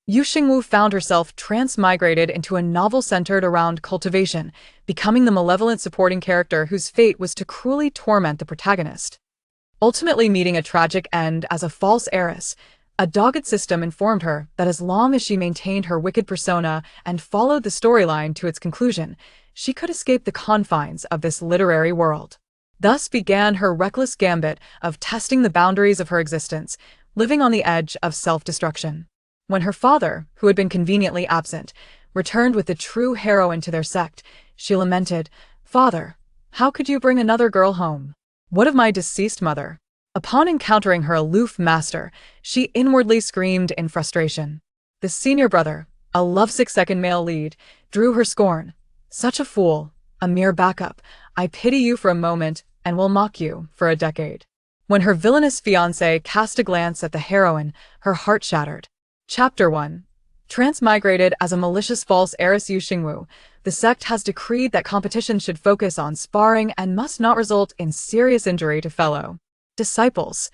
Xingwu found herself transmigrated into a novel centered around cultivation, becoming the malevolent supporting character whose fate was to cruelly torment the protagonist. Ultimately meeting a tragic end as a false heiress, a dogged system informed her that as long as she maintained her wicked persona and followed the storyline to its conclusion, she could escape the confines of this literary world. Thus began her reckless gambit of testing the boundaries of her existence, living on the edge of self-destruction. When her father, who had been conveniently absent, returned with the true heroine to their sect, she lamented, "Father, how could you bring another girl home? What of my deceased mother?" Upon encountering her aloof master, she inwardly screamed in frustration. The senior brother, a lovesick second male lead, drew her scorn. "Such a fool, a mere backup. I pity you for a moment and will mock you for a decade." When her villainous fiancé cast a glance at the heroine, her heart shattered. Chapter 1. Transmigrated as a malicious false heiress Xingwu, the sect has decreed that competition should focus on sparring and must not result in serious injury to fellow disciples.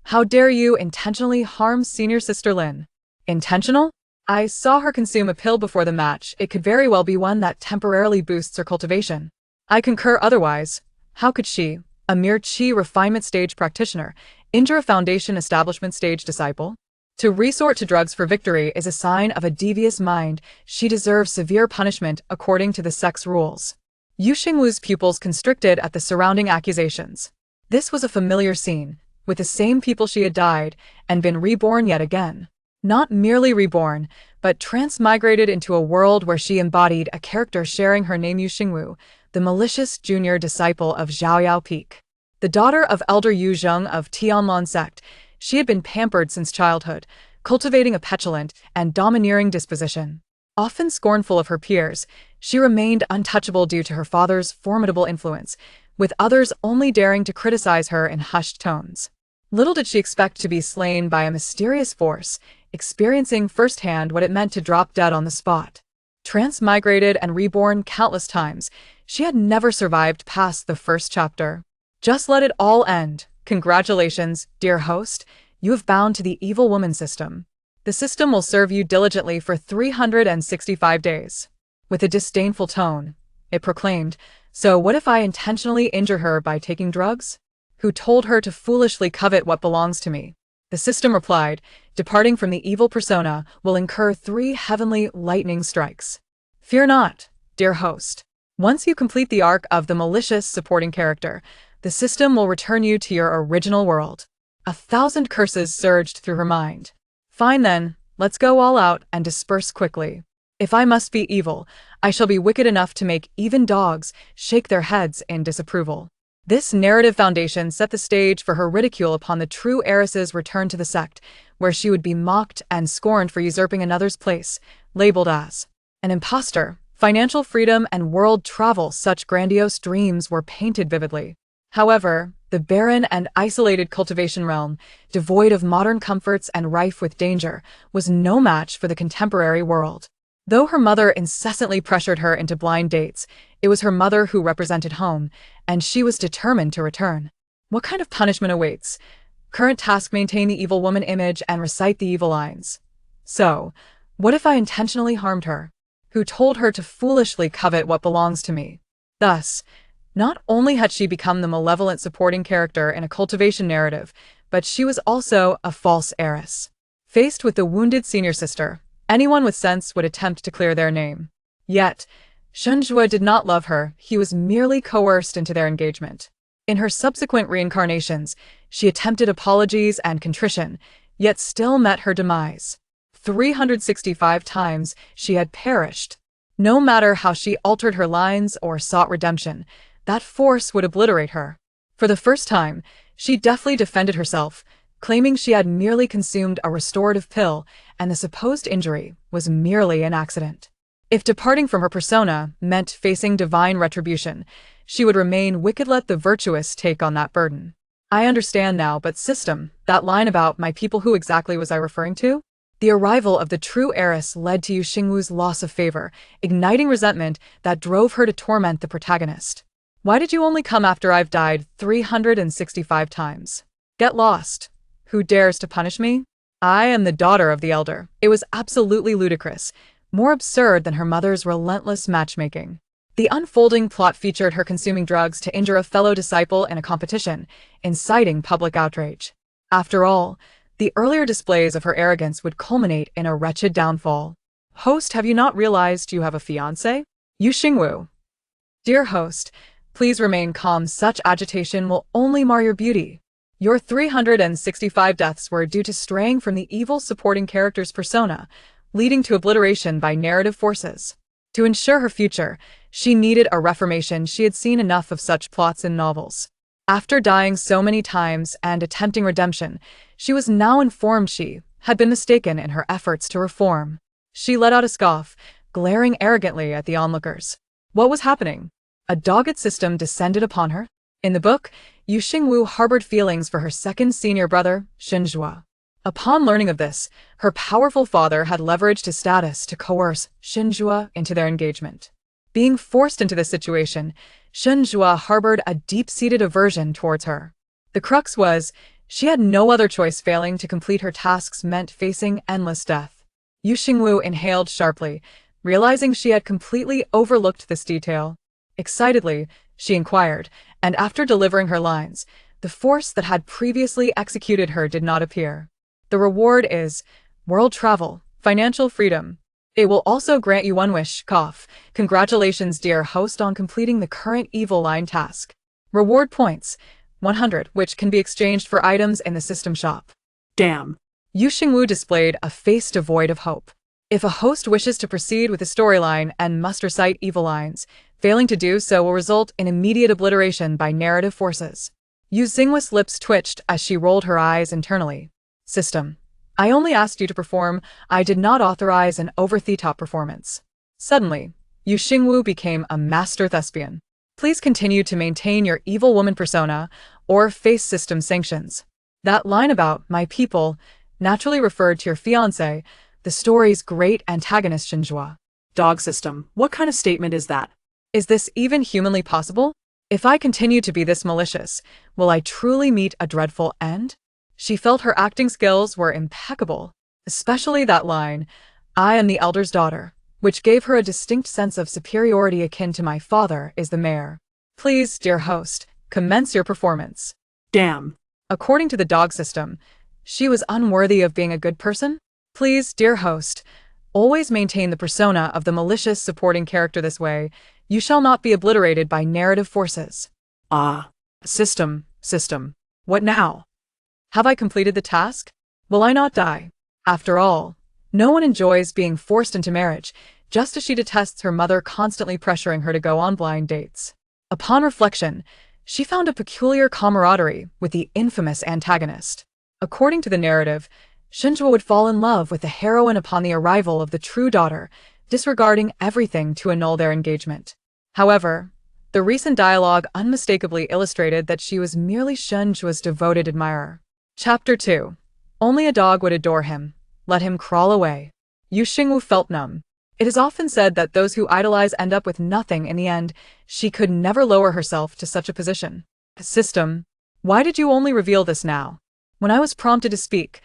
How dare you intentionally harm senior sister Lin? Intentional? I saw her consume a pill before the match. It could very well be one that temporarily boosts her cultivation. I concur otherwise. How could she, a mere chi refinement stage practitioner, injure a foundation establishment stage disciple? To resort to drugs for victory is a sign of a devious mind. She deserves severe punishment according to the sect's rules. Xingwu's pupils constricted at the surrounding accusations. This was a familiar scene, with the same people she had died and been reborn yet again. Not merely reborn, but transmigrated into a world where she embodied a character sharing her name Xingwu, the malicious junior disciple of Zhao Peak. The daughter of Elder Yu Zheng of Tianlan sect, she had been pampered since childhood, cultivating a petulant and domineering disposition. Often scornful of her peers, she remained untouchable due to her father's formidable influence, with others only daring to criticize her in hushed tones. Little did she expect to be slain by a mysterious force, experiencing firsthand what it meant to drop dead on the spot. Transmigrated and reborn countless times, she had never survived past the first chapter. Just let it all end. Congratulations, dear host, you have bound to the evil woman system. The system will serve you diligently for 365 days. With a disdainful tone, it proclaimed, "So what if I intentionally injure her by taking drugs? Who told her to foolishly covet what belongs to me?" The system replied, "Departing from the evil persona will incur 3 heavenly lightning strikes. Fear not, dear host. Once you complete the arc of the malicious supporting character, the system will return you to your original world." 1,000 curses surged through her mind. "Fine then, let's go all out and disperse quickly. If I must be evil, I shall be wicked enough to make even dogs shake their heads in disapproval." This narrative foundation set the stage for her ridicule upon the true heiress's return to the sect, where she would be mocked and scorned for usurping another's place, labeled as an imposter. Financial freedom and world travel, such grandiose dreams were painted vividly. However, the barren and isolated cultivation realm, devoid of modern comforts and rife with danger, was no match for the contemporary world. Though her mother incessantly pressured her into blind dates, it was her mother who represented home, and she was determined to return. What kind of punishment awaits? Current task: maintain the evil woman image and recite the evil lines. So, what if I intentionally harmed her? Who told her to foolishly covet what belongs to me? Thus, not only had she become the malevolent supporting character in a cultivation narrative, but she was also a false heiress. Faced with the wounded senior sister, anyone with sense would attempt to clear their name. Yet, Xingwu did not love her, he was merely coerced into their engagement. In her subsequent reincarnations, she attempted apologies and contrition, yet still met her demise. 365 times she had perished. No matter how she altered her lines or sought redemption, that force would obliterate her. For the first time, she deftly defended herself, claiming she had merely consumed a restorative pill and the supposed injury was merely an accident. If departing from her persona meant facing divine retribution, she would remain wicked. Let the virtuous take on that burden. I understand now, but system, that line about my people, who exactly was I referring to? The arrival of the true heiress led to Xingwu's loss of favor, igniting resentment that drove her to torment the protagonist. Why did you only come after I've died 365 times? Get lost. Who dares to punish me? I am the daughter of the elder. It was absolutely ludicrous, more absurd than her mother's relentless matchmaking. The unfolding plot featured her consuming drugs to injure a fellow disciple in a competition, inciting public outrage. After all, the earlier displays of her arrogance would culminate in a wretched downfall. Host, have you not realized you have a fiancé? Xingwu. Dear host, please remain calm. Such agitation will only mar your beauty. Your 365 deaths were due to straying from the evil supporting character's persona, leading to obliteration by narrative forces. To ensure her future, she needed a reformation. She had seen enough of such plots in novels. After dying so many times and attempting redemption, she was now informed she had been mistaken in her efforts to reform. She let out a scoff, glaring arrogantly at the onlookers. What was happening? A dogged system descended upon her. In the book, Xingwu harbored feelings for her second senior brother, Xingwu. Upon learning of this, her powerful father had leveraged his status to coerce Xingwu into their engagement. Being forced into this situation, Xingwu harbored a deep-seated aversion towards her. The crux was, she had no other choice. Failing to complete her tasks meant facing endless death. Xingwu inhaled sharply, realizing she had completely overlooked this detail. Excitedly, she inquired, and after delivering her lines, the force that had previously executed her did not appear. The reward is world travel, financial freedom. It will also grant you one wish. Cough. Congratulations, dear host, on completing the current evil line task. Reward points, 100, which can be exchanged for items in the system shop. Damn. Xingwu displayed a face devoid of hope. If a host wishes to proceed with the storyline and must recite evil lines, failing to do so will result in immediate obliteration by narrative forces. Xingwu's lips twitched as she rolled her eyes internally. System. I only asked you to perform. I did not authorize an over-the-top performance. Suddenly, Xingwu became a master thespian. Please continue to maintain your evil woman persona or face system sanctions. That line about my people naturally referred to your fiancé, the story's great antagonist Xingwu. Dog system. What kind of statement is that? Is this even humanly possible? If I continue to be this malicious, will I truly meet a dreadful end? She felt her acting skills were impeccable, especially that line, I am the elder's daughter, which gave her a distinct sense of superiority akin to my father is the mayor. Please, dear host, commence your performance. Damn. According to the dog system, she was unworthy of being a good person? Please, dear host, always maintain the persona of the malicious supporting character. This way, you shall not be obliterated by narrative forces. Ah. System. What now? Have I completed the task? Will I not die? After all, no one enjoys being forced into marriage, just as she detests her mother constantly pressuring her to go on blind dates. Upon reflection, she found a peculiar camaraderie with the infamous antagonist. According to the narrative, Xingwu would fall in love with the heroine upon the arrival of the true daughter, disregarding everything to annul their engagement. However, the recent dialogue unmistakably illustrated that she was merely Xingwu's devoted admirer. Chapter 2. Only a dog would adore him. Let him crawl away. Xingwu felt numb. It is often said that those who idolize end up with nothing in the end. She could never lower herself to such a position. System. Why did you only reveal this now? When I was prompted to speak,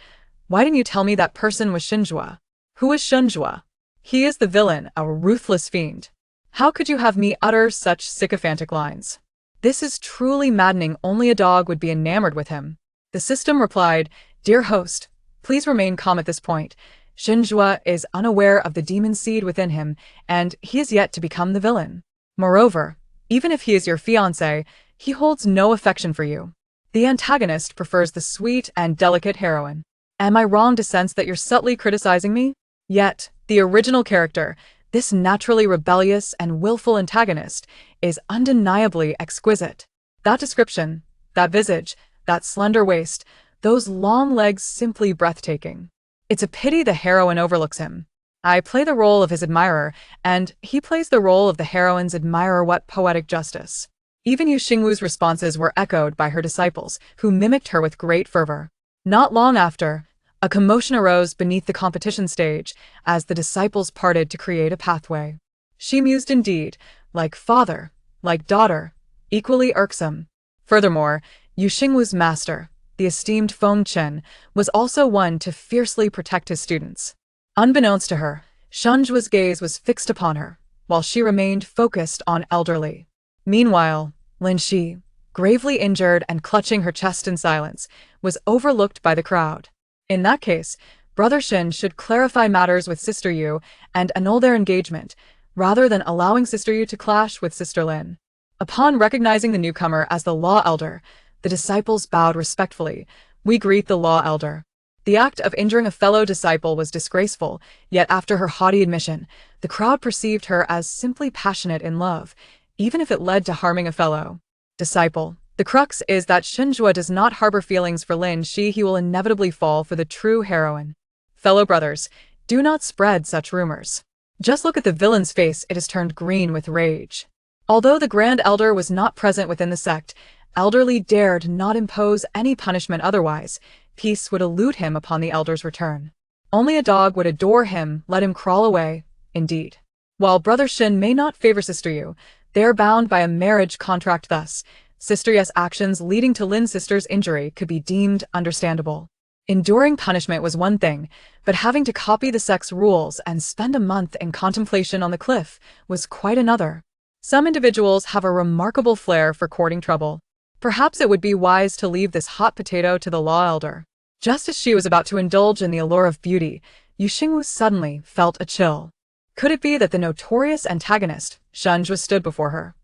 why didn't you tell me that person was Xingwu? Who is Xingwu? He is the villain, a ruthless fiend. How could you have me utter such sycophantic lines? This is truly maddening. Only a dog would be enamored with him. The system replied, Dear host, please remain calm at this point. Xingwu is unaware of the demon seed within him, and he is yet to become the villain. Moreover, even if he is your fiancé, he holds no affection for you. The antagonist prefers the sweet and delicate heroine. Am I wrong to sense that you're subtly criticizing me? Yet, the original character, this naturally rebellious and willful antagonist, is undeniably exquisite. That description, that visage, that slender waist, those long legs simply breathtaking. It's a pity the heroine overlooks him. I play the role of his admirer, and he plays the role of the heroine's admirer. What poetic justice. Even Xingwu's responses were echoed by her disciples, who mimicked her with great fervor. Not long after, a commotion arose beneath the competition stage as the disciples parted to create a pathway. She mused indeed, like father, like daughter, equally irksome. Furthermore, Xingwu's master, the esteemed Feng Chen, was also one to fiercely protect his students. Unbeknownst to her, Shunjua's gaze was fixed upon her, while she remained focused on elderly. Meanwhile, Lin Shi, gravely injured and clutching her chest in silence, was overlooked by the crowd. In that case, Brother Shin should clarify matters with Sister Yu and annul their engagement, rather than allowing Sister Yu to clash with Sister Lin. Upon recognizing the newcomer as the Law Elder, the disciples bowed respectfully. "We greet the Law Elder." The act of injuring a fellow disciple was disgraceful, yet after her haughty admission, the crowd perceived her as simply passionate in love, even if it led to harming a fellow disciple. The crux is that Xinjue does not harbor feelings for Lin Shi. He will inevitably fall for the true heroine. Fellow brothers, do not spread such rumors. Just look at the villain's face, it is turned green with rage. Although the Grand Elder was not present within the sect, Elderly dared not impose any punishment otherwise. Peace would elude him upon the Elder's return. Only a dog would adore him, let him crawl away, indeed. While Brother Shin may not favor Sister Yu, they are bound by a marriage contract thus. Sister Yu's actions leading to Lin's sister's injury could be deemed understandable. Enduring punishment was one thing, but having to copy the sect's rules and spend a month in contemplation on the cliff was quite another. Some individuals have a remarkable flair for courting trouble. Perhaps it would be wise to leave this hot potato to the Law Elder. Just as she was about to indulge in the allure of beauty, Xingwu suddenly felt a chill. Could it be that the notorious antagonist, Shunjue, stood before her?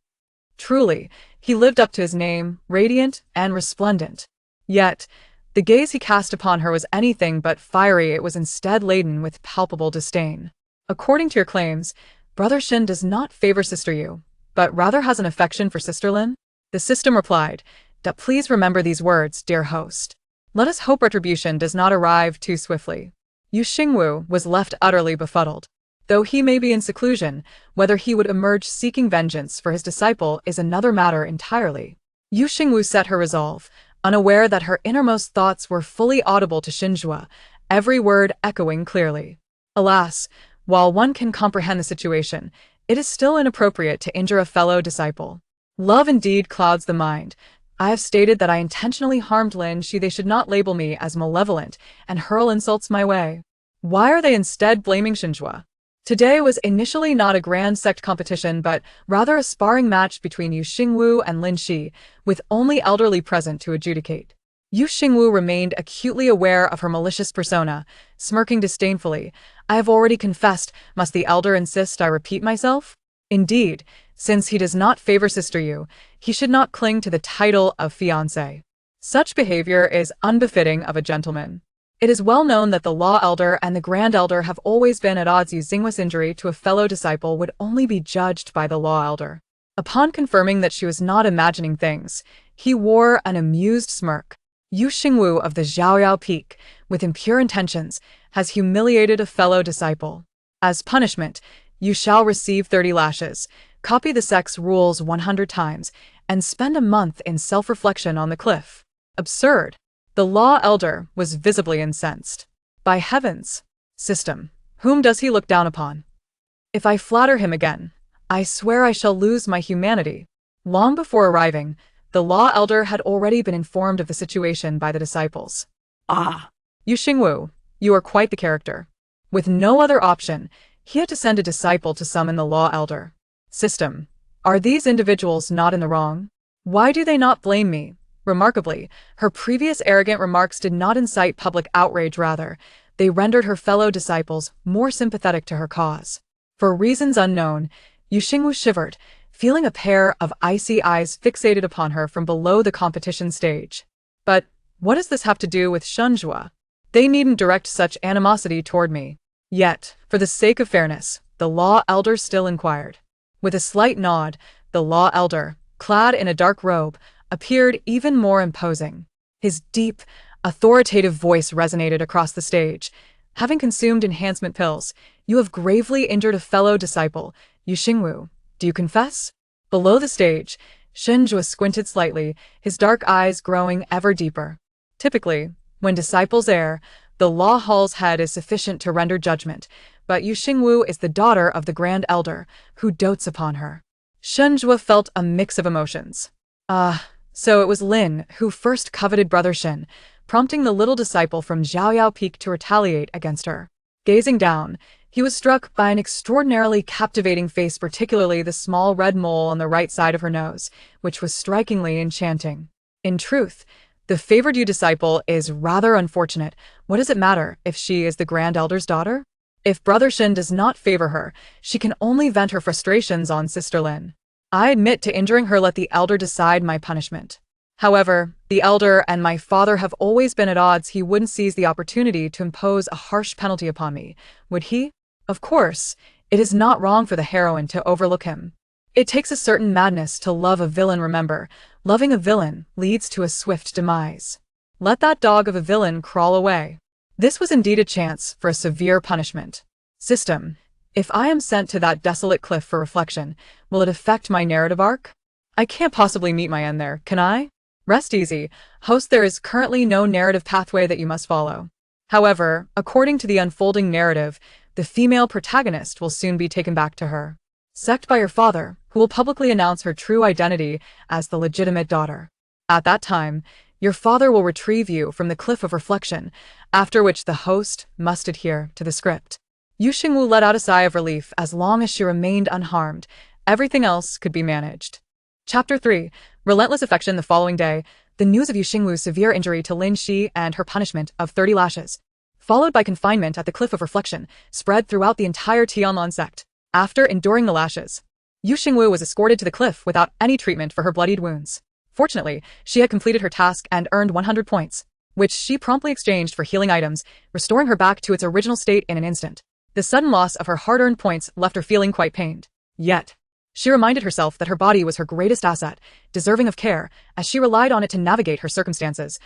Truly, he lived up to his name, radiant and resplendent. Yet, the gaze he cast upon her was anything but fiery. It was instead laden with palpable disdain. According to your claims, Brother Shin does not favor Sister Yu, but rather has an affection for Sister Lin? The system replied, Please remember these words, dear host. Let us hope retribution does not arrive too swiftly." Xingwu was left utterly befuddled. Though he may be in seclusion, whether he would emerge seeking vengeance for his disciple is another matter entirely. Xingwu set her resolve, unaware that her innermost thoughts were fully audible to Xinjue, every word echoing clearly. Alas, while one can comprehend the situation, it is still inappropriate to injure a fellow disciple. Love indeed clouds the mind. I have stated that I intentionally harmed Lin Shi. They should not label me as malevolent and hurl insults my way. Why are they instead blaming Xinjue? Today was initially not a grand sect competition, but rather a sparring match between Xingwu and Lin Shi, with only elderly present to adjudicate. Xingwu remained acutely aware of her malicious persona, smirking disdainfully. "I have already confessed. Must the elder insist I repeat myself?" Indeed, since he does not favor Sister Yu, he should not cling to the title of fiancé. Such behavior is unbefitting of a gentleman. It is well known that the Law Elder and the Grand Elder have always been at odds. Xingwu's injury to a fellow disciple would only be judged by the Law Elder. Upon confirming that she was not imagining things, he wore an amused smirk. Xingwu of the Zhaoyao Peak, with impure intentions, has humiliated a fellow disciple. As punishment, you shall receive 30 lashes, copy the sect's rules 100 times, and spend a month in self-reflection on the cliff. Absurd. The Law Elder was visibly incensed. By heavens! System, whom does he look down upon? If I flatter him again, I swear I shall lose my humanity. Long before arriving, the Law Elder had already been informed of the situation by the disciples. Ah! Xingwu, you are quite the character. With no other option, he had to send a disciple to summon the Law Elder. System, are these individuals not in the wrong? Why do they not blame me? Remarkably, her previous arrogant remarks did not incite public outrage. Rather, they rendered her fellow disciples more sympathetic to her cause. For reasons unknown, Xingwu shivered, feeling a pair of icy eyes fixated upon her from below the competition stage. But what does this have to do with Xinjue? They needn't direct such animosity toward me. Yet, for the sake of fairness, the Law Elder still inquired. With a slight nod, the Law Elder, clad in a dark robe, appeared even more imposing. His deep, authoritative voice resonated across the stage. "Having consumed enhancement pills, you have gravely injured a fellow disciple. Xingwu, do you confess?" Below the stage, Xinjue squinted slightly, his dark eyes growing ever deeper. Typically, when disciples err, the Law Hall's head is sufficient to render judgment, but Xingwu is the daughter of the Grand Elder, who dotes upon her. Xinjue felt a mix of emotions. So it was Lin who first coveted Brother Shin, prompting the little disciple from Zhaoyao Peak to retaliate against her. Gazing down, he was struck by an extraordinarily captivating face, particularly the small red mole on the right side of her nose, which was strikingly enchanting. In truth, the favored you disciple is rather unfortunate. What does it matter if she is the Grand Elder's daughter? If Brother Shin does not favor her, she can only vent her frustrations on Sister Lin. I admit to injuring her. Let the elder decide my punishment. However, the elder and my father have always been at odds. He wouldn't seize the opportunity to impose a harsh penalty upon me, would he? Of course, it is not wrong for the heroine to overlook him. It takes a certain madness to love a villain. Remember, loving a villain leads to a swift demise. Let that dog of a villain crawl away. This was indeed a chance for a severe punishment. System. If I am sent to that desolate cliff for reflection, will it affect my narrative arc? I can't possibly meet my end there, can I? Rest easy, host. There is currently no narrative pathway that you must follow. However, according to the unfolding narrative, the female protagonist will soon be taken back to her sect by her father, who will publicly announce her true identity as the legitimate daughter. At that time, your father will retrieve you from the cliff of reflection, after which the host must adhere to the script. Xingwu let out a sigh of relief. As long as she remained unharmed, everything else could be managed. Chapter 3. Relentless affection. The following day, the news of Xingwu's severe injury to Lin Shi and her punishment of 30 lashes, followed by confinement at the cliff of reflection, spread throughout the entire Tianlong sect. After enduring the lashes, Xingwu was escorted to the cliff without any treatment for her bloodied wounds. Fortunately, she had completed her task and earned 100 points, which she promptly exchanged for healing items, restoring her back to its original state in an instant. The sudden loss of her hard-earned points left her feeling quite pained. Yet, she reminded herself that her body was her greatest asset, deserving of care, as she relied on it to navigate her circumstances.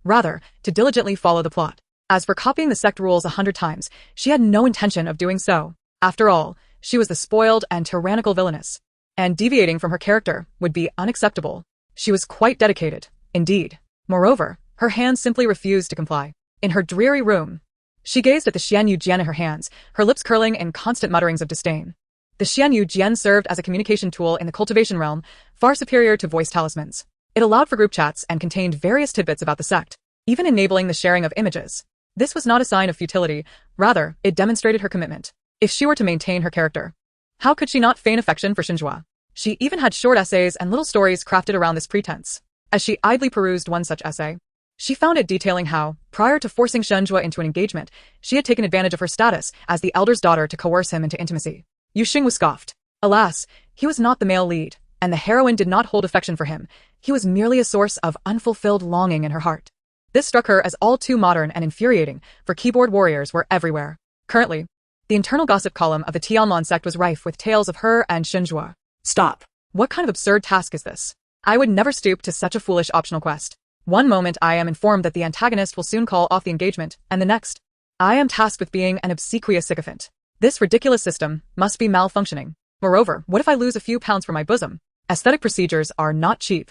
Rather, to diligently follow the plot. As for copying the sect rules 100 times, she had no intention of doing so. After all, she was the spoiled and tyrannical villainess, and deviating from her character would be unacceptable. She was quite dedicated, indeed. Moreover, her hands simply refused to comply. In her dreary room, she gazed at the Xianyu Jian in her hands, her lips curling in constant mutterings of disdain. The Xianyu Jian served as a communication tool in the cultivation realm, far superior to voice talismans. It allowed for group chats and contained various tidbits about the sect, even enabling the sharing of images. This was not a sign of futility, rather, it demonstrated her commitment. If she were to maintain her character, how could she not feign affection for Xinzhua? She even had short essays and little stories crafted around this pretense. As she idly perused one such essay, she found it detailing how, prior to forcing Xinzhua into an engagement, she had taken advantage of her status as the elder's daughter to coerce him into intimacy. Xingwu scoffed. Alas, he was not the male lead, and the heroine did not hold affection for him. He was merely a source of unfulfilled longing in her heart. This struck her as all too modern and infuriating, for keyboard warriors were everywhere. Currently, the internal gossip column of the Tianlong sect was rife with tales of her and Xinzhua. Stop. What kind of absurd task is this? I would never stoop to such a foolish optional quest. One moment I am informed that the antagonist will soon call off the engagement, and the next, I am tasked with being an obsequious sycophant. This ridiculous system must be malfunctioning. Moreover, what if I lose a few pounds from my bosom? Aesthetic procedures are not cheap.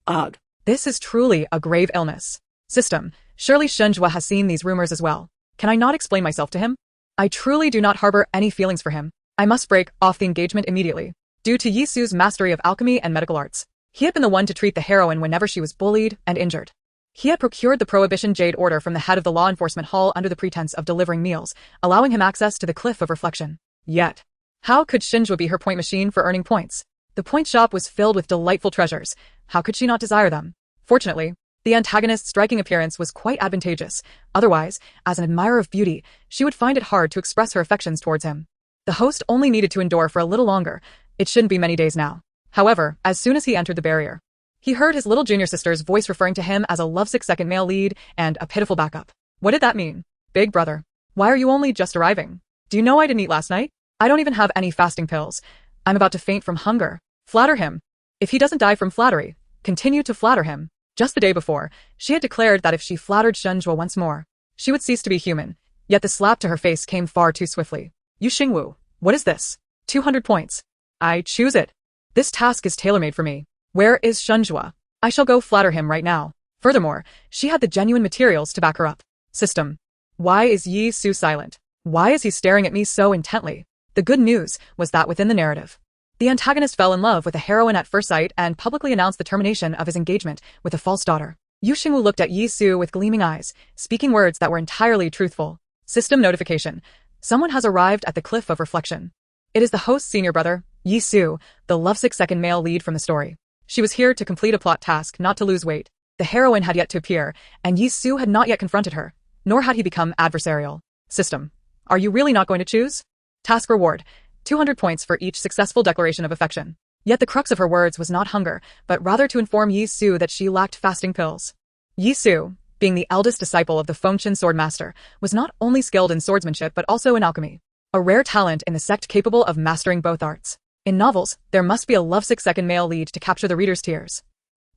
Ugh. This is truly a grave illness. System, surely Xinzhua has seen these rumors as well. Can I not explain myself to him? I truly do not harbor any feelings for him. I must break off the engagement immediately. Due to Yi Su's mastery of alchemy and medical arts, he had been the one to treat the heroine whenever she was bullied and injured. He had procured the Prohibition Jade order from the head of the law enforcement hall under the pretense of delivering meals, allowing him access to the Cliff of Reflection. Yet, how could Xinzhua be her point machine for earning points? The point shop was filled with delightful treasures. How could she not desire them? Fortunately, the antagonist's striking appearance was quite advantageous. Otherwise, as an admirer of beauty, she would find it hard to express her affections towards him. The host only needed to endure for a little longer. It shouldn't be many days now. However, as soon as he entered the barrier, he heard his little junior sister's voice referring to him as a lovesick second male lead and a pitiful backup. What did that mean? Big brother, why are you only just arriving? Do you know I didn't eat last night? I don't even have any fasting pills. I'm about to faint from hunger. Flatter him. If he doesn't die from flattery, continue to flatter him. Just the day before, she had declared that if she flattered Xinzhua once more, she would cease to be human. Yet the slap to her face came far too swiftly. Xingwu, what is this? 200 points. I choose it. This task is tailor-made for me. Where is Xinzhua? I shall go flatter him right now. Furthermore, she had the genuine materials to back her up. System. Why is Yi Su silent? Why is he staring at me so intently? The good news was that within the narrative, The antagonist fell in love with the heroine at first sight and publicly announced the termination of his engagement with a false daughter. Yu Xingwu looked at Yi Su with gleaming eyes, speaking words that were entirely truthful. System notification. Someone has arrived at the cliff of reflection. It is the host's senior brother, Yi Su, the lovesick second male lead from the story. She was here to complete a plot task, not to lose weight. The heroine had yet to appear, and Yi Su had not yet confronted her, nor had he become adversarial. System. Are you really not going to choose? Task reward. 200 points for each successful declaration of affection. Yet the crux of her words was not hunger, but rather to inform Yi Su that she lacked fasting pills. Yi Su, being the eldest disciple of the Fengshen sword master, was not only skilled in swordsmanship but also in alchemy, a rare talent in the sect capable of mastering both arts. In novels, there must be a lovesick second male lead to capture the reader's tears.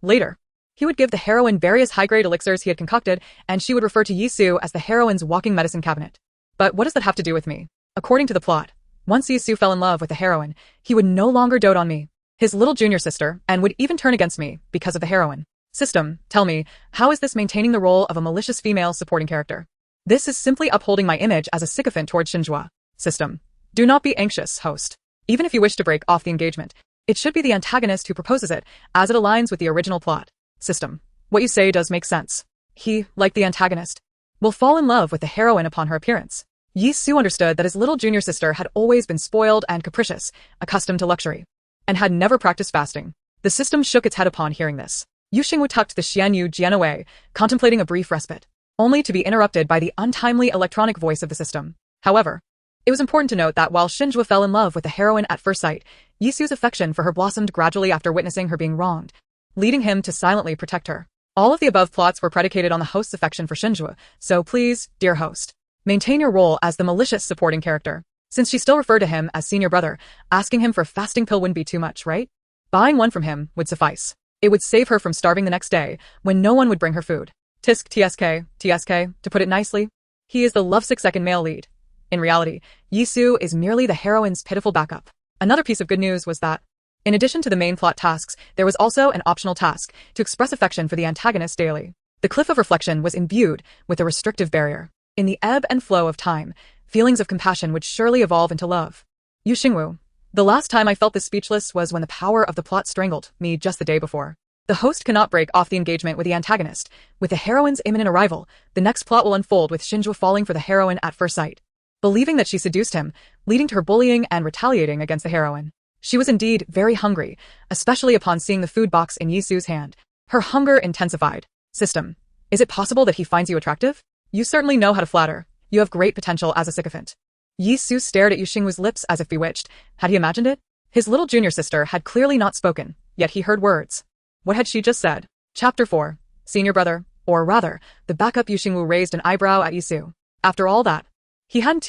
Later, he would give the heroine various high-grade elixirs he had concocted, and she would refer to Yi Su as the heroine's walking medicine cabinet. But what does that have to do with me? According to the plot, once Yi Su fell in love with the heroine, he would no longer dote on me, his little junior sister, and would even turn against me because of the heroine. System, tell me, how is this maintaining the role of a malicious female supporting character? This is simply upholding my image as a sycophant towards Xingwu. System, do not be anxious, host. Even if you wish to break off the engagement, it should be the antagonist who proposes it, as it aligns with the original plot. System, what you say does make sense. He, like the antagonist, will fall in love with the heroine upon her appearance. Yi Su understood that his little junior sister had always been spoiled and capricious, accustomed to luxury, and had never practiced fasting. The system shook its head upon hearing this. Yu Xingwu tucked the Xianyu Jian away, contemplating a brief respite, only to be interrupted by the untimely electronic voice of the system. However, it was important to note that while Xingwu fell in love with the heroine at first sight, Yi Su's affection for her blossomed gradually after witnessing her being wronged, leading him to silently protect her. All of the above plots were predicated on the host's affection for Xingwu, so please, dear host, maintain your role as the malicious supporting character. Since she still referred to him as senior brother, asking him for a fasting pill wouldn't be too much, right? Buying one from him would suffice. It would save her from starving the next day, when no one would bring her food. Tisk TSK, to put it nicely, he is the lovesick second male lead. In reality, Yi Su is merely the heroine's pitiful backup. Another piece of good news was that, in addition to the main plot tasks, there was also an optional task to express affection for the antagonist daily. The cliff of reflection was imbued with a restrictive barrier. In the ebb and flow of time, feelings of compassion would surely evolve into love. Yu Xingwu. The last time I felt this speechless was when the power of the plot strangled me just the day before. The host cannot break off the engagement with the antagonist. With the heroine's imminent arrival, the next plot will unfold with Xingwu falling for the heroine at first sight, believing that she seduced him, leading to her bullying and retaliating against the heroine. She was indeed very hungry, especially upon seeing the food box in Yi Su's hand. Her hunger intensified. System. Is it possible that he finds you attractive? You certainly know how to flatter. You have great potential as a sycophant. Yi Su stared at Yu Xingwu's lips as if bewitched. Had he imagined it? His little junior sister had clearly not spoken, yet he heard words. What had she just said? Chapter 4. Senior brother, or rather, the backup. Yu Xingwu raised an eyebrow at Yi Su. After all that, he hadn't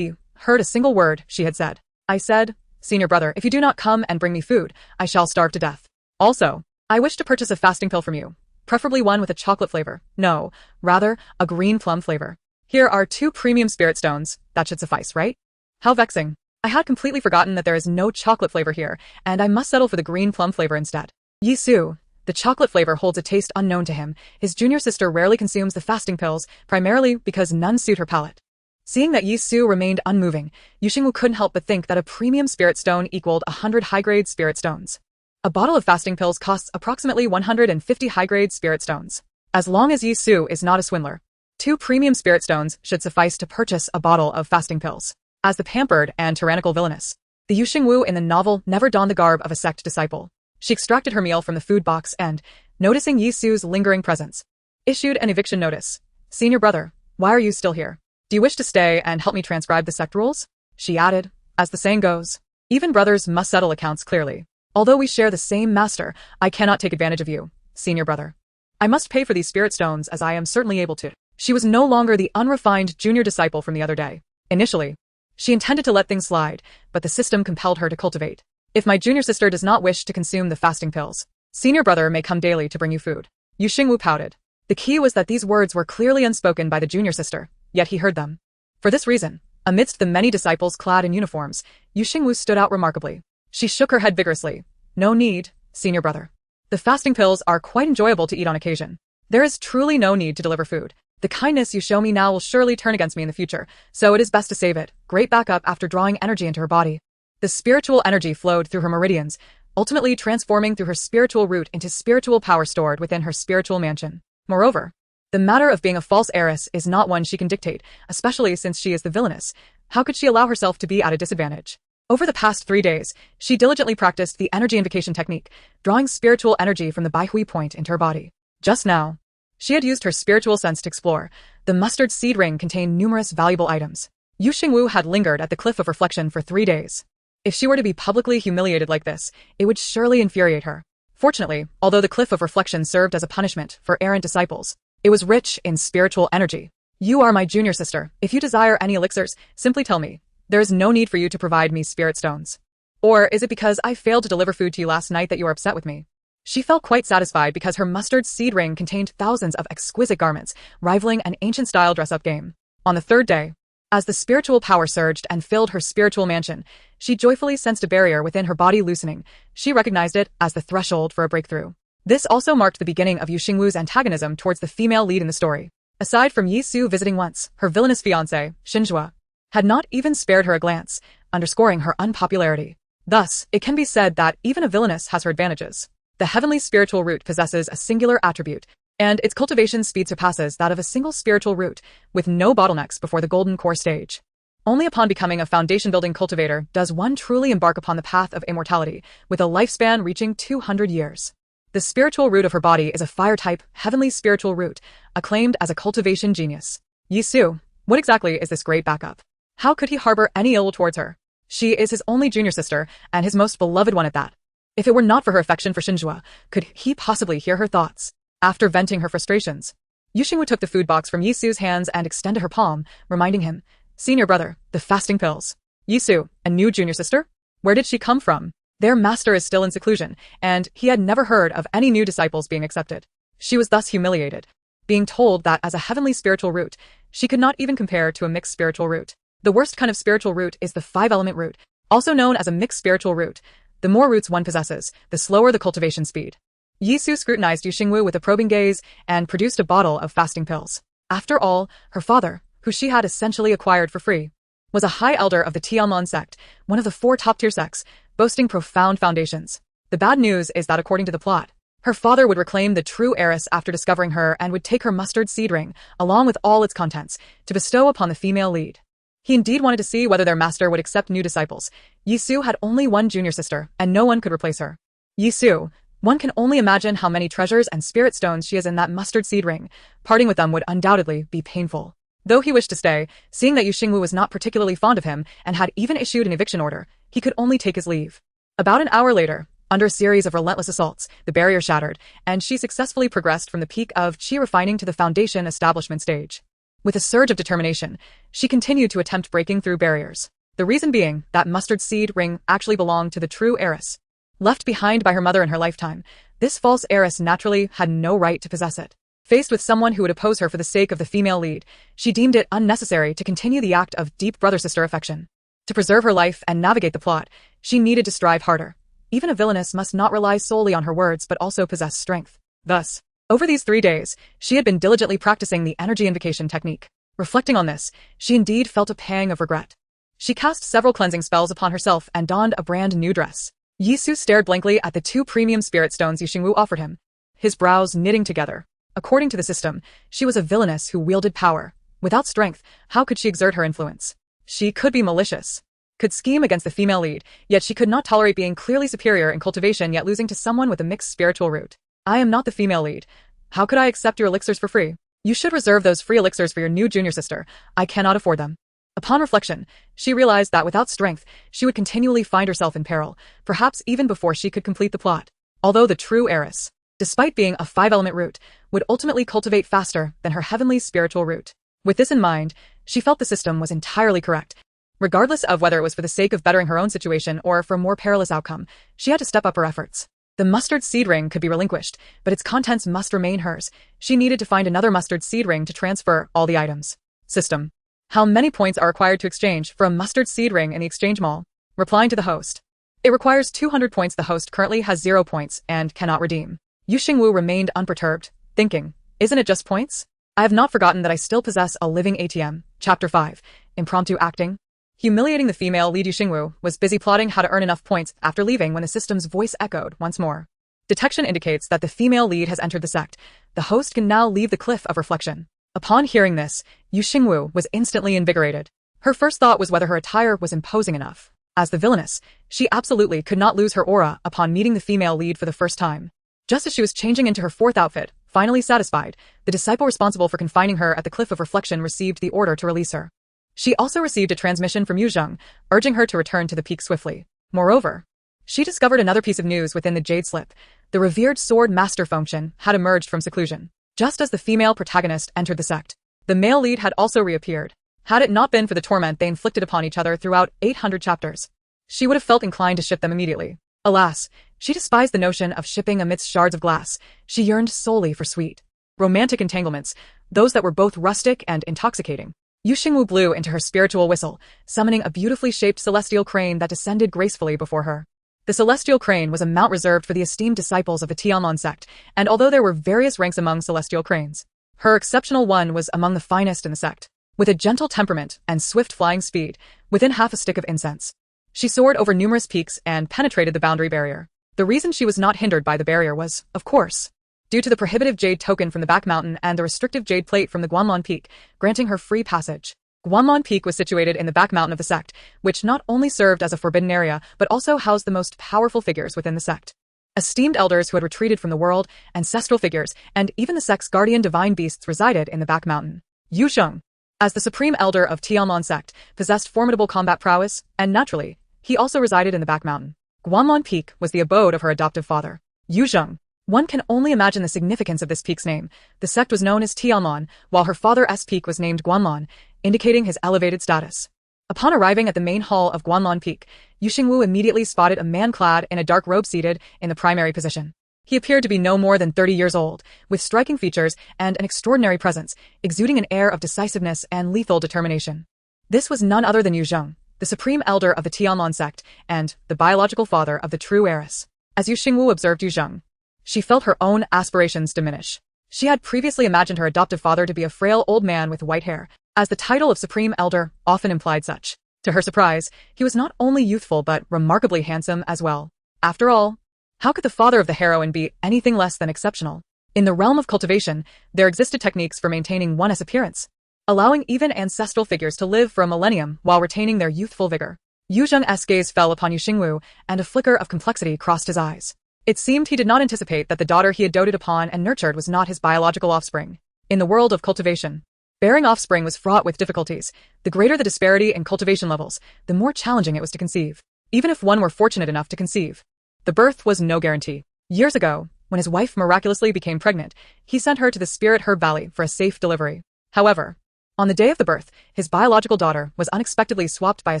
heard a single word she had said. I said, senior brother, if you do not come and bring me food, I shall starve to death. Also, I wish to purchase a fasting pill from you, preferably one with a chocolate flavor. No, rather, a green plum flavor. Here are 2 premium spirit stones. That should suffice, right? How vexing. I had completely forgotten that there is no chocolate flavor here, and I must settle for the green plum flavor instead. Yi Su. The chocolate flavor holds a taste unknown to him. His junior sister rarely consumes the fasting pills, primarily because none suit her palate. Seeing that Yi Su remained unmoving, Yu Xingwu couldn't help but think that a premium spirit stone equaled 100 high-grade spirit stones. A bottle of fasting pills costs approximately 150 high-grade spirit stones. As long as Yi Su is not a swindler, 2 premium spirit stones should suffice to purchase a bottle of fasting pills. As the pampered and tyrannical villainous, the Yu Xingwu in the novel never donned the garb of a sect disciple. She extracted her meal from the food box and, noticing Yi Su's lingering presence, issued an eviction notice. Senior brother, why are you still here? Do you wish to stay and help me transcribe the sect rules? She added, as the saying goes, even brothers must settle accounts clearly. Although we share the same master, I cannot take advantage of you, senior brother. I must pay for these spirit stones as I am certainly able to. She was no longer the unrefined junior disciple from the other day. Initially, she intended to let things slide, but the system compelled her to cultivate. If my junior sister does not wish to consume the fasting pills, senior brother may come daily to bring you food. Yu Xingwu pouted. The key was that these words were clearly unspoken by the junior sister, yet he heard them. For this reason, amidst the many disciples clad in uniforms, Yu Xingwu stood out remarkably. She shook her head vigorously. No need, senior brother. The fasting pills are quite enjoyable to eat on occasion. There is truly no need to deliver food. The kindness you show me now will surely turn against me in the future, so it is best to save it. Great backup after drawing energy into her body. The spiritual energy flowed through her meridians, ultimately transforming through her spiritual root into spiritual power stored within her spiritual mansion. Moreover, the matter of being a false heiress is not one she can dictate, especially since she is the villainous. How could she allow herself to be at a disadvantage? Over the past 3 days, she diligently practiced the energy invocation technique, drawing spiritual energy from the Baihui point into her body. Just now, she had used her spiritual sense to explore. The mustard seed ring contained numerous valuable items. Xingwu had lingered at the cliff of reflection for 3 days. If she were to be publicly humiliated like this, it would surely infuriate her. Fortunately, although the cliff of reflection served as a punishment for errant disciples, it was rich in spiritual energy. You are my junior sister. If you desire any elixirs, simply tell me. There is no need for you to provide me spirit stones. Or is it because I failed to deliver food to you last night that you are upset with me? She felt quite satisfied because her mustard seed ring contained thousands of exquisite garments, rivaling an ancient-style dress-up game. On the 3rd day, as the spiritual power surged and filled her spiritual mansion, she joyfully sensed a barrier within her body loosening. She recognized it as the threshold for a breakthrough. This also marked the beginning of Xingwu's antagonism towards the female lead in the story. Aside from Su visiting once, her villainous fiancé, Xingwu, had not even spared her a glance, underscoring her unpopularity. Thus, it can be said that even a villainess has her advantages. The heavenly spiritual root possesses a singular attribute, and its cultivation speed surpasses that of a single spiritual root, with no bottlenecks before the golden core stage. Only upon becoming a foundation-building cultivator does one truly embark upon the path of immortality, with a lifespan reaching 200 years. The spiritual root of her body is a fire-type, heavenly spiritual root, acclaimed as a cultivation genius. Su, what exactly is this great backup? How could he harbor any ill will towards her? She is his only junior sister, and his most beloved one at that. If it were not for her affection for Xingwu, could he possibly hear her thoughts? After venting her frustrations, Xingwu took the food box from Su's hands and extended her palm, reminding him, "Senior brother, the fasting pills. Su, a new junior sister? Where did she come from?" Their master is still in seclusion, and he had never heard of any new disciples being accepted. She was thus humiliated, being told that as a heavenly spiritual root, she could not even compare to a mixed spiritual root. The worst kind of spiritual root is the 5-element root, also known as a mixed spiritual root. The more roots one possesses, the slower the cultivation speed. Su scrutinized Xingwu with a probing gaze and produced a bottle of fasting pills. After all, her father, who she had essentially acquired for free, was a high elder of the Tianlong sect, one of the 4 top-tier sects, boasting profound foundations. The bad news is that according to the plot, her father would reclaim the true heiress after discovering her and would take her mustard seed ring, along with all its contents, to bestow upon the female lead. He indeed wanted to see whether their master would accept new disciples. Su had only one junior sister, and no one could replace her. Su, one can only imagine how many treasures and spirit stones she has in that mustard seed ring. Parting with them would undoubtedly be painful. Though he wished to stay, seeing that Xingwu was not particularly fond of him and had even issued an eviction order, he could only take his leave. About an hour later, under a series of relentless assaults, the barrier shattered, and she successfully progressed from the peak of chi refining to the foundation establishment stage. With a surge of determination, she continued to attempt breaking through barriers. The reason being that mustard seed ring actually belonged to the true heiress. Left behind by her mother in her lifetime, this false heiress naturally had no right to possess it. Faced with someone who would oppose her for the sake of the female lead, she deemed it unnecessary to continue the act of deep brother-sister affection. To preserve her life and navigate the plot, she needed to strive harder. Even a villainess must not rely solely on her words but also possess strength. Thus, over these 3 days, she had been diligently practicing the energy invocation technique. Reflecting on this, she indeed felt a pang of regret. She cast several cleansing spells upon herself and donned a brand new dress. Su stared blankly at the 2 premium spirit stones Xingwu offered him, his brows knitting together. According to the system, she was a villainess who wielded power. Without strength, how could she exert her influence? She could be malicious, could scheme against the female lead, yet she could not tolerate being clearly superior in cultivation yet losing to someone with a mixed spiritual root. I am not the female lead. How could I accept your elixirs for free? You should reserve those free elixirs for your new junior sister. I cannot afford them. Upon reflection, she realized that without strength, she would continually find herself in peril, perhaps even before she could complete the plot. Although the true heiress, despite being a 5-element root, would ultimately cultivate faster than her heavenly spiritual root. With this in mind, she felt the system was entirely correct. Regardless of whether it was for the sake of bettering her own situation or for a more perilous outcome, she had to step up her efforts. The mustard seed ring could be relinquished, but its contents must remain hers. She needed to find another mustard seed ring to transfer all the items. System. How many points are required to exchange for a mustard seed ring in the exchange mall? Replying to the host. It requires 200 points. The host currently has 0 points and cannot redeem. Xingwu remained unperturbed, thinking, isn't it just points? I have not forgotten that I still possess a living ATM. Chapter 5. Impromptu acting. Humiliating the female lead, Xingwu was busy plotting how to earn enough points after leaving when the system's voice echoed once more. Detection indicates that the female lead has entered the sect. The host can now leave the cliff of reflection. Upon hearing this, Xingwu was instantly invigorated. Her first thought was whether her attire was imposing enough. As the villainous, she absolutely could not lose her aura upon meeting the female lead for the first time. Just as she was changing into her fourth outfit, finally satisfied, the disciple responsible for confining her at the cliff of reflection received the order to release her. She also received a transmission from Yuzheng, urging her to return to the peak swiftly. Moreover, she discovered another piece of news within the Jade Slip. The revered sword master function had emerged from seclusion. Just as the female protagonist entered the sect, the male lead had also reappeared. Had it not been for the torment they inflicted upon each other throughout 800 chapters, she would have felt inclined to ship them immediately. Alas, she despised the notion of shipping amidst shards of glass. She yearned solely for sweet, romantic entanglements, those that were both rustic and intoxicating. Xingwu blew into her spiritual whistle, summoning a beautifully shaped celestial crane that descended gracefully before her. The celestial crane was a mount reserved for the esteemed disciples of the Tianlong sect, and although there were various ranks among celestial cranes, her exceptional one was among the finest in the sect. With a gentle temperament and swift flying speed, within half a stick of incense, she soared over numerous peaks and penetrated the boundary barrier. The reason she was not hindered by the barrier was, of course, due to the prohibitive jade token from the back mountain and the restrictive jade plate from the Guanlong Peak, granting her free passage. Guanlong Peak was situated in the back mountain of the sect, which not only served as a forbidden area, but also housed the most powerful figures within the sect. Esteemed elders who had retreated from the world, ancestral figures, and even the sect's guardian divine beasts resided in the back mountain. Yuzheng, as the supreme elder of Tianlong sect, possessed formidable combat prowess, and naturally, he also resided in the back mountain. Guanlong Peak was the abode of her adoptive father, Yuzheng. One can only imagine the significance of this peak's name. The sect was known as Tianlong, while her father's peak was named Guanlong, indicating his elevated status. Upon arriving at the main hall of Guanlong Peak, Xingwu immediately spotted a man clad in a dark robe seated in the primary position. He appeared to be no more than 30 years old, with striking features and an extraordinary presence, exuding an air of decisiveness and lethal determination. This was none other than Yuzheng, the supreme elder of the Tianlong sect, and the biological father of the true heiress. As Xingwu observed Yuzheng, she felt her own aspirations diminish. She had previously imagined her adoptive father to be a frail old man with white hair, as the title of Supreme Elder often implied such. To her surprise, he was not only youthful but remarkably handsome as well. After all, how could the father of the heroine be anything less than exceptional? In the realm of cultivation, there existed techniques for maintaining one's appearance, allowing even ancestral figures to live for a millennium while retaining their youthful vigor. Yuzheng's gaze fell upon Xingwu, and a flicker of complexity crossed his eyes. It seemed he did not anticipate that the daughter he had doted upon and nurtured was not his biological offspring. In the world of cultivation, bearing offspring was fraught with difficulties. The greater the disparity in cultivation levels, the more challenging it was to conceive. Even if one were fortunate enough to conceive, the birth was no guarantee. Years ago, when his wife miraculously became pregnant, he sent her to the Spirit Herb Valley for a safe delivery. However, on the day of the birth, his biological daughter was unexpectedly swapped by a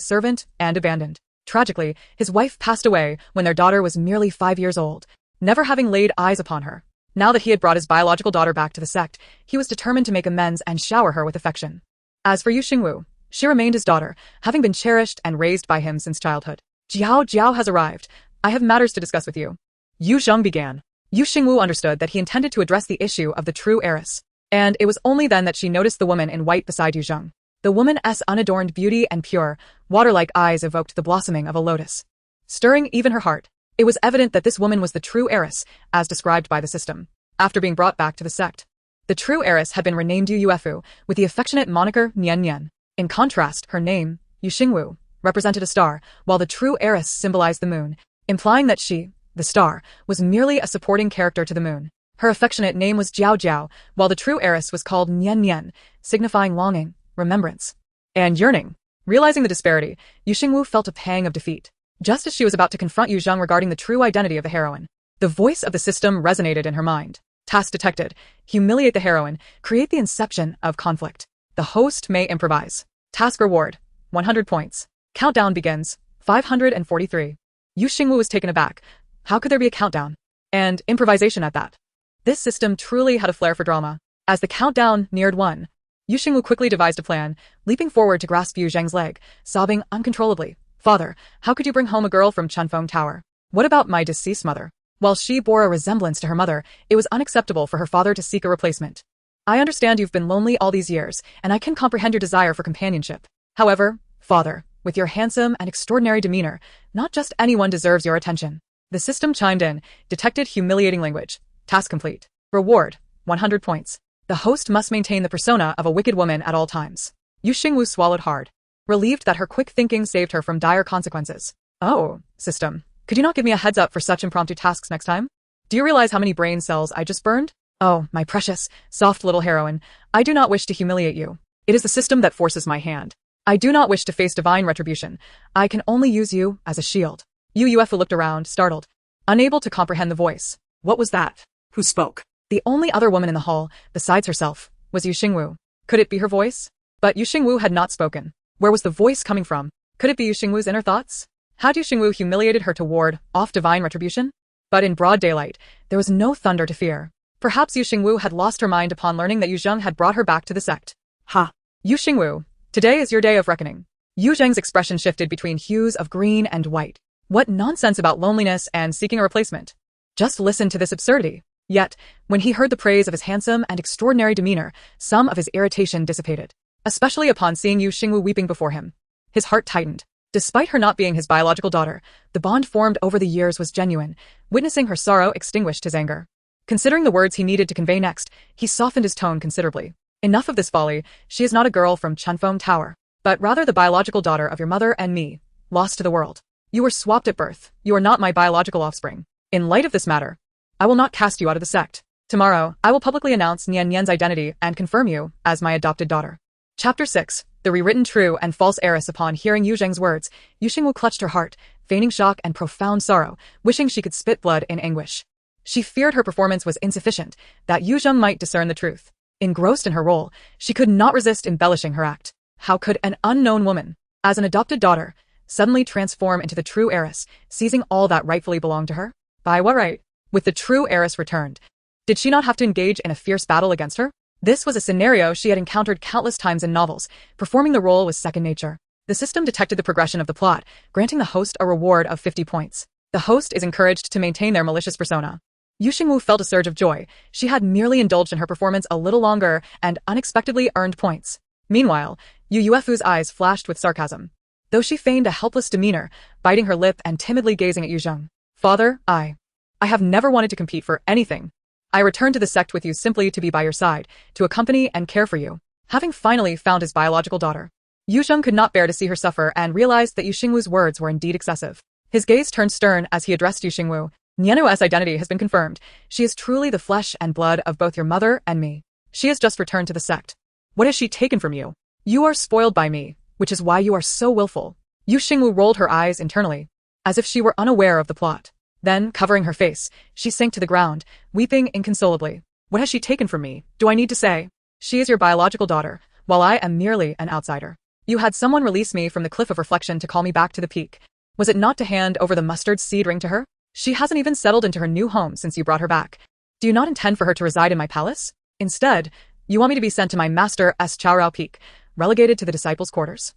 servant and abandoned. Tragically, his wife passed away when their daughter was merely 5 years old, never having laid eyes upon her. Now that he had brought his biological daughter back to the sect, he was determined to make amends and shower her with affection. As for Xingwu, she remained his daughter, having been cherished and raised by him since childhood. Jiao has arrived. I have matters to discuss with you. Yuzheng began. Xingwu understood that he intended to address the issue of the true heiress, and it was only then that she noticed the woman in white beside Yuzheng. The woman's unadorned beauty and pure, water-like eyes evoked the blossoming of a lotus, stirring even her heart. It was evident that this woman was the true heiress, as described by the system. After being brought back to the sect, the true heiress had been renamed Yuefu, with the affectionate moniker Nian Nian. In contrast, her name, Xingwu, represented a star, while the true heiress symbolized the moon, implying that she, the star, was merely a supporting character to the moon. Her affectionate name was Jiao, while the true heiress was called Nian Nian, signifying longing, remembrance, and yearning. Realizing the disparity, Xingwu felt a pang of defeat. Just as she was about to confront Yuzheng regarding the true identity of the heroine, the voice of the system resonated in her mind. Task detected. Humiliate the heroine. Create the inception of conflict. The host may improvise. Task reward. 100 points. Countdown begins. 543. Xingwu was taken aback. How could there be a countdown? And improvisation at that? This system truly had a flair for drama. As the countdown neared 1, Xingwu quickly devised a plan, leaping forward to grasp Yuzheng's leg, sobbing uncontrollably. Father, how could you bring home a girl from Chunfeng Tower? What about my deceased mother? While she bore a resemblance to her mother, it was unacceptable for her father to seek a replacement. I understand you've been lonely all these years, and I can comprehend your desire for companionship. However, father, with your handsome and extraordinary demeanor, not just anyone deserves your attention. The system chimed in, detected humiliating language. Task complete. Reward, 100 points. The host must maintain the persona of a wicked woman at all times. Xingwu swallowed hard, relieved that her quick thinking saved her from dire consequences. Oh, system. Could you not give me a heads up for such impromptu tasks next time? Do you realize how many brain cells I just burned? Oh, my precious, soft little heroine, I do not wish to humiliate you. It is the system that forces my hand. I do not wish to face divine retribution. I can only use you as a shield. UFO looked around, startled, unable to comprehend the voice. What was that? Who spoke? The only other woman in the hall, besides herself, was Xingwu. Could it be her voice? But Xingwu had not spoken. Where was the voice coming from? Could it be Xingwu's inner thoughts? Had Xingwu humiliated her to ward off divine retribution? But in broad daylight, there was no thunder to fear. Perhaps Xingwu had lost her mind upon learning that Yu Zheng had brought her back to the sect. Ha! Xingwu, today is your day of reckoning. Yu Zheng's expression shifted between hues of green and white. What nonsense about loneliness and seeking a replacement. Just listen to this absurdity. Yet, when he heard the praise of his handsome and extraordinary demeanor, some of his irritation dissipated, especially upon seeing Xingwu weeping before him. His heart tightened. Despite her not being his biological daughter, the bond formed over the years was genuine. Witnessing her sorrow extinguished his anger. Considering the words he needed to convey next, he softened his tone considerably. Enough of this folly. She is not a girl from Chunfeng Tower, but rather the biological daughter of your mother and me, lost to the world. You were swapped at birth. You are not my biological offspring. In light of this matter, I will not cast you out of the sect. Tomorrow, I will publicly announce Nian Nian's identity and confirm you as my adopted daughter. Chapter 6. The rewritten true and false heiress. Upon hearing Yu Zheng's words, Xingwu clutched her heart, feigning shock and profound sorrow, wishing she could spit blood in anguish. She feared her performance was insufficient, that Yu Zheng might discern the truth. Engrossed in her role, she could not resist embellishing her act. How could an unknown woman, as an adopted daughter, suddenly transform into the true heiress, seizing all that rightfully belonged to her? By what right? With the true heiress returned, did she not have to engage in a fierce battle against her? This was a scenario she had encountered countless times in novels. Performing the role was second nature. The system detected the progression of the plot, granting the host a reward of 50 points. The host is encouraged to maintain their malicious persona. Xingwu felt a surge of joy. She had merely indulged in her performance a little longer and unexpectedly earned points. Meanwhile, Yuefu's eyes flashed with sarcasm, though she feigned a helpless demeanor, biting her lip and timidly gazing at Yu Zheng. Father, I have never wanted to compete for anything. I returned to the sect with you simply to be by your side, to accompany and care for you. Having finally found his biological daughter, Yu Zheng could not bear to see her suffer and realized that Xingwu's words were indeed excessive. His gaze turned stern as he addressed Xingwu. Nian's identity has been confirmed. She is truly the flesh and blood of both your mother and me. She has just returned to the sect. What has she taken from you? You are spoiled by me, which is why you are so willful. Xingwu rolled her eyes internally, as if she were unaware of the plot. Then, covering her face, she sank to the ground, weeping inconsolably. What has she taken from me? Do I need to say? She is your biological daughter, while I am merely an outsider. You had someone release me from the cliff of reflection to call me back to the peak. Was it not to hand over the mustard seed ring to her? She hasn't even settled into her new home since you brought her back. Do you not intend for her to reside in my palace? Instead, you want me to be sent to my master's Chaorao Peak, relegated to the disciples' quarters.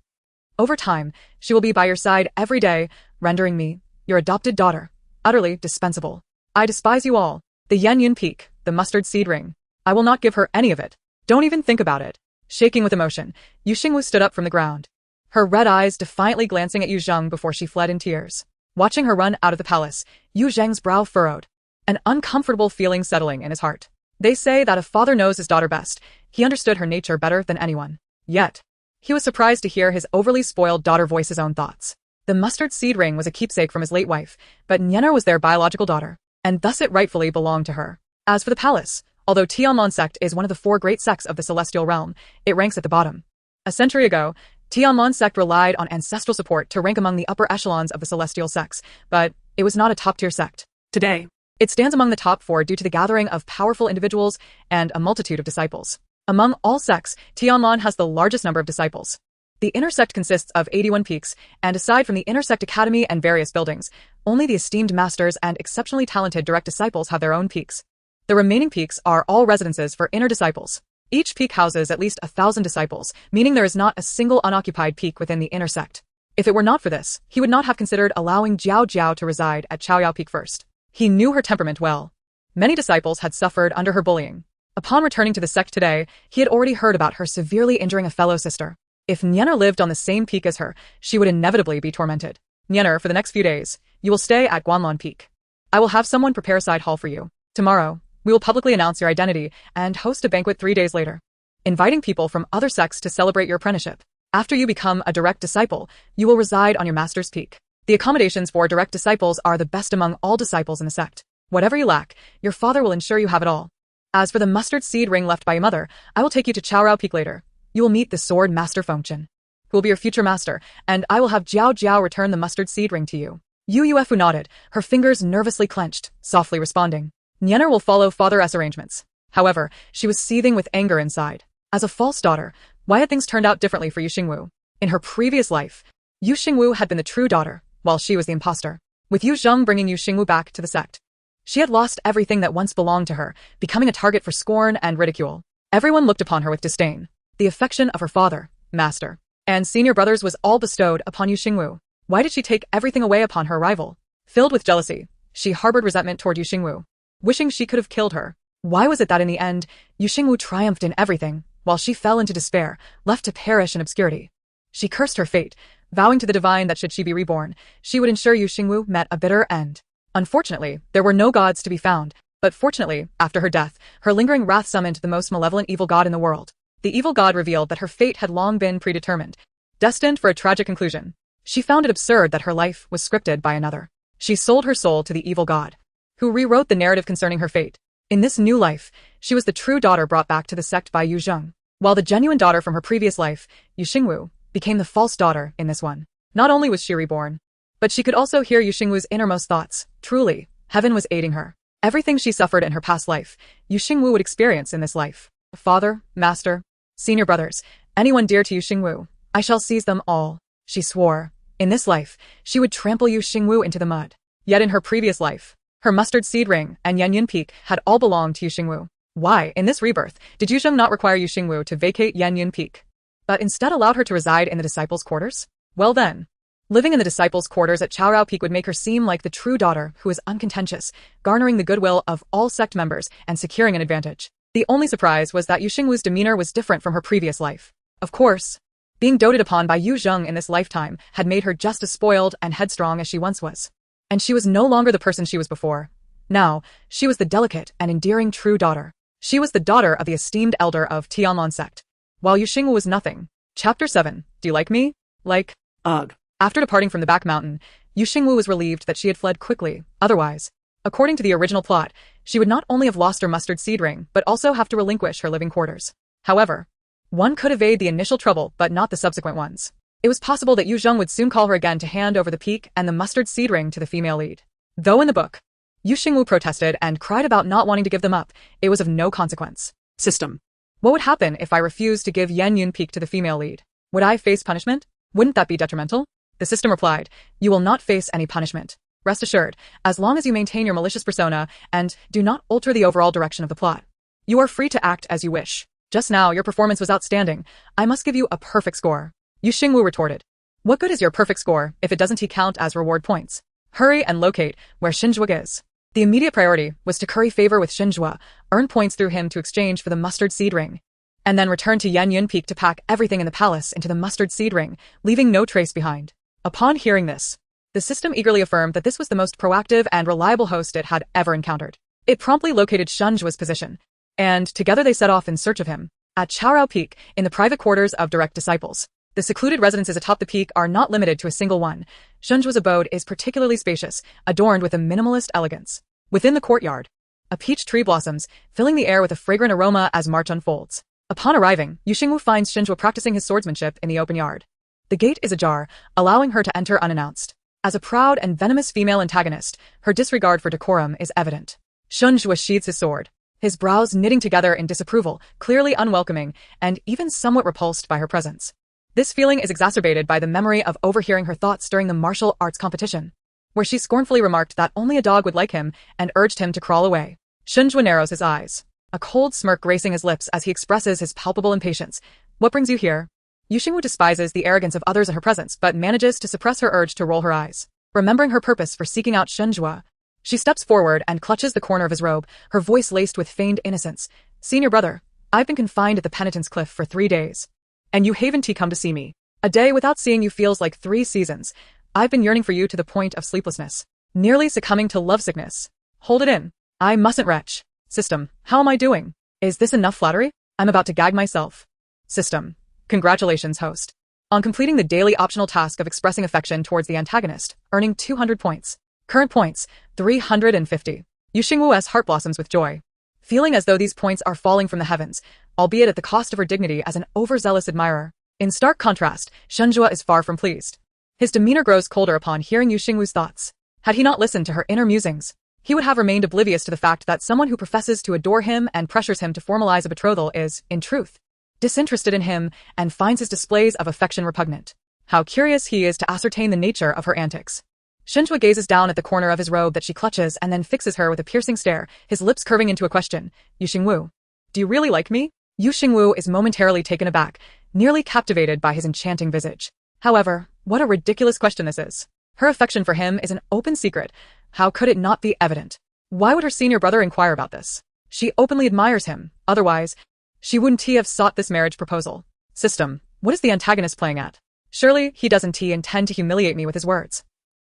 Over time, she will be by your side every day, rendering me, your adopted daughter, utterly dispensable. I despise you all. The Yanyan Peak, the mustard seed ring. I will not give her any of it. Don't even think about it. Shaking with emotion, Xingwu stood up from the ground, her red eyes defiantly glancing at Yu Zheng before she fled in tears. Watching her run out of the palace, Yu Zheng's brow furrowed, an uncomfortable feeling settling in his heart. They say that a father knows his daughter best. He understood her nature better than anyone. Yet, he was surprised to hear his overly spoiled daughter voice his own thoughts. The mustard seed ring was a keepsake from his late wife, but Nian was their biological daughter, and thus it rightfully belonged to her. As for the palace, although Tianmon sect is one of the 4 great sects of the celestial realm, it ranks at the bottom. A century ago, Tianmon sect relied on ancestral support to rank among the upper echelons of the celestial sects, but it was not a top-tier sect. Today, it stands among the top 4 due to the gathering of powerful individuals and a multitude of disciples. Among all sects, Tianmon has the largest number of disciples. The inner sect consists of 81 peaks, and aside from the inner sect academy and various buildings, only the esteemed masters and exceptionally talented direct disciples have their own peaks. The remaining peaks are all residences for inner disciples. Each peak houses at least 1,000 disciples, meaning there is not a single unoccupied peak within the inner sect. If it were not for this, he would not have considered allowing Jiao Jiao to reside at Chaoyao Peak first. He knew her temperament well. Many disciples had suffered under her bullying. Upon returning to the sect today, he had already heard about her severely injuring a fellow sister. If Nyener lived on the same peak as her, she would inevitably be tormented. Nyener, for the next few days, you will stay at Guanlon Peak. I will have someone prepare a side hall for you. Tomorrow, we will publicly announce your identity and host a banquet 3 days later, inviting people from other sects to celebrate your apprenticeship. After you become a direct disciple, you will reside on your master's peak. The accommodations for direct disciples are the best among all disciples in the sect. Whatever you lack, your father will ensure you have it all. As for the mustard seed ring left by your mother, I will take you to Chaorao Peak later. You will meet the sword master Fengchen, who will be your future master, and I will have Jiao Jiao return the mustard seed ring to you. Yu Yuefu nodded, her fingers nervously clenched, softly responding. Nyener will follow father's arrangements. However, she was seething with anger inside. As a false daughter, why had things turned out differently for Yu Xingwu? In her previous life, Yu Xingwu had been the true daughter, while she was the imposter. With Yu Zheng bringing Yu Xingwu back to the sect, she had lost everything that once belonged to her, becoming a target for scorn and ridicule. Everyone looked upon her with disdain. The affection of her father, master, and senior brothers was all bestowed upon Yu Xingwu. Why did she take everything away upon her rival? Filled with jealousy, she harbored resentment toward Yu Xingwu, wishing she could have killed her. Why was it that in the end, Yu Xingwu triumphed in everything, while she fell into despair, left to perish in obscurity? She cursed her fate, vowing to the divine that should she be reborn, she would ensure Yu Xingwu met a bitter end. Unfortunately, there were no gods to be found, but fortunately, after her death, her lingering wrath summoned the most malevolent evil god in the world. The evil god revealed that her fate had long been predetermined, destined for a tragic conclusion. She found it absurd that her life was scripted by another. She sold her soul to the evil god, who rewrote the narrative concerning her fate. In this new life, she was the true daughter brought back to the sect by Yu Zheng, while the genuine daughter from her previous life, Yu Xingwu, became the false daughter in this one. Not only was she reborn, but she could also hear Yu Xingwu's innermost thoughts. Truly, heaven was aiding her. Everything she suffered in her past life, Yu Xingwu would experience in this life. Father, master, senior brothers, anyone dear to Yu Xingwu, I shall seize them all, she swore. In this life, she would trample Yu Xingwu into the mud. Yet in her previous life, her mustard seed ring and Yanyan Peak had all belonged to Yu Xingwu. Why, in this rebirth, did Yu Zheng not require Yu Xingwu to vacate Yanyan Peak, but instead allowed her to reside in the disciples' quarters? Well then, living in the disciples' quarters at Chaorao Peak would make her seem like the true daughter who is uncontentious, garnering the goodwill of all sect members and securing an advantage. The only surprise was that Yu Xingwu's demeanor was different from her previous life. Of course, being doted upon by Yu Zheng in this lifetime had made her just as spoiled and headstrong as she once was. And she was no longer the person she was before. Now, she was the delicate and endearing true daughter. She was the daughter of the esteemed elder of Tianlon sect, while Yu Xingwu was nothing. Chapter 7. Do you like me? Like? Ugh. After departing from the back mountain, Yu Xingwu was relieved that she had fled quickly. Otherwise, according to the original plot, she would not only have lost her mustard seed ring, but also have to relinquish her living quarters. However, one could evade the initial trouble but not the subsequent ones. It was possible that Yu Zheng would soon call her again to hand over the peak and the mustard seed ring to the female lead. Though in the book, Yu Xingwu protested and cried about not wanting to give them up, it was of no consequence. System. What would happen if I refused to give Yanyan Peak to the female lead? Would I face punishment? Wouldn't that be detrimental? The system replied, you will not face any punishment. Rest assured, as long as you maintain your malicious persona and do not alter the overall direction of the plot. You are free to act as you wish. Just now, your performance was outstanding. I must give you a perfect score. Yu Xingwu retorted. What good is your perfect score if it doesn't count as reward points? Hurry and locate where Xinzhua is. The immediate priority was to curry favor with Xinzhua, earn points through him to exchange for the mustard seed ring, and then return to Yanyan Peak to pack everything in the palace into the mustard seed ring, leaving no trace behind. Upon hearing this, the system eagerly affirmed that this was the most proactive and reliable host it had ever encountered. It promptly located Xinzhua's position, and together they set off in search of him. At Chaorao Peak, in the private quarters of direct disciples, the secluded residences atop the peak are not limited to a single one. Xinzhua's abode is particularly spacious, adorned with a minimalist elegance. Within the courtyard, a peach tree blossoms, filling the air with a fragrant aroma as March unfolds. Upon arriving, Yu Xingwu finds Xinzhua practicing his swordsmanship in the open yard. The gate is ajar, allowing her to enter unannounced. As a proud and venomous female antagonist, her disregard for decorum is evident. Xinzhua sheathes his sword, his brows knitting together in disapproval, clearly unwelcoming, and even somewhat repulsed by her presence. This feeling is exacerbated by the memory of overhearing her thoughts during the martial arts competition, where she scornfully remarked that only a dog would like him and urged him to crawl away. Xinzhua narrows his eyes, a cold smirk gracing his lips as he expresses his palpable impatience. What brings you here? Yu Xingwu despises the arrogance of others in her presence but manages to suppress her urge to roll her eyes. Remembering her purpose for seeking out Xinzhua, she steps forward and clutches the corner of his robe, her voice laced with feigned innocence. Senior brother, I've been confined at the penitence cliff for 3 days. And you haven't come to see me. A day without seeing you feels like 3 seasons. I've been yearning for you to the point of sleeplessness. Nearly succumbing to lovesickness. Hold it in. I mustn't retch. System, how am I doing? Is this enough flattery? I'm about to gag myself. System. Congratulations, host. On completing the daily optional task of expressing affection towards the antagonist, earning 200 points. Current points, 350. Xingwu's heart blossoms with joy. Feeling as though these points are falling from the heavens, albeit at the cost of her dignity as an overzealous admirer. In stark contrast, Xingwu is far from pleased. His demeanor grows colder upon hearing Xingwu's thoughts. Had he not listened to her inner musings, he would have remained oblivious to the fact that someone who professes to adore him and pressures him to formalize a betrothal is, in truth, disinterested in him and finds his displays of affection repugnant. How curious he is to ascertain the nature of her antics. Xingwu gazes down at the corner of his robe that she clutches and then fixes her with a piercing stare, his lips curving into a question. Xingwu, do you really like me? Xingwu is momentarily taken aback, nearly captivated by his enchanting visage. However, what a ridiculous question this is. Her affection for him is an open secret. How could it not be evident? Why would her senior brother inquire about this? She openly admires him, otherwise, she wouldn't have sought this marriage proposal. System, what is the antagonist playing at? Surely he doesn't intend to humiliate me with his words.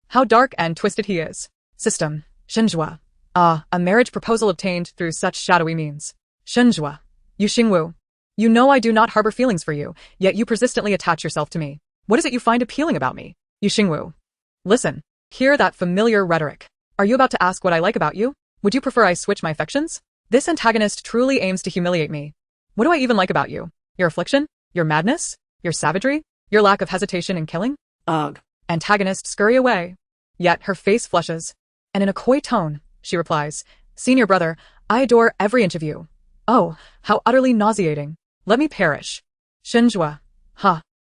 How dark and twisted he is. System, Xingwu. Ah, a marriage proposal obtained through such shadowy means. Xingwu. Xingwu. You know I do not harbor feelings for you, yet you persistently attach yourself to me. What is it you find appealing about me? Xingwu. Listen. Hear that familiar rhetoric. Are you about to ask what I like about you? Would you prefer I switch my affections? This antagonist truly aims to humiliate me. What do I even like about you? Your affliction? Your madness? Your savagery? Your lack of hesitation in killing? Ugh. Antagonist scurry away. Yet her face flushes. And in a coy tone, she replies, Senior brother, I adore every inch of you. Oh, how utterly nauseating. Let me perish. Xingwu.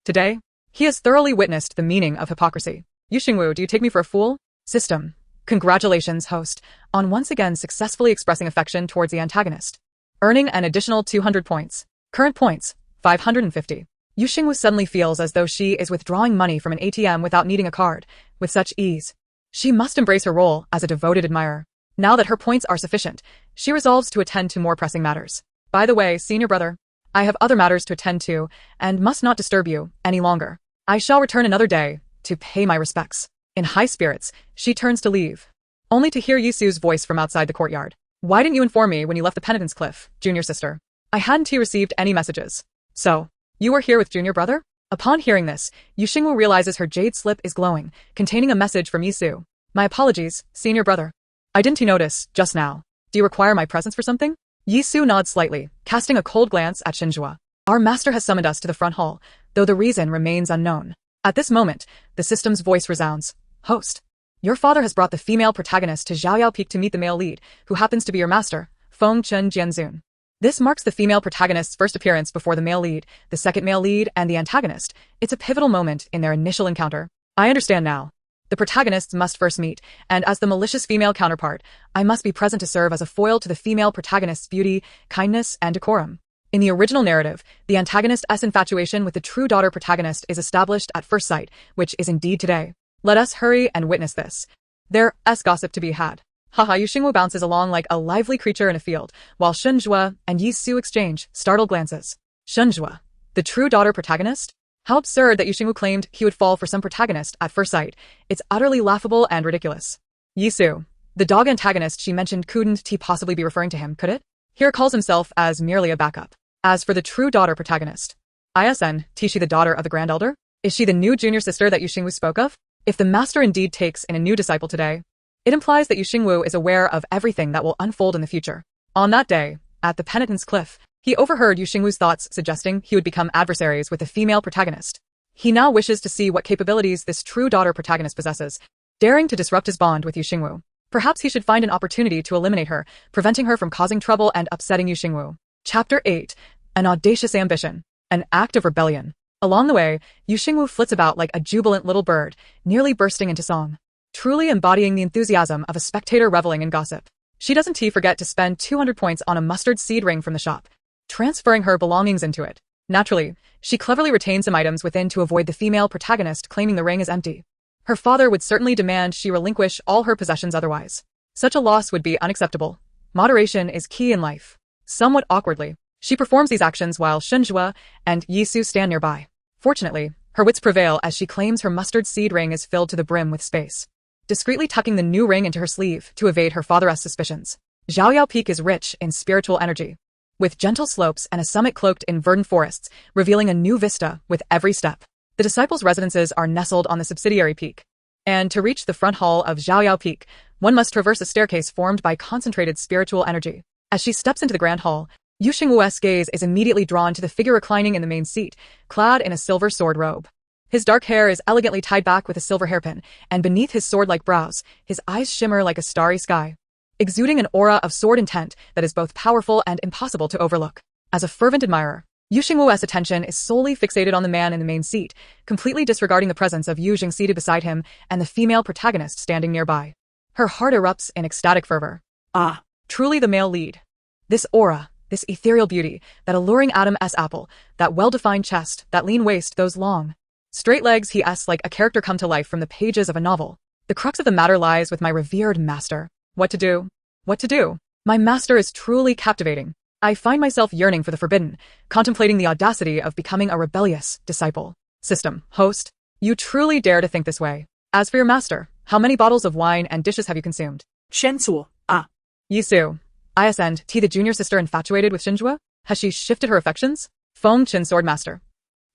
Today? He has thoroughly witnessed the meaning of hypocrisy. Xingwu, do you take me for a fool? System. Congratulations, host, on once again successfully expressing affection towards the antagonist. Earning an additional 200 points. Current points, 550. Xingwu suddenly feels as though she is withdrawing money from an ATM without needing a card, with such ease. She must embrace her role as a devoted admirer. Now that her points are sufficient, she resolves to attend to more pressing matters. By the way, senior brother, I have other matters to attend to, and must not disturb you any longer. I shall return another day to pay my respects. In high spirits, she turns to leave, only to hear Yisu's voice from outside the courtyard. Why didn't you inform me when you left the penitence cliff, junior sister? I hadn't received any messages. So, you were here with junior brother? Upon hearing this, Xingwu realizes her jade slip is glowing, containing a message from Yisu. My apologies, senior brother. I didn't notice, just now. Do you require my presence for something? Yisu nods slightly, casting a cold glance at Xingwu. Our master has summoned us to the front hall, though the reason remains unknown. At this moment, the system's voice resounds. Host, your father has brought the female protagonist to Xiaoyao Peak to meet the male lead, who happens to be your master, Feng Chen Jianzun. This marks the female protagonist's first appearance before the male lead, the second male lead, and the antagonist. It's a pivotal moment in their initial encounter. I understand now. The protagonists must first meet, and as the malicious female counterpart, I must be present to serve as a foil to the female protagonist's beauty, kindness, and decorum. In the original narrative, the antagonist's infatuation with the true daughter protagonist is established at first sight, which is indeed today. Let us hurry and witness this. There's gossip to be had. Xingwu bounces along like a lively creature in a field, while Xingwu and Yisu exchange startled glances. Xingwu, the true daughter protagonist? How absurd that Xingwu claimed he would fall for some protagonist at first sight. It's utterly laughable and ridiculous. Yisu, the dog antagonist she mentioned couldn't possibly be referring to him, could it? He recalls himself as merely a backup. As for the true daughter protagonist, isn't she the daughter of the Grand Elder? Is she the new junior sister that Xingwu spoke of? If the master indeed takes in a new disciple today, it implies that Xingwu is aware of everything that will unfold in the future. On that day, at the penitence cliff, he overheard Xingwu's thoughts suggesting he would become adversaries with the female protagonist. He now wishes to see what capabilities this true daughter protagonist possesses, daring to disrupt his bond with Xingwu. Perhaps he should find an opportunity to eliminate her, preventing her from causing trouble and upsetting Xingwu. Chapter 8. An audacious ambition. An act of rebellion. Along the way, Xingwu flits about like a jubilant little bird, nearly bursting into song. Truly embodying the enthusiasm of a spectator reveling in gossip. She doesn't forget to spend 200 points on a mustard seed ring from the shop, transferring her belongings into it. Naturally, she cleverly retains some items within to avoid the female protagonist claiming the ring is empty. Her father would certainly demand she relinquish all her possessions otherwise. Such a loss would be unacceptable. Moderation is key in life. Somewhat awkwardly, She performs these actions while Xingwu and Yisu stand nearby. Fortunately, her wits prevail as she claims her mustard seed ring is filled to the brim with space, discreetly tucking the new ring into her sleeve to evade her father's suspicions. Xiaoyao Peak is rich in spiritual energy, with gentle slopes and a summit cloaked in verdant forests, revealing a new vista with every step. The disciples' residences are nestled on the subsidiary peak, and to reach the front hall of Xiaoyao Peak, one must traverse a staircase formed by concentrated spiritual energy. As she steps into the grand hall, Yu Xingwu's gaze is immediately drawn to the figure reclining in the main seat, clad in a silver sword robe. His dark hair is elegantly tied back with a silver hairpin, and beneath his sword-like brows, his eyes shimmer like a starry sky, exuding an aura of sword intent that is both powerful and impossible to overlook. As a fervent admirer, Yu Xingwu's attention is solely fixated on the man in the main seat, completely disregarding the presence of Yu Jing seated beside him and the female protagonist standing nearby. Her heart erupts in ecstatic fervor. Ah, truly the male lead. This aura, this ethereal beauty, that alluring Adam's apple, that well-defined chest, that lean waist, those long, straight legs, he asks like a character come to life from the pages of a novel. The crux of the matter lies with my revered master. What to do? What to do? My master is truly captivating. I find myself yearning for the forbidden, contemplating the audacity of becoming a rebellious disciple. System, host, you truly dare to think this way. As for your master, how many bottles of wine and dishes have you consumed? Shensu. Ah. Yisu. ISNT, the junior sister infatuated with Xingwu? Has she shifted her affections? Feng Qin Sword Master.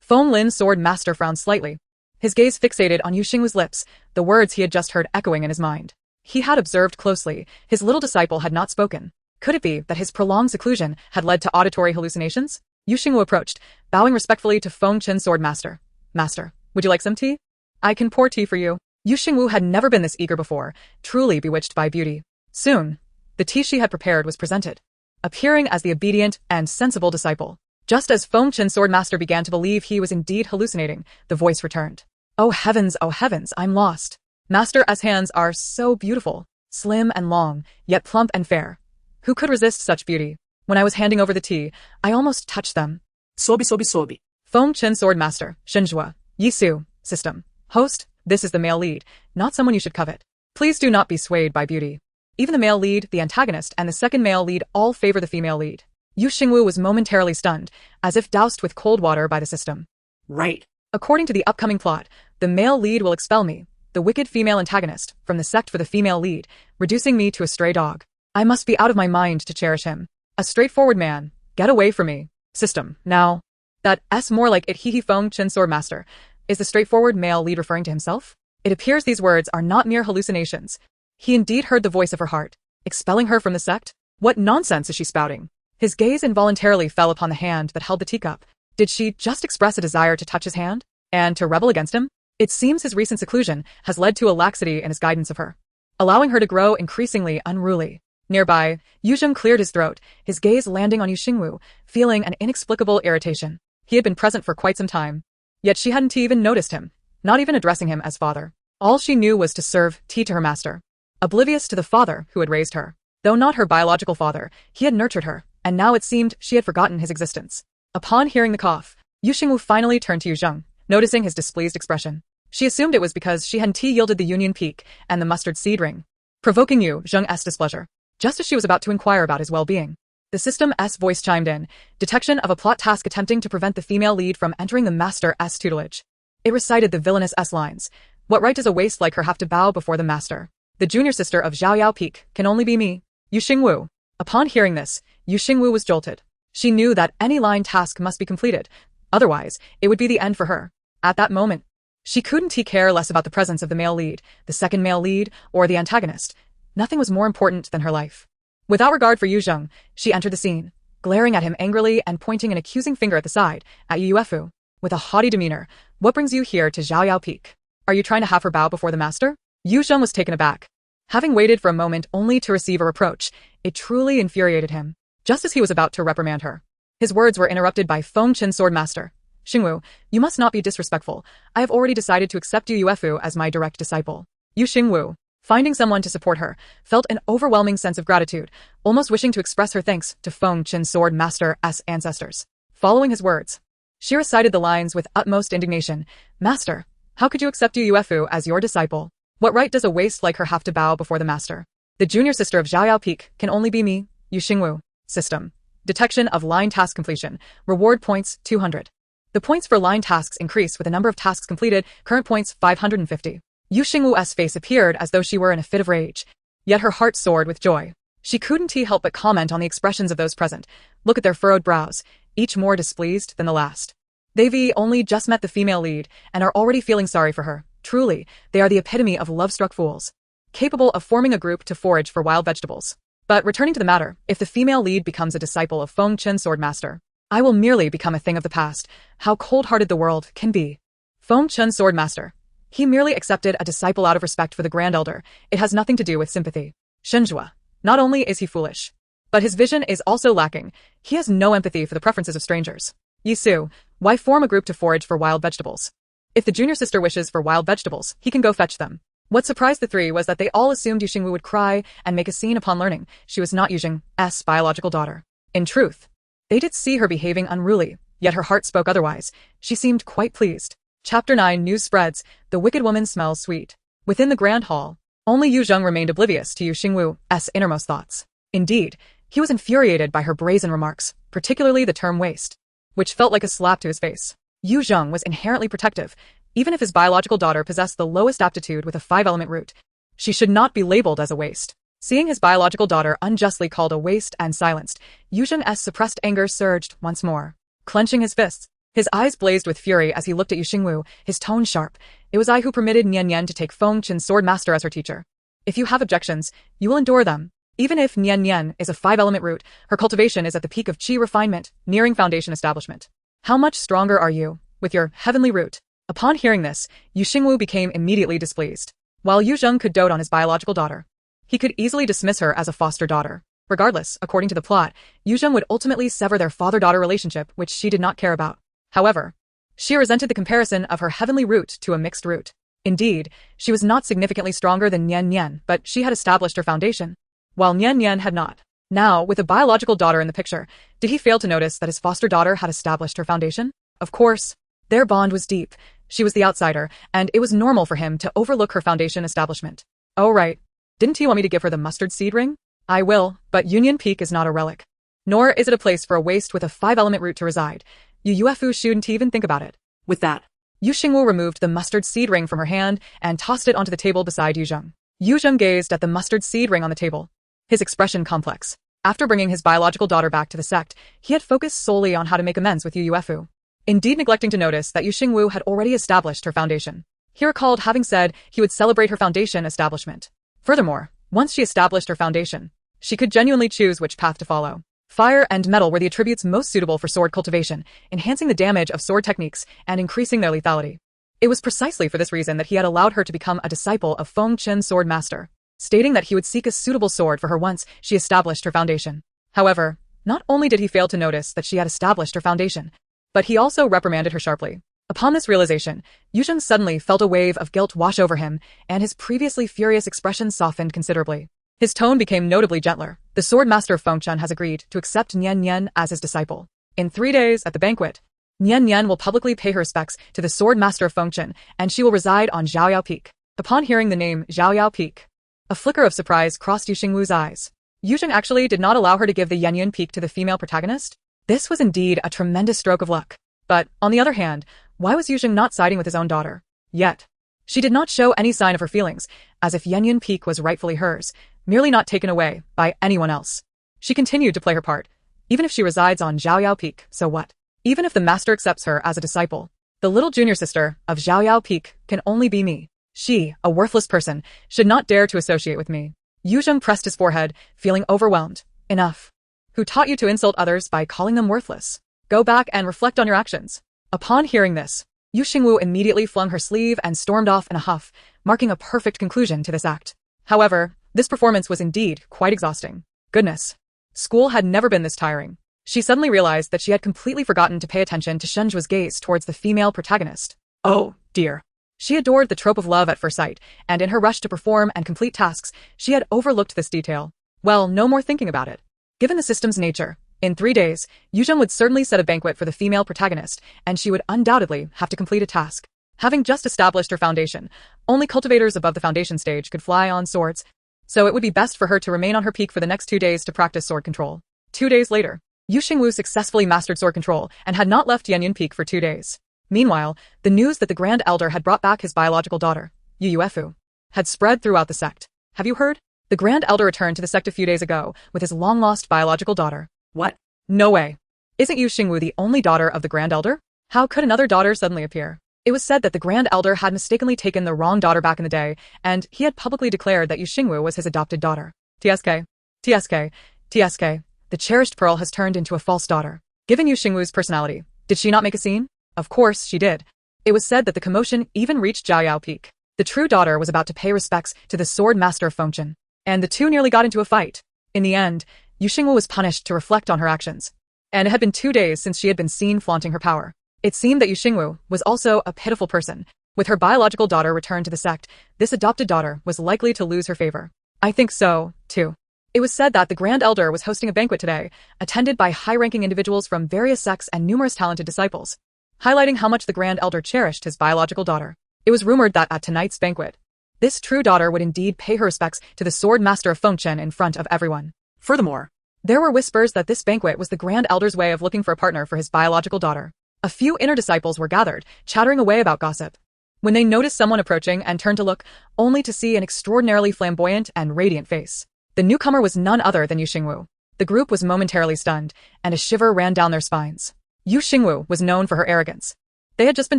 Feng Lin Sword Master frowned slightly, his gaze fixated on Yu Xingwu's lips, the words he had just heard echoing in his mind. He had observed closely, his little disciple had not spoken. Could it be that his prolonged seclusion had led to auditory hallucinations? Yu Xingwu approached, bowing respectfully to Feng Qin Sword Master. Master, would you like some tea? I can pour tea for you. Yu Xingwu had never been this eager before, truly bewitched by beauty. Soon, the tea she had prepared was presented, appearing as the obedient and sensible disciple. Just as Feng Qin Sword Master began to believe he was indeed hallucinating, the voice returned. Oh heavens, I'm lost. Master's hands are so beautiful, slim and long, yet plump and fair. Who could resist such beauty? When I was handing over the tea, I almost touched them. Sobi. Feng Qin Sword Master, Xingwu, Yisu, System, Host, this is the male lead, not someone you should covet. Please do not be swayed by beauty. Even the male lead, the antagonist, and the second male lead all favor the female lead. Yu Xingwu was momentarily stunned, as if doused with cold water by the system. Right. According to the upcoming plot, the male lead will expel me, the wicked female antagonist, from the sect for the female lead, reducing me to a stray dog. I must be out of my mind to cherish him. A straightforward man. Get away from me. System. Now. That's more like it. Feng Qin Sword Master. Is the straightforward male lead referring to himself? It appears these words are not mere hallucinations. He indeed heard the voice of her heart, expelling her from the sect? What nonsense is she spouting? His gaze involuntarily fell upon the hand that held the teacup. Did she just express a desire to touch his hand? And to rebel against him? It seems his recent seclusion has led to a laxity in his guidance of her, allowing her to grow increasingly unruly. Nearby, Yu Zheng cleared his throat, his gaze landing on Yu Xingwu, feeling an inexplicable irritation. He had been present for quite some time, yet she hadn't even noticed him, not even addressing him as father. All she knew was to serve tea to her master, oblivious to the father who had raised her. Though not her biological father, he had nurtured her, and now it seemed she had forgotten his existence. Upon hearing the cough, Yu Xingwu finally turned to Yu Zheng, noticing his displeased expression. She assumed it was because she hadn't yielded the union peak and the mustard seed ring, provoking Yu Zheng's displeasure. Just as she was about to inquire about his well-being, the system's voice chimed in, detection of a plot task attempting to prevent the female lead from entering the master's tutelage. It recited the villainous lines. What right does a waste like her have to bow before the master? The junior sister of Xiaoyao Peak can only be me, Yu Xingwu. Upon hearing this, Yu Xingwu was jolted. She knew that any line task must be completed, otherwise it would be the end for her. At that moment, she couldn't care less about the presence of the male lead, the second male lead, or the antagonist. Nothing was more important than her life. Without regard for Yu Zheng, she entered the scene, glaring at him angrily and pointing an accusing finger at the side, at Yu Yuefu, with a haughty demeanor. What brings you here to Xiaoyao Peak? Are you trying to have her bow before the master? Yu Zheng was taken aback. Having waited for a moment only to receive a reproach, it truly infuriated him. Just as he was about to reprimand her, his words were interrupted by Feng Qin Sword Master. Xingwu, you must not be disrespectful. I have already decided to accept Yu Yuefu as my direct disciple. Yu Xingwu, finding someone to support her, felt an overwhelming sense of gratitude, almost wishing to express her thanks to Feng Qin Sword Master's ancestors. Following his words, she recited the lines with utmost indignation. Master, how could you accept Yu Yuefu as your disciple? What right does a waste like her have to bow before the master? The junior sister of Xiaoyao Peak can only be me, Yu Xingwu. System. Detection of line task completion. Reward points 200. The points for line tasks increase with the number of tasks completed, current points 550. Xingwu's face appeared as though she were in a fit of rage. Yet her heart soared with joy. She couldn't help but comment on the expressions of those present. Look at their furrowed brows, each more displeased than the last. They've only just met the female lead and are already feeling sorry for her. Truly, they are the epitome of love-struck fools, capable of forming a group to forage for wild vegetables. But returning to the matter, if the female lead becomes a disciple of Feng Chen Swordmaster, I will merely become a thing of the past. How cold-hearted the world can be. Feng Chen Swordmaster. He merely accepted a disciple out of respect for the Grand Elder. It has nothing to do with sympathy. Xingwu. Not only is he foolish, but his vision is also lacking. He has no empathy for the preferences of strangers. Yisu, why form a group to forage for wild vegetables? If the junior sister wishes for wild vegetables, he can go fetch them. What surprised the three was that they all assumed Xingwu would cry and make a scene upon learning she was not Xing's biological daughter. In truth, they did see her behaving unruly, yet her heart spoke otherwise. She seemed quite pleased. Chapter 9 News spreads, the wicked woman smells sweet. Within the grand hall, only Yu Zheng remained oblivious to Xingwu's innermost thoughts. Indeed, he was infuriated by her brazen remarks, particularly the term waste, which felt like a slap to his face. Yu Zheng was inherently protective. Even if his biological daughter possessed the lowest aptitude with a 5-element root, she should not be labeled as a waste. Seeing his biological daughter unjustly called a waste and silenced, Yu Zheng's suppressed anger surged once more. Clenching his fists, his eyes blazed with fury as he looked at Xingwu, his tone sharp. It was I who permitted Nian to take Feng Chen Swordmaster as her teacher. If you have objections, you will endure them. Even if Nian is a 5-element root, her cultivation is at the peak of qi refinement, nearing foundation establishment. How much stronger are you, with your heavenly root? Upon hearing this, Xingwu became immediately displeased. While Yu Zheng could dote on his biological daughter, he could easily dismiss her as a foster daughter. Regardless, according to the plot, Yu Zheng would ultimately sever their father-daughter relationship, which she did not care about. However, she resented the comparison of her heavenly root to a mixed root. Indeed, she was not significantly stronger than Nian, but she had established her foundation, while Nian had not. Now, with a biological daughter in the picture, did he fail to notice that his foster daughter had established her foundation? Of course. Their bond was deep. She was the outsider, and it was normal for him to overlook her foundation establishment. Oh right. Didn't you want me to give her the mustard seed ring? I will, but Union Peak is not a relic. Nor is it a place for a waste with a 5-element root to reside. Yu Yuefu shouldn't even think about it. With that, Xingwu removed the mustard seed ring from her hand and tossed it onto the table beside Yu Zheng. Yu Zheng gazed at the mustard seed ring on the table, his expression complex. After bringing his biological daughter back to the sect, he had focused solely on how to make amends with Yu Yuefu, indeed neglecting to notice that Xingwu had already established her foundation. He recalled having said he would celebrate her foundation establishment. Furthermore, once she established her foundation, she could genuinely choose which path to follow. Fire and metal were the attributes most suitable for sword cultivation, enhancing the damage of sword techniques and increasing their lethality. It was precisely for this reason that he had allowed her to become a disciple of Feng Chen Swordmaster, stating that he would seek a suitable sword for her once she established her foundation. However, not only did he fail to notice that she had established her foundation, but he also reprimanded her sharply. Upon this realization, Yu Zheng suddenly felt a wave of guilt wash over him, and his previously furious expression softened considerably. His tone became notably gentler. The Swordmaster Feng Chen has agreed to accept Nian as his disciple. In 3 days at the banquet, Nian will publicly pay her respects to the Swordmaster Feng Chen, and she will reside on Zhaoyao Peak. Upon hearing the name Zhaoyao Peak, a flicker of surprise crossed Xingwu's eyes. Yu Zheng actually did not allow her to give the Yanyan Peak to the female protagonist? This was indeed a tremendous stroke of luck. But, on the other hand, why was Yu Zheng not siding with his own daughter? Yet, she did not show any sign of her feelings, as if Yanyan Peak was rightfully hers, merely not taken away by anyone else. She continued to play her part. Even if she resides on Zhaoyao Peak, so what? Even if the master accepts her as a disciple, the little junior sister of Zhaoyao Peak can only be me. She, a worthless person, should not dare to associate with me. Yu Zheng pressed his forehead, feeling overwhelmed. Enough. Who taught you to insult others by calling them worthless? Go back and reflect on your actions. Upon hearing this, Xingwu immediately flung her sleeve and stormed off in a huff, marking a perfect conclusion to this act. However, this performance was indeed quite exhausting. Goodness. School had never been this tiring. She suddenly realized that she had completely forgotten to pay attention to Shenjua's gaze towards the female protagonist. Oh, dear. She adored the trope of love at first sight, and in her rush to perform and complete tasks, she had overlooked this detail. Well, no more thinking about it. Given the system's nature, in 3 days, Yu Zheng would certainly set a banquet for the female protagonist, and she would undoubtedly have to complete a task. Having just established her foundation, only cultivators above the foundation stage could fly on swords, so it would be best for her to remain on her peak for the next 2 days to practice sword control. 2 days later, Yu Xingwu successfully mastered sword control and had not left Yanyan Peak for 2 days. Meanwhile, the news that the Grand Elder had brought back his biological daughter, Yu Yuefu, had spread throughout the sect. Have you heard? The Grand Elder returned to the sect a few days ago with his long-lost biological daughter. What? No way. Isn't Yu Xingwu the only daughter of the Grand Elder? How could another daughter suddenly appear? It was said that the Grand Elder had mistakenly taken the wrong daughter back in the day, and he had publicly declared that Yu Xingwu was his adopted daughter. TSK. TSK. TSK. The cherished pearl has turned into a false daughter. Given Yu Xingwu's personality, did she not make a scene? Of course she did. It was said that the commotion even reached Zhaoyao Peak. The true daughter was about to pay respects to the sword master of Fengchen, and the two nearly got into a fight. In the end, Yu Xingwu was punished to reflect on her actions. And it had been 2 days since she had been seen flaunting her power. It seemed that Yu Xingwu was also a pitiful person. With her biological daughter returned to the sect, this adopted daughter was likely to lose her favor. I think so, too. It was said that the Grand Elder was hosting a banquet today, attended by high-ranking individuals from various sects and numerous talented disciples, highlighting how much the Grand Elder cherished his biological daughter. It was rumored that at tonight's banquet, this true daughter would indeed pay her respects to the sword master of Fengchen in front of everyone. Furthermore, there were whispers that this banquet was the Grand Elder's way of looking for a partner for his biological daughter. A few inner disciples were gathered, chattering away about gossip, when they noticed someone approaching and turned to look, only to see an extraordinarily flamboyant and radiant face. The newcomer was none other than Yu Xingwu. The group was momentarily stunned, and a shiver ran down their spines. Yu Xingwu was known for her arrogance. They had just been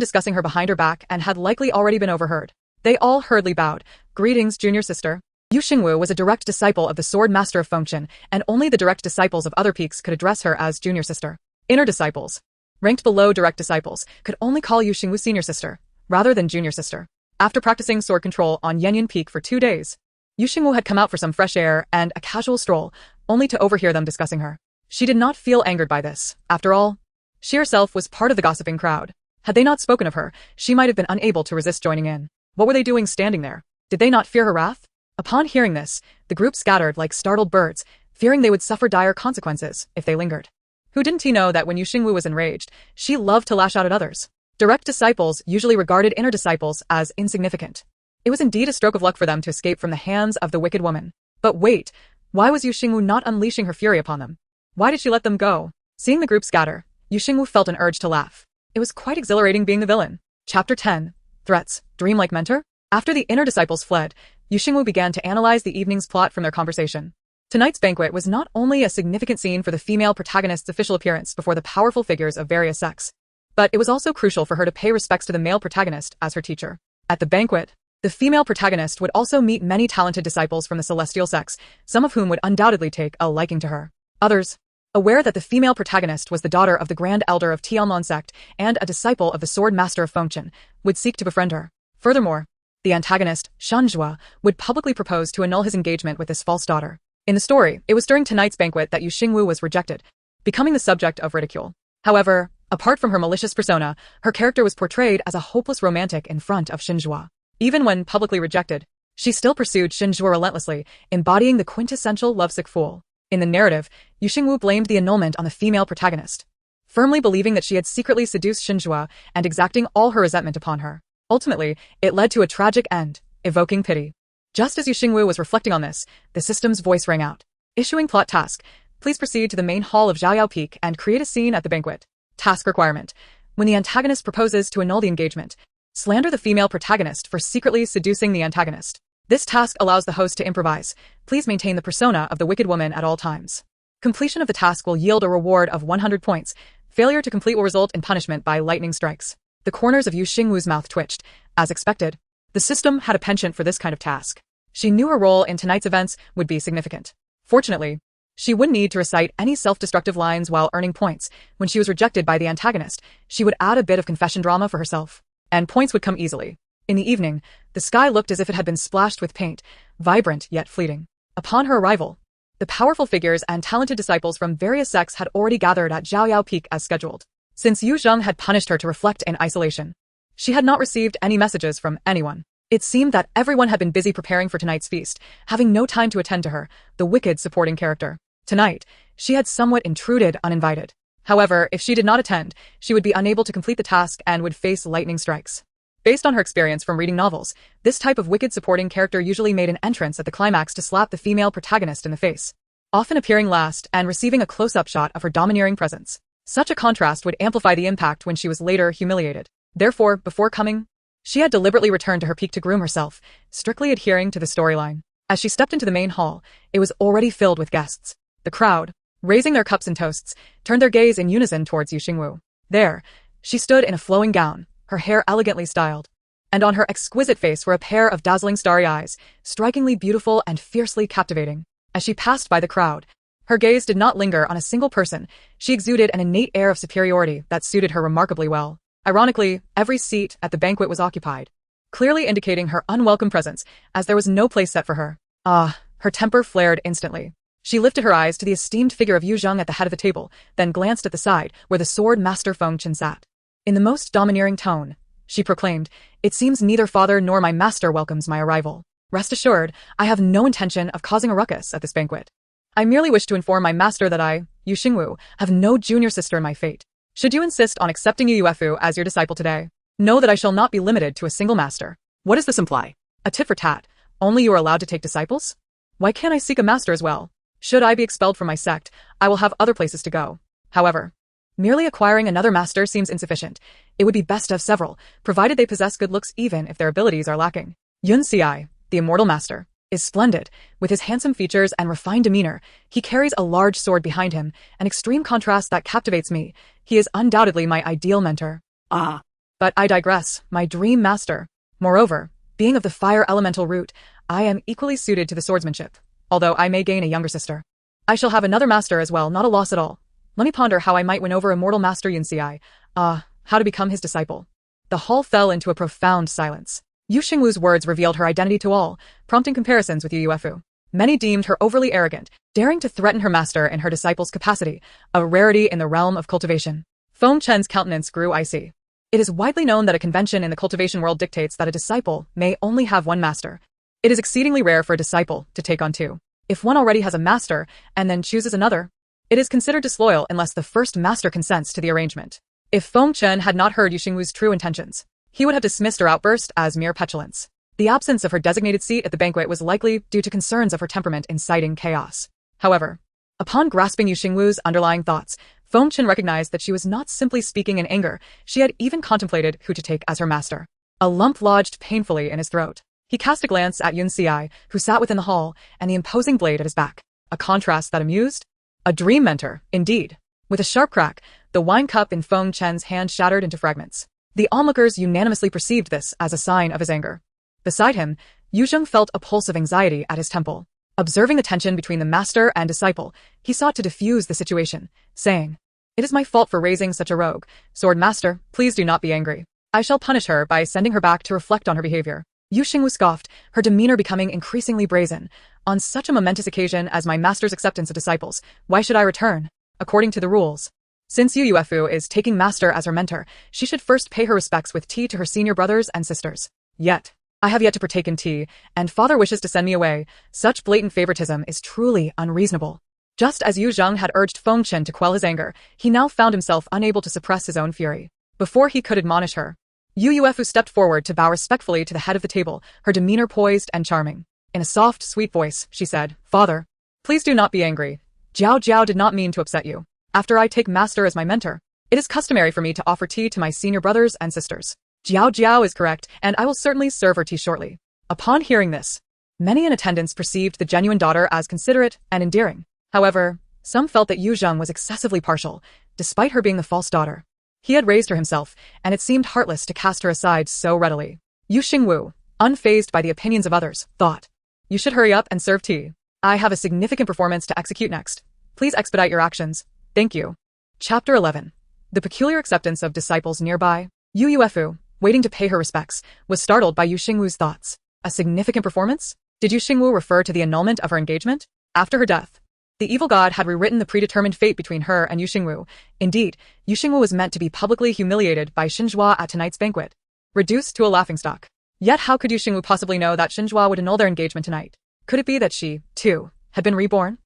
discussing her behind her back and had likely already been overheard. They all hurriedly bowed. Greetings, junior sister. Yu Xingwu was a direct disciple of the sword master of Fengchen, and only the direct disciples of other peaks could address her as junior sister. Inner disciples, ranked below direct disciples, could only call Yu Xingwu senior sister, rather than junior sister. After practicing sword control on Yanyan Peak for 2 days, Yu Xingwu had come out for some fresh air and a casual stroll, only to overhear them discussing her. She did not feel angered by this. After all, she herself was part of the gossiping crowd. Had they not spoken of her, she might have been unable to resist joining in. What were they doing standing there? Did they not fear her wrath? Upon hearing this, the group scattered like startled birds, fearing they would suffer dire consequences if they lingered. Who didn't he know that when Yu Xingwu was enraged, she loved to lash out at others? Direct disciples usually regarded inner disciples as insignificant. It was indeed a stroke of luck for them to escape from the hands of the wicked woman. But wait, why was Yu Xingwu not unleashing her fury upon them? Why did she let them go? Seeing the group scatter, Yu Xingwu felt an urge to laugh. It was quite exhilarating being the villain. Chapter 10. Threats. Dreamlike mentor? After the inner disciples fled, Yu Xingwu began to analyze the evening's plot from their conversation. Tonight's banquet was not only a significant scene for the female protagonist's official appearance before the powerful figures of various sects, but it was also crucial for her to pay respects to the male protagonist as her teacher. At the banquet, the female protagonist would also meet many talented disciples from the celestial sects, some of whom would undoubtedly take a liking to her. Others, aware that the female protagonist was the daughter of the Grand Elder of Tianlong sect and a disciple of the sword master of Fengchen, would seek to befriend her. Furthermore, the antagonist, Shanzhua, would publicly propose to annul his engagement with this false daughter. In the story, it was during tonight's banquet that Yu Xingwu was rejected, becoming the subject of ridicule. However, apart from her malicious persona, her character was portrayed as a hopeless romantic in front of Shanzhua. Even when publicly rejected, she still pursued Shanzhua relentlessly, embodying the quintessential lovesick fool. In the narrative, Yu Xingwu blamed the annulment on the female protagonist, firmly believing that she had secretly seduced Shanzhua and exacting all her resentment upon her. Ultimately, it led to a tragic end, evoking pity. Just as Yu Xingwu was reflecting on this, the system's voice rang out. Issuing plot task. Please proceed to the main hall of Zhaoyao Peak and create a scene at the banquet. Task requirement. When the antagonist proposes to annul the engagement, slander the female protagonist for secretly seducing the antagonist. This task allows the host to improvise. Please maintain the persona of the wicked woman at all times. Completion of the task will yield a reward of 100 points. Failure to complete will result in punishment by lightning strikes. The corners of Yu Xingwu's mouth twitched. As expected, the system had a penchant for this kind of task. She knew her role in tonight's events would be significant. Fortunately, she wouldn't need to recite any self-destructive lines while earning points. When she was rejected by the antagonist, she would add a bit of confession drama for herself, and points would come easily. In the evening, the sky looked as if it had been splashed with paint, vibrant yet fleeting. Upon her arrival, the powerful figures and talented disciples from various sects had already gathered at Zhaoyao Peak as scheduled. Since Yu Zheng had punished her to reflect in isolation, she had not received any messages from anyone. It seemed that everyone had been busy preparing for tonight's feast, having no time to attend to her, the wicked supporting character. Tonight, she had somewhat intruded uninvited. However, if she did not attend, she would be unable to complete the task and would face lightning strikes. Based on her experience from reading novels, this type of wicked supporting character usually made an entrance at the climax to slap the female protagonist in the face. often appearing last and receiving a close-up shot of her domineering presence. Such a contrast would amplify the impact when she was later humiliated. Therefore, before coming, she had deliberately returned to her peak to groom herself, strictly adhering to the storyline. As she stepped into the main hall, it was already filled with guests. The crowd, raising their cups and toasts, turned their gaze in unison towards Xingwu. There, she stood in a flowing gown, her hair elegantly styled, and on her exquisite face were a pair of dazzling starry eyes, strikingly beautiful and fiercely captivating. As she passed by the crowd, her gaze did not linger on a single person. She exuded an innate air of superiority that suited her remarkably well. Ironically, every seat at the banquet was occupied, clearly indicating her unwelcome presence, as there was no place set for her. Her temper flared instantly. She lifted her eyes to the esteemed figure of Yu Zheng at the head of the table, then glanced at the side, where the sword master Feng Chen sat. In the most domineering tone, she proclaimed, "It seems neither father nor my master welcomes my arrival. Rest assured, I have no intention of causing a ruckus at this banquet. I merely wish to inform my master that I, Yu Xingwu, have no junior sister in my fate. Should you insist on accepting Yu Yuefu as your disciple today, know that I shall not be limited to a single master." What does this imply? A tit for tat. Only you are allowed to take disciples? Why can't I seek a master as well? Should I be expelled from my sect, I will have other places to go. However, merely acquiring another master seems insufficient. It would be best to have several, provided they possess good looks even if their abilities are lacking. Yun Xiai, the immortal master, is splendid. With his handsome features and refined demeanor, he carries a large sword behind him, an extreme contrast that captivates me. He is undoubtedly my ideal mentor. But I digress, my dream master. Moreover, being of the fire elemental root, I am equally suited to the swordsmanship, although I may gain a younger sister. I shall have another master as well, not a loss at all. Let me ponder how I might win over immortal master Yun Xiai. How to become his disciple. The hall fell into a profound silence. Yu Xingwu's words revealed her identity to all, prompting comparisons with Yu Yuefu. Many deemed her overly arrogant, daring to threaten her master in her disciple's capacity, a rarity in the realm of cultivation. Feng Chen's countenance grew icy. It is widely known that a convention in the cultivation world dictates that a disciple may only have one master. It is exceedingly rare for a disciple to take on two. If one already has a master and then chooses another, it is considered disloyal unless the first master consents to the arrangement. If Feng Chen had not heard Yu Xingwu's true intentions, he would have dismissed her outburst as mere petulance. The absence of her designated seat at the banquet was likely due to concerns of her temperament inciting chaos. However, upon grasping Yu Xingwu's underlying thoughts, Feng Chen recognized that she was not simply speaking in anger. She had even contemplated who to take as her master. A lump lodged painfully in his throat. He cast a glance at Yun Xiai, who sat within the hall, and the imposing blade at his back. A contrast that amused? A dream mentor, indeed. With a sharp crack, the wine cup in Feng Chen's hand shattered into fragments. The onlookers unanimously perceived this as a sign of his anger. Beside him, Yu Zheng felt a pulse of anxiety at his temple. Observing the tension between the master and disciple, he sought to diffuse the situation, saying, "It is my fault for raising such a rogue. Sword master, please do not be angry. I shall punish her by sending her back to reflect on her behavior." Yu Xingwu scoffed, her demeanor becoming increasingly brazen. "On such a momentous occasion as my master's acceptance of disciples, why should I return? According to the rules, since Yu Yuefu is taking master as her mentor, she should first pay her respects with tea to her senior brothers and sisters. Yet, I have yet to partake in tea, and father wishes to send me away. Such blatant favoritism is truly unreasonable." Just as Yu Zheng had urged Feng Chen to quell his anger, he now found himself unable to suppress his own fury. Before he could admonish her, Yu Yuefu stepped forward to bow respectfully to the head of the table, her demeanor poised and charming. In a soft, sweet voice, she said, "Father, please do not be angry. Jiao Jiao did not mean to upset you. After I take master as my mentor, it is customary for me to offer tea to my senior brothers and sisters. Jiao Jiao is correct, and I will certainly serve her tea shortly." Upon hearing this, many in attendance perceived the genuine daughter as considerate and endearing. However, some felt that Yu Zheng was excessively partial, despite her being the false daughter. He had raised her himself, and it seemed heartless to cast her aside so readily. Yu Xingwu, unfazed by the opinions of others, thought, "You should hurry up and serve tea. I have a significant performance to execute next. Please expedite your actions. Thank you." Chapter 11. The peculiar acceptance of disciples nearby. Yu Yuefu, waiting to pay her respects, was startled by Yu Xingwu's thoughts. A significant performance? Did Yu Xingwu refer to the annulment of her engagement? After her death, the evil god had rewritten the predetermined fate between her and Yu Xingwu. Indeed, Yu Xingwu was meant to be publicly humiliated by Xinjua at tonight's banquet, reduced to a laughingstock. Yet how could Yu Xingwu possibly know that Xinjua would annul their engagement tonight? Could it be that she, too, had been reborn?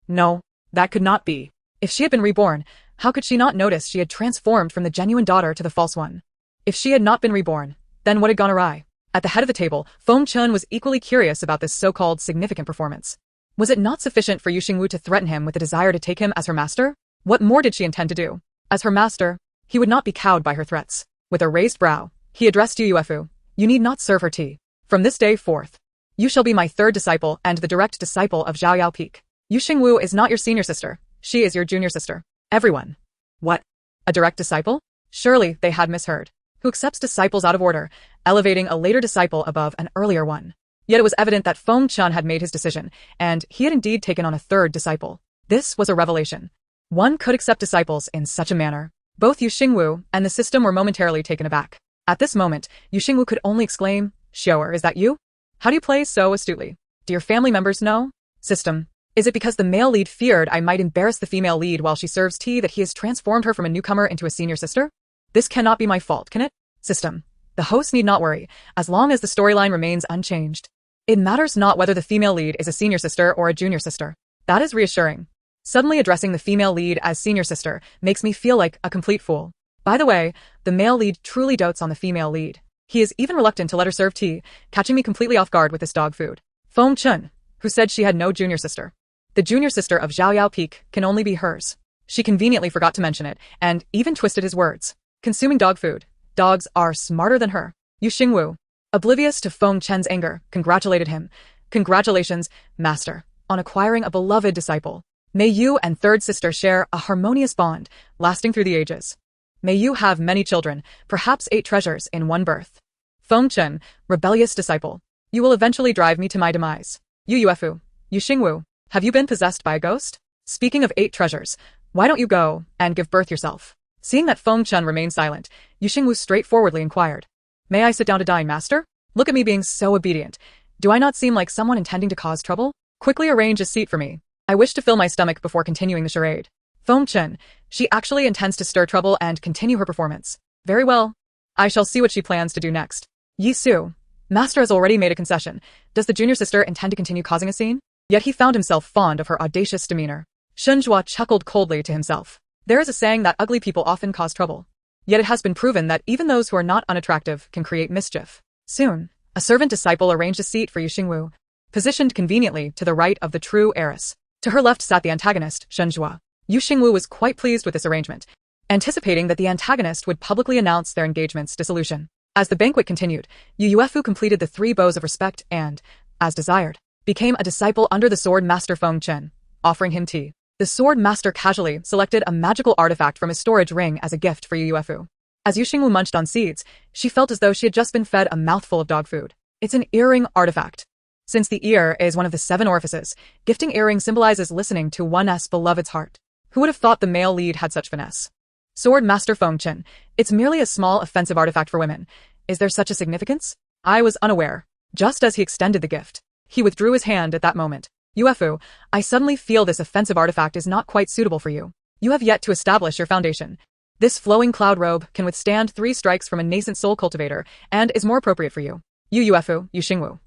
No, that could not be. If she had been reborn, how could she not notice she had transformed from the genuine daughter to the false one? If she had not been reborn, then what had gone awry? At the head of the table, Feng Chen was equally curious about this so-called significant performance. Was it not sufficient for Yu Xingwu to threaten him with the desire to take him as her master? What more did she intend to do? As her master, he would not be cowed by her threats. With a raised brow, he addressed Yu Yuefu. You need not serve her tea. From this day forth, you shall be my third disciple and the direct disciple of Zhao Yao Peak. Yu Xingwu is not your senior sister. She is your junior sister. Everyone. What? A direct disciple? Surely they had misheard. Who accepts disciples out of order, elevating a later disciple above an earlier one. Yet it was evident that Feng Chun had made his decision, and he had indeed taken on a third disciple. This was a revelation. One could accept disciples in such a manner. Both Yu Xingwu and the system were momentarily taken aback. At this moment, Yu Xingwu could only exclaim, Shower, is that you? How do you play so astutely? Do your family members know? System. Is it because the male lead feared I might embarrass the female lead while she serves tea that he has transformed her from a newcomer into a senior sister? This cannot be my fault, can it? System. The host need not worry, as long as the storyline remains unchanged. It matters not whether the female lead is a senior sister or a junior sister. That is reassuring. Suddenly addressing the female lead as senior sister makes me feel like a complete fool. By the way, the male lead truly dotes on the female lead. He is even reluctant to let her serve tea, catching me completely off guard with this dog food. Feng Chun, who said she had no junior sister. The junior sister of Zhao Yao Peak can only be hers. She conveniently forgot to mention it, and even twisted his words. Consuming dog food. Dogs are smarter than her. Yu Xingwu, oblivious to Feng Chen's anger, congratulated him. Congratulations, master, on acquiring a beloved disciple. May you and third sister share a harmonious bond, lasting through the ages. May you have many children, perhaps 8 treasures in one birth. Feng Chen, rebellious disciple. You will eventually drive me to my demise. Yu Yuefu, Yu Xingwu, have you been possessed by a ghost? Speaking of 8 treasures, why don't you go and give birth yourself? Seeing that Feng Chen remained silent, Yu Xingwu straightforwardly inquired. May I sit down to dine, master? Look at me being so obedient. Do I not seem like someone intending to cause trouble? Quickly arrange a seat for me. I wish to fill my stomach before continuing the charade. Feng Chen, she actually intends to stir trouble and continue her performance. Very well. I shall see what she plans to do next. Yi Su, master has already made a concession. Does the junior sister intend to continue causing a scene? Yet he found himself fond of her audacious demeanor. Shen Zhua chuckled coldly to himself. There is a saying that ugly people often cause trouble. Yet it has been proven that even those who are not unattractive can create mischief. Soon, a servant disciple arranged a seat for Yu Xingwu, positioned conveniently to the right of the true heiress. To her left sat the antagonist, Shen Zhua. Yu Xingwu was quite pleased with this arrangement, anticipating that the antagonist would publicly announce their engagement's dissolution. As the banquet continued, Yu Yuefu completed the 3 bows of respect and, as desired, became a disciple under the sword master Feng Chen, offering him tea. The sword master casually selected a magical artifact from his storage ring as a gift for Yu Yuefu. As Yu Xingwu munched on seeds, she felt as though she had just been fed a mouthful of dog food. It's an earring artifact. Since the ear is one of the 7 orifices, gifting earring symbolizes listening to one's beloved's heart. Who would have thought the male lead had such finesse? Sword master Feng Chen, it's merely a small offensive artifact for women. Is there such a significance? I was unaware. Just as he extended the gift, he withdrew his hand at that moment. Yuefu, I suddenly feel this offensive artifact is not quite suitable for you. You have yet to establish your foundation. This flowing cloud robe can withstand 3 strikes from a nascent soul cultivator and is more appropriate for you. Yu Yuefu, Yu Xingwu.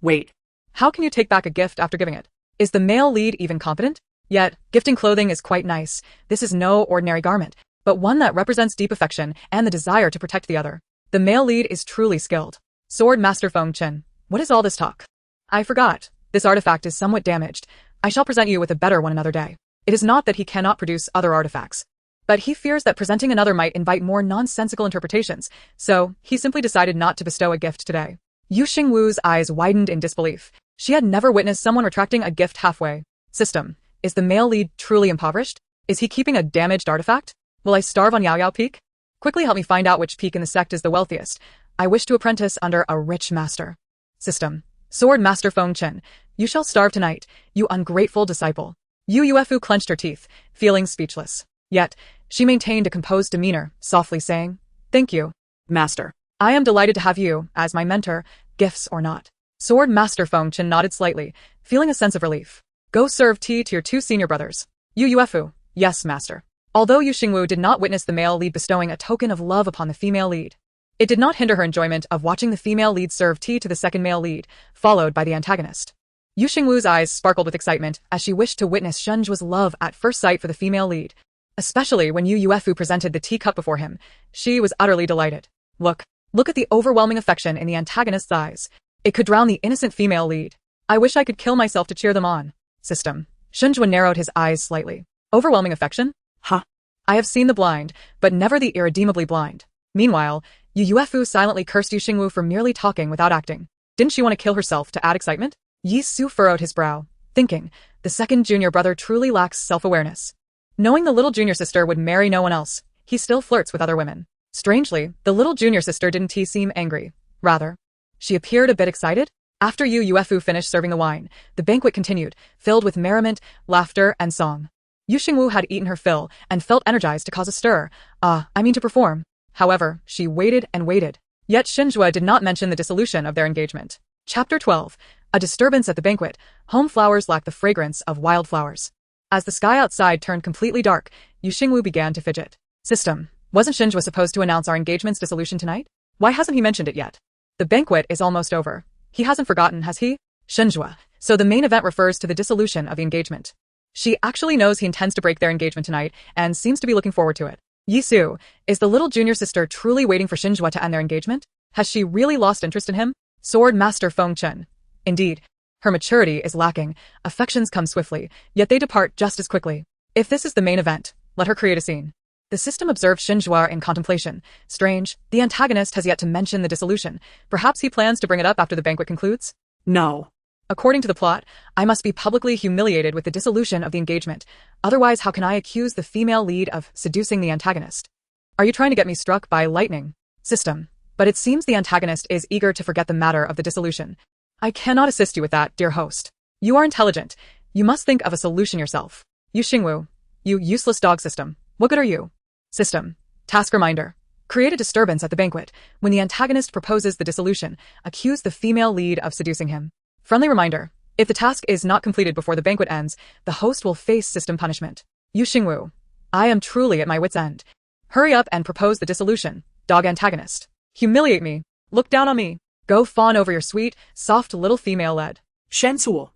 Wait. How can you take back a gift after giving it? Is the male lead even competent? Yet, gifting clothing is quite nice. This is no ordinary garment, but one that represents deep affection and the desire to protect the other. The male lead is truly skilled. Sword master Feng Chen, what is all this talk? I forgot. This artifact is somewhat damaged. I shall present you with a better one another day. It is not that he cannot produce other artifacts, but he fears that presenting another might invite more nonsensical interpretations, so he simply decided not to bestow a gift today. Yu Xingwu's eyes widened in disbelief. She had never witnessed someone retracting a gift halfway. System, is the male lead truly impoverished? Is he keeping a damaged artifact? Will I starve on Yao Yao Peak? Quickly help me find out which peak in the sect is the wealthiest. I wish to apprentice under a rich master. System, sword master Feng Chen, you shall starve tonight, you ungrateful disciple. Yu Yuefu clenched her teeth, feeling speechless. Yet, she maintained a composed demeanor, softly saying, Thank you, master. I am delighted to have you as my mentor, gifts or not. Sword master Feng Chen nodded slightly, feeling a sense of relief. Go serve tea to your 2 senior brothers. Yu Yuefu, yes, master. Although Yu Xingwu did not witness the male lead bestowing a token of love upon the female lead, it did not hinder her enjoyment of watching the female lead serve tea to the second male lead, followed by the antagonist. Yu Xingwu's eyes sparkled with excitement as she wished to witness Shen Zhua's love at first sight for the female lead. Especially when Yu Yuefu presented the teacup before him, she was utterly delighted. Look at the overwhelming affection in the antagonist's eyes. It could drown the innocent female lead. I wish I could kill myself to cheer them on. System. Xingwu narrowed his eyes slightly. Overwhelming affection? Huh? I have seen the blind, but never the irredeemably blind. Meanwhile, Yu Yuefu silently cursed Yu Xingwu for merely talking without acting. Didn't she want to kill herself to add excitement? Yi Su furrowed his brow, thinking, the second junior brother truly lacks self-awareness. Knowing the little junior sister would marry no one else, he still flirts with other women. Strangely, the little junior sister didn't seem angry. Rather, she appeared a bit excited. After Yu Yuefu finished serving the wine, the banquet continued, filled with merriment, laughter, and song. Yu Xingwu had eaten her fill and felt energized to cause a stir. To perform. However, she waited and waited. Yet Xingwu did not mention the dissolution of their engagement. Chapter 12. A disturbance at the banquet. Home flowers lack the fragrance of wildflowers. As the sky outside turned completely dark, Yu Xingwu began to fidget. System. Wasn't Xingwu supposed to announce our engagement's dissolution tonight? Why hasn't he mentioned it yet? The banquet is almost over. He hasn't forgotten, has he? Xingwu. So the main event refers to the dissolution of the engagement. She actually knows he intends to break their engagement tonight and seems to be looking forward to it. Yi Su, is the little junior sister truly waiting for Xingwu to end their engagement? Has she really lost interest in him? Sword Master Feng Chen. Indeed, her maturity is lacking. Affections come swiftly, yet they depart just as quickly. If this is the main event, let her create a scene. The system observed Xingwu in contemplation. Strange, the antagonist has yet to mention the dissolution. Perhaps he plans to bring it up after the banquet concludes? No. According to the plot, I must be publicly humiliated with the dissolution of the engagement. Otherwise, how can I accuse the female lead of seducing the antagonist? Are you trying to get me struck by lightning? System. But it seems the antagonist is eager to forget the matter of the dissolution. I cannot assist you with that, dear host. You are intelligent. You must think of a solution yourself. Yu Xingwu. You useless dog system. What good are you? System. Task reminder. Create a disturbance at the banquet. When the antagonist proposes the dissolution, accuse the female lead of seducing him. Friendly reminder. If the task is not completed before the banquet ends, the host will face system punishment. Yu Xingwu. I am truly at my wit's end. Hurry up and propose the dissolution, dog antagonist. Humiliate me. Look down on me. Go fawn over your sweet, soft little female lead. Shensuo.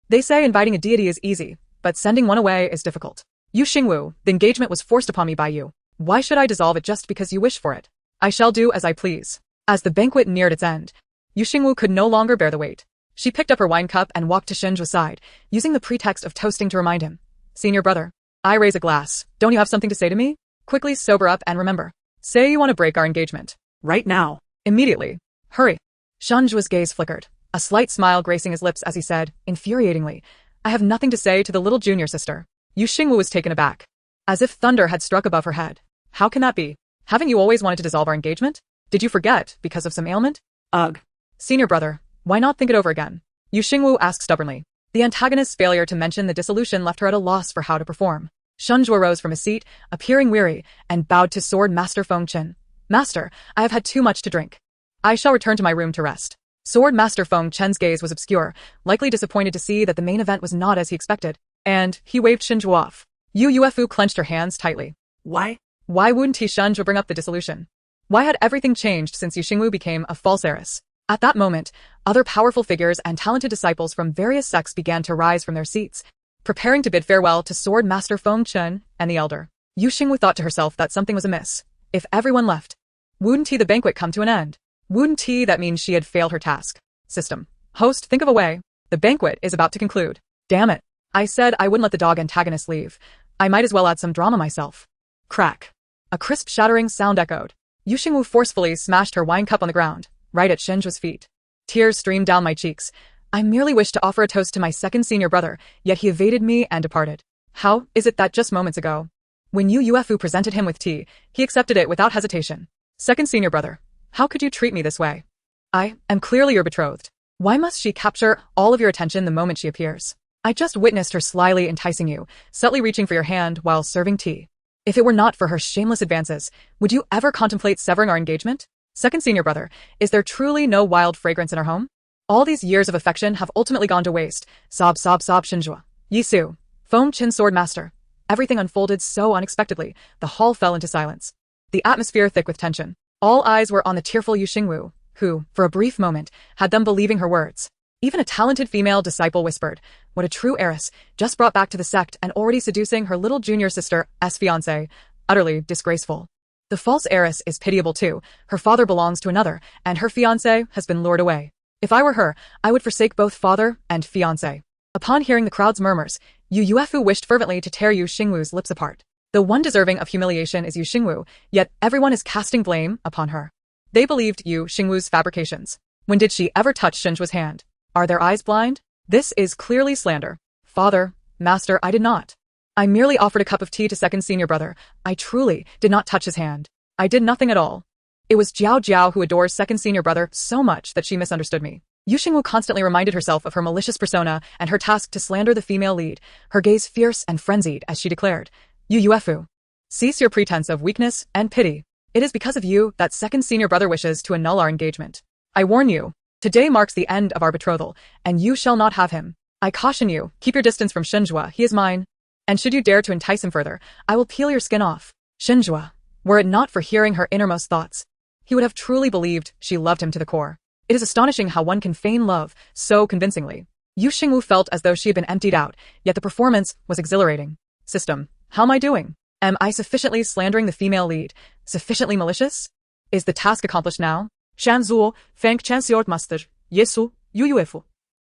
They say inviting a deity is easy, but sending one away is difficult. Yu Xingwu, the engagement was forced upon me by you. Why should I dissolve it just because you wish for it? I shall do as I please. As the banquet neared its end, Yu Xingwu could no longer bear the weight. She picked up her wine cup and walked to Xingwu's side, using the pretext of toasting to remind him. Senior brother, I raise a glass. Don't you have something to say to me? Quickly sober up and remember. Say you want to break our engagement. Right now. Immediately. Hurry. Xingwu's gaze flickered, a slight smile gracing his lips as he said, infuriatingly, I have nothing to say to the little junior sister. Yu Xingwu was taken aback. As if thunder had struck above her head. How can that be? Haven't you always wanted to dissolve our engagement? Did you forget, because of some ailment? Ugh. Senior brother, why not think it over again? Yu Xingwu asked stubbornly. The antagonist's failure to mention the dissolution left her at a loss for how to perform. Xingwu rose from his seat, appearing weary, and bowed to Sword Master Feng Chen. Master, I have had too much to drink. I shall return to my room to rest. Sword Master Feng Chen's gaze was obscure, likely disappointed to see that the main event was not as he expected, and he waved Xingwu off. Yu Yuefu clenched her hands tightly. Why? Why wouldn't Xingwu bring up the dissolution? Why had everything changed since Yu Xingwu became a false heiress? At that moment, other powerful figures and talented disciples from various sects began to rise from their seats, preparing to bid farewell to Sword Master Feng Chen and the Elder. Yu Xingwu thought to herself that something was amiss. If everyone left, wouldn't the banquet come to an end? Wouldn't that mean she had failed her task? System. Host, think of a way. The banquet is about to conclude. Damn it. I said I wouldn't let the dog antagonist leave. I might as well add some drama myself. Crack. A crisp shattering sound echoed. Yu Xingwu forcefully smashed her wine cup on the ground, right at Xingwu's feet. Tears streamed down my cheeks. I merely wished to offer a toast to my second senior brother, yet he evaded me and departed. How is it that just moments ago, when Yu Yuefu presented him with tea, he accepted it without hesitation? Second senior brother, how could you treat me this way? I am clearly your betrothed. Why must she capture all of your attention the moment she appears? I just witnessed her slyly enticing you, subtly reaching for your hand while serving tea. If it were not for her shameless advances, would you ever contemplate severing our engagement? Second senior brother, is there truly no wild fragrance in our home? All these years of affection have ultimately gone to waste. Sob, sob, sob, Xingwu. Yi Su. Feng Chen Sword Master. Everything unfolded so unexpectedly, the hall fell into silence. The atmosphere thick with tension. All eyes were on the tearful Yu Xingwu, who, for a brief moment, had them believing her words. Even a talented female disciple whispered, what a true heiress, just brought back to the sect and already seducing her little junior sister, fiancé. Utterly disgraceful. The false heiress is pitiable too. Her father belongs to another, and her fiancé has been lured away. If I were her, I would forsake both father and fiancé. A Upon hearing the crowd's murmurs, Yu Yuefu wished fervently to tear Yu Xingwu's lips apart. The one deserving of humiliation is Yu Xingwu, yet everyone is casting blame upon her. They believed Yu Xingwu's fabrications. When did she ever touch Xinjua's hand? Are their eyes blind? This is clearly slander. Father, master, I did not. I merely offered a cup of tea to second senior brother. I truly did not touch his hand. I did nothing at all. It was Jiao Jiao who adores second senior brother so much that she misunderstood me. Yu Xingwu constantly reminded herself of her malicious persona and her task to slander the female lead, her gaze fierce and frenzied as she declared, Yu Yuefu, cease your pretense of weakness and pity. It is because of you that second senior brother wishes to annul our engagement. I warn you, today marks the end of our betrothal, and you shall not have him. I caution you, keep your distance from Xinjua, he is mine. And should you dare to entice him further, I will peel your skin off. Xinjua, were it not for hearing her innermost thoughts, he would have truly believed she loved him to the core. It is astonishing how one can feign love so convincingly. Yu Xingwu felt as though she had been emptied out, yet the performance was exhilarating. System, how am I doing? Am I sufficiently slandering the female lead? Sufficiently malicious? Is the task accomplished now? Shanzuo, Feng Chansiort Master, Yesu, Yu Yuefu.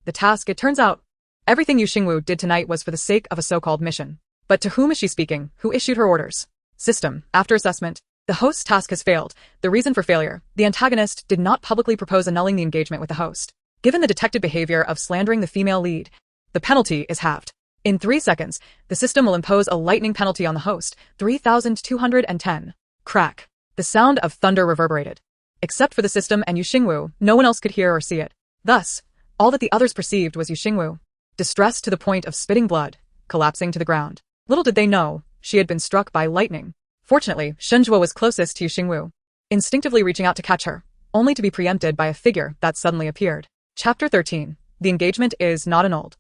The task, it turns out. Everything Yu Xingwu did tonight was for the sake of a so-called mission. But to whom is she speaking? Who issued her orders? System, after assessment, the host's task has failed. The reason for failure, the antagonist did not publicly propose annulling the engagement with the host. Given the detected behavior of slandering the female lead, the penalty is halved. In 3 seconds, the system will impose a lightning penalty on the host, 3,210. Crack. The sound of thunder reverberated. Except for the system and Yu Xingwu, no one else could hear or see it. Thus, all that the others perceived was Yu Xingwu, distressed to the point of spitting blood, collapsing to the ground. Little did they know, she had been struck by lightning. Fortunately, Xinjua was closest to Yu Xingwu, instinctively reaching out to catch her, only to be preempted by a figure that suddenly appeared. Chapter 13. The engagement is not annulled.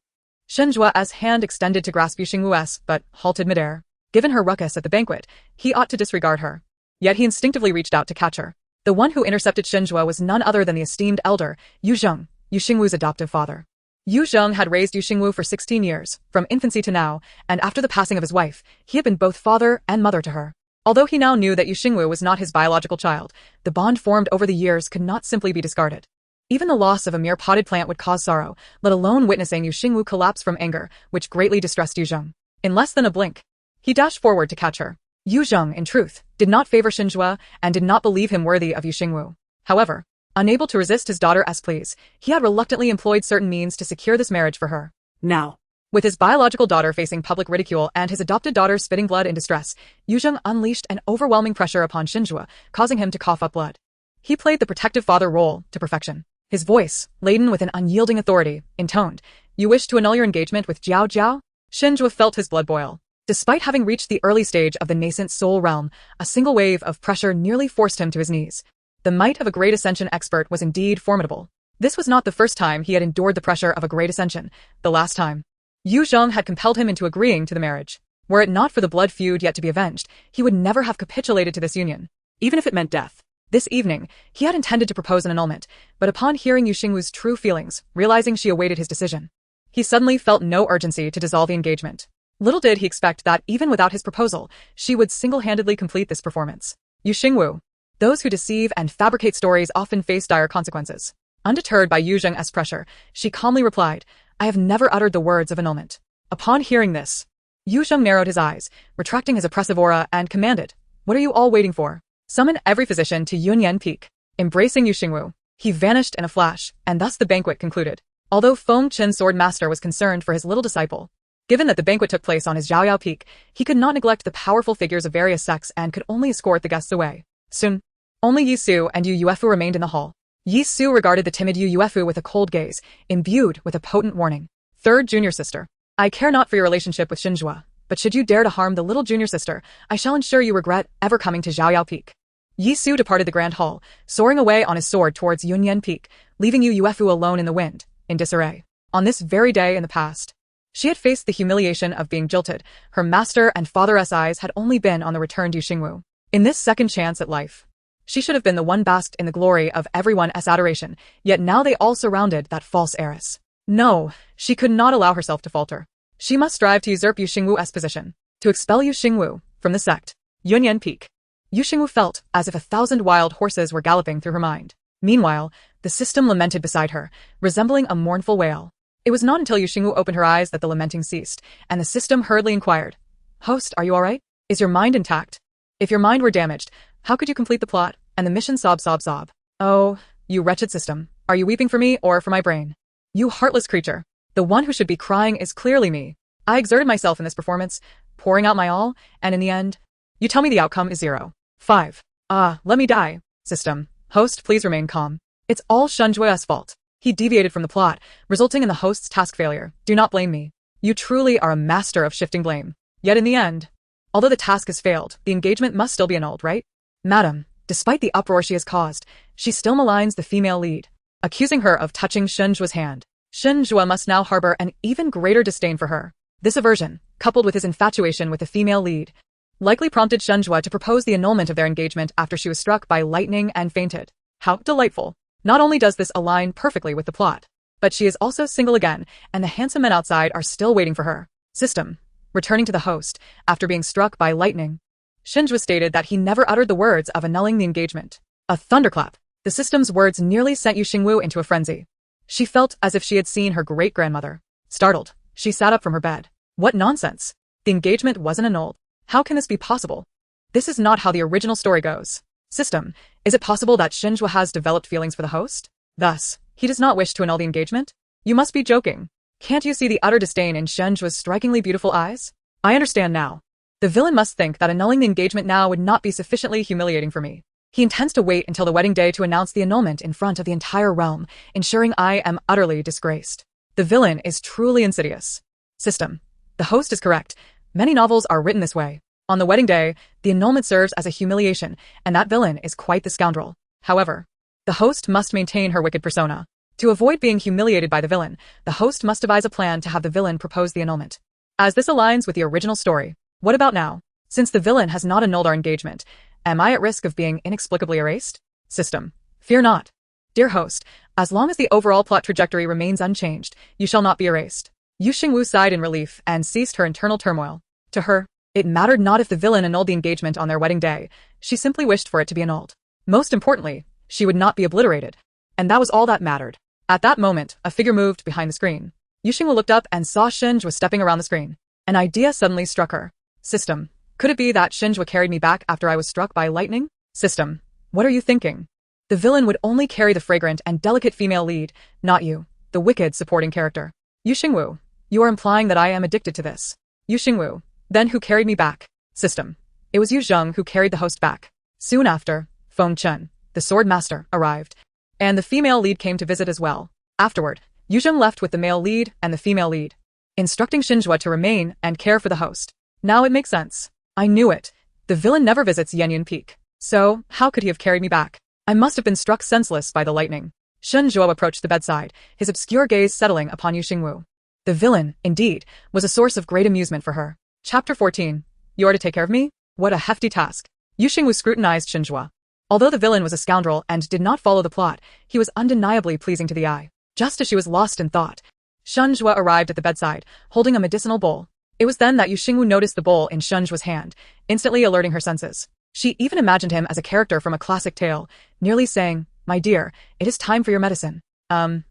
Xinjua's hand extended to grasp Yu Xingwu's, but halted midair. Given her ruckus at the banquet, he ought to disregard her. Yet he instinctively reached out to catch her. The one who intercepted Xinjua was none other than the esteemed elder, Yu Zheng, Yu Xingwu's adoptive father. Yu Zheng had raised Yu Xingwu for 16 years, from infancy to now, and after the passing of his wife, he had been both father and mother to her. Although he now knew that Yu Xingwu was not his biological child, the bond formed over the years could not simply be discarded. Even the loss of a mere potted plant would cause sorrow, let alone witnessing Yu Xingwu collapse from anger, which greatly distressed Yu Zheng. In less than a blink, he dashed forward to catch her. Yu Zheng, in truth, did not favor Xinjua and did not believe him worthy of Yu Xingwu. However, unable to resist his daughter's pleas, he had reluctantly employed certain means to secure this marriage for her. Now. With his biological daughter facing public ridicule and his adopted daughter spitting blood in distress, Yu Zheng unleashed an overwhelming pressure upon Xinjua, causing him to cough up blood. He played the protective father role to perfection. His voice, laden with an unyielding authority, intoned, "You wish to annul your engagement with Jiao Jiao?" Xinjua felt his blood boil. Despite having reached the early stage of the nascent soul realm, a single wave of pressure nearly forced him to his knees. The might of a great ascension expert was indeed formidable. This was not the first time he had endured the pressure of a great ascension. The last time, Yu Zheng had compelled him into agreeing to the marriage. Were it not for the blood feud yet to be avenged, he would never have capitulated to this union, even if it meant death. This evening, he had intended to propose an annulment, but upon hearing Yu Xingwu's true feelings, realizing she awaited his decision, he suddenly felt no urgency to dissolve the engagement. Little did he expect that, even without his proposal, she would single-handedly complete this performance. Yu Xingwu. Those who deceive and fabricate stories often face dire consequences. Undeterred by Yu Zheng's pressure, she calmly replied, "I have never uttered the words of annulment." Upon hearing this, Yu Zheng narrowed his eyes, retracting his oppressive aura, and commanded, "What are you all waiting for? Summon every physician to Yunyan Peak." Embracing Yu Xingwu, he vanished in a flash, and thus the banquet concluded. Although Feng Qin's sword master was concerned for his little disciple, given that the banquet took place on his Zhaoyao Peak, he could not neglect the powerful figures of various sects and could only escort the guests away. Soon, only Yi Su and Yu Yuefu remained in the hall. Yi Su regarded the timid Yu Yuefu with a cold gaze, imbued with a potent warning. "Third junior sister, I care not for your relationship with Xinjua, but should you dare to harm the little junior sister, I shall ensure you regret ever coming to Zhaoyao Peak." Yi Su departed the grand hall, soaring away on his sword towards Yunyan Peak, leaving Yu Yuefu alone in the wind, in disarray. On this very day in the past, she had faced the humiliation of being jilted. Her master and father's eyes had only been on the returned Yu Xingwu. In this second chance at life, she should have been the one basked in the glory of everyone's adoration, yet now they all surrounded that false heiress. No, she could not allow herself to falter. She must strive to usurp Yu Xingwu's position, to expel Yu Xingwu from the sect. Yunyan Peak. Yu Xingwu felt as if 1,000 wild horses were galloping through her mind. Meanwhile, the system lamented beside her, resembling a mournful wail. It was not until Xingwu opened her eyes that the lamenting ceased, and the system hurriedly inquired, "Host, are you alright? Is your mind intact? If your mind were damaged, how could you complete the plot and the mission?" Sob, sob, sob. "Oh, you wretched system. Are you weeping for me or for my brain? You heartless creature. The one who should be crying is clearly me. I exerted myself in this performance, pouring out my all, and in the end, you tell me the outcome is 0. 5. Let me die. System. Host, please remain calm. It's all Shunjua's fault. He deviated from the plot, resulting in the host's task failure. Do not blame me. You truly are a master of shifting blame. Yet in the end, although the task has failed, the engagement must still be annulled, right? Madam, despite the uproar she has caused, she still maligns the female lead, accusing her of touching Shunjua's hand. Shunjua must now harbor an even greater disdain for her. This aversion, coupled with his infatuation with the female lead, likely prompted Shunjua to propose the annulment of their engagement after she was struck by lightning and fainted. How delightful. Not only does this align perfectly with the plot, but she is also single again, and the handsome men outside are still waiting for her. System. Returning to the host, after being struck by lightning, Shunjua stated that he never uttered the words of annulling the engagement. A thunderclap. The system's words nearly sent Xingwu into a frenzy. She felt as if she had seen her great-grandmother. Startled, she sat up from her bed. What nonsense! The engagement wasn't annulled. How can this be possible? This is not how the original story goes. System, is it possible that Xingwu has developed feelings for the host? Thus, he does not wish to annul the engagement? You must be joking. Can't you see the utter disdain in Shunjua's strikingly beautiful eyes? I understand now. The villain must think that annulling the engagement now would not be sufficiently humiliating for me. He intends to wait until the wedding day to announce the annulment in front of the entire realm, ensuring I am utterly disgraced. The villain is truly insidious. System. The host is correct. Many novels are written this way. On the wedding day, the annulment serves as a humiliation, and that villain is quite the scoundrel. However, the host must maintain her wicked persona. To avoid being humiliated by the villain, the host must devise a plan to have the villain propose the annulment. As this aligns with the original story, what about now? Since the villain has not annulled our engagement, am I at risk of being inexplicably erased? System. Fear not. Dear host, as long as the overall plot trajectory remains unchanged, you shall not be erased. Xingwu sighed in relief and ceased her internal turmoil. To her, it mattered not if the villain annulled the engagement on their wedding day, she simply wished for it to be annulled. Most importantly, she would not be obliterated. And that was all that mattered. At that moment, a figure moved behind the screen. Xingwu looked up and saw Xingwu stepping around the screen. An idea suddenly struck her. System. Could it be that Xingwu carried me back after I was struck by lightning? System. What are you thinking? The villain would only carry the fragrant and delicate female lead, not you, the wicked supporting character. Xingwu. You are implying that I am addicted to this. Xingwu. Then who carried me back? System. It was Yu Zheng who carried the host back. Soon after, Feng Chen, the sword master, arrived, and the female lead came to visit as well. Afterward, Yu Zheng left with the male lead and the female lead, instructing Xingwu to remain and care for the host. Now it makes sense. I knew it. The villain never visits Yanyan Peak. So, how could he have carried me back? I must have been struck senseless by the lightning. Xingwu approached the bedside, his obscure gaze settling upon Xingwu. The villain, indeed, was a source of great amusement for her. Chapter 14. You are to take care of me? What a hefty task. Xingwu scrutinized Xingwu. Although the villain was a scoundrel and did not follow the plot, he was undeniably pleasing to the eye. Just as she was lost in thought, Xingwu arrived at the bedside, holding a medicinal bowl. It was then that Xingwu noticed the bowl in Shunjua's hand, instantly alerting her senses. She even imagined him as a character from a classic tale, nearly saying, "My dear, it is time for your medicine."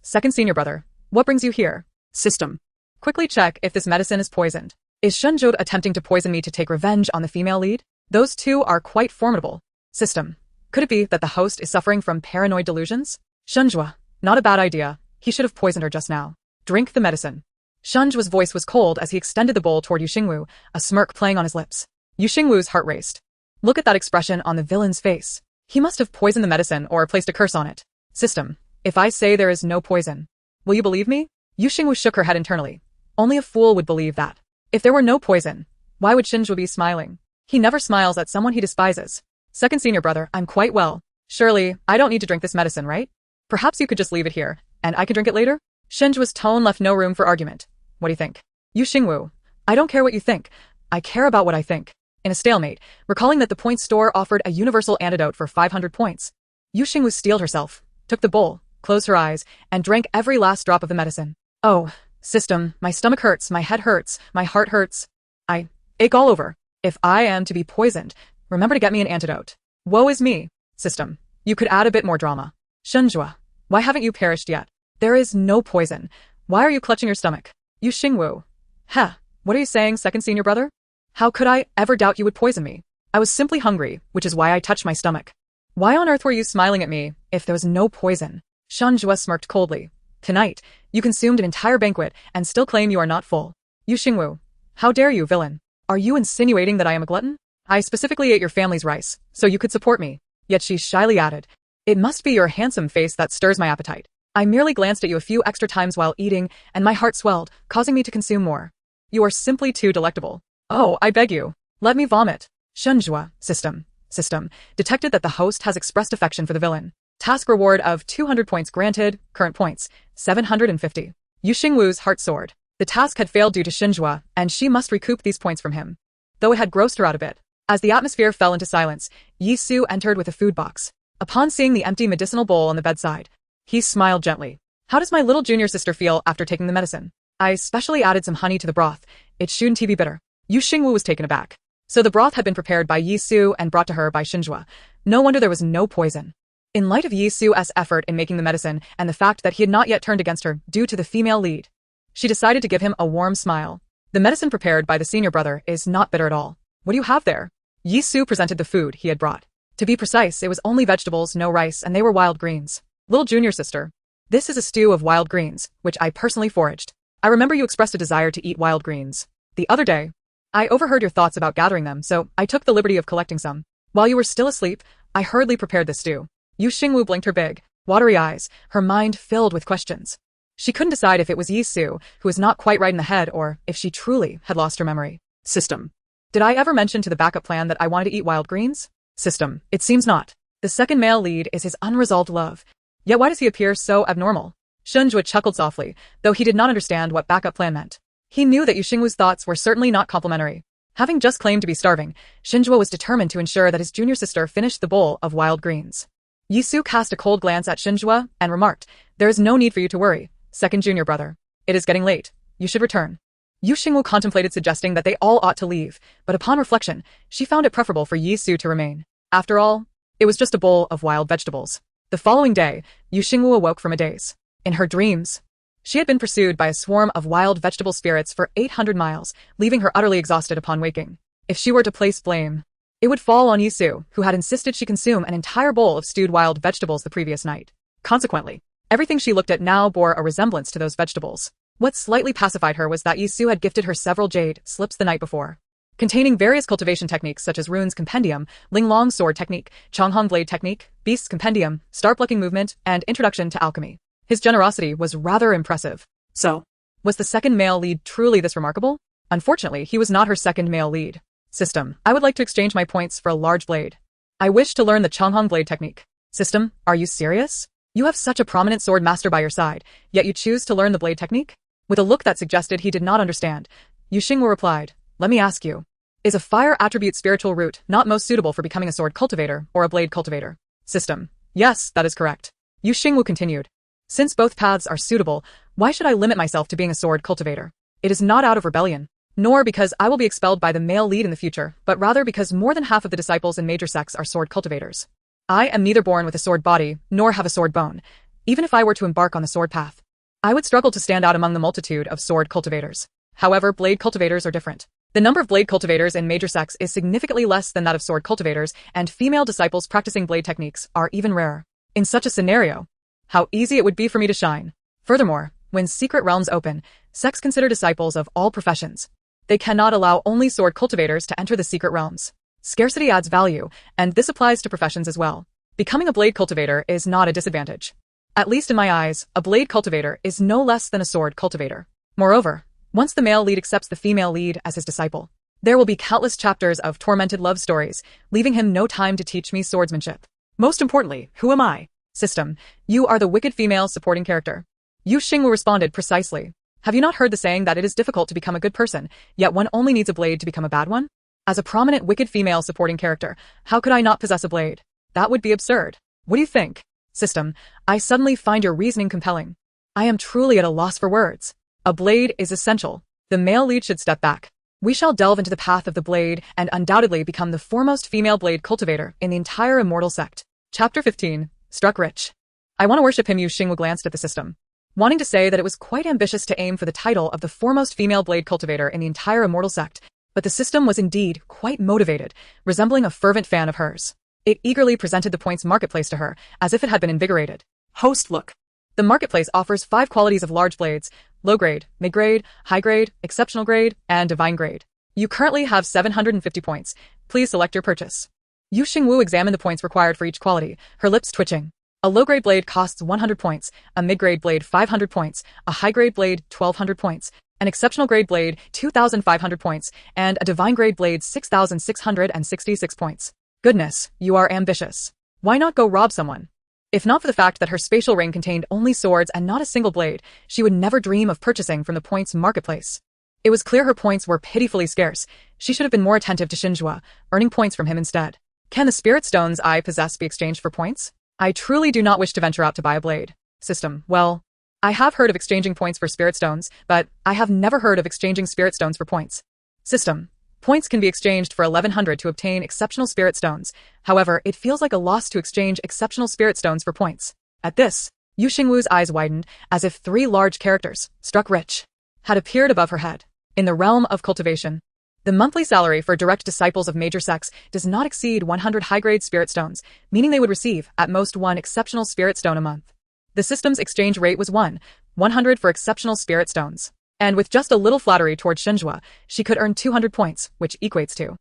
Second senior brother, what brings you here? System. Quickly check if this medicine is poisoned. Is Shunju attempting to poison me to take revenge on the female lead? Those two are quite formidable. System. Could it be that the host is suffering from paranoid delusions? Shunju. Not a bad idea. He should have poisoned her just now. Drink the medicine. Shunju's voice was cold as he extended the bowl toward Xingwu, a smirk playing on his lips. Xingwu's heart raced. Look at that expression on the villain's face. He must have poisoned the medicine or placed a curse on it. System. If I say there is no poison, will you believe me? Xingwu shook her head internally. Only a fool would believe that. If there were no poison, why would Xingwu be smiling? He never smiles at someone he despises. Second senior brother, I'm quite well. Surely, I don't need to drink this medicine, right? Perhaps you could just leave it here, and I can drink it later? Xingwu's tone left no room for argument. What do you think? Xingwu. I don't care what you think. I care about what I think. In a stalemate, recalling that the point store offered a universal antidote for 500 points, Xingwu steeled herself, took the bowl, closed her eyes, and drank every last drop of the medicine. Oh, system, my stomach hurts, my head hurts, my heart hurts. I ache all over. If I am to be poisoned, remember to get me an antidote. Woe is me. System, you could add a bit more drama. Shunju, why haven't you perished yet? There is no poison. Why are you clutching your stomach? You Xingwu. Heh, what are you saying, second senior brother? How could I ever doubt you would poison me? I was simply hungry, which is why I touched my stomach. Why on earth were you smiling at me if there was no poison? Shanjue smirked coldly. Tonight, you consumed an entire banquet and still claim you are not full. You Xingwu. How dare you, villain? Are you insinuating that I am a glutton? I specifically ate your family's rice, so you could support me. Yet she shyly added, it must be your handsome face that stirs my appetite. I merely glanced at you a few extra times while eating, and my heart swelled, causing me to consume more. You are simply too delectable. Oh, I beg you. Let me vomit. Shanjue, system, detected that the host has expressed affection for the villain. Task reward of 200 points granted, current points, 750. Yu Xingwu's heart soared. The task had failed due to Shanjue, and she must recoup these points from him. Though it had grossed her out a bit. As the atmosphere fell into silence, Yi Su entered with a food box. Upon seeing the empty medicinal bowl on the bedside, he smiled gently. How does my little junior sister feel after taking the medicine? I specially added some honey to the broth. It shouldn't be bitter. Yu Xingwu was taken aback. So the broth had been prepared by Yi Su and brought to her by Shanjue. No wonder there was no poison. In light of Yi Su's effort in making the medicine and the fact that he had not yet turned against her due to the female lead, she decided to give him a warm smile. The medicine prepared by the senior brother is not bitter at all. What do you have there? Yi Su presented the food he had brought. To be precise, it was only vegetables, no rice, and they were wild greens. Little junior sister. This is a stew of wild greens, which I personally foraged. I remember you expressed a desire to eat wild greens. The other day, I overheard your thoughts about gathering them, so I took the liberty of collecting some. While you were still asleep, I hurriedly prepared this stew. Yu Xingwu blinked her big, watery eyes, her mind filled with questions. She couldn't decide if it was Yi Su, who was not quite right in the head, or if she truly had lost her memory. System. Did I ever mention to the backup plan that I wanted to eat wild greens? System. It seems not. The second male lead is his unresolved love. Yet why does he appear so abnormal? Shanjue chuckled softly, though he did not understand what backup plan meant. He knew that Yu Xingwu's thoughts were certainly not complimentary. Having just claimed to be starving, Shanjue was determined to ensure that his junior sister finished the bowl of wild greens. Yi Su cast a cold glance at Shanjue and remarked, there is no need for you to worry, second junior brother. It is getting late. You should return. Yu Xingwu contemplated suggesting that they all ought to leave, but upon reflection, she found it preferable for Yi Su to remain. After all, it was just a bowl of wild vegetables. The following day, Yu Xingwu awoke from a daze. In her dreams, she had been pursued by a swarm of wild vegetable spirits for 800 miles, leaving her utterly exhausted upon waking. If she were to place blame, it would fall on Yi Su, who had insisted she consume an entire bowl of stewed wild vegetables the previous night. Consequently, everything she looked at now bore a resemblance to those vegetables. What slightly pacified her was that Yi Su had gifted her several jade slips the night before, containing various cultivation techniques such as Runes Compendium, Linglong Sword Technique, Chonghong Blade Technique, Beasts Compendium, Star Plucking Movement, and Introduction to Alchemy. His generosity was rather impressive. So, was the second male lead truly this remarkable? Unfortunately, he was not her second male lead. System. I would like to exchange my points for a large blade. I wish to learn the Chonghong Blade Technique. System. Are you serious? You have such a prominent sword master by your side, yet you choose to learn the blade technique? With a look that suggested he did not understand, Yu Xingwu replied, let me ask you, is a fire attribute spiritual root not most suitable for becoming a sword cultivator or a blade cultivator? System. Yes, that is correct. Yu Xingwu continued. Since both paths are suitable, why should I limit myself to being a sword cultivator? It is not out of rebellion, nor because I will be expelled by the male lead in the future, but rather because more than half of the disciples in major sects are sword cultivators. I am neither born with a sword body, nor have a sword bone. Even if I were to embark on the sword path, I would struggle to stand out among the multitude of sword cultivators. However, blade cultivators are different. The number of blade cultivators in major sects is significantly less than that of sword cultivators, and female disciples practicing blade techniques are even rarer. In such a scenario, how easy it would be for me to shine. Furthermore, when secret realms open, sects consider disciples of all professions. They cannot allow only sword cultivators to enter the secret realms. Scarcity adds value, and this applies to professions as well. Becoming a blade cultivator is not a disadvantage. At least in my eyes, a blade cultivator is no less than a sword cultivator. Moreover, once the male lead accepts the female lead as his disciple, there will be countless chapters of tormented love stories, leaving him no time to teach me swordsmanship. Most importantly, who am I? System. You are the wicked female supporting character. Yu Xingwu responded precisely. Have you not heard the saying that it is difficult to become a good person, yet one only needs a blade to become a bad one? As a prominent wicked female supporting character, how could I not possess a blade? That would be absurd. What do you think? System. I suddenly find your reasoning compelling. I am truly at a loss for words. A blade is essential. The male lead should step back. We shall delve into the path of the blade and undoubtedly become the foremost female blade cultivator in the entire immortal sect. Chapter 15. Struck rich. I want to worship him. Yu Xingwu glanced at the system. wanting to say that it was quite ambitious to aim for the title of the foremost female blade cultivator in the entire immortal sect, but the system was indeed quite motivated, resembling a fervent fan of hers. It eagerly presented the points marketplace to her, as if it had been invigorated. Host look. The marketplace offers 5 qualities of large blades: low grade, mid grade, high grade, exceptional grade, and divine grade. You currently have 750 points. Please select your purchase. Xingwu examined the points required for each quality, her lips twitching. A low-grade blade costs 100 points, a mid-grade blade 500 points, a high-grade blade 1200 points, an exceptional grade blade 2500 points, and a divine grade blade 6666 points. Goodness, you are ambitious. Why not go rob someone? If not for the fact that her spatial ring contained only swords and not a single blade, she would never dream of purchasing from the points marketplace. It was clear her points were pitifully scarce. She should have been more attentive to Xingwu, earning points from him instead. Can the spirit stones I possess be exchanged for points? I truly do not wish to venture out to buy a blade. System. Well, I have heard of exchanging points for spirit stones, but I have never heard of exchanging spirit stones for points. System. Points can be exchanged for 1100 to obtain exceptional spirit stones. However, it feels like a loss to exchange exceptional spirit stones for points. At this, Xingwu's eyes widened, as if 3 large characters, struck rich, had appeared above her head. In the realm of cultivation, the monthly salary for direct disciples of major sects does not exceed 100 high-grade spirit stones, meaning they would receive, at most, 1 exceptional spirit stone a month. The system's exchange rate was 100 for exceptional spirit stones. And with just a little flattery toward Xingwu, she could earn 200 points, which equates to...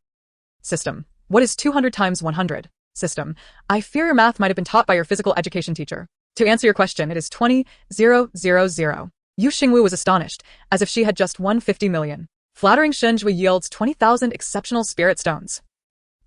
System. What is 200 times 100? System. I fear your math might have been taught by your physical education teacher. To answer your question, it is 20,000. Xingwu was astonished, as if she had just won 50 million. Flattering Xingwu yields 20,000 exceptional spirit stones.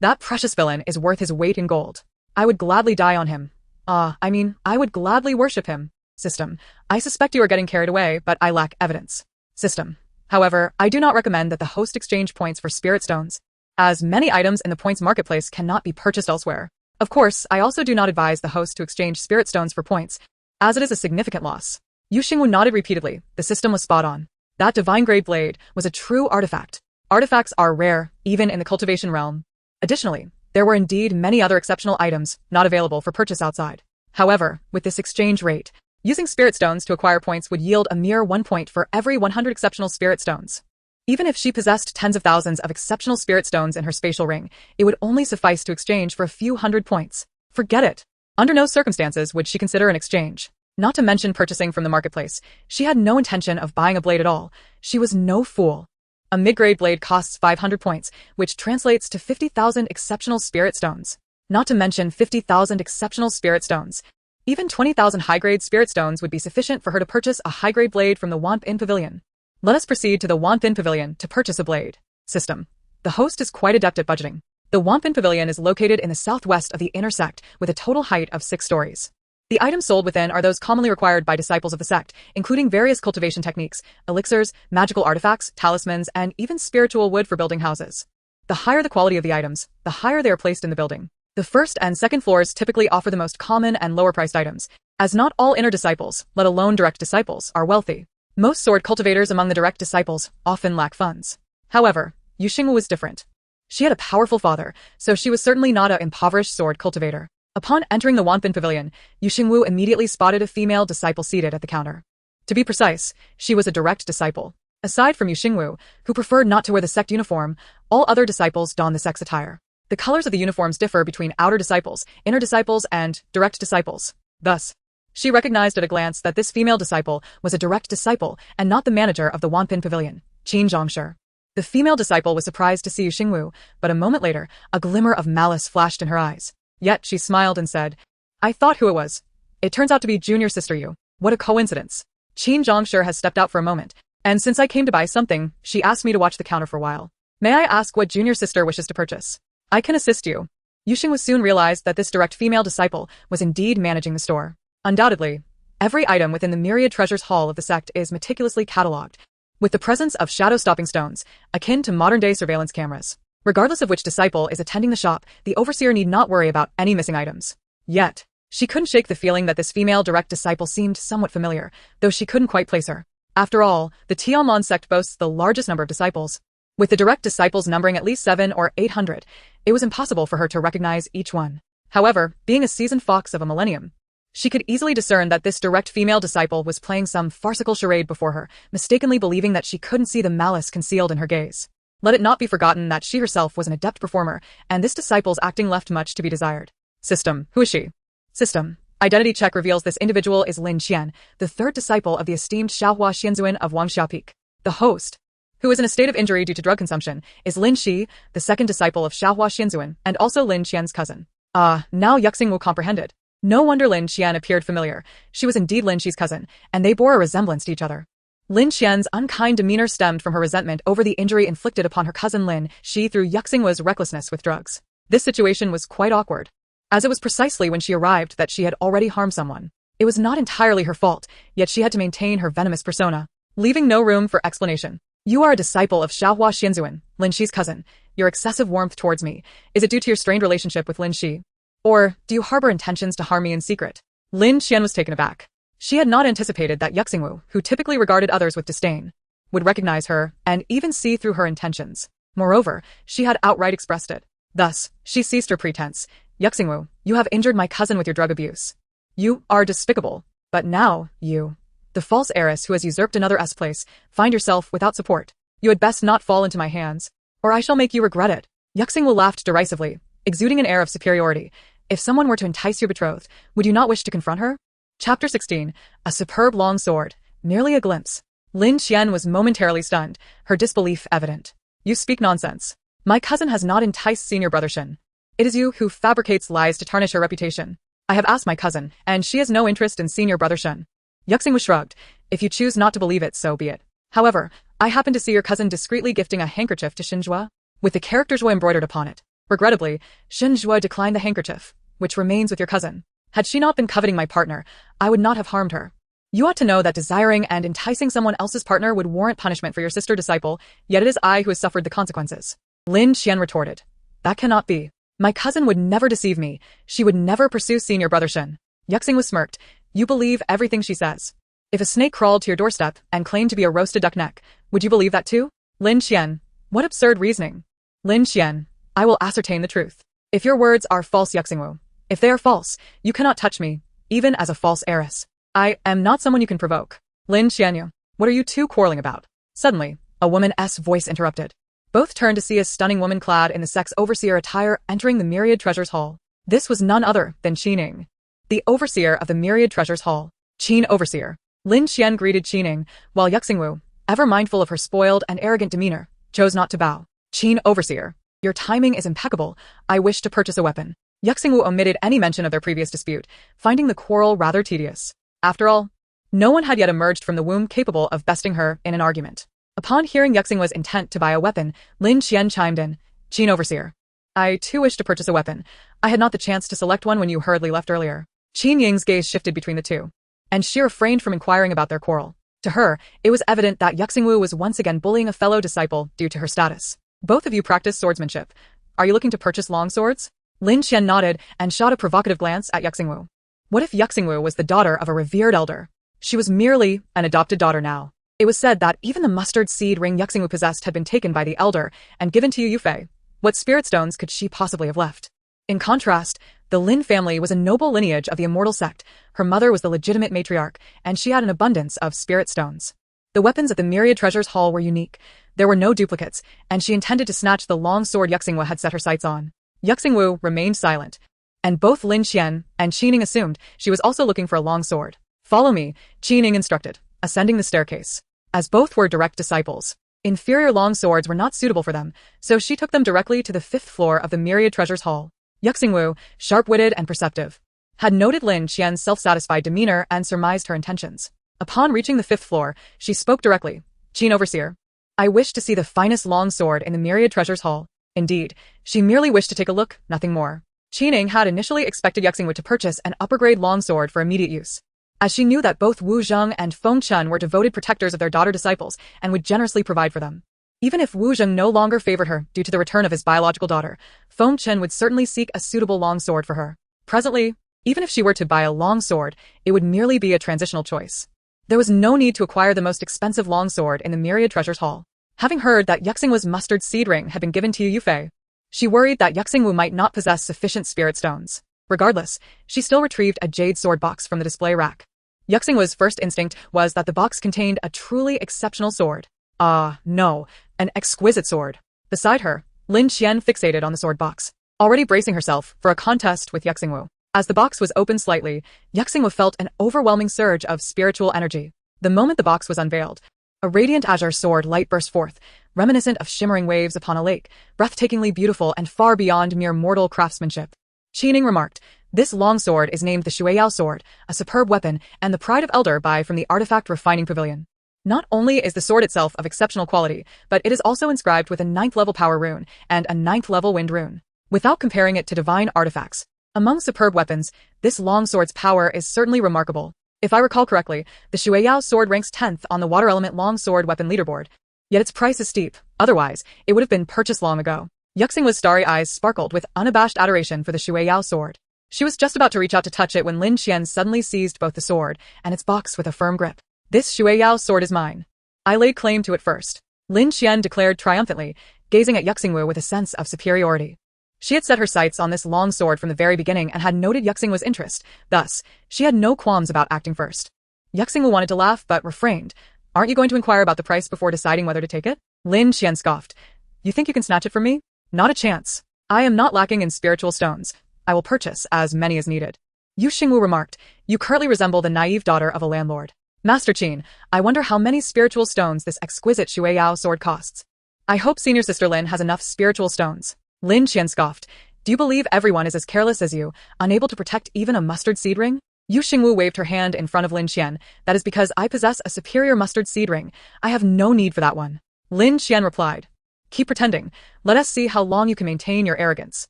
That precious villain is worth his weight in gold. I would gladly die on him. I would gladly worship him. System. I suspect you are getting carried away, but I lack evidence. System. However, I do not recommend that the host exchange points for spirit stones, as many items in the points marketplace cannot be purchased elsewhere. Of course, I also do not advise the host to exchange spirit stones for points, as it is a significant loss. Xingwu nodded repeatedly. The system was spot on. That divine grade blade was a true artifact. Artifacts are rare, even in the cultivation realm. Additionally, there were indeed many other exceptional items not available for purchase outside. However, with this exchange rate, using spirit stones to acquire points would yield a mere 1 point for every 100 exceptional spirit stones. Even if she possessed tens of thousands of exceptional spirit stones in her spatial ring, it would only suffice to exchange for a few hundred points. Forget it. Under no circumstances would she consider an exchange. Not to mention purchasing from the marketplace. She had no intention of buying a blade at all. She was no fool. A mid-grade blade costs 500 points, which translates to 50,000 exceptional spirit stones. Not to mention 50,000 exceptional spirit stones. Even 20,000 high-grade spirit stones would be sufficient for her to purchase a high-grade blade from the Wampin Pavilion. Let us proceed to the Wampin Pavilion to purchase a blade. System. The host is quite adept at budgeting. The Wampin Pavilion is located in the southwest of the inner sect with a total height of 6 stories. The items sold within are those commonly required by disciples of the sect, including various cultivation techniques, elixirs, magical artifacts, talismans, and even spiritual wood for building houses. The higher the quality of the items, the higher they are placed in the building. The first and second floors typically offer the most common and lower-priced items, as not all inner disciples, let alone direct disciples, are wealthy. Most sword cultivators among the direct disciples often lack funds. However, Xingwu was different. She had a powerful father, so she was certainly not an impoverished sword cultivator. Upon entering the Wampin Pavilion, Xingwu immediately spotted a female disciple seated at the counter. To be precise, she was a direct disciple. Aside from Xingwu, who preferred not to wear the sect uniform, all other disciples don the sect's attire. The colors of the uniforms differ between outer disciples, inner disciples, and direct disciples. Thus, she recognized at a glance that this female disciple was a direct disciple and not the manager of the Wampin Pavilion, Qin Zhongshi. The female disciple was surprised to see Xingwu, but a moment later, a glimmer of malice flashed in her eyes. Yet she smiled and said, "I thought who it was. It turns out to be junior sister Yu. What a coincidence." Qin Zhongshi has stepped out for a moment, and since I came to buy something, she asked me to watch the counter for a while. May I ask what junior sister wishes to purchase? I can assist you. Xingwu soon realized that this direct female disciple was indeed managing the store. Undoubtedly, every item within the myriad treasures hall of the sect is meticulously catalogued, with the presence of shadow-stopping stones, akin to modern-day surveillance cameras. Regardless of which disciple is attending the shop, the overseer need not worry about any missing items. Yet, she couldn't shake the feeling that this female direct disciple seemed somewhat familiar, though she couldn't quite place her. After all, the Tianmon sect boasts the largest number of disciples. With the direct disciples numbering at least 700 or 800, it was impossible for her to recognize each one. However, being a seasoned fox of a millennium, She could easily discern that this direct female disciple was playing some farcical charade before her, mistakenly believing that she couldn't see the malice concealed in her gaze. Let it not be forgotten that she herself was an adept performer, and this disciple's acting left much to be desired. System. Who is she? System. Identity check reveals this individual is Lin Qian, the third disciple of the esteemed Xiaohua Xianzuan of Wangxiao Peak. The host, who is in a state of injury due to drug consumption, is Lin Shi, the second disciple of Xiaohua Xianzuan, and also Lin Qian's cousin. Now Xingwu comprehended. No wonder Lin Qian appeared familiar. She was indeed Lin Shi's cousin, and they bore a resemblance to each other. Lin Qian's unkind demeanor stemmed from her resentment over the injury inflicted upon her cousin Lin Shi through Xingwu's recklessness with drugs. This situation was quite awkward, as it was precisely when she arrived that she had already harmed someone. It was not entirely her fault, yet she had to maintain her venomous persona, leaving no room for explanation. You are a disciple of Xiaohua Xianzuan, Lin Shi's cousin. Your excessive warmth towards me, is it due to your strained relationship with Lin Shi? Or do you harbor intentions to harm me in secret? Lin Qian was taken aback. She had not anticipated that Xingwu, who typically regarded others with disdain, would recognize her and even see through her intentions. Moreover, she had outright expressed it. Thus, she ceased her pretense. Xingwu, you have injured my cousin with your drug abuse. You are despicable. But now, you, the false heiress who has usurped another's place, find yourself without support. You had best not fall into my hands, or I shall make you regret it. Xingwu laughed derisively, exuding an air of superiority. If someone were to entice your betrothed, would you not wish to confront her? Chapter 16. A superb long sword. Merely a glimpse. Lin Qian was momentarily stunned, her disbelief evident. You speak nonsense. My cousin has not enticed senior brother Shen. It is you who fabricates lies to tarnish her reputation. I have asked my cousin, and she has no interest in senior brother Shen. Xingwu shrugged. If you choose not to believe it, so be it. However, I happen to see your cousin discreetly gifting a handkerchief to Xinzhua, with the character Zhua embroidered upon it. Regrettably, Xinzhua declined the handkerchief, which remains with your cousin. Had she not been coveting my partner, I would not have harmed her. You ought to know that desiring and enticing someone else's partner would warrant punishment for your sister disciple, yet it is I who has suffered the consequences. Lin Qian retorted. That cannot be. My cousin would never deceive me. She would never pursue senior brother Shen. Xingwu smirked. You believe everything she says. If a snake crawled to your doorstep and claimed to be a roasted duck neck, would you believe that too? Lin Qian. What absurd reasoning. Lin Qian. I will ascertain the truth. If your words are false, Xingwu. If they are false, you cannot touch me, even as a false heiress. I am not someone you can provoke. Lin Qianyu. What are you two quarreling about? Suddenly, a woman's voice interrupted. Both turned to see a stunning woman clad in the sect's overseer attire entering the Myriad Treasures Hall. This was none other than Qining, the overseer of the Myriad Treasures Hall. Qin overseer. Lin Qian greeted Qining, while Xingwu, ever mindful of her spoiled and arrogant demeanor, chose not to bow. Qin overseer. Your timing is impeccable. I wish to purchase a weapon. Xingwu omitted any mention of their previous dispute, finding the quarrel rather tedious. After all, no one had yet emerged from the womb capable of besting her in an argument. Upon hearing Xingwu's intent to buy a weapon, Lin Qian chimed in. Qin overseer. I too wish to purchase a weapon. I had not the chance to select one when you hurriedly left earlier. Qin Ying's gaze shifted between the two, and she refrained from inquiring about their quarrel. To her, it was evident that Xingwu was once again bullying a fellow disciple due to her status. Both of you practice swordsmanship. Are you looking to purchase long swords? Lin Qian nodded and shot a provocative glance at Xingwu. What if Xingwu was the daughter of a revered elder? She was merely an adopted daughter now. It was said that even the mustard seed ring Xingwu possessed had been taken by the elder and given to Yufei. What spirit stones could she possibly have left? In contrast, the Lin family was a noble lineage of the immortal sect. Her mother was the legitimate matriarch, and she had an abundance of spirit stones. The weapons at the Myriad Treasures Hall were unique. There were no duplicates, and she intended to snatch the long sword Xingwu had set her sights on. Xingwu remained silent, and both Lin Qian and Qining assumed she was also looking for a long sword. Follow me, Qining instructed, ascending the staircase. As both were direct disciples, inferior long swords were not suitable for them, so she took them directly to the 5th floor of the Myriad Treasures Hall. Xingwu, sharp-witted and perceptive, had noted Lin Qian's self-satisfied demeanor and surmised her intentions. Upon reaching the 5th floor, she spoke directly. Qin overseer. I wish to see the finest long sword in the Myriad Treasures Hall. Indeed, she merely wished to take a look, nothing more. Qining had initially expected Xingwu to purchase an upper-grade longsword for immediate use, as she knew that both Wu Zheng and Feng Chen were devoted protectors of their daughter disciples and would generously provide for them. Even if Wu Zheng no longer favored her due to the return of his biological daughter, Feng Chen would certainly seek a suitable longsword for her. Presently, even if she were to buy a longsword, it would merely be a transitional choice. There was no need to acquire the most expensive longsword in the Myriad Treasures Hall. Having heard that Xingwu's mustard seed ring had been given to Yufei, she worried that Xingwu might not possess sufficient spirit stones. Regardless, she still retrieved a jade sword box from the display rack. Xingwu's first instinct was that the box contained a truly exceptional sword. No, an exquisite sword. Beside her, Lin Qian fixated on the sword box, already bracing herself for a contest with Xingwu. As the box was opened slightly, Xingwu felt an overwhelming surge of spiritual energy. The moment the box was unveiled, a radiant azure sword light burst forth, reminiscent of shimmering waves upon a lake, breathtakingly beautiful and far beyond mere mortal craftsmanship. Qining remarked, "This long sword is named the Xueyao sword, a superb weapon and the pride of Elder Bai from the Artifact Refining Pavilion. Not only is the sword itself of exceptional quality, but it is also inscribed with a 9th level power rune and a 9th level wind rune. Without comparing it to divine artifacts, among superb weapons, this long sword's power is certainly remarkable. If I recall correctly, the Xueyao sword ranks 10th on the water element long sword weapon leaderboard. Yet its price is steep, otherwise, it would have been purchased long ago." Xingwu's starry eyes sparkled with unabashed adoration for the Xueyao sword. She was just about to reach out to touch it when Lin Qian suddenly seized both the sword and its box with a firm grip. "This Xueyao sword is mine. I laid claim to it first," Lin Qian declared triumphantly, gazing at Xingwu with a sense of superiority. She had set her sights on this long sword from the very beginning and had noted Xingwu's interest, thus, she had no qualms about acting first. Xingwu wanted to laugh but refrained. "Aren't you going to inquire about the price before deciding whether to take it?" Lin Qian scoffed. "You think you can snatch it from me? Not a chance. I am not lacking in spiritual stones. I will purchase as many as needed." Xingwu remarked, "You currently resemble the naive daughter of a landlord. Master Qin, I wonder how many spiritual stones this exquisite Xueyao sword costs. I hope senior sister Lin has enough spiritual stones." Lin Qian scoffed. "Do you believe everyone is as careless as you, unable to protect even a mustard seed ring?" Xingwu waved her hand in front of Lin Qian. "That is because I possess a superior mustard seed ring. I have no need for that one." Lin Qian replied, "Keep pretending. Let us see how long you can maintain your arrogance."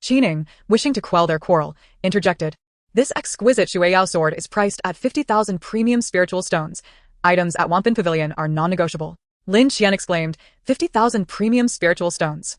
Qining, wishing to quell their quarrel, interjected, "This exquisite Xueyao sword is priced at 50,000 premium spiritual stones. Items at Wampin Pavilion are non-negotiable." Lin Qian exclaimed, 50,000 premium spiritual stones.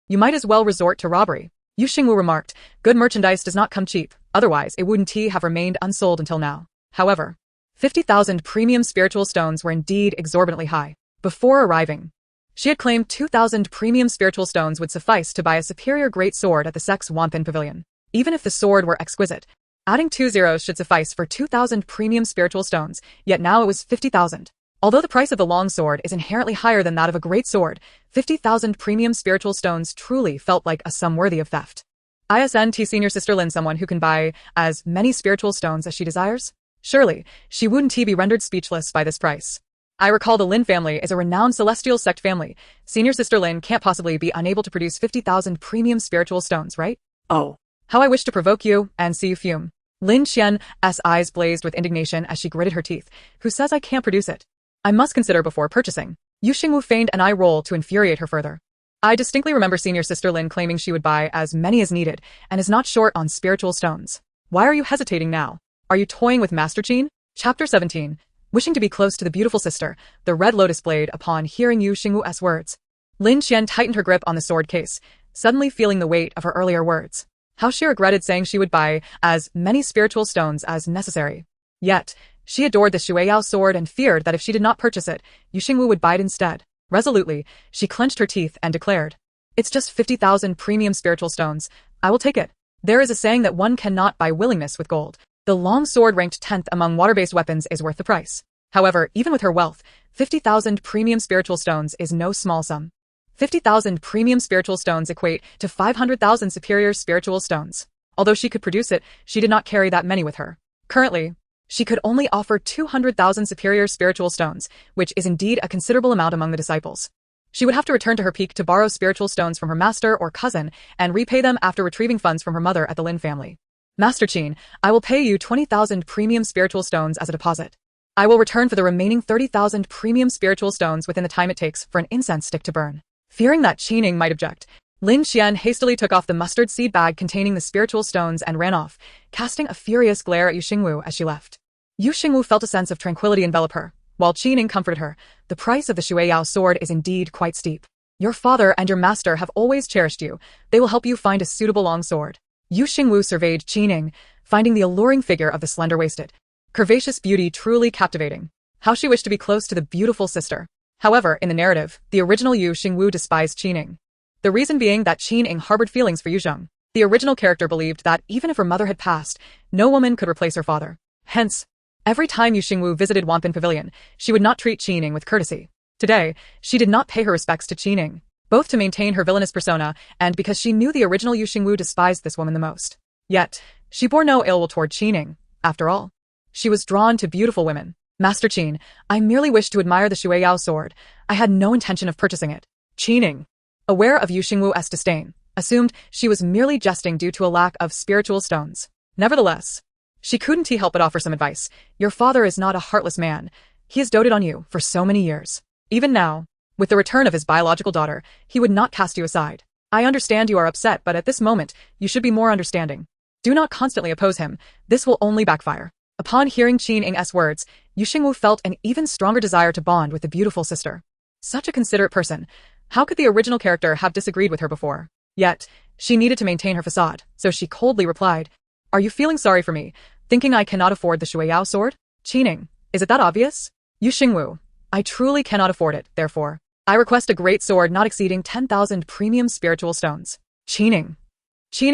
"You might as well resort to robbery." Xingwu remarked, "Good merchandise does not come cheap, otherwise it wouldn't have remained unsold until now." However, 50,000 premium spiritual stones were indeed exorbitantly high. Before arriving, she had claimed 2,000 premium spiritual stones would suffice to buy a superior great sword at the sect's Wampin Pavilion. Even if the sword were exquisite, adding 2 zeros should suffice for 2,000 premium spiritual stones, yet now it was 50,000. Although the price of the long sword is inherently higher than that of a great sword, 50,000 premium spiritual stones truly felt like a sum worthy of theft. Isn't senior sister Lin someone who can buy as many spiritual stones as she desires? Surely, she wouldn't be rendered speechless by this price. I recall the Lin family is a renowned celestial sect family. Senior sister Lin can't possibly be unable to produce 50,000 premium spiritual stones, right? Oh. How I wish to provoke you and see you fume. Lin Qian's eyes blazed with indignation as she gritted her teeth. Who says I can't produce it? I must consider before purchasing. Xingwu feigned an eye roll to infuriate her further. I distinctly remember senior sister Lin claiming she would buy as many as needed and is not short on spiritual stones. Why are you hesitating now? Are you toying with Master Qin? Chapter 17. Wishing to be close to the beautiful sister, the red lotus blade upon hearing Xingwu's words. Lin Qian tightened her grip on the sword case, suddenly feeling the weight of her earlier words. How she regretted saying she would buy as many spiritual stones as necessary. Yet, she adored the Xueyao sword and feared that if she did not purchase it, Xingwu would buy it instead. Resolutely, she clenched her teeth and declared, "It's just 50,000 premium spiritual stones. I will take it." There is a saying that one cannot buy willingness with gold. The long sword ranked 10th among water-based weapons is worth the price. However, even with her wealth, 50,000 premium spiritual stones is no small sum. 50,000 premium spiritual stones equate to 500,000 superior spiritual stones. Although she could produce it, she did not carry that many with her. Currently, she could only offer 200,000 superior spiritual stones, which is indeed a considerable amount among the disciples. She would have to return to her peak to borrow spiritual stones from her master or cousin and repay them after retrieving funds from her mother at the Lin family. "Master Qin, I will pay you 20,000 premium spiritual stones as a deposit. I will return for the remaining 30,000 premium spiritual stones within the time it takes for an incense stick to burn." Fearing that Qining might object, Lin Qian hastily took off the mustard seed bag containing the spiritual stones and ran off, casting a furious glare at Xingwu as she left. Xingwu felt a sense of tranquility envelop her, while Qining comforted her. The price of the Xueyao sword is indeed quite steep. Your father and your master have always cherished you. They will help you find a suitable long sword. Xingwu surveyed Qining, finding the alluring figure of the slender-waisted, curvaceous beauty truly captivating. How she wished to be close to the beautiful sister. However, in the narrative, the original Xingwu despised Qining. The reason being that Qining harbored feelings for Yuzheng. The original character believed that even if her mother had passed, no woman could replace her father. Hence, every time Xingwu visited Wampin Pavilion, she would not treat Qining with courtesy. Today, she did not pay her respects to Qining, both to maintain her villainous persona and because she knew the original Xingwu despised this woman the most. Yet, she bore no ill will toward Qining. After all, she was drawn to beautiful women. Master Qin, I merely wished to admire the Shuiyao sword. I had no intention of purchasing it. Qining, aware of Xingwu's disdain, assumed she was merely jesting due to a lack of spiritual stones. Nevertheless, she couldn't help but offer some advice. Your father is not a heartless man. He has doted on you for so many years. Even now, with the return of his biological daughter, he would not cast you aside. I understand you are upset, but at this moment, you should be more understanding. Do not constantly oppose him. This will only backfire. Upon hearing Qining's words, Xingwu felt an even stronger desire to bond with the beautiful sister. Such a considerate person. How could the original character have disagreed with her before? Yet, she needed to maintain her facade, so she coldly replied, Are you feeling sorry for me, thinking I cannot afford the Shuiyao sword? Qining, is it that obvious? Xingwu, I truly cannot afford it, therefore. I request a great sword not exceeding 10,000 premium spiritual stones. Qining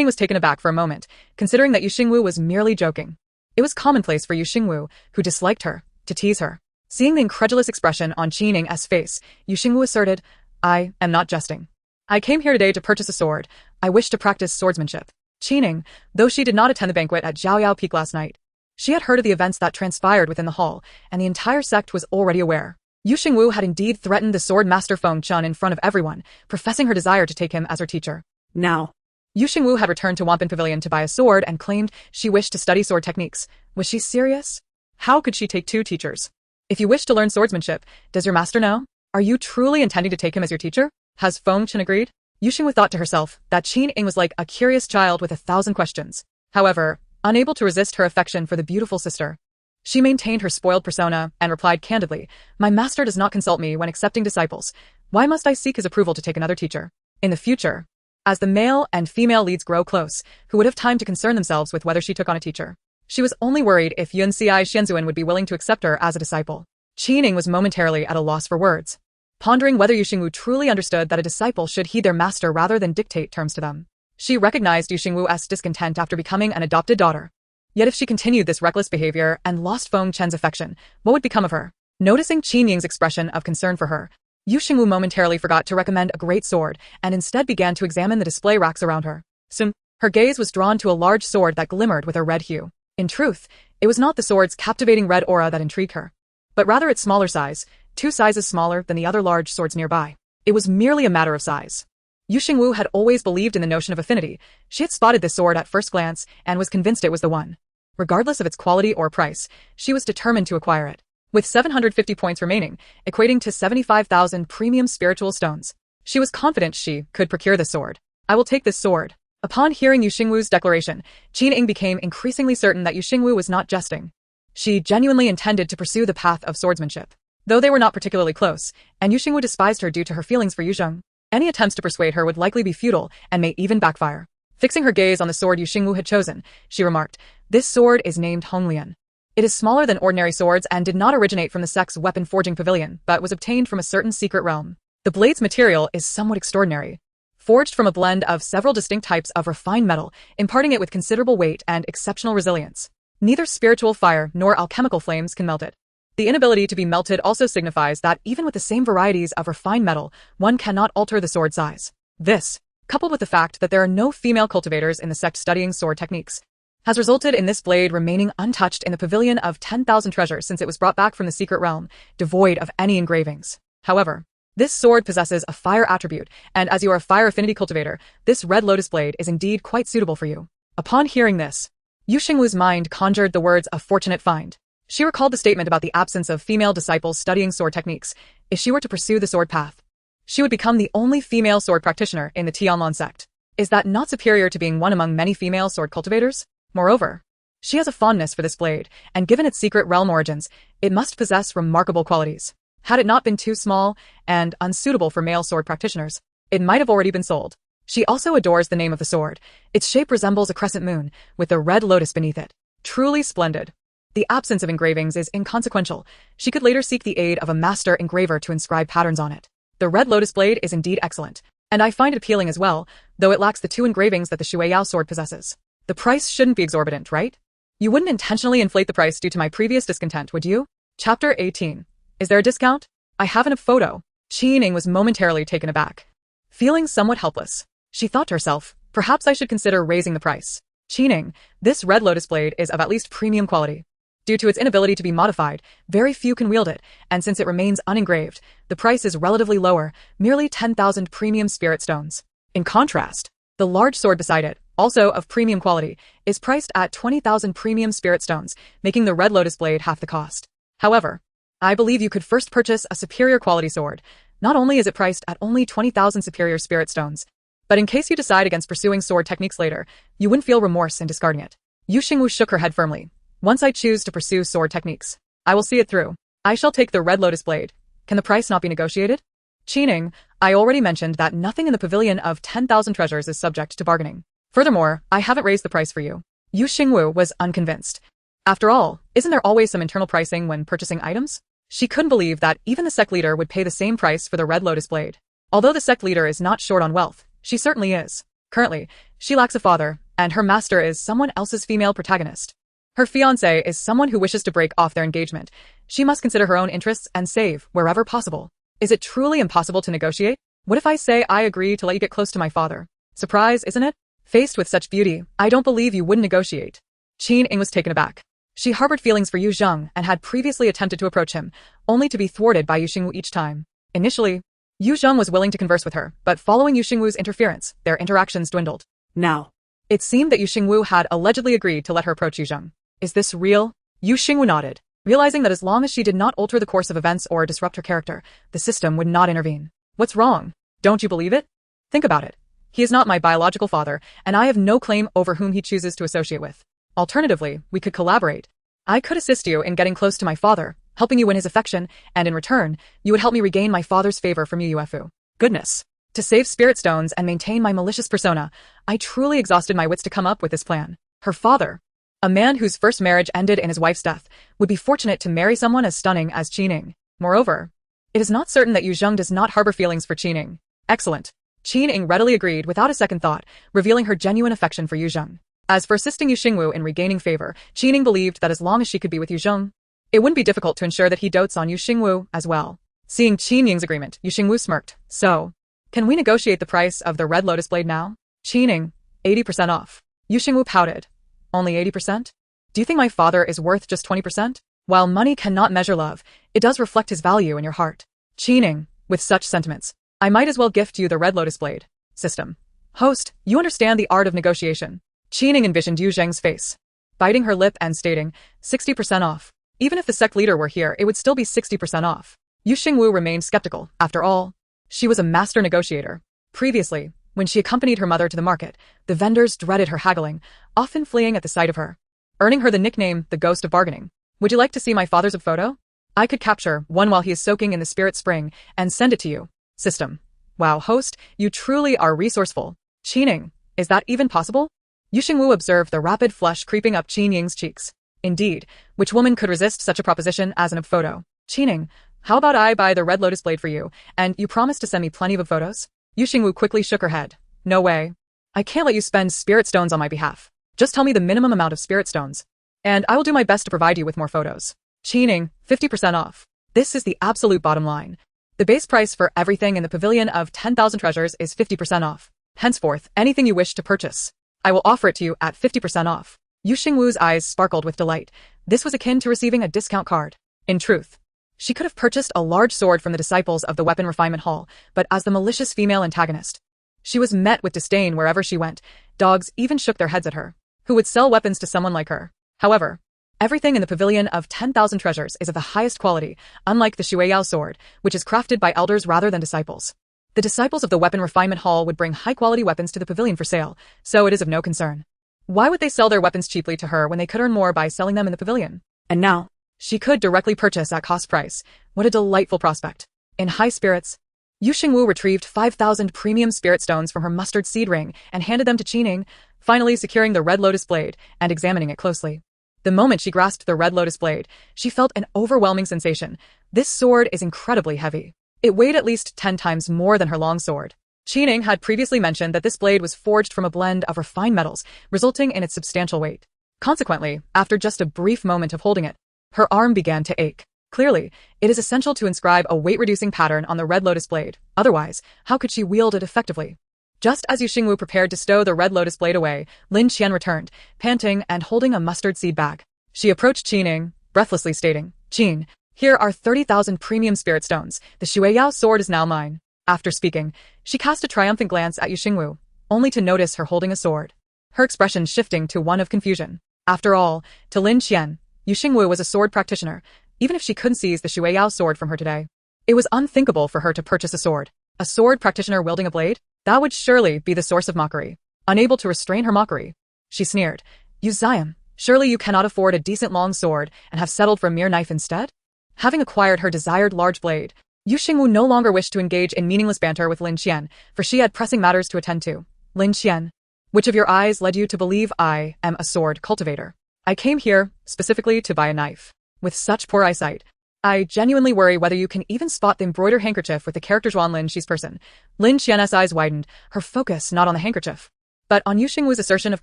was taken aback for a moment, considering that Xingwu was merely joking. It was commonplace for Xingwu, who disliked her, to tease her. Seeing the incredulous expression on Qining's face, Xingwu asserted, I am not jesting. I came here today to purchase a sword. I wish to practice swordsmanship. Qining, though she did not attend the banquet at Zhaoyao Peak last night, she had heard of the events that transpired within the hall, and the entire sect was already aware. Xingwu had indeed threatened the sword master Feng Chun in front of everyone, professing her desire to take him as her teacher. Now, Xingwu had returned to Wampin Pavilion to buy a sword and claimed she wished to study sword techniques. Was she serious? How could she take two teachers? If you wish to learn swordsmanship, does your master know? Are you truly intending to take him as your teacher? Has Feng Chun agreed? Xingwu thought to herself that Qining was like a curious child with 1,000 questions. However, unable to resist her affection for the beautiful sister, she maintained her spoiled persona and replied candidly, My master does not consult me when accepting disciples. Why must I seek his approval to take another teacher? In the future, as the male and female leads grow close, who would have time to concern themselves with whether she took on a teacher? She was only worried if Yunxiai Xianzuan would be willing to accept her as a disciple. Qining was momentarily at a loss for words, pondering whether Xingwu truly understood that a disciple should heed their master rather than dictate terms to them. She recognized Xingwu's discontent after becoming an adopted daughter. Yet if she continued this reckless behavior and lost Feng Chen's affection, what would become of her? Noticing Qinying's expression of concern for her, Xingwu momentarily forgot to recommend a great sword and instead began to examine the display racks around her. Soon, her gaze was drawn to a large sword that glimmered with a red hue. In truth, it was not the sword's captivating red aura that intrigued her, but rather its smaller size, 2 sizes smaller than the other large swords nearby. It was merely a matter of size. Xingwu had always believed in the notion of affinity. She had spotted this sword at first glance and was convinced it was the one. Regardless of its quality or price, she was determined to acquire it. With 750 points remaining, equating to 75,000 premium spiritual stones, she was confident she could procure this sword. I will take this sword. Upon hearing Xingwu's declaration, Qining became increasingly certain that Xingwu was not jesting. She genuinely intended to pursue the path of swordsmanship. Though they were not particularly close, and Xingwu despised her due to her feelings for Zheng, any attempts to persuade her would likely be futile and may even backfire. Fixing her gaze on the sword Xingwu had chosen, she remarked, This sword is named Honglian. It is smaller than ordinary swords and did not originate from the sect's weapon forging pavilion, but was obtained from a certain secret realm. The blade's material is somewhat extraordinary, forged from a blend of several distinct types of refined metal, imparting it with considerable weight and exceptional resilience. Neither spiritual fire nor alchemical flames can melt it. The inability to be melted also signifies that even with the same varieties of refined metal, one cannot alter the sword size. This, coupled with the fact that there are no female cultivators in the sect studying sword techniques, has resulted in this blade remaining untouched in the pavilion of 10,000 treasures since it was brought back from the secret realm, devoid of any engravings. However, this sword possesses a fire attribute, and as you are a fire affinity cultivator, this red lotus blade is indeed quite suitable for you. Upon hearing this, Xingwu's mind conjured the words a fortunate find. She recalled the statement about the absence of female disciples studying sword techniques. If she were to pursue the sword path, she would become the only female sword practitioner in the Tianlan sect. Is that not superior to being one among many female sword cultivators? Moreover, she has a fondness for this blade, and given its secret realm origins, it must possess remarkable qualities. Had it not been too small and unsuitable for male sword practitioners, it might have already been sold. She also adores the name of the sword. Its shape resembles a crescent moon, with a red lotus beneath it. Truly splendid. The absence of engravings is inconsequential. She could later seek the aid of a master engraver to inscribe patterns on it. The red lotus blade is indeed excellent. And I find it appealing as well, though it lacks the 2 engravings that the Shueyao sword possesses. The price shouldn't be exorbitant, right? You wouldn't intentionally inflate the price due to my previous discontent, would you? Chapter 18. Is there a discount? I haven't a photo. Qining was momentarily taken aback. Feeling somewhat helpless, she thought to herself, perhaps I should consider raising the price. Qining, this red lotus blade is of at least premium quality. Due to its inability to be modified, very few can wield it, and since it remains unengraved, the price is relatively lower, merely 10,000 premium spirit stones. In contrast, the large sword beside it, also of premium quality, is priced at 20,000 premium spirit stones, making the red lotus blade half the cost. However, I believe you could first purchase a superior quality sword. Not only is it priced at only 20,000 superior spirit stones, but in case you decide against pursuing sword techniques later, you wouldn't feel remorse in discarding it. Yu Xingwu shook her head firmly. Once I choose to pursue sword techniques, I will see it through. I shall take the red lotus blade. Can the price not be negotiated? Qining, I already mentioned that nothing in the pavilion of 10,000 treasures is subject to bargaining. Furthermore, I haven't raised the price for you. Yu Xingwu was unconvinced. After all, isn't there always some internal pricing when purchasing items? She couldn't believe that even the sect leader would pay the same price for the red lotus blade. Although the sect leader is not short on wealth, she certainly is. Currently, she lacks a father, and her master is someone else's female protagonist. Her fiancé is someone who wishes to break off their engagement. She must consider her own interests and save wherever possible. Is it truly impossible to negotiate? What if I say I agree to let you get close to my father? Surprise, isn't it? Faced with such beauty, I don't believe you wouldn't negotiate. Qining was taken aback. She harbored feelings for Yu Zheng and had previously attempted to approach him, only to be thwarted by Yu Xingwu each time. Initially, Yu Zheng was willing to converse with her, but following Yu Xingwu's interference, their interactions dwindled. Now. It seemed that Yu Xingwu had allegedly agreed to let her approach Yu Zheng. Is this real? Yu Xingwu nodded, realizing that as long as she did not alter the course of events or disrupt her character, the system would not intervene. What's wrong? Don't you believe it? Think about it. He is not my biological father, and I have no claim over whom he chooses to associate with. Alternatively, we could collaborate. I could assist you in getting close to my father, helping you win his affection, and in return, you would help me regain my father's favor from Yu Yuefu. Goodness. To save spirit stones and maintain my malicious persona, I truly exhausted my wits to come up with this plan. Her father, a man whose first marriage ended in his wife's death, would be fortunate to marry someone as stunning as Qining. Moreover, it is not certain that Yu Zheng does not harbor feelings for Qining. Excellent. Qining readily agreed without a second thought, revealing her genuine affection for Yu Zheng. As for assisting Yu Xingwu in regaining favor, Qining believed that as long as she could be with Yu Zheng, it wouldn't be difficult to ensure that he dotes on Yu Xingwu as well. Seeing Qining's agreement, Yu Xingwu smirked. So, can we negotiate the price of the red lotus blade now? Qining, 80% off. Yu Xingwu pouted. Only 80%? Do you think my father is worth just 20%? While money cannot measure love, it does reflect his value in your heart. Qining, with such sentiments, I might as well gift you the red lotus blade. System. Host, you understand the art of negotiation. Qining envisioned Yu Zheng's face, biting her lip and stating, 60% off. Even if the sect leader were here, it would still be 60% off. Yu Xingwu remained skeptical. After all, she was a master negotiator. Previously, when she accompanied her mother to the market, the vendors dreaded her haggling, often fleeing at the sight of her, earning her the nickname, the Ghost of Bargaining. Would you like to see my father's photo? I could capture one while he is soaking in the spirit spring and send it to you. System. Wow, host, you truly are resourceful. Qining, is that even possible? Yu Xingwu observed the rapid flush creeping up Qinying's cheeks. Indeed, which woman could resist such a proposition as an photo? Qining, how about I buy the red lotus blade for you, and you promise to send me plenty of photos? Yu Xingwu quickly shook her head. No way. I can't let you spend spirit stones on my behalf. Just tell me the minimum amount of spirit stones, and I will do my best to provide you with more photos. Qining, 50% off. This is the absolute bottom line. The base price for everything in the pavilion of 10,000 treasures is 50% off. Henceforth, anything you wish to purchase, I will offer it to you at 50% off. Yu Xingwu's eyes sparkled with delight. This was akin to receiving a discount card. In truth, she could have purchased a large sword from the disciples of the Weapon Refinement Hall, but as the malicious female antagonist, she was met with disdain wherever she went. Dogs even shook their heads at her. Who would sell weapons to someone like her? However, everything in the pavilion of 10,000 treasures is of the highest quality, unlike the Shueyao sword, which is crafted by elders rather than disciples. The disciples of the Weapon Refinement Hall would bring high-quality weapons to the pavilion for sale, so it is of no concern. Why would they sell their weapons cheaply to her when they could earn more by selling them in the pavilion? And now, she could directly purchase at cost price. What a delightful prospect. In high spirits, Yu Xingwu retrieved 5,000 premium spirit stones from her mustard seed ring and handed them to Qining, finally securing the red lotus blade and examining it closely. The moment she grasped the red lotus blade, she felt an overwhelming sensation. This sword is incredibly heavy. It weighed at least 10 times more than her long sword. Qining had previously mentioned that this blade was forged from a blend of refined metals, resulting in its substantial weight. Consequently, after just a brief moment of holding it, her arm began to ache. Clearly, it is essential to inscribe a weight-reducing pattern on the red lotus blade. Otherwise, how could she wield it effectively? Just as Xingwu prepared to stow the red lotus blade away, Lin Qian returned, panting and holding a mustard seed bag. She approached Qining, breathlessly stating, "Qin, here are 30,000 premium spirit stones. The Xueyao sword is now mine." After speaking, she cast a triumphant glance at Xingwu, only to notice her holding a sword. Her expression shifting to one of confusion. After all, to Lin Qian, Xingwu was a sword practitioner, even if she couldn't seize the Xueyao sword from her today. It was unthinkable for her to purchase a sword. A sword practitioner wielding a blade? That would surely be the source of mockery. Unable to restrain her mockery, she sneered, "You Xiam, surely you cannot afford a decent long sword and have settled for a mere knife instead?" Having acquired her desired large blade, Xingwu no longer wished to engage in meaningless banter with Lin Qian, for she had pressing matters to attend to. "Lin Qian, which of your eyes led you to believe I am a sword cultivator? I came here, specifically to buy a knife. With such poor eyesight, I genuinely worry whether you can even spot the embroidered handkerchief with the character Zhuan Lin Xi's person." Lin Qian's eyes widened, her focus not on the handkerchief, but on Xingwu's assertion of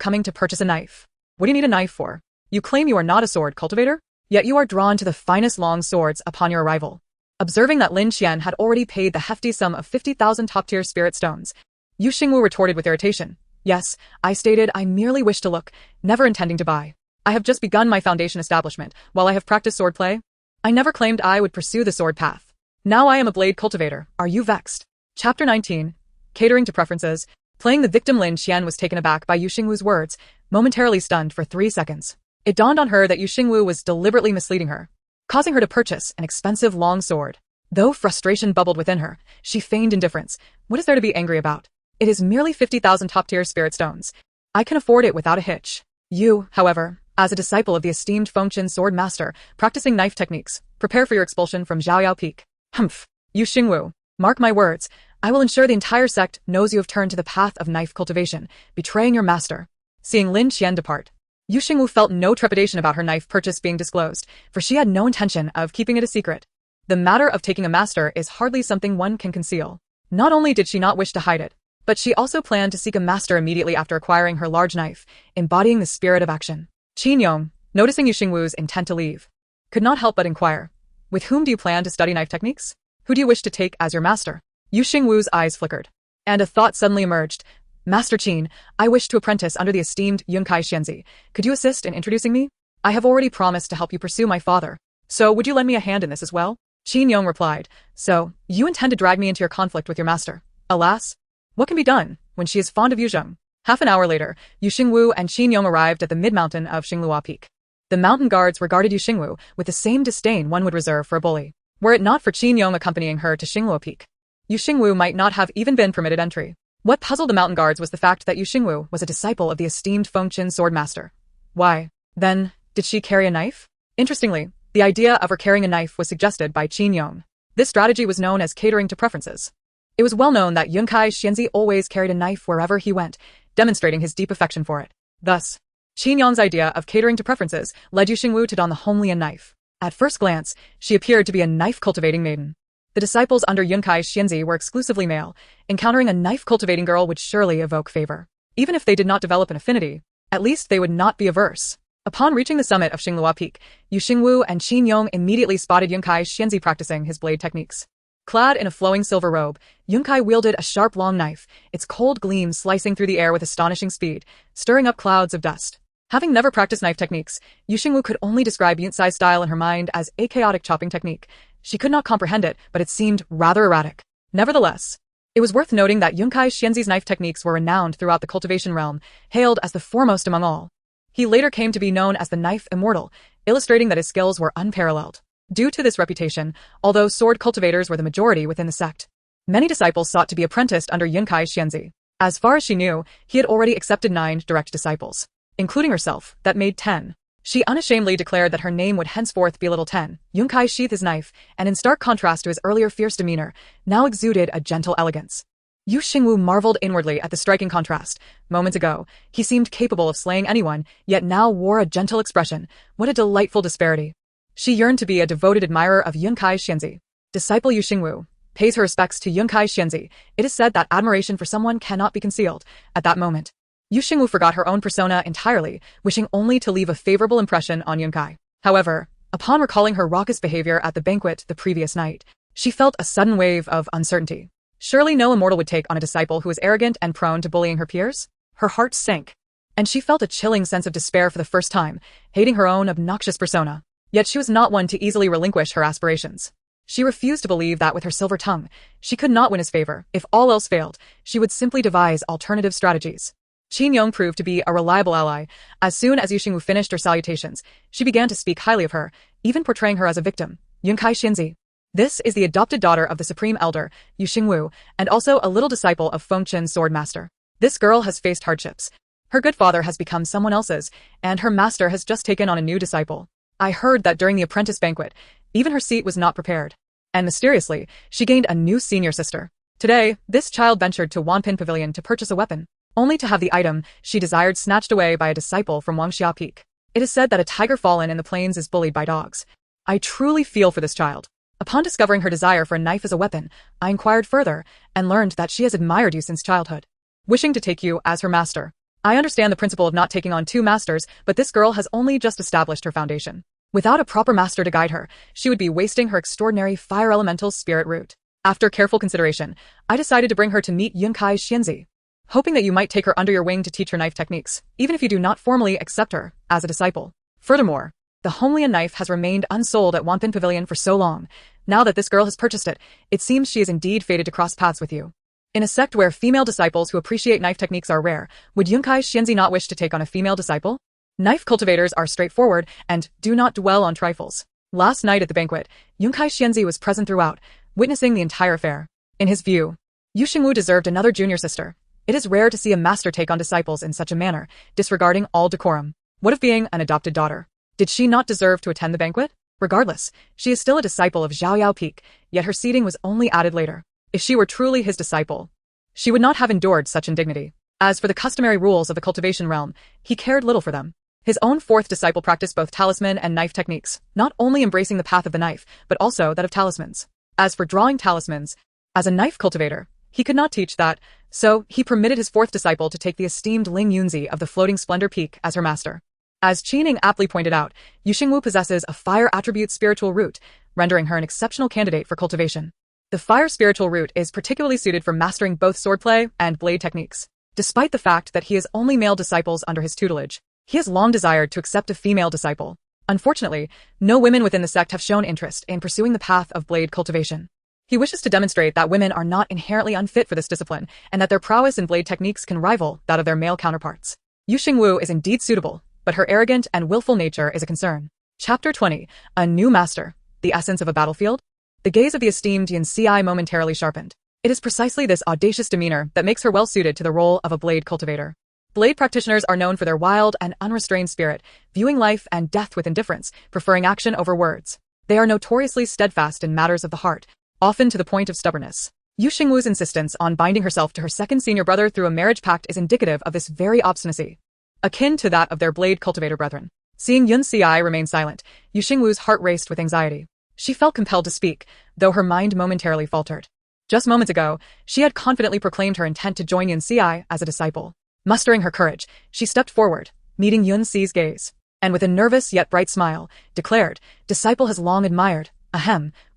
coming to purchase a knife. "What do you need a knife for? You claim you are not a sword cultivator? Yet you are drawn to the finest long swords upon your arrival." Observing that Lin Qian had already paid the hefty sum of 50,000 top-tier spirit stones, Xingwu retorted with irritation, "Yes, I stated I merely wish to look, never intending to buy. I have just begun my foundation establishment, while I have practiced swordplay. I never claimed I would pursue the sword path. Now I am a blade cultivator. Are you vexed?" Chapter 19. Catering to preferences. Playing the victim, Lin Qian was taken aback by Xingwu's words, momentarily stunned for 3 seconds. It dawned on her that Xingwu was deliberately misleading her, causing her to purchase an expensive long sword. Though frustration bubbled within her, she feigned indifference. What is there to be angry about? It is merely 50,000 top-tier spirit stones. I can afford it without a hitch. You, however, as a disciple of the esteemed Fengqin sword master, practicing knife techniques, prepare for your expulsion from Zhaoyao Peak. Humph. Xingwu, mark my words, I will ensure the entire sect knows you have turned to the path of knife cultivation, betraying your master. Seeing Lin Qian depart, Xingwu felt no trepidation about her knife purchase being disclosed, for she had no intention of keeping it a secret. The matter of taking a master is hardly something one can conceal. Not only did she not wish to hide it, but she also planned to seek a master immediately after acquiring her large knife, embodying the spirit of action. Qin Yong, noticing Xingwu's intent to leave, could not help but inquire, "With whom do you plan to study knife techniques? Who do you wish to take as your master?" Xingwu's eyes flickered, and a thought suddenly emerged. "Master Qin, I wish to apprentice under the esteemed Yunkai Xianzi. Could you assist in introducing me? I have already promised to help you pursue my father. So would you lend me a hand in this as well?" Qin Yong replied, "So, you intend to drag me into your conflict with your master? Alas, what can be done when she is fond of Yuzheng?" Half an hour later, Xingwu and Qin Yong arrived at the mid-mountain of Xinglua Peak. The mountain guards regarded Xingwu with the same disdain one would reserve for a bully. Were it not for Qin Yong accompanying her to Xinglua Peak, Xingwu might not have even been permitted entry. What puzzled the mountain guards was the fact that Xingwu was a disciple of the esteemed Fengqin sword master. Why, then, did she carry a knife? Interestingly, the idea of her carrying a knife was suggested by Qin Yong. This strategy was known as catering to preferences. It was well known that Yunkai Xianzi always carried a knife wherever he went, demonstrating his deep affection for it. Thus, Qin Yong's idea of catering to preferences led Xingwu to don the homely knife. At first glance, she appeared to be a knife-cultivating maiden. The disciples under Yunkai Xianzi were exclusively male. Encountering a knife-cultivating girl would surely evoke favor. Even if they did not develop an affinity, at least they would not be averse. Upon reaching the summit of Xinglua Peak, Xingwu and Qin Yong immediately spotted Yunkai Xianzi practicing his blade techniques. Clad in a flowing silver robe, Yunkai wielded a sharp long knife, its cold gleam slicing through the air with astonishing speed, stirring up clouds of dust. Having never practiced knife techniques, Xingwu could only describe Yuncai's style in her mind as a chaotic chopping technique. She could not comprehend it, but it seemed rather erratic. Nevertheless, it was worth noting that Yunkai Xianzi's knife techniques were renowned throughout the cultivation realm, hailed as the foremost among all. He later came to be known as the Knife Immortal, illustrating that his skills were unparalleled. Due to this reputation, although sword cultivators were the majority within the sect, many disciples sought to be apprenticed under Yunkai Xianzi. As far as she knew, he had already accepted 9 direct disciples, including herself, that made 10. She unashamedly declared that her name would henceforth be Little 10. Yunkai sheathed his knife, and in stark contrast to his earlier fierce demeanor, now exuded a gentle elegance. Xingwu marveled inwardly at the striking contrast. Moments ago, he seemed capable of slaying anyone, yet now wore a gentle expression. What a delightful disparity. She yearned to be a devoted admirer of Yunkai Xianzi. Disciple Xingwu, pays her respects to Yunkai Xianzi. It is said that admiration for someone cannot be concealed. At that moment, Yu Xingwu forgot her own persona entirely, wishing only to leave a favorable impression on Yunkai. However, upon recalling her raucous behavior at the banquet the previous night, she felt a sudden wave of uncertainty. Surely no immortal would take on a disciple who was arrogant and prone to bullying her peers? Her heart sank, and she felt a chilling sense of despair for the first time, hating her own obnoxious persona. Yet she was not one to easily relinquish her aspirations. She refused to believe that with her silver tongue, she could not win his favor. If all else failed, she would simply devise alternative strategies. Qin Yong proved to be a reliable ally. As soon as Yu Xingwu finished her salutations, she began to speak highly of her, even portraying her as a victim. Yunkai Xinzi. This is the adopted daughter of the Supreme Elder, Yu Xingwu, and also a little disciple of Fengchen Sword Master. This girl has faced hardships. Her good father has become someone else's, and her master has just taken on a new disciple. I heard that during the apprentice banquet, even her seat was not prepared. And mysteriously, she gained a new senior sister. Today, this child ventured to Wanpin Pavilion to purchase a weapon, only to have the item she desired snatched away by a disciple from Wangxia Peak. It is said that a tiger fallen in the plains is bullied by dogs. I truly feel for this child. Upon discovering her desire for a knife as a weapon, I inquired further and learned that she has admired you since childhood, wishing to take you as her master. I understand the principle of not taking on two masters, but this girl has only just established her foundation. Without a proper master to guide her, she would be wasting her extraordinary fire elemental spirit root. After careful consideration, I decided to bring her to meet Yunkai Xianzi, hoping that you might take her under your wing to teach her knife techniques, even if you do not formally accept her as a disciple. Furthermore, the Homelian knife has remained unsold at Wanpin Pavilion for so long. Now that this girl has purchased it, it seems she is indeed fated to cross paths with you. In a sect where female disciples who appreciate knife techniques are rare, would Yunkai Xianzi not wish to take on a female disciple? Knife cultivators are straightforward and do not dwell on trifles. Last night at the banquet, Yunkai Xianzi was present throughout, witnessing the entire affair. In his view, Yu Xingwu deserved another junior sister. It is rare to see a master take on disciples in such a manner, disregarding all decorum. What of being an adopted daughter? Did she not deserve to attend the banquet? Regardless, she is still a disciple of Zhaoyao Peak, yet her seating was only added later. If she were truly his disciple, she would not have endured such indignity. As for the customary rules of the cultivation realm, he cared little for them. His own fourth disciple practiced both talisman and knife techniques, not only embracing the path of the knife, but also that of talismans. As for drawing talismans, as a knife cultivator, he could not teach that, so he permitted his fourth disciple to take the esteemed Ling Yunzi of the Floating Splendor Peak as her master. As Qining aptly pointed out, Yu Xingwu possesses a fire attribute spiritual root, rendering her an exceptional candidate for cultivation. The fire spiritual root is particularly suited for mastering both swordplay and blade techniques. Despite the fact that he has only male disciples under his tutelage, he has long desired to accept a female disciple. Unfortunately, no women within the sect have shown interest in pursuing the path of blade cultivation. He wishes to demonstrate that women are not inherently unfit for this discipline, and that their prowess in blade techniques can rival that of their male counterparts. Yu Xingwu is indeed suitable, but her arrogant and willful nature is a concern. Chapter 20. A New Master. The Essence of a Battlefield? The gaze of the esteemed Yin Ci momentarily sharpened. It is precisely this audacious demeanor that makes her well suited to the role of a blade cultivator. Blade practitioners are known for their wild and unrestrained spirit, viewing life and death with indifference, preferring action over words. They are notoriously steadfast in matters of the heart, often to the point of stubbornness. Yu Xingwu's insistence on binding herself to her second senior brother through a marriage pact is indicative of this very obstinacy, akin to that of their blade cultivator brethren. Seeing Yun Ci remain silent, Yu Xingwu's heart raced with anxiety. She felt compelled to speak, though her mind momentarily faltered. Just moments ago, she had confidently proclaimed her intent to join Yun Ci as a disciple. Mustering her courage, she stepped forward, meeting Yun Ci's gaze, and with a nervous yet bright smile, declared, "Disciple has long admired,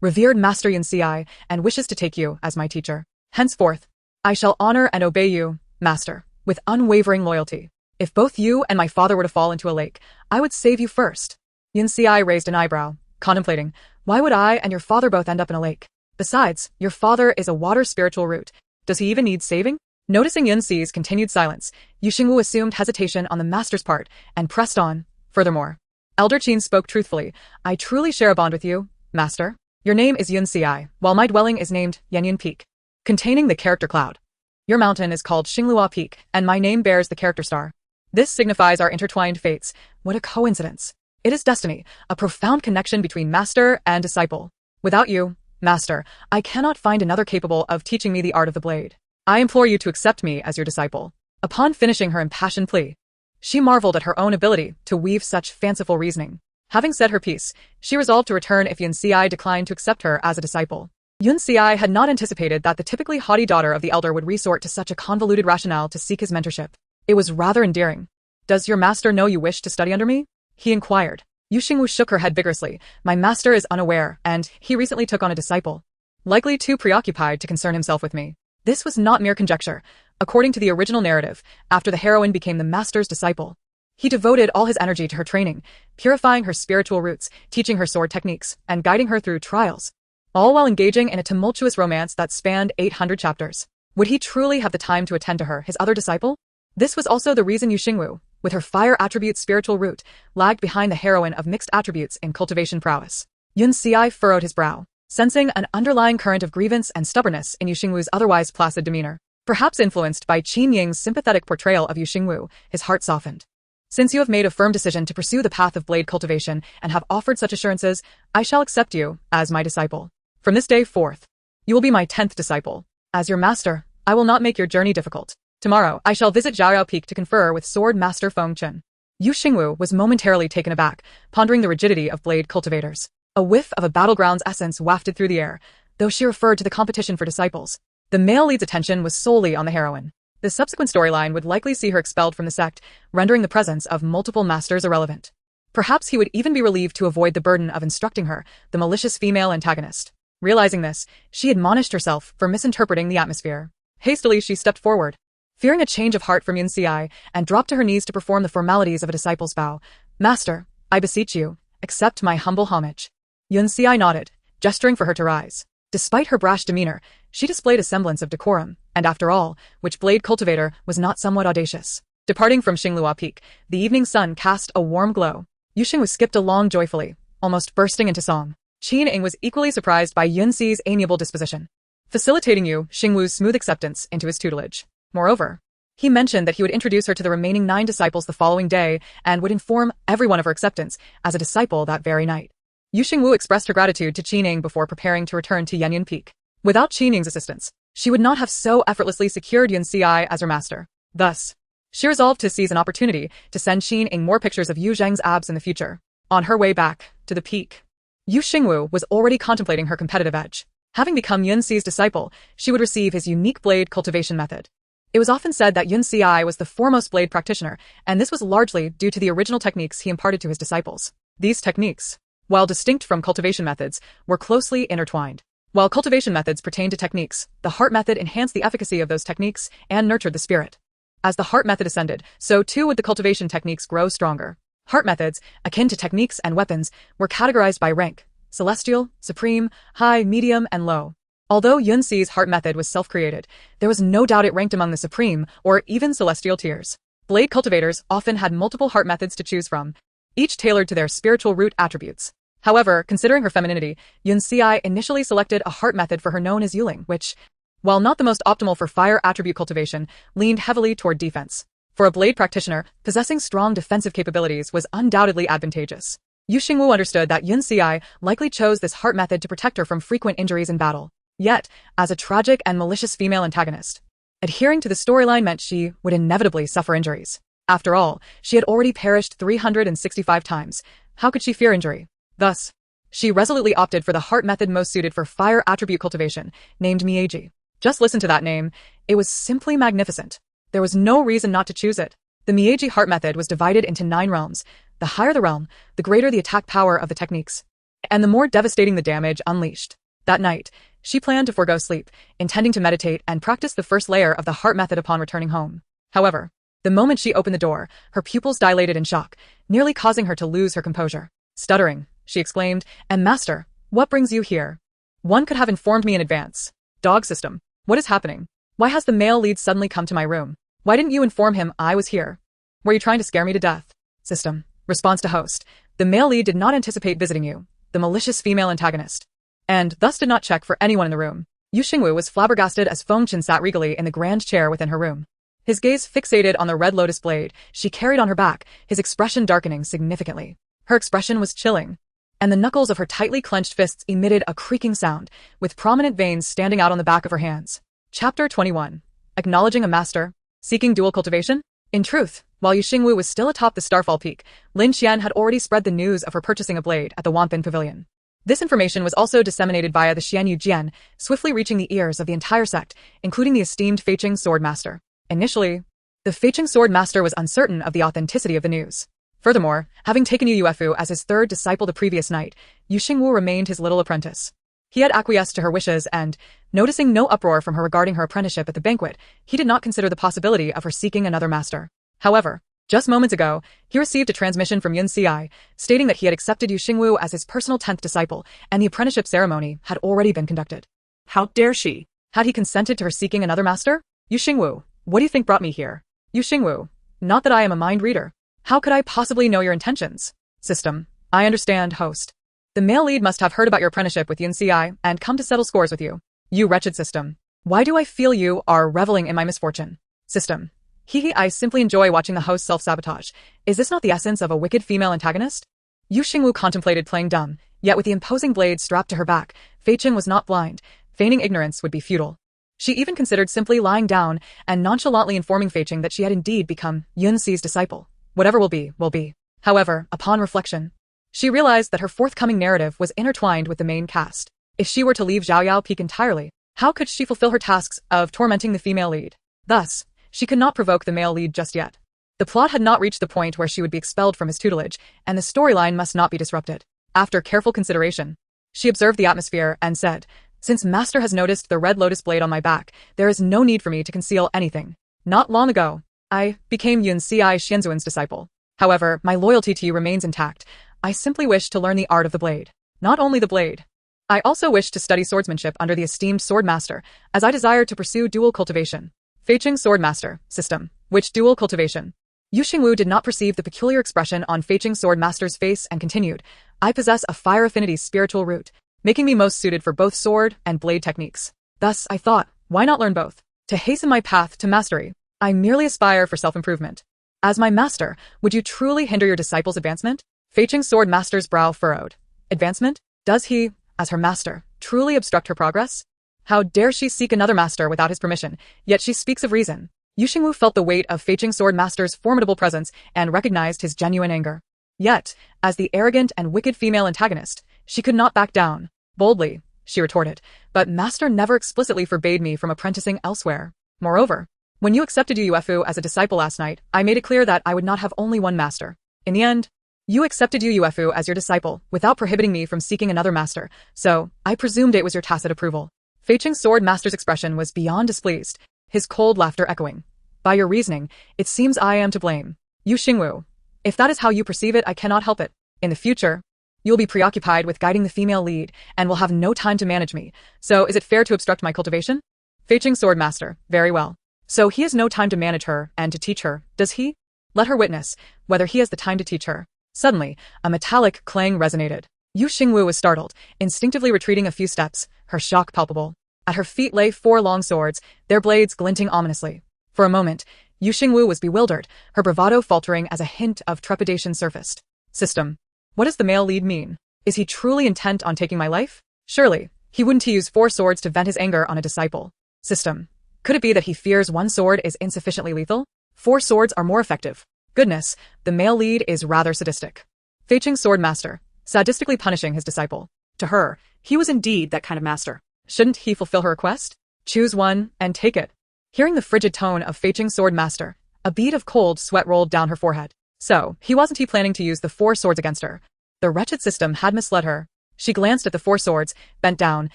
revered Master Yun Ci, and wishes to take you as my teacher. Henceforth, I shall honor and obey you, Master, with unwavering loyalty. If both you and my father were to fall into a lake, I would save you first." Yun Ci raised an eyebrow, contemplating, "Why would I and your father both end up in a lake? Besides, your father is a water spiritual root. Does he even need saving?" Noticing Yun Ci's continued silence, Yu Xingwu assumed hesitation on the master's part and pressed on. Furthermore, Elder Qin spoke truthfully. "I truly share a bond with you, Master. Your name is Yun Ci, while my dwelling is named Yanyan Peak, containing the character cloud. Your mountain is called Xinglua Peak, and my name bears the character star. This signifies our intertwined fates. What a coincidence. It is destiny, a profound connection between master and disciple. Without you, Master, I cannot find another capable of teaching me the art of the blade. I implore you to accept me as your disciple." Upon finishing her impassioned plea, she marveled at her own ability to weave such fanciful reasoning. Having said her piece, she resolved to return if Yun Ci declined to accept her as a disciple. Yun Xiai had not anticipated that the typically haughty daughter of the elder would resort to such a convoluted rationale to seek his mentorship. It was rather endearing. "Does your master know you wish to study under me?" he inquired. Yu Xingwu shook her head vigorously. "My master is unaware, and he recently took on a disciple. Likely too preoccupied to concern himself with me." This was not mere conjecture. According to the original narrative, after the heroine became the master's disciple, he devoted all his energy to her training, purifying her spiritual roots, teaching her sword techniques, and guiding her through trials, all while engaging in a tumultuous romance that spanned 800 chapters. Would he truly have the time to attend to her, his other disciple? This was also the reason Yu Xingwu, with her fire attribute spiritual root, lagged behind the heroine of mixed attributes in cultivation prowess. Yun Xiai furrowed his brow, sensing an underlying current of grievance and stubbornness in Yu Xingwu's otherwise placid demeanor. Perhaps influenced by Qin Ying's sympathetic portrayal of Yu Xingwu, his heart softened. "Since you have made a firm decision to pursue the path of blade cultivation and have offered such assurances, I shall accept you as my disciple. From this day forth, you will be my 10th disciple. As your master, I will not make your journey difficult. Tomorrow, I shall visit Zhaoyao Peak to confer with Sword Master Feng Chen." Yu Xingwu was momentarily taken aback, pondering the rigidity of blade cultivators. A whiff of a battleground's essence wafted through the air, though she referred to the competition for disciples. The male lead's attention was solely on the heroine. The subsequent storyline would likely see her expelled from the sect, rendering the presence of multiple masters irrelevant. Perhaps he would even be relieved to avoid the burden of instructing her, the malicious female antagonist. Realizing this, she admonished herself for misinterpreting the atmosphere. Hastily, she stepped forward, fearing a change of heart from Yun Xiai, and dropped to her knees to perform the formalities of a disciple's vow. "Master, I beseech you, accept my humble homage." Yun Xiai nodded, gesturing for her to rise. Despite her brash demeanor, she displayed a semblance of decorum, and after all, which blade cultivator was not somewhat audacious? Departing from Xinglu Peak, the evening sun cast a warm glow. Yu Xingwu skipped along joyfully, almost bursting into song. Qin Ying was equally surprised by Yun Xi's amiable disposition, facilitating Yu Xingwu's smooth acceptance into his tutelage. Moreover, he mentioned that he would introduce her to the remaining 9 disciples the following day and would inform everyone of her acceptance as a disciple that very night. Yu Xingwu expressed her gratitude to Qin Ying before preparing to return to Yanyan Peak. Without Qin Ying's assistance, she would not have so effortlessly secured Yun Xiai as her master. Thus, she resolved to seize an opportunity to send Qin Ying more pictures of Yu Zheng's abs in the future. On her way back to the peak, Yu Xingwu was already contemplating her competitive edge. Having become Yun Xi's disciple, she would receive his unique blade cultivation method. It was often said that Yun Xiai was the foremost blade practitioner, and this was largely due to the original techniques he imparted to his disciples. These techniques, while distinct from cultivation methods, were closely intertwined. While cultivation methods pertained to techniques, the heart method enhanced the efficacy of those techniques and nurtured the spirit. As the heart method ascended, so too would the cultivation techniques grow stronger. Heart methods, akin to techniques and weapons, were categorized by rank: celestial, supreme, high, medium, and low. Although Yun Xi's heart method was self-created, there was no doubt it ranked among the supreme or even celestial tiers. Blade cultivators often had multiple heart methods to choose from, each tailored to their spiritual root attributes. However, considering her femininity, Yun Xiai initially selected a heart method for her known as Yuling, which, while not the most optimal for fire attribute cultivation, leaned heavily toward defense. For a blade practitioner, possessing strong defensive capabilities was undoubtedly advantageous. Yu Xingwu understood that Yun Xiai likely chose this heart method to protect her from frequent injuries in battle. Yet, as a tragic and malicious female antagonist, adhering to the storyline meant she would inevitably suffer injuries. After all, she had already perished 365 times. How could she fear injury? Thus, she resolutely opted for the heart method most suited for fire attribute cultivation, named Mieji. Just listen to that name. It was simply magnificent. There was no reason not to choose it. The Mieji heart method was divided into 9 realms. The higher the realm, the greater the attack power of the techniques, and the more devastating the damage unleashed. That night, she planned to forego sleep, intending to meditate and practice the first layer of the heart method upon returning home. However, the moment she opened the door, her pupils dilated in shock, nearly causing her to lose her composure. Stuttering, she exclaimed, "And master, what brings you here? One could have informed me in advance. Dog system, what is happening? Why has the male lead suddenly come to my room? Why didn't you inform him I was here? Were you trying to scare me to death?" System. Response to host. "The male lead did not anticipate visiting you, the malicious female antagonist, and thus did not check for anyone in the room." Yu Xingwu was flabbergasted as Feng Chen sat regally in the grand chair within her room. His gaze fixated on the red lotus blade she carried on her back, his expression darkening significantly. Her expression was chilling, and the knuckles of her tightly clenched fists emitted a creaking sound, with prominent veins standing out on the back of her hands. Chapter 21. Acknowledging a master, seeking dual cultivation? In truth, while Yu Xingwu was still atop the Starfall Peak, Lin Xian had already spread the news of her purchasing a blade at the Wanpin Pavilion. This information was also disseminated via the Xianyu Jian, swiftly reaching the ears of the entire sect, including the esteemed Feiqing Sword Master. Initially, the Feiqing Sword Master was uncertain of the authenticity of the news. Furthermore, having taken Yu Yuefu as his third disciple the previous night, Yu Xingwu remained his little apprentice. He had acquiesced to her wishes and, noticing no uproar from her regarding her apprenticeship at the banquet, he did not consider the possibility of her seeking another master. However, just moments ago, he received a transmission from Yun Xi, stating that he had accepted Yu Xingwu as his personal 10th disciple, and the apprenticeship ceremony had already been conducted. How dare she? Had he consented to her seeking another master? Yu Xingwu, what do you think brought me here? Yu Xingwu, not that I am a mind reader. How could I possibly know your intentions? System. I understand, host. The male lead must have heard about your apprenticeship with Yun Xi and come to settle scores with you. You wretched system. Why do I feel you are reveling in my misfortune? System. I simply enjoy watching the host self-sabotage. Is this not the essence of a wicked female antagonist? Yu Xingwu contemplated playing dumb, yet with the imposing blade strapped to her back, Feiqing was not blind. Feigning ignorance would be futile. She even considered simply lying down and nonchalantly informing Feiqing that she had indeed become Yun Xi's disciple. Whatever will be, will be. However, upon reflection, she realized that her forthcoming narrative was intertwined with the main cast. If she were to leave Xiaoyao Peak entirely, how could she fulfill her tasks of tormenting the female lead? Thus, she could not provoke the male lead just yet. The plot had not reached the point where she would be expelled from his tutelage, and the storyline must not be disrupted. After careful consideration, she observed the atmosphere and said, "Since Master has noticed the red lotus blade on my back, there is no need for me to conceal anything. Not long ago, I became Yun Xi Xianzuan's disciple. However, my loyalty to you remains intact. I simply wish to learn the art of the blade. Not only the blade. I also wish to study swordsmanship under the esteemed sword master, as I desire to pursue dual cultivation." Feiqing Sword Master, System. Which dual cultivation? Yu Xingwu did not perceive the peculiar expression on Feiqing Sword Master's face and continued, "I possess a fire affinity spiritual root, making me most suited for both sword and blade techniques. Thus, I thought, why not learn both? To hasten my path to mastery, I merely aspire for self-improvement. As my master, would you truly hinder your disciple's advancement?" Feiqing Sword Master's brow furrowed. Advancement? Does he, as her master, truly obstruct her progress? How dare she seek another master without his permission, yet she speaks of reason. Yu Xingwu felt the weight of Feiqing Sword Master's formidable presence and recognized his genuine anger. Yet, as the arrogant and wicked female antagonist, she could not back down. Boldly, she retorted, "But Master never explicitly forbade me from apprenticing elsewhere. Moreover, when you accepted Yu Yuefu as a disciple last night, I made it clear that I would not have only one master. In the end, you accepted Yu Yuefu as your disciple without prohibiting me from seeking another master, so I presumed it was your tacit approval." Feiqing Sword Master's expression was beyond displeased, his cold laughter echoing. "By your reasoning, it seems I am to blame. Yu Xingwu. If that is how you perceive it, I cannot help it. In the future, you'll be preoccupied with guiding the female lead and will have no time to manage me, so is it fair to obstruct my cultivation?" Feiqing Sword Master. "Very well. So he has no time to manage her and to teach her, does he? Let her witness whether he has the time to teach her." Suddenly, a metallic clang resonated. Yu Xingwu was startled, instinctively retreating a few steps, her shock palpable. At her feet lay 4 long swords, their blades glinting ominously. For a moment, Yu Xingwu was bewildered, her bravado faltering as a hint of trepidation surfaced. "System. What does the male lead mean? Is he truly intent on taking my life? Surely, he wouldn't use 4 swords to vent his anger on a disciple. System. Could it be that he fears 1 sword is insufficiently lethal? 4 swords are more effective. Goodness, the male lead is rather sadistic." Feiqing Sword Master. Sadistically punishing his disciple. To her, he was indeed that kind of master. Shouldn't he fulfill her request? Choose one and take it. Hearing the frigid tone of Feiqing Sword Master, a bead of cold sweat rolled down her forehead. So, wasn't he planning to use the 4 swords against her? The wretched system had misled her. She glanced at the 4 swords, bent down,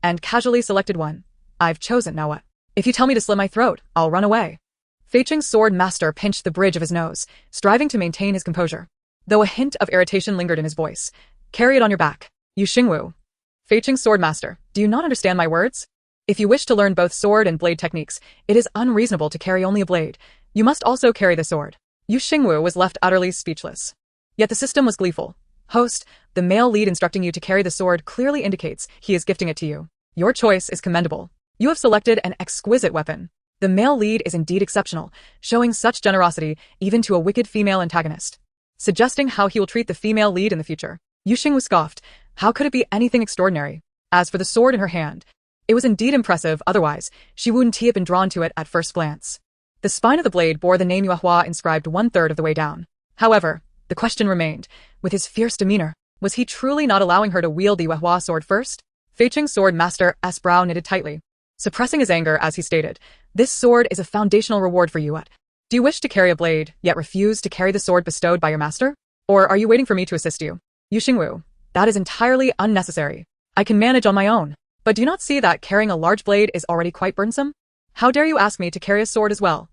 and casually selected one. "I've chosen, now what? If you tell me to slit my throat, I'll run away." Feiqing Sword Master pinched the bridge of his nose, striving to maintain his composure. Though a hint of irritation lingered in his voice. "Carry it on your back, Yu Xingwu." Feiqing Sword Master. "Do you not understand my words? If you wish to learn both sword and blade techniques, it is unreasonable to carry only a blade. You must also carry the sword." Yu Xingwu was left utterly speechless. Yet the system was gleeful. "Host, the male lead instructing you to carry the sword clearly indicates he is gifting it to you. Your choice is commendable. You have selected an exquisite weapon. The male lead is indeed exceptional, showing such generosity even to a wicked female antagonist. Suggesting how he will treat the female lead in the future." Yu Xingwu scoffed. How could it be anything extraordinary? As for the sword in her hand, it was indeed impressive, otherwise, she wouldn't have been drawn to it at first glance. The spine of the blade bore the name Yuehua inscribed 1/3 of the way down. However, the question remained, with his fierce demeanor, Was he truly not allowing her to wield the Wehua sword first? Fei Qing's sword master's brow knitted tightly, suppressing his anger as he stated, "This sword is a foundational reward for you. Do you wish to carry a blade, yet refuse to carry the sword bestowed by your master? Or are you waiting for me to assist you? Xingwu, that is entirely unnecessary. I can manage on my own. But do you not see that carrying a large blade is already quite burdensome? How dare you ask me to carry a sword as well?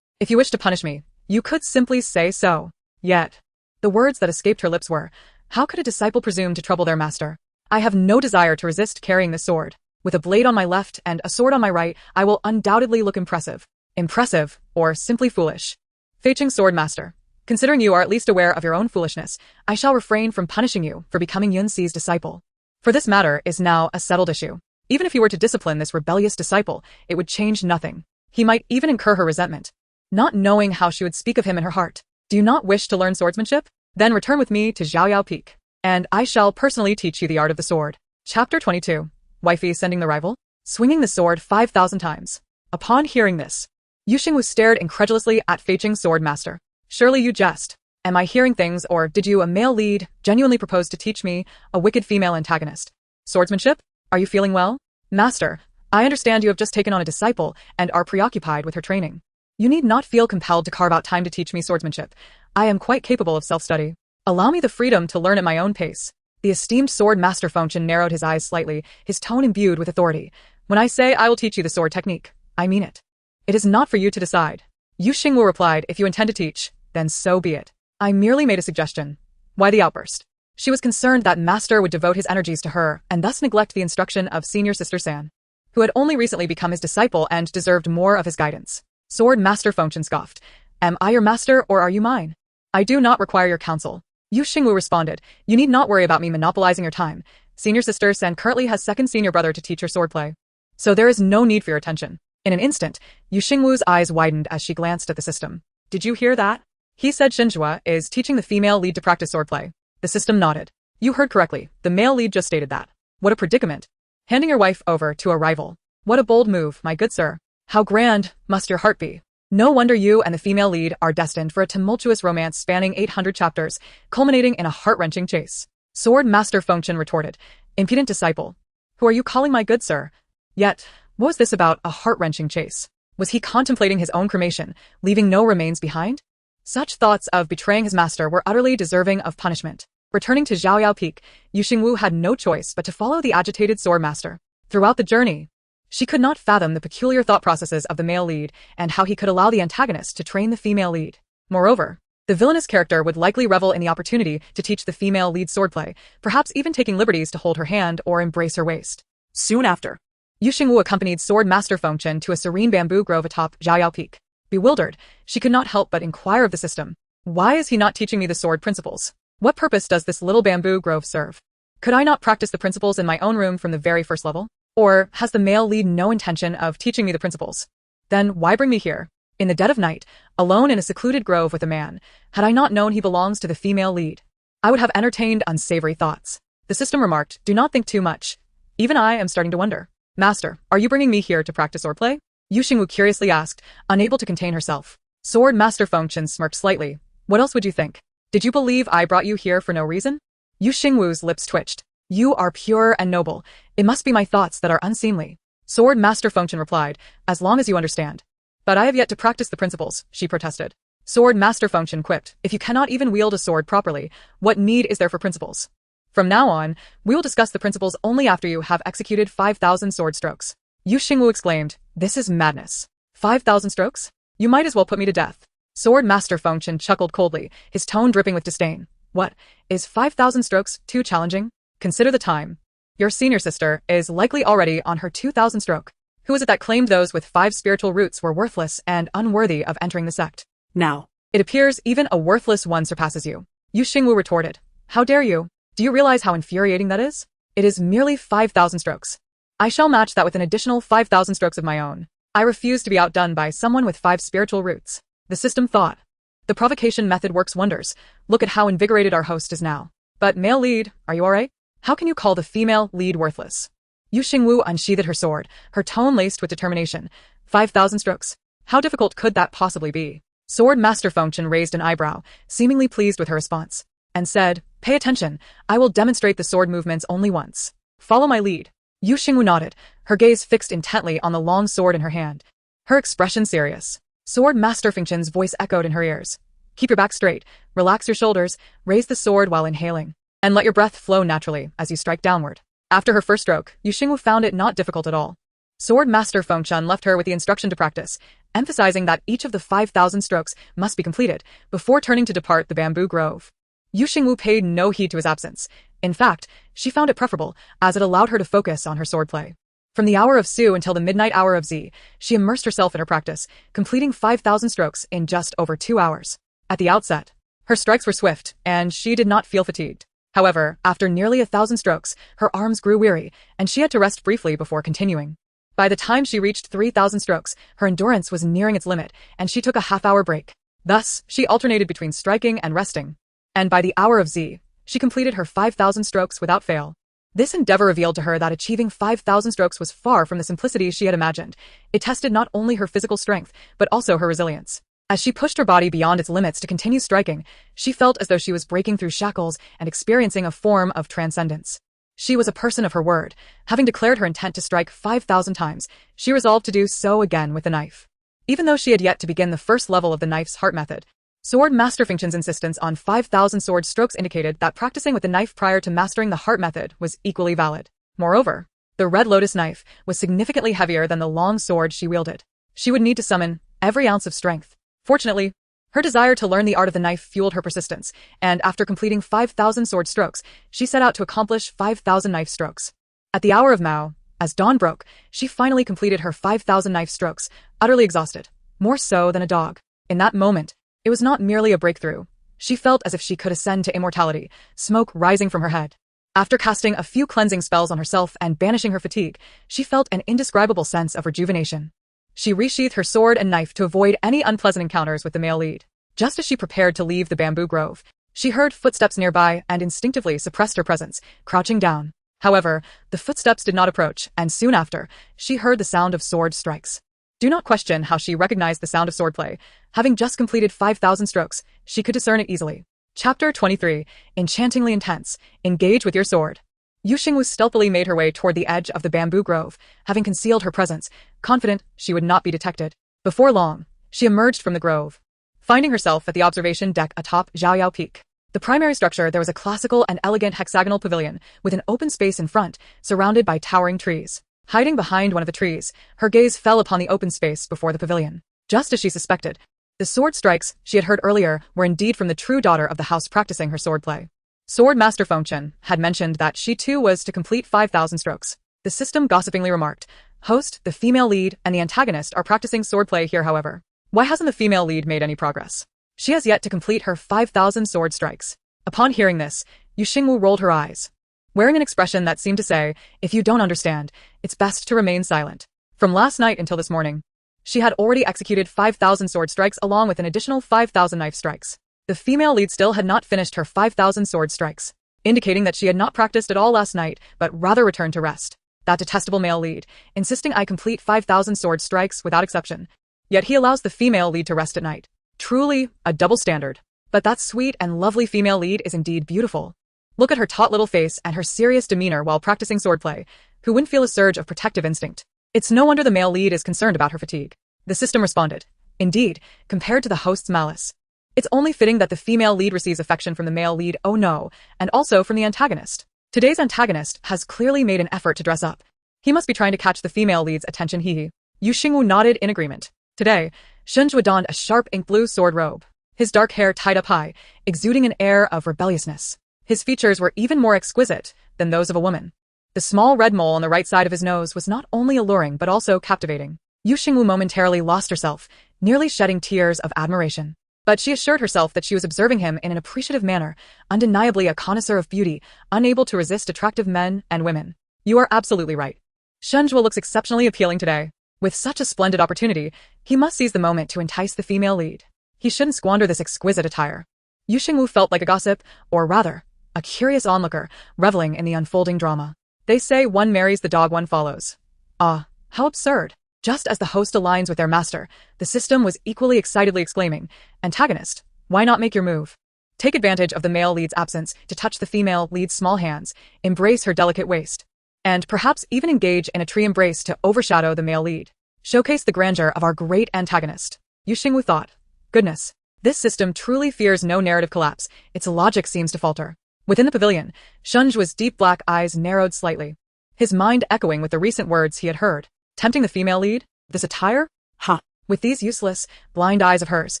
If you wish to punish me, you could simply say so." Yet, the words that escaped her lips were, "How could a disciple presume to trouble their master? I have no desire to resist carrying this sword. With a blade on my left and a sword on my right, I will undoubtedly look impressive." Impressive, or simply foolish. Fei Qing's sword master, considering you are at least aware of your own foolishness, I shall refrain from punishing you for becoming Yun Si's disciple. For this matter is now a settled issue. Even if you were to discipline this rebellious disciple, it would change nothing. He might even incur her resentment, not knowing how she would speak of him in her heart. Do you not wish to learn swordsmanship? Then return with me to Xiaoyao Peak, and I shall personally teach you the art of the sword. Chapter 22. Wifey sending the rival? Swinging the sword 5,000 times. Upon hearing this, Xingwu stared incredulously at Fei Qing's sword master. "Surely you jest. Am I hearing things, or did you, a male lead, genuinely propose to teach me, a wicked female antagonist? Swordsmanship? Are you feeling well? Master, I understand you have just taken on a disciple and are preoccupied with her training. You need not feel compelled to carve out time to teach me swordsmanship. I am quite capable of self-study. Allow me the freedom to learn at my own pace." The esteemed sword master Fengchen narrowed his eyes slightly, his tone imbued with authority. "When I say I will teach you the sword technique, I mean it. It is not for you to decide." Xingwu replied, "If you intend to teach, then so be it. I merely made a suggestion." Why the outburst? She was concerned that master would devote his energies to her and thus neglect the instruction of senior sister San, who had only recently become his disciple and deserved more of his guidance. Sword master Fengchen scoffed. "Am I your master or are you mine? I do not require your counsel." Xingwu responded, "You need not worry about me monopolizing your time. Senior sister San currently has second senior brother to teach her swordplay, so there is no need for your attention." In an instant, Xingwu's eyes widened as she glanced at the system. "Did you hear that? He said Xinjua is teaching the female lead to practice swordplay." The system nodded. "You heard correctly, the male lead just stated that. What a predicament. Handing your wife over to a rival. What a bold move, my good sir. How grand must your heart be. No wonder you and the female lead are destined for a tumultuous romance spanning 800 chapters, culminating in a heart-wrenching chase." Sword master Fengchen retorted, "Impudent disciple. Who are you calling my good sir?" Yet, what was this about a heart-wrenching chase? Was he contemplating his own cremation, leaving no remains behind? Such thoughts of betraying his master were utterly deserving of punishment. Returning to Xiaoyao Peak, Xingwu had no choice but to follow the agitated sword master. Throughout the journey, she could not fathom the peculiar thought processes of the male lead and how he could allow the antagonist to train the female lead. Moreover, the villainous character would likely revel in the opportunity to teach the female lead swordplay, perhaps even taking liberties to hold her hand or embrace her waist. Soon after, Xingwu accompanied sword master Fengchen to a serene bamboo grove atop Xiaoyao Peak. Bewildered, she could not help but inquire of the system. Why is he not teaching me the sword principles? What purpose does this little bamboo grove serve? Could I not practice the principles in my own room from the very first level? Or has the male lead no intention of teaching me the principles? Then why bring me here, in the dead of night, alone in a secluded grove with a man? Had I not known he belongs to the female lead, I would have entertained unsavory thoughts. The system remarked, "Do not think too much. Even I am starting to wonder. Master, are you bringing me here to practice swordplay?" Xingwu curiously asked, unable to contain herself. Sword master Fengchen smirked slightly. "What else would you think? Did you believe I brought you here for no reason?" Xingwu's lips twitched. "You are pure and noble. It must be my thoughts that are unseemly." Sword master Fengchen replied, "As long as you understand." "But I have yet to practice the principles," she protested. Sword master Fengchen quipped, "If you cannot even wield a sword properly, what need is there for principles? From now on, we will discuss the principles only after you have executed 5,000 sword strokes." Xingwu exclaimed, "This is madness. 5,000 strokes? You might as well put me to death." Sword master Fengchen chuckled coldly, his tone dripping with disdain. "What, is 5,000 strokes too challenging? Consider the time. Your senior sister is likely already on her 2,000 stroke. Who is it that claimed those with 5 spiritual roots were worthless and unworthy of entering the sect? Now, it appears even a worthless one surpasses you." Xingwu retorted, "How dare you? Do you realize how infuriating that is? It is merely 5,000 strokes. I shall match that with an additional 5,000 strokes of my own. I refuse to be outdone by someone with 5 spiritual roots." The system thought, "The provocation method works wonders. Look at how invigorated our host is now. But male lead, are you alright? How can you call the female lead worthless?" Xingwu unsheathed her sword, her tone laced with determination. 5,000 strokes? How difficult could that possibly be? Sword master Fengchen raised an eyebrow, seemingly pleased with her response, and said, Pay attention, I will demonstrate the sword movements only once. Follow my lead. Yu Xingwu nodded, her gaze fixed intently on the long sword in her hand. Her expression serious. Sword Master Fengchen's voice echoed in her ears. Keep your back straight, relax your shoulders, raise the sword while inhaling, and let your breath flow naturally as you strike downward. After her first stroke, Yu Xingwu found it not difficult at all. Sword Master Fengchen left her with the instruction to practice, emphasizing that each of the 5,000 strokes must be completed before turning to depart the bamboo grove. Yu Xingwu paid no heed to his absence. In fact, she found it preferable, as it allowed her to focus on her swordplay. From the hour of Su until the midnight hour of Z, she immersed herself in her practice, completing 5,000 strokes in just over 2 hours. At the outset, her strikes were swift, and she did not feel fatigued. However, after nearly 1,000 strokes, her arms grew weary, and she had to rest briefly before continuing. By the time she reached 3,000 strokes, her endurance was nearing its limit, and she took a half-hour break. Thus, she alternated between striking and resting. And by the hour of Z, she completed her 5,000 strokes without fail. This endeavor revealed to her that achieving 5,000 strokes was far from the simplicity she had imagined. It tested not only her physical strength, but also her resilience. As she pushed her body beyond its limits to continue striking, she felt as though she was breaking through shackles and experiencing a form of transcendence. She was a person of her word. Having declared her intent to strike 5,000 times, she resolved to do so again with the knife. Even though she had yet to begin the first level of the knife's heart method, Sword Master Fengchen's insistence on 5,000 sword strokes indicated that practicing with the knife prior to mastering the heart method was equally valid. Moreover, the Red Lotus knife was significantly heavier than the long sword she wielded. She would need to summon every ounce of strength. Fortunately, her desire to learn the art of the knife fueled her persistence, and after completing 5,000 sword strokes, she set out to accomplish 5,000 knife strokes. At the hour of Mao, as dawn broke, she finally completed her 5,000 knife strokes, utterly exhausted, more so than a dog. In that moment, it was not merely a breakthrough. She felt as if she could ascend to immortality, smoke rising from her head. After casting a few cleansing spells on herself and banishing her fatigue, she felt an indescribable sense of rejuvenation. She resheathed her sword and knife to avoid any unpleasant encounters with the male lead. Just as she prepared to leave the bamboo grove, she heard footsteps nearby and instinctively suppressed her presence, crouching down. However, the footsteps did not approach, and soon after, she heard the sound of sword strikes. Do not question how she recognized the sound of swordplay. Having just completed 5,000 strokes, she could discern it easily. Chapter 23, Enchantingly Intense, Engage with Your Sword. Yu Xingwu stealthily made her way toward the edge of the bamboo grove, having concealed her presence, confident she would not be detected. Before long, she emerged from the grove, finding herself at the observation deck atop Zhaoyao Peak. The primary structure, there was a classical and elegant hexagonal pavilion with an open space in front, surrounded by towering trees. Hiding behind one of the trees, her gaze fell upon the open space before the pavilion. Just as she suspected, the sword strikes she had heard earlier were indeed from the true daughter of the house practicing her swordplay. Sword Master Fengchen had mentioned that she too was to complete 5,000 strokes. The system gossipingly remarked, "Host, the female lead, and the antagonist are practicing swordplay here, however. Why hasn't the female lead made any progress? She has yet to complete her 5,000 sword strikes." Upon hearing this, Yu Xingwu rolled her eyes, wearing an expression that seemed to say, "If you don't understand, it's best to remain silent." From last night until this morning, she had already executed 5,000 sword strikes along with an additional 5,000 knife strikes. The female lead still had not finished her 5,000 sword strikes, indicating that she had not practiced at all last night, but rather returned to rest. That detestable male lead, insisting I complete 5,000 sword strikes without exception. Yet he allows the female lead to rest at night. Truly, a double standard. But that sweet and lovely female lead is indeed beautiful. Look at her taut little face and her serious demeanor while practicing swordplay. Who wouldn't feel a surge of protective instinct? It's no wonder the male lead is concerned about her fatigue. The system responded. Indeed, compared to the host's malice, it's only fitting that the female lead receives affection from the male lead, oh no, and also from the antagonist. Today's antagonist has clearly made an effort to dress up. He must be trying to catch the female lead's attention. Yu Xingwu nodded in agreement. Today, Xingwu donned a sharp ink blue sword robe, his dark hair tied up high, exuding an air of rebelliousness. His features were even more exquisite than those of a woman. The small red mole on the right side of his nose was not only alluring but also captivating. Yu Xingwu momentarily lost herself, nearly shedding tears of admiration. But she assured herself that she was observing him in an appreciative manner, undeniably a connoisseur of beauty, unable to resist attractive men and women. You are absolutely right. Xingwu looks exceptionally appealing today. With such a splendid opportunity, he must seize the moment to entice the female lead. He shouldn't squander this exquisite attire. Yu Xingwu felt like a gossip, or rather, a curious onlooker, reveling in the unfolding drama. They say one marries the dog one follows. Ah, how absurd. Just as the host aligns with their master, the system was equally excitedly exclaiming, "Antagonist, why not make your move? Take advantage of the male lead's absence to touch the female lead's small hands, embrace her delicate waist, and perhaps even engage in a tree embrace to overshadow the male lead. Showcase the grandeur of our great antagonist. Yu Xingwu thought. Goodness. This system truly fears no narrative collapse. Its logic seems to falter. Within the pavilion, Shunjua's deep black eyes narrowed slightly, his mind echoing with the recent words he had heard. Tempting the female lead? This attire? Ha. With these useless, blind eyes of hers,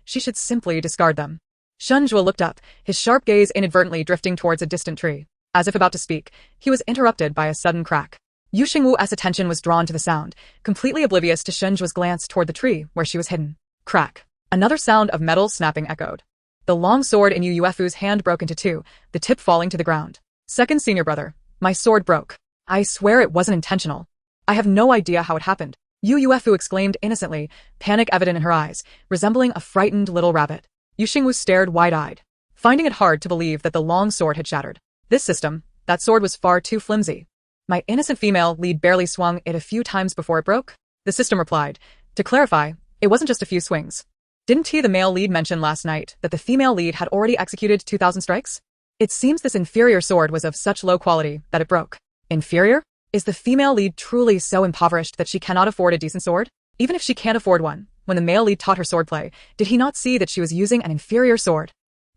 she should simply discard them. Shunjua looked up, his sharp gaze inadvertently drifting towards a distant tree. As if about to speak, he was interrupted by a sudden crack. Yu Xingwu's attention was drawn to the sound, completely oblivious to Shunjua's glance toward the tree where she was hidden. Crack. Another sound of metal snapping echoed. The long sword in Yu Yuefu's hand broke into two, the tip falling to the ground. Second senior brother, my sword broke. I swear it wasn't intentional. I have no idea how it happened. Yu Yuefu exclaimed innocently, panic evident in her eyes, resembling a frightened little rabbit. Yu Xingwu stared wide-eyed, finding it hard to believe that the long sword had shattered. This system, that sword was far too flimsy. My innocent female lead barely swung it a few times before it broke. The system replied. To clarify, it wasn't just a few swings. Didn't the male lead mention last night that the female lead had already executed 2,000 strikes? It seems this inferior sword was of such low quality that it broke. Inferior? Is the female lead truly so impoverished that she cannot afford a decent sword? Even if she can't afford one, when the male lead taught her swordplay, did he not see that she was using an inferior sword?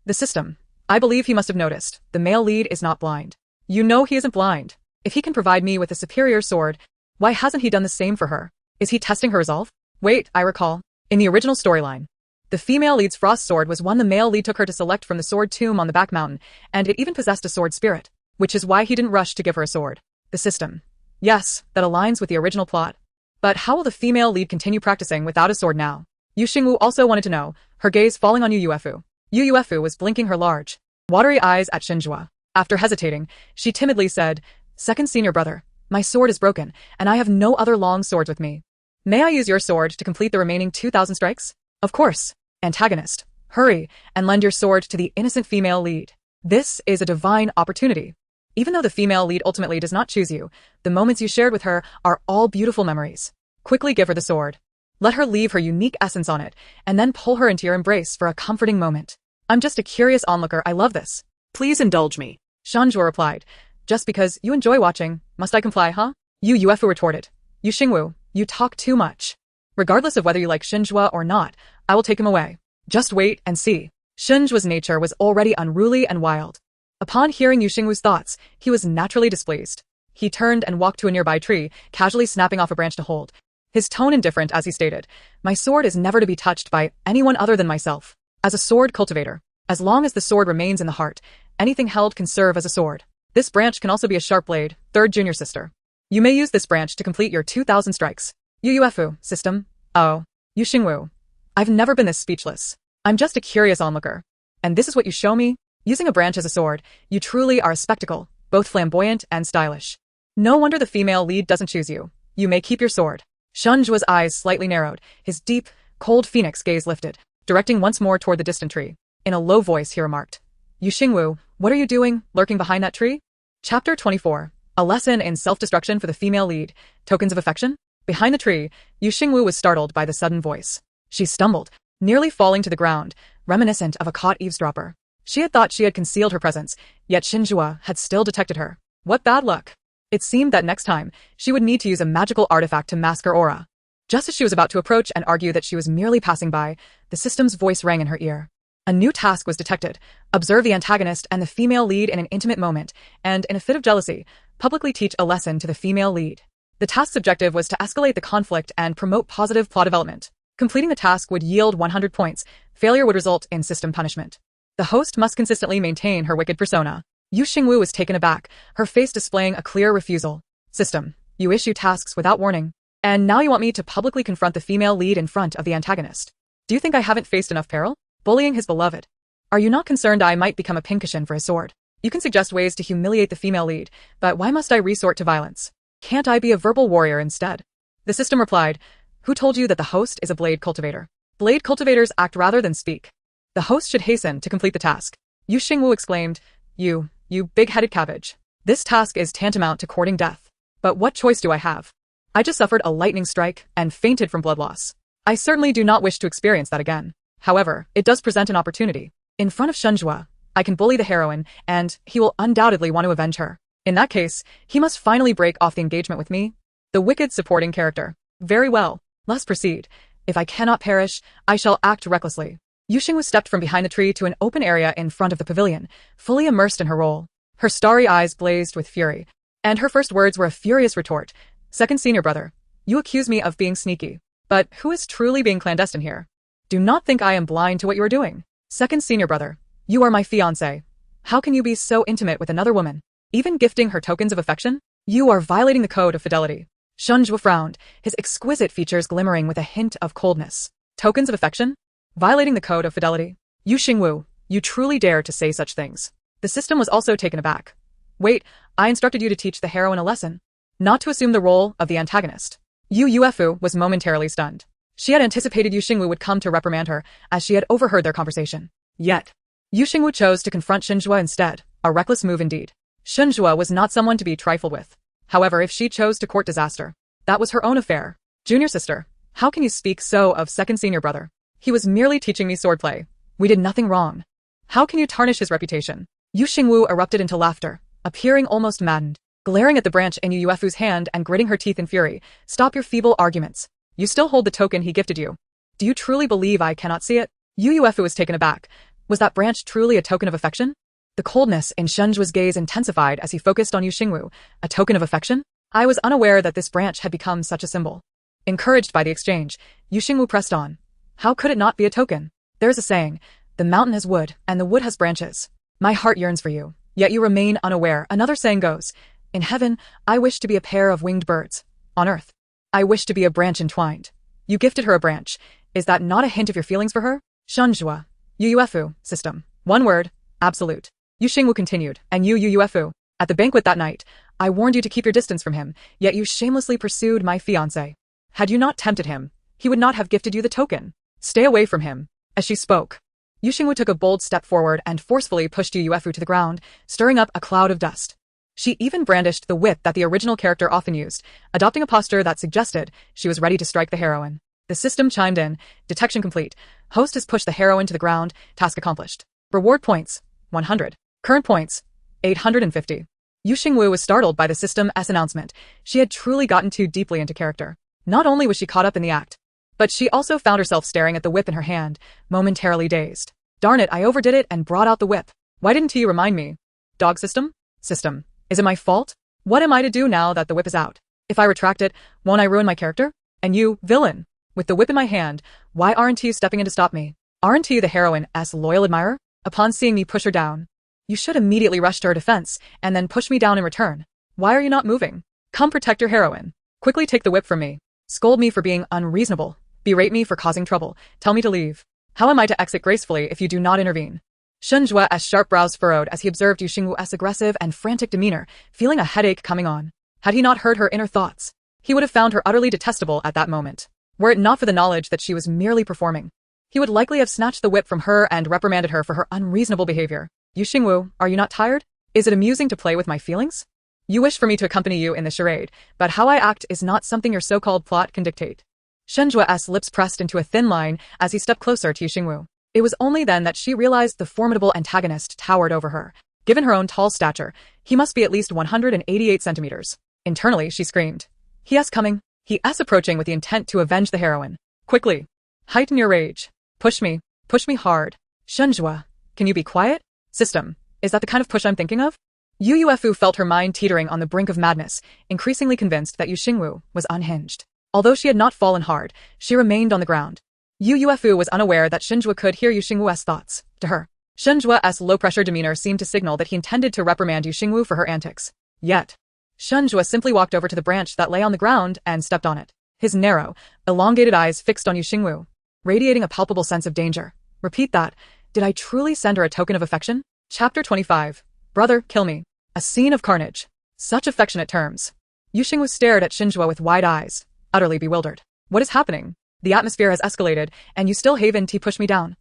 The system. I believe he must have noticed. The male lead is not blind. You know he isn't blind. If he can provide me with a superior sword, why hasn't he done the same for her? Is he testing her resolve? Wait, I recall. In the original storyline, the female lead's frost sword was one the male lead took her to select from the sword tomb on the back mountain, and it even possessed a sword spirit, which is why he didn't rush to give her a sword. The system. Yes, that aligns with the original plot. But how will the female lead continue practicing without a sword now? Yu Xingwu also wanted to know, her gaze falling on Yu Yuefu. Yu Yuefu was blinking her large, watery eyes at Xinjua. After hesitating, she timidly said, Second senior brother, my sword is broken, and I have no other long swords with me. May I use your sword to complete the remaining 2,000 strikes? Of course. Antagonist, hurry, and lend your sword to the innocent female lead. This is a divine opportunity. Even though the female lead ultimately does not choose you, the moments you shared with her are all beautiful memories. Quickly give her the sword. Let her leave her unique essence on it, and then pull her into your embrace for a comforting moment. I'm just a curious onlooker, I love this. Please indulge me. Shanjua replied. Just because you enjoy watching, must I comply, huh? Yu Yuefu retorted. Yu Xingwu, you talk too much. Regardless of whether you like Xinjua or not, I will take him away. Just wait and see. Xinjua's nature was already unruly and wild. Upon hearing Yu Xingwu's thoughts, he was naturally displeased. He turned and walked to a nearby tree, casually snapping off a branch to hold. His tone indifferent as he stated, My sword is never to be touched by anyone other than myself. As a sword cultivator, as long as the sword remains in the heart, anything held can serve as a sword. This branch can also be a sharp blade, third junior sister. You may use this branch to complete your 2,000 strikes. Yu Yuefu, system. Oh. Yu Xingwu. I've never been this speechless. I'm just a curious onlooker. And this is what you show me? Using a branch as a sword, you truly are a spectacle, both flamboyant and stylish. No wonder the female lead doesn't choose you. You may keep your sword. Shunjua's eyes slightly narrowed, his deep, cold phoenix gaze lifted, directing once more toward the distant tree. In a low voice he remarked, Yu Xingwu, what are you doing, lurking behind that tree? Chapter 24. A lesson in self-destruction for the female lead. Tokens of affection? Behind the tree, Yu Xingwu was startled by the sudden voice. She stumbled, nearly falling to the ground, reminiscent of a caught eavesdropper. She had thought she had concealed her presence, yet Xinjua had still detected her. What bad luck. It seemed that next time, she would need to use a magical artifact to mask her aura. Just as she was about to approach and argue that she was merely passing by, the system's voice rang in her ear. A new task was detected. Observe the antagonist and the female lead in an intimate moment, and, in a fit of jealousy, publicly teach a lesson to the female lead. The task's objective was to escalate the conflict and promote positive plot development. Completing the task would yield 100 points. Failure would result in system punishment. The host must consistently maintain her wicked persona. Yu Xingwu was taken aback, her face displaying a clear refusal. System, you issue tasks without warning. And now you want me to publicly confront the female lead in front of the antagonist. Do you think I haven't faced enough peril? Bullying his beloved. Are you not concerned I might become a pincushion for his sword? You can suggest ways to humiliate the female lead, but why must I resort to violence? Can't I be a verbal warrior instead? The system replied, Who told you that the host is a blade cultivator? Blade cultivators act rather than speak. The host should hasten to complete the task. Yu Xingwu exclaimed, You big-headed cabbage. This task is tantamount to courting death. But what choice do I have? I just suffered a lightning strike and fainted from blood loss. I certainly do not wish to experience that again. However, it does present an opportunity. In front of Shunjua, I can bully the heroine, and he will undoubtedly want to avenge her. In that case, he must finally break off the engagement with me. The wicked supporting character. Very well. Let's proceed. If I cannot perish, I shall act recklessly. Xingwu stepped from behind the tree to an open area in front of the pavilion, fully immersed in her role. Her starry eyes blazed with fury, and her first words were a furious retort. Second senior brother, you accuse me of being sneaky. But who is truly being clandestine here? Do not think I am blind to what you are doing. Second senior brother, you are my fiancé. How can you be so intimate with another woman, even gifting her tokens of affection? You are violating the code of fidelity. Xingwu frowned, his exquisite features glimmering with a hint of coldness. Tokens of affection? Violating the code of fidelity? Xingwu, you truly dare to say such things. The system was also taken aback. Wait, I instructed you to teach the heroine a lesson, not to assume the role of the antagonist. Yuefu was momentarily stunned. She had anticipated Xingwu would come to reprimand her, as she had overheard their conversation. Yet, Xingwu chose to confront Xingwu instead, a reckless move indeed. Xingwu was not someone to be trifled with. However, if she chose to court disaster, that was her own affair. Junior sister, how can you speak so of second senior brother? He was merely teaching me swordplay. We did nothing wrong. How can you tarnish his reputation? Xingwu erupted into laughter, appearing almost maddened, glaring at the branch in Yuefu's hand and gritting her teeth in fury. Stop your feeble arguments. You still hold the token he gifted you. Do you truly believe I cannot see it? Yuefu was taken aback. Was that branch truly a token of affection? The coldness in Xingwu's gaze intensified as he focused on Xingwu. A token of affection? I was unaware that this branch had become such a symbol. Encouraged by the exchange, Xingwu pressed on. How could it not be a token? There is a saying, the mountain has wood, and the wood has branches. My heart yearns for you, yet you remain unaware. Another saying goes, in heaven, I wish to be a pair of winged birds. On earth, I wish to be a branch entwined. You gifted her a branch. Is that not a hint of your feelings for her? Xingwu. Yuefu, system. One word, absolute. Xingwu continued, and Yuefu, at the banquet that night, I warned you to keep your distance from him, yet you shamelessly pursued my fiancé. Had you not tempted him, he would not have gifted you the token. Stay away from him. As she spoke, Xingwu took a bold step forward and forcefully pushed Yuefu to the ground, stirring up a cloud of dust. She even brandished the whip that the original character often used, adopting a posture that suggested she was ready to strike the heroine. The system chimed in, detection complete. Host has pushed the heroine to the ground, task accomplished. Reward points, 100. Current points, 850. Xingwu was startled by the system's announcement. She had truly gotten too deeply into character. Not only was she caught up in the act, but she also found herself staring at the whip in her hand, momentarily dazed. Darn it, I overdid it and brought out the whip. Why didn't you remind me? Dog system? System. Is it my fault? What am I to do now that the whip is out? If I retract it, won't I ruin my character? And you, villain, with the whip in my hand, why aren't you stepping in to stop me? Aren't you the heroine's loyal admirer? Upon seeing me push her down, you should immediately rush to her defense and then push me down in return. Why are you not moving? Come protect your heroine. Quickly take the whip from me. Scold me for being unreasonable. Berate me for causing trouble. Tell me to leave. How am I to exit gracefully if you do not intervene? Xingwu's sharp brows furrowed as he observed Xingwu's aggressive and frantic demeanor, feeling a headache coming on. Had he not heard her inner thoughts, he would have found her utterly detestable at that moment. Were it not for the knowledge that she was merely performing, he would likely have snatched the whip from her and reprimanded her for her unreasonable behavior. Xingwu, are you not tired? Is it amusing to play with my feelings? You wish for me to accompany you in the charade, but how I act is not something your so-called plot can dictate. Xingwu's lips pressed into a thin line as he stepped closer to Xingwu. It was only then that she realized the formidable antagonist towered over her. Given her own tall stature, he must be at least 188 centimeters. Internally, she screamed. He is coming. He is approaching with the intent to avenge the heroine. Quickly. Heighten your rage. Push me. Push me hard. Xingwu, can you be quiet? System, is that the kind of push I'm thinking of? Yuefu felt her mind teetering on the brink of madness, increasingly convinced that Xingwu was unhinged. Although she had not fallen hard, she remained on the ground. Yuefu was unaware that Xingwu could hear Xingwu's thoughts. To her, Xingwu's low-pressure demeanor seemed to signal that he intended to reprimand Xingwu for her antics. Yet, Xingwu simply walked over to the branch that lay on the ground and stepped on it. His narrow, elongated eyes fixed on Xingwu, radiating a palpable sense of danger. Repeat that. Did I truly send her a token of affection? Chapter 25. Brother, kill me. A scene of carnage. Such affectionate terms. Xingwu stared at Xingwu with wide eyes, utterly bewildered. What is happening? The atmosphere has escalated, and you still haven't pushed me down.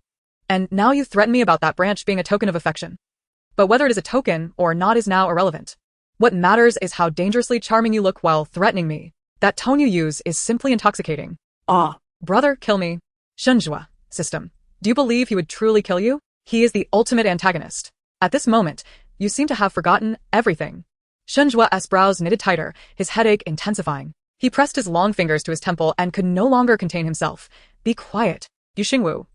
And now you threaten me about that branch being a token of affection. But whether it is a token or not is now irrelevant. What matters is how dangerously charming you look while threatening me. That tone you use is simply intoxicating. Brother, kill me. Xingwu, system. Do you believe he would truly kill you? He is the ultimate antagonist. At this moment, you seem to have forgotten everything. Xingwu's brows knitted tighter, his headache intensifying. He pressed his long fingers to his temple and could no longer contain himself. Be quiet. You Xingwu.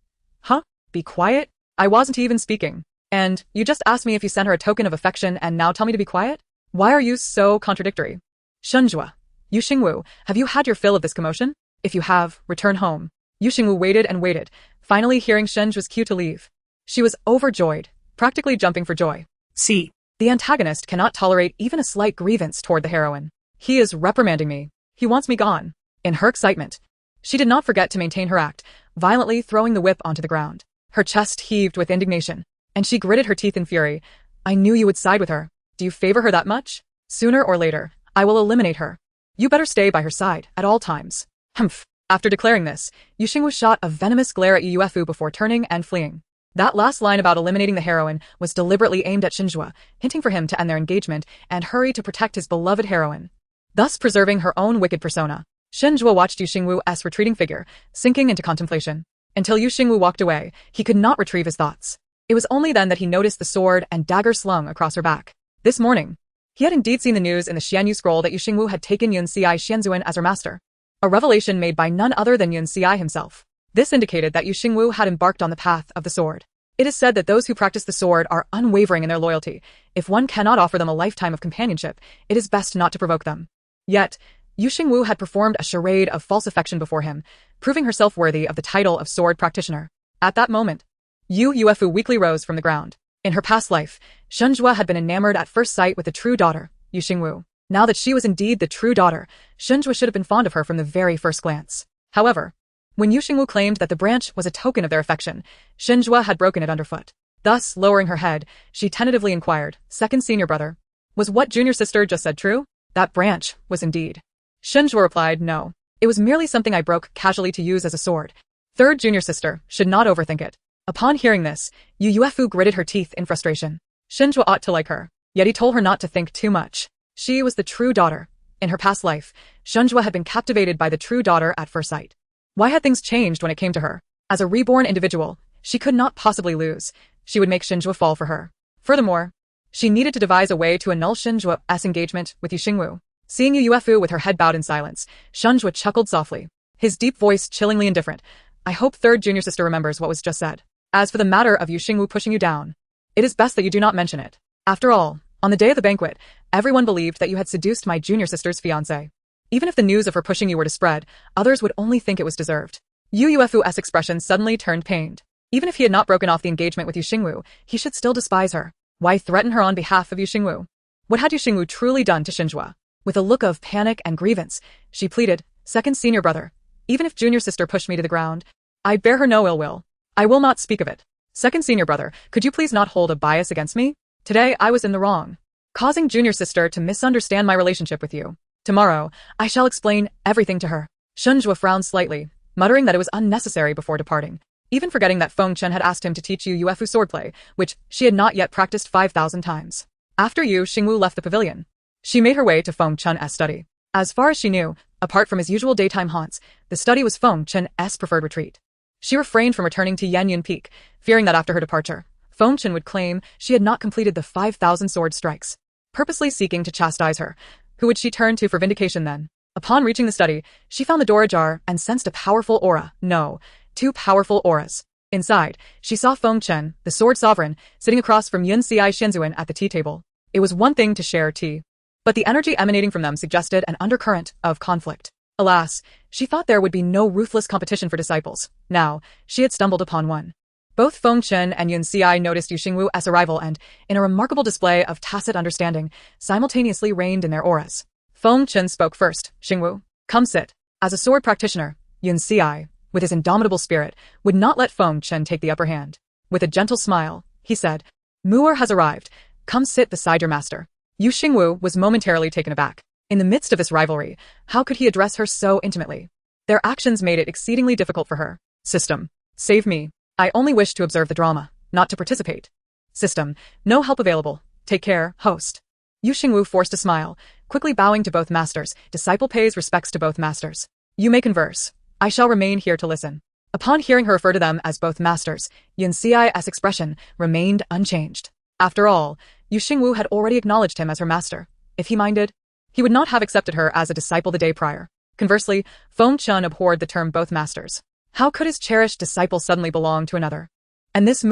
Huh? Be quiet? I wasn't even speaking. And you just asked me if you sent her a token of affection and now tell me to be quiet? Why are you so contradictory? Xingwu. You Xingwu, have you had your fill of this commotion? If you have, return home. Yu Xingwu waited and waited, finally hearing Xingwu's cue to leave. She was overjoyed, practically jumping for joy. See. The antagonist cannot tolerate even a slight grievance toward the heroine. He is reprimanding me. He wants me gone. In her excitement, she did not forget to maintain her act, violently throwing the whip onto the ground. Her chest heaved with indignation, and she gritted her teeth in fury. I knew you would side with her. Do you favor her that much? Sooner or later, I will eliminate her. You better stay by her side at all times. Humph. After declaring this, Yu Xingwu shot a venomous glare at Yu Yuefu before turning and fleeing. That last line about eliminating the heroine was deliberately aimed at Xingwu, hinting for him to end their engagement and hurry to protect his beloved heroine, thus preserving her own wicked persona. Xingwu watched Yu Xingwu's retreating figure, sinking into contemplation. Until Yu Xingwu walked away, he could not retrieve his thoughts. It was only then that he noticed the sword and dagger slung across her back. This morning, he had indeed seen the news in the Xianyu scroll that Yu Xingwu had taken Yunxiai Xianzuan as her master, a revelation made by none other than Yunxiai himself. This indicated that Yu Xingwu had embarked on the path of the sword. It is said that those who practice the sword are unwavering in their loyalty. If one cannot offer them a lifetime of companionship, it is best not to provoke them. Yet, Yu Xingwu had performed a charade of false affection before him, proving herself worthy of the title of sword practitioner. At that moment, Yu Yuefu weakly rose from the ground. In her past life, Xingwu had been enamored at first sight with the true daughter, Yu Xingwu. Now that she was indeed the true daughter, Xingwu should have been fond of her from the very first glance. However, when Yu Xingwu claimed that the branch was a token of their affection, Xingwu had broken it underfoot. Thus, lowering her head, she tentatively inquired, second senior brother, was what junior sister just said true? That branch was indeed. Xingwu replied, no. It was merely something I broke casually to use as a sword. Third junior sister should not overthink it. Upon hearing this, Yu Yuefu gritted her teeth in frustration. Xingwu ought to like her, yet he told her not to think too much. She was the true daughter. In her past life, Xingwu had been captivated by the true daughter at first sight. Why had things changed when it came to her? As a reborn individual, she could not possibly lose. She would make Xingwu fall for her. Furthermore, she needed to devise a way to annul Xingwu's engagement with Yu Xingwu. Seeing Yu Yuefu with her head bowed in silence, Xingwu chuckled softly, his deep voice chillingly indifferent. I hope third junior sister remembers what was just said. As for the matter of Yu Xingwu pushing you down, it is best that you do not mention it. After all, on the day of the banquet, everyone believed that you had seduced my junior sister's fiancé. Even if the news of her pushing you were to spread, others would only think it was deserved. Yu Yuefu's expression suddenly turned pained. Even if he had not broken off the engagement with Yu Xingwu, he should still despise her. Why threaten her on behalf of Yu Xingwu? What had Yu Xingwu truly done to Xingwu? With a look of panic and grievance, she pleaded, second senior brother, even if junior sister pushed me to the ground, I bear her no ill will. I will not speak of it. Second senior brother, could you please not hold a bias against me? Today I was in the wrong, causing junior sister to misunderstand my relationship with you. Tomorrow, I shall explain everything to her. Xingwu frowned slightly, muttering that it was unnecessary before departing, even forgetting that Feng Chen had asked him to teach Yu Yuefu swordplay, which she had not yet practiced 5,000 times. After Yu Xingwu left the pavilion, she made her way to Feng Chen's study. As far as she knew, apart from his usual daytime haunts, the study was Feng Chen's preferred retreat. She refrained from returning to Yanyun Peak, fearing that after her departure, Feng Chen would claim she had not completed the 5,000 sword strikes, purposely seeking to chastise her. Who would she turn to for vindication then? Upon reaching the study, she found the door ajar and sensed a powerful aura. No, two powerful auras. Inside, she saw Feng Chen, the sword sovereign, sitting across from Yunxiai Xianzuan at the tea table. It was one thing to share tea, but the energy emanating from them suggested an undercurrent of conflict. Alas, she thought there would be no ruthless competition for disciples. Now, she had stumbled upon one. Both Feng Chen and Yunxiai noticed Yu Xingwu's arrival and, in a remarkable display of tacit understanding, simultaneously reigned in their auras. Feng Chen spoke first. Xingwu, come sit. As a sword practitioner, Yunxiai, with his indomitable spirit, would not let Feng Chen take the upper hand. With a gentle smile, he said, Mu'er has arrived. Come sit beside your master. Yu Xingwu was momentarily taken aback. In the midst of this rivalry, how could he address her so intimately? Their actions made it exceedingly difficult for her. System, save me. I only wish to observe the drama, not to participate. System, no help available. Take care, host. Yu Xingwu forced a smile, quickly bowing to both masters. Disciple pays respects to both masters. You may converse. I shall remain here to listen. Upon hearing her refer to them as both masters, Yunxiai's expression remained unchanged. After all, Yu Xingwu had already acknowledged him as her master. If he minded, he would not have accepted her as a disciple the day prior. Conversely, Feng Chun abhorred the term both masters. How could his cherished disciple suddenly belong to another? And this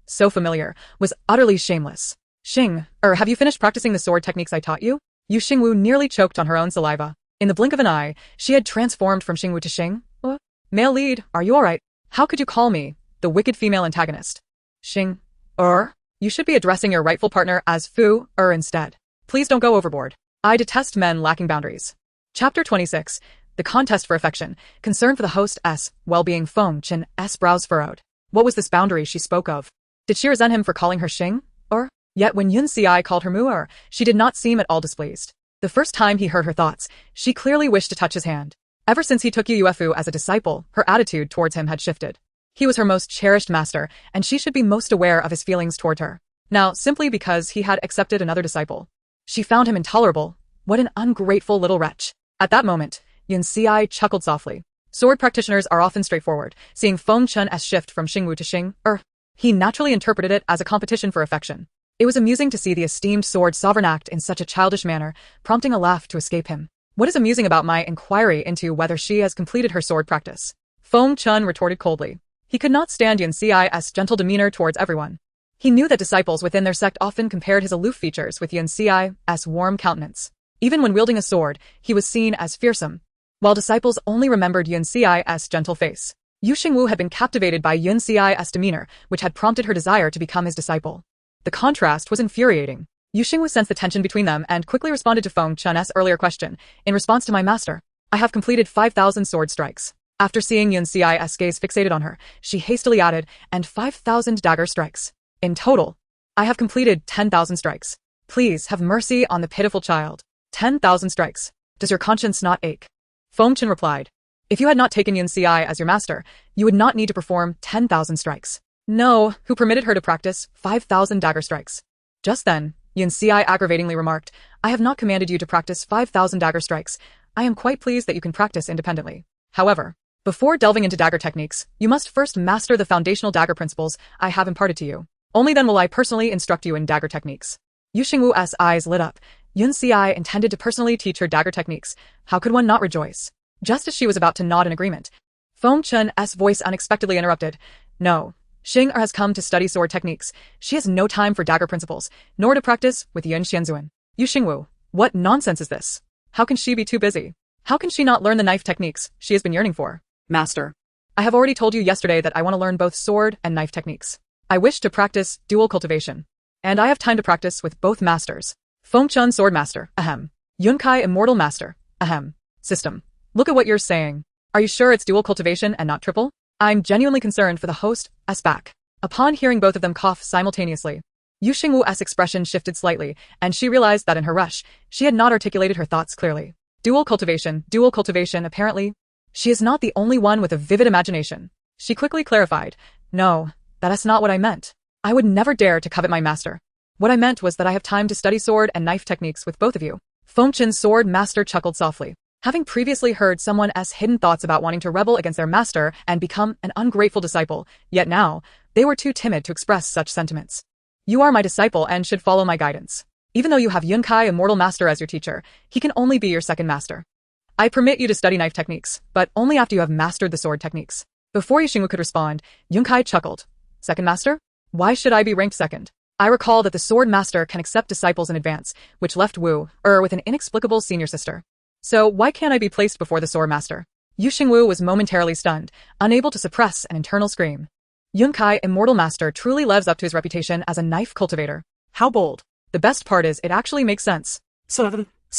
so familiar, was utterly shameless. Have you finished practicing the sword techniques I taught you? Yu Xingwu nearly choked on her own saliva. In the blink of an eye, she had transformed from Xingwu to Xing. Male lead, are you alright? How could you call me the wicked female antagonist? Xing. You should be addressing your rightful partner as instead. Please don't go overboard. I detest men lacking boundaries. Chapter 26. The Contest for Affection. Concern for the host's well-being. Feng Chen's brows furrowed. What was this boundary she spoke of? Did she resent him for calling her Xing? Yet when Yun Xi called her Mu, she did not seem at all displeased. The first time he heard her thoughts, she clearly wished to touch his hand. Ever since he took Yu Yuefu as a disciple, her attitude towards him had shifted. He was her most cherished master, and she should be most aware of his feelings toward her. Now, simply because he had accepted another disciple, she found him intolerable. What an ungrateful little wretch. At that moment, Yun Xi chuckled softly. Sword practitioners are often straightforward, seeing Feng Chen's shift from Xingwu to Xing. He naturally interpreted it as a competition for affection. It was amusing to see the esteemed sword sovereign act in such a childish manner, prompting a laugh to escape him. What is amusing about my inquiry into whether she has completed her sword practice? Feng Chen retorted coldly. He could not stand Yun Xi's gentle demeanor towards everyone. He knew that disciples within their sect often compared his aloof features with Yun Xi's warm countenance. Even when wielding a sword, he was seen as fearsome, while disciples only remembered Yun Xi's gentle face. Yu Xingwu had been captivated by Yun Xi's demeanor, which had prompted her desire to become his disciple. The contrast was infuriating. Yu Xingwu sensed the tension between them and quickly responded to Feng Chen's earlier question. In response to my master, I have completed 5,000 sword strikes. After seeing Yun Xi's gaze fixated on her, she hastily added, and 5,000 dagger strikes. In total, I have completed 10,000 strikes. Please have mercy on the pitiful child. 10,000 strikes. Does your conscience not ache? Feng Chen replied. If you had not taken Yun Xi as your master, you would not need to perform 10,000 strikes. No, who permitted her to practice 5,000 dagger strikes? Just then, Yun Xi aggravatingly remarked, I have not commanded you to practice 5,000 dagger strikes. I am quite pleased that you can practice independently. However, before delving into dagger techniques, you must first master the foundational dagger principles I have imparted to you. Only then will I personally instruct you in dagger techniques. Yu Xingwu's eyes lit up. Yun Xi intended to personally teach her dagger techniques. How could one not rejoice? Just as she was about to nod in agreement, Feng Chen's voice unexpectedly interrupted. No. Xing has come to study sword techniques. She has no time for dagger principles, nor to practice with Yun Xianzuan. Yu Xingwu, what nonsense is this? How can she be too busy? How can she not learn the knife techniques she has been yearning for? Master, I have already told you yesterday that I want to learn both sword and knife techniques. I wish to practice dual cultivation, and I have time to practice with both masters. Feng Chun Sword Master, ahem. Yunkai Immortal Master, ahem. System. Look at what you're saying. Are you sure it's dual cultivation and not triple? I'm genuinely concerned for the host's back. Upon hearing both of them cough simultaneously, Yu Xingwu's expression shifted slightly, and she realized that in her rush, she had not articulated her thoughts clearly. Dual cultivation, apparently. She is not the only one with a vivid imagination. She quickly clarified, no, that is not what I meant. I would never dare to covet my master. What I meant was that I have time to study sword and knife techniques with both of you. Feng Chen's sword master chuckled softly. Having previously heard someone's hidden thoughts about wanting to rebel against their master and become an ungrateful disciple, yet now, they were too timid to express such sentiments. You are my disciple and should follow my guidance. Even though you have Yunkai Immortal Master as your teacher, he can only be your second master. I permit you to study knife techniques, but only after you have mastered the sword techniques. Before Yu Xingwu could respond, Yunkai chuckled. Second master? Why should I be ranked second? I recall that the sword master can accept disciples in advance, which left Wu, with an inexplicable senior sister. So why can't I be placed before the sword master? Yu Xingwu was momentarily stunned, unable to suppress an internal scream. Yunkai Immortal Master truly lives up to his reputation as a knife cultivator. How bold. The best part is it actually makes sense. So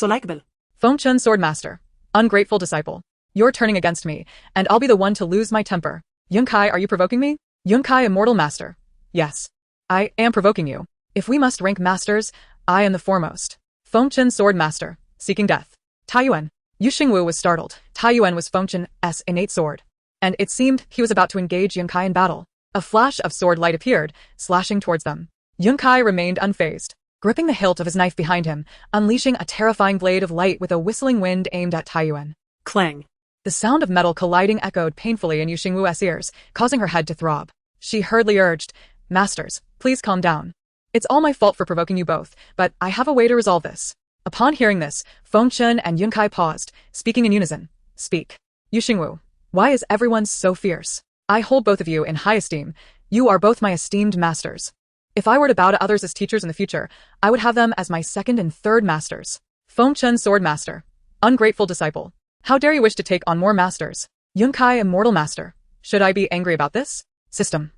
likable. Feng Chun Sword Master. Ungrateful disciple. You're turning against me, and I'll be the one to lose my temper. Yunkai, are you provoking me? Yunkai Immortal Master. Yes. I am provoking you. If we must rank masters, I am the foremost. Feng Chun Sword Master. Seeking death. Taiyuan. Yu Xingwu was startled. Taiyuan was Feng Chen's innate sword, and it seemed he was about to engage Yunkai in battle. A flash of sword light appeared, slashing towards them. Yunkai remained unfazed, gripping the hilt of his knife behind him, unleashing a terrifying blade of light with a whistling wind aimed at Taiyuan. Clang. The sound of metal colliding echoed painfully in Yu Xingwu's ears, causing her head to throb. She hurriedly urged, Masters, please calm down. It's all my fault for provoking you both, but I have a way to resolve this. Upon hearing this, Feng Chen and Yun Kai paused, speaking in unison. Speak. Yu Xingwu, why is everyone so fierce? I hold both of you in high esteem. You are both my esteemed masters. If I were to bow to others as teachers in the future, I would have them as my second and third masters. Feng Chen, sword master. Ungrateful disciple. How dare you wish to take on more masters? Yun Kai, immortal master. Should I be angry about this? System.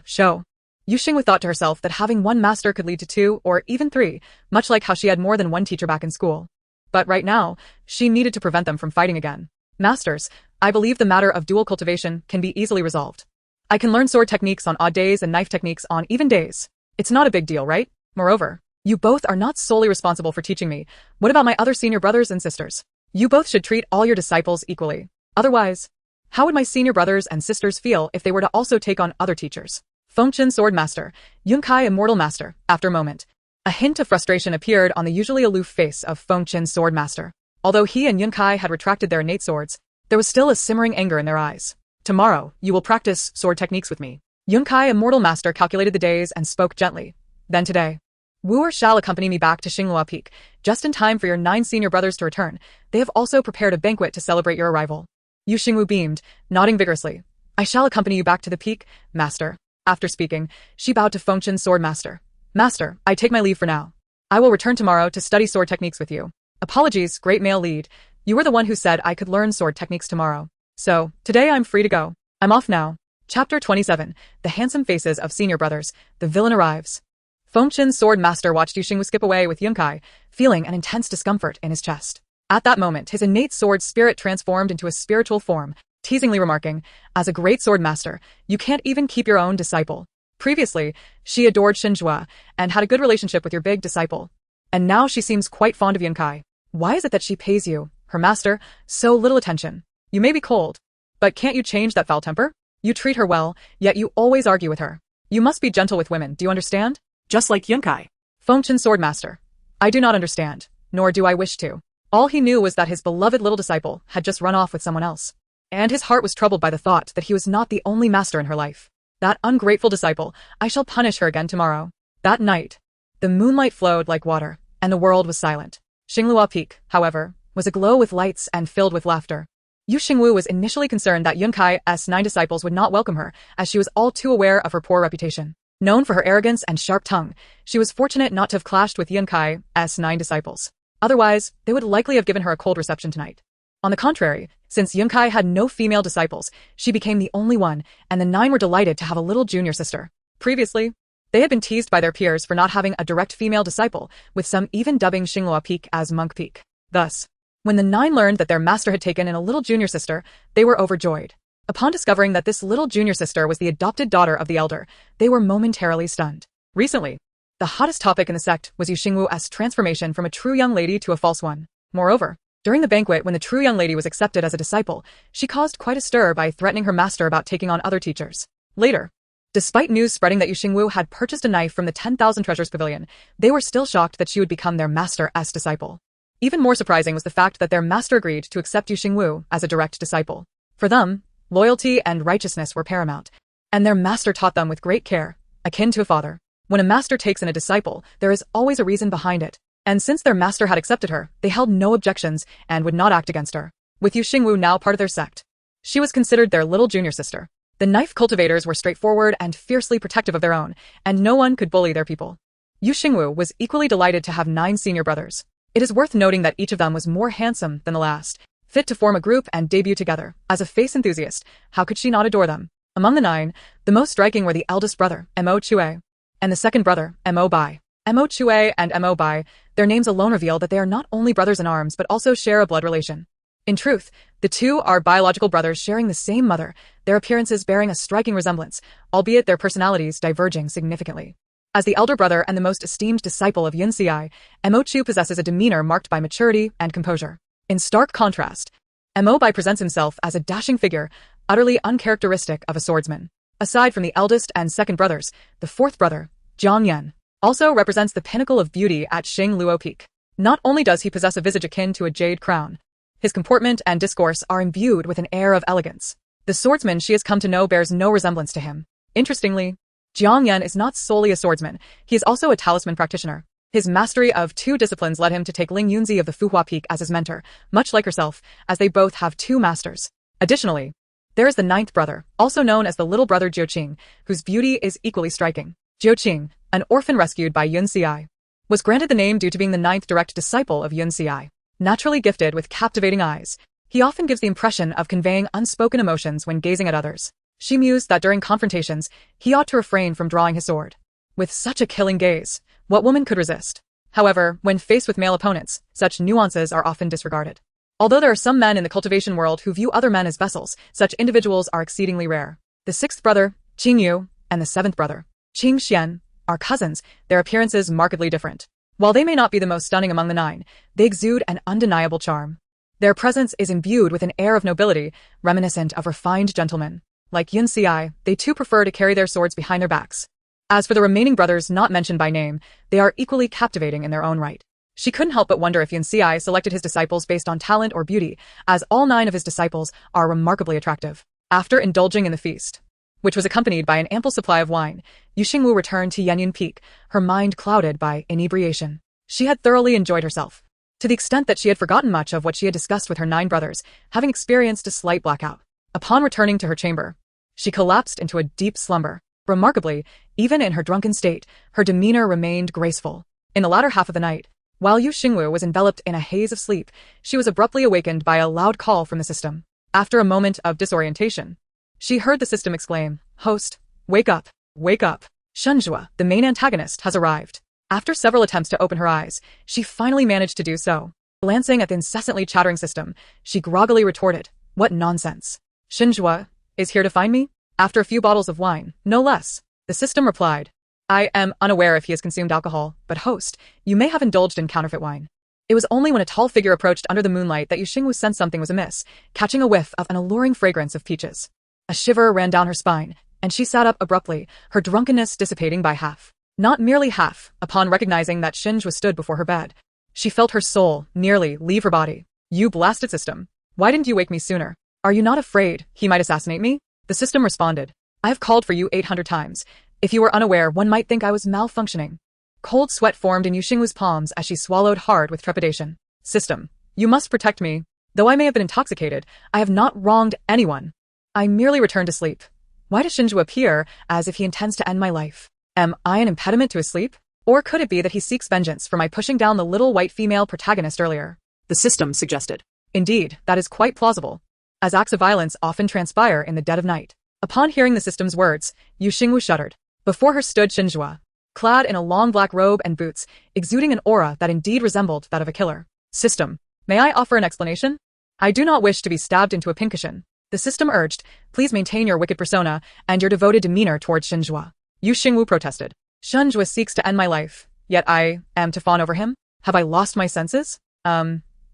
Show. Yu Xingwu thought to herself that having one master could lead to two or even three, much like how she had more than one teacher back in school. But right now, she needed to prevent them from fighting again. Masters, I believe the matter of dual cultivation can be easily resolved. I can learn sword techniques on odd days and knife techniques on even days. It's not a big deal, right? Moreover, you both are not solely responsible for teaching me. What about my other senior brothers and sisters? You both should treat all your disciples equally. Otherwise, how would my senior brothers and sisters feel if they were to also take on other teachers? Feng Chen, sword master. Yun Kai, immortal master. After a moment, a hint of frustration appeared on the usually aloof face of Feng Chen, sword master. Although he and Yun Kai had retracted their innate swords, there was still a simmering anger in their eyes. Tomorrow, you will practice sword techniques with me. Yun Kai, immortal master, calculated the days and spoke gently. Then today, Wu shall accompany me back to Xingwu Peak, just in time for your 9 senior brothers to return. They have also prepared a banquet to celebrate your arrival. Yu Xingwu beamed, nodding vigorously. I shall accompany you back to the peak, master. After speaking, she bowed to Feng Chen, sword master. Master, I take my leave for now. I will return tomorrow to study sword techniques with you. Apologies, great male lead. You were the one who said I could learn sword techniques tomorrow. So, today I'm free to go. I'm off now. Chapter 27, The Handsome Faces of Senior Brothers, The Villain Arrives. Feng Chen, sword master, watched Yu Xingwu skip away with Yun Kai, feeling an intense discomfort in his chest. At that moment, his innate sword spirit transformed into a spiritual form, teasingly remarking, as a great sword master, you can't even keep your own disciple. Previously, she adored Xingwu and had a good relationship with your big disciple. And now she seems quite fond of Yun Kai. Why is it that she pays you, her master, so little attention? You may be cold, but can't you change that foul temper? You treat her well, yet you always argue with her. You must be gentle with women, do you understand? Just like Yun Kai. Feng Chen, sword master. I do not understand, nor do I wish to. All he knew was that his beloved little disciple had just run off with someone else. And his heart was troubled by the thought that he was not the only master in her life. That ungrateful disciple, I shall punish her again tomorrow. That night, the moonlight flowed like water, and the world was silent. Xingwu Peak, however, was aglow with lights and filled with laughter. Yu Xingwu was initially concerned that Yun Kai's 9 disciples would not welcome her, as she was all too aware of her poor reputation. Known for her arrogance and sharp tongue, she was fortunate not to have clashed with Yun Kai's 9 disciples. Otherwise, they would likely have given her a cold reception tonight. On the contrary, since Yun Kai had no female disciples, she became the only one, and the 9 were delighted to have a little junior sister. Previously, they had been teased by their peers for not having a direct female disciple, with some even dubbing Xingwu Peak as Monk Peak. Thus, when the 9 learned that their master had taken in a little junior sister, they were overjoyed. Upon discovering that this little junior sister was the adopted daughter of the elder, they were momentarily stunned. Recently, the hottest topic in the sect was Yu Xingwu's transformation from a true young lady to a false one. Moreover, during the banquet when the true young lady was accepted as a disciple, she caused quite a stir by threatening her master about taking on other teachers. Later, despite news spreading that Yu Xingwu had purchased a knife from the 10,000 Treasures Pavilion, they were still shocked that she would become their master's disciple. Even more surprising was the fact that their master agreed to accept Yu Xingwu as a direct disciple. For them, loyalty and righteousness were paramount, and their master taught them with great care, akin to a father. When a master takes in a disciple, there is always a reason behind it, and since their master had accepted her, they held no objections and would not act against her. With Yu Xingwu now part of their sect, she was considered their little junior sister. The knife cultivators were straightforward and fiercely protective of their own, and no one could bully their people. Yu Xingwu was equally delighted to have 9 senior brothers. It is worth noting that each of them was more handsome than the last, fit to form a group and debut together. As a face enthusiast, how could she not adore them? Among the 9, the most striking were the eldest brother, Mo Chue, and the second brother, Mo Bai. Mo Chue and Mo Bai, their names alone reveal that they are not only brothers in arms but also share a blood relation. In truth, the 2 are biological brothers sharing the same mother, their appearances bearing a striking resemblance, albeit their personalities diverging significantly. As the elder brother and the most esteemed disciple of Yun Ci, Mo Chu possesses a demeanor marked by maturity and composure. In stark contrast, Mo Bai presents himself as a dashing figure, utterly uncharacteristic of a swordsman. Aside from the eldest and second brothers, the 4th brother, Jiang Yan, also represents the pinnacle of beauty at Xingwu Peak. Not only does he possess a visage akin to a jade crown, his comportment and discourse are imbued with an air of elegance. The swordsman she has come to know bears no resemblance to him. Interestingly, Jiang Yan is not solely a swordsman, he is also a talisman practitioner. His mastery of two disciplines led him to take Ling Yunzi of the Fuhua Peak as his mentor, much like herself, as they both have two masters. Additionally, there is the ninth brother, also known as the little brother Jiuqing, whose beauty is equally striking. Jiuqing, an orphan rescued by Yun Xi, was granted the name due to being the ninth direct disciple of Yun Xi. Naturally gifted with captivating eyes, he often gives the impression of conveying unspoken emotions when gazing at others. She mused that during confrontations, he ought to refrain from drawing his sword. With such a killing gaze, what woman could resist? However, when faced with male opponents, such nuances are often disregarded. Although there are some men in the cultivation world who view other men as vessels, such individuals are exceedingly rare. The sixth brother, Xingwu, and the seventh brother, Qingxian, are cousins, their appearances markedly different. While they may not be the most stunning among the nine, they exude an undeniable charm. Their presence is imbued with an air of nobility, reminiscent of refined gentlemen. Like Yun Xi, they too prefer to carry their swords behind their backs. As for the remaining brothers not mentioned by name, they are equally captivating in their own right. She couldn't help but wonder if Yun Xi selected his disciples based on talent or beauty, as all 9 of his disciples are remarkably attractive. After indulging in the feast, which was accompanied by an ample supply of wine, Xingwu returned to Yenyun Peak, her mind clouded by inebriation. She had thoroughly enjoyed herself, to the extent that she had forgotten much of what she had discussed with her 9 brothers, having experienced a slight blackout. Upon returning to her chamber, she collapsed into a deep slumber. Remarkably, even in her drunken state, her demeanor remained graceful. In the latter half of the night, while Xingwu was enveloped in a haze of sleep, she was abruptly awakened by a loud call from the system. After a moment of disorientation, she heard the system exclaim, "Host, wake up, wake up. Shenzhua, the main antagonist, has arrived." After several attempts to open her eyes, she finally managed to do so. Glancing at the incessantly chattering system, she groggily retorted, "What nonsense. Shenzhua is here to find me?" After a few bottles of wine, no less, the system replied, "I am unaware if he has consumed alcohol, but host, you may have indulged in counterfeit wine." It was only when a tall figure approached under the moonlight that Xingwu sensed something was amiss, catching a whiff of an alluring fragrance of peaches. A shiver ran down her spine, and she sat up abruptly, her drunkenness dissipating by half. Not merely half, upon recognizing that Xingwu stood before her bed. She felt her soul nearly leave her body. "You blasted system. Why didn't you wake me sooner? Are you not afraid he might assassinate me?" The system responded, "I have called for you 800 times. If you were unaware, one might think I was malfunctioning." Cold sweat formed in Xingwu's palms as she swallowed hard with trepidation. "System, you must protect me. Though I may have been intoxicated, I have not wronged anyone. I merely returned to sleep. Why does Xingwu appear as if he intends to end my life? Am I an impediment to his sleep? Or could it be that he seeks vengeance for my pushing down the little white female protagonist earlier?" The system suggested. Indeed, that is quite plausible, as acts of violence often transpire in the dead of night. Upon hearing the system's words, Xingwu shuddered. Before her stood Shenzhua, clad in a long black robe and boots, exuding an aura that indeed resembled that of a killer. "System, may I offer an explanation? I do not wish to be stabbed into a pincushion." The system urged, "Please maintain your wicked persona and your devoted demeanor towards Shenzhua." Xingwu protested. "Shenzhua seeks to end my life, yet I am to fawn over him? Have I lost my senses?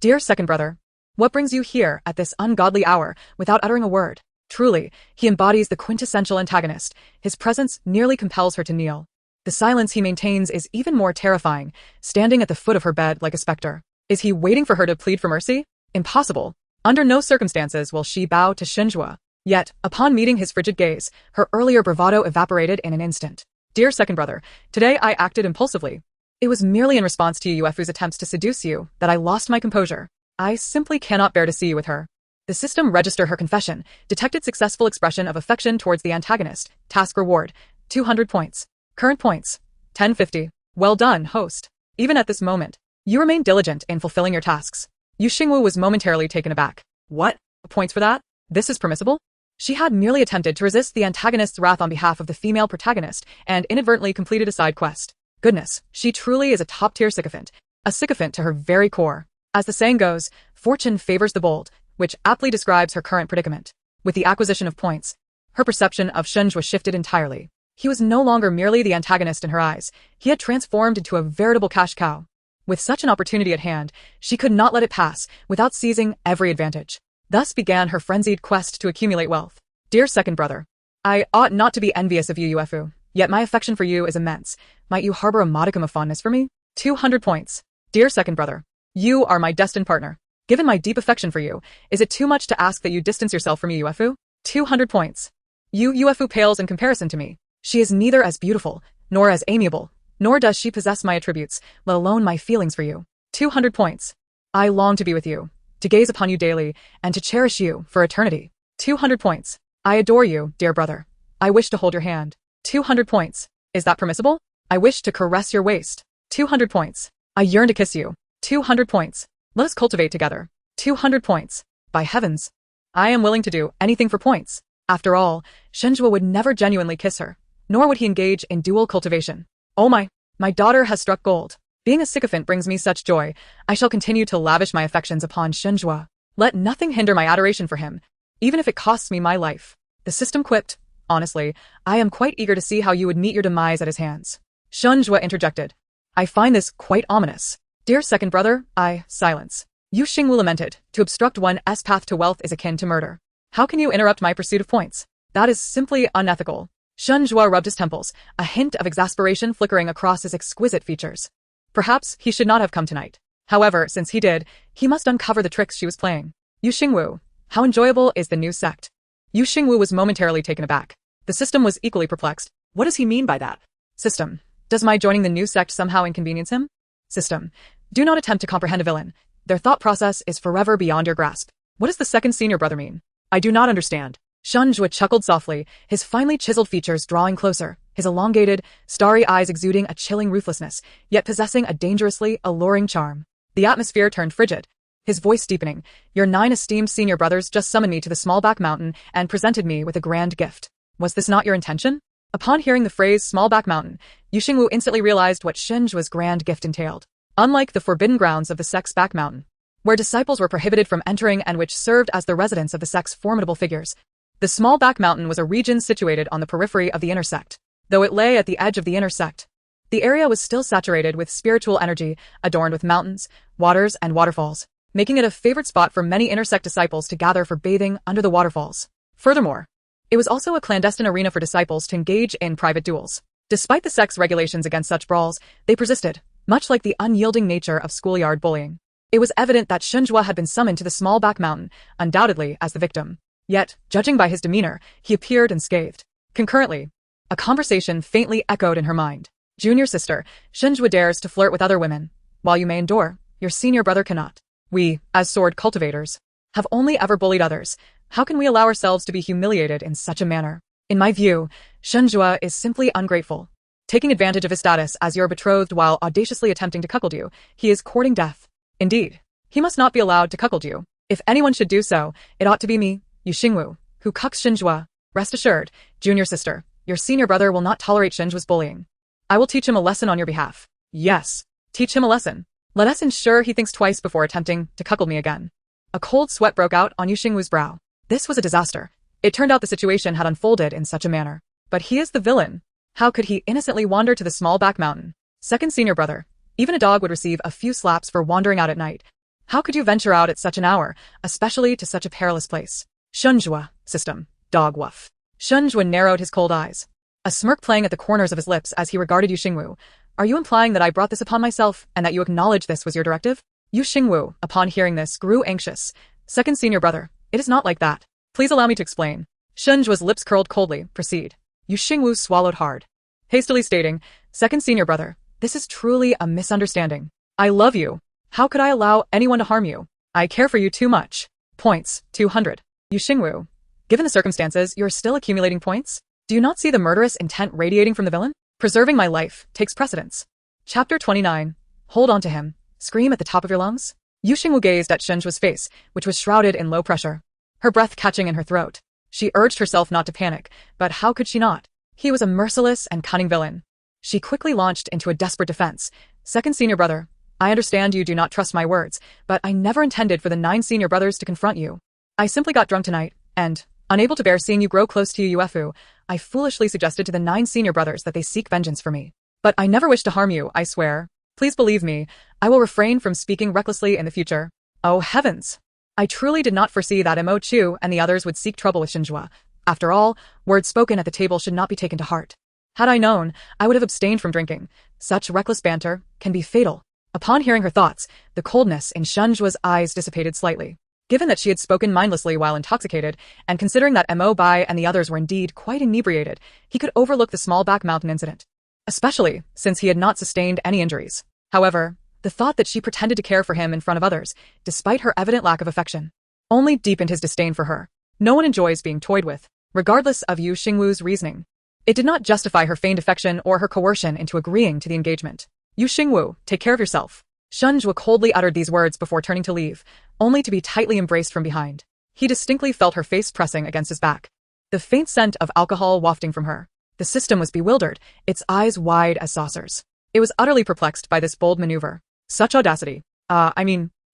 Dear second brother, what brings you here at this ungodly hour without uttering a word?" Truly, he embodies the quintessential antagonist. His presence nearly compels her to kneel. The silence he maintains is even more terrifying, standing at the foot of her bed like a specter. Is he waiting for her to plead for mercy? Impossible. Under no circumstances will she bow to Shenzhua. Yet, upon meeting his frigid gaze, her earlier bravado evaporated in an instant. "Dear second brother, today I acted impulsively. It was merely in response to Yuefu's attempts to seduce you that I lost my composure. I simply cannot bear to see you with her." The system registered her confession, detected successful expression of affection towards the antagonist. Task reward, 200 points. Current points, 1050. Well done, host. Even at this moment, you remain diligent in fulfilling your tasks. Xingwu was momentarily taken aback. What? Points for that? This is permissible? She had merely attempted to resist the antagonist's wrath on behalf of the female protagonist and inadvertently completed a side quest. Goodness, she truly is a top-tier sycophant, a sycophant to her very core. As the saying goes, fortune favors the bold, which aptly describes her current predicament. With the acquisition of points, her perception of Shenzhua shifted entirely. He was no longer merely the antagonist in her eyes. He had transformed into a veritable cash cow. With such an opportunity at hand, she could not let it pass without seizing every advantage. Thus began her frenzied quest to accumulate wealth. "Dear second brother, I ought not to be envious of you, Yuefu, yet my affection for you is immense. Might you harbor a modicum of fondness for me? 200 points. Dear second brother, you are my destined partner. Given my deep affection for you, is it too much to ask that you distance yourself from me, Yuefu? 200 points. You, Yuefu, pales in comparison to me. She is neither as beautiful, nor as amiable, nor does she possess my attributes, let alone my feelings for you. 200 points. I long to be with you, to gaze upon you daily, and to cherish you for eternity. 200 points. I adore you, dear brother. I wish to hold your hand. 200 points. Is that permissible? I wish to caress your waist. 200 points. I yearn to kiss you. 200 points. Let us cultivate together. 200 points. By heavens. I am willing to do anything for points. After all, Xingwu would never genuinely kiss her, nor would he engage in dual cultivation. Oh my daughter has struck gold. Being a sycophant brings me such joy. I shall continue to lavish my affections upon Xingwu. Let nothing hinder my adoration for him, even if it costs me my life. The system quipped. Honestly, I am quite eager to see how you would meet your demise at his hands. Xingwu interjected. I find this quite ominous. Dear second brother, silence. Yu Xingwu lamented. To obstruct one's path to wealth is akin to murder. How can you interrupt my pursuit of points? That is simply unethical. Xingwu rubbed his temples, a hint of exasperation flickering across his exquisite features. Perhaps he should not have come tonight. However, since he did, he must uncover the tricks she was playing. Yu Xingwu, how enjoyable is the new sect? Yu Xingwu was momentarily taken aback. The system was equally perplexed. What does he mean by that? System, does my joining the new sect somehow inconvenience him? System, do not attempt to comprehend a villain. Their thought process is forever beyond your grasp. What does the second senior brother mean? I do not understand. Xingwu chuckled softly, his finely chiseled features drawing closer, his elongated, starry eyes exuding a chilling ruthlessness, yet possessing a dangerously alluring charm. The atmosphere turned frigid, his voice deepening. Your 9 esteemed senior brothers just summoned me to the Smallback Mountain and presented me with a grand gift. Was this not your intention? Upon hearing the phrase Smallback Mountain, Yu Xingwu instantly realized what Xingwu's grand gift entailed. Unlike the forbidden grounds of the sect's back mountain, where disciples were prohibited from entering and which served as the residence of the sect's formidable figures, the Smallback Mountain was a region situated on the periphery of the inner sect. Though it lay at the edge of the inner sect, the area was still saturated with spiritual energy, adorned with mountains, waters, and waterfalls, making it a favorite spot for many inner sect disciples to gather for bathing under the waterfalls. Furthermore, it was also a clandestine arena for disciples to engage in private duels. Despite the sect's regulations against such brawls, they persisted, much like the unyielding nature of schoolyard bullying. It was evident that Xingwu had been summoned to the Smallback Mountain, undoubtedly as the victim. Yet, judging by his demeanor, he appeared unscathed. Concurrently, a conversation faintly echoed in her mind. Junior sister, Xingwu dares to flirt with other women. While you may endure, your senior brother cannot. We, as sword cultivators, have only ever bullied others. How can we allow ourselves to be humiliated in such a manner? In my view, Xingwu is simply ungrateful. Taking advantage of his status as your betrothed while audaciously attempting to cuckold you, he is courting death. Indeed, he must not be allowed to cuckold you. If anyone should do so, it ought to be me, Yu Xingwu, who cucks Xingwu. Rest assured, junior sister, your senior brother will not tolerate Xingwu's bullying. I will teach him a lesson on your behalf. Yes, teach him a lesson. Let us ensure he thinks twice before attempting to cuckold me again. A cold sweat broke out on Yu Xingwu's brow. This was a disaster. It turned out the situation had unfolded in such a manner. But he is the villain. How could he innocently wander to the Smallback Mountain? Second senior brother. Even a dog would receive a few slaps for wandering out at night. How could you venture out at such an hour, especially to such a perilous place? Xingwu, system, dog woof. Xingwu narrowed his cold eyes, a smirk playing at the corners of his lips as he regarded Yu Xingwu. Are you implying that I brought this upon myself and that you acknowledge this was your directive? Yu Xingwu, upon hearing this, grew anxious. Second senior brother, it is not like that. Please allow me to explain. Xingwu's lips curled coldly. Proceed. Yu Xingwu swallowed hard, hastily stating, Second senior brother, this is truly a misunderstanding. I love you. How could I allow anyone to harm you? I care for you too much. Points, 200. Yu Xingwu, given the circumstances, you're still accumulating points? Do you not see the murderous intent radiating from the villain? Preserving my life takes precedence. Chapter 29. Hold on to him. Scream at the top of your lungs. Yu Xingwu gazed at Xingwu's face, which was shrouded in low pressure, her breath catching in her throat. She urged herself not to panic, but how could she not? He was a merciless and cunning villain. She quickly launched into a desperate defense. Second senior brother, I understand you do not trust my words, but I never intended for the 9 senior brothers to confront you. I simply got drunk tonight, and, unable to bear seeing you grow close to Yuefu, I foolishly suggested to the 9 senior brothers that they seek vengeance for me. But I never wish to harm you, I swear. Please believe me, I will refrain from speaking recklessly in the future. Oh heavens! I truly did not foresee that Mo Chu and the others would seek trouble with Xingwu. After all, words spoken at the table should not be taken to heart. Had I known, I would have abstained from drinking. Such reckless banter can be fatal. Upon hearing her thoughts, the coldness in Xingwu's eyes dissipated slightly. Given that she had spoken mindlessly while intoxicated, and considering that Mo Bai and the others were indeed quite inebriated, he could overlook the small back mountain incident. Especially since he had not sustained any injuries. However, the thought that she pretended to care for him in front of others, despite her evident lack of affection, only deepened his disdain for her. No one enjoys being toyed with, regardless of Yu Xingwu's reasoning. It did not justify her feigned affection or her coercion into agreeing to the engagement. Yu Xingwu, take care of yourself. Shunjua coldly uttered these words before turning to leave, only to be tightly embraced from behind. He distinctly felt her face pressing against his back. The faint scent of alcohol wafting from her. The system was bewildered, its eyes wide as saucers. It was utterly perplexed by this bold maneuver. Such audacity.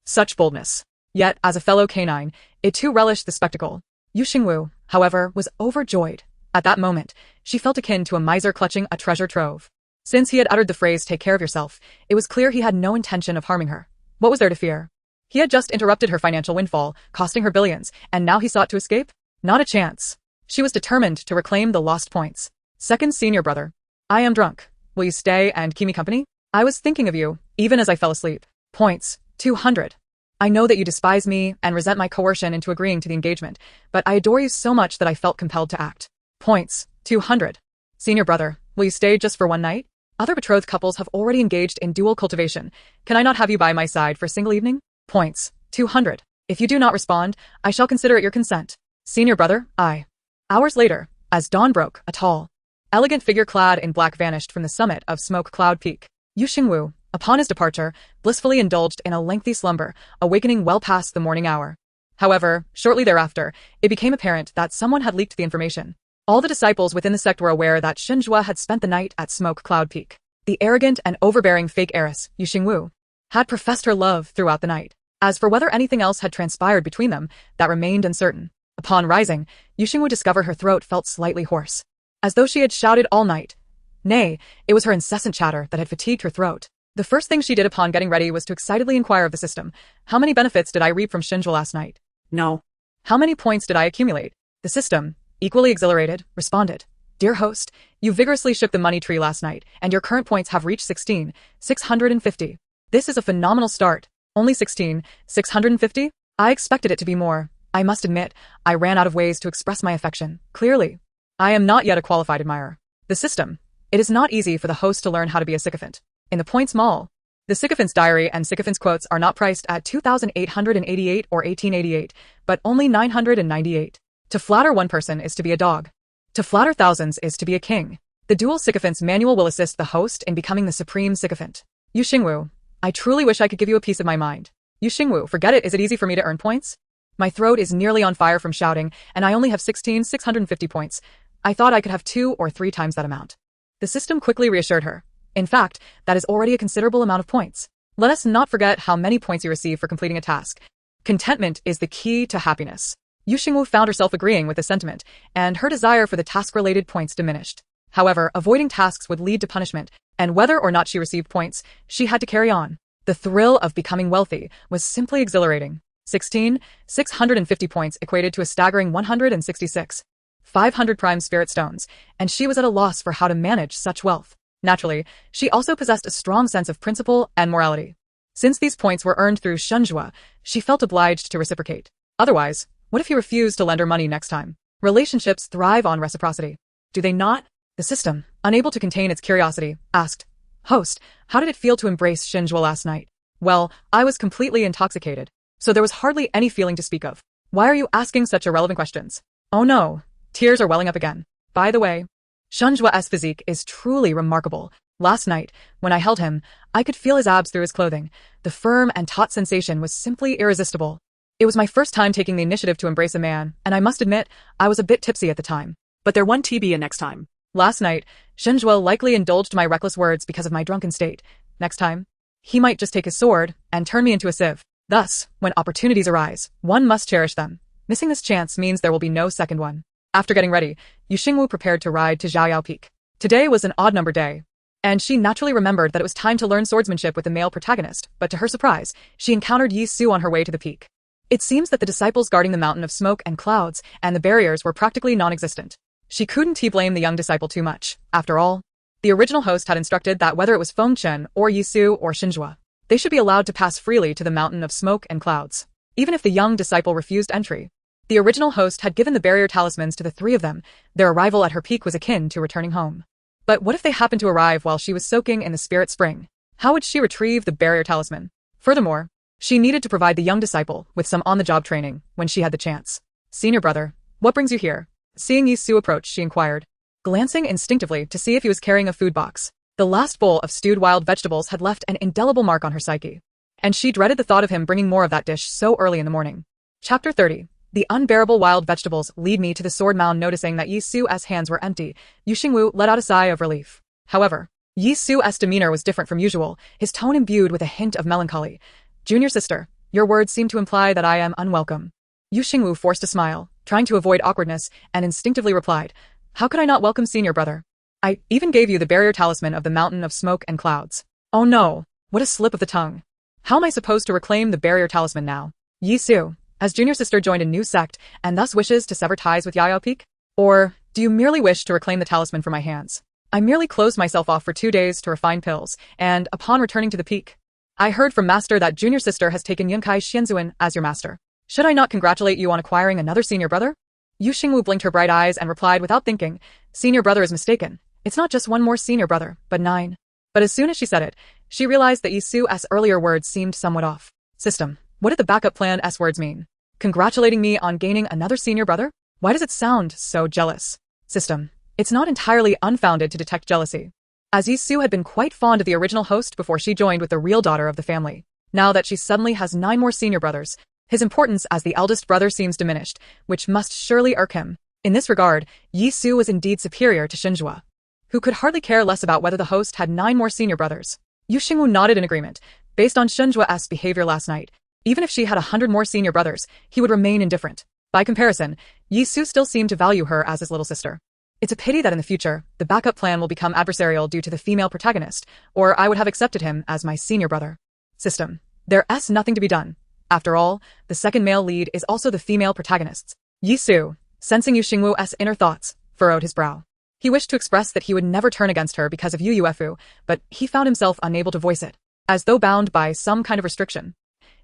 Such boldness. Yet, as a fellow canine, it too relished the spectacle. Yu Xingwu, however, was overjoyed. At that moment, she felt akin to a miser clutching a treasure trove. Since he had uttered the phrase take care of yourself, it was clear he had no intention of harming her. What was there to fear? He had just interrupted her financial windfall, costing her billions, and now he sought to escape? Not a chance. She was determined to reclaim the lost points. Second senior brother. I am drunk. Will you stay and keep me company? I was thinking of you, even as I fell asleep. Points. 200. I know that you despise me and resent my coercion into agreeing to the engagement, but I adore you so much that I felt compelled to act. Points. 200. Senior brother, will you stay just for one night? Other betrothed couples have already engaged in dual cultivation. Can I not have you by my side for a single evening? Points. 200. If you do not respond, I shall consider it your consent. Senior brother, I. Hours later, as dawn broke, a tall, elegant figure clad in black vanished from the summit of Smoke Cloud Peak. Yu Xingwu, upon his departure, blissfully indulged in a lengthy slumber, awakening well past the morning hour. However, shortly thereafter, it became apparent that someone had leaked the information. All the disciples within the sect were aware that Xinjua had spent the night at Smoke Cloud Peak. The arrogant and overbearing fake heiress, Yu Xingwu, had professed her love throughout the night. As for whether anything else had transpired between them, that remained uncertain. Upon rising, Yu Xingwu discovered her throat felt slightly hoarse, as though she had shouted all night. Nay, it was her incessant chatter that had fatigued her throat. The first thing she did upon getting ready was to excitedly inquire of the system. How many benefits did I reap from Xinjua last night? No. How many points did I accumulate? The system, equally exhilarated, responded. Dear host, you vigorously shook the money tree last night, and your current points have reached 16,650. This is a phenomenal start. Only 16,650? I expected it to be more. I must admit, I ran out of ways to express my affection. Clearly, I am not yet a qualified admirer. The system. It is not easy for the host to learn how to be a sycophant. In the points mall, the sycophant's diary and sycophant's quotes are not priced at 2,888 or 1888, but only 998. To flatter one person is to be a dog. To flatter thousands is to be a king. The dual sycophant's manual will assist the host in becoming the supreme sycophant. Yu Xingwu, I truly wish I could give you a piece of my mind. Yu Xingwu, forget it. Is it easy for me to earn points? My throat is nearly on fire from shouting, and I only have 16,650 points. I thought I could have 2 or 3 times that amount. The system quickly reassured her. In fact, that is already a considerable amount of points. Let us not forget how many points you receive for completing a task. Contentment is the key to happiness. Yu Xingwu found herself agreeing with the sentiment, and her desire for the task-related points diminished. However, avoiding tasks would lead to punishment, and whether or not she received points, she had to carry on. The thrill of becoming wealthy was simply exhilarating. 16,650 points equated to a staggering 166. 500 prime spirit stones, and she was at a loss for how to manage such wealth. Naturally, she also possessed a strong sense of principle and morality. Since these points were earned through Shunjua, she felt obliged to reciprocate. Otherwise, what if he refused to lend her money next time? Relationships thrive on reciprocity. Do they not? The system, unable to contain its curiosity, asked, Host, how did it feel to embrace Xinjua last night? Well, I was completely intoxicated, so there was hardly any feeling to speak of. Why are you asking such irrelevant questions? Oh no, tears are welling up again. By the way, Xinjua's physique is truly remarkable. Last night, when I held him, I could feel his abs through his clothing. The firm and taut sensation was simply irresistible. It was my first time taking the initiative to embrace a man, and I must admit, I was a bit tipsy at the time. But there won't be a next time. Last night, Xinjua likely indulged my reckless words because of my drunken state. Next time, he might just take his sword and turn me into a sieve. Thus, when opportunities arise, one must cherish them. Missing this chance means there will be no second one. After getting ready, Yu Xingwu prepared to ride to Zhaoyao Peak. Today was an odd-number day, and she naturally remembered that it was time to learn swordsmanship with the male protagonist, but to her surprise, she encountered Yi Su on her way to the peak. It seems that the disciples guarding the mountain of smoke and clouds and the barriers were practically non-existent. She couldn't blame the young disciple too much. After all, the original host had instructed that whether it was Feng Chen or Yi Su or Xinjua, they should be allowed to pass freely to the mountain of smoke and clouds. even if the young disciple refused entry. The original host had given the barrier talismans to the three of them. Their arrival at her peak was akin to returning home. But what if they happened to arrive while she was soaking in the spirit spring? How would she retrieve the barrier talisman? Furthermore, she needed to provide the young disciple with some on-the-job training when she had the chance. Senior brother, what brings you here? Seeing Yi Su approach, she inquired, glancing instinctively to see if he was carrying a food box. The last bowl of stewed wild vegetables had left an indelible mark on her psyche, and she dreaded the thought of him bringing more of that dish so early in the morning. Chapter 30. The unbearable wild vegetables lead me to the sword mound. Noticing that Yi Su's hands were empty, Xingwu let out a sigh of relief. However, Yi Su's demeanor was different from usual, his tone imbued with a hint of melancholy. Junior sister, your words seem to imply that I am unwelcome. Xingwu forced a smile, trying to avoid awkwardness, and instinctively replied, how could I not welcome senior brother? I even gave you the barrier talisman of the mountain of smoke and clouds. Oh no, what a slip of the tongue. How am I supposed to reclaim the barrier talisman now? Yi Su, has junior sister joined a new sect and thus wishes to sever ties with Yaoyao Peak? Or do you merely wish to reclaim the talisman from my hands? I merely closed myself off for 2 days to refine pills, and upon returning to the peak, I heard from master that junior sister has taken Yunkai Xianzuan as your master. Should I not congratulate you on acquiring another senior brother? Xingwu blinked her bright eyes and replied without thinking, senior brother is mistaken. It's not just one more senior brother, but 9. But as soon as she said it, she realized that Yi Su's earlier words seemed somewhat off. System, what did the backup plan S words mean? Congratulating me on gaining another senior brother? Why does it sound so jealous? System, it's not entirely unfounded to detect jealousy, as Yi Su had been quite fond of the original host before she joined with the real daughter of the family. Now that she suddenly has 9 more senior brothers, his importance as the eldest brother seems diminished, which must surely irk him. In this regard, Yi Su was indeed superior to Xingwu, who could hardly care less about whether the host had 9 more senior brothers. Xingwu nodded in agreement. Based on Xingwu's behavior last night, even if she had 100 more senior brothers, he would remain indifferent. By comparison, Yi Su still seemed to value her as his little sister. It's a pity that in the future, the backup plan will become adversarial due to the female protagonist, or I would have accepted him as my senior brother. System, there's nothing to be done. After all, the second male lead is also the female protagonist's. Yi Su, sensing Xingwu's inner thoughts, furrowed his brow. He wished to express that he would never turn against her because of Yuefu, but he found himself unable to voice it, as though bound by some kind of restriction.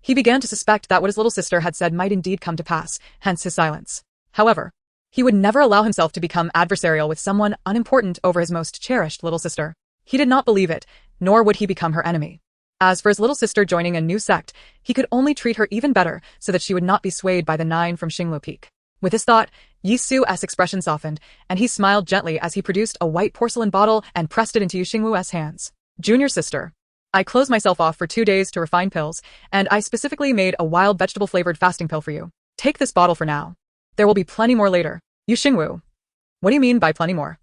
He began to suspect that what his little sister had said might indeed come to pass, hence his silence. However, he would never allow himself to become adversarial with someone unimportant over his most cherished little sister. He did not believe it, nor would he become her enemy. As for his little sister joining a new sect, he could only treat her even better so that she would not be swayed by the 9 from Xingwu Peak. With this thought, Yi Su's expression softened, and he smiled gently as he produced a white porcelain bottle and pressed it into Xingwu's hands. Junior sister, I closed myself off for 2 days to refine pills, and I specifically made a wild vegetable-flavored fasting pill for you. Take this bottle for now. There will be plenty more later. Xingwu, what do you mean by plenty more?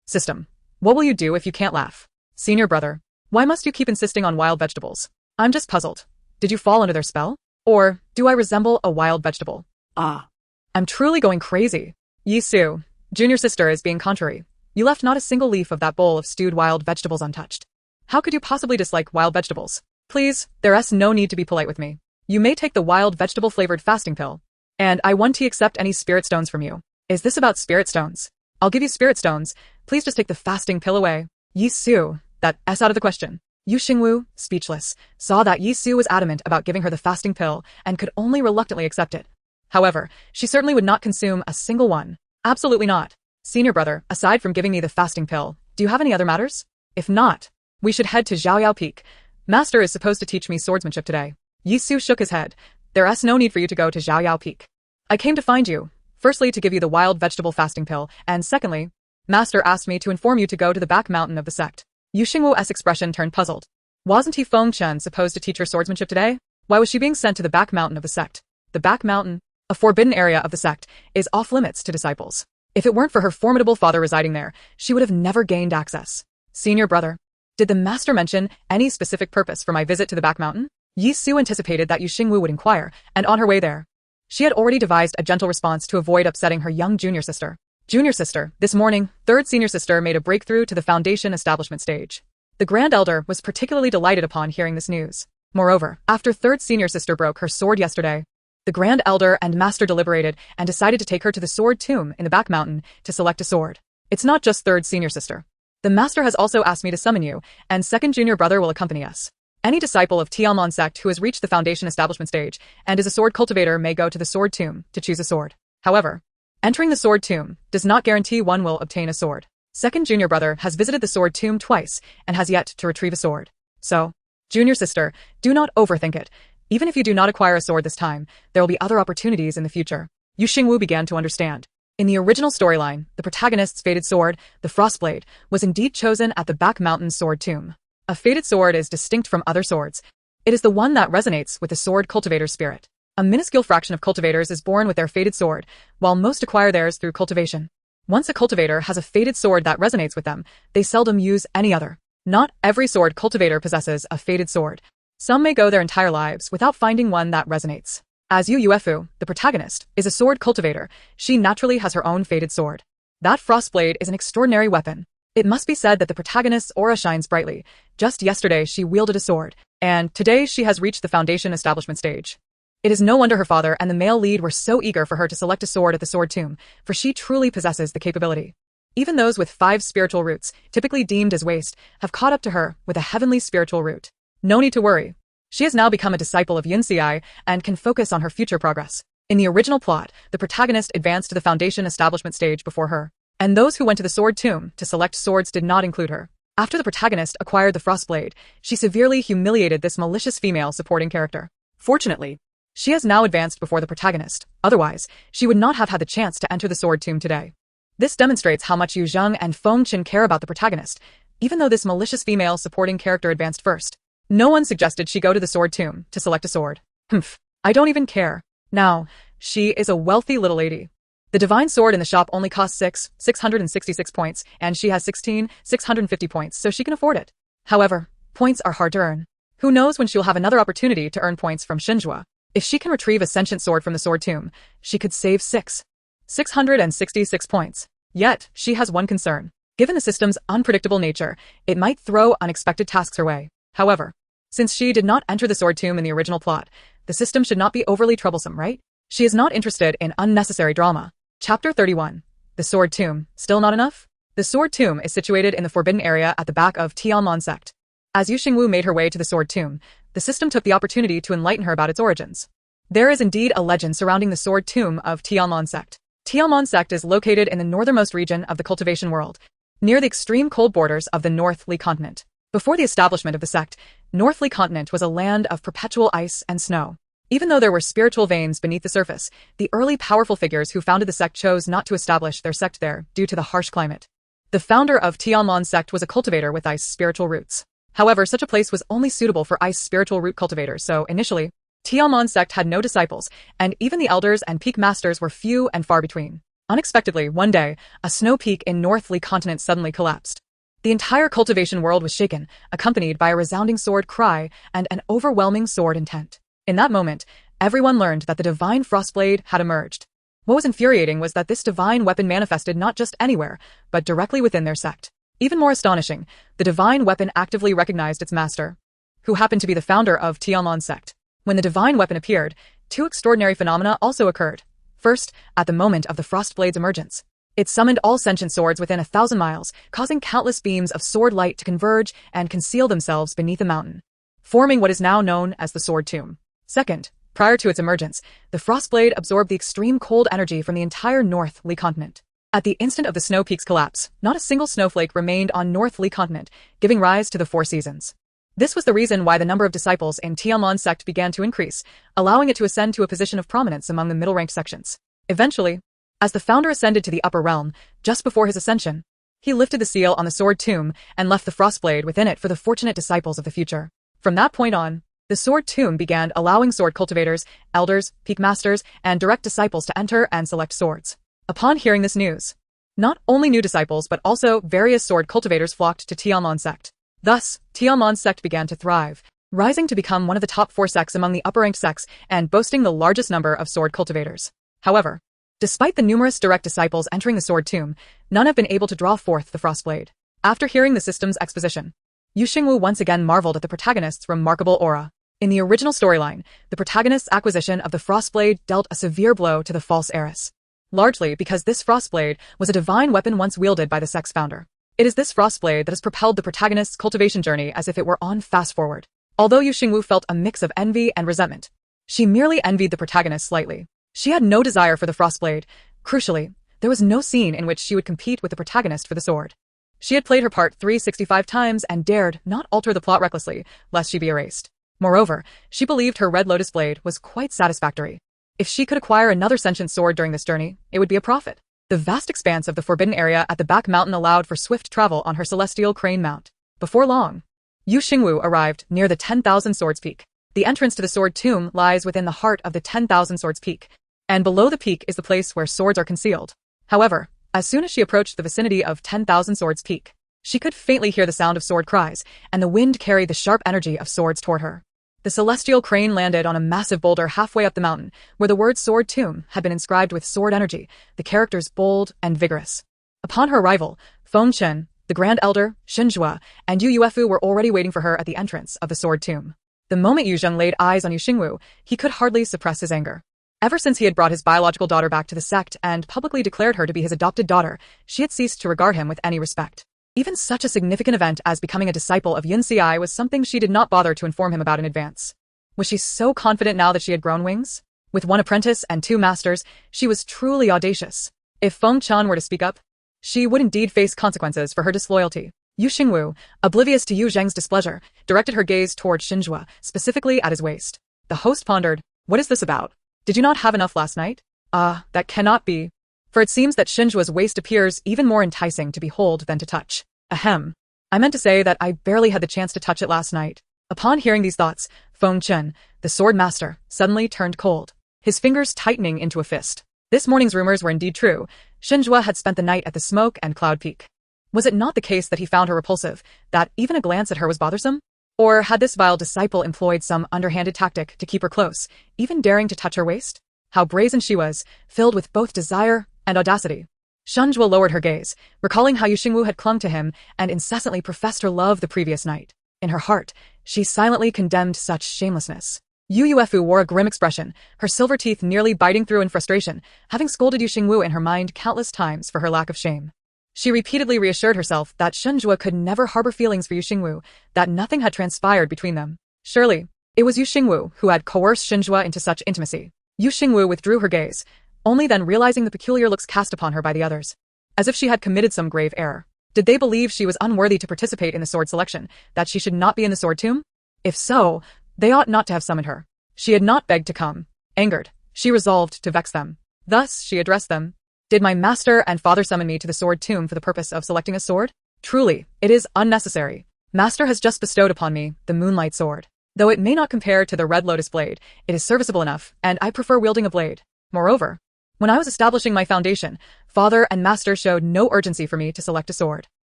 System, what will you do if you can't laugh? Senior brother, why must you keep insisting on wild vegetables? I'm just puzzled. Did you fall under their spell? Or do I resemble a wild vegetable? I'm truly going crazy. Yi Su, junior sister is being contrary. You left not a single leaf of that bowl of stewed wild vegetables untouched. How could you possibly dislike wild vegetables? Please, there's no need to be polite with me. You may take the wild vegetable-flavored fasting pill, and I won't accept any spirit stones from you. Is this about spirit stones? I'll give you spirit stones. Please just take the fasting pill away. Yi Su, that's out of the question. Xingwu, speechless, saw that Yi Su was adamant about giving her the fasting pill and could only reluctantly accept it. However, she certainly would not consume a single one. Absolutely not. Senior brother, aside from giving me the fasting pill, do you have any other matters? If not, we should head to Xiaoyao Peak. Master is supposed to teach me swordsmanship today. Yi Su shook his head. There's no need for you to go to Xiaoyao Peak. I came to find you, firstly to give you the wild vegetable fasting pill, and secondly, Master asked me to inform you to go to the back mountain of the sect. Xingwu's expression turned puzzled. Wasn't he Feng Chen supposed to teach her swordsmanship today? Why was she being sent to the back mountain of the sect? The back mountain, a forbidden area of the sect, is off limits to disciples. If it weren't for her formidable father residing there, she would have never gained access. Senior brother, did the master mention any specific purpose for my visit to the back mountain? Yi Su anticipated that Xingwu would inquire, and on her way there, she had already devised a gentle response to avoid upsetting her young junior sister. Junior sister, this morning, third senior sister made a breakthrough to the foundation establishment stage. The grand elder was particularly delighted upon hearing this news. Moreover, after third senior sister broke her sword yesterday, the grand elder and master deliberated and decided to take her to the sword tomb in the back mountain to select a sword. It's not just third senior sister. The master has also asked me to summon you, and second junior brother will accompany us. Any disciple of Tianmon sect who has reached the foundation establishment stage and is a sword cultivator may go to the sword tomb to choose a sword. However, entering the sword tomb does not guarantee one will obtain a sword. Second junior brother has visited the sword tomb twice and has yet to retrieve a sword. So, junior sister, do not overthink it. Even if you do not acquire a sword this time, there will be other opportunities in the future. Xingwu began to understand. In the original storyline, the protagonist's fated sword, the Frostblade, was indeed chosen at the Back Mountain sword tomb. A fated sword is distinct from other swords. It is the one that resonates with the sword cultivator's spirit. A minuscule fraction of cultivators is born with their fated sword, while most acquire theirs through cultivation. Once a cultivator has a fated sword that resonates with them, they seldom use any other. Not every sword cultivator possesses a fated sword. Some may go their entire lives without finding one that resonates. As Yu Yuefu, the protagonist, is a sword cultivator, she naturally has her own fated sword. That Frostblade is an extraordinary weapon. It must be said that the protagonist's aura shines brightly. Just yesterday she wielded a sword, and today she has reached the foundation establishment stage. It is no wonder her father and the male lead were so eager for her to select a sword at the sword tomb, for she truly possesses the capability. Even those with 5 spiritual roots, typically deemed as waste, have caught up to her with a heavenly spiritual root. No need to worry. She has now become a disciple of Yinsei and can focus on her future progress. In the original plot, the protagonist advanced to the foundation establishment stage before her, and those who went to the sword tomb to select swords did not include her. After the protagonist acquired the Frostblade, she severely humiliated this malicious female supporting character. Fortunately, she has now advanced before the protagonist, otherwise, she would not have had the chance to enter the sword tomb today. This demonstrates how much Yu Zheng and Feng Qin care about the protagonist, even though this malicious female supporting character advanced first. No one suggested she go to the sword tomb to select a sword. Humph, I don't even care. Now, she is a wealthy little lady. The divine sword in the shop only costs 666 points, and she has 650 points, so she can afford it. However, points are hard to earn. Who knows when she'll have another opportunity to earn points from Xingwu. If she can retrieve a sentient sword from the sword tomb, she could save 666 points. Yet, she has one concern. Given the system's unpredictable nature, it might throw unexpected tasks her way. However, since she did not enter the sword tomb in the original plot, the system should not be overly troublesome, right? She is not interested in unnecessary drama. Chapter 31. The sword tomb. Still not enough? The sword tomb is situated in the forbidden area at the back of Tianmon sect. As Yu Xingwu made her way to the sword tomb, the system took the opportunity to enlighten her about its origins. There is indeed a legend surrounding the sword tomb of Tianmon sect. Tianmon sect is located in the northernmost region of the cultivation world, near the extreme cold borders of the North Li continent. Before the establishment of the sect, North Li continent was a land of perpetual ice and snow. Even though there were spiritual veins beneath the surface, the early powerful figures who founded the sect chose not to establish their sect there due to the harsh climate. The founder of Tianmon sect was a cultivator with ice spiritual roots. However, such a place was only suitable for ice spiritual root cultivators, so initially, Tianmon sect had no disciples, and even the elders and peak masters were few and far between. Unexpectedly, one day, a snow peak in North Li continent suddenly collapsed. The entire cultivation world was shaken, accompanied by a resounding sword cry and an overwhelming sword intent. In that moment, everyone learned that the divine Frostblade had emerged. What was infuriating was that this divine weapon manifested not just anywhere, but directly within their sect. Even more astonishing, the divine weapon actively recognized its master, who happened to be the founder of Tianmon sect. When the divine weapon appeared, 2 extraordinary phenomena also occurred. First, at the moment of the Frostblade's emergence, it summoned all sentient swords within 1,000 miles, causing countless beams of sword light to converge and conceal themselves beneath a mountain, forming what is now known as the sword tomb. Second, prior to its emergence, the Frostblade absorbed the extreme cold energy from the entire North Li continent. At the instant of the snow peak's collapse, not a single snowflake remained on North Li continent, giving rise to the 4 seasons. This was the reason why the number of disciples in Tianmon sect began to increase, allowing it to ascend to a position of prominence among the middle-ranked sections. Eventually, as the founder ascended to the upper realm, just before his ascension, he lifted the seal on the sword tomb and left the Frostblade within it for the fortunate disciples of the future. From that point on, the sword tomb began allowing sword cultivators, elders, peak masters, and direct disciples to enter and select swords. Upon hearing this news, not only new disciples but also various sword cultivators flocked to Tianmon sect. Thus, Tianmon sect began to thrive, rising to become one of the top 4 sects among the upper-ranked sects and boasting the largest number of sword cultivators. However, despite the numerous direct disciples entering the sword tomb, none have been able to draw forth the Frostblade. After hearing the system's exposition, Yu Xingwu once again marveled at the protagonist's remarkable aura. In the original storyline, the protagonist's acquisition of the Frostblade dealt a severe blow to the false heiress, largely because this Frostblade was a divine weapon once wielded by the sect's founder. It is this Frostblade that has propelled the protagonist's cultivation journey as if it were on fast forward. Although Yu Xingwu felt a mix of envy and resentment, she merely envied the protagonist slightly. She had no desire for the Frostblade. Crucially, there was no scene in which she would compete with the protagonist for the sword. She had played her part 365 times and dared not alter the plot recklessly, lest she be erased. Moreover, she believed her Red Lotus blade was quite satisfactory. If she could acquire another sentient sword during this journey, it would be a profit. The vast expanse of the forbidden area at the back mountain allowed for swift travel on her celestial crane mount. Before long, Yu Xingwu arrived near the 10,000 Swords Peak. The entrance to the Sword Tomb lies within the heart of the 10,000 Swords Peak, and below the peak is the place where swords are concealed. However, as soon as she approached the vicinity of 10,000 Swords Peak, she could faintly hear the sound of sword cries, and the wind carried the sharp energy of swords toward her. The celestial crane landed on a massive boulder halfway up the mountain, where the word Sword Tomb had been inscribed with sword energy, the characters bold and vigorous. Upon her arrival, Feng Chen, the Grand Elder, Xinzhua, and Yu Yuefu were already waiting for her at the entrance of the Sword Tomb. The moment Yu Zheng laid eyes on Yu Xingwu, he could hardly suppress his anger. Ever since he had brought his biological daughter back to the sect and publicly declared her to be his adopted daughter, she had ceased to regard him with any respect. Even such a significant event as becoming a disciple of Yin Xi was something she did not bother to inform him about in advance. Was she so confident now that she had grown wings? With one apprentice and 2 masters, she was truly audacious. If Feng Chan were to speak up, she would indeed face consequences for her disloyalty. Yu Xingwu, oblivious to Yu Zheng's displeasure, directed her gaze toward Xinzhua, specifically at his waist. The host pondered, "What is this about? Did you not have enough last night?" That cannot be. For it seems that Xinzhua's waist appears even more enticing to behold than to touch. Ahem. I meant to say that I barely had the chance to touch it last night. Upon hearing these thoughts, Feng Chen, the sword master, suddenly turned cold, his fingers tightening into a fist. This morning's rumors were indeed true. Xinzhua had spent the night at the Smoke and Cloud Peak. Was it not the case that he found her repulsive, that even a glance at her was bothersome? Or had this vile disciple employed some underhanded tactic to keep her close, even daring to touch her waist? How brazen she was, filled with both desire and audacity. Xinzhua lowered her gaze, recalling how Yu Xingwu had clung to him and incessantly professed her love the previous night. In her heart, she silently condemned such shamelessness. Yu Yuefu wore a grim expression, her silver teeth nearly biting through in frustration, having scolded Yu Xingwu in her mind countless times for her lack of shame. She repeatedly reassured herself that Xinzhua could never harbor feelings for Yu Xingwu, that nothing had transpired between them. Surely, it was Yu Xingwu who had coerced Xinzhua into such intimacy. Yu Xingwu withdrew her gaze, only then realizing the peculiar looks cast upon her by the others. As if she had committed some grave error. Did they believe she was unworthy to participate in the sword selection, that she should not be in the sword tomb? If so, they ought not to have summoned her. She had not begged to come. Angered, she resolved to vex them. Thus, she addressed them. Did my master and father summon me to the sword tomb for the purpose of selecting a sword? Truly, it is unnecessary. Master has just bestowed upon me the Moonlight Sword. Though it may not compare to the Red Lotus blade, it is serviceable enough, and I prefer wielding a blade. Moreover, when I was establishing my foundation, father and master showed no urgency for me to select a sword.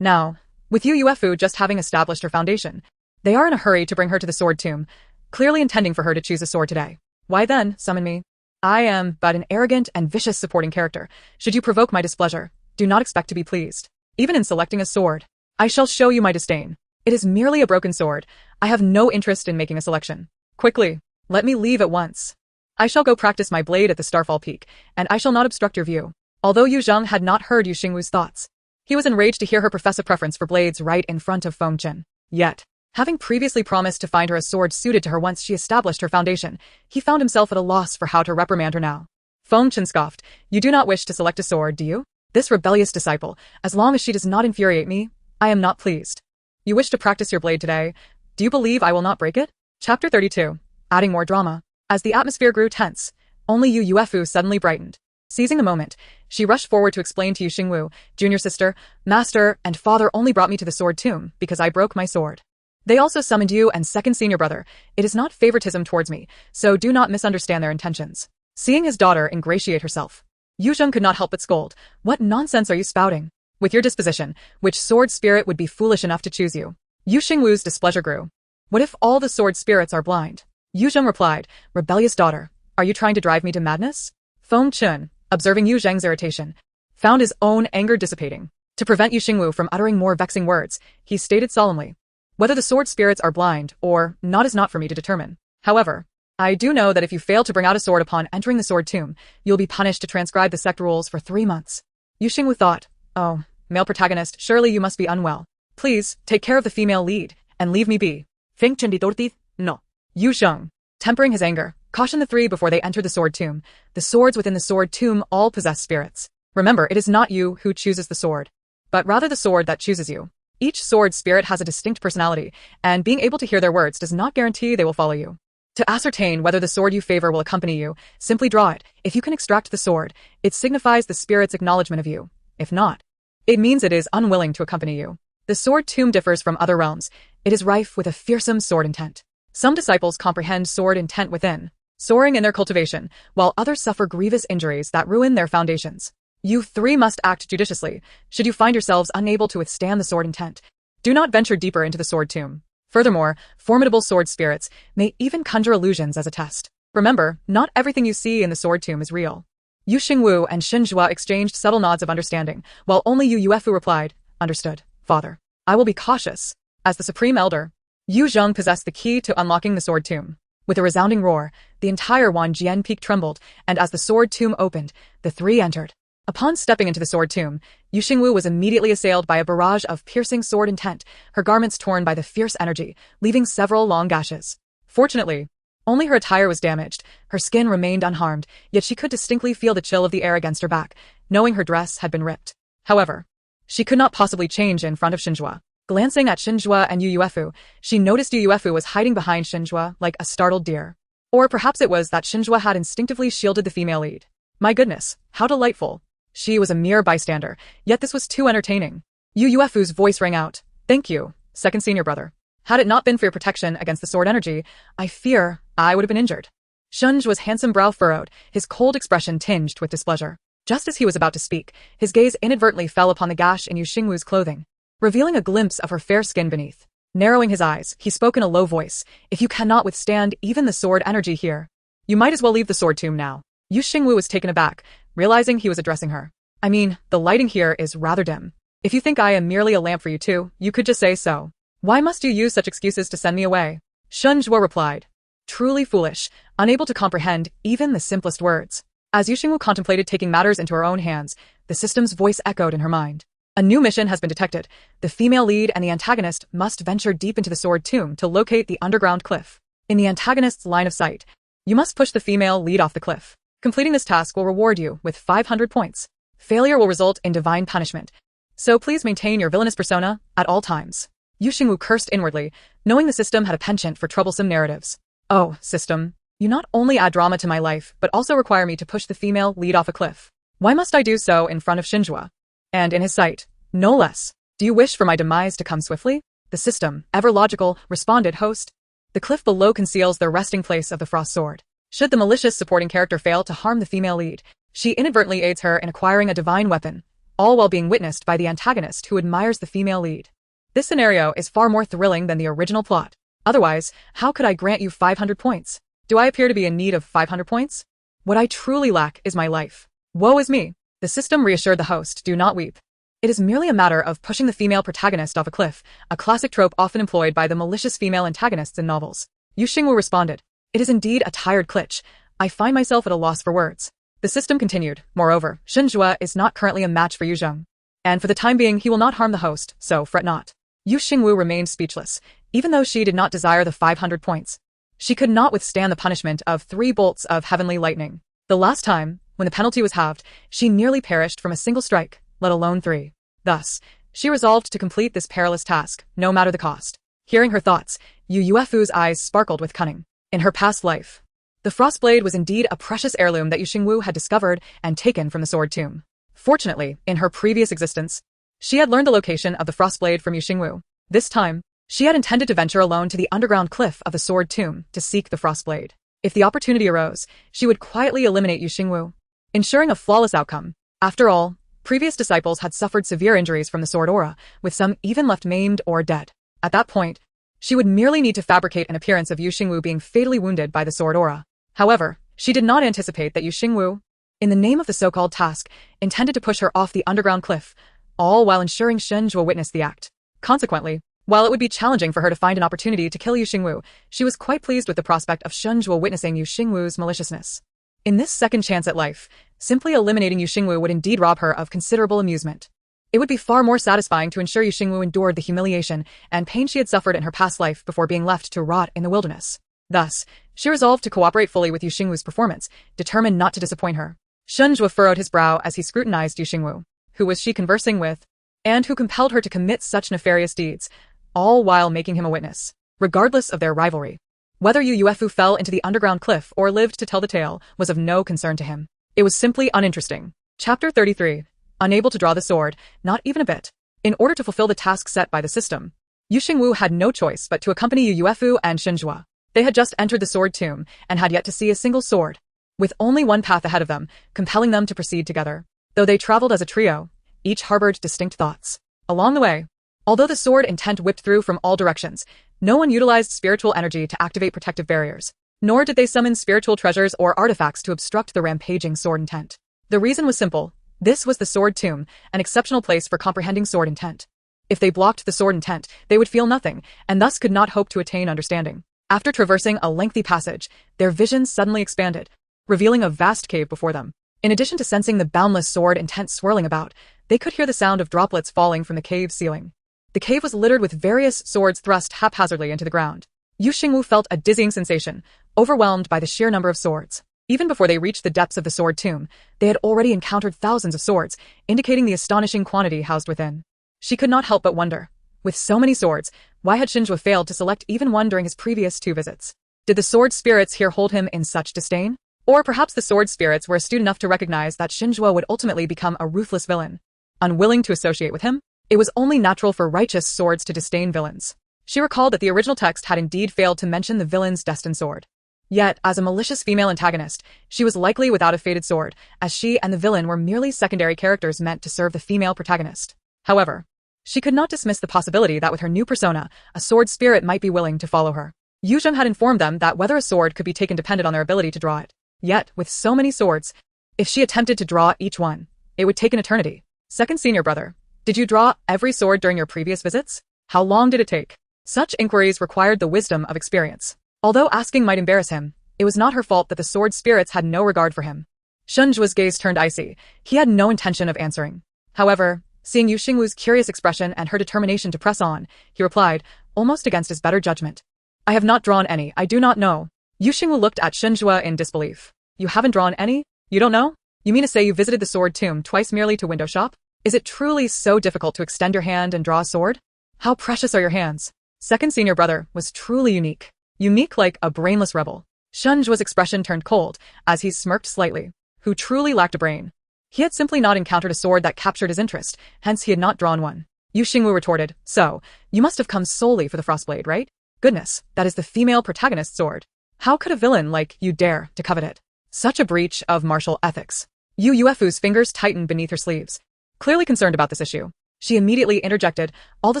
Now, with Yu Yuefu just having established her foundation, they are in a hurry to bring her to the sword tomb, clearly intending for her to choose a sword today. Why then summon me? I am but an arrogant and vicious supporting character. Should you provoke my displeasure, do not expect to be pleased. Even in selecting a sword, I shall show you my disdain. It is merely a broken sword. I have no interest in making a selection. Quickly, let me leave at once. I shall go practice my blade at the Starfall Peak, and I shall not obstruct your view. Although Yu Zheng had not heard Yu Xingwu's thoughts, he was enraged to hear her profess a preference for blades right in front of Feng Chen. Yet, having previously promised to find her a sword suited to her once she established her foundation, he found himself at a loss for how to reprimand her now. Feng Chen scoffed, "You do not wish to select a sword, do you? This rebellious disciple, as long as she does not infuriate me, I am not pleased. You wish to practice your blade today. Do you believe I will not break it?" Chapter 32. Adding more drama. As the atmosphere grew tense, only Yu Yuefu suddenly brightened. Seizing the moment, she rushed forward to explain to Yu Xingwu, "Junior sister, master, and father only brought me to the sword tomb because I broke my sword. They also summoned you and second senior brother. It is not favoritism towards me, so do not misunderstand their intentions." Seeing his daughter ingratiate herself, Yu Zheng could not help but scold. "What nonsense are you spouting? With your disposition, which sword spirit would be foolish enough to choose you?" Yu Xingwu's displeasure grew. "What if all the sword spirits are blind?" Yu Zheng replied, "Rebellious daughter, are you trying to drive me to madness?" Feng Chen, observing Yu Zheng's irritation, found his own anger dissipating. To prevent Yu Xingwu from uttering more vexing words, he stated solemnly, "Whether the sword spirits are blind or not is not for me to determine. However, I do know that if you fail to bring out a sword upon entering the sword tomb, you'll be punished to transcribe the sect rules for 3 months. Yu Xingwu thought, "Oh, male protagonist, surely you must be unwell. Please, take care of the female lead, and leave me be." Feng Chen ditorti, No. Yu Zheng, tempering his anger, cautioned the three before they entered the sword tomb. The swords within the sword tomb all possess spirits. Remember, it is not you who chooses the sword, but rather the sword that chooses you. Each sword spirit has a distinct personality, and being able to hear their words does not guarantee they will follow you. To ascertain whether the sword you favor will accompany you, simply draw it. If you can extract the sword, it signifies the spirit's acknowledgement of you. If not, it means it is unwilling to accompany you. The sword tomb differs from other realms. It is rife with a fearsome sword intent. Some disciples comprehend sword intent within, soaring in their cultivation, while others suffer grievous injuries that ruin their foundations. You three must act judiciously. Should you find yourselves unable to withstand the sword intent, do not venture deeper into the sword tomb. Furthermore, formidable sword spirits may even conjure illusions as a test. Remember, not everything you see in the sword tomb is real. Yu Xingwu and Xinjua exchanged subtle nods of understanding, while only Yu Yuefu replied, "Understood, father. I will be cautious." As the supreme elder, Yu Zheng possessed the key to unlocking the sword tomb. With a resounding roar, the entire Wanjian peak trembled, and as the sword tomb opened, the three entered. Upon stepping into the sword tomb, Yu Xingwu was immediately assailed by a barrage of piercing sword intent, her garments torn by the fierce energy, leaving several long gashes. Fortunately, only her attire was damaged. Her skin remained unharmed, yet she could distinctly feel the chill of the air against her back, knowing her dress had been ripped. However, she could not possibly change in front of Xinjua. Glancing at Xinjua and Yu Yuefu, she noticed Yu Yuefu was hiding behind Xinjua like a startled deer. Or perhaps it was that Xinjua had instinctively shielded the female lead. My goodness, how delightful. She was a mere bystander, yet this was too entertaining. Yu Yuefu's voice rang out. "Thank you, second senior brother. Had it not been for your protection against the sword energy, I fear I would have been injured." Xunjua's handsome brow furrowed, his cold expression tinged with displeasure. Just as he was about to speak, his gaze inadvertently fell upon the gash in Yu Xingwu's clothing, revealing a glimpse of her fair skin beneath. Narrowing his eyes, he spoke in a low voice. "If you cannot withstand even the sword energy here, you might as well leave the sword tomb now." Yu Xingwu was taken aback, realizing he was addressing her. "I mean, the lighting here is rather dim. If you think I am merely a lamp for you too, you could just say so. Why must you use such excuses to send me away?" Xunjua replied. Truly foolish, unable to comprehend even the simplest words. As Yu Xingwu contemplated taking matters into her own hands, the system's voice echoed in her mind. A new mission has been detected. The female lead and the antagonist must venture deep into the sword tomb to locate the underground cliff. In the antagonist's line of sight, you must push the female lead off the cliff. Completing this task will reward you with 500 points. Failure will result in divine punishment. So please maintain your villainous persona at all times. Yu Xingwu cursed inwardly, knowing the system had a penchant for troublesome narratives. Oh, system, you not only add drama to my life, but also require me to push the female lead off a cliff. Why must I do so in front of Xinjua? And in his sight, no less. Do you wish for my demise to come swiftly? The system, ever logical, responded host. The cliff below conceals the resting place of the frost sword. Should the malicious supporting character fail to harm the female lead, she inadvertently aids her in acquiring a divine weapon, all while being witnessed by the antagonist who admires the female lead. This scenario is far more thrilling than the original plot. Otherwise, how could I grant you 500 points? Do I appear to be in need of 500 points? What I truly lack is my life. Woe is me. The system reassured the host, do not weep. It is merely a matter of pushing the female protagonist off a cliff, a classic trope often employed by the malicious female antagonists in novels. Yu Xingwu responded. It is indeed a tired glitch. I find myself at a loss for words. The system continued. Moreover, Xinjua is not currently a match for Yu Zheng. And for the time being he will not harm the host, so fret not. Yu Xingwu remained speechless, even though she did not desire the 500 points. She could not withstand the punishment of 3 bolts of heavenly lightning. The last time, when the penalty was halved, she nearly perished from a single strike, let alone 3. Thus, she resolved to complete this perilous task, no matter the cost. Hearing her thoughts, Yu Yuefu's eyes sparkled with cunning. In her past life, the frostblade was indeed a precious heirloom that Yu Xingwu had discovered and taken from the sword tomb. Fortunately, in her previous existence, she had learned the location of the frostblade from Yu Xingwu. This time, she had intended to venture alone to the underground cliff of the sword tomb to seek the frostblade. If the opportunity arose, she would quietly eliminate Yu Xingwu, ensuring a flawless outcome. After all, previous disciples had suffered severe injuries from the sword aura, with some even left maimed or dead. At that point, she would merely need to fabricate an appearance of Yu Xingwu being fatally wounded by the sword aura. However, she did not anticipate that Yu Xingwu, in the name of the so-called task, intended to push her off the underground cliff, all while ensuring Xinjua witnessed the act. Consequently, while it would be challenging for her to find an opportunity to kill Yu Xingwu, she was quite pleased with the prospect of Xinjua witnessing Yu Xingwu's maliciousness. In this second chance at life, simply eliminating Yu Xingwu would indeed rob her of considerable amusement. It would be far more satisfying to ensure Xingwu endured the humiliation and pain she had suffered in her past life before being left to rot in the wilderness. Thus, she resolved to cooperate fully with Xingwu's performance, determined not to disappoint her. Xingwu furrowed his brow as he scrutinized Xingwu. Who was she conversing with? And who compelled her to commit such nefarious deeds, all while making him a witness, regardless of their rivalry? Whether Yu fell into the underground cliff or lived to tell the tale was of no concern to him. It was simply uninteresting. Chapter 33. Unable to draw the sword, not even a bit. In order to fulfill the task set by the system, Xingwu had no choice but to accompany Yu and Xingwu. They had just entered the sword tomb and had yet to see a single sword, with only one path ahead of them, compelling them to proceed together. Though they traveled as a trio, each harbored distinct thoughts. Along the way, although the sword intent whipped through from all directions, no one utilized spiritual energy to activate protective barriers, nor did they summon spiritual treasures or artifacts to obstruct the rampaging sword intent. The reason was simple. This was the sword tomb, an exceptional place for comprehending sword intent. If they blocked the sword intent, they would feel nothing, and thus could not hope to attain understanding. After traversing a lengthy passage, their vision suddenly expanded, revealing a vast cave before them. In addition to sensing the boundless sword intent swirling about, they could hear the sound of droplets falling from the cave ceiling. The cave was littered with various swords thrust haphazardly into the ground. Xingwu felt a dizzying sensation, overwhelmed by the sheer number of swords. Even before they reached the depths of the sword tomb, they had already encountered thousands of swords, indicating the astonishing quantity housed within. She could not help but wonder, with so many swords, why had Xingwu failed to select even one during his previous 2 visits? Did the sword spirits here hold him in such disdain? Or perhaps the sword spirits were astute enough to recognize that Xingwu would ultimately become a ruthless villain. Unwilling to associate with him, it was only natural for righteous swords to disdain villains. She recalled that the original text had indeed failed to mention the villain's destined sword. Yet, as a malicious female antagonist, she was likely without a fated sword, as she and the villain were merely secondary characters meant to serve the female protagonist. However, she could not dismiss the possibility that with her new persona, a sword spirit might be willing to follow her. Yuzheng had informed them that whether a sword could be taken depended on their ability to draw it. Yet, with so many swords, if she attempted to draw each one, it would take an eternity. Second senior brother, did you draw every sword during your previous visits? How long did it take? Such inquiries required the wisdom of experience. Although asking might embarrass him, it was not her fault that the sword spirits had no regard for him. Xingwu's gaze turned icy. He had no intention of answering. However, seeing Xingwu's curious expression and her determination to press on, he replied, almost against his better judgment. I have not drawn any, I do not know. Xingwu looked at Xingwu in disbelief. You haven't drawn any? You don't know? You mean to say you visited the sword tomb twice merely to window shop? Is it truly so difficult to extend your hand and draw a sword? How precious are your hands? Second senior brother was truly unique. Unique like a brainless rebel. Xingwu's expression turned cold, as he smirked slightly. Who truly lacked a brain. He had simply not encountered a sword that captured his interest, hence he had not drawn one. Xingwu retorted, so, you must have come solely for the frostblade, right? Goodness, that is the female protagonist's sword. How could a villain like you dare to covet it? Such a breach of martial ethics. Yuefu's fingers tightened beneath her sleeves. Clearly concerned about this issue, she immediately interjected, all the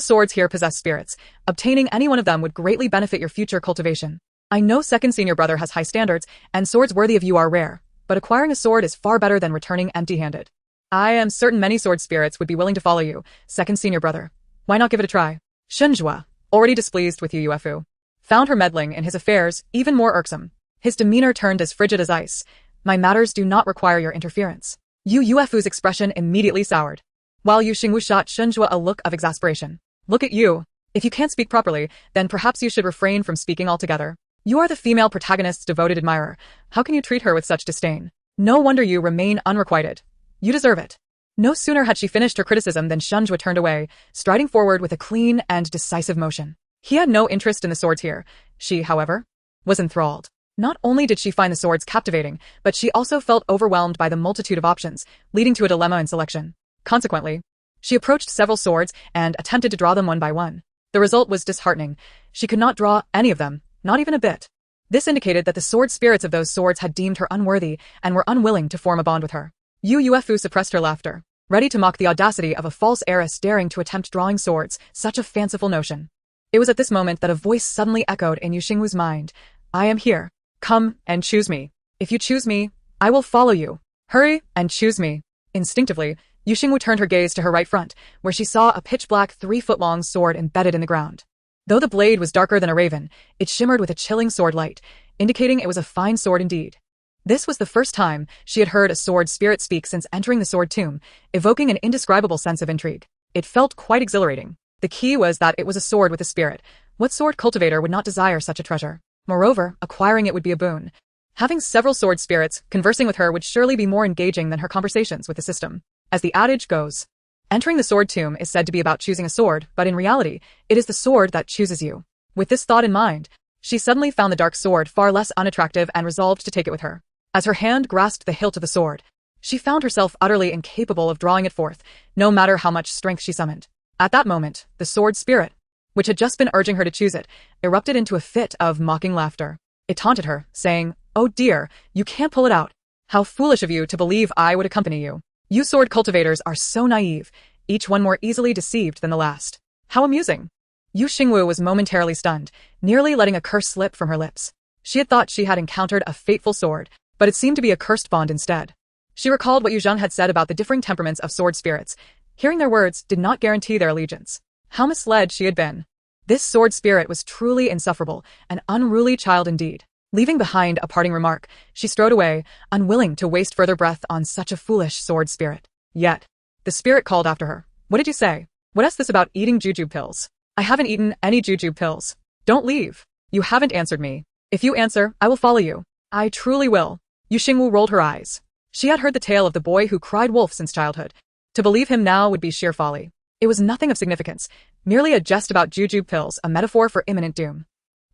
swords here possess spirits. Obtaining any one of them would greatly benefit your future cultivation. I know second senior brother has high standards, and swords worthy of you are rare, but acquiring a sword is far better than returning empty-handed. I am certain many sword spirits would be willing to follow you, second senior brother. Why not give it a try? Xingwu, already displeased with Yuefu, found her meddling in his affairs even more irksome. His demeanor turned as frigid as ice. My matters do not require your interference. Yuefu's expression immediately soured, while Xingwu shot Xingwu a look of exasperation. Look at you. If you can't speak properly, then perhaps you should refrain from speaking altogether. You are the female protagonist's devoted admirer. How can you treat her with such disdain? No wonder you remain unrequited. You deserve it. No sooner had she finished her criticism than Xingwu turned away, striding forward with a clean and decisive motion. He had no interest in the swords here. She, however, was enthralled. Not only did she find the swords captivating, but she also felt overwhelmed by the multitude of options, leading to a dilemma in selection. Consequently, she approached several swords and attempted to draw them one by one. The result was disheartening. She could not draw any of them, not even a bit. This indicated that the sword spirits of those swords had deemed her unworthy and were unwilling to form a bond with her. Yuefu suppressed her laughter, ready to mock the audacity of a false heiress daring to attempt drawing swords, such a fanciful notion. It was at this moment that a voice suddenly echoed in Xingwu's mind. I am here. Come and choose me. If you choose me, I will follow you. Hurry and choose me. Instinctively, Xingwu turned her gaze to her right front, where she saw a pitch-black 3-foot-long sword embedded in the ground. Though the blade was darker than a raven, it shimmered with a chilling sword light, indicating it was a fine sword indeed. This was the first time she had heard a sword spirit speak since entering the sword tomb, evoking an indescribable sense of intrigue. It felt quite exhilarating. The key was that it was a sword with a spirit. What sword cultivator would not desire such a treasure? Moreover, acquiring it would be a boon. Having several sword spirits conversing with her would surely be more engaging than her conversations with the system. As the adage goes, entering the sword tomb is said to be about choosing a sword, but in reality, it is the sword that chooses you. With this thought in mind, she suddenly found the dark sword far less unattractive and resolved to take it with her. As her hand grasped the hilt of the sword, she found herself utterly incapable of drawing it forth, no matter how much strength she summoned. At that moment, the sword spirit, which had just been urging her to choose it, erupted into a fit of mocking laughter. It taunted her, saying, "Oh dear, you can't pull it out. How foolish of you to believe I would accompany you. You sword cultivators are so naive, each one more easily deceived than the last. How amusing." Xingwu was momentarily stunned, nearly letting a curse slip from her lips. She had thought she had encountered a fateful sword, but it seemed to be a cursed bond instead. She recalled what Yu Zheng had said about the differing temperaments of sword spirits. Hearing their words did not guarantee their allegiance. How misled she had been. This sword spirit was truly insufferable, an unruly child indeed. Leaving behind a parting remark, she strode away, unwilling to waste further breath on such a foolish sword spirit. Yet, the spirit called after her. "What did you say? What is this about eating juju pills?" "I haven't eaten any juju pills. Don't leave. You haven't answered me. If you answer, I will follow you. I truly will." Xingwu rolled her eyes. She had heard the tale of the boy who cried wolf since childhood. To believe him now would be sheer folly. It was nothing of significance, merely a jest about juju pills, a metaphor for imminent doom.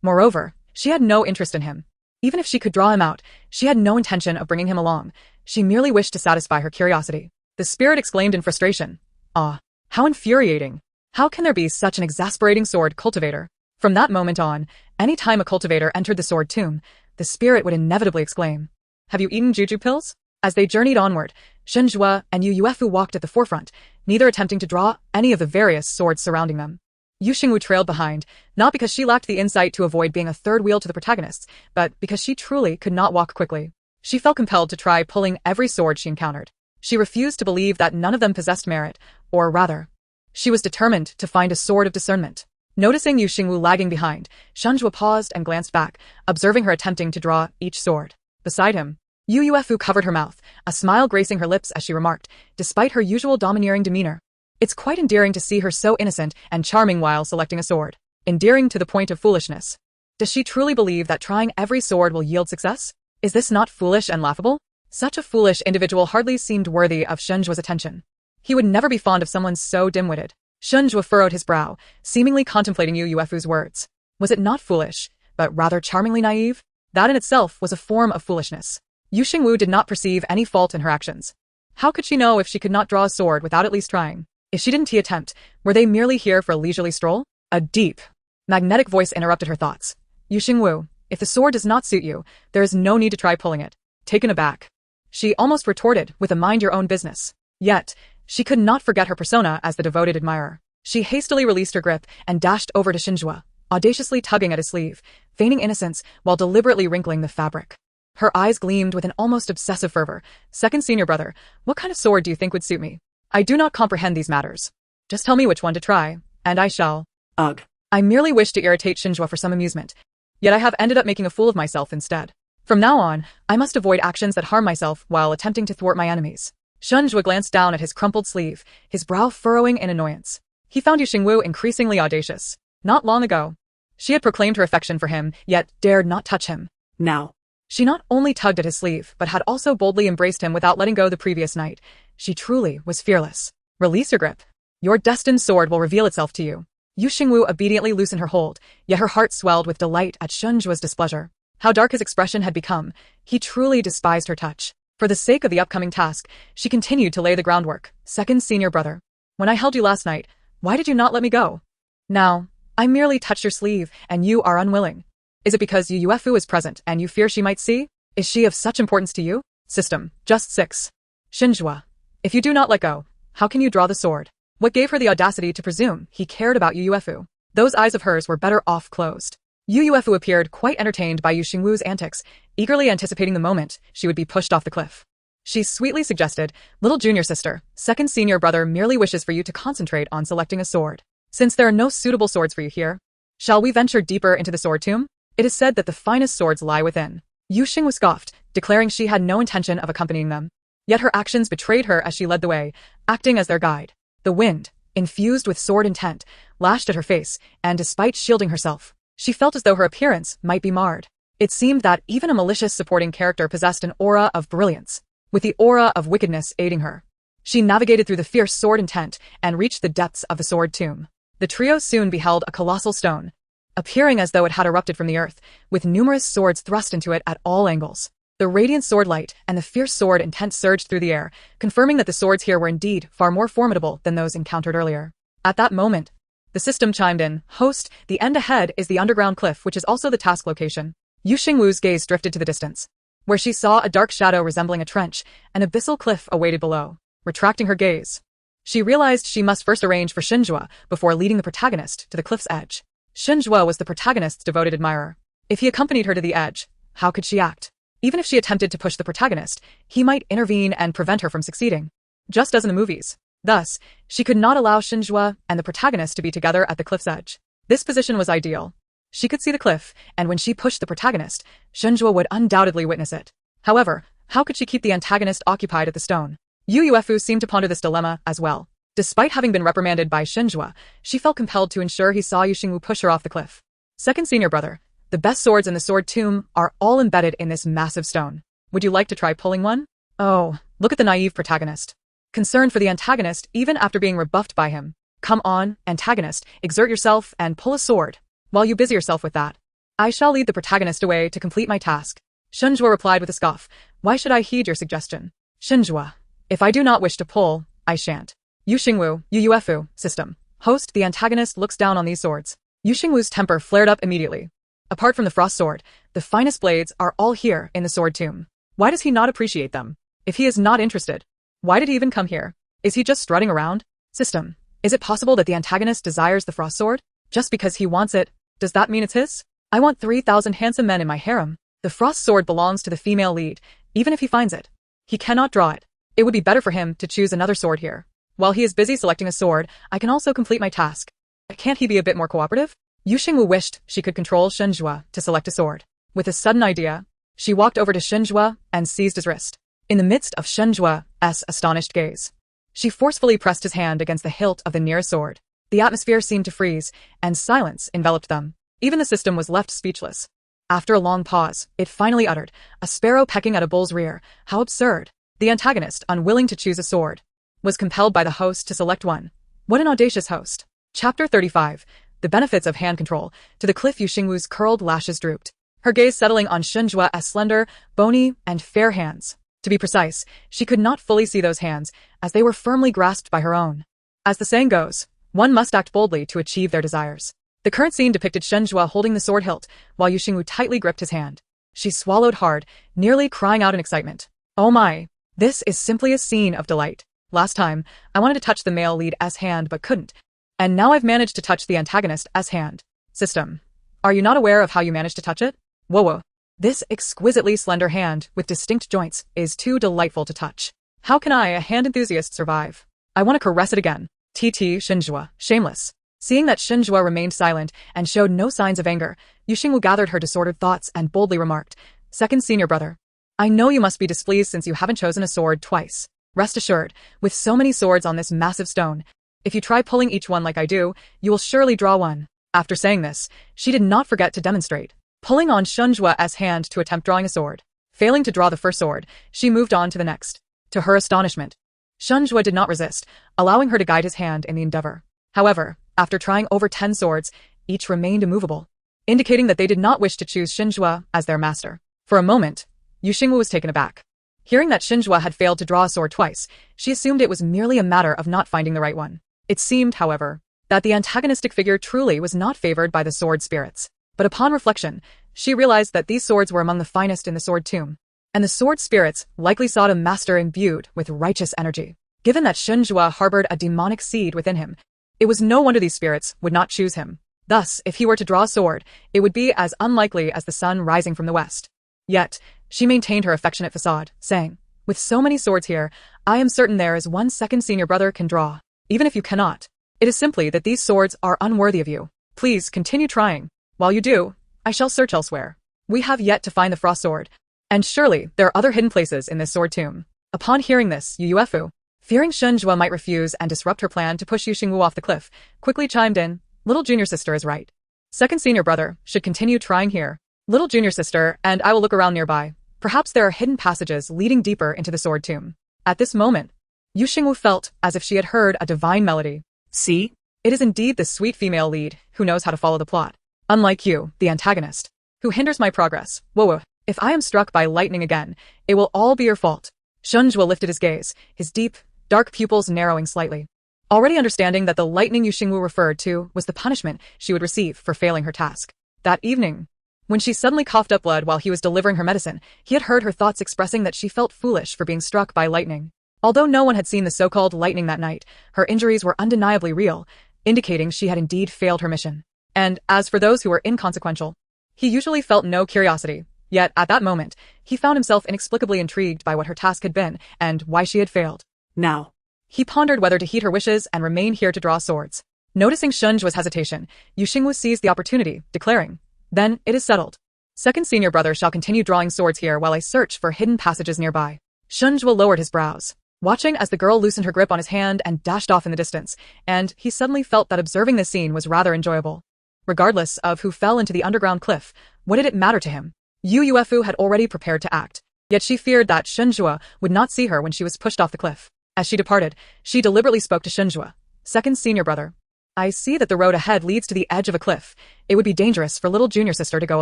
Moreover, she had no interest in him. Even if she could draw him out, she had no intention of bringing him along. She merely wished to satisfy her curiosity. The spirit exclaimed in frustration. "Ah, how infuriating. How can there be such an exasperating sword cultivator?" From that moment on, any time a cultivator entered the sword tomb, the spirit would inevitably exclaim, "Have you eaten juju pills?" As they journeyed onward, Xingwu and Yu Yuefu walked at the forefront, neither attempting to draw any of the various swords surrounding them. Xingwu trailed behind, not because she lacked the insight to avoid being a third wheel to the protagonists, but because she truly could not walk quickly. She felt compelled to try pulling every sword she encountered. She refused to believe that none of them possessed merit, or rather, she was determined to find a sword of discernment. Noticing Xingwu lagging behind, Xingwu paused and glanced back, observing her attempting to draw each sword. Beside him, Yu Yuefu covered her mouth, a smile gracing her lips as she remarked, despite her usual domineering demeanor. "It's quite endearing to see her so innocent and charming while selecting a sword. Endearing to the point of foolishness. Does she truly believe that trying every sword will yield success? Is this not foolish and laughable?" Such a foolish individual hardly seemed worthy of Xingwu's attention. He would never be fond of someone so dim-witted. Xingwu furrowed his brow, seemingly contemplating Yu Yuefu's words. Was it not foolish, but rather charmingly naive? That in itself was a form of foolishness. Xingwu did not perceive any fault in her actions. How could she know if she could not draw a sword without at least trying? If she didn't attempt, were they merely here for a leisurely stroll? A deep, magnetic voice interrupted her thoughts. "Xingwu, if the sword does not suit you, there is no need to try pulling it." Taken aback, she almost retorted with a mind-your-own business. Yet, she could not forget her persona as the devoted admirer. She hastily released her grip and dashed over to Xingwu, audaciously tugging at his sleeve, feigning innocence while deliberately wrinkling the fabric. Her eyes gleamed with an almost obsessive fervor. "Second senior brother, what kind of sword do you think would suit me? I do not comprehend these matters. Just tell me which one to try, and I shall." Ugh. I merely wish to irritate Xingwu for some amusement, yet I have ended up making a fool of myself instead. From now on, I must avoid actions that harm myself while attempting to thwart my enemies. Xingwu glanced down at his crumpled sleeve, his brow furrowing in annoyance. He found Xingwu increasingly audacious. Not long ago, she had proclaimed her affection for him, yet dared not touch him. Now, she not only tugged at his sleeve, but had also boldly embraced him without letting go the previous night. She truly was fearless. "Release your grip. Your destined sword will reveal itself to you." Xingwu obediently loosened her hold, yet her heart swelled with delight at Xingwu's displeasure. How dark his expression had become. He truly despised her touch. For the sake of the upcoming task, she continued to lay the groundwork. "Second senior brother, when I held you last night, why did you not let me go? Now, I merely touched your sleeve, and you are unwilling. Is it because Yu Yuefu is present and you fear she might see? Is she of such importance to you? System, just 6. Xingwu, if you do not let go, how can you draw the sword?" What gave her the audacity to presume he cared about Yu Yuefu? Those eyes of hers were better off closed. Yu Yuefu appeared quite entertained by Xingwu's antics, eagerly anticipating the moment she would be pushed off the cliff. She sweetly suggested, "Little junior sister, second senior brother merely wishes for you to concentrate on selecting a sword. Since there are no suitable swords for you here, shall we venture deeper into the sword tomb? It is said that the finest swords lie within." Xingwu scoffed, declaring she had no intention of accompanying them. Yet her actions betrayed her as she led the way, acting as their guide. The wind, infused with sword intent, lashed at her face, and despite shielding herself, she felt as though her appearance might be marred. It seemed that even a malicious supporting character possessed an aura of brilliance, with the aura of wickedness aiding her. She navigated through the fierce sword intent and reached the depths of the sword tomb. The trio soon beheld a colossal stone, appearing as though it had erupted from the earth, with numerous swords thrust into it at all angles. The radiant sword light and the fierce sword intent surged through the air, confirming that the swords here were indeed far more formidable than those encountered earlier. At that moment, the system chimed in. Host, the end ahead is the underground cliff, which is also the task location. Xingwu's gaze drifted to the distance, where she saw a dark shadow resembling a trench, an abyssal cliff awaited below. Retracting her gaze, she realized she must first arrange for Xingwu before leading the protagonist to the cliff's edge. Xingwu was the protagonist's devoted admirer. If he accompanied her to the edge, how could she act? Even if she attempted to push the protagonist, he might intervene and prevent her from succeeding, just as in the movies. Thus, she could not allow Xingwu and the protagonist to be together at the cliff's edge. This position was ideal. She could see the cliff, and when she pushed the protagonist, Xingwu would undoubtedly witness it. However, how could she keep the antagonist occupied at the stone? Yuefu seemed to ponder this dilemma as well. Despite having been reprimanded by Xingwu, she felt compelled to ensure he saw Xingwu push her off the cliff. Second senior brother, the best swords in the sword tomb are all embedded in this massive stone. Would you like to try pulling one? Oh, look at the naive protagonist, concerned for the antagonist even after being rebuffed by him. Come on, antagonist, exert yourself and pull a sword. While you busy yourself with that, I shall lead the protagonist away to complete my task. Xingwu replied with a scoff. Why should I heed your suggestion? Xingwu, if I do not wish to pull, I shan't. Xingwu, Yuefu, system. Host, the antagonist looks down on these swords. Xingwu's temper flared up immediately. Apart from the frost sword, the finest blades are all here in the sword tomb. Why does he not appreciate them? If he is not interested, why did he even come here? Is he just strutting around? System. Is it possible that the antagonist desires the frost sword? Just because he wants it, does that mean it's his? I want 3,000 handsome men in my harem. The frost sword belongs to the female lead, even if he finds it. He cannot draw it. It would be better for him to choose another sword here. While he is busy selecting a sword, I can also complete my task. Can't he be a bit more cooperative? Xingwu wished she could control Xingwu to select a sword. With a sudden idea, she walked over to Xingwu and seized his wrist. In the midst of Xingwu's astonished gaze, she forcefully pressed his hand against the hilt of the nearest sword. The atmosphere seemed to freeze, and silence enveloped them. Even the system was left speechless. After a long pause, it finally uttered, a sparrow pecking at a bull's rear. How absurd. The antagonist, unwilling to choose a sword, was compelled by the host to select one. What an audacious host. Chapter 35. The benefits of hand control. To the cliff, Xingwu's curled lashes drooped, her gaze settling on Xingwu's slender, bony, and fair hands. To be precise, she could not fully see those hands, as they were firmly grasped by her own. As the saying goes, one must act boldly to achieve their desires. The current scene depicted Xingwu holding the sword hilt, while Xingwu tightly gripped his hand. She swallowed hard, nearly crying out in excitement. Oh my, this is simply a scene of delight. Last time, I wanted to touch the male lead's hand but couldn't. And now I've managed to touch the antagonist's hand. System. Are you not aware of how you managed to touch it? Whoa. This exquisitely slender hand, with distinct joints, is too delightful to touch. How can I, a hand enthusiast, survive? I want to caress it again. Xingwu, shameless. Seeing that Xingwu remained silent and showed no signs of anger, Xingwu gathered her disordered thoughts and boldly remarked, Second senior brother, I know you must be displeased since you haven't chosen a sword twice. Rest assured, with so many swords on this massive stone, if you try pulling each one like I do, you will surely draw one. After saying this, she did not forget to demonstrate, pulling on Xingwu's hand to attempt drawing a sword. Failing to draw the first sword, she moved on to the next. To her astonishment, Xingwu did not resist, allowing her to guide his hand in the endeavor. However, after trying over 10 swords, each remained immovable, indicating that they did not wish to choose Xingwu as their master. For a moment, Xingwu was taken aback. Hearing that Xingwu had failed to draw a sword twice, she assumed it was merely a matter of not finding the right one. It seemed, however, that the antagonistic figure truly was not favored by the sword spirits. But upon reflection, she realized that these swords were among the finest in the sword tomb, and the sword spirits likely sought a master imbued with righteous energy. Given that Xingwu harbored a demonic seed within him, it was no wonder these spirits would not choose him. Thus, if he were to draw a sword, it would be as unlikely as the sun rising from the west. Yet, she maintained her affectionate facade, saying, With so many swords here, I am certain there is one second senior brother can draw. Even if you cannot, it is simply that these swords are unworthy of you. Please continue trying. While you do, I shall search elsewhere. We have yet to find the frost sword. And surely, there are other hidden places in this sword tomb. Upon hearing this, Yu Yuefu, fearing Xingwu might refuse and disrupt her plan to push Yu Xingwu off the cliff, quickly chimed in, little junior sister is right. Second senior brother should continue trying here. Little junior sister, and I will look around nearby. Perhaps there are hidden passages leading deeper into the sword tomb. At this moment, Yu Xingwu felt as if she had heard a divine melody. See? It is indeed the sweet female lead who knows how to follow the plot. Unlike you, the antagonist, who hinders my progress. Whoa. If I am struck by lightning again, it will all be your fault. Xingwu lifted his gaze, his deep, dark pupils narrowing slightly. Already understanding that the lightning Yu Xingwu referred to was the punishment she would receive for failing her task. That evening, when she suddenly coughed up blood while he was delivering her medicine, he had heard her thoughts expressing that she felt foolish for being struck by lightning. Although no one had seen the so-called lightning that night, her injuries were undeniably real, indicating she had indeed failed her mission. And as for those who were inconsequential, he usually felt no curiosity. Yet, at that moment, he found himself inexplicably intrigued by what her task had been and why she had failed. Now, he pondered whether to heed her wishes and remain here to draw swords. Noticing Xingwu's hesitation, Yu Xingwu seized the opportunity, declaring, then it is settled. Second senior brother shall continue drawing swords here while I search for hidden passages nearby. Xingwu lowered his brows, watching as the girl loosened her grip on his hand and dashed off in the distance, and he suddenly felt that observing this scene was rather enjoyable. Regardless of who fell into the underground cliff, what did it matter to him? Yu Yuefu had already prepared to act, yet she feared that Xingwu would not see her when she was pushed off the cliff. As she departed, she deliberately spoke to Xingwu. Second senior brother, I see that the road ahead leads to the edge of a cliff. It would be dangerous for little junior sister to go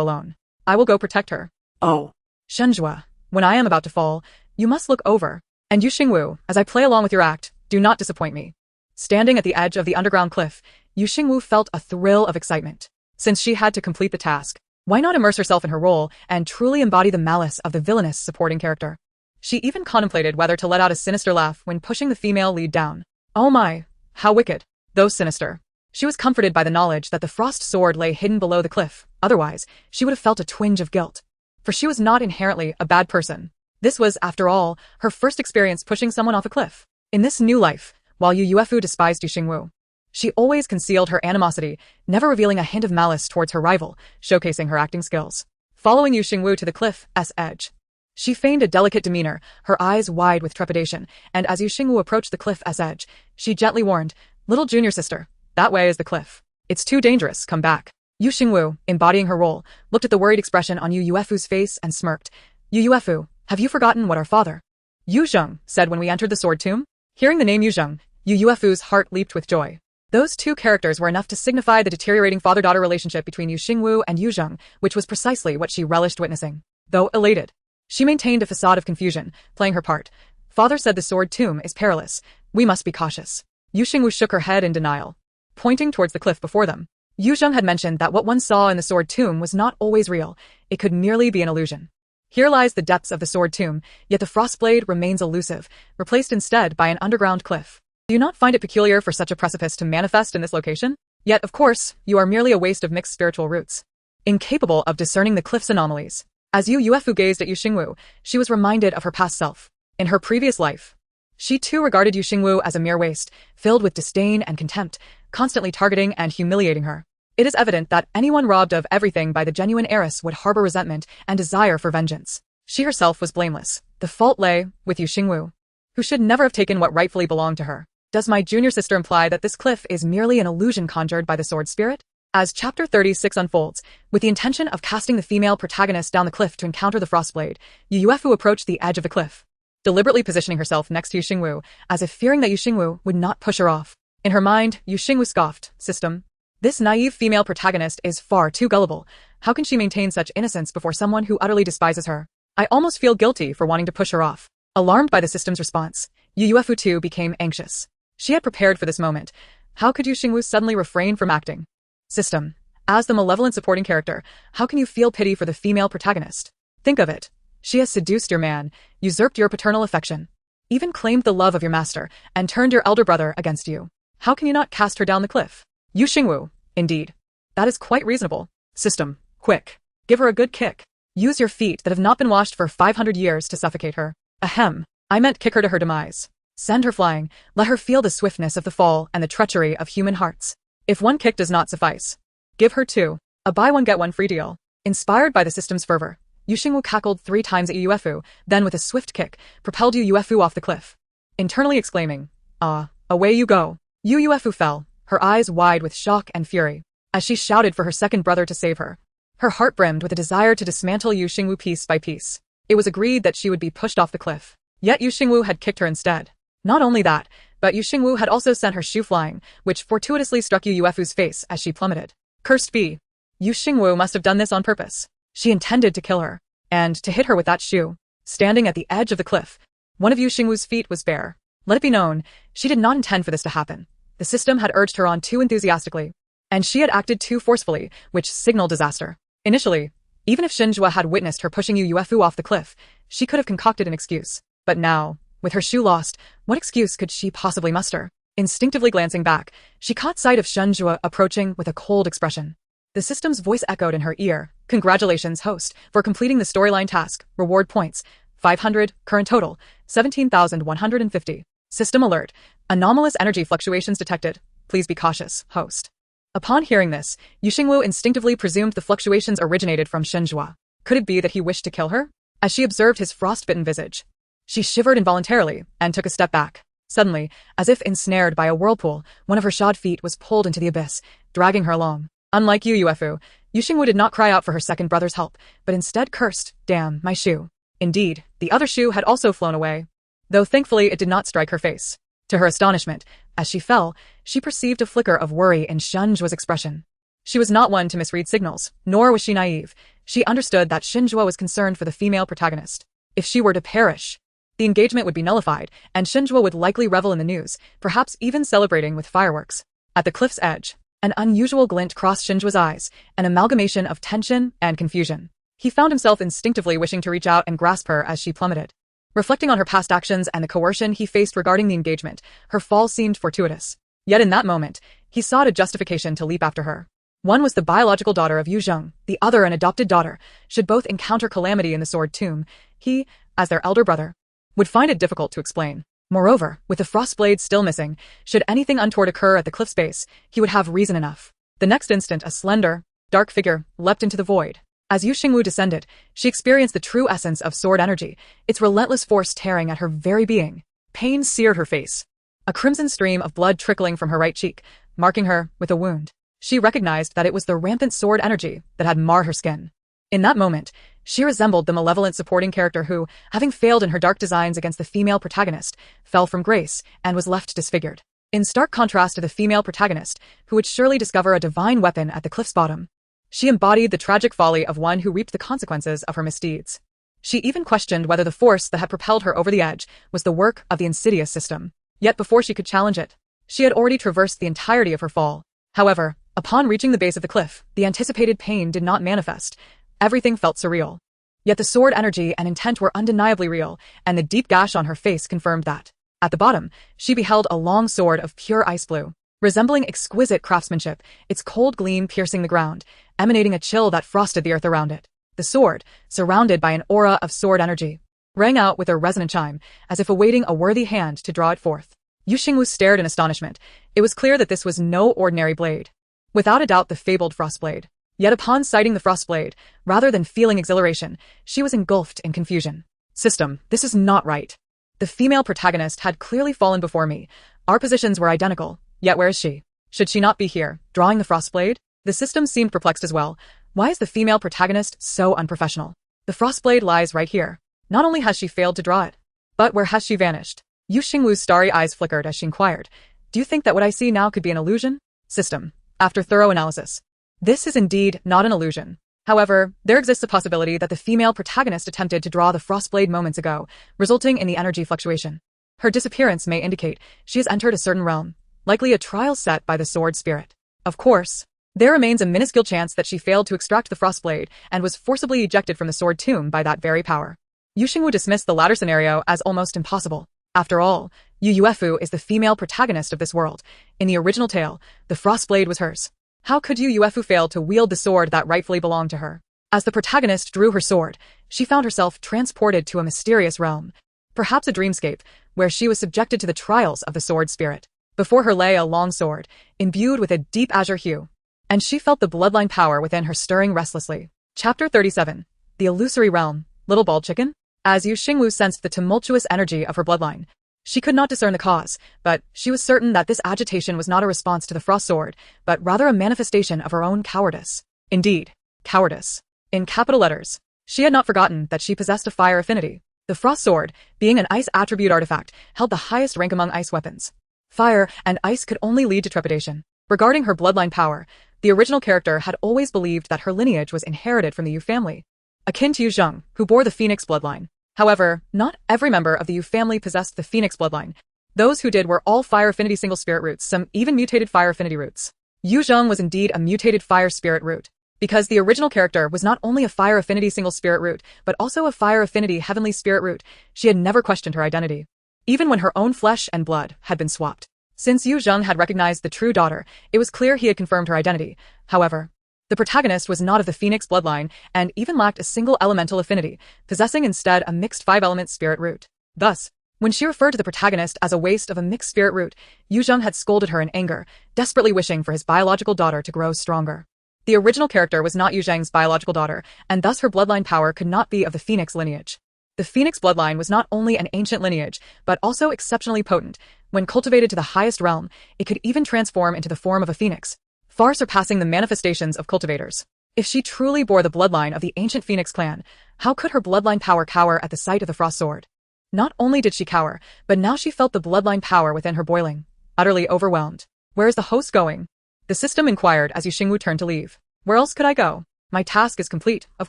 alone. I will go protect her. Oh. Xingwu, when I am about to fall, you must look over. And Yu Xingwu, as I play along with your act, do not disappoint me. Standing at the edge of the underground cliff, Yu Xingwu felt a thrill of excitement. Since she had to complete the task, why not immerse herself in her role and truly embody the malice of the villainous supporting character? She even contemplated whether to let out a sinister laugh when pushing the female lead down. Oh my, how wicked, though sinister. She was comforted by the knowledge that the frost sword lay hidden below the cliff, otherwise, she would have felt a twinge of guilt. For she was not inherently a bad person. This was, after all, her first experience pushing someone off a cliff. In this new life, while Yu Yuefu despised Yu Xingwu, she always concealed her animosity, never revealing a hint of malice towards her rival, showcasing her acting skills. Following Yu Xingwu to the cliff's edge, she feigned a delicate demeanor, her eyes wide with trepidation, and as Yu Xingwu approached the cliff's edge, she gently warned, little junior sister, that way is the cliff. It's too dangerous, come back. Yu Xingwu, embodying her role, looked at the worried expression on Yu Yuefu's face and smirked. Yu Yuefu, have you forgotten what our father Yu Zheng said when we entered the sword tomb? Hearing the name Yu Zheng, Yu Yuefu's heart leaped with joy. Those two characters were enough to signify the deteriorating father-daughter relationship between Yu Xingwu and Yu Zheng, which was precisely what she relished witnessing. Though elated, she maintained a facade of confusion, playing her part. Father said the sword tomb is perilous. We must be cautious. Yu Xingwu shook her head in denial, pointing towards the cliff before them. Yu Zheng had mentioned that what one saw in the sword tomb was not always real. It could merely be an illusion. Here lies the depths of the sword tomb, yet the frostblade remains elusive, replaced instead by an underground cliff. Do you not find it peculiar for such a precipice to manifest in this location? Yet, of course, you are merely a waste of mixed spiritual roots, incapable of discerning the cliff's anomalies. As Yu Yuefu gazed at Yu Xingwu, she was reminded of her past self. In her previous life, she too regarded Yu Xingwu as a mere waste, filled with disdain and contempt, constantly targeting and humiliating her. It is evident that anyone robbed of everything by the genuine heiress would harbor resentment and desire for vengeance. She herself was blameless. The fault lay with Yu Xingwu, who should never have taken what rightfully belonged to her. Does my junior sister imply that this cliff is merely an illusion conjured by the sword spirit? As chapter 36 unfolds, with the intention of casting the female protagonist down the cliff to encounter the frostblade, Yu Yuefu approached the edge of the cliff, deliberately positioning herself next to Yu Xingwu, as if fearing that Yu Xingwu would not push her off. In her mind, Yu Xingwu scoffed, system. This naive female protagonist is far too gullible. How can she maintain such innocence before someone who utterly despises her? I almost feel guilty for wanting to push her off. Alarmed by the system's response, Yu Yuefu too became anxious. She had prepared for this moment. How could Yu Xingwu suddenly refrain from acting? System, as the malevolent supporting character, how can you feel pity for the female protagonist? Think of it. She has seduced your man, usurped your paternal affection, even claimed the love of your master, and turned your elder brother against you. How can you not cast her down the cliff? Yu Xingwu, indeed. That is quite reasonable. System, quick. Give her a good kick. Use your feet that have not been washed for 500 years to suffocate her. Ahem. I meant kick her to her demise. Send her flying. Let her feel the swiftness of the fall and the treachery of human hearts. If one kick does not suffice, give her two. A buy one get one free deal. Inspired by the system's fervor, Yu Xingwu cackled 3 times at Yu Yuefu, then with a swift kick, propelled Yu Yuefu off the cliff. Internally exclaiming, "Ah, away you go." Yu Yuefu fell, her eyes wide with shock and fury, as she shouted for her second brother to save her. Her heart brimmed with a desire to dismantle Yu Xingwu piece by piece. It was agreed that she would be pushed off the cliff. Yet Yu Xingwu had kicked her instead. Not only that, but Yu Xingwu had also sent her shoe flying, which fortuitously struck Yu Yuefu's face as she plummeted. Cursed be. Yu Xingwu must have done this on purpose. She intended to kill her, and to hit her with that shoe. Standing at the edge of the cliff, one of Yu Xingwu's feet was bare. Let it be known, she did not intend for this to happen. The system had urged her on too enthusiastically, and she had acted too forcefully, which signaled disaster. Initially, even if Xingwu had witnessed her pushing Yu Yuefu off the cliff, she could have concocted an excuse. But now, with her shoe lost, what excuse could she possibly muster? Instinctively glancing back, she caught sight of Xingwu approaching with a cold expression. The system's voice echoed in her ear. Congratulations, host, for completing the storyline task. Reward points, 500, current total, 17,150. System alert. Anomalous energy fluctuations detected. Please be cautious, host. Upon hearing this, Yu Xingwu instinctively presumed the fluctuations originated from Xingwu. Could it be that he wished to kill her? As she observed his frostbitten visage, she shivered involuntarily and took a step back. Suddenly, as if ensnared by a whirlpool, one of her shod feet was pulled into the abyss, dragging her along. Unlike Yu Yuefu, Yu Xingwu did not cry out for her second brother's help, but instead cursed, "Damn, my shoe." Indeed, the other shoe had also flown away, though thankfully it did not strike her face. To her astonishment, as she fell, she perceived a flicker of worry in Xingwu's expression. She was not one to misread signals, nor was she naive. She understood that Xingwu was concerned for the female protagonist. If she were to perish, the engagement would be nullified, and Xingwu would likely revel in the news, perhaps even celebrating with fireworks. At the cliff's edge, an unusual glint crossed Xingwu's eyes, an amalgamation of tension and confusion. He found himself instinctively wishing to reach out and grasp her as she plummeted. Reflecting on her past actions and the coercion he faced regarding the engagement, her fall seemed fortuitous. Yet in that moment, he sought a justification to leap after her. One was the biological daughter of Yu Zheng, the other an adopted daughter. Should both encounter calamity in the Sword Tomb, he, as their elder brother, would find it difficult to explain. Moreover, with the frostblade still missing, should anything untoward occur at the cliff's base, he would have reason enough. The next instant, a slender, dark figure leapt into the void. As Yu Xingwu descended, she experienced the true essence of sword energy, its relentless force tearing at her very being. Pain seared her face, a crimson stream of blood trickling from her right cheek, marking her with a wound. She recognized that it was the rampant sword energy that had marred her skin. In that moment, she resembled the malevolent supporting character who, having failed in her dark designs against the female protagonist, fell from grace and was left disfigured. In stark contrast to the female protagonist, who would surely discover a divine weapon at the cliff's bottom, she embodied the tragic folly of one who reaped the consequences of her misdeeds. She even questioned whether the force that had propelled her over the edge was the work of the insidious system. Yet before she could challenge it, she had already traversed the entirety of her fall. However, upon reaching the base of the cliff, the anticipated pain did not manifest. Everything felt surreal. Yet the sword energy and intent were undeniably real, and the deep gash on her face confirmed that. At the bottom, she beheld a long sword of pure ice blue, resembling exquisite craftsmanship, its cold gleam piercing the ground, emanating a chill that frosted the earth around it. The sword, surrounded by an aura of sword energy, rang out with a resonant chime, as if awaiting a worthy hand to draw it forth. Yu Xingwu stared in astonishment. It was clear that this was no ordinary blade. Without a doubt the fabled frostblade. Yet upon sighting the frostblade, rather than feeling exhilaration, she was engulfed in confusion. System, this is not right. The female protagonist had clearly fallen before me. Our positions were identical, yet where is she? Should she not be here, drawing the frostblade? The system seemed perplexed as well. Why is the female protagonist so unprofessional? The frostblade lies right here. Not only has she failed to draw it, but where has she vanished? Yu Xingwu's starry eyes flickered as she inquired, "Do you think that what I see now could be an illusion?" System, after thorough analysis, this is indeed not an illusion. However, there exists a possibility that the female protagonist attempted to draw the frostblade moments ago, resulting in the energy fluctuation. Her disappearance may indicate she has entered a certain realm, likely a trial set by the sword spirit. Of course, there remains a minuscule chance that she failed to extract the frostblade and was forcibly ejected from the sword tomb by that very power. Yu Xingwu dismissed the latter scenario as almost impossible. After all, Yu Yuefu is the female protagonist of this world. In the original tale, the frostblade was hers. How could Yu Yuefu fail to wield the sword that rightfully belonged to her? As the protagonist drew her sword, she found herself transported to a mysterious realm, perhaps a dreamscape, where she was subjected to the trials of the sword spirit. Before her lay a long sword, imbued with a deep azure hue, and she felt the bloodline power within her stirring restlessly. Chapter 37. The illusory realm, little bald chicken? As Xingwu sensed the tumultuous energy of her bloodline, she could not discern the cause, but she was certain that this agitation was not a response to the frost sword, but rather a manifestation of her own cowardice. Indeed, cowardice. In capital letters. She had not forgotten that she possessed a fire affinity. The frost sword, being an ice attribute artifact, held the highest rank among ice weapons. Fire and ice could only lead to trepidation. Regarding her bloodline power, the original character had always believed that her lineage was inherited from the Yu family, akin to Yu Zheng, who bore the phoenix bloodline. However, not every member of the Yu family possessed the phoenix bloodline. Those who did were all fire affinity single spirit roots, some even mutated fire affinity roots. Yu Zheng was indeed a mutated fire spirit root. Because the original character was not only a fire affinity single spirit root, but also a fire affinity heavenly spirit root, she had never questioned her identity, even when her own flesh and blood had been swapped. Since Yu Zheng had recognized the true daughter, it was clear he had confirmed her identity. However, the protagonist was not of the phoenix bloodline and even lacked a single elemental affinity, possessing instead a mixed 5-element spirit root. Thus, when she referred to the protagonist as a waste of a mixed spirit root, Yu Zheng had scolded her in anger, desperately wishing for his biological daughter to grow stronger. The original character was not Yu Zheng's biological daughter, and thus her bloodline power could not be of the phoenix lineage. The phoenix bloodline was not only an ancient lineage, but also exceptionally potent. When cultivated to the highest realm, it could even transform into the form of a phoenix, far surpassing the manifestations of cultivators. If she truly bore the bloodline of the ancient phoenix clan, how could her bloodline power cower at the sight of the frost sword? Not only did she cower, but now she felt the bloodline power within her boiling, utterly overwhelmed. Where is the host going? The system inquired as Xingwu turned to leave. Where else could I go? My task is complete, of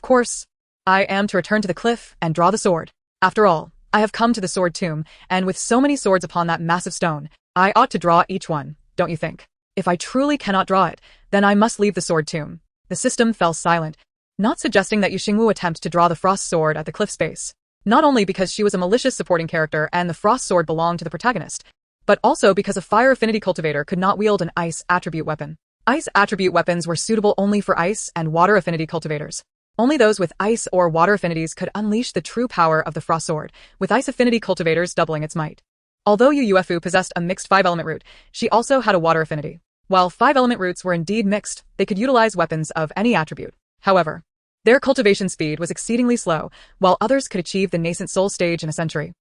course. I am to return to the cliff and draw the sword. After all, I have come to the sword tomb, and with so many swords upon that massive stone, I ought to draw each one, don't you think? If I truly cannot draw it, then I must leave the sword tomb. The system fell silent, not suggesting that Xingwu attempt to draw the frost sword at the cliff's base. Not only because she was a malicious supporting character and the frost sword belonged to the protagonist, but also because a fire affinity cultivator could not wield an ice attribute weapon. Ice attribute weapons were suitable only for ice and water affinity cultivators. Only those with ice or water affinities could unleash the true power of the frost sword, with ice affinity cultivators doubling its might. Although Yu Yuefu possessed a mixed 5-element root, she also had a water affinity. While 5-element roots were indeed mixed, they could utilize weapons of any attribute. However, their cultivation speed was exceedingly slow, while others could achieve the nascent soul stage in a century.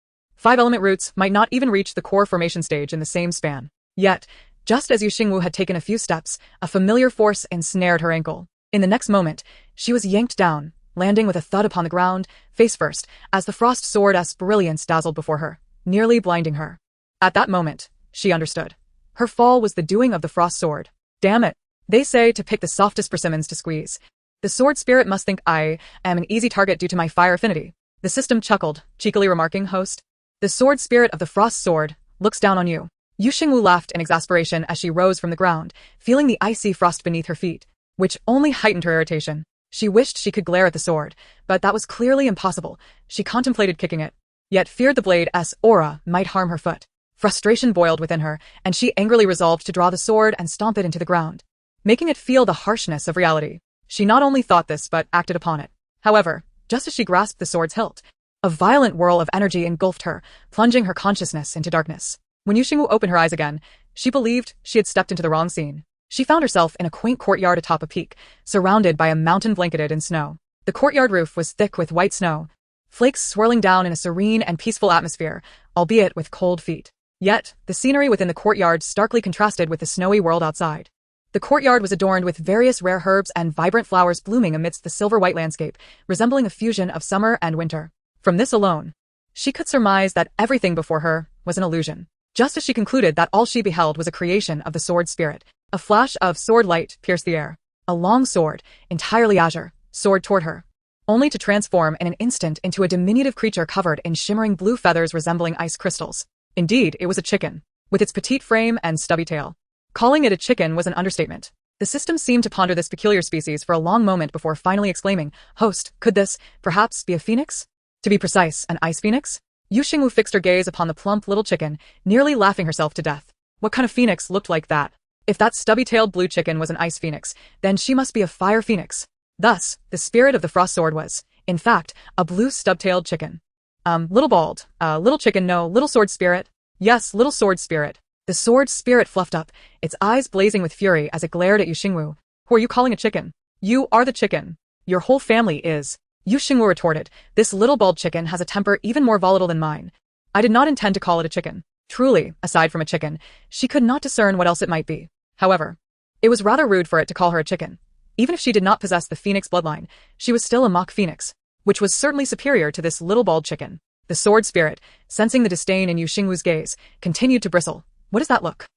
5-element roots might not even reach the core formation stage in the same span. Yet, just as Xingwu had taken a few steps, a familiar force ensnared her ankle. In the next moment, she was yanked down, landing with a thud upon the ground, face first, as the frost sword's brilliance dazzled before her, nearly blinding her. At that moment, she understood. Her fall was the doing of the frost sword. Damn it. They say to pick the softest persimmons to squeeze. The sword spirit must think I am an easy target due to my fire affinity. The system chuckled, cheekily remarking, host. The sword spirit of the frost sword looks down on you. Xingwu laughed in exasperation as she rose from the ground, feeling the icy frost beneath her feet, which only heightened her irritation. She wished she could glare at the sword, but that was clearly impossible. She contemplated kicking it, yet feared the blade's aura might harm her foot. Frustration boiled within her, and she angrily resolved to draw the sword and stomp it into the ground, making it feel the harshness of reality. She not only thought this but acted upon it. However, just as she grasped the sword's hilt, a violent whirl of energy engulfed her, plunging her consciousness into darkness. When Xingwu opened her eyes again, she believed she had stepped into the wrong scene. She found herself in a quaint courtyard atop a peak, surrounded by a mountain blanketed in snow. The courtyard roof was thick with white snow, flakes swirling down in a serene and peaceful atmosphere, albeit with cold feet. Yet, the scenery within the courtyard starkly contrasted with the snowy world outside. The courtyard was adorned with various rare herbs and vibrant flowers blooming amidst the silver-white landscape, resembling a fusion of summer and winter. From this alone, she could surmise that everything before her was an illusion. Just as she concluded that all she beheld was a creation of the sword spirit, a flash of sword light pierced the air. A long sword, entirely azure, soared toward her, only to transform in an instant into a diminutive creature covered in shimmering blue feathers resembling ice crystals. Indeed, it was a chicken, with its petite frame and stubby tail. Calling it a chicken was an understatement. The system seemed to ponder this peculiar species for a long moment before finally exclaiming, "Host, could this, perhaps, be a phoenix? To be precise, an ice phoenix?" Xingwu fixed her gaze upon the plump little chicken, nearly laughing herself to death. What kind of phoenix looked like that? If that stubby-tailed blue chicken was an ice phoenix, then she must be a fire phoenix. Thus, the spirit of the frost sword was, in fact, a blue stub-tailed chicken. Little bald, little chicken, no, little sword spirit. Yes, little sword spirit. The sword spirit fluffed up, its eyes blazing with fury as it glared at Xingwu. Who are you calling a chicken? You are the chicken. Your whole family is. Yu Xingwu retorted, "This little bald chicken has a temper even more volatile than mine. I did not intend to call it a chicken." Truly, aside from a chicken, she could not discern what else it might be. However, it was rather rude for it to call her a chicken. Even if she did not possess the phoenix bloodline, she was still a mock phoenix, which was certainly superior to this little bald chicken. The sword spirit, sensing the disdain in Yu Xingwu's gaze, continued to bristle. "What does that look?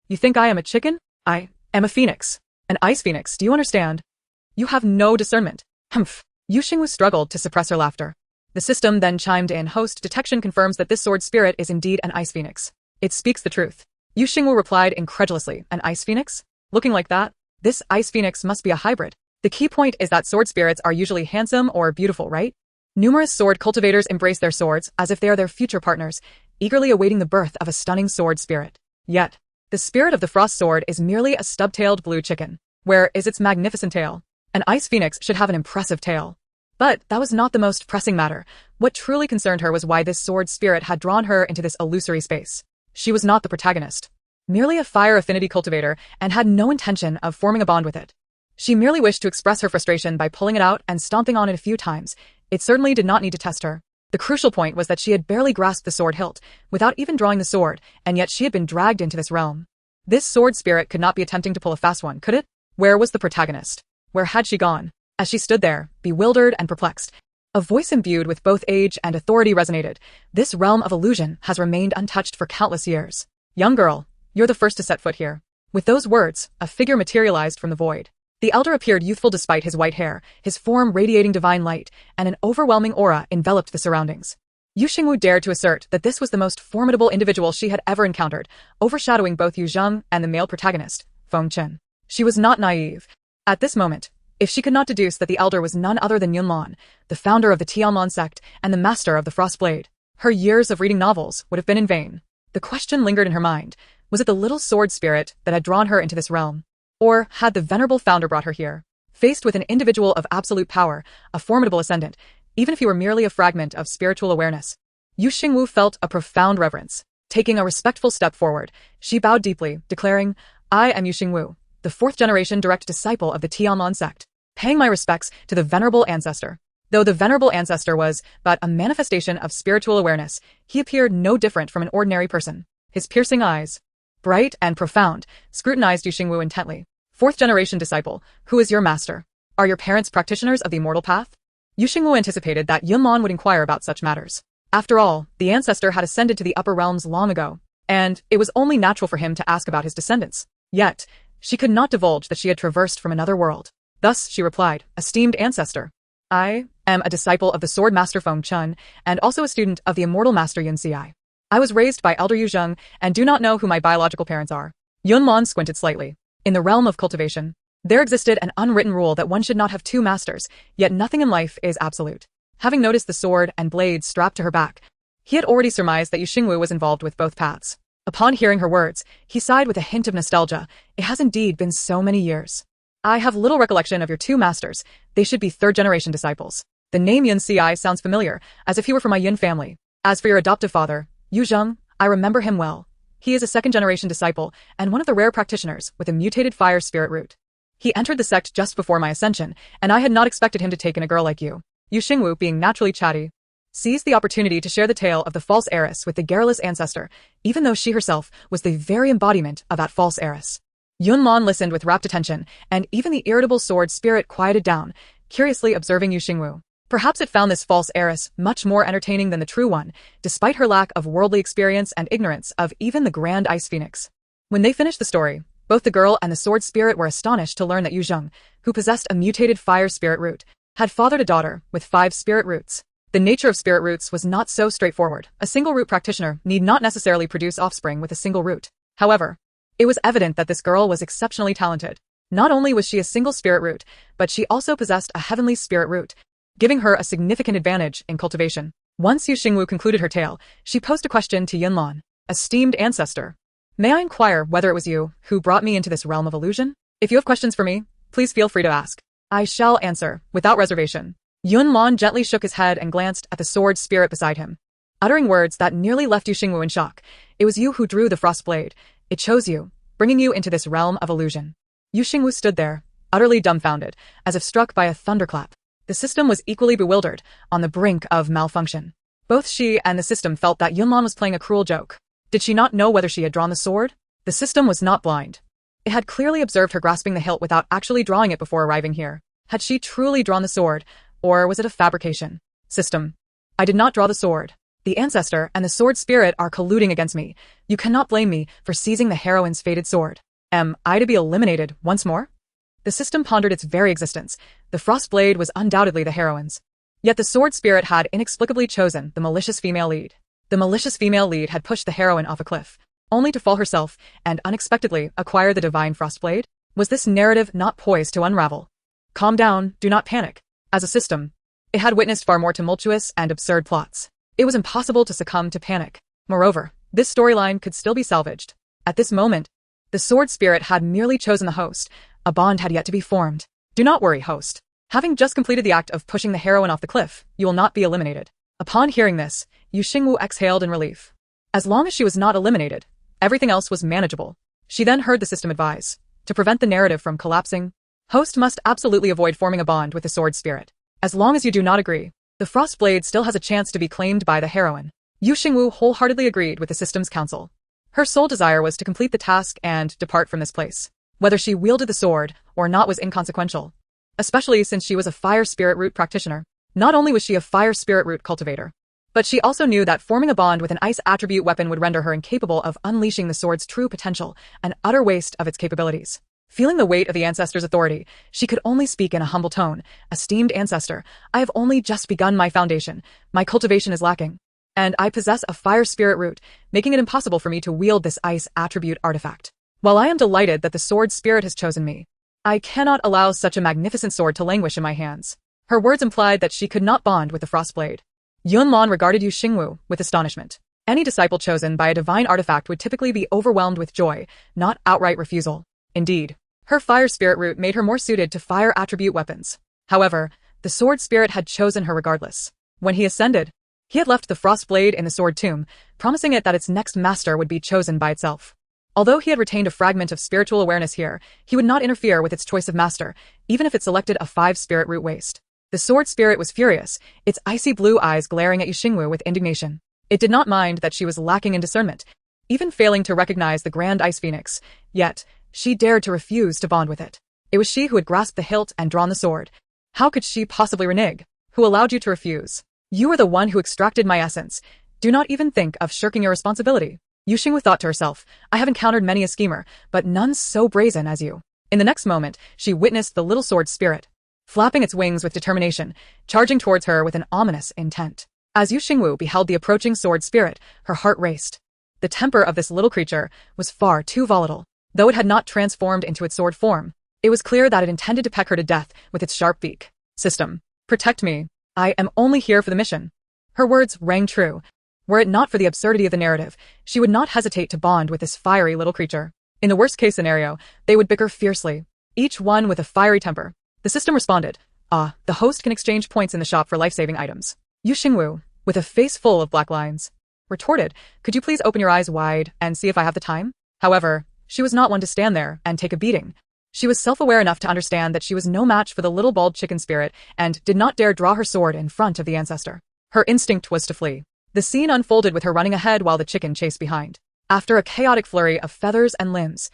You think I am a chicken? I am a phoenix. An ice phoenix, do you understand? You have no discernment." Humph. Yu Xingwu struggled to suppress her laughter. The system then chimed in. "Host detection confirms that this sword spirit is indeed an ice phoenix. It speaks the truth." Yu Xingwu replied incredulously, "An ice phoenix? Looking like that? This ice phoenix must be a hybrid. The key point is that sword spirits are usually handsome or beautiful, right?" Numerous sword cultivators embrace their swords as if they are their future partners, eagerly awaiting the birth of a stunning sword spirit. Yet, the spirit of the frost sword is merely a stub-tailed blue chicken. Where is its magnificent tail? An ice phoenix should have an impressive tail. But that was not the most pressing matter. What truly concerned her was why this sword spirit had drawn her into this illusory space. She was not the protagonist, merely a fire affinity cultivator, and had no intention of forming a bond with it. She merely wished to express her frustration by pulling it out and stomping on it a few times. It certainly did not need to test her. The crucial point was that she had barely grasped the sword hilt, without even drawing the sword, and yet she had been dragged into this realm. This sword spirit could not be attempting to pull a fast one, could it? Where was the protagonist? Where had she gone? As she stood there, bewildered and perplexed, a voice imbued with both age and authority resonated. "This realm of illusion has remained untouched for countless years. Young girl, you're the first to set foot here." With those words, a figure materialized from the void. The elder appeared youthful despite his white hair, his form radiating divine light, and an overwhelming aura enveloped the surroundings. Yu Xingwu dared to assert that this was the most formidable individual she had ever encountered, overshadowing both Yu Zheng and the male protagonist, Feng Chen. She was not naive. At this moment, if she could not deduce that the elder was none other than Yunlon, the founder of the Tianmon sect and the master of the Frostblade, her years of reading novels would have been in vain. The question lingered in her mind. Was it the little sword spirit that had drawn her into this realm? Or had the venerable founder brought her here? Faced with an individual of absolute power, a formidable ascendant, even if he were merely a fragment of spiritual awareness, Yu Xingwu felt a profound reverence. Taking a respectful step forward, she bowed deeply, declaring, "I am Yu Xingwu, the fourth-generation direct disciple of the Tianmon sect, paying my respects to the venerable ancestor." Though the venerable ancestor was but a manifestation of spiritual awareness, he appeared no different from an ordinary person. His piercing eyes, bright and profound, scrutinized Yu Xingwu intently. "Fourth-generation disciple, who is your master? Are your parents practitioners of the immortal path?" Yu Xingwu anticipated that Yunlon would inquire about such matters. After all, the ancestor had ascended to the upper realms long ago, and it was only natural for him to ask about his descendants. Yet, she could not divulge that she had traversed from another world. Thus, she replied, "Esteemed ancestor, I am a disciple of the sword master Feng Chen, and also a student of the immortal master Yun Xi. I was raised by elder Yu Zheng, and do not know who my biological parents are." Yunlon squinted slightly. In the realm of cultivation, there existed an unwritten rule that one should not have two masters, yet nothing in life is absolute. Having noticed the sword and blade strapped to her back, he had already surmised that Yu Xingwu was involved with both paths. Upon hearing her words, he sighed with a hint of nostalgia. It has indeed been so many years. "I have little recollection of your two masters. They should be third-generation disciples. The name Yun Xi sounds familiar, as if he were from my Yun family. As for your adoptive father, Yu Zheng, I remember him well. He is a second-generation disciple, and one of the rare practitioners with a mutated fire spirit root. He entered the sect just before my ascension, and I had not expected him to take in a girl like you." Yu Xingwu, being naturally chatty, seized the opportunity to share the tale of the false heiress with the garrulous ancestor, even though she herself was the very embodiment of that false heiress. Yunlon listened with rapt attention, and even the irritable sword spirit quieted down, curiously observing Yu Xingwu. Perhaps it found this false heiress much more entertaining than the true one, despite her lack of worldly experience and ignorance of even the grand ice phoenix. When they finished the story, both the girl and the sword spirit were astonished to learn that Yu Zheng, who possessed a mutated fire spirit root, had fathered a daughter with 5 spirit roots. The nature of spirit roots was not so straightforward. A single root practitioner need not necessarily produce offspring with a single root. However, it was evident that this girl was exceptionally talented. Not only was she a single spirit root, but she also possessed a heavenly spirit root, giving her a significant advantage in cultivation. Once Yu Xingwu concluded her tale, she posed a question to Yunlon. "Esteemed ancestor, may I inquire whether it was you who brought me into this realm of illusion? If you have questions for me, please feel free to ask. I shall answer, without reservation." Yunlon gently shook his head and glanced at the sword spirit beside him, uttering words that nearly left Yu Xingwu in shock. "It was you who drew the frost blade. It chose you, bringing you into this realm of illusion." Yu Xingwu stood there, utterly dumbfounded, as if struck by a thunderclap. The system was equally bewildered, on the brink of malfunction. Both she and the system felt that Yunlan was playing a cruel joke. Did she not know whether she had drawn the sword? The system was not blind. It had clearly observed her grasping the hilt without actually drawing it before arriving here. Had she truly drawn the sword, or was it a fabrication? System. I did not draw the sword. The ancestor and the sword spirit are colluding against me. You cannot blame me for seizing the heroine's fated sword. Am I to be eliminated once more? The system pondered its very existence. The frost blade was undoubtedly the heroine's. Yet the sword spirit had inexplicably chosen the malicious female lead. The malicious female lead had pushed the heroine off a cliff, only to fall herself and unexpectedly acquire the divine frost blade? Was this narrative not poised to unravel? Calm down, do not panic. As a system, it had witnessed far more tumultuous and absurd plots. It was impossible to succumb to panic. Moreover, this storyline could still be salvaged. At this moment, the sword spirit had merely chosen the host. A bond had yet to be formed. Do not worry, host. Having just completed the act of pushing the heroine off the cliff, you will not be eliminated. Upon hearing this, Xingwu exhaled in relief. As long as she was not eliminated, everything else was manageable. She then heard the system advise, to prevent the narrative from collapsing, host must absolutely avoid forming a bond with the sword spirit. As long as you do not agree, the frost blade still has a chance to be claimed by the heroine. Xingwu wholeheartedly agreed with the system's counsel. Her sole desire was to complete the task and depart from this place. Whether she wielded the sword or not was inconsequential, especially since she was a fire spirit root practitioner. Not only was she a fire spirit root cultivator, but she also knew that forming a bond with an ice attribute weapon would render her incapable of unleashing the sword's true potential, an utter waste of its capabilities. Feeling the weight of the ancestor's authority, she could only speak in a humble tone. Esteemed ancestor, I have only just begun my foundation. My cultivation is lacking, and I possess a fire spirit root, making it impossible for me to wield this ice attribute artifact. While I am delighted that the sword spirit has chosen me, I cannot allow such a magnificent sword to languish in my hands. Her words implied that she could not bond with the frost blade. Yunlan regarded Xingwu with astonishment. Any disciple chosen by a divine artifact would typically be overwhelmed with joy, not outright refusal. Indeed, her fire spirit root made her more suited to fire attribute weapons. However, the sword spirit had chosen her regardless. When he ascended, he had left the frost blade in the sword tomb, promising it that its next master would be chosen by itself. Although he had retained a fragment of spiritual awareness here, he would not interfere with its choice of master, even if it selected a 5 spirit root waste. The sword spirit was furious, its icy blue eyes glaring at Xingwu with indignation. It did not mind that she was lacking in discernment, even failing to recognize the grand ice phoenix, yet she dared to refuse to bond with it. It was she who had grasped the hilt and drawn the sword. How could she possibly renege? Who allowed you to refuse? You are the one who extracted my essence. Do not even think of shirking your responsibility. Xingwu thought to herself, I have encountered many a schemer, but none so brazen as you. In the next moment, she witnessed the little sword spirit, flapping its wings with determination, charging towards her with an ominous intent. As Xingwu beheld the approaching sword spirit, her heart raced. The temper of this little creature was far too volatile. Though it had not transformed into its sword form, it was clear that it intended to peck her to death with its sharp beak. System, protect me. I am only here for the mission. Her words rang true. Were it not for the absurdity of the narrative, she would not hesitate to bond with this fiery little creature. In the worst-case scenario, they would bicker fiercely, each one with a fiery temper. The system responded, the host can exchange points in the shop for life-saving items. Xingwu, with a face full of black lines, retorted, could you please open your eyes wide and see if I have the time? However, she was not one to stand there and take a beating. She was self-aware enough to understand that she was no match for the little bald chicken spirit and did not dare draw her sword in front of the ancestor. Her instinct was to flee. The scene unfolded with her running ahead while the chicken chased behind. After a chaotic flurry of feathers and limbs,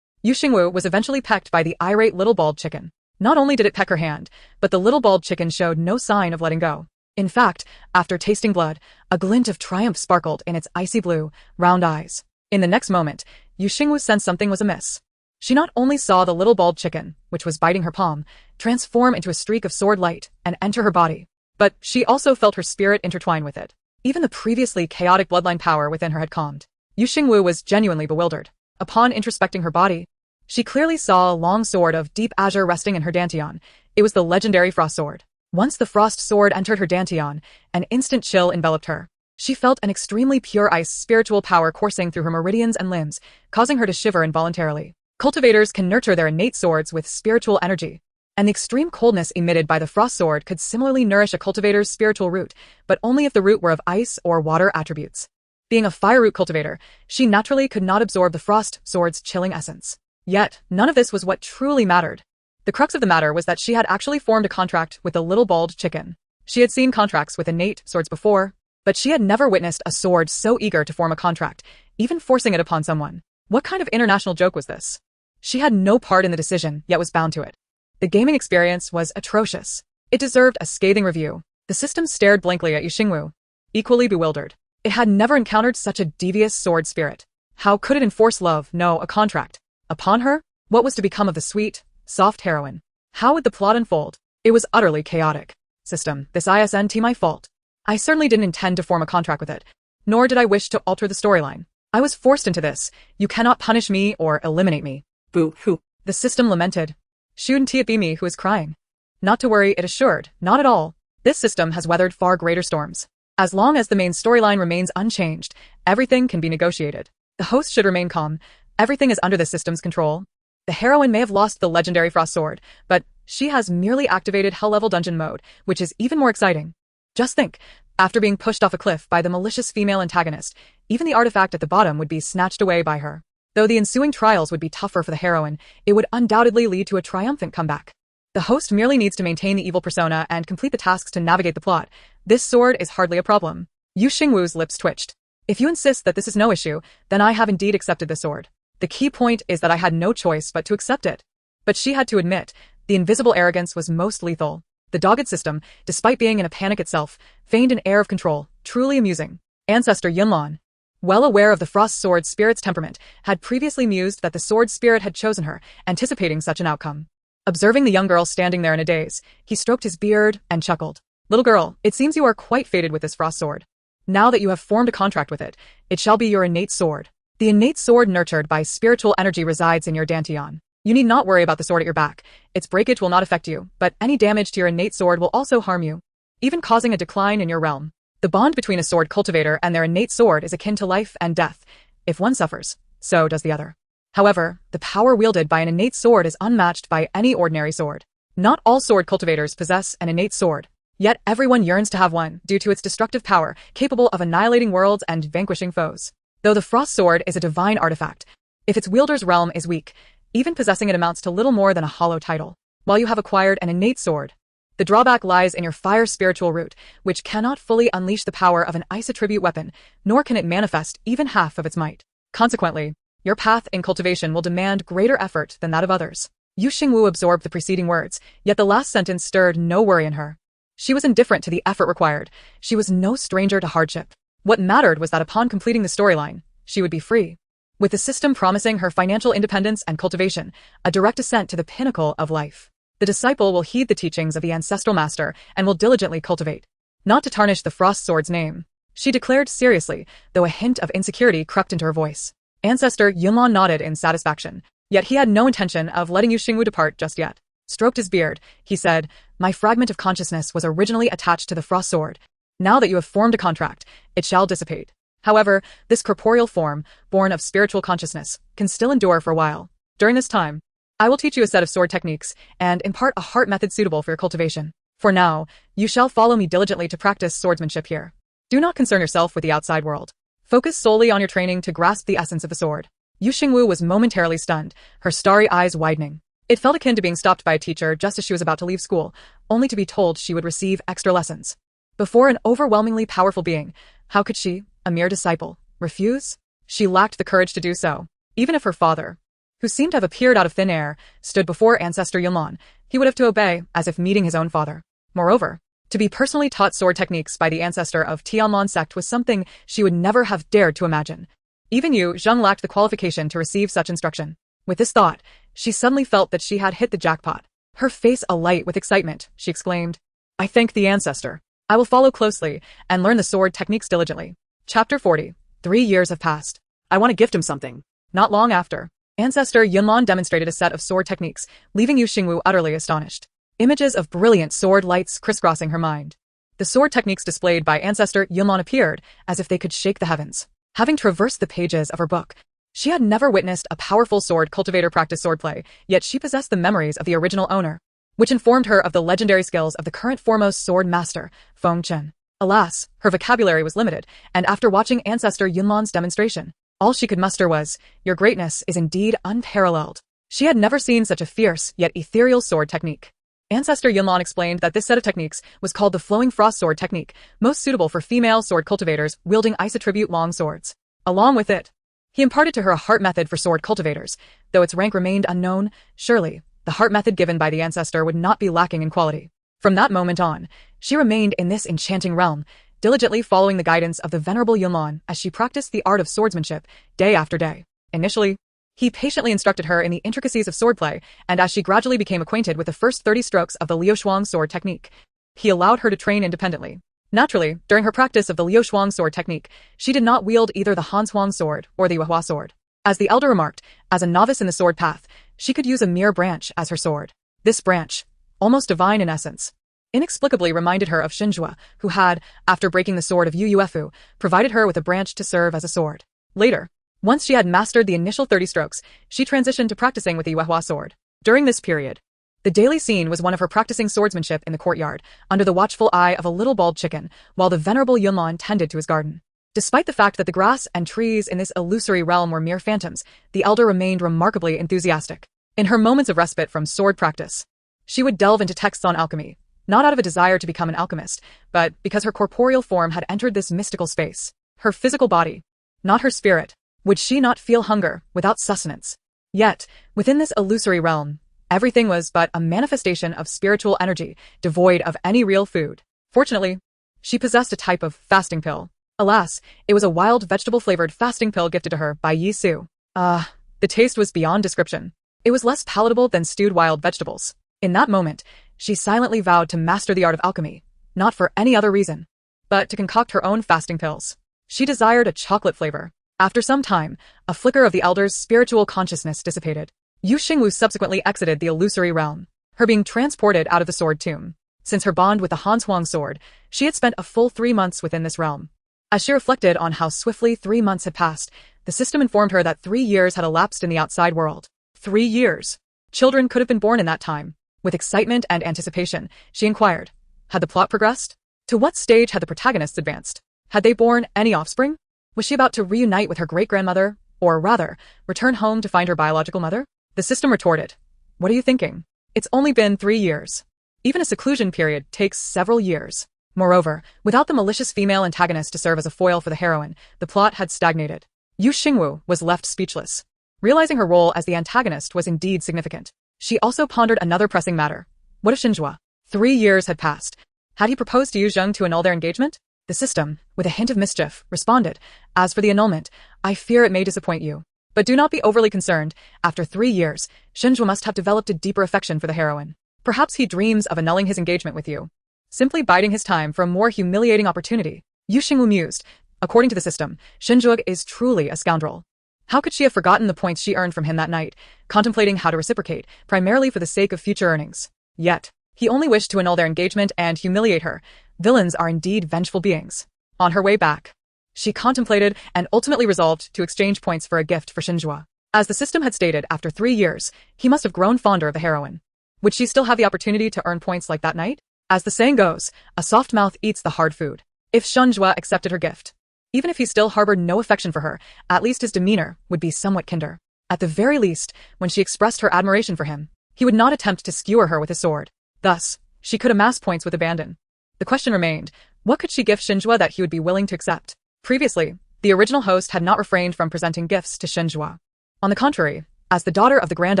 Xingwu was eventually pecked by the irate little bald chicken. Not only did it peck her hand, but the little bald chicken showed no sign of letting go. In fact, after tasting blood, a glint of triumph sparkled in its icy blue, round eyes. In the next moment, Xingwu sensed something was amiss. She not only saw the little bald chicken, which was biting her palm, transform into a streak of sword light and enter her body, but she also felt her spirit intertwine with it. Even the previously chaotic bloodline power within her had calmed. Xingwu was genuinely bewildered. Upon introspecting her body, she clearly saw a long sword of deep azure resting in her dantian. It was the legendary frost sword. Once the frost sword entered her dantian, an instant chill enveloped her. She felt an extremely pure ice spiritual power coursing through her meridians and limbs, causing her to shiver involuntarily. Cultivators can nurture their innate swords with spiritual energy, and the extreme coldness emitted by the frost sword could similarly nourish a cultivator's spiritual root, but only if the root were of ice or water attributes. Being a fire root cultivator, she naturally could not absorb the frost sword's chilling essence. Yet, none of this was what truly mattered. The crux of the matter was that she had actually formed a contract with the little bald chicken. She had seen contracts with innate swords before, but she had never witnessed a sword so eager to form a contract, even forcing it upon someone. What kind of international joke was this? She had no part in the decision, yet was bound to it. The gaming experience was atrocious. It deserved a scathing review. The system stared blankly at Xingwu, equally bewildered. It had never encountered such a devious sword spirit. How could it enforce love, no, a contract, upon her? What was to become of the sweet, soft heroine? How would the plot unfold? It was utterly chaotic. System, this isn't my fault. I certainly didn't intend to form a contract with it, nor did I wish to alter the storyline. I was forced into this. You cannot punish me or eliminate me. Boo-hoo. The system lamented. Shouldn't it be me who is crying? Not to worry, it assured, not at all. This system has weathered far greater storms. As long as the main storyline remains unchanged, everything can be negotiated. The host should remain calm. Everything is under the system's control. The heroine may have lost the legendary frost sword, but she has merely activated hell-level dungeon mode, which is even more exciting. Just think, after being pushed off a cliff by the malicious female antagonist, even the artifact at the bottom would be snatched away by her. Though the ensuing trials would be tougher for the heroine, it would undoubtedly lead to a triumphant comeback. The host merely needs to maintain the evil persona and complete the tasks to navigate the plot. This sword is hardly a problem. Yu Xingwu's lips twitched. If you insist that this is no issue, then I have indeed accepted the sword. The key point is that I had no choice but to accept it. But she had to admit, the invisible arrogance was most lethal. The dogged system, despite being in a panic itself, feigned an air of control, truly amusing. Ancestor Yunlan, well aware of the frost sword spirit's temperament, had previously mused that the sword spirit had chosen her, anticipating such an outcome. Observing the young girl standing there in a daze, he stroked his beard and chuckled. Little girl, it seems you are quite fated with this frost sword. Now that you have formed a contract with it, it shall be your innate sword. The innate sword nurtured by spiritual energy resides in your dantian. You need not worry about the sword at your back. Its breakage will not affect you, but any damage to your innate sword will also harm you, even causing a decline in your realm. The bond between a sword cultivator and their innate sword is akin to life and death. If one suffers, so does the other. However, the power wielded by an innate sword is unmatched by any ordinary sword. Not all sword cultivators possess an innate sword, yet everyone yearns to have one due to its destructive power, capable of annihilating worlds and vanquishing foes. Though the frost sword is a divine artifact, if its wielder's realm is weak, even possessing it amounts to little more than a hollow title. While you have acquired an innate sword, the drawback lies in your fire spiritual root, which cannot fully unleash the power of an ice attribute weapon, nor can it manifest even half of its might. Consequently, your path in cultivation will demand greater effort than that of others. Yu Xingwu absorbed the preceding words, yet the last sentence stirred no worry in her. She was indifferent to the effort required. She was no stranger to hardship. What mattered was that upon completing the storyline, she would be free. With the system promising her financial independence and cultivation, a direct ascent to the pinnacle of life. The disciple will heed the teachings of the ancestral master and will diligently cultivate. Not to tarnish the frost sword's name, she declared seriously, though a hint of insecurity crept into her voice. Ancestor Yunlan nodded in satisfaction, yet he had no intention of letting Yu Xingwu depart just yet. Stroked his beard, he said, "My fragment of consciousness was originally attached to the frost sword. Now that you have formed a contract, it shall dissipate. However, this corporeal form, born of spiritual consciousness, can still endure for a while. During this time, I will teach you a set of sword techniques and impart a heart method suitable for your cultivation. For now, you shall follow me diligently to practice swordsmanship here. Do not concern yourself with the outside world. Focus solely on your training to grasp the essence of the sword." Yu Xingwu was momentarily stunned, her starry eyes widening. It felt akin to being stopped by a teacher just as she was about to leave school, only to be told she would receive extra lessons. Before an overwhelmingly powerful being, how could she, a mere disciple, refuse? She lacked the courage to do so. Even if her father, who seemed to have appeared out of thin air, stood before Ancestor Yunlan, he would have to obey as if meeting his own father. Moreover, to be personally taught sword techniques by the ancestor of Tianlon sect was something she would never have dared to imagine. Even Yu Zheng lacked the qualification to receive such instruction. With this thought, she suddenly felt that she had hit the jackpot. Her face alight with excitement, she exclaimed, "I thank the ancestor. I will follow closely and learn the sword techniques diligently." Chapter 40. 3 years have passed. I want to gift him something. Not long after, Ancestor Yunlan demonstrated a set of sword techniques, leaving Yu Xingwu utterly astonished. Images of brilliant sword lights crisscrossing her mind. The sword techniques displayed by Ancestor Yunlan appeared as if they could shake the heavens. Having traversed the pages of her book, she had never witnessed a powerful sword cultivator practice swordplay, yet she possessed the memories of the original owner, which informed her of the legendary skills of the current foremost sword master, Feng Chen. Alas, her vocabulary was limited, and after watching Ancestor Yunlan's demonstration, all she could muster was, "Your greatness is indeed unparalleled." She had never seen such a fierce, yet ethereal sword technique. Ancestor Yunlan explained that this set of techniques was called the flowing frost sword technique, most suitable for female sword cultivators wielding ice attribute long swords. Along with it, he imparted to her a heart method for sword cultivators. Though its rank remained unknown, surely, the heart method given by the ancestor would not be lacking in quality. From that moment on, she remained in this enchanting realm, diligently following the guidance of the venerable Yunlan as she practiced the art of swordsmanship, day after day. Initially, he patiently instructed her in the intricacies of swordplay, and as she gradually became acquainted with the first 30 strokes of the Liuoshuang sword technique, he allowed her to train independently. Naturally, during her practice of the Liuoshuang sword technique, she did not wield either the Hanshuang sword or the Yuehua sword. As the elder remarked, as a novice in the sword path, she could use a mere branch as her sword. This branch, almost divine in essence, inexplicably reminded her of Xingwu, who had, after breaking the sword of Yu Yuefu, provided her with a branch to serve as a sword. Later, once she had mastered the initial 30 strokes, she transitioned to practicing with the Yuehua sword. During this period, the daily scene was one of her practicing swordsmanship in the courtyard, under the watchful eye of a little bald chicken, while the venerable Yunlan tended to his garden. Despite the fact that the grass and trees in this illusory realm were mere phantoms, the elder remained remarkably enthusiastic. In her moments of respite from sword practice, she would delve into texts on alchemy, not out of a desire to become an alchemist, but because her corporeal form had entered this mystical space. Her physical body, not her spirit. Would she not feel hunger without sustenance? Yet, within this illusory realm, everything was but a manifestation of spiritual energy, devoid of any real food. Fortunately, she possessed a type of fasting pill. Alas, it was a wild vegetable-flavored fasting pill gifted to her by Yi Su. The taste was beyond description. It was less palatable than stewed wild vegetables. In that moment, she silently vowed to master the art of alchemy, not for any other reason, but to concoct her own fasting pills. She desired a chocolate flavor. After some time, a flicker of the elder's spiritual consciousness dissipated. Yu Xingwu subsequently exited the illusory realm, her being transported out of the sword tomb. Since her bond with the Hanshuang sword, she had spent a full 3 months within this realm. As she reflected on how swiftly 3 months had passed, the system informed her that 3 years had elapsed in the outside world. 3 years. Children could have been born in that time. With excitement and anticipation, she inquired, had the plot progressed? To what stage had the protagonists advanced? Had they borne any offspring? Was she about to reunite with her great-grandmother, or rather, return home to find her biological mother? The system retorted, what are you thinking? It's only been 3 years. Even a seclusion period takes several years. Moreover, without the malicious female antagonist to serve as a foil for the heroine, the plot had stagnated. Yu Xingwu was left speechless. Realizing her role as the antagonist was indeed significant, she also pondered another pressing matter. What of Xingwu? 3 years had passed. Had he proposed to Yu Zheng to annul their engagement? The system, with a hint of mischief, responded, as for the annulment, I fear it may disappoint you. But do not be overly concerned. After 3 years, Xingwu must have developed a deeper affection for the heroine. Perhaps he dreams of annulling his engagement with you, simply biding his time for a more humiliating opportunity. Yu Xingwu mused. According to the system, Xingwu is truly a scoundrel. How could she have forgotten the points she earned from him that night, contemplating how to reciprocate, primarily for the sake of future earnings? Yet, he only wished to annul their engagement and humiliate her. Villains are indeed vengeful beings. On her way back, she contemplated and ultimately resolved to exchange points for a gift for Xingwu. As the system had stated, after 3 years, he must have grown fonder of the heroine. Would she still have the opportunity to earn points like that night? As the saying goes, a soft mouth eats the hard food. If Xingwu accepted her gift, even if he still harbored no affection for her, at least his demeanor would be somewhat kinder. At the very least, when she expressed her admiration for him, he would not attempt to skewer her with his sword. Thus, she could amass points with abandon. The question remained, what could she give Xingwu that he would be willing to accept? Previously, the original host had not refrained from presenting gifts to Xingwu. On the contrary, as the daughter of the Grand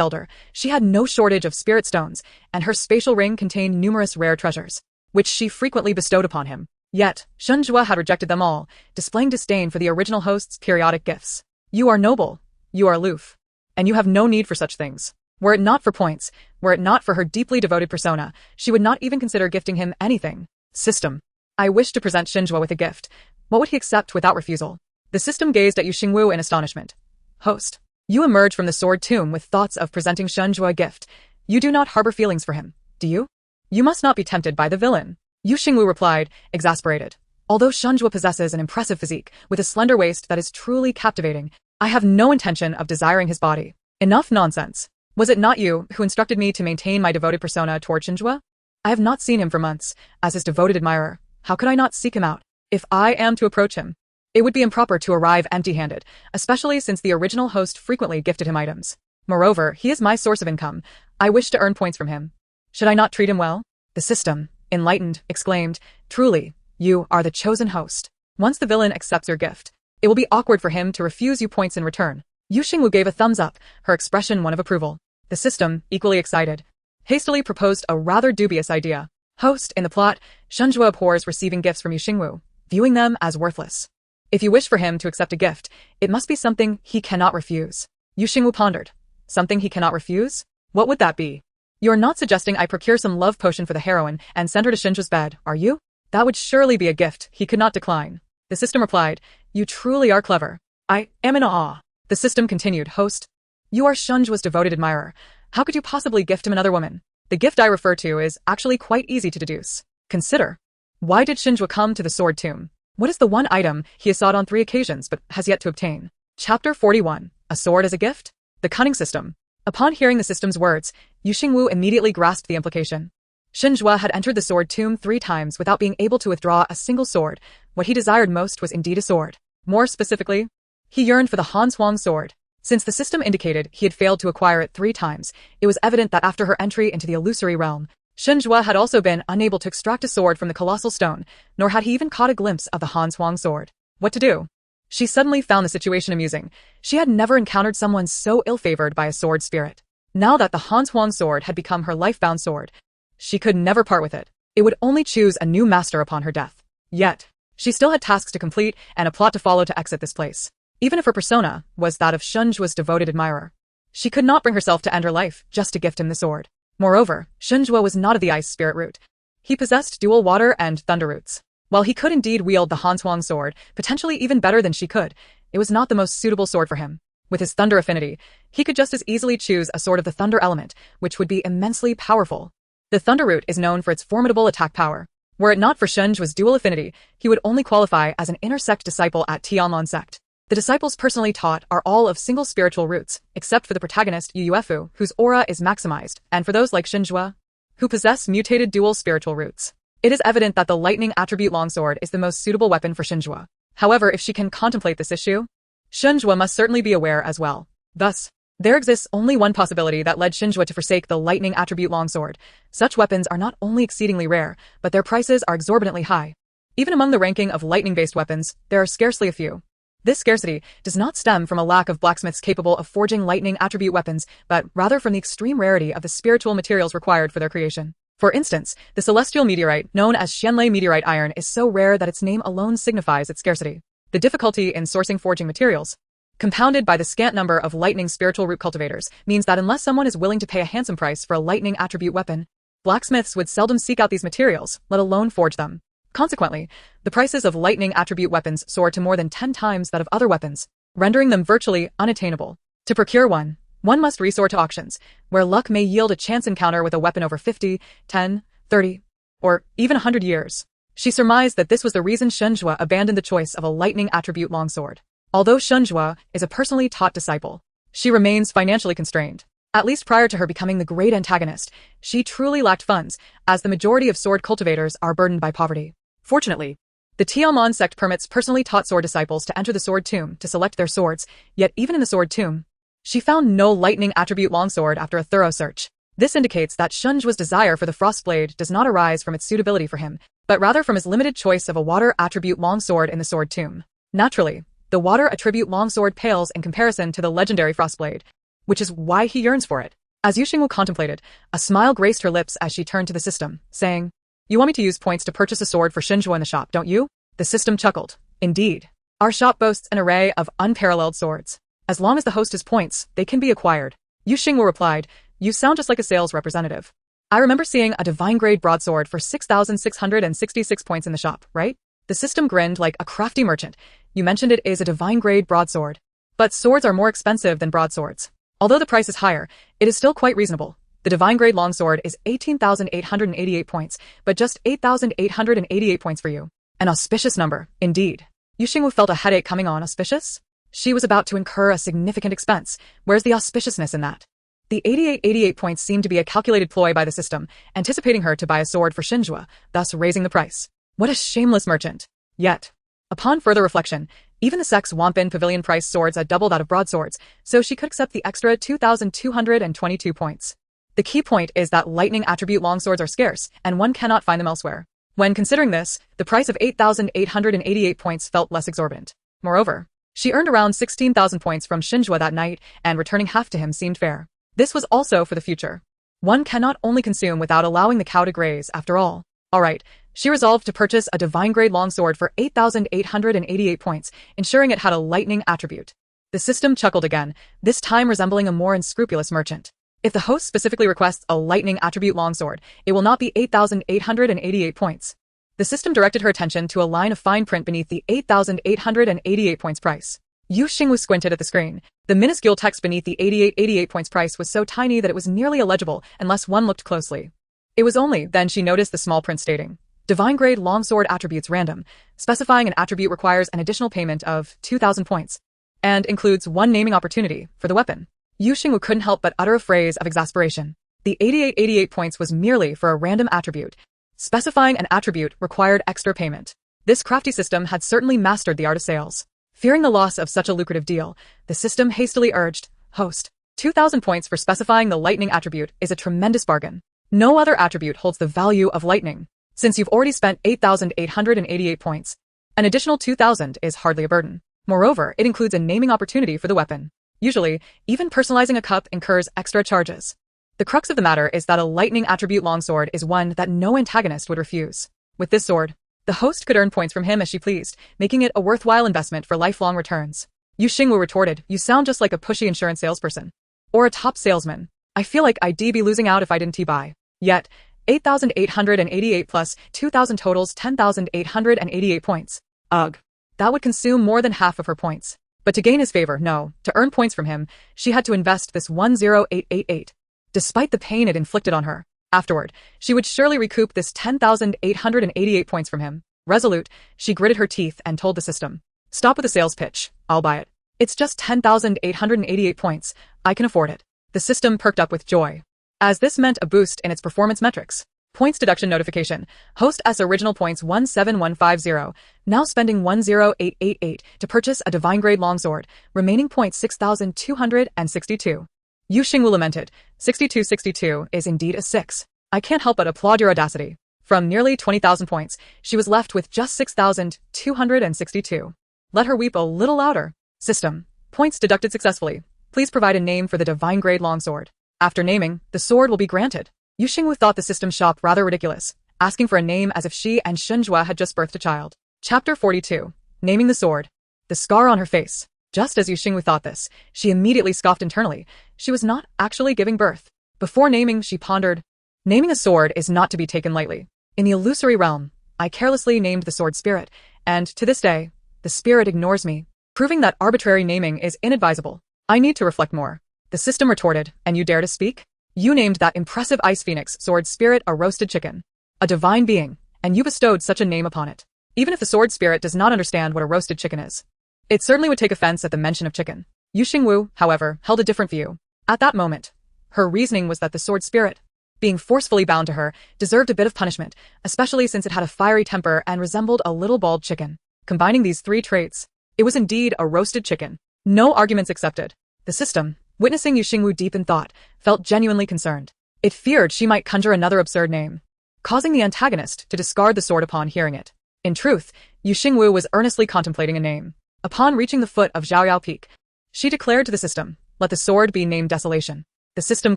Elder, she had no shortage of spirit stones, and her spatial ring contained numerous rare treasures, which she frequently bestowed upon him. Yet, Xingwu had rejected them all, displaying disdain for the original host's periodic gifts. You are noble, you are aloof, and you have no need for such things. Were it not for points, were it not for her deeply devoted persona, she would not even consider gifting him anything. System. I wish to present Xingwu with a gift. What would he accept without refusal? The system gazed at Yu Xingwu in astonishment. Host. You emerge from the sword tomb with thoughts of presenting Xingwu a gift. You do not harbor feelings for him, do you? You must not be tempted by the villain. Yu Xingwu replied, exasperated. Although Xingwu possesses an impressive physique, with a slender waist that is truly captivating, I have no intention of desiring his body. Enough nonsense. Was it not you who instructed me to maintain my devoted persona toward Xingwu? I have not seen him for months. As his devoted admirer, how could I not seek him out? If I am to approach him, it would be improper to arrive empty-handed, especially since the original host frequently gifted him items. Moreover, he is my source of income. I wish to earn points from him. Should I not treat him well? The system, enlightened, exclaimed, truly, you are the chosen host. Once the villain accepts your gift, it will be awkward for him to refuse you points in return. Xingwu gave a thumbs up, her expression one of approval. The system, equally excited, hastily proposed a rather dubious idea. Host, in the plot, Xingwu abhors receiving gifts from Xingwu, viewing them as worthless. If you wish for him to accept a gift, it must be something he cannot refuse. Xingwu pondered. Something he cannot refuse? What would that be? You're not suggesting I procure some love potion for the heroine and send her to Xingwu's bed, are you? That would surely be a gift he could not decline. The system replied, you truly are clever. I am in awe. The system continued, host. You are Xingwu's devoted admirer. How could you possibly gift him another woman? The gift I refer to is actually quite easy to deduce. Consider. Why did Xingwu come to the sword tomb? What is the one item he has sought on 3 occasions but has yet to obtain? Chapter 41. A sword as a gift? The cunning system. Upon hearing the system's words, Xingwu immediately grasped the implication. Xingwu had entered the sword tomb 3 times without being able to withdraw a single sword. What he desired most was indeed a sword. More specifically, he yearned for the Han Huang sword. Since the system indicated he had failed to acquire it 3 times, it was evident that after her entry into the illusory realm, Xingwu had also been unable to extract a sword from the colossal stone, nor had he even caught a glimpse of the Han Huang sword. What to do? She suddenly found the situation amusing. She had never encountered someone so ill-favored by a sword spirit. Now that the Han Huang sword had become her life-bound sword, she could never part with it. It would only choose a new master upon her death. Yet, she still had tasks to complete and a plot to follow to exit this place. Even if her persona was that of Xingwu's devoted admirer, she could not bring herself to end her life just to gift him the sword. Moreover, Xingwu was not of the ice spirit root. He possessed dual water and thunder roots. While he could indeed wield the Han Huang sword, potentially even better than she could, it was not the most suitable sword for him. With his thunder affinity, he could just as easily choose a sword of the thunder element, which would be immensely powerful. The thunder root is known for its formidable attack power. Were it not for Xingwu's dual affinity, he would only qualify as an inner sect disciple at Tianlong sect. The disciples personally taught are all of single spiritual roots, except for the protagonist Yuefu, whose aura is maximized, and for those like Xingwu, who possess mutated dual spiritual roots. It is evident that the lightning attribute longsword is the most suitable weapon for Xingwu. However, if she can contemplate this issue, Xingwu must certainly be aware as well. Thus, there exists only one possibility that led Xingwu to forsake the lightning attribute longsword. Such weapons are not only exceedingly rare, but their prices are exorbitantly high. Even among the ranking of lightning-based weapons, there are scarcely a few. This scarcity does not stem from a lack of blacksmiths capable of forging lightning attribute weapons, but rather from the extreme rarity of the spiritual materials required for their creation. For instance, the celestial meteorite, known as Xianlei meteorite iron, is so rare that its name alone signifies its scarcity. The difficulty in sourcing forging materials, compounded by the scant number of lightning spiritual root cultivators, means that unless someone is willing to pay a handsome price for a lightning attribute weapon, blacksmiths would seldom seek out these materials, let alone forge them. Consequently, the prices of lightning attribute weapons soar to more than 10 times that of other weapons, rendering them virtually unattainable. To procure one must resort to auctions, where luck may yield a chance encounter with a weapon over 50, 10, 30, or even 100 years. She surmised that this was the reason Xingwu abandoned the choice of a lightning attribute longsword. Although Xingwu is a personally taught disciple, she remains financially constrained. At least prior to her becoming the great antagonist, she truly lacked funds, as the majority of sword cultivators are burdened by poverty. Fortunately, the Tianlong sect permits personally taught sword disciples to enter the sword tomb to select their swords, yet even in the sword tomb, she found no lightning attribute longsword after a thorough search. This indicates that Xingwu's desire for the frostblade does not arise from its suitability for him, but rather from his limited choice of a water attribute longsword in the sword tomb. Naturally, the water attribute longsword pales in comparison to the legendary frostblade, which is why he yearns for it. As Xingwu contemplated, a smile graced her lips as she turned to the system, saying, "You want me to use points to purchase a sword for Xingwu in the shop, don't you?" The system chuckled. "Indeed. Our shop boasts an array of unparalleled swords. As long as the host has points, they can be acquired." Xingwu replied, "You sound just like a sales representative. I remember seeing a divine-grade broadsword for 6,666 points in the shop, right?" The system grinned like a crafty merchant. "You mentioned it is a divine-grade broadsword. But swords are more expensive than broadswords. Although the price is higher, it is still quite reasonable. The divine-grade longsword is 18,888 points, but just 8,888 points for you. An auspicious number, indeed." Xingwu felt a headache coming on. Auspicious? She was about to incur a significant expense. Where's the auspiciousness in that? The 88 points seemed to be a calculated ploy by the system, anticipating her to buy a sword for Xingwu, thus raising the price. What a shameless merchant. Yet, upon further reflection, Even the sect's Wampin pavilion price swords at double that of broadswords, so she could accept the extra 2,222 points. The key point is that lightning attribute longswords are scarce, and one cannot find them elsewhere. When considering this, the price of 8,888 points felt less exorbitant. Moreover, she earned around 16,000 points from Xingwu that night, and returning half to him seemed fair. This was also for the future. One cannot only consume without allowing the cow to graze, after all. Alright, she resolved to purchase a divine-grade longsword for 8,888 points, ensuring it had a lightning attribute. The system chuckled again, this time resembling a more unscrupulous merchant. If the host specifically requests a lightning attribute longsword, it will not be 8,888 points. The system directed her attention to a line of fine print beneath the 8,888 points price. Yu Xingwu squinted at the screen. The minuscule text beneath the 8888 points price was so tiny that it was nearly illegible unless one looked closely. It was only then she noticed the small print stating, Divine Grade Longsword Attributes Random, specifying an attribute requires an additional payment of 2,000 points, and includes one naming opportunity for the weapon. Yu Xingwu couldn't help but utter a phrase of exasperation. The 8888 points was merely for a random attribute. Specifying an attribute required extra payment. This crafty system had certainly mastered the art of sales. Fearing the loss of such a lucrative deal, the system hastily urged, Host, 2,000 points for specifying the lightning attribute is a tremendous bargain. No other attribute holds the value of lightning. Since you've already spent 8,888 points, an additional 2,000 is hardly a burden. Moreover, it includes a naming opportunity for the weapon. Usually, even personalizing a cup incurs extra charges. The crux of the matter is that a lightning attribute longsword is one that no antagonist would refuse. With this sword, the host could earn points from him as she pleased, making it a worthwhile investment for lifelong returns. Yu Xingwu retorted, You sound just like a pushy insurance salesperson. Or a top salesman. I feel like I'd be losing out if I didn't buy. Yet, 8,888 plus 2,000 totals 10,888 points. Ugh. That would consume more than half of her points. But to gain his favor, no, to earn points from him, she had to invest this 10888. Despite the pain it inflicted on her, afterward, she would surely recoup this 10,888 points from him. Resolute, she gritted her teeth and told the system, Stop with the sales pitch, I'll buy it. It's just 10,888 points, I can afford it. The system perked up with joy, as this meant a boost in its performance metrics. Points deduction notification. Host S original points 17150, now spending 10888 to purchase a divine grade longsword, remaining points 6,262. Yu Xingwu lamented, 6262 is indeed a 6. I can't help but applaud your audacity. From nearly 20,000 points, she was left with just 6,262. Let her weep a little louder. System. Points deducted successfully. Please provide a name for the divine grade longsword. After naming, the sword will be granted. Yu Xingwu thought the system shop rather ridiculous, asking for a name as if she and Xingwu had just birthed a child. Chapter 42. Naming the sword. The scar on her face. Just as Yu Xingwu thought this, she immediately scoffed internally. She was not actually giving birth. Before naming, she pondered. Naming a sword is not to be taken lightly. In the illusory realm, I carelessly named the sword Spirit, and to this day, the spirit ignores me, proving that arbitrary naming is inadvisable. I need to reflect more. The system retorted, and you dare to speak? You named that impressive ice phoenix sword Spirit a roasted chicken. A divine being, and you bestowed such a name upon it. Even if the sword Spirit does not understand what a roasted chicken is, it certainly would take offense at the mention of chicken. Yu Xingwu, however, held a different view. At that moment, her reasoning was that the sword Spirit, being forcefully bound to her, deserved a bit of punishment, especially since it had a fiery temper and resembled a little bald chicken. Combining these three traits, it was indeed a roasted chicken. No arguments accepted. The system, witnessing Yu Xingwu deep in thought, felt genuinely concerned. It feared she might conjure another absurd name, causing the antagonist to discard the sword upon hearing it. In truth, Yu Xingwu was earnestly contemplating a name. Upon reaching the foot of Zhaoyao Peak, she declared to the system, Let the sword be named Desolation. The system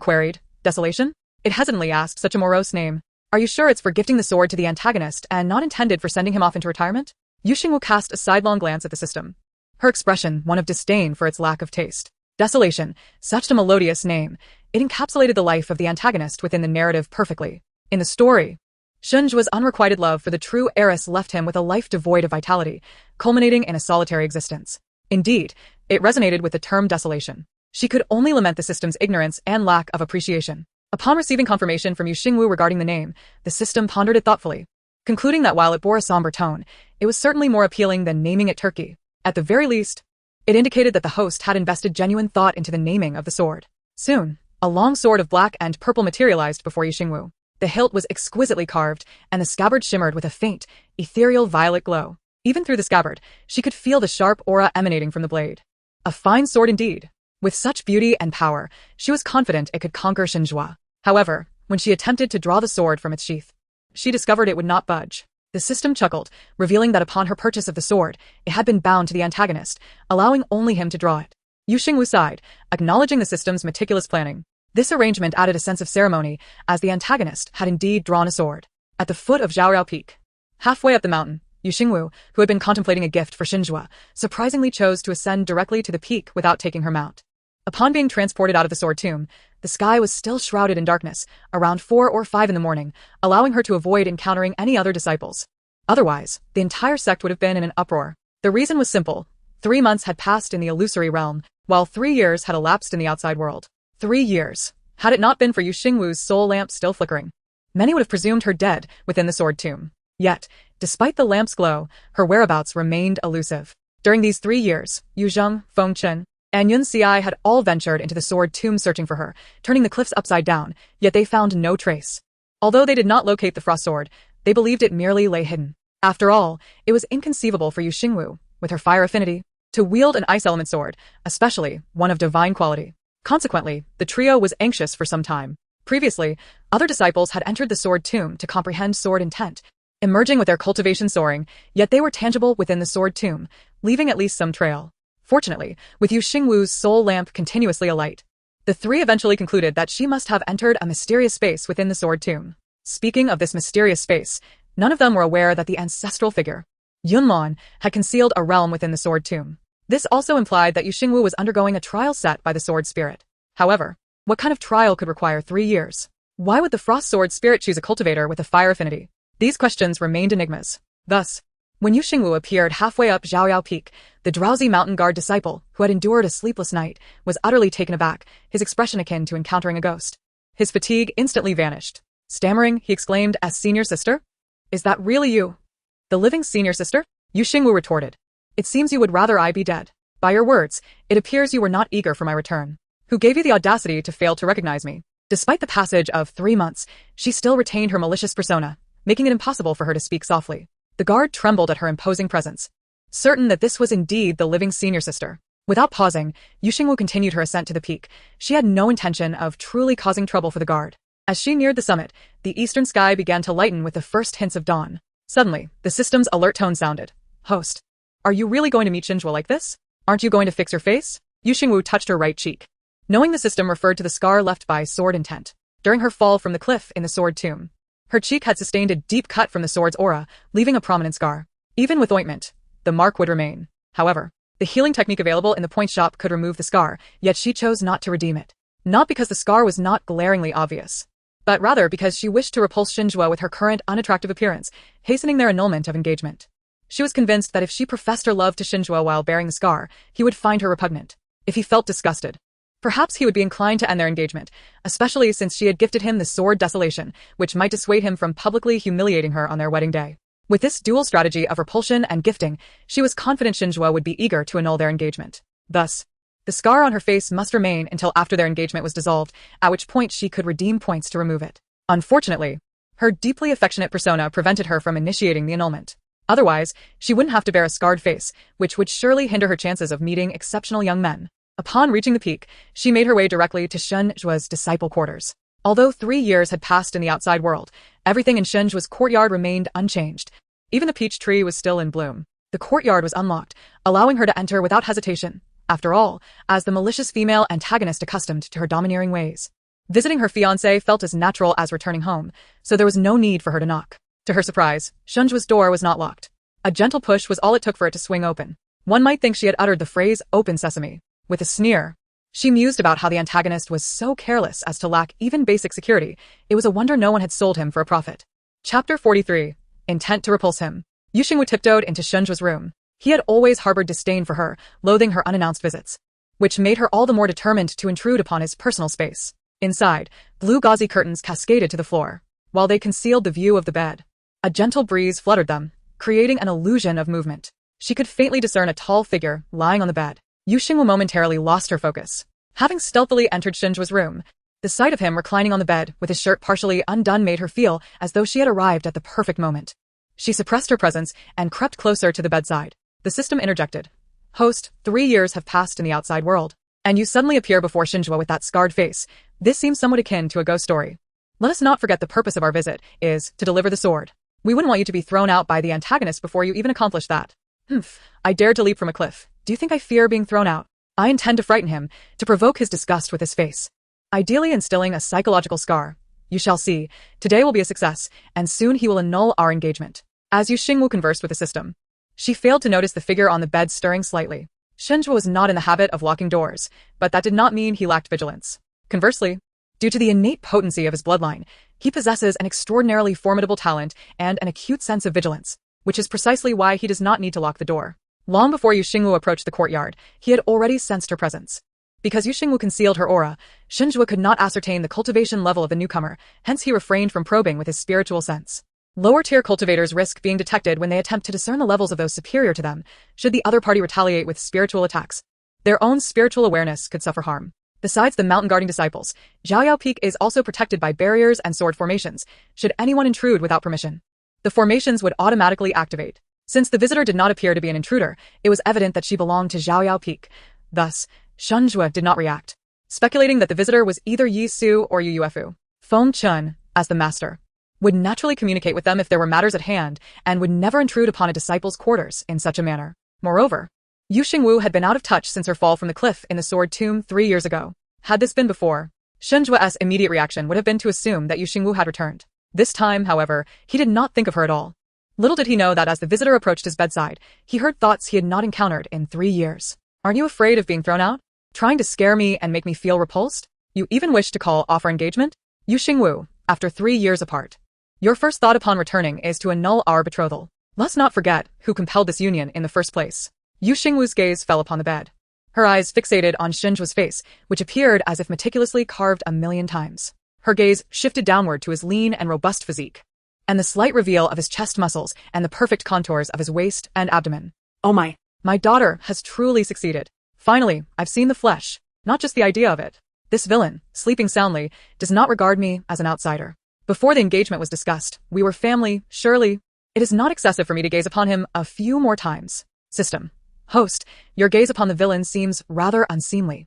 queried, Desolation? It hesitantly asked such a morose name. Are you sure it's for gifting the sword to the antagonist and not intended for sending him off into retirement? Yu Xingwu cast a sidelong glance at the system, her expression one of disdain for its lack of taste. Desolation, such a melodious name, it encapsulated the life of the antagonist within the narrative perfectly. In the story, Xingwu's unrequited love for the true heiress left him with a life devoid of vitality, culminating in a solitary existence. Indeed, it resonated with the term desolation. She could only lament the system's ignorance and lack of appreciation. Upon receiving confirmation from Yu Xingwu regarding the name, the system pondered it thoughtfully, concluding that while it bore a somber tone, it was certainly more appealing than naming it Turkey. At the very least, it indicated that the host had invested genuine thought into the naming of the sword. Soon, a long sword of black and purple materialized before Yu Xingwu. The hilt was exquisitely carved, and the scabbard shimmered with a faint, ethereal violet glow. Even through the scabbard, she could feel the sharp aura emanating from the blade. A fine sword indeed. With such beauty and power, she was confident it could conquer Xingwu. However, when she attempted to draw the sword from its sheath, she discovered it would not budge. The system chuckled, revealing that upon her purchase of the sword, it had been bound to the antagonist, allowing only him to draw it. Xingwu sighed, acknowledging the system's meticulous planning. This arrangement added a sense of ceremony, as the antagonist had indeed drawn a sword. At the foot of Zhaoyao Peak, halfway up the mountain, Xingwu, who had been contemplating a gift for Xingwu, surprisingly chose to ascend directly to the peak without taking her mount. Upon being transported out of the sword tomb, the sky was still shrouded in darkness, around 4 or 5 in the morning, allowing her to avoid encountering any other disciples. Otherwise, the entire sect would have been in an uproar. The reason was simple. 3 months had passed in the illusory realm, while 3 years had elapsed in the outside world. 3 years. Had it not been for Xingwu's soul lamp still flickering, many would have presumed her dead within the sword tomb. Yet, despite the lamp's glow, her whereabouts remained elusive. During these 3 years, Yu Zheng, Feng Chen, and Yun Xi had all ventured into the sword tomb searching for her, turning the cliffs upside down, yet they found no trace. Although they did not locate the frost sword, they believed it merely lay hidden. After all, it was inconceivable for Xingwu, with her fire affinity, to wield an ice element sword, especially one of divine quality. Consequently, the trio was anxious for some time. Previously, other disciples had entered the sword tomb to comprehend sword intent, emerging with their cultivation soaring, yet they were tangible within the sword tomb, leaving at least some trail. Fortunately, with Xingwu's soul lamp continuously alight, the three eventually concluded that she must have entered a mysterious space within the sword tomb. Speaking of this mysterious space, none of them were aware that the ancestral figure, Yunlon, had concealed a realm within the sword tomb. This also implied that Xingwu was undergoing a trial set by the sword spirit. However, what kind of trial could require 3 years? Why would the frost sword spirit choose a cultivator with a fire affinity? These questions remained enigmas. Thus, when Xingwu appeared halfway up Zhaoyao Peak, the drowsy mountain guard disciple, who had endured a sleepless night, was utterly taken aback, his expression akin to encountering a ghost. His fatigue instantly vanished. Stammering, he exclaimed, "As senior sister? Is that really you? The living senior sister?" Xingwu retorted. "It seems you would rather I be dead. By your words, it appears you were not eager for my return. Who gave you the audacity to fail to recognize me?" Despite the passage of 3 months, she still retained her malicious persona, making it impossible for her to speak softly. The guard trembled at her imposing presence, certain that this was indeed the living senior sister. Without pausing, Xingwu continued her ascent to the peak. She had no intention of truly causing trouble for the guard. As she neared the summit, the eastern sky began to lighten with the first hints of dawn. Suddenly, the system's alert tone sounded. "Host, are you really going to meet Xingwu like this? Aren't you going to fix your face?" Xingwu touched her right cheek, knowing the system referred to the scar left by sword intent during her fall from the cliff in the sword tomb. Her cheek had sustained a deep cut from the sword's aura, leaving a prominent scar. Even with ointment, the mark would remain. However, the healing technique available in the point shop could remove the scar, yet she chose not to redeem it. Not because the scar was not glaringly obvious, but rather because she wished to repulse Xingwu with her current unattractive appearance, hastening their annulment of engagement. She was convinced that if she professed her love to Xingwu while bearing the scar, he would find her repugnant. If he felt disgusted, perhaps he would be inclined to end their engagement, especially since she had gifted him the sword desolation, which might dissuade him from publicly humiliating her on their wedding day. With this dual strategy of repulsion and gifting, she was confident Xingwu would be eager to annul their engagement. Thus, the scar on her face must remain until after their engagement was dissolved, at which point she could redeem points to remove it. Unfortunately, her deeply affectionate persona prevented her from initiating the annulment. Otherwise, she wouldn't have to bear a scarred face, which would surely hinder her chances of meeting exceptional young men. Upon reaching the peak, she made her way directly to Xingwu's disciple quarters. Although 3 years had passed in the outside world, everything in Xingwu's courtyard remained unchanged. Even the peach tree was still in bloom. The courtyard was unlocked, allowing her to enter without hesitation. After all, as the malicious female antagonist accustomed to her domineering ways, visiting her fiancé felt as natural as returning home, so there was no need for her to knock. To her surprise, Xingwu's door was not locked. A gentle push was all it took for it to swing open. One might think she had uttered the phrase, "Open sesame," with a sneer. She mused about how the antagonist was so careless as to lack even basic security. It was a wonder no one had sold him for a profit. Chapter 43. Intent to repulse him. Xingwu tiptoed into Xingwu's room. He had always harbored disdain for her, loathing her unannounced visits, which made her all the more determined to intrude upon his personal space. Inside, blue gauzy curtains cascaded to the floor, while they concealed the view of the bed. A gentle breeze fluttered them, creating an illusion of movement. She could faintly discern a tall figure lying on the bed. Xingwu momentarily lost her focus. Having stealthily entered Xingwu's room, the sight of him reclining on the bed with his shirt partially undone made her feel as though she had arrived at the perfect moment. She suppressed her presence and crept closer to the bedside. The system interjected. Host, 3 years have passed in the outside world, and you suddenly appear before Xingwu with that scarred face. This seems somewhat akin to a ghost story. Let us not forget the purpose of our visit is to deliver the sword. We wouldn't want you to be thrown out by the antagonist before you even accomplish that. I dared to leap from a cliff. Do you think I fear being thrown out? I intend to frighten him, to provoke his disgust with his face. Ideally instilling a psychological scar. You shall see. Today will be a success, and soon he will annul our engagement. As Xingwu conversed with the system, she failed to notice the figure on the bed stirring slightly. Xingwu was not in the habit of locking doors, but that did not mean he lacked vigilance. Conversely, due to the innate potency of his bloodline, he possesses an extraordinarily formidable talent and an acute sense of vigilance, which is precisely why he does not need to lock the door. Long before Xingwu approached the courtyard, he had already sensed her presence. Because Xingwu concealed her aura, Xingwu could not ascertain the cultivation level of the newcomer, hence he refrained from probing with his spiritual sense. Lower-tier cultivators risk being detected when they attempt to discern the levels of those superior to them, should the other party retaliate with spiritual attacks. Their own spiritual awareness could suffer harm. Besides the mountain-guarding disciples, Xiaoyao Peak is also protected by barriers and sword formations, should anyone intrude without permission. The formations would automatically activate. Since the visitor did not appear to be an intruder, it was evident that she belonged to Xiaoyao Peak. Thus, Xingwu did not react, speculating that the visitor was either Yi Su or Yu Yuefu. Feng Chun, as the master, would naturally communicate with them if there were matters at hand and would never intrude upon a disciple's quarters in such a manner. Moreover, Xingwu had been out of touch since her fall from the cliff in the sword tomb 3 years ago. Had this been before, Xingwu's immediate reaction would have been to assume that Xingwu had returned. This time, however, he did not think of her at all. Little did he know that as the visitor approached his bedside, he heard thoughts he had not encountered in 3 years. Aren't you afraid of being thrown out? Trying to scare me and make me feel repulsed? You even wish to call off our engagement? Xingwu, after 3 years apart. Your first thought upon returning is to annul our betrothal. Let's not forget who compelled this union in the first place. Xingwu's gaze fell upon the bed. Her eyes fixated on Xingwu's face, which appeared as if meticulously carved 1,000,000 times. Her gaze shifted downward to his lean and robust physique, and the slight reveal of his chest muscles and the perfect contours of his waist and abdomen. Oh my. My daughter has truly succeeded. Finally, I've seen the flesh, not just the idea of it. This villain, sleeping soundly, does not regard me as an outsider. Before the engagement was discussed, we were family, surely. It is not excessive for me to gaze upon him a few more times. System. Host, your gaze upon the villain seems rather unseemly.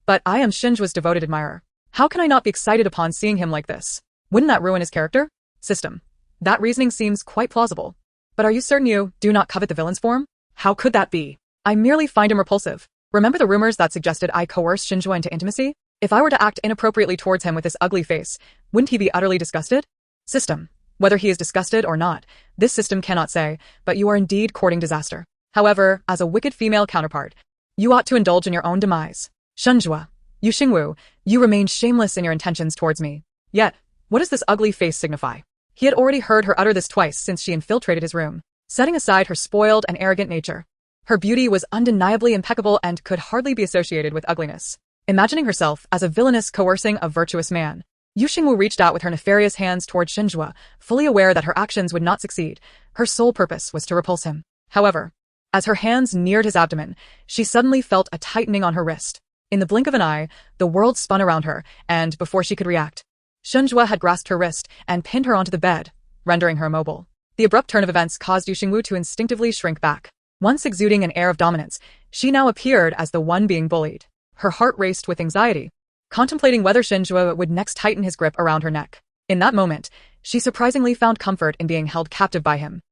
But I am Xingwu's devoted admirer. How can I not be excited upon seeing him like this? Wouldn't that ruin his character? System. That reasoning seems quite plausible. But are you certain you do not covet the villain's form? How could that be? I merely find him repulsive. Remember the rumors that suggested I coerced Xingwu into intimacy? If I were to act inappropriately towards him with this ugly face, wouldn't he be utterly disgusted? System. Whether he is disgusted or not, this system cannot say, but you are indeed courting disaster. However, as a wicked female counterpart, you ought to indulge in your own demise. Xingwu, Xingwu, you remain shameless in your intentions towards me. Yet, what does this ugly face signify? He had already heard her utter this twice since she infiltrated his room. Setting aside her spoiled and arrogant nature, her beauty was undeniably impeccable and could hardly be associated with ugliness. Imagining herself as a villainous coercing a virtuous man, Xingwu reached out with her nefarious hands toward Xingwu, fully aware that her actions would not succeed. Her sole purpose was to repulse him. However, as her hands neared his abdomen, she suddenly felt a tightening on her wrist. In the blink of an eye, the world spun around her, and before she could react, Xingwu had grasped her wrist and pinned her onto the bed, rendering her immobile. The abrupt turn of events caused Xingwu to instinctively shrink back. Once exuding an air of dominance, she now appeared as the one being bullied. Her heart raced with anxiety, contemplating whether Xingwu would next tighten his grip around her neck. In that moment, she surprisingly found comfort in being held captive by him.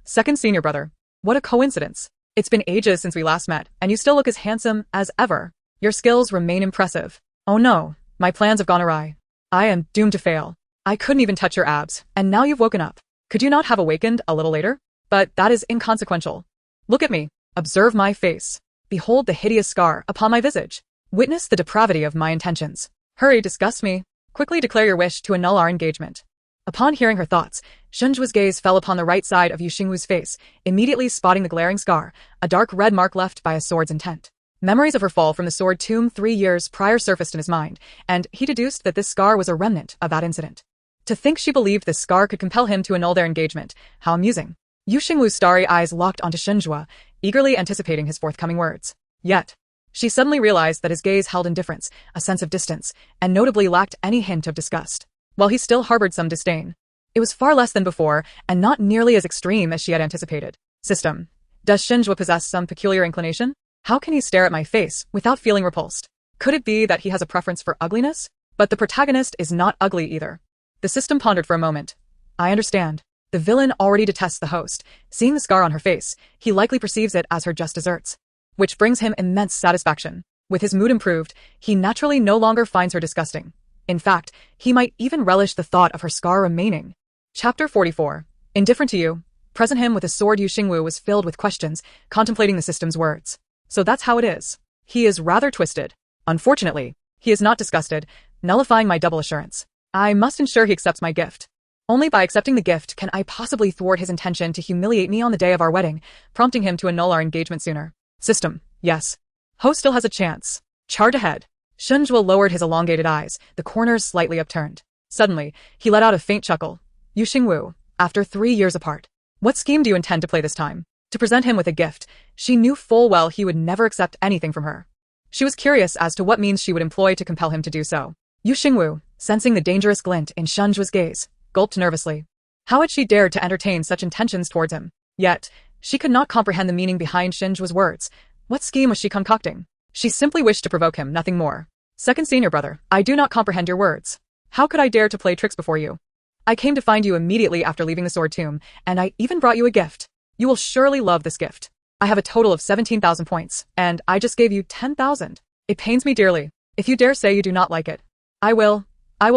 Second senior brother. What a coincidence. It's been ages since we last met, and you still look as handsome as ever. Your skills remain impressive. Oh no, my plans have gone awry. I am doomed to fail. I couldn't even touch your abs, and now you've woken up. Could you not have awakened a little later? But that is inconsequential. Look at me. Observe my face. Behold the hideous scar upon my visage. Witness the depravity of my intentions. Hurry, disgust me. Quickly declare your wish to annul our engagement. Upon hearing her thoughts, Xingwu's gaze fell upon the right side of Xingwu's face, immediately spotting the glaring scar, a dark red mark left by a sword's intent. Memories of her fall from the sword tomb 3 years prior surfaced in his mind, and he deduced that this scar was a remnant of that incident. To think she believed this scar could compel him to annul their engagement, how amusing. Xingwu's starry eyes locked onto Xingwu, eagerly anticipating his forthcoming words. Yet, she suddenly realized that his gaze held indifference, a sense of distance, and notably lacked any hint of disgust. While he still harbored some disdain, It was far less than before, and not nearly as extreme as she had anticipated. System. Does Xingwu possess some peculiar inclination? How can he stare at my face without feeling repulsed? Could it be that he has a preference for ugliness? But the protagonist is not ugly either. The system pondered for a moment. I understand. The villain already detests the host. Seeing the scar on her face, he likely perceives it as her just desserts, which brings him immense satisfaction. With his mood improved, he naturally no longer finds her disgusting. In fact, he might even relish the thought of her scar remaining. Chapter 44. Indifferent to you. Present him with a sword. Xingwu was filled with questions, contemplating the system's words. So that's how it is. He is rather twisted. Unfortunately, he is not disgusted, nullifying my double assurance. I must ensure he accepts my gift. Only by accepting the gift can I possibly thwart his intention to humiliate me on the day of our wedding, prompting him to annul our engagement sooner. System. Yes. Host still has a chance. Charge ahead. Xingwu lowered his elongated eyes, the corners slightly upturned. Suddenly, he let out a faint chuckle. Xingwu, after 3 years apart. What scheme do you intend to play this time? To present him with a gift, she knew full well he would never accept anything from her. She was curious as to what means she would employ to compel him to do so. Xingwu, sensing the dangerous glint in Xingwu's gaze, gulped nervously. How had she dared to entertain such intentions towards him? Yet, she could not comprehend the meaning behind Xingwu's words. What scheme was she concocting? She simply wished to provoke him, nothing more. Second senior brother, I do not comprehend your words. How could I dare to play tricks before you? I came to find you immediately after leaving the sword tomb, and I even brought you a gift. You will surely love this gift. I have a total of 17,000 points, and I just gave you 10,000. It pains me dearly. If you dare say you do not like it, I will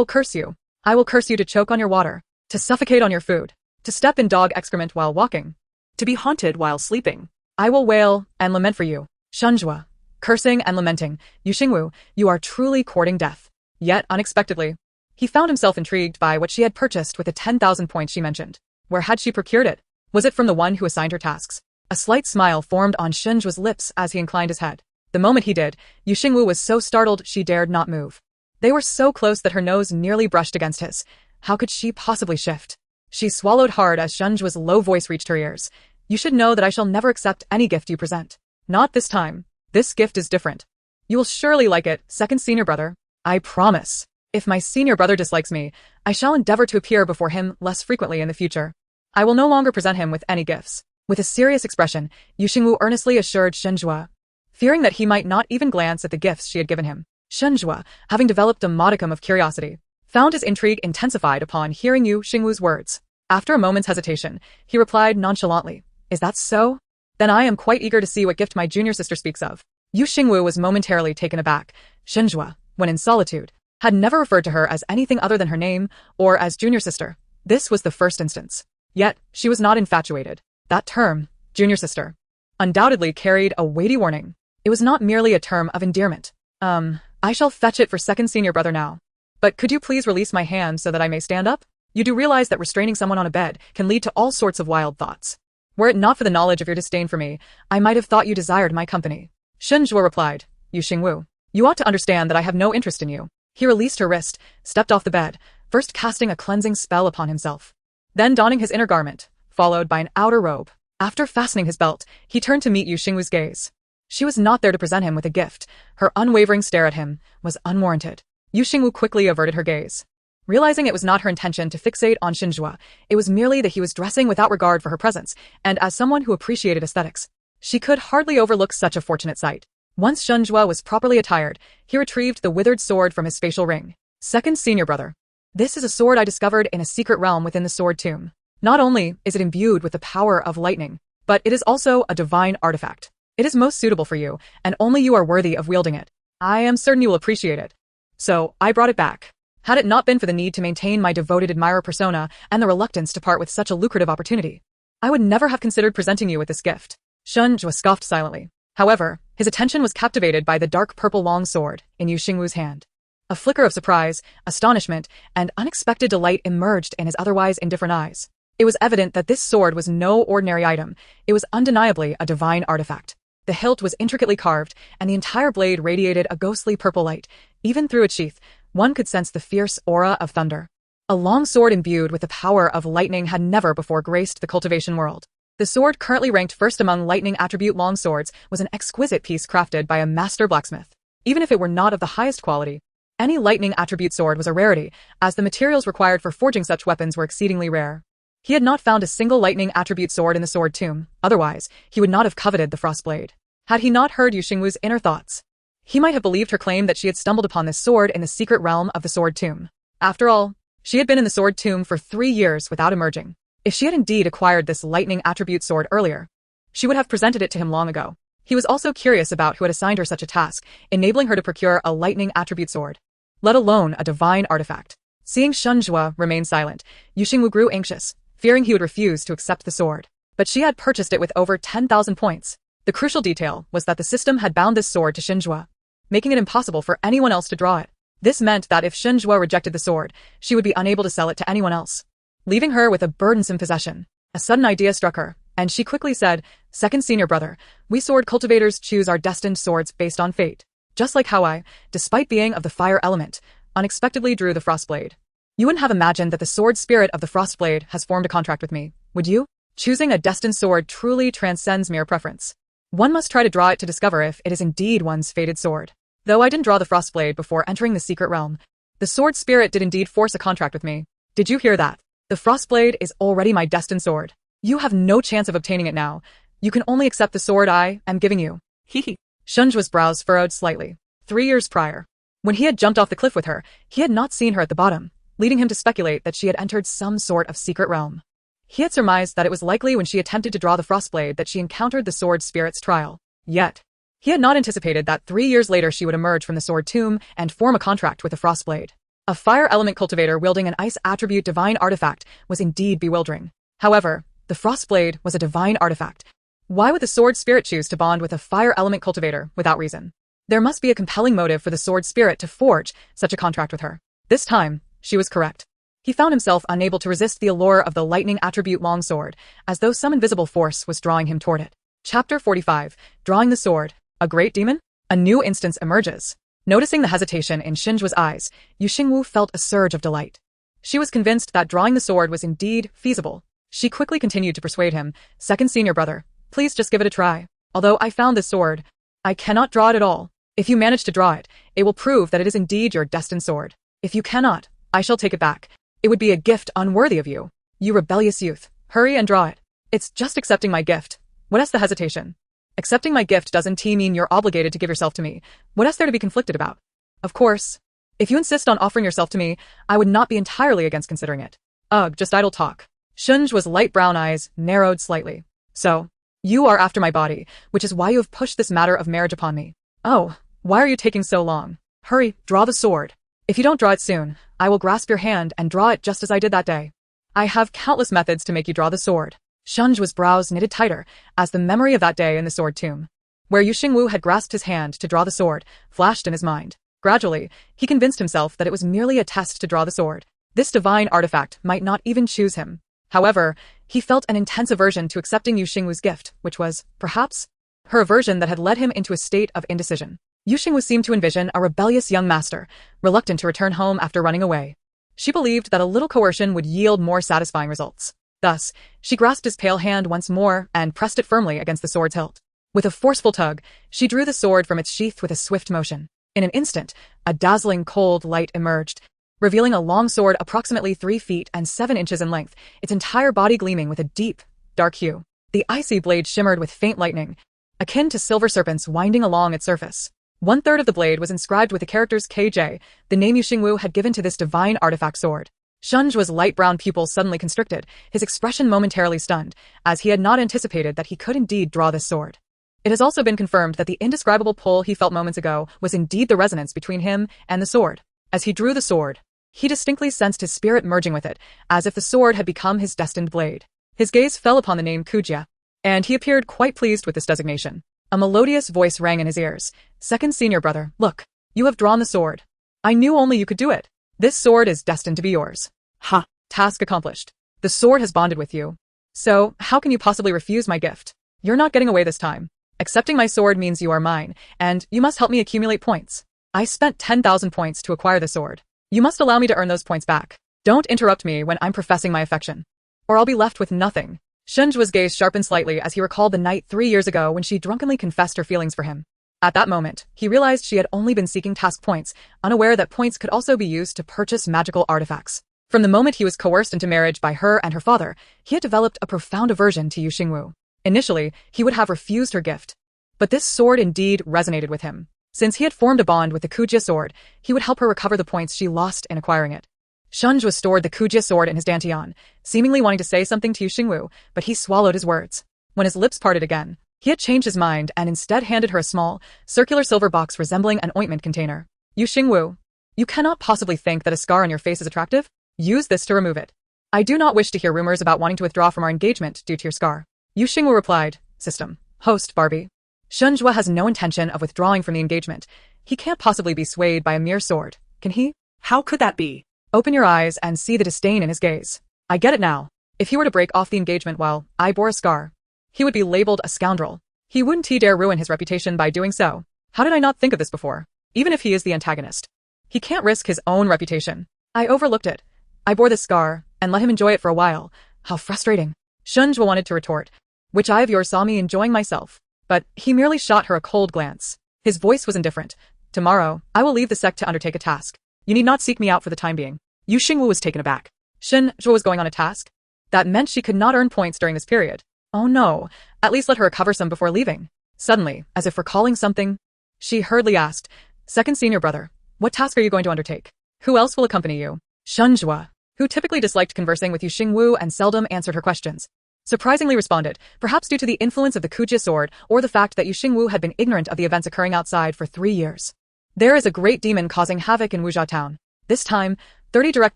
curse you. I will curse you to choke on your water, to suffocate on your food, to step in dog excrement while walking, To be haunted while sleeping. I will wail and lament for you. Xingwu. Cursing and lamenting. Xingwu, you are truly courting death. Yet, unexpectedly, he found himself intrigued by what she had purchased with the 10,000 points she mentioned. Where had she procured it? Was it from the one who assigned her tasks? A slight smile formed on Xingwu's lips as he inclined his head. The moment he did, Xingwu was so startled she dared not move. They were so close that her nose nearly brushed against his. How could she possibly shift? She swallowed hard as Xingwu's low voice reached her ears. You should know that I shall never accept any gift you present. Not this time. This gift is different. You will surely like it, second senior brother. I promise. If my senior brother dislikes me, I shall endeavor to appear before him less frequently in the future. I will no longer present him with any gifts. With a serious expression, Xingwu earnestly assured Xingwu, fearing that he might not even glance at the gifts she had given him. Xingwu, having developed a modicum of curiosity, found his intrigue intensified upon hearing Xingwu's words. After a moment's hesitation, he replied nonchalantly, Is that so? Then I am quite eager to see what gift my junior sister speaks of. Xingwu was momentarily taken aback. Xingwu, when in solitude, had never referred to her as anything other than her name, or as junior sister. This was the first instance. Yet, she was not infatuated. That term, junior sister, undoubtedly carried a weighty warning. It was not merely a term of endearment. I shall fetch it for second senior brother now. But could you please release my hand so that I may stand up? You do realize that restraining someone on a bed can lead to all sorts of wild thoughts. Were it not for the knowledge of your disdain for me, I might have thought you desired my company. Xingwu replied, Xingwu, you ought to understand that I have no interest in you. He released her wrist, stepped off the bed, first casting a cleansing spell upon himself, then donning his inner garment, followed by an outer robe. After fastening his belt, he turned to meet Xingwu's gaze. She was not there to present him with a gift. Her unwavering stare at him was unwarranted. Xingwu quickly averted her gaze. Realizing it was not her intention to fixate on Xingwu, it was merely that he was dressing without regard for her presence, and as someone who appreciated aesthetics, she could hardly overlook such a fortunate sight. Once Xingwu was properly attired, he retrieved the withered sword from his facial ring. Second senior brother. This is a sword I discovered in a secret realm within the sword tomb. Not only is it imbued with the power of lightning, but it is also a divine artifact. It is most suitable for you, and only you are worthy of wielding it. I am certain you will appreciate it. So, I brought it back. Had it not been for the need to maintain my devoted admirer persona and the reluctance to part with such a lucrative opportunity, I would never have considered presenting you with this gift. Xingwu scoffed silently. However, his attention was captivated by the dark purple long sword in Xingwu's hand. A flicker of surprise, astonishment, and unexpected delight emerged in his otherwise indifferent eyes. It was evident that this sword was no ordinary item. It was undeniably a divine artifact. The hilt was intricately carved, and the entire blade radiated a ghostly purple light. Even through its sheath, one could sense the fierce aura of thunder. A long sword imbued with the power of lightning had never before graced the cultivation world. The sword currently ranked first among lightning attribute long swords was an exquisite piece crafted by a master blacksmith. Even if it were not of the highest quality, Any lightning attribute sword was a rarity, as the materials required for forging such weapons were exceedingly rare. He had not found a single lightning attribute sword in the sword tomb, otherwise, he would not have coveted the frostblade. Had he not heard Yu Xingwu's inner thoughts, he might have believed her claim that she had stumbled upon this sword in the secret realm of the sword tomb. After all, she had been in the sword tomb for 3 years without emerging. If she had indeed acquired this lightning attribute sword earlier, she would have presented it to him long ago. He was also curious about who had assigned her such a task, enabling her to procure a lightning attribute sword, let alone a divine artifact. Seeing Shenzhua remain silent, Yu Xingwu grew anxious, fearing he would refuse to accept the sword. But she had purchased it with over 10,000 points. The crucial detail was that the system had bound this sword to Shenzhua, making it impossible for anyone else to draw it. This meant that if Shenzhua rejected the sword, she would be unable to sell it to anyone else, leaving her with a burdensome possession. A sudden idea struck her, and she quickly said, "Second senior brother, we sword cultivators choose our destined swords based on fate. Just like how I, despite being of the fire element, unexpectedly drew the frostblade. You wouldn't have imagined that the sword spirit of the frostblade has formed a contract with me, would you? Choosing a destined sword truly transcends mere preference. One must try to draw it to discover if it is indeed one's fated sword. Though I didn't draw the frostblade before entering the secret realm, the sword spirit did indeed force a contract with me. Did you hear that? The frostblade is already my destined sword. You have no chance of obtaining it now. You can only accept the sword I am giving you." Hee. Shenzhua's brows furrowed slightly. 3 years prior, when he had jumped off the cliff with her, he had not seen her at the bottom, leading him to speculate that she had entered some sort of secret realm. He had surmised that it was likely when she attempted to draw the frostblade that she encountered the sword spirit's trial. Yet, he had not anticipated that 3 years later she would emerge from the sword tomb and form a contract with the frostblade. A fire element cultivator wielding an ice attribute divine artifact was indeed bewildering. However, the frostblade was a divine artifact. Why would the sword spirit choose to bond with a fire element cultivator without reason? There must be a compelling motive for the sword spirit to forge such a contract with her. This time, she was correct. He found himself unable to resist the allure of the lightning attribute longsword, as though some invisible force was drawing him toward it. Chapter 45, Drawing the Sword. A Great Demon? A new instance emerges. Noticing the hesitation in Shenzhua's eyes, Yu Xingwu felt a surge of delight. She was convinced that drawing the sword was indeed feasible. She quickly continued to persuade him, "Second senior brother, please just give it a try. Although I found this sword, I cannot draw it at all. If you manage to draw it, it will prove that it is indeed your destined sword. If you cannot, I shall take it back. It would be a gift unworthy of you. You rebellious youth, hurry and draw it." "It's just accepting my gift. What is the hesitation? Accepting my gift doesn't mean you're obligated to give yourself to me. What is there to be conflicted about? Of course, if you insist on offering yourself to me, I would not be entirely against considering it." "Ugh, just idle talk." Shenzhua's light brown eyes narrowed slightly. "So, you are after my body, which is why you have pushed this matter of marriage upon me. Oh, why are you taking so long? Hurry, draw the sword. If you don't draw it soon, I will grasp your hand and draw it just as I did that day. I have countless methods to make you draw the sword." Shenzhua's brows knitted tighter as the memory of that day in the sword tomb, where Yu Xingwu had grasped his hand to draw the sword, flashed in his mind. Gradually, he convinced himself that it was merely a test to draw the sword. This divine artifact might not even choose him. However, he felt an intense aversion to accepting Yu Xingwu's gift, which was, perhaps, her aversion that had led him into a state of indecision. Yu Xingwu seemed to envision a rebellious young master, reluctant to return home after running away. She believed that a little coercion would yield more satisfying results. Thus, she grasped his pale hand once more and pressed it firmly against the sword's hilt. With a forceful tug, she drew the sword from its sheath with a swift motion. In an instant, a dazzling cold light emerged, revealing a long sword approximately 3 feet and 7 inches in length, its entire body gleaming with a deep, dark hue. The icy blade shimmered with faint lightning, akin to silver serpents winding along its surface. 1/3 of the blade was inscribed with the characters KJ, the name Yu Xingwu had given to this divine artifact sword. Shenzhua's light brown pupils suddenly constricted, his expression momentarily stunned, as he had not anticipated that he could indeed draw this sword. It has also been confirmed that the indescribable pull he felt moments ago was indeed the resonance between him and the sword. As he drew the sword, he distinctly sensed his spirit merging with it, as if the sword had become his destined blade. His gaze fell upon the name Kujia, and he appeared quite pleased with this designation. A melodious voice rang in his ears. "Second senior brother, look, you have drawn the sword. I knew only you could do it. This sword is destined to be yours." "Ha! Task accomplished. The sword has bonded with you. So, how can you possibly refuse my gift? You're not getting away this time. Accepting my sword means you are mine, and you must help me accumulate points. I spent 10,000 points to acquire the sword. You must allow me to earn those points back. Don't interrupt me when I'm professing my affection, or I'll be left with nothing." Shenzhua's gaze sharpened slightly as he recalled the night 3 years ago when she drunkenly confessed her feelings for him. At that moment, he realized she had only been seeking task points, unaware that points could also be used to purchase magical artifacts. From the moment he was coerced into marriage by her and her father, he had developed a profound aversion to Xingwu. Initially, he would have refused her gift. But this sword indeed resonated with him. Since he had formed a bond with the Kujia sword, he would help her recover the points she lost in acquiring it. Xingwu stored the Kujia sword in his dantian, seemingly wanting to say something to Xingwu, but he swallowed his words. When his lips parted again, he had changed his mind and instead handed her a small, circular silver box resembling an ointment container. Xingwu, you cannot possibly think that a scar on your face is attractive? Use this to remove it. I do not wish to hear rumors about wanting to withdraw from our engagement due to your scar. Xingwu replied, System. Host, Barbie. Xingwu has no intention of withdrawing from the engagement. He can't possibly be swayed by a mere sword, can he? How could that be? Open your eyes and see the disdain in his gaze. I get it now. If he were to break off the engagement while I bore a scar, he would be labeled a scoundrel. He wouldn't dare ruin his reputation by doing so. How did I not think of this before? Even if he is the antagonist, he can't risk his own reputation. I overlooked it. I bore this scar and let him enjoy it for a while. How frustrating. Xingwu wanted to retort. Which eye of yours saw me enjoying myself? But he merely shot her a cold glance. His voice was indifferent. Tomorrow, I will leave the sect to undertake a task. You need not seek me out for the time being. Xingwu was taken aback. Xingwu was going on a task? That meant she could not earn points during this period. Oh no, at least let her recover some before leaving. Suddenly, as if recalling something, she hurriedly asked, Second senior brother, what task are you going to undertake? Who else will accompany you? Xingwu, who typically disliked conversing with Xingwu and seldom answered her questions, surprisingly responded, perhaps due to the influence of the Kujia sword or the fact that Xingwu had been ignorant of the events occurring outside for 3 years. There is a great demon causing havoc in Wuzhou town. This time, 30 direct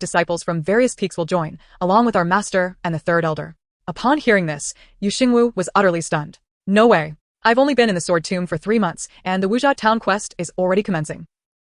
disciples from various peaks will join, along with our master and the third elder. Upon hearing this, Xingwu was utterly stunned. No way. I've only been in the Sword Tomb for 3 months, and the Wuzhou town quest is already commencing.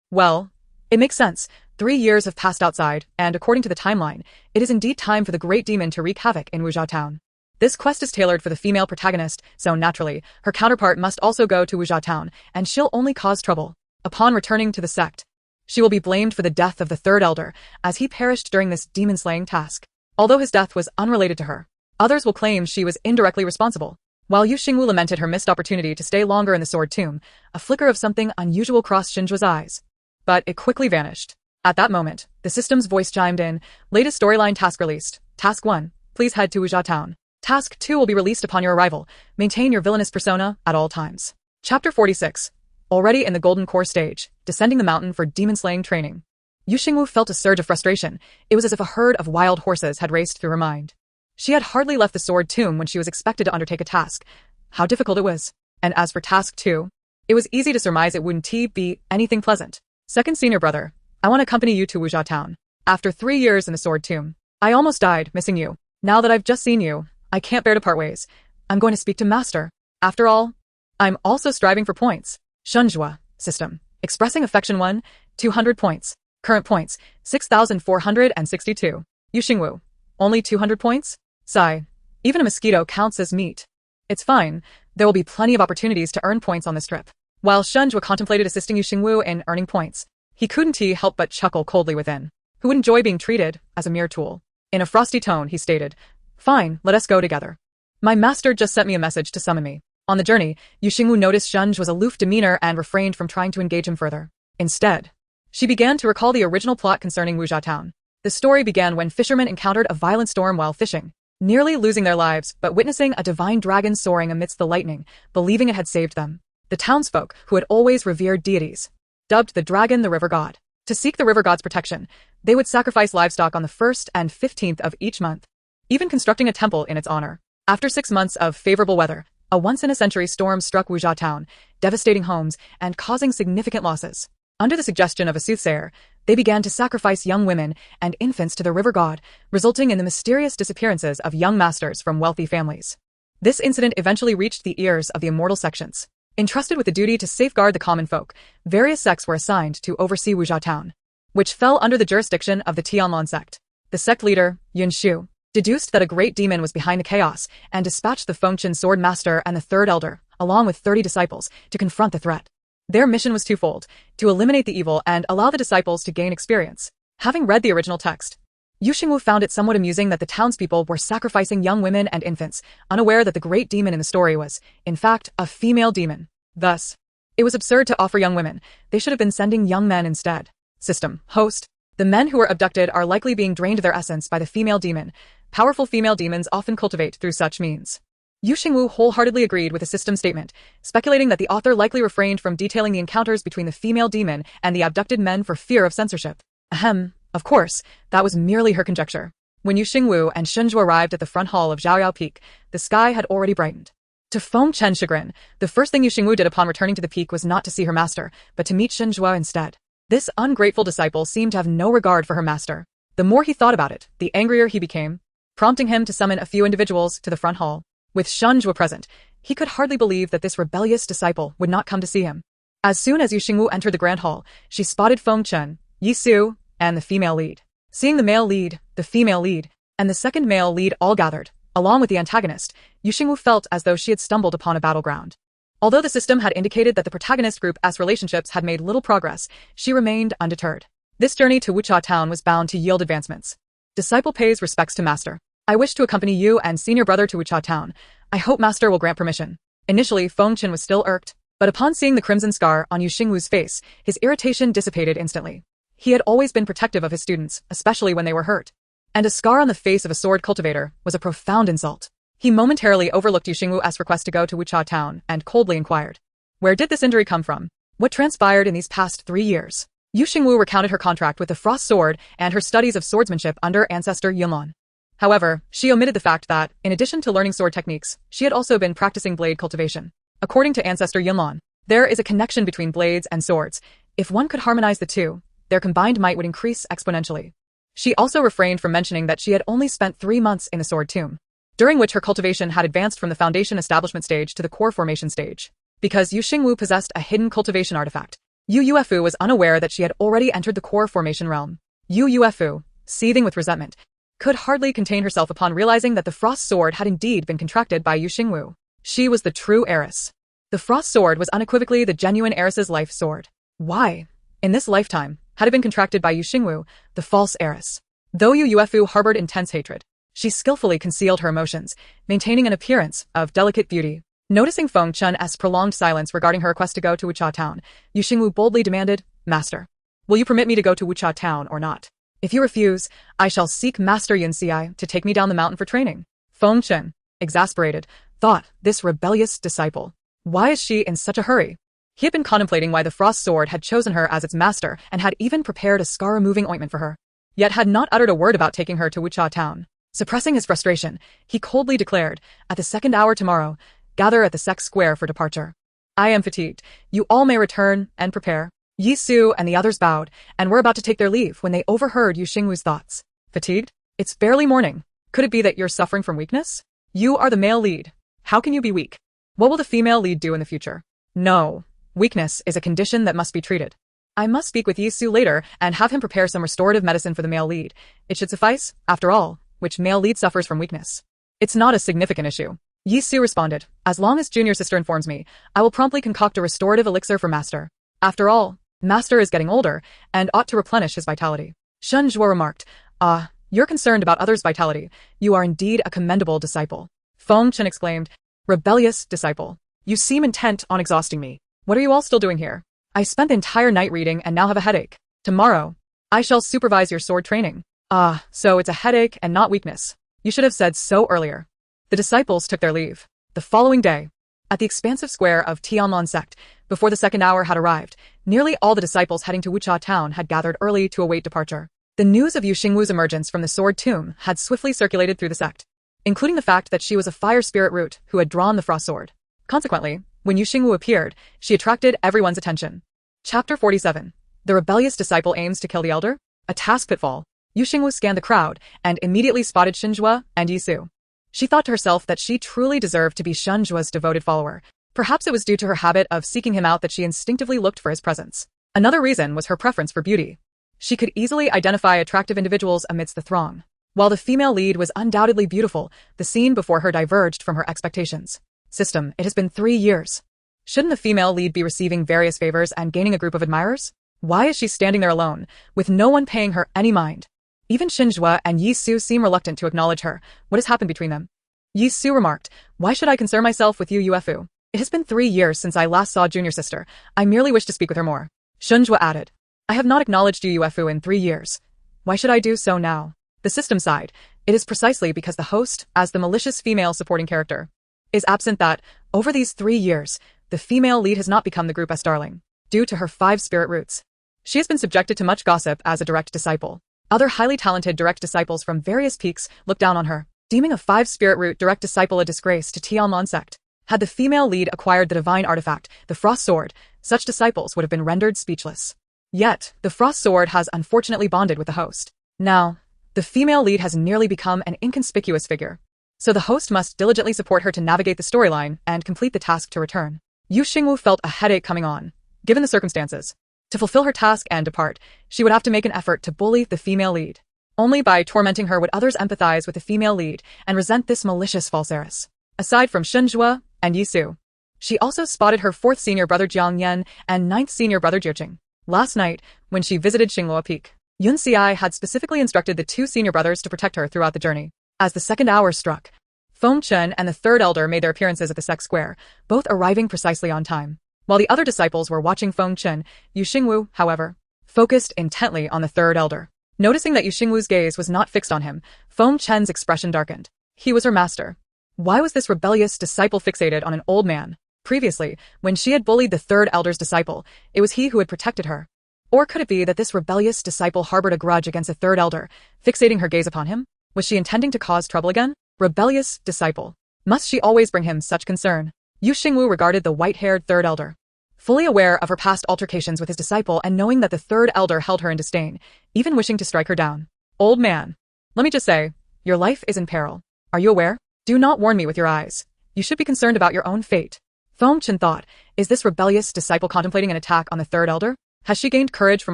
Well, it makes sense. 3 years have passed outside, and according to the timeline, it is indeed time for the great demon to wreak havoc in Wuzhou town. This quest is tailored for the female protagonist, so naturally, her counterpart must also go to Wuzhou town, and she'll only cause trouble. Upon returning to the sect, she will be blamed for the death of the third elder, as he perished during this demon-slaying task. Although his death was unrelated to her, others will claim she was indirectly responsible. While Xingwu lamented her missed opportunity to stay longer in the Sword Tomb, a flicker of something unusual crossed Xingwu's eyes. But it quickly vanished. At that moment, the system's voice chimed in, latest storyline task released. Task 1, please head to Wuzhou town. Task 2 will be released upon your arrival. Maintain your villainous persona at all times. Chapter 46. Already in the Golden Core stage, descending the mountain for demon-slaying training. Xingwu felt a surge of frustration. It was as if a herd of wild horses had raced through her mind. She had hardly left the Sword Tomb when she was expected to undertake a task. How difficult it was. And as for Task 2, it was easy to surmise it wouldn't be anything pleasant. Second senior brother, I want to accompany you to Wuzhou town. After 3 years in the Sword Tomb, I almost died missing you. Now that I've just seen you, I can't bear to part ways. I'm going to speak to Master. After all, I'm also striving for points. Xingwu, System. Expressing affection 1, 200 points. Current points, 6,462. Xingwu, only 200 points? Sigh. Even a mosquito counts as meat. It's fine. There will be plenty of opportunities to earn points on this trip. While Xingwu contemplated assisting Xingwu in earning points, he couldn't help but chuckle coldly within. Who would enjoy being treated as a mere tool? In a frosty tone, he stated, Fine, let us go together. My master just sent me a message to summon me. On the journey, Xingwu noticed Xingwu's aloof demeanor and refrained from trying to engage him further. Instead, she began to recall the original plot concerning Wuzhou town. The story began when fishermen encountered a violent storm while fishing, nearly losing their lives but witnessing a divine dragon soaring amidst the lightning, believing it had saved them. The townsfolk, who had always revered deities, dubbed the dragon the river god. To seek the river god's protection, they would sacrifice livestock on the 1st and 15th of each month, even constructing a temple in its honor. After 6 months of favorable weather, a once-in-a-century storm struck Wuzhou town, devastating homes and causing significant losses. Under the suggestion of a soothsayer, they began to sacrifice young women and infants to the river god, resulting in the mysterious disappearances of young masters from wealthy families. This incident eventually reached the ears of the immortal sections. Entrusted with the duty to safeguard the common folk, various sects were assigned to oversee Wuzhou town, which fell under the jurisdiction of the Tianlan sect. The sect leader, Yun Shu, deduced that a great demon was behind the chaos and dispatched the Fengchen sword master and the third elder, along with 30 disciples, to confront the threat. Their mission was twofold: to eliminate the evil and allow the disciples to gain experience. Having read the original text, Xingwu found it somewhat amusing that the townspeople were sacrificing young women and infants, unaware that the great demon in the story was, in fact, a female demon. Thus, It was absurd to offer young women. They should have been sending young men instead. System. Host. The men who were abducted are likely being drained of their essence by the female demon. Powerful female demons often cultivate through such means. Xingwu wholeheartedly agreed with the system statement, speculating that the author likely refrained from detailing the encounters between the female demon and the abducted men for fear of censorship. Ahem. Of course, that was merely her conjecture. When Xingwu and Shenzhou arrived at the front hall of Zhaoyao Peak, the sky had already brightened. To Feng Chen's chagrin, the first thing Xingwu did upon returning to the peak was not to see her master, but to meet Shenzhou instead. This ungrateful disciple seemed to have no regard for her master. The more he thought about it, the angrier he became, prompting him to summon a few individuals to the front hall. With Shenzhou present, he could hardly believe that this rebellious disciple would not come to see him. As soon as Xingwu entered the grand hall, she spotted Feng Chen, Yi Su, and the female lead. Seeing the male lead, the female lead, and the second male lead all gathered, along with the antagonist, Xingwu felt as though she had stumbled upon a battleground. Although the system had indicated that the protagonist group's relationships had made little progress, she remained undeterred. This journey to Wucha Town was bound to yield advancements. Disciple pays respects to master. I wish to accompany you and senior brother to Wucha Town. I hope master will grant permission. Initially, Feng Chen was still irked, but upon seeing the crimson scar on Xingwu's face, his irritation dissipated instantly. He had always been protective of his students, especially when they were hurt. And a scar on the face of a sword cultivator was a profound insult. He momentarily overlooked Xingwu's request to go to Wucha Town and coldly inquired, "Where did this injury come from? What transpired in these past 3 years?" Xingwu recounted her contract with the Frost Sword and her studies of swordsmanship under ancestor Yunlon. However, she omitted the fact that, in addition to learning sword techniques, she had also been practicing blade cultivation. According to ancestor Yunlon, there is a connection between blades and swords. If one could harmonize the two, their combined might would increase exponentially. She also refrained from mentioning that she had only spent 3 months in the sword tomb, during which her cultivation had advanced from the foundation establishment stage to the core formation stage. Because Xingwu possessed a hidden cultivation artifact, Yufu was unaware that she had already entered the core formation realm. Yufu, seething with resentment, could hardly contain herself upon realizing that the Frost Sword had indeed been contracted by Xingwu. She was the true heiress. The Frost Sword was unequivocally the genuine heiress's life sword. Why, in this lifetime, had it been contracted by Xingwu, the false heiress? Though Yufu harbored intense hatred, she skillfully concealed her emotions, maintaining an appearance of delicate beauty. Noticing Feng Chen's prolonged silence regarding her request to go to Wucha Town, Xingwu boldly demanded, "Master, will you permit me to go to Wucha Town or not? If you refuse, I shall seek Master Yunxiai to take me down the mountain for training." Feng Chen, exasperated, thought, this rebellious disciple. Why is she in such a hurry? He had been contemplating why the Frost Sword had chosen her as its master and had even prepared a scar-removing ointment for her, yet had not uttered a word about taking her to Wucha Town. Suppressing his frustration, he coldly declared, "At the second hour tomorrow, gather at the Sect Square for departure. I am fatigued. You all may return and prepare." Yi Su and the others bowed and were about to take their leave when they overheard Xingwu's thoughts. "Fatigued? It's barely morning. Could it be that you're suffering from weakness? You are the male lead. How can you be weak? What will the female lead do in the future?" "No. Weakness is a condition that must be treated. I must speak with Yi Su later and have him prepare some restorative medicine for the male lead. It should suffice, after all, which male lead suffers from weakness. It's not a significant issue." Yi Su responded, "As long as junior sister informs me, I will promptly concoct a restorative elixir for master. After all, master is getting older and ought to replenish his vitality." Shenzhou remarked, "Ah, you're concerned about others' vitality. You are indeed a commendable disciple." Feng Chen exclaimed, "Rebellious disciple. You seem intent on exhausting me. What are you all still doing here? I spent the entire night reading and now have a headache. Tomorrow, I shall supervise your sword training." "Ah, so it's a headache and not weakness. You should have said so earlier." The disciples took their leave. The following day, at the expansive square of Tianlong Sect, before the second hour had arrived, nearly all the disciples heading to Wucha Town had gathered early to await departure. The news of Xingwu's emergence from the sword tomb had swiftly circulated through the sect, including the fact that she was a fire spirit root who had drawn the Frost Sword. Consequently, when Xingwu appeared, she attracted everyone's attention. Chapter 47. The rebellious disciple aims to kill the elder? A task pitfall. Xingwu scanned the crowd and immediately spotted Shenzhou and Yi Su. She thought to herself that she truly deserved to be Shenzhua's devoted follower. Perhaps it was due to her habit of seeking him out that she instinctively looked for his presence. Another reason was her preference for beauty. She could easily identify attractive individuals amidst the throng. While the female lead was undoubtedly beautiful, the scene before her diverged from her expectations. System, it has been 3 years. Shouldn't the female lead be receiving various favors and gaining a group of admirers? Why is she standing there alone, with no one paying her any mind? Even Shenzhou and Yi Su seem reluctant to acknowledge her. What has happened between them? Yi Su remarked, "Why should I concern myself with Yufu? It has been 3 years since I last saw junior sister. I merely wish to speak with her more. Xingwu added. I have not acknowledged UFU in 3 years. Why should I do so now? The system sighed. It is precisely because the host, as the malicious female supporting character, is absent that, over these 3 years, the female lead has not become the group's darling, due to her 5 spirit roots. She has been subjected to much gossip as a direct disciple. Other highly talented direct disciples from various peaks look down on her, deeming a 5 spirit root direct disciple a disgrace to Tianlon sect. Had the female lead acquired the divine artifact, the Frost Sword, such disciples would have been rendered speechless. Yet, the Frost Sword has unfortunately bonded with the host. Now, the female lead has nearly become an inconspicuous figure. So the host must diligently support her to navigate the storyline and complete the task to return. Xingwu felt a headache coming on, given the circumstances. To fulfill her task and depart, she would have to make an effort to bully the female lead. Only by tormenting her would others empathize with the female lead and resent this malicious false heiress. Aside from Xingwu and Yisu, she also spotted her 4th senior brother Jiang Yan and 9th senior brother Jiuqing. Last night, when she visited Xingwu Peak, Yun Xiai had specifically instructed the 2 senior brothers to protect her throughout the journey. As the 2nd hour struck, Feng Chen and the 3rd elder made their appearances at the sect square, both arriving precisely on time. While the other disciples were watching Feng Chen, Xingwu, however, focused intently on the 3rd elder. Noticing that Xingwu's gaze was not fixed on him, Feng Chen's expression darkened. He was her master. Why was this rebellious disciple fixated on an old man? Previously, when she had bullied the 3rd elder's disciple, it was he who had protected her. Or could it be that this rebellious disciple harbored a grudge against the 3rd elder, fixating her gaze upon him? Was she intending to cause trouble again? Rebellious disciple. Must she always bring him such concern? Xingwu regarded the white-haired 3rd elder. Fully aware of her past altercations with his disciple and knowing that the 3rd elder held her in disdain, even wishing to strike her down. Old man, let me just say, your life is in peril. Are you aware? Do not warn me with your eyes. You should be concerned about your own fate. Feng Chen thought, is this rebellious disciple contemplating an attack on the 3rd elder? Has she gained courage from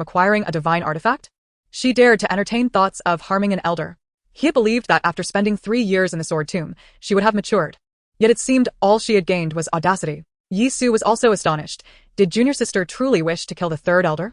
acquiring a divine artifact? She dared to entertain thoughts of harming an elder. He had believed that after spending 3 years in the Sword Tomb, she would have matured. Yet it seemed all she had gained was audacity. Yisu was also astonished. Did junior sister truly wish to kill the 3rd elder?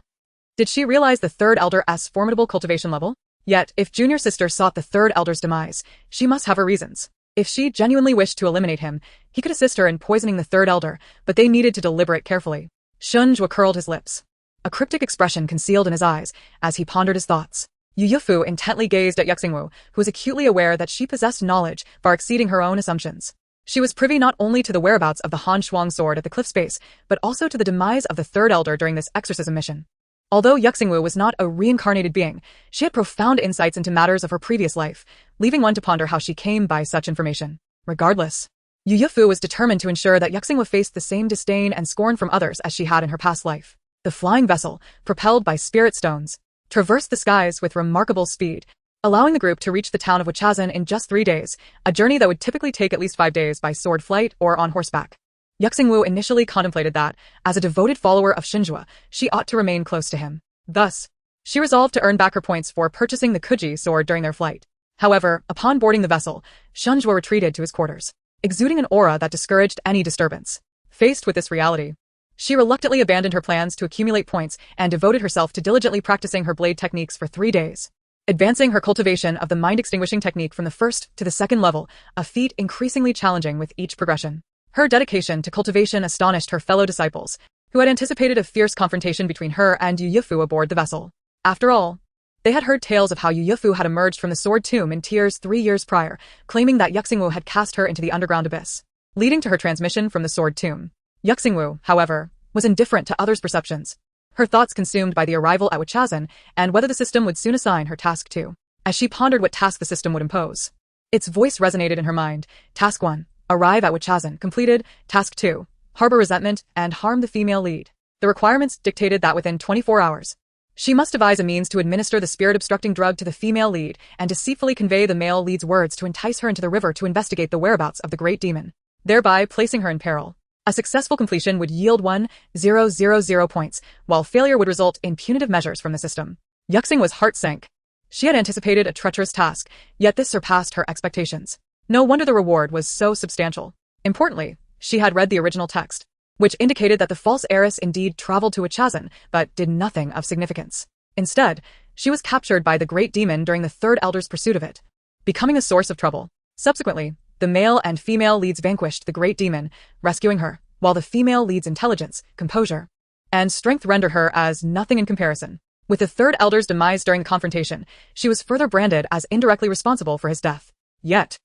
Did she realize the 3rd elder's formidable cultivation level? Yet, if junior sister sought the 3rd elder's demise, she must have her reasons. If she genuinely wished to eliminate him, he could assist her in poisoning the 3rd elder, but they needed to deliberate carefully. Xingwu curled his lips. A cryptic expression concealed in his eyes as he pondered his thoughts. Yufu intently gazed at Xingwu, who was acutely aware that she possessed knowledge far exceeding her own assumptions. She was privy not only to the whereabouts of the Han Shuang sword at the cliff's base, but also to the demise of the 3rd elder during this exorcism mission. Although Xingwu was not a reincarnated being, she had profound insights into matters of her previous life, leaving one to ponder how she came by such information. Regardless, Yufu was determined to ensure that Xingwu faced the same disdain and scorn from others as she had in her past life. The flying vessel, propelled by spirit stones, traversed the skies with remarkable speed, allowing the group to reach the town of Wachazan in just 3 days, a journey that would typically take at least 5 days by sword flight or on horseback. Xingwu initially contemplated that, as a devoted follower of Xingwu, she ought to remain close to him. Thus, she resolved to earn back her points for purchasing the Kuji sword during their flight. However, upon boarding the vessel, Xingwu retreated to his quarters, exuding an aura that discouraged any disturbance. Faced with this reality, she reluctantly abandoned her plans to accumulate points and devoted herself to diligently practicing her blade techniques for 3 days, advancing her cultivation of the mind-extinguishing technique from the 1st to the 2nd level, a feat increasingly challenging with each progression. Her dedication to cultivation astonished her fellow disciples, who had anticipated a fierce confrontation between her and Yufu aboard the vessel. After all, they had heard tales of how Yufu had emerged from the Sword Tomb in tears 3 years prior, claiming that Xingwu had cast her into the underground abyss, leading to her transmission from the Sword Tomb. Xingwu, however, was indifferent to others' perceptions, her thoughts consumed by the arrival at Wachazan and whether the system would soon assign her task 2. As she pondered what task the system would impose, its voice resonated in her mind. Task 1. Arrive at Wachazan. Completed. Task 2. Harbor resentment and harm the female lead. The requirements dictated that within 24 hours, she must devise a means to administer the spirit-obstructing drug to the female lead and deceitfully convey the male lead's words to entice her into the river to investigate the whereabouts of the great demon, thereby placing her in peril. A successful completion would yield 1,000 points, while failure would result in punitive measures from the system. Xingwu's heart sank. She had anticipated a treacherous task, yet this surpassed her expectations. No wonder the reward was so substantial. Importantly, she had read the original text, which indicated that the false heiress indeed traveled to Wachazan, but did nothing of significance. Instead, she was captured by the great demon during the 3rd elder's pursuit of it, becoming a source of trouble. Subsequently, the male and female leads vanquished the great demon, rescuing her, while the female lead's intelligence, composure, and strength render her as nothing in comparison. With the third elder's demise during the confrontation, she was further branded as indirectly responsible for his death. Yet,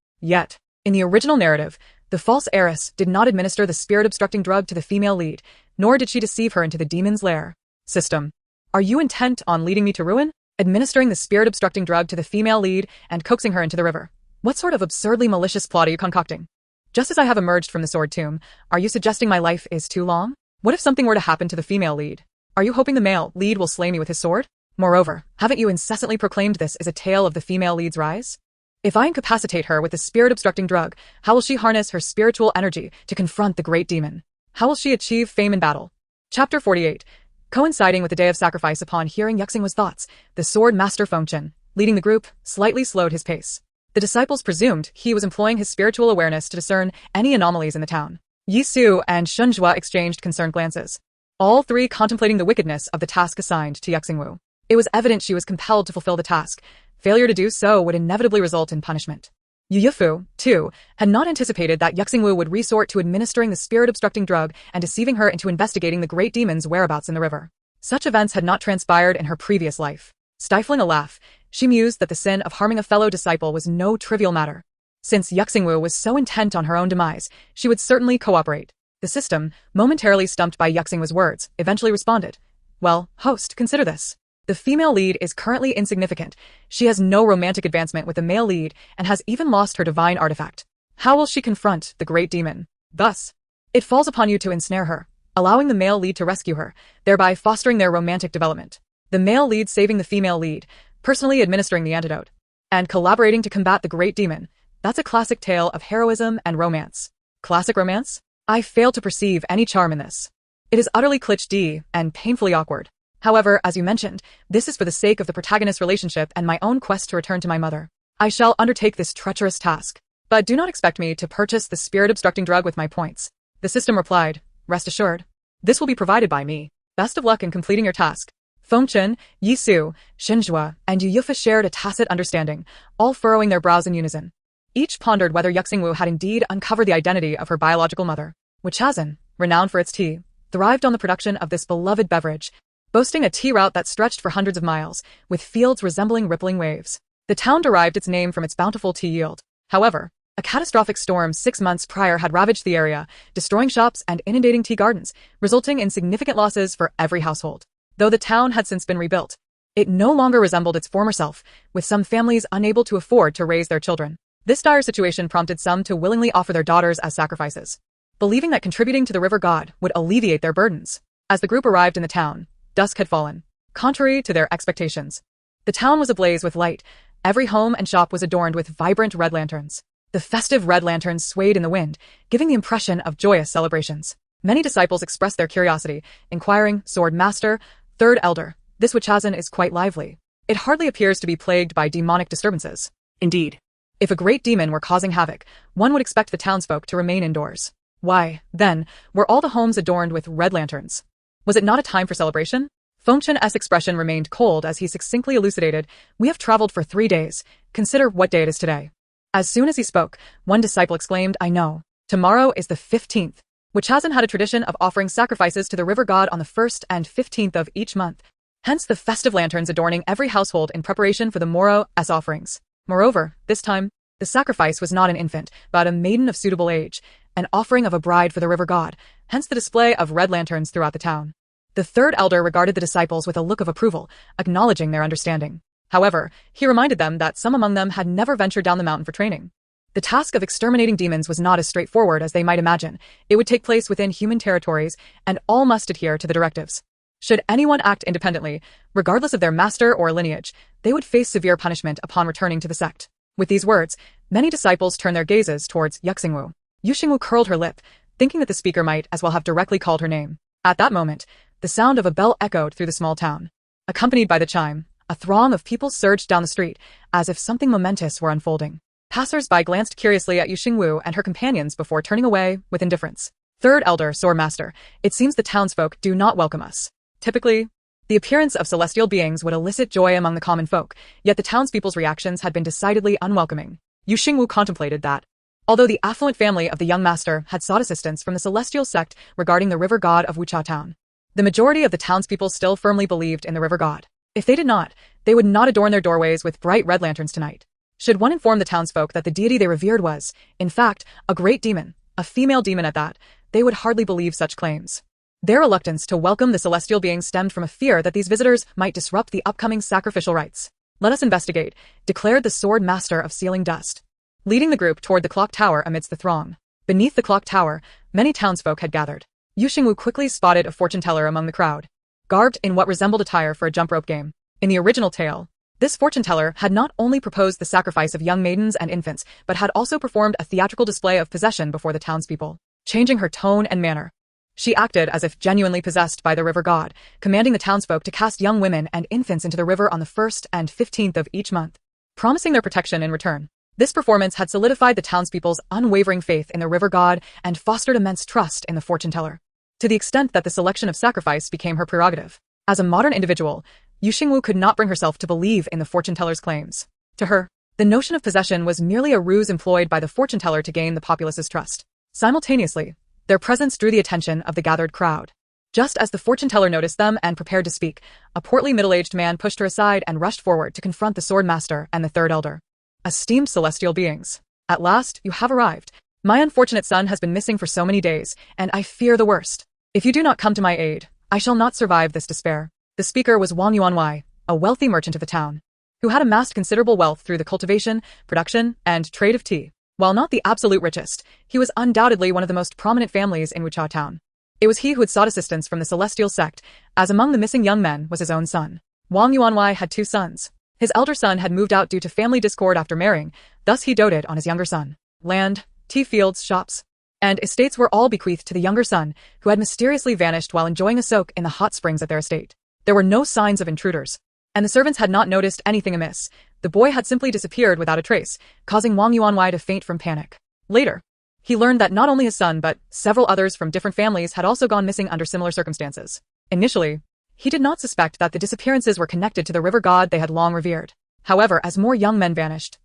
in the original narrative, the false heiress did not administer the spirit-obstructing drug to the female lead, nor did she deceive her into the demon's lair. System. Are you intent on leading me to ruin? Administering the spirit-obstructing drug to the female lead and coaxing her into the river. What sort of absurdly malicious plot are you concocting? Just as I have emerged from the sword tomb, are you suggesting my life is too long? What if something were to happen to the female lead? Are you hoping the male lead will slay me with his sword? Moreover, haven't you incessantly proclaimed this is a tale of the female lead's rise? If I incapacitate her with the spirit-obstructing drug, how will she harness her spiritual energy to confront the great demon? How will she achieve fame in battle? Chapter 48. Coinciding with the day of sacrifice upon hearing Xingwu's thoughts, the sword master Fengchen, leading the group, slightly slowed his pace. The disciples presumed he was employing his spiritual awareness to discern any anomalies in the town. Yisu and Shunzhua exchanged concerned glances, all three contemplating the wickedness of the task assigned to Xingwu. It was evident she was compelled to fulfill the task. Failure to do so would inevitably result in punishment. Yufu, too, had not anticipated that Xingwu would resort to administering the spirit-obstructing drug and deceiving her into investigating the great demon's whereabouts in the river. Such events had not transpired in her previous life. Stifling a laugh, she mused that the sin of harming a fellow disciple was no trivial matter. Since Xingwu was so intent on her own demise, she would certainly cooperate. The system, momentarily stumped by Xingwu's words, eventually responded. Well, host, consider this. The female lead is currently insignificant. She has no romantic advancement with the male lead and has even lost her divine artifact. How will she confront the great demon? Thus, it falls upon you to ensnare her, allowing the male lead to rescue her, thereby fostering their romantic development. The male lead saving the female lead, personally administering the antidote, and collaborating to combat the great demon. That's a classic tale of heroism and romance. Classic romance? I fail to perceive any charm in this. It is utterly cliché and painfully awkward. However, as you mentioned, this is for the sake of the protagonist's relationship and my own quest to return to my mother. I shall undertake this treacherous task. But do not expect me to purchase the spirit-obstructing drug with my points. The system replied, rest assured. This will be provided by me. Best of luck in completing your task. Fengchen, Yisu, Shunzhua, and Yufa shared a tacit understanding, all furrowing their brows in unison. Each pondered whether Xingwu had indeed uncovered the identity of her biological mother. Wuchazhen, renowned for its tea, thrived on the production of this beloved beverage, boasting a tea route that stretched for hundreds of miles, with fields resembling rippling waves. The town derived its name from its bountiful tea yield. However, a catastrophic storm 6 months prior had ravaged the area, destroying shops and inundating tea gardens, resulting in significant losses for every household. Though the town had since been rebuilt, it no longer resembled its former self, with some families unable to afford to raise their children. This dire situation prompted some to willingly offer their daughters as sacrifices, believing that contributing to the river god would alleviate their burdens. As the group arrived in the town, dusk had fallen, contrary to their expectations. The town was ablaze with light. Every home and shop was adorned with vibrant red lanterns. The festive red lanterns swayed in the wind, giving the impression of joyous celebrations. Many disciples expressed their curiosity, inquiring, Sword Master, Third Elder, this Wuchazhen is quite lively. It hardly appears to be plagued by demonic disturbances. Indeed. If a great demon were causing havoc, one would expect the townsfolk to remain indoors. Why, then, were all the homes adorned with red lanterns? Was it not a time for celebration? Fengchen's expression remained cold as he succinctly elucidated, we have traveled for 3 days. Consider what day it is today. As soon as he spoke, one disciple exclaimed, I know. Tomorrow is the 15th. Wuchazhen had a tradition of offering sacrifices to the river god on the 1st and 15th of each month. Hence the festive lanterns adorning every household in preparation for the morrow's offerings. Moreover, this time, the sacrifice was not an infant, but a maiden of suitable age, an offering of a bride for the river god, hence the display of red lanterns throughout the town. The third elder regarded the disciples with a look of approval, acknowledging their understanding. However, he reminded them that some among them had never ventured down the mountain for training. The task of exterminating demons was not as straightforward as they might imagine. It would take place within human territories, and all must adhere to the directives. Should anyone act independently, regardless of their master or lineage, they would face severe punishment upon returning to the sect. With these words, many disciples turned their gazes towards Xingwu. Xingwu curled her lip, thinking that the speaker might as well have directly called her name. At that moment, the sound of a bell echoed through the small town. Accompanied by the chime, a throng of people surged down the street, as if something momentous were unfolding. Passers-by glanced curiously at Xingwu and her companions before turning away with indifference. Third Elder, Sword Master, it seems the townsfolk do not welcome us. Typically, the appearance of celestial beings would elicit joy among the common folk, yet the townspeople's reactions had been decidedly unwelcoming. Xingwu contemplated that. Although the affluent family of the young master had sought assistance from the celestial sect regarding the river god of Wuchao town, the majority of the townspeople still firmly believed in the river god. If they did not, they would not adorn their doorways with bright red lanterns tonight. Should one inform the townsfolk that the deity they revered was, in fact, a great demon, a female demon at that, they would hardly believe such claims. Their reluctance to welcome the celestial being stemmed from a fear that these visitors might disrupt the upcoming sacrificial rites. "Let us investigate," declared the sword master of sealing dust, leading the group toward the clock tower amidst the throng. Beneath the clock tower, many townsfolk had gathered. Xingwu quickly spotted a fortune teller among the crowd, garbed in what resembled attire for a jump rope game. In the original tale, this fortune teller had not only proposed the sacrifice of young maidens and infants, but had also performed a theatrical display of possession before the townspeople, changing her tone and manner. She acted as if genuinely possessed by the river god, commanding the townsfolk to cast young women and infants into the river on the 1st and 15th of each month, promising their protection in return. This performance had solidified the townspeople's unwavering faith in the river god and fostered immense trust in the fortune teller, to the extent that the selection of sacrifice became her prerogative. As a modern individual, Xingwu could not bring herself to believe in the fortune teller's claims. To her, the notion of possession was merely a ruse employed by the fortune teller to gain the populace's trust. Simultaneously, their presence drew the attention of the gathered crowd. Just as the fortune teller noticed them and prepared to speak, a portly middle-aged man pushed her aside and rushed forward to confront the sword master and the third elder. "Esteemed celestial beings, at last you have arrived. My unfortunate son has been missing for so many days, and I fear the worst. If you do not come to my aid, I shall not survive this despair." The speaker was Wang Yuanwei, a wealthy merchant of the town, who had amassed considerable wealth through the cultivation, production, and trade of tea. While not the absolute richest, he was undoubtedly one of the most prominent families in Wuchao town. It was he who had sought assistance from the celestial sect, as among the missing young men was his own son. Wang Yuanwei had 2 sons. His elder son had moved out due to family discord after marrying, thus he doted on his younger son. Land, tea fields, shops, and estates were all bequeathed to the younger son, who had mysteriously vanished while enjoying a soak in the hot springs at their estate. There were no signs of intruders, and the servants had not noticed anything amiss. The boy had simply disappeared without a trace, causing Wang Yuanwei to faint from panic. Later, he learned that not only his son but several others from different families had also gone missing under similar circumstances. Initially, he did not suspect that the disappearances were connected to the river god they had long revered. However, as more young men vanished,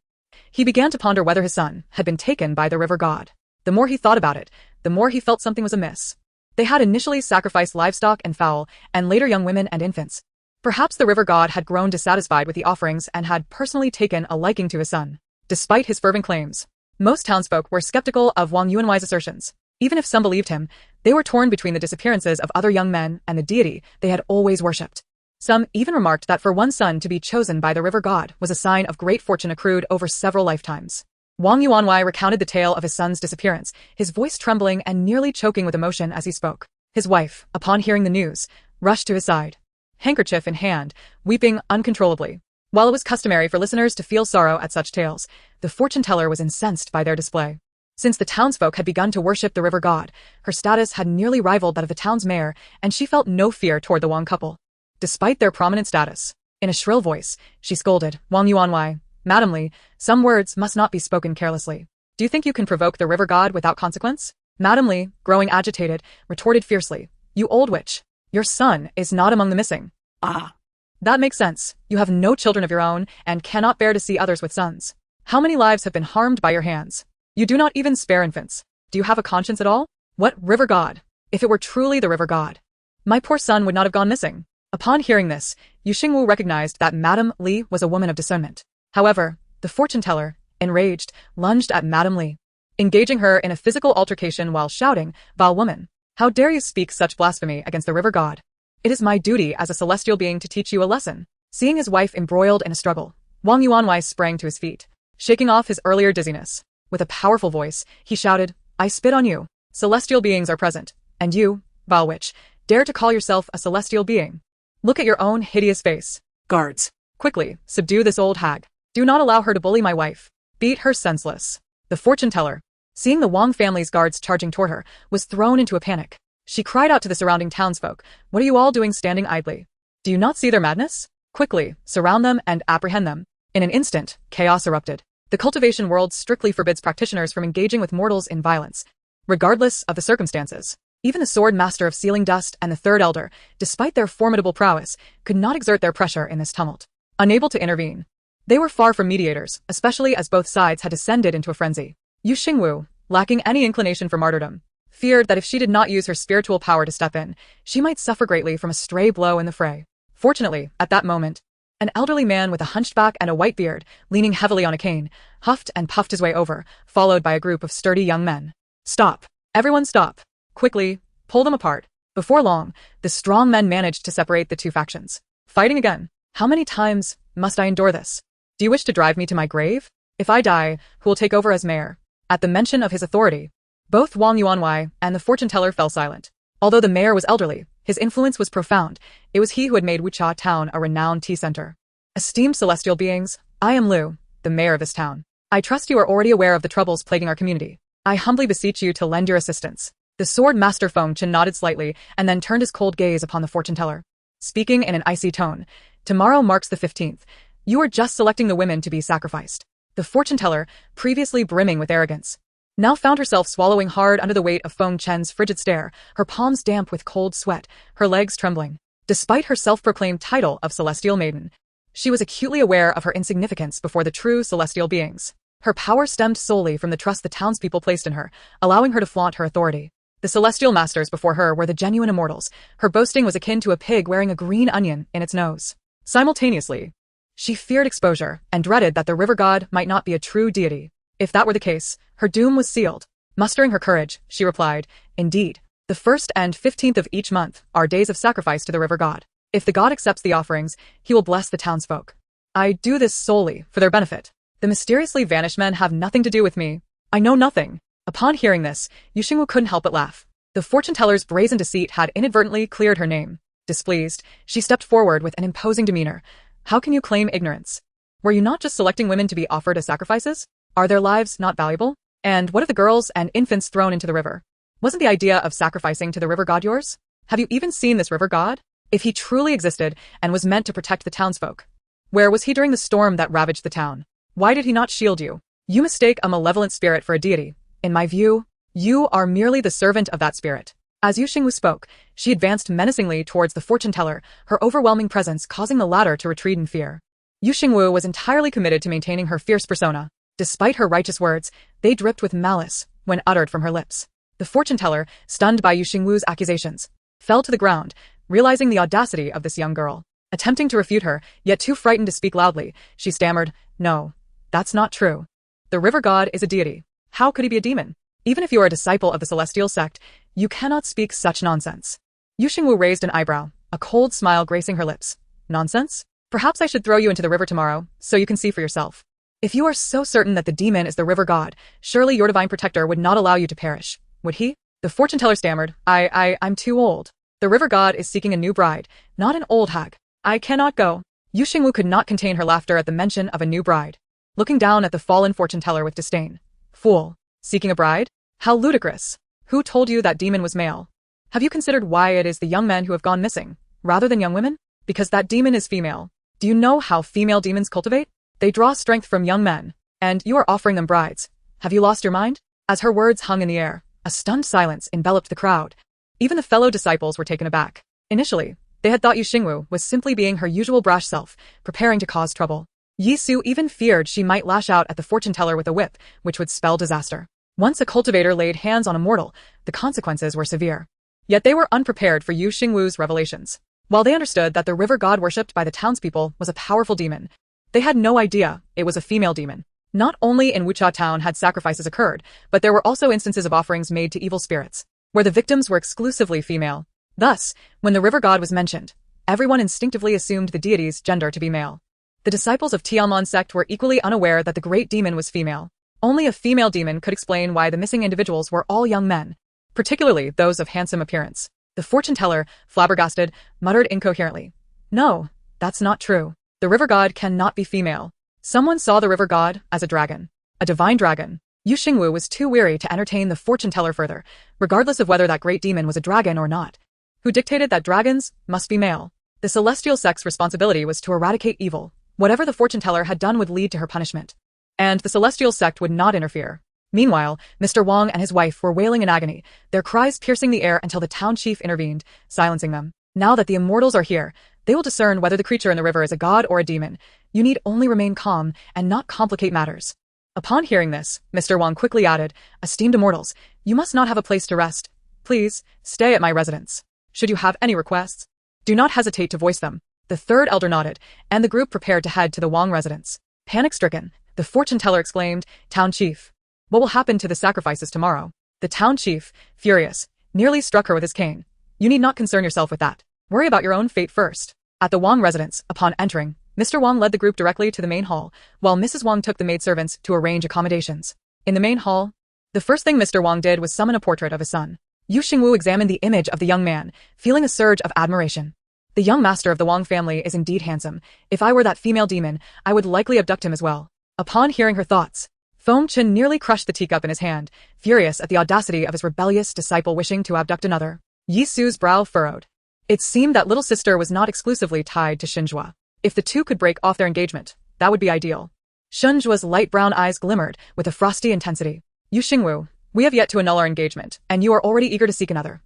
he began to ponder whether his son had been taken by the river god. The more he thought about it, the more he felt something was amiss. They had initially sacrificed livestock and fowl, and later young women and infants. Perhaps the river god had grown dissatisfied with the offerings and had personally taken a liking to his son. Despite his fervent claims, most townsfolk were skeptical of Wang Yuanwei's assertions. Even if some believed him, they were torn between the disappearances of other young men and the deity they had always worshipped. Some even remarked that for one son to be chosen by the river god was a sign of great fortune accrued over several lifetimes. Wang Yuanwei recounted the tale of his son's disappearance, his voice trembling and nearly choking with emotion as he spoke. His wife, upon hearing the news, rushed to his side, handkerchief in hand, weeping uncontrollably. While it was customary for listeners to feel sorrow at such tales, the fortune teller was incensed by their display. Since the townsfolk had begun to worship the river god, her status had nearly rivaled that of the town's mayor, and she felt no fear toward the Wang couple. Despite their prominent status, in a shrill voice, she scolded, "Wang Yuanwei, Madam Li, some words must not be spoken carelessly. Do you think you can provoke the river god without consequence?" Madam Li, growing agitated, retorted fiercely, "You old witch, your son is not among the missing." "Ah, that makes sense. You have no children of your own and cannot bear to see others with sons. How many lives have been harmed by your hands? You do not even spare infants. Do you have a conscience at all? What river god? If it were truly the river god, my poor son would not have gone missing." Upon hearing this, Xingwu recognized that Madame Li was a woman of discernment. However, the fortune teller, enraged, lunged at Madame Li, engaging her in a physical altercation while shouting, "Vile woman, how dare you speak such blasphemy against the river god? It is my duty as a celestial being to teach you a lesson." Seeing his wife embroiled in a struggle, Wang Yuanwei sprang to his feet, shaking off his earlier dizziness. With a powerful voice, he shouted, "I spit on you. Celestial beings are present, and you, vile witch, dare to call yourself a celestial being? Look at your own hideous face. Guards, quickly, subdue this old hag. Do not allow her to bully my wife. Beat her senseless." The fortune teller, seeing the Wang family's guards charging toward her, was thrown into a panic. She cried out to the surrounding townsfolk, "What are you all doing standing idly? Do you not see their madness? Quickly, surround them and apprehend them." In an instant, chaos erupted. The cultivation world strictly forbids practitioners from engaging with mortals in violence, regardless of the circumstances. Even the sword master of sealing dust and the third elder, despite their formidable prowess, could not exert their pressure in this tumult. Unable to intervene, they were far from mediators, especially as both sides had descended into a frenzy. Yu Xingwu, lacking any inclination for martyrdom, feared that if she did not use her spiritual power to step in, she might suffer greatly from a stray blow in the fray. Fortunately, at that moment, an elderly man with a hunched back and a white beard, leaning heavily on a cane, huffed and puffed his way over, followed by a group of sturdy young men. Stop! Everyone stop! Quickly, pull them apart. Before long, the strong men managed to separate the two factions. Fighting again. How many times must I endure this? Do you wish to drive me to my grave? If I die, who will take over as mayor? At the mention of his authority, both Wang Yuanwei and the fortune-teller fell silent. Although the mayor was elderly, his influence was profound. It was he who had made Wucha town a renowned tea center. Esteemed celestial beings, I am Liu, the mayor of this town. I trust you are already aware of the troubles plaguing our community. I humbly beseech you to lend your assistance. The sword master Feng Chen nodded slightly and then turned his cold gaze upon the fortune-teller. Speaking in an icy tone, tomorrow marks the 15th. You are just selecting the women to be sacrificed. The fortune-teller, previously brimming with arrogance, now found herself swallowing hard under the weight of Feng Chen's frigid stare, her palms damp with cold sweat, her legs trembling. Despite her self-proclaimed title of Celestial Maiden, she was acutely aware of her insignificance before the true celestial beings. Her power stemmed solely from the trust the townspeople placed in her, allowing her to flaunt her authority. The celestial masters before her were the genuine immortals. Her boasting was akin to a pig wearing a green onion in its nose. Simultaneously, she feared exposure and dreaded that the river god might not be a true deity. If that were the case, her doom was sealed. Mustering her courage, she replied, "Indeed, the 1st and 15th of each month are days of sacrifice to the river god. If the god accepts the offerings, he will bless the townsfolk. I do this solely for their benefit. The mysteriously vanished men have nothing to do with me. I know nothing." Upon hearing this, Yu Xingwu couldn't help but laugh. The fortune-teller's brazen deceit had inadvertently cleared her name. Displeased, she stepped forward with an imposing demeanor. "How can you claim ignorance? Were you not just selecting women to be offered as sacrifices? Are their lives not valuable? And what of the girls and infants thrown into the river? Wasn't the idea of sacrificing to the river god yours? Have you even seen this river god? If he truly existed and was meant to protect the townsfolk, where was he during the storm that ravaged the town? Why did he not shield you? You mistake a malevolent spirit for a deity. In my view, you are merely the servant of that spirit." As Yu Xingwu spoke, she advanced menacingly towards the fortune-teller, her overwhelming presence causing the latter to retreat in fear. Yu Xingwu was entirely committed to maintaining her fierce persona. Despite her righteous words, they dripped with malice when uttered from her lips. The fortune-teller, stunned by Yu Xingwu's accusations, fell to the ground, realizing the audacity of this young girl. Attempting to refute her, yet too frightened to speak loudly, she stammered, "No, that's not true. The river god is a deity. How could he be a demon? Even if you are a disciple of the celestial sect, you cannot speak such nonsense." Yu Xingwu raised an eyebrow, a cold smile gracing her lips. "Nonsense? Perhaps I should throw you into the river tomorrow, so you can see for yourself. If you are so certain that the demon is the river god, surely your divine protector would not allow you to perish, would he?" The fortune-teller stammered, I'm too old. The river god is seeking a new bride, not an old hag. I cannot go." Yu Xingwu could not contain her laughter at the mention of a new bride, looking down at the fallen fortune-teller with disdain. "Fool. Seeking a bride? How ludicrous. Who told you that demon was male? Have you considered why it is the young men who have gone missing, rather than young women? Because that demon is female. Do you know how female demons cultivate? They draw strength from young men, and you are offering them brides. Have you lost your mind?" As her words hung in the air, a stunned silence enveloped the crowd. Even the fellow disciples were taken aback. Initially, they had thought Yu Xingwu was simply being her usual brash self, preparing to cause trouble. Yi Su even feared she might lash out at the fortune-teller with a whip, which would spell disaster. Once a cultivator laid hands on a mortal, the consequences were severe. Yet they were unprepared for Yu Xingwu's revelations. While they understood that the river god worshipped by the townspeople was a powerful demon, they had no idea it was a female demon. Not only in Wucha town had sacrifices occurred, but there were also instances of offerings made to evil spirits, where the victims were exclusively female. Thus, when the river god was mentioned, everyone instinctively assumed the deity's gender to be male. The disciples of Tianlon sect were equally unaware that the great demon was female. Only a female demon could explain why the missing individuals were all young men, particularly those of handsome appearance. The fortune-teller, flabbergasted, muttered incoherently, "No, that's not true. The river god cannot be female. Someone saw the river god as a dragon. A divine dragon." Yu Xingwu was too weary to entertain the fortune-teller further, regardless of whether that great demon was a dragon or not, who dictated that dragons must be male. The celestial sect's responsibility was to eradicate evil. Whatever the fortune-teller had done would lead to her punishment, and the celestial sect would not interfere. Meanwhile, Mr. Wang and his wife were wailing in agony, their cries piercing the air until the town chief intervened, silencing them. "Now that the immortals are here, they will discern whether the creature in the river is a god or a demon. You need only remain calm and not complicate matters." Upon hearing this, Mr. Wang quickly added, "Esteemed immortals, you must not have a place to rest. Please, stay at my residence. Should you have any requests, do not hesitate to voice them." The third elder nodded, and the group prepared to head to the Wang residence. Panic-stricken, the fortune teller exclaimed, "Town chief, what will happen to the sacrifices tomorrow?" The town chief, furious, nearly struck her with his cane. "You need not concern yourself with that. Worry about your own fate first." At the Wang residence, upon entering, Mr. Wang led the group directly to the main hall, while Mrs. Wang took the maidservants to arrange accommodations. In the main hall, the first thing Mr. Wang did was summon a portrait of his son. Xingwu examined the image of the young man, feeling a surge of admiration. The young master of the Wang family is indeed handsome. If I were that female demon, I would likely abduct him as well. Upon hearing her thoughts, Feng Chen nearly crushed the teacup in his hand, furious at the audacity of his rebellious disciple wishing to abduct another. Yi Su's brow furrowed. It seemed that little sister was not exclusively tied to Xinjua. If the two could break off their engagement, that would be ideal. Xinjua's light brown eyes glimmered with a frosty intensity. Xingwu, we have yet to annul our engagement, and you are already eager to seek another.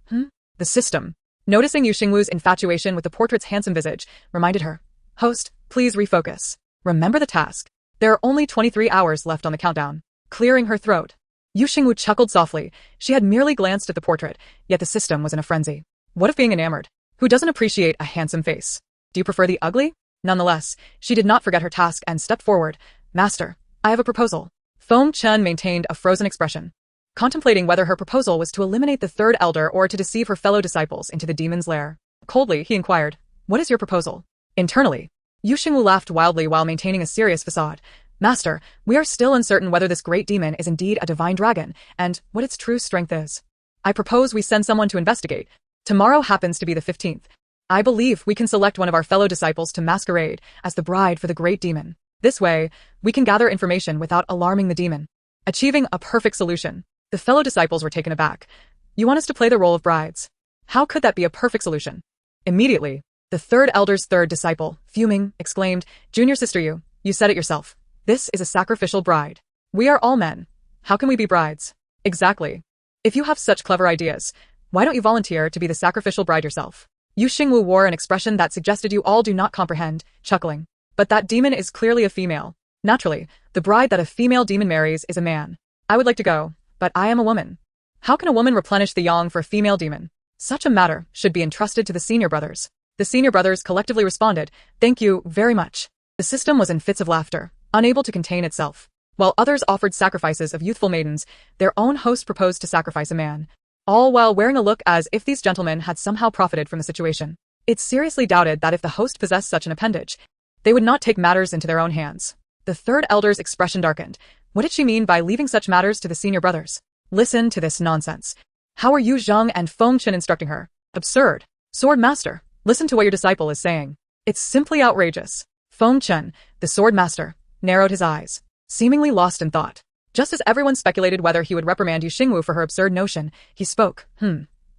The system, noticing Xingwu's infatuation with the portrait's handsome visage, reminded her, "Host, please refocus. Remember the task. There are only 23 hours left on the countdown." Clearing her throat, Xingwu chuckled softly. She had merely glanced at the portrait, yet the system was in a frenzy. What if being enamored? Who doesn't appreciate a handsome face? Do you prefer the ugly? Nonetheless, she did not forget her task and stepped forward. "Master, I have a proposal." Feng Chen maintained a frozen expression, contemplating whether her proposal was to eliminate the third elder or to deceive her fellow disciples into the demon's lair. Coldly, he inquired, "What is your proposal?" Internally, Xingwu laughed wildly while maintaining a serious facade. "Master, we are still uncertain whether this great demon is indeed a divine dragon, and what its true strength is. I propose we send someone to investigate. Tomorrow happens to be the 15th. I believe we can select one of our fellow disciples to masquerade as the bride for the great demon. This way, we can gather information without alarming the demon, achieving a perfect solution." The fellow disciples were taken aback. "You want us to play the role of brides? How could that be a perfect solution?" Immediately, the third elder's third disciple, fuming, exclaimed, "Junior sister, you said it yourself. This is a sacrificial bride. We are all men. How can we be brides?" "Exactly. If you have such clever ideas, why don't you volunteer to be the sacrificial bride yourself?" Xingwu wore an expression that suggested you all do not comprehend, chuckling. "But that demon is clearly a female. Naturally, the bride that a female demon marries is a man. I would like to go, but I am a woman. How can a woman replenish the yang for a female demon? Such a matter should be entrusted to the senior brothers." The senior brothers collectively responded, "Thank you very much." The system was in fits of laughter, unable to contain itself. While others offered sacrifices of youthful maidens, their own host proposed to sacrifice a man, all while wearing a look as if these gentlemen had somehow profited from the situation. It's seriously doubted that if the host possessed such an appendage, they would not take matters into their own hands. The third elder's expression darkened. What did she mean by leaving such matters to the senior brothers? Listen to this nonsense. How are Yu Zheng and Feng Chen instructing her? Absurd. Sword master, listen to what your disciple is saying. It's simply outrageous. Feng Chen, the sword master, narrowed his eyes, seemingly lost in thought. Just as everyone speculated whether he would reprimand Xingwu for her absurd notion, he spoke.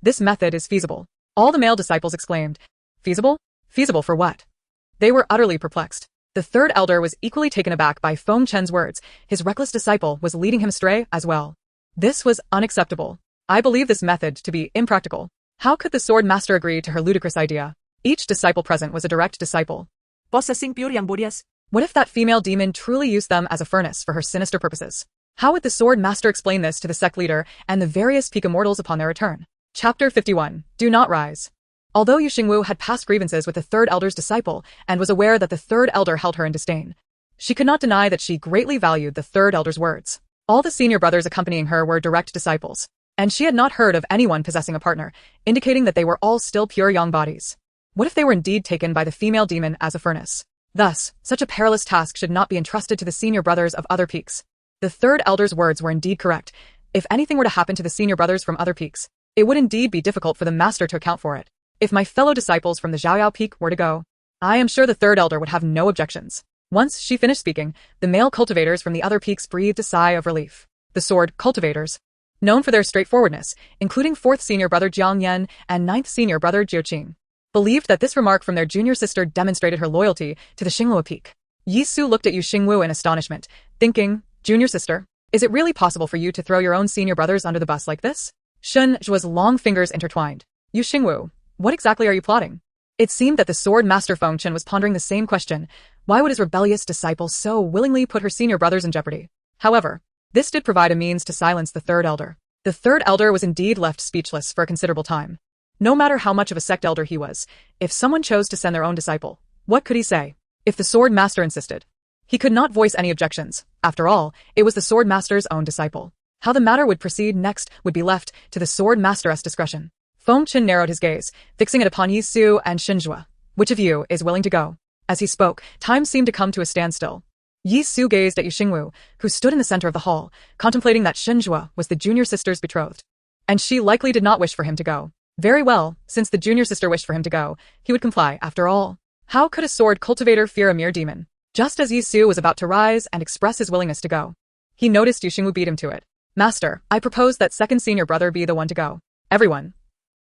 This method is feasible. All the male disciples exclaimed. Feasible? Feasible for what? They were utterly perplexed. The third elder was equally taken aback by Feng Chen's words. His reckless disciple was leading him astray as well. This was unacceptable. I believe this method to be impractical. How could the sword master agree to her ludicrous idea? Each disciple present was a direct disciple. Possessing pure yang bodies. What if that female demon truly used them as a furnace for her sinister purposes? How would the sword master explain this to the sect leader and the various peak immortals upon their return? Chapter 51. Do not rise. Although Xingwu had past grievances with the third elder's disciple and was aware that the third elder held her in disdain, she could not deny that she greatly valued the third elder's words. All the senior brothers accompanying her were direct disciples, and she had not heard of anyone possessing a partner, indicating that they were all still pure young bodies. What if they were indeed taken by the female demon as a furnace? Thus, such a perilous task should not be entrusted to the senior brothers of other peaks. The third elder's words were indeed correct. If anything were to happen to the senior brothers from other peaks, it would indeed be difficult for the master to account for it. If my fellow disciples from the Zhaoyao peak were to go, I am sure the third elder would have no objections. Once she finished speaking, the male cultivators from the other peaks breathed a sigh of relief. The sword cultivators, known for their straightforwardness, including 4th senior brother Jiang Yan and 9th senior brother Jiu Qing, believed that this remark from their junior sister demonstrated her loyalty to the Xingwu peak. Yi Su looked at Xingwu in astonishment, thinking, Junior sister, is it really possible for you to throw your own senior brothers under the bus like this? Shun Zhua's long fingers intertwined. Xingwu, what exactly are you plotting? It seemed that the sword master Feng Chen was pondering the same question. Why would his rebellious disciple so willingly put her senior brothers in jeopardy? However, this did provide a means to silence the third elder. The third elder was indeed left speechless for a considerable time. No matter how much of a sect elder he was, if someone chose to send their own disciple, what could he say? If the sword master insisted, he could not voice any objections. After all, it was the sword master's own disciple. How the matter would proceed next would be left to the sword master's discretion. Feng Chen narrowed his gaze, fixing it upon Yi Su and Xingwu. Which of you is willing to go? As he spoke, time seemed to come to a standstill. Yi Su gazed at Xingwu, who stood in the center of the hall, contemplating that Xingwu was the junior sister's betrothed. And she likely did not wish for him to go. Very well, since the junior sister wished for him to go, he would comply after all. How could a sword cultivator fear a mere demon? Just as Yi Su was about to rise and express his willingness to go, he noticed Xingwu beat him to it. Master, I propose that second senior brother be the one to go. Everyone.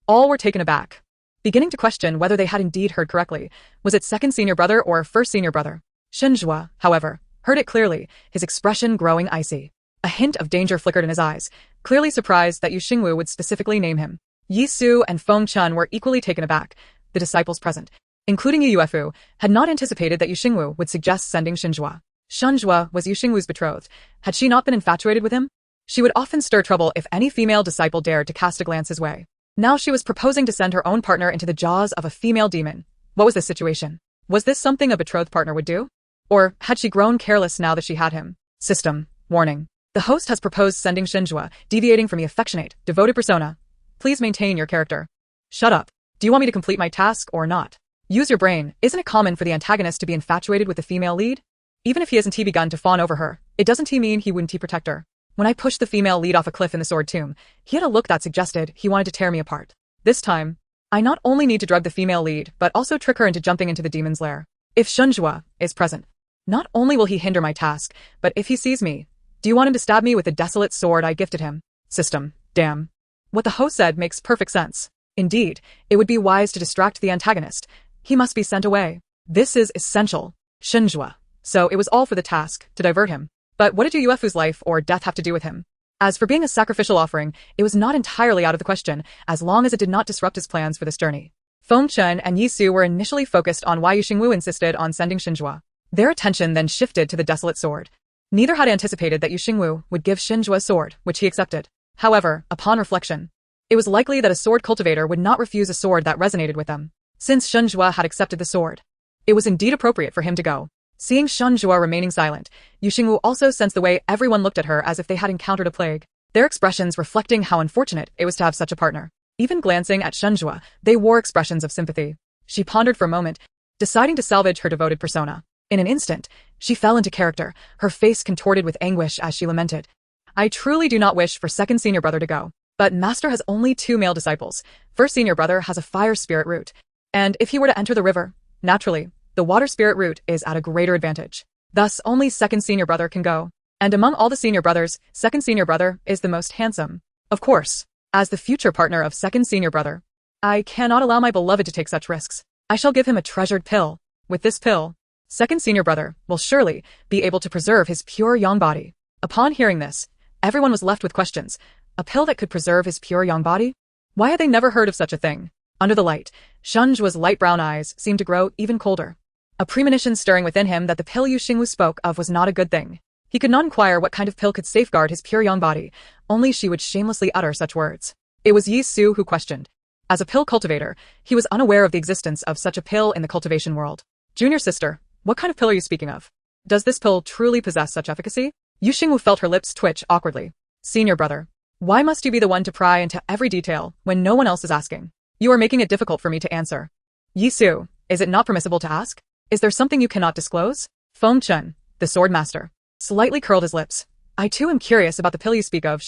All were taken aback, beginning to question whether they had indeed heard correctly. Was it second senior brother or first senior brother? Xingwu, however, heard it clearly, his expression growing icy. A hint of danger flickered in his eyes, clearly surprised that Xingwu would specifically name him. Yi Su and Feng Chen were equally taken aback. The disciples present, including Yu Yuefu, had not anticipated that Xingwu would suggest sending Xingwu. Xingwu was Xingwu's betrothed. Had she not been infatuated with him? She would often stir trouble if any female disciple dared to cast a glance his way. Now she was proposing to send her own partner into the jaws of a female demon. What was this situation? Was this something a betrothed partner would do? Or had she grown careless now that she had him? System. Warning. The host has proposed sending Xingwu, deviating from the affectionate, devoted persona. Please maintain your character. Shut up. Do you want me to complete my task or not? Use your brain. Isn't it common for the antagonist to be infatuated with the female lead? Even if he hasn't begun to fawn over her, it doesn't mean he wouldn't protect her. When I pushed the female lead off a cliff in the sword tomb, he had a look that suggested he wanted to tear me apart. This time, I not only need to drug the female lead, but also trick her into jumping into the demon's lair. If Xingwu is present, not only will he hinder my task, but if he sees me, do you want him to stab me with the desolate sword I gifted him? System. Damn. What the host said makes perfect sense. Indeed, it would be wise to distract the antagonist. He must be sent away. This is essential. Xingwu. So it was all for the task, to divert him. But what did Yu Yuefu's life or death have to do with him? As for being a sacrificial offering, it was not entirely out of the question, as long as it did not disrupt his plans for this journey. Feng Chen and Yi Su were initially focused on why Xingwu insisted on sending Xingwu. Their attention then shifted to the desolate sword. Neither had anticipated that Xingwu would give Xingwu a sword, which he accepted. However, upon reflection, it was likely that a sword cultivator would not refuse a sword that resonated with them. Since Xingwu had accepted the sword, it was indeed appropriate for him to go. Seeing Xingwu remaining silent, Xingwu also sensed the way everyone looked at her as if they had encountered a plague, their expressions reflecting how unfortunate it was to have such a partner. Even glancing at Xingwu, they wore expressions of sympathy. She pondered for a moment, deciding to salvage her devoted persona. In an instant, she fell into character, her face contorted with anguish as she lamented. I truly do not wish for second senior brother to go, but master has only 2 male disciples. First senior brother has a fire spirit root, and if he were to enter the river, naturally, the water spirit root is at a greater advantage. Thus, only second senior brother can go. And among all the senior brothers, second senior brother is the most handsome. Of course, as the future partner of second senior brother, I cannot allow my beloved to take such risks. I shall give him a treasured pill. With this pill, second senior brother will surely be able to preserve his pure young body. Upon hearing this, everyone was left with questions. A pill that could preserve his pure young body? Why had they never heard of such a thing? Under the light, Xingwu's light brown eyes seemed to grow even colder. A premonition stirring within him that the pill Xingwu spoke of was not a good thing. He could not inquire what kind of pill could safeguard his pure young body, only she would shamelessly utter such words. It was Yi Su who questioned. As a pill cultivator, he was unaware of the existence of such a pill in the cultivation world. Junior sister, what kind of pill are you speaking of? Does this pill truly possess such efficacy? Xingwu felt her lips twitch awkwardly. Senior brother, why must you be the one to pry into every detail when no one else is asking? You are making it difficult for me to answer. Yi Su, is it not permissible to ask? Is there something you cannot disclose? Feng Chen, the sword master, slightly curled his lips. I too am curious about the pill you speak of,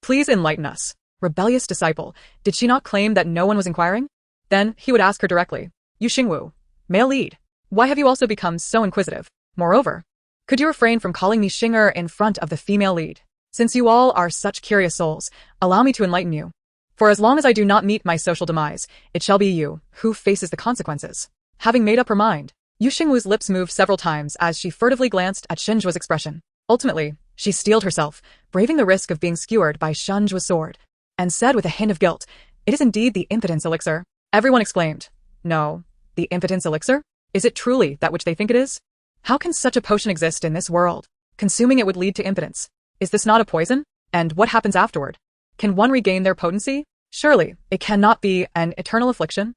Please enlighten us. Rebellious disciple, did she not claim that no one was inquiring? Then he would ask her directly. Xingwu, male lead, why have you also become so inquisitive? Moreover, could you refrain from calling me Xinger in front of the female lead? Since you all are such curious souls, allow me to enlighten you. For as long as I do not meet my social demise, it shall be you who faces the consequences. Having made up her mind, Xingwu's lips moved several times as she furtively glanced at Xingwu's expression. Ultimately, she steeled herself, braving the risk of being skewered by Xingwu's sword, and said with a hint of guilt, "It is indeed the impotence elixir." Everyone exclaimed, "No, the impotence elixir? Is it truly that which they think it is? How can such a potion exist in this world?" Consuming it would lead to impotence. Is this not a poison? And what happens afterward? Can one regain their potency? Surely, it cannot be an eternal affliction.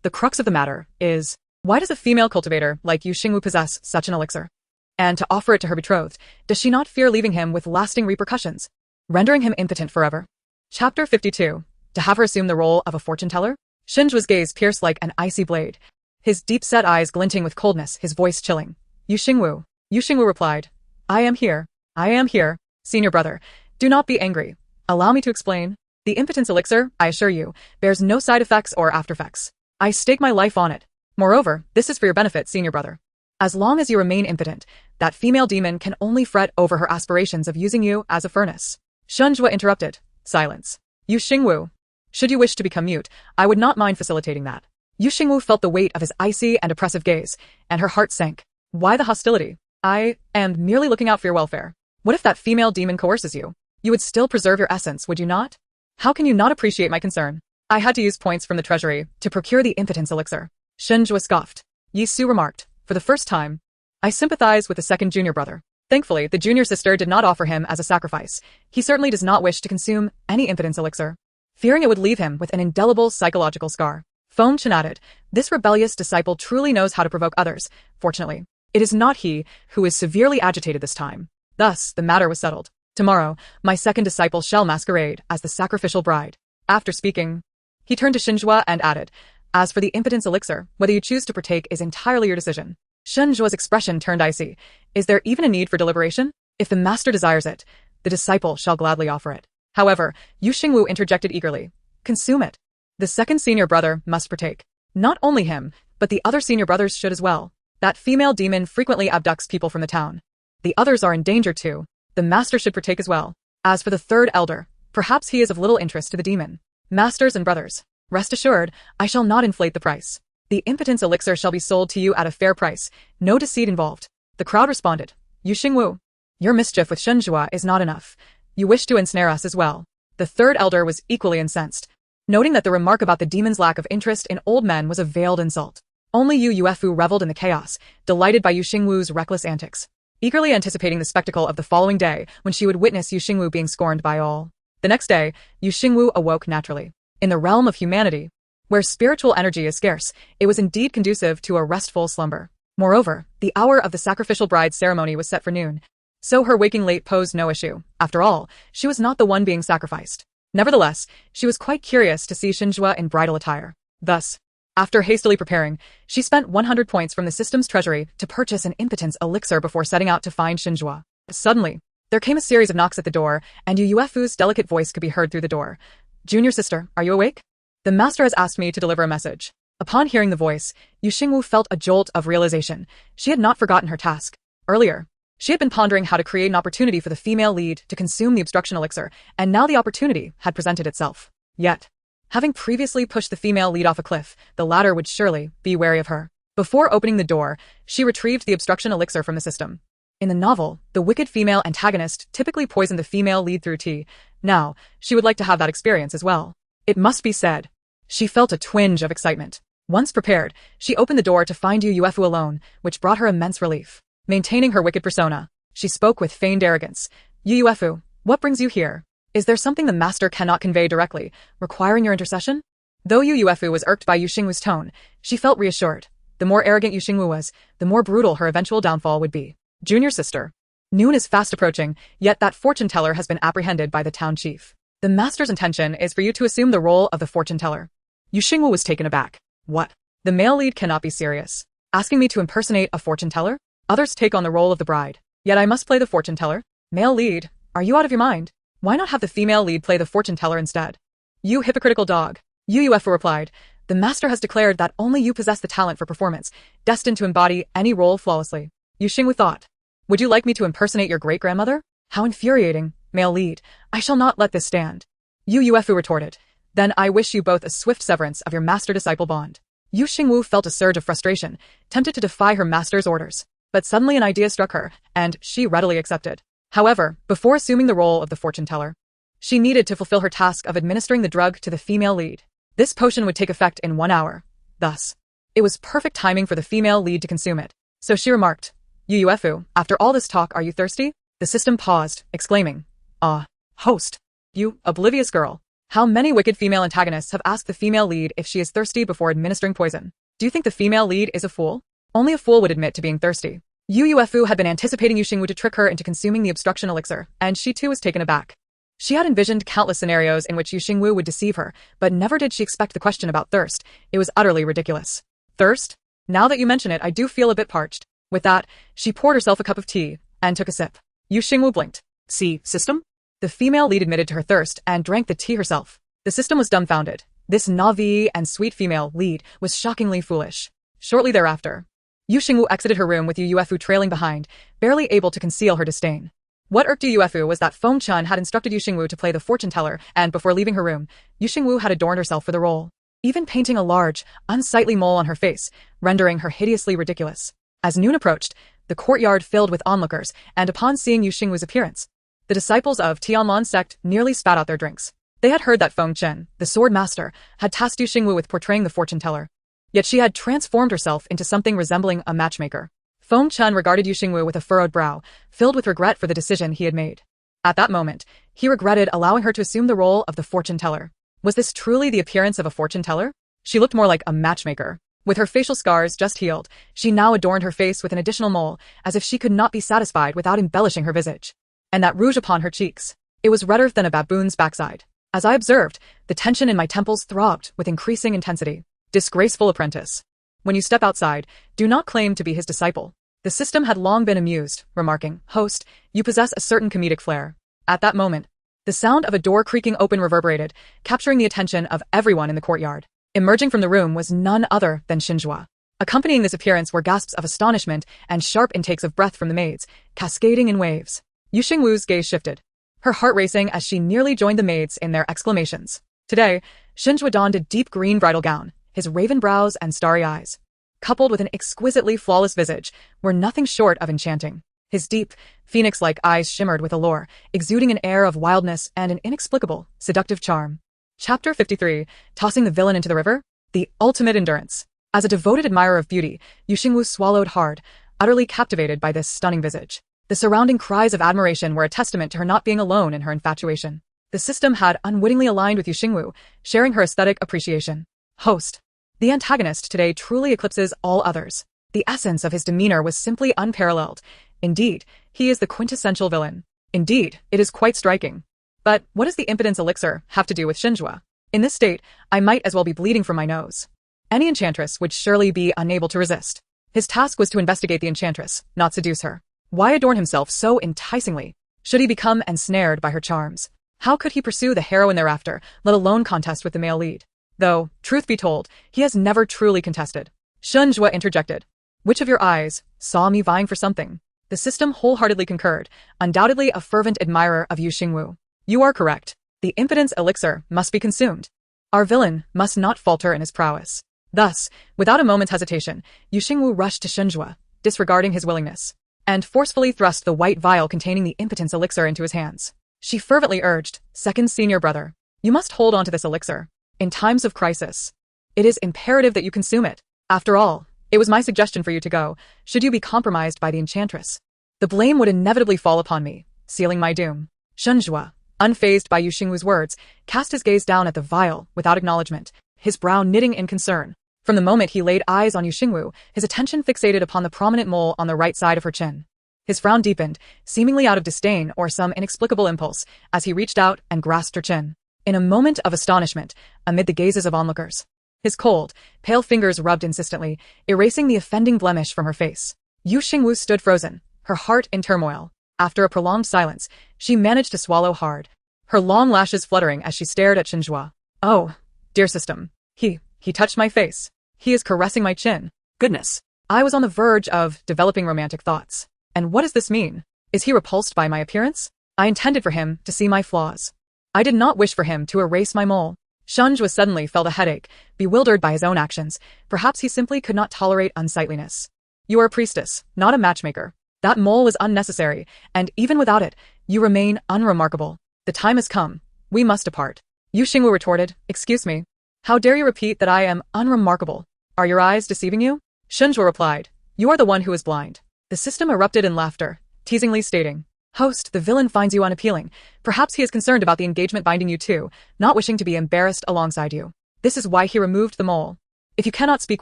The crux of the matter is, why does a female cultivator like Yu Xingwu possess such an elixir? And to offer it to her betrothed, does she not fear leaving him with lasting repercussions, rendering him impotent forever? Chapter 52. To have her assume the role of a fortune-teller? Xinjua's gaze pierced like an icy blade, his deep-set eyes glinting with coldness, his voice chilling. Yu Xingwu. Yu Xingwu replied, I am here, senior brother. Do not be angry. Allow me to explain. The impotence elixir, I assure you, bears no side effects or after-effects. I stake my life on it. Moreover, this is for your benefit, senior brother. As long as you remain impotent, that female demon can only fret over her aspirations of using you as a furnace. Xinjua interrupted. Silence. Yu Xingwu. Should you wish to become mute, I would not mind facilitating that. Yu Xingwu felt the weight of his icy and oppressive gaze, and her heart sank. Why the hostility? I am merely looking out for your welfare. What if that female demon coerces you? You would still preserve your essence, would you not? How can you not appreciate my concern? I had to use points from the treasury to procure the impotence elixir. Xinjua scoffed. Yi Su remarked, for the first time, I sympathize with the second junior brother. Thankfully, the junior sister did not offer him as a sacrifice. He certainly does not wish to consume any impotence elixir, fearing it would leave him with an indelible psychological scar. Foam Chen added, this rebellious disciple truly knows how to provoke others. Fortunately, it is not he who is severely agitated this time. Thus, the matter was settled. Tomorrow, my second disciple shall masquerade as the sacrificial bride. After speaking, he turned to Xinjua and added, as for the impotence elixir, whether you choose to partake is entirely your decision. Xinjua's expression turned icy. Is there even a need for deliberation? If the master desires it, the disciple shall gladly offer it. However, Yu Xingwu interjected eagerly. Consume it. The second senior brother must partake. Not only him, but the other senior brothers should as well. That female demon frequently abducts people from the town. The others are in danger too. The master should partake as well. As for the third elder, perhaps he is of little interest to the demon. Masters and brothers, rest assured, I shall not inflate the price. The impotence elixir shall be sold to you at a fair price, no deceit involved. The crowd responded. Yu Xingwu, your mischief with Xinjua is not enough. You wish to ensnare us as well. The third elder was equally incensed, noting that the remark about the demon's lack of interest in old men was a veiled insult. Only Yu Yuefu reveled in the chaos, delighted by Yu Xingwu's reckless antics, eagerly anticipating the spectacle of the following day when she would witness Yu Xingwu being scorned by all. The next day, Yu Xingwu awoke naturally. In the realm of humanity, where spiritual energy is scarce, it was indeed conducive to a restful slumber. Moreover, the hour of the sacrificial bride ceremony was set for noon, so her waking late posed no issue. After all, she was not the one being sacrificed. Nevertheless, she was quite curious to see Xinjua in bridal attire. Thus, after hastily preparing, she spent 100 points from the system's treasury to purchase an impotence elixir before setting out to find Xinjua. Suddenly, there came a series of knocks at the door, and Yu Yuefu's delicate voice could be heard through the door. Junior sister, are you awake? The master has asked me to deliver a message. Upon hearing the voice, Yu Xingwu felt a jolt of realization. She had not forgotten her task. Earlier, she had been pondering how to create an opportunity for the female lead to consume the obstruction elixir, and now the opportunity had presented itself. Yet, having previously pushed the female lead off a cliff, the latter would surely be wary of her. Before opening the door, she retrieved the obstruction elixir from the system. In the novel, the wicked female antagonist typically poisoned the female lead through tea. Now, she would like to have that experience as well. It must be said, she felt a twinge of excitement. Once prepared, she opened the door to find Yu Yuefu alone, which brought her immense relief. Maintaining her wicked persona, she spoke with feigned arrogance. Yu Yuefu, what brings you here? Is there something the master cannot convey directly, requiring your intercession? Though Yu Yuefu was irked by Yu Xingwu's tone, she felt reassured. The more arrogant Yu Xingwu was, the more brutal her eventual downfall would be. Junior sister. Noon is fast approaching, yet that fortune teller has been apprehended by the town chief. The master's intention is for you to assume the role of the fortune teller. Yu Xingwu was taken aback. What? The male lead cannot be serious. Asking me to impersonate a fortune teller? Others take on the role of the bride. Yet I must play the fortune teller? Male lead, are you out of your mind? Why not have the female lead play the fortune teller instead? You hypocritical dog. Yu Yuefu replied. The master has declared that only you possess the talent for performance, destined to embody any role flawlessly. Yu Xingwu thought. Would you like me to impersonate your great-grandmother? How infuriating. Male lead, I shall not let this stand. Yu Yuefu retorted. Then I wish you both a swift severance of your master-disciple bond. Yu Xingwu felt a surge of frustration, tempted to defy her master's orders. But suddenly an idea struck her, and she readily accepted. However, before assuming the role of the fortune teller, she needed to fulfill her task of administering the drug to the female lead. This potion would take effect in 1 hour. Thus, it was perfect timing for the female lead to consume it. So she remarked, Yu Yuefu, after all this talk, are you thirsty? The system paused, exclaiming, "Ah, host. You, oblivious girl. How many wicked female antagonists have asked the female lead if she is thirsty before administering poison? Do you think the female lead is a fool? Only a fool would admit to being thirsty." Yu Yuefu had been anticipating Yu Xingwu to trick her into consuming the obstruction elixir, and she too was taken aback. She had envisioned countless scenarios in which Yu Xingwu would deceive her, but never did she expect the question about thirst. It was utterly ridiculous. Thirst? Now that you mention it, I do feel a bit parched. With that, she poured herself a cup of tea and took a sip. Yu Xingwu blinked. See, system? The female lead admitted to her thirst and drank the tea herself. The system was dumbfounded. This naive and sweet female lead was shockingly foolish. Shortly thereafter, Yu Xingwu exited her room with Yu Yuefu trailing behind, barely able to conceal her disdain. What irked Yu Yuefu was that Feng Chun had instructed Yu Xingwu to play the fortune teller, and before leaving her room, Yu Xingwu had adorned herself for the role, even painting a large, unsightly mole on her face, rendering her hideously ridiculous. As noon approached, the courtyard filled with onlookers, and upon seeing Yu Xingwu's appearance, the disciples of Tianlan's sect nearly spat out their drinks. They had heard that Feng Chen, the sword master, had tasked Yu Xingwu with portraying the fortune teller. Yet she had transformed herself into something resembling a matchmaker. Feng Chen regarded Yu Xingwu with a furrowed brow, filled with regret for the decision he had made. At that moment, he regretted allowing her to assume the role of the fortune teller. Was this truly the appearance of a fortune teller? She looked more like a matchmaker. With her facial scars just healed, she now adorned her face with an additional mole, as if she could not be satisfied without embellishing her visage. And that rouge upon her cheeks. It was redder than a baboon's backside. As I observed, the tension in my temples throbbed with increasing intensity. Disgraceful apprentice. When you step outside, do not claim to be his disciple. The system had long been amused, remarking, "Host, you possess a certain comedic flair." At that moment, the sound of a door creaking open reverberated, capturing the attention of everyone in the courtyard. Emerging from the room was none other than Xinjue. Accompanying this appearance were gasps of astonishment and sharp intakes of breath from the maids, cascading in waves. Yu Xingwu's gaze shifted, her heart racing as she nearly joined the maids in their exclamations. Today, Xinjue donned a deep green bridal gown. His raven brows and starry eyes, coupled with an exquisitely flawless visage, were nothing short of enchanting. His deep, phoenix-like eyes shimmered with allure, exuding an air of wildness and an inexplicable, seductive charm. Chapter 53, Tossing the Villain into the River? The Ultimate Endurance. As a devoted admirer of beauty, Yu Xingwu swallowed hard, utterly captivated by this stunning visage. The surrounding cries of admiration were a testament to her not being alone in her infatuation. The system had unwittingly aligned with Yu Xingwu, sharing her aesthetic appreciation. Host. The antagonist today truly eclipses all others. The essence of his demeanor was simply unparalleled. Indeed, he is the quintessential villain. Indeed, it is quite striking. But what does the impotence elixir have to do with Xinjue? In this state, I might as well be bleeding from my nose. Any enchantress would surely be unable to resist. His task was to investigate the enchantress, not seduce her. Why adorn himself so enticingly? Should he become ensnared by her charms? How could he pursue the heroine thereafter, let alone contest with the male lead? Though, truth be told, he has never truly contested. Xinjue interjected. Which of your eyes saw me vying for something? The system wholeheartedly concurred, undoubtedly a fervent admirer of Yu Xingwu. You are correct. The impotence elixir must be consumed. Our villain must not falter in his prowess. Thus, without a moment's hesitation, Yu Xingwu rushed to Xinjue, disregarding his willingness, and forcefully thrust the white vial containing the impotence elixir into his hands. She fervently urged, "Second senior brother, you must hold on to this elixir. In times of crisis, it is imperative that you consume it. After all, it was my suggestion for you to go, should you be compromised by the enchantress. The blame would inevitably fall upon me, sealing my doom." Xinjue, unfazed by Yu Xingwu's words, cast his gaze down at the vial without acknowledgement, his brow knitting in concern. From the moment he laid eyes on Yu Xingwu, his attention fixated upon the prominent mole on the right side of her chin. His frown deepened, seemingly out of disdain or some inexplicable impulse, as he reached out and grasped her chin. In a moment of astonishment, amid the gazes of onlookers, his cold, pale fingers rubbed insistently, erasing the offending blemish from her face. Yu Xingwu stood frozen, her heart in turmoil. After a prolonged silence, she managed to swallow hard, her long lashes fluttering as she stared at Xinjue. "Oh, dear system. He touched my face. He is caressing my chin. Goodness. I was on the verge of developing romantic thoughts. And what does this mean? Is he repulsed by my appearance? I intended for him to see my flaws. I did not wish for him to erase my mole." Xinjue suddenly felt a headache, bewildered by his own actions. Perhaps he simply could not tolerate unsightliness. "You are a priestess, not a matchmaker. That mole was unnecessary, and even without it, you remain unremarkable. The time has come. We must depart." Yu Xingwu retorted, "Excuse me. How dare you repeat that I am unremarkable? Are your eyes deceiving you?" Xinjue replied, "You are the one who is blind." The system erupted in laughter, teasingly stating, Host, the villain finds you unappealing. Perhaps he is concerned about the engagement binding you too, not wishing to be embarrassed alongside you. This is why he removed the mole. If you cannot speak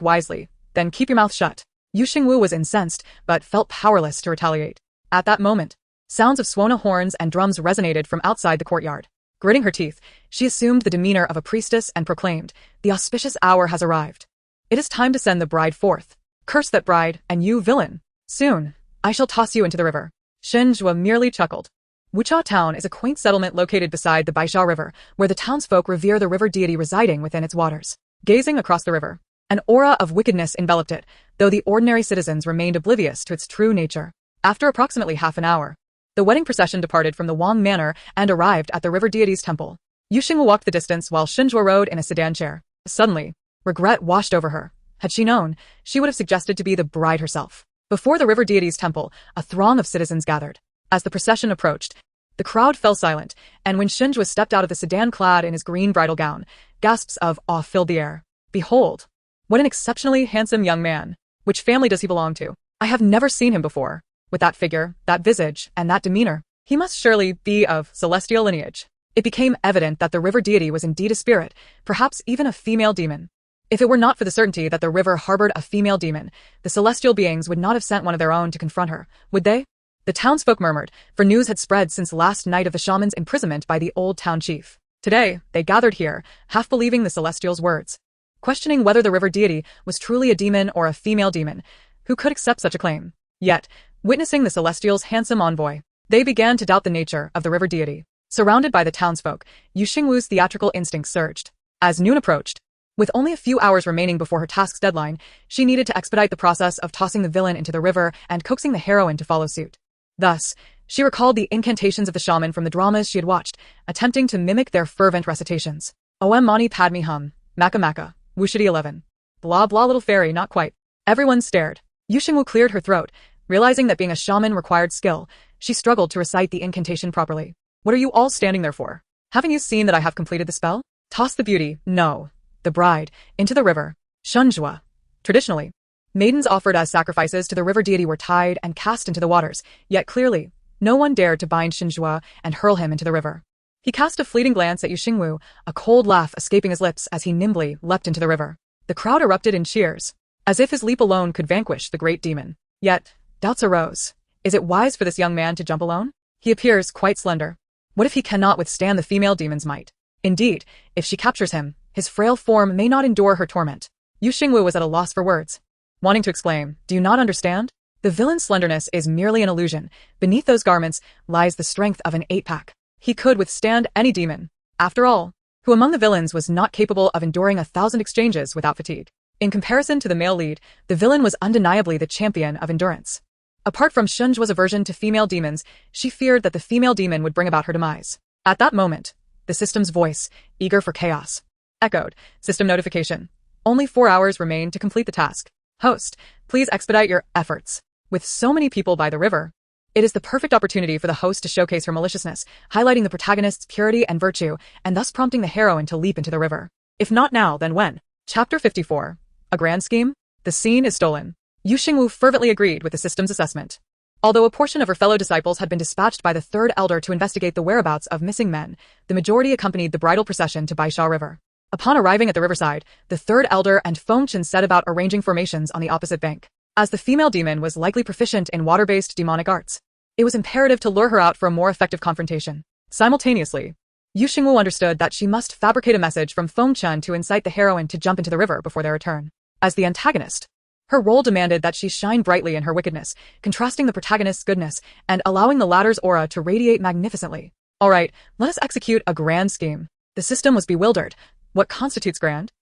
wisely, then keep your mouth shut. Xingwu was incensed, but felt powerless to retaliate. At that moment, sounds of Swona horns and drums resonated from outside the courtyard. Gritting her teeth, she assumed the demeanor of a priestess and proclaimed, "The auspicious hour has arrived. It is time to send the bride forth. Curse that bride, and you villain. Soon, I shall toss you into the river." Xingwu merely chuckled. Wucha Town is a quaint settlement located beside the Baisha River, where the townsfolk revere the river deity residing within its waters. Gazing across the river, an aura of wickedness enveloped it, though the ordinary citizens remained oblivious to its true nature. After approximately half an hour, the wedding procession departed from the Wang Manor and arrived at the river deity's temple. Xingwu walked the distance while Xingwu rode in a sedan chair. Suddenly, regret washed over her. Had she known, she would have suggested to be the bride herself. Before the river deity's temple, a throng of citizens gathered. As the procession approached, the crowd fell silent, and when Xingwu stepped out of the sedan clad in his green bridal gown, gasps of awe filled the air. "Behold! What an exceptionally handsome young man. Which family does he belong to? I have never seen him before. With that figure, that visage, and that demeanor, he must surely be of celestial lineage." It became evident that the river deity was indeed a spirit, perhaps even a female demon. If it were not for the certainty that the river harbored a female demon, the celestial beings would not have sent one of their own to confront her, would they? The townsfolk murmured, for news had spread since the last night of the shaman's imprisonment by the old town chief. Today, they gathered here, half believing the celestial's words, questioning whether the river deity was truly a demon or a female demon, who could accept such a claim. Yet, witnessing the celestial's handsome envoy, they began to doubt the nature of the river deity. Surrounded by the townsfolk, Xingwu's theatrical instincts surged. As noon approached, with only a few hours remaining before her task's deadline, she needed to expedite the process of tossing the villain into the river and coaxing the heroine to follow suit. Thus, she recalled the incantations of the shaman from the dramas she had watched, attempting to mimic their fervent recitations. Om mani padme hum, maka maka, wushidi 11. Blah blah little fairy, not quite. Everyone stared. Xingwu cleared her throat, realizing that being a shaman required skill. She struggled to recite the incantation properly. "What are you all standing there for? Haven't you seen that I have completed the spell? Toss the beauty, no, the bride, into the river." Xingwu. Traditionally, maidens offered as sacrifices to the river deity were tied and cast into the waters, yet clearly, no one dared to bind Xingwu and hurl him into the river. He cast a fleeting glance at Xingwu, a cold laugh escaping his lips as he nimbly leapt into the river. The crowd erupted in cheers, as if his leap alone could vanquish the great demon. Yet, doubts arose. Is it wise for this young man to jump alone? He appears quite slender. What if he cannot withstand the female demon's might? Indeed, if she captures him, his frail form may not endure her torment. Xingwu was at a loss for words, wanting to exclaim, "Do you not understand? The villain's slenderness is merely an illusion. Beneath those garments lies the strength of an 8-pack. He could withstand any demon. After all, who among the villains was not capable of enduring 1,000 exchanges without fatigue?" In comparison to the male lead, the villain was undeniably the champion of endurance. Apart from Xingwu's aversion to female demons, she feared that the female demon would bring about her demise. At that moment, the system's voice, eager for chaos, echoed. System notification. Only 4 hours remain to complete the task. Host, please expedite your efforts. With so many people by the river, it is the perfect opportunity for the host to showcase her maliciousness, highlighting the protagonist's purity and virtue, and thus prompting the heroine to leap into the river. If not now, then when? Chapter 54. A grand scheme? The scene is stolen. Xingwu fervently agreed with the system's assessment. Although a portion of her fellow disciples had been dispatched by the third elder to investigate the whereabouts of missing men, the majority accompanied the bridal procession to Baisha River. Upon arriving at the riverside, the third elder and Fengchen set about arranging formations on the opposite bank. As the female demon was likely proficient in water-based demonic arts, it was imperative to lure her out for a more effective confrontation. Simultaneously, Xingwu understood that she must fabricate a message from Fengchen to incite the heroine to jump into the river before their return. As the antagonist, her role demanded that she shine brightly in her wickedness, contrasting the protagonist's goodness and allowing the latter's aura to radiate magnificently. All right, let us execute a grand scheme. The system was bewildered. What constitutes grand?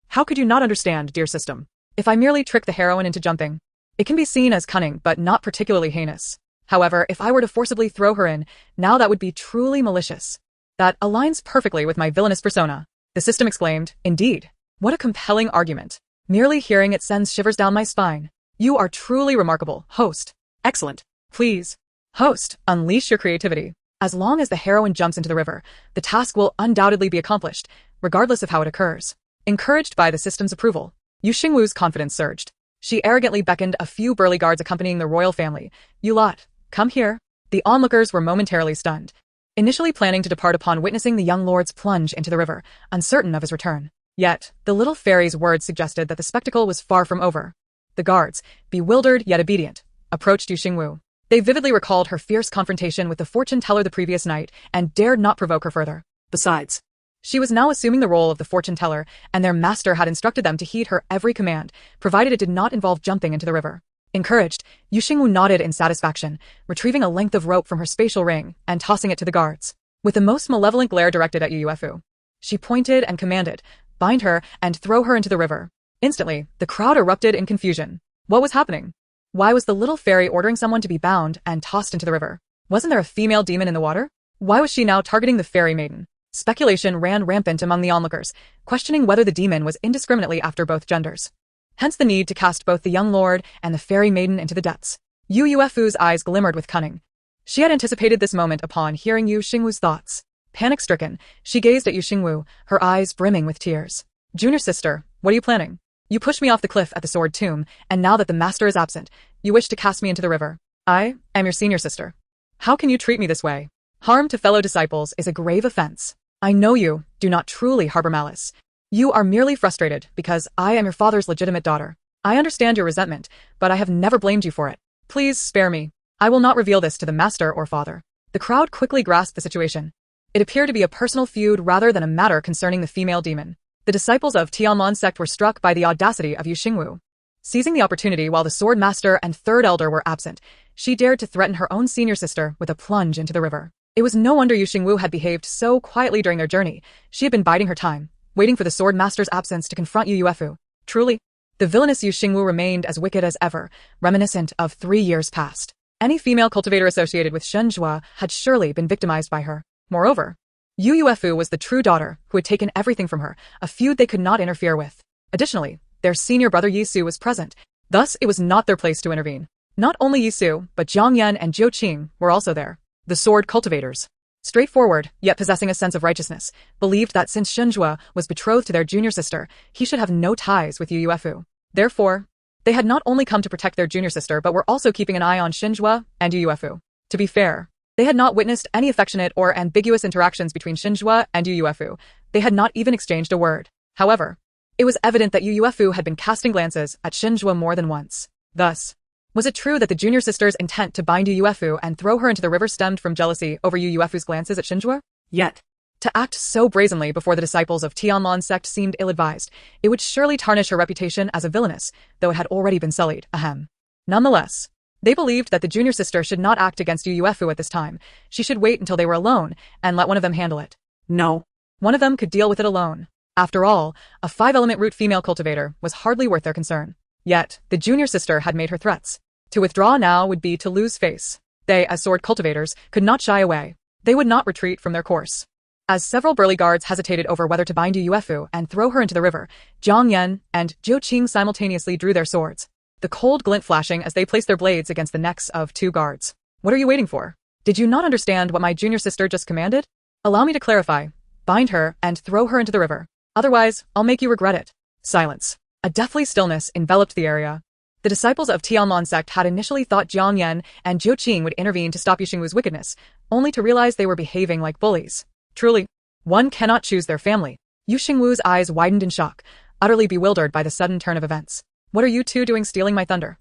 How could you not understand, dear system? If I merely trick the heroine into jumping, it can be seen as cunning but not particularly heinous. However, if I were to forcibly throw her in, now that would be truly malicious. That aligns perfectly with my villainous persona. The system exclaimed, "Indeed, what a compelling argument. Merely hearing it sends shivers down my spine. You are truly remarkable, host." "Excellent. Please, host, unleash your creativity. As long as the heroine jumps into the river, the task will undoubtedly be accomplished, regardless of how it occurs." Encouraged by the system's approval, Xingwu's confidence surged. She arrogantly beckoned a few burly guards accompanying the royal family. "You lot, come here." The onlookers were momentarily stunned, initially planning to depart upon witnessing the young lord's plunge into the river, uncertain of his return. Yet, the little fairy's words suggested that the spectacle was far from over. The guards, bewildered yet obedient, approached Xingwu. They vividly recalled her fierce confrontation with the fortune-teller the previous night and dared not provoke her further. Besides, she was now assuming the role of the fortune-teller, and their master had instructed them to heed her every command, provided it did not involve jumping into the river. Encouraged, Xingwu nodded in satisfaction, retrieving a length of rope from her spatial ring and tossing it to the guards. With the most malevolent glare directed at Yuefu, she pointed and commanded, "Bind her and throw her into the river." Instantly, the crowd erupted in confusion. What was happening? Why was the little fairy ordering someone to be bound and tossed into the river? Wasn't there a female demon in the water? Why was she now targeting the fairy maiden? Speculation ran rampant among the onlookers, questioning whether the demon was indiscriminately after both genders. Hence the need to cast both the young lord and the fairy maiden into the depths. Yuefu's eyes glimmered with cunning. She had anticipated this moment upon hearing Xingwu's thoughts. Panic-stricken, she gazed at Xingwu, her eyes brimming with tears. "Junior sister, what are you planning? You pushed me off the cliff at the sword tomb, and now that the master is absent, you wish to cast me into the river. I am your senior sister. How can you treat me this way? Harm to fellow disciples is a grave offense. I know you do not truly harbor malice. You are merely frustrated because I am your father's legitimate daughter. I understand your resentment, but I have never blamed you for it. Please spare me. I will not reveal this to the master or father." The crowd quickly grasped the situation. It appeared to be a personal feud rather than a matter concerning the female demon. The disciples of Tianmon sect were struck by the audacity of Xingwu. Seizing the opportunity while the sword master and third elder were absent, she dared to threaten her own senior sister with a plunge into the river. It was no wonder Xingwu had behaved so quietly during their journey. She had been biding her time, waiting for the sword master's absence to confront Yuefu. Truly, the villainous Xingwu remained as wicked as ever, reminiscent of 3 years past. Any female cultivator associated with Xingwu had surely been victimized by her. Moreover, Yuefu was the true daughter who had taken everything from her, a feud they could not interfere with. Additionally, their senior brother Yisu was present, thus it was not their place to intervene. Not only Yisu, but Jiang Yan and Zhou Qing were also there. The sword cultivators, straightforward, yet possessing a sense of righteousness, believed that since Xingwu was betrothed to their junior sister, he should have no ties with Yuefu. Therefore, they had not only come to protect their junior sister but were also keeping an eye on Xingwu and Yuefu. To be fair, they had not witnessed any affectionate or ambiguous interactions between Xingwu and Yuefu. They had not even exchanged a word. However, it was evident that Yuefu had been casting glances at Xingwu more than once. Thus, was it true that the junior sister's intent to bind Yuefu and throw her into the river stemmed from jealousy over Yuefu's glances at Xingwu? Yet, to act so brazenly before the disciples of Tianmon sect seemed ill-advised. It would surely tarnish her reputation as a villainess, though it had already been sullied. Nonetheless, they believed that the junior sister should not act against Yuefu at this time. She should wait until they were alone and let one of them handle it. No, one of them could deal with it alone. After all, a 5-element root female cultivator was hardly worth their concern. Yet, the junior sister had made her threats. To withdraw now would be to lose face. They, as sword cultivators, could not shy away. They would not retreat from their course. As several burly guards hesitated over whether to bind Yuefu and throw her into the river, Jiang Yan and Zhou Qing simultaneously drew their swords, the cold glint flashing as they placed their blades against the necks of 2 guards. "What are you waiting for? Did you not understand what my junior sister just commanded? Allow me to clarify. Bind her and throw her into the river. Otherwise, I'll make you regret it." Silence. A deathly stillness enveloped the area. The disciples of Tianmon sect had initially thought Jiang Yan and Zhou Qing would intervene to stop Xingwu's wickedness, only to realize they were behaving like bullies. Truly, one cannot choose their family. Xingwu's eyes widened in shock, utterly bewildered by the sudden turn of events. "What are you two doing stealing my thunder?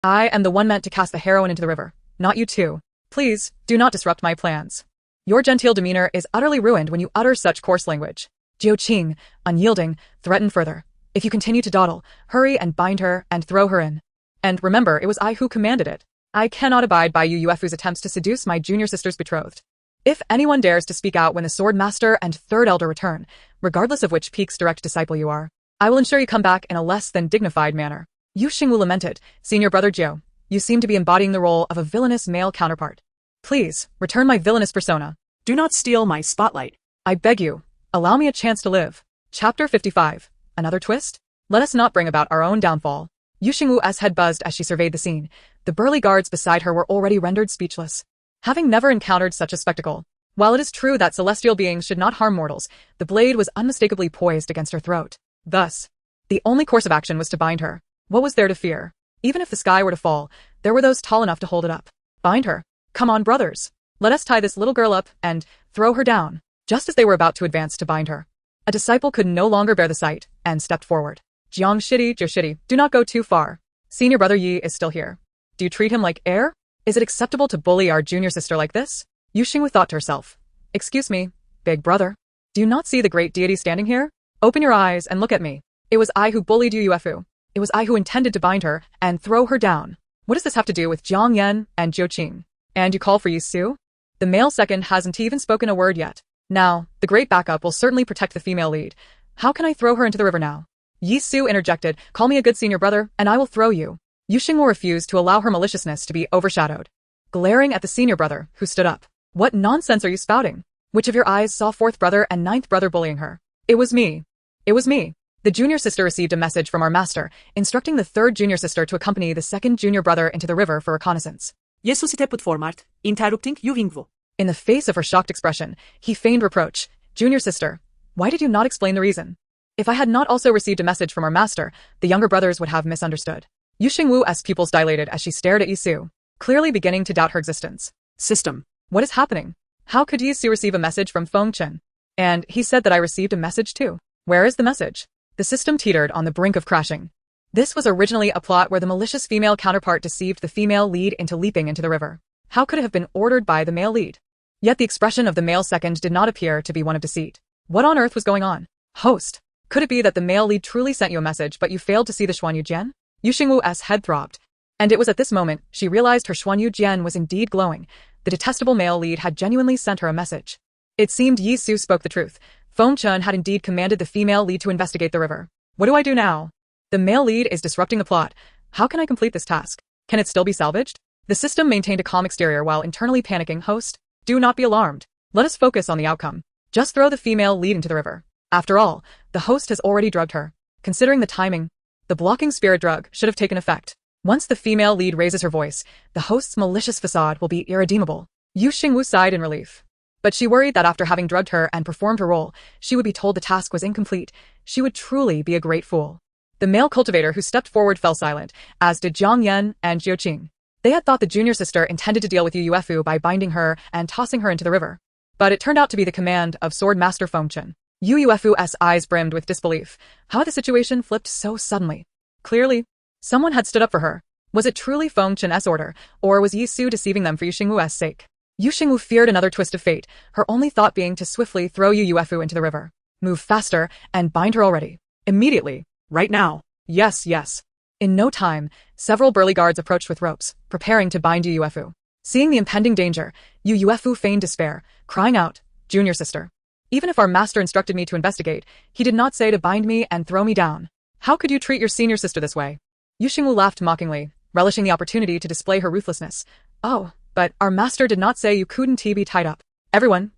I am the one meant to cast the heroine into the river, not you two. Please, do not disrupt my plans. Your genteel demeanor is utterly ruined when you utter such coarse language." Zhou Qing, unyielding, threatened further. "If you continue to dawdle, hurry and bind her and throw her in. And remember, it was I who commanded it. I cannot abide by Yuefu's attempts to seduce my junior sister's betrothed. If anyone dares to speak out when the sword master and third elder return, regardless of which peak's direct disciple you are, I will ensure you come back in a less than dignified manner." Xingwu lamented. "Senior brother Zhou, you seem to be embodying the role of a villainous male counterpart. Please, return my villainous persona. Do not steal my spotlight. I beg you, allow me a chance to live." Chapter 55. Another twist? Let us not bring about our own downfall. Xingwu's head buzzed as she surveyed the scene. The burly guards beside her were already rendered speechless, having never encountered such a spectacle. While it is true that celestial beings should not harm mortals, the blade was unmistakably poised against her throat. Thus, the only course of action was to bind her. What was there to fear? Even if the sky were to fall, there were those tall enough to hold it up. Bind her. Come on, brothers. Let us tie this little girl up and throw her down. Just as they were about to advance to bind her, a disciple could no longer bear the sight and stepped forward. Jiang Shidi, Jo Shidi, do not go too far. Senior brother Yi is still here. Do you treat him like heir? Is it acceptable to bully our junior sister like this? Yu Xingwu thought to herself. Excuse me, big brother. Do you not see the great deity standing here? Open your eyes and look at me. It was I who bullied Yu Yuefu. It was I who intended to bind her and throw her down. What does this have to do with Jiang Yan and Zhou Qing? And you call for Yi Su? The male second hasn't even spoken a word yet. Now, the great backup will certainly protect the female lead. How can I throw her into the river now? Yi Su interjected, call me a good senior brother, and I will throw you. Yu Xingwu refused to allow her maliciousness to be overshadowed. Glaring at the senior brother, who stood up. What nonsense are you spouting? Which of your eyes saw fourth brother and ninth brother bullying her? It was me. It was me. The junior sister received a message from our master, instructing the third junior sister to accompany the second junior brother into the river for reconnaissance. Jesus stepped forward, interrupting Xingwu. In the face of her shocked expression, he feigned reproach. Junior sister, why did you not explain the reason? If I had not also received a message from our master, the younger brothers would have misunderstood. Yu Xingwu's pupils dilated as she stared at Yi Su, clearly beginning to doubt her existence. System. What is happening? How could Yi Su receive a message from Feng Chen? And he said that I received a message too. Where is the message? The system teetered on the brink of crashing. This was originally a plot where the malicious female counterpart deceived the female lead into leaping into the river. How could it have been ordered by the male lead? Yet the expression of the male second did not appear to be one of deceit. What on earth was going on? Host. Could it be that the male lead truly sent you a message but you failed to see the Xuanyu Jian? Yu Xingwu's head throbbed. And it was at this moment she realized her Xuanyu Jian was indeed glowing. The detestable male lead had genuinely sent her a message. It seemed Yi Su spoke the truth. Feng Chen had indeed commanded the female lead to investigate the river. What do I do now? The male lead is disrupting the plot. How can I complete this task? Can it still be salvaged? The system maintained a calm exterior while internally panicking. Host, do not be alarmed. Let us focus on the outcome. Just throw the female lead into the river. After all, the host has already drugged her. Considering the timing, the blocking spirit drug should have taken effect. Once the female lead raises her voice, the host's malicious facade will be irredeemable. Yu Xingwu sighed in relief. But she worried that after having drugged her and performed her role, she would be told the task was incomplete. She would truly be a great fool. The male cultivator who stepped forward fell silent, as did Jiang Yan and Zhou Qing. They had thought the junior sister intended to deal with Yu Yuefu by binding her and tossing her into the river. But it turned out to be the command of Sword Master Feng Chen. Yu Yuefu's eyes brimmed with disbelief. How had the situation flipped so suddenly? Clearly, someone had stood up for her. Was it truly Feng Chen's order, or was Yi Su deceiving them for Yu Xingwu's sake? Yu Xingwu feared another twist of fate, her only thought being to swiftly throw Yu Yuefu into the river. Move faster and bind her already. Immediately. Right now. Yes, yes. In no time, several burly guards approached with ropes, preparing to bind Yu Yuefu. Seeing the impending danger, Yu Yuefu feigned despair, crying out, Junior sister. Even if our master instructed me to investigate, he did not say to bind me and throw me down. How could you treat your senior sister this way? Yu Xingwu laughed mockingly, relishing the opportunity to display her ruthlessness. Oh, but our master did not say you couldn't be tied up. Everyone,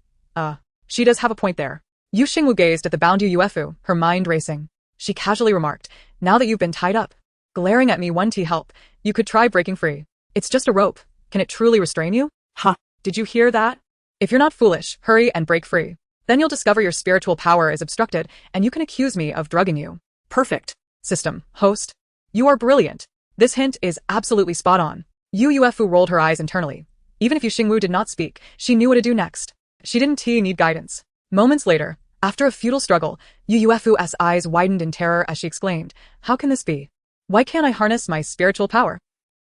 she does have a point there. Yu Xingwu gazed at the bound Yu Yuefu, her mind racing. She casually remarked, now that you've been tied up, glaring at me 1T help, you could try breaking free. It's just a rope. Can it truly restrain you? Huh. Did you hear that? If you're not foolish, hurry and break free. Then you'll discover your spiritual power is obstructed, and you can accuse me of drugging you. Perfect. System, host. You are brilliant. This hint is absolutely spot on. Yu Yuefu rolled her eyes internally. Even if Yu Xingwu did not speak, she knew what to do next. She didn't need guidance. Moments later, after a futile struggle, Yu Yuefu's eyes widened in terror as she exclaimed, how can this be? Why can't I harness my spiritual power?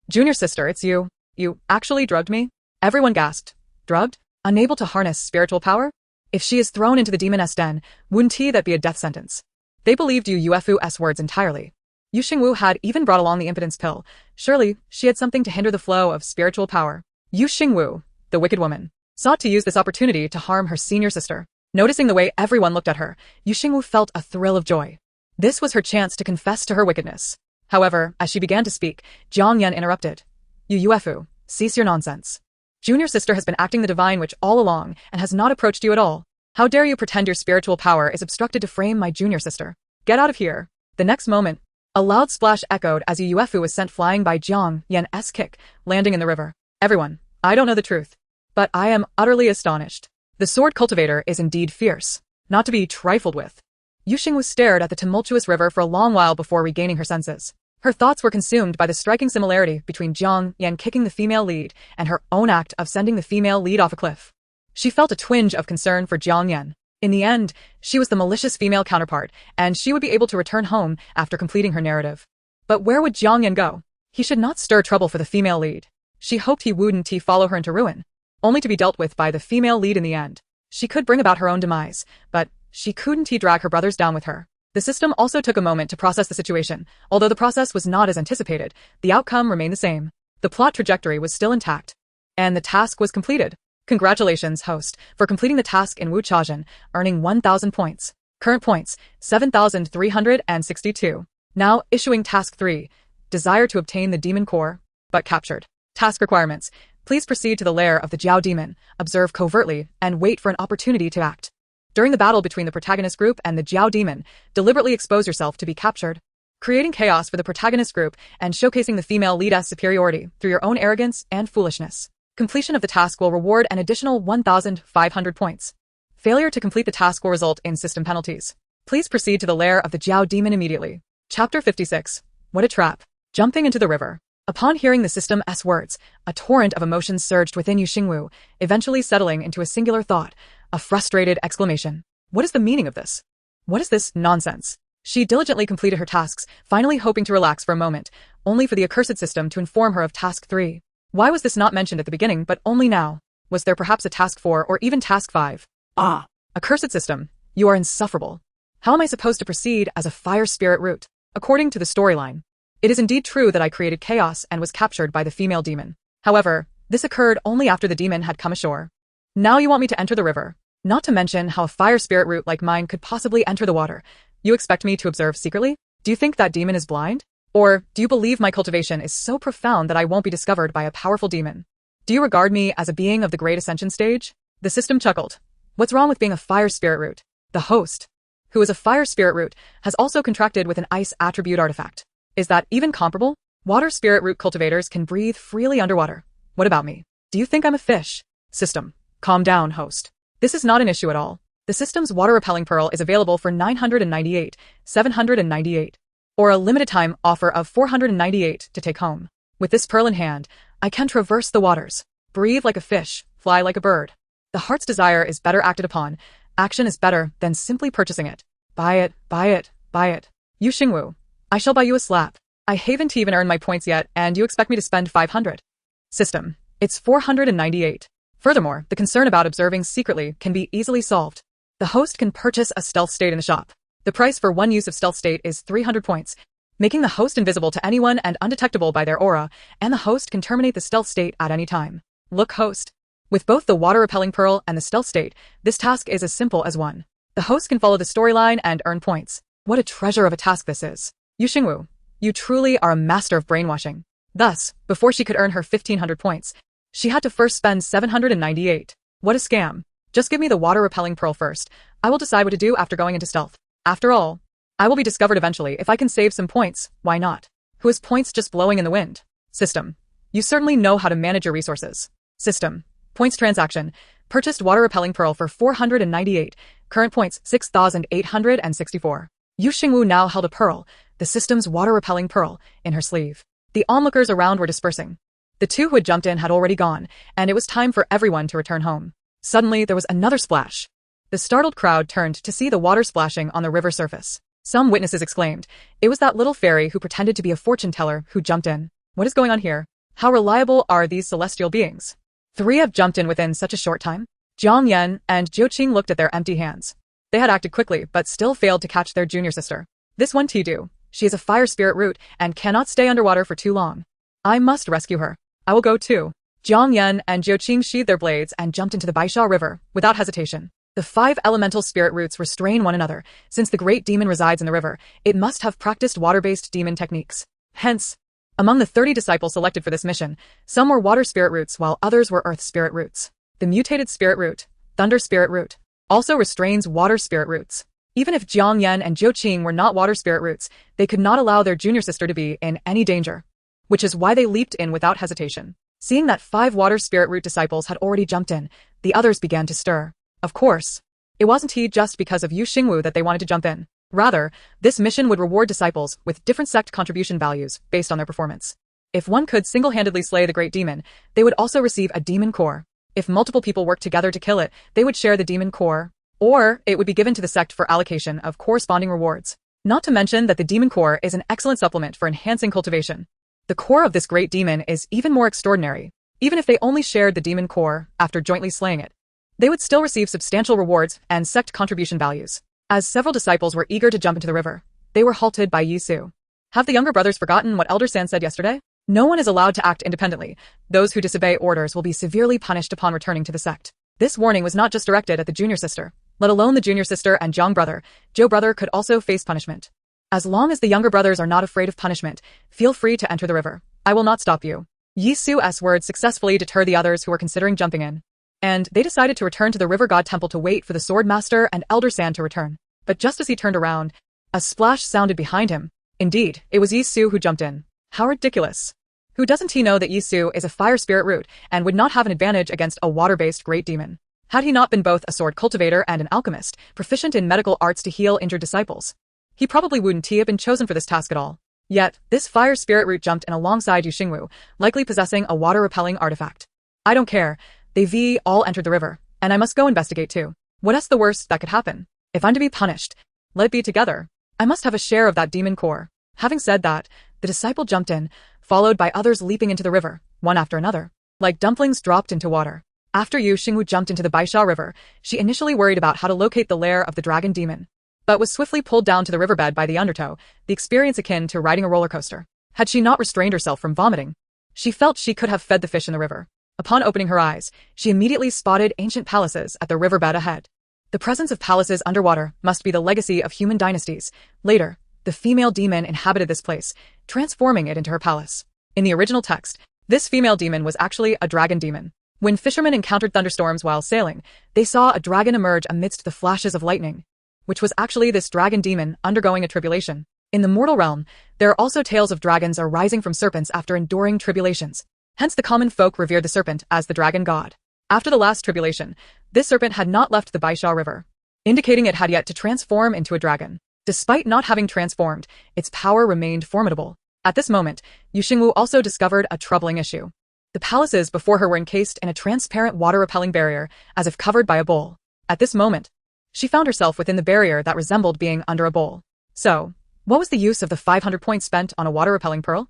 Junior sister, it's you. You actually drugged me? Everyone gasped. Drugged? Unable to harness spiritual power? If she is thrown into the demoness den, wouldn't that be a death sentence? They believed Yu Yuefu's words entirely. Yu Xingwu had even brought along the impotence pill. Surely, she had something to hinder the flow of spiritual power. Yu Xingwu, the wicked woman, sought to use this opportunity to harm her senior sister. Noticing the way everyone looked at her, Yu Xingwu felt a thrill of joy. This was her chance to confess to her wickedness. However, as she began to speak, Jiang Yan interrupted. Yu Yuefu, cease your nonsense. Junior sister has been acting the divine witch all along and has not approached you at all. How dare you pretend your spiritual power is obstructed to frame my junior sister? Get out of here. The next moment, a loud splash echoed as Yu Yuefu was sent flying by Jiang Yan's kick, landing in the river. Everyone, I don't know the truth, but I am utterly astonished. The sword cultivator is indeed fierce, not to be trifled with. Yu Xingwu stared at the tumultuous river for a long while before regaining her senses. Her thoughts were consumed by the striking similarity between Jiang Yan kicking the female lead and her own act of sending the female lead off a cliff. She felt a twinge of concern for Jiang Yan. In the end, she was the malicious female counterpart, and she would be able to return home after completing her narrative. But where would Jiang Yan go? He should not stir trouble for the female lead. She hoped he wouldn't follow her into ruin, only to be dealt with by the female lead in the end. She could bring about her own demise, but she couldn't drag her brothers down with her. The system also took a moment to process the situation. Although the process was not as anticipated, the outcome remained the same. The plot trajectory was still intact. And the task was completed. Congratulations, host, for completing the task in Wu Chaojin, earning 1,000 points. Current points, 7,362. Now issuing Task 3. Desire to obtain the demon core, but captured. Task requirements. Please proceed to the lair of the Jiao demon, observe covertly, and wait for an opportunity to act. During the battle between the protagonist group and the Jiao demon, deliberately expose yourself to be captured, creating chaos for the protagonist group and showcasing the female lead's superiority through your own arrogance and foolishness. Completion of the task will reward an additional 1,500 points. Failure to complete the task will result in system penalties. Please proceed to the lair of the Jiao demon immediately. Chapter 56. What a trap. Jumping into the river. Upon hearing the system's words, a torrent of emotions surged within Xingwu, eventually settling into a singular thought, a frustrated exclamation. What is the meaning of this? What is this nonsense? She diligently completed her tasks, finally hoping to relax for a moment, only for the accursed system to inform her of Task 3. Why was this not mentioned at the beginning but only now? Was there perhaps a Task 4 or even Task 5? Ah! Accursed system, you are insufferable. How am I supposed to proceed as a fire spirit root? According to the storyline, it is indeed true that I created chaos and was captured by the female demon. However, this occurred only after the demon had come ashore. Now you want me to enter the river. Not to mention how a fire spirit root like mine could possibly enter the water. You expect me to observe secretly? Do you think that demon is blind? Or do you believe my cultivation is so profound that I won't be discovered by a powerful demon? Do you regard me as a being of the great ascension stage? The system chuckled. What's wrong with being a fire spirit root? The host, who is a fire spirit root, has also contracted with an ice attribute artifact. Is that even comparable? Water spirit root cultivators can breathe freely underwater. What about me? Do you think I'm a fish? System. Calm down, host. This is not an issue at all. The system's water-repelling pearl is available for 998, 798, or a limited-time offer of 498 to take home. With this pearl in hand, I can traverse the waters, breathe like a fish, fly like a bird. The heart's desire is better acted upon. Action is better than simply purchasing it. Buy it, buy it, buy it. You Xingwu, I shall buy you a slap. I haven't even earned my points yet, and you expect me to spend 500. System. It's 498. Furthermore, the concern about observing secretly can be easily solved. The host can purchase a stealth state in the shop. The price for one use of stealth state is 300 points, making the host invisible to anyone and undetectable by their aura, and the host can terminate the stealth state at any time. Look, host. With both the water-repelling pearl and the stealth state, this task is as simple as one. The host can follow the storyline and earn points. What a treasure of a task this is. You Xingwu, you truly are a master of brainwashing. Thus, before she could earn her 1,500 points, she had to first spend 798. What a scam. Just give me the water-repelling pearl first. I will decide what to do after going into stealth. After all, I will be discovered eventually. If I can save some points, why not? Who has points just blowing in the wind? System. You certainly know how to manage your resources. System. Points transaction. Purchased water-repelling pearl for 498. Current points 6,864. Yu Xingwu now held a pearl, the system's water-repelling pearl, in her sleeve. The onlookers around were dispersing. The two who had jumped in had already gone, and it was time for everyone to return home. Suddenly, there was another splash. The startled crowd turned to see the water splashing on the river surface. Some witnesses exclaimed, "It was that little fairy who pretended to be a fortune teller who jumped in. What is going on here? How reliable are these celestial beings? 3 have jumped in within such a short time?" Jiang Yan and Zhou Qing looked at their empty hands. They had acted quickly, but still failed to catch their junior sister. This one do. She is a fire spirit root and cannot stay underwater for too long. I must rescue her. I will go too. Jiang Yan and Zhou Qing sheathed their blades and jumped into the Baisha River, without hesitation. The 5 elemental spirit roots restrain one another. Since the great demon resides in the river, it must have practiced water-based demon techniques. Hence, among the 30 disciples selected for this mission, some were water spirit roots while others were earth spirit roots. The mutated spirit root, thunder spirit root, also restrains water spirit roots. Even if Jiang Yan and Zhou Qing were not water spirit roots, they could not allow their junior sister to be in any danger, which is why they leaped in without hesitation. Seeing that 5 water spirit root disciples had already jumped in, the others began to stir. Of course, it wasn't just because of Yu Xingwu that they wanted to jump in. Rather, this mission would reward disciples with different sect contribution values based on their performance. If one could single-handedly slay the great demon, they would also receive a demon core. If multiple people worked together to kill it, they would share the demon core, or it would be given to the sect for allocation of corresponding rewards. Not to mention that the demon core is an excellent supplement for enhancing cultivation. The core of this great demon is even more extraordinary. Even if they only shared the demon core after jointly slaying it, they would still receive substantial rewards and sect contribution values. As several disciples were eager to jump into the river, they were halted by Yisu. Have the younger brothers forgotten what Elder San said yesterday? No one is allowed to act independently. Those who disobey orders will be severely punished upon returning to the sect. This warning was not just directed at the junior sister, let alone the junior sister and Jiang brother. Joe brother could also face punishment. As long as the younger brothers are not afraid of punishment, feel free to enter the river. I will not stop you. Yisu's words successfully deterred the others who were considering jumping in, and they decided to return to the river god temple to wait for the sword master and Elder San to return. But just as he turned around, a splash sounded behind him. Indeed, it was Yisu who jumped in. How ridiculous. Who doesn't he know that Yisu is a fire spirit root and would not have an advantage against a water-based great demon? Had he not been both a sword cultivator and an alchemist, proficient in medical arts to heal injured disciples, he probably wouldn't have been chosen for this task at all. Yet, this fire spirit root jumped in alongside Xingwu, likely possessing a water-repelling artifact. I don't care. They all entered the river, and I must go investigate too. What's the worst that could happen? If I'm to be punished, let it be together. I must have a share of that demon core. Having said that, the disciple jumped in, followed by others leaping into the river, one after another, like dumplings dropped into water. After Xingwu jumped into the Baisha River, she initially worried about how to locate the lair of the dragon demon, but was swiftly pulled down to the riverbed by the undertow, the experience akin to riding a roller coaster. Had she not restrained herself from vomiting, she felt she could have fed the fish in the river. Upon opening her eyes, she immediately spotted ancient palaces at the riverbed ahead. The presence of palaces underwater must be the legacy of human dynasties. Later, the female demon inhabited this place, transforming it into her palace. In the original text, this female demon was actually a dragon demon. When fishermen encountered thunderstorms while sailing, they saw a dragon emerge amidst the flashes of lightning, which was actually this dragon demon undergoing a tribulation. In the mortal realm, there are also tales of dragons arising from serpents after enduring tribulations. Hence the common folk revered the serpent as the dragon god. After the last tribulation, this serpent had not left the Baisha River, indicating it had yet to transform into a dragon. Despite not having transformed, its power remained formidable. At this moment, Xingwu also discovered a troubling issue. The palaces before her were encased in a transparent water-repelling barrier, as if covered by a bowl. At this moment, she found herself within the barrier that resembled being under a bowl. So, what was the use of the 500 points spent on a water-repelling pearl?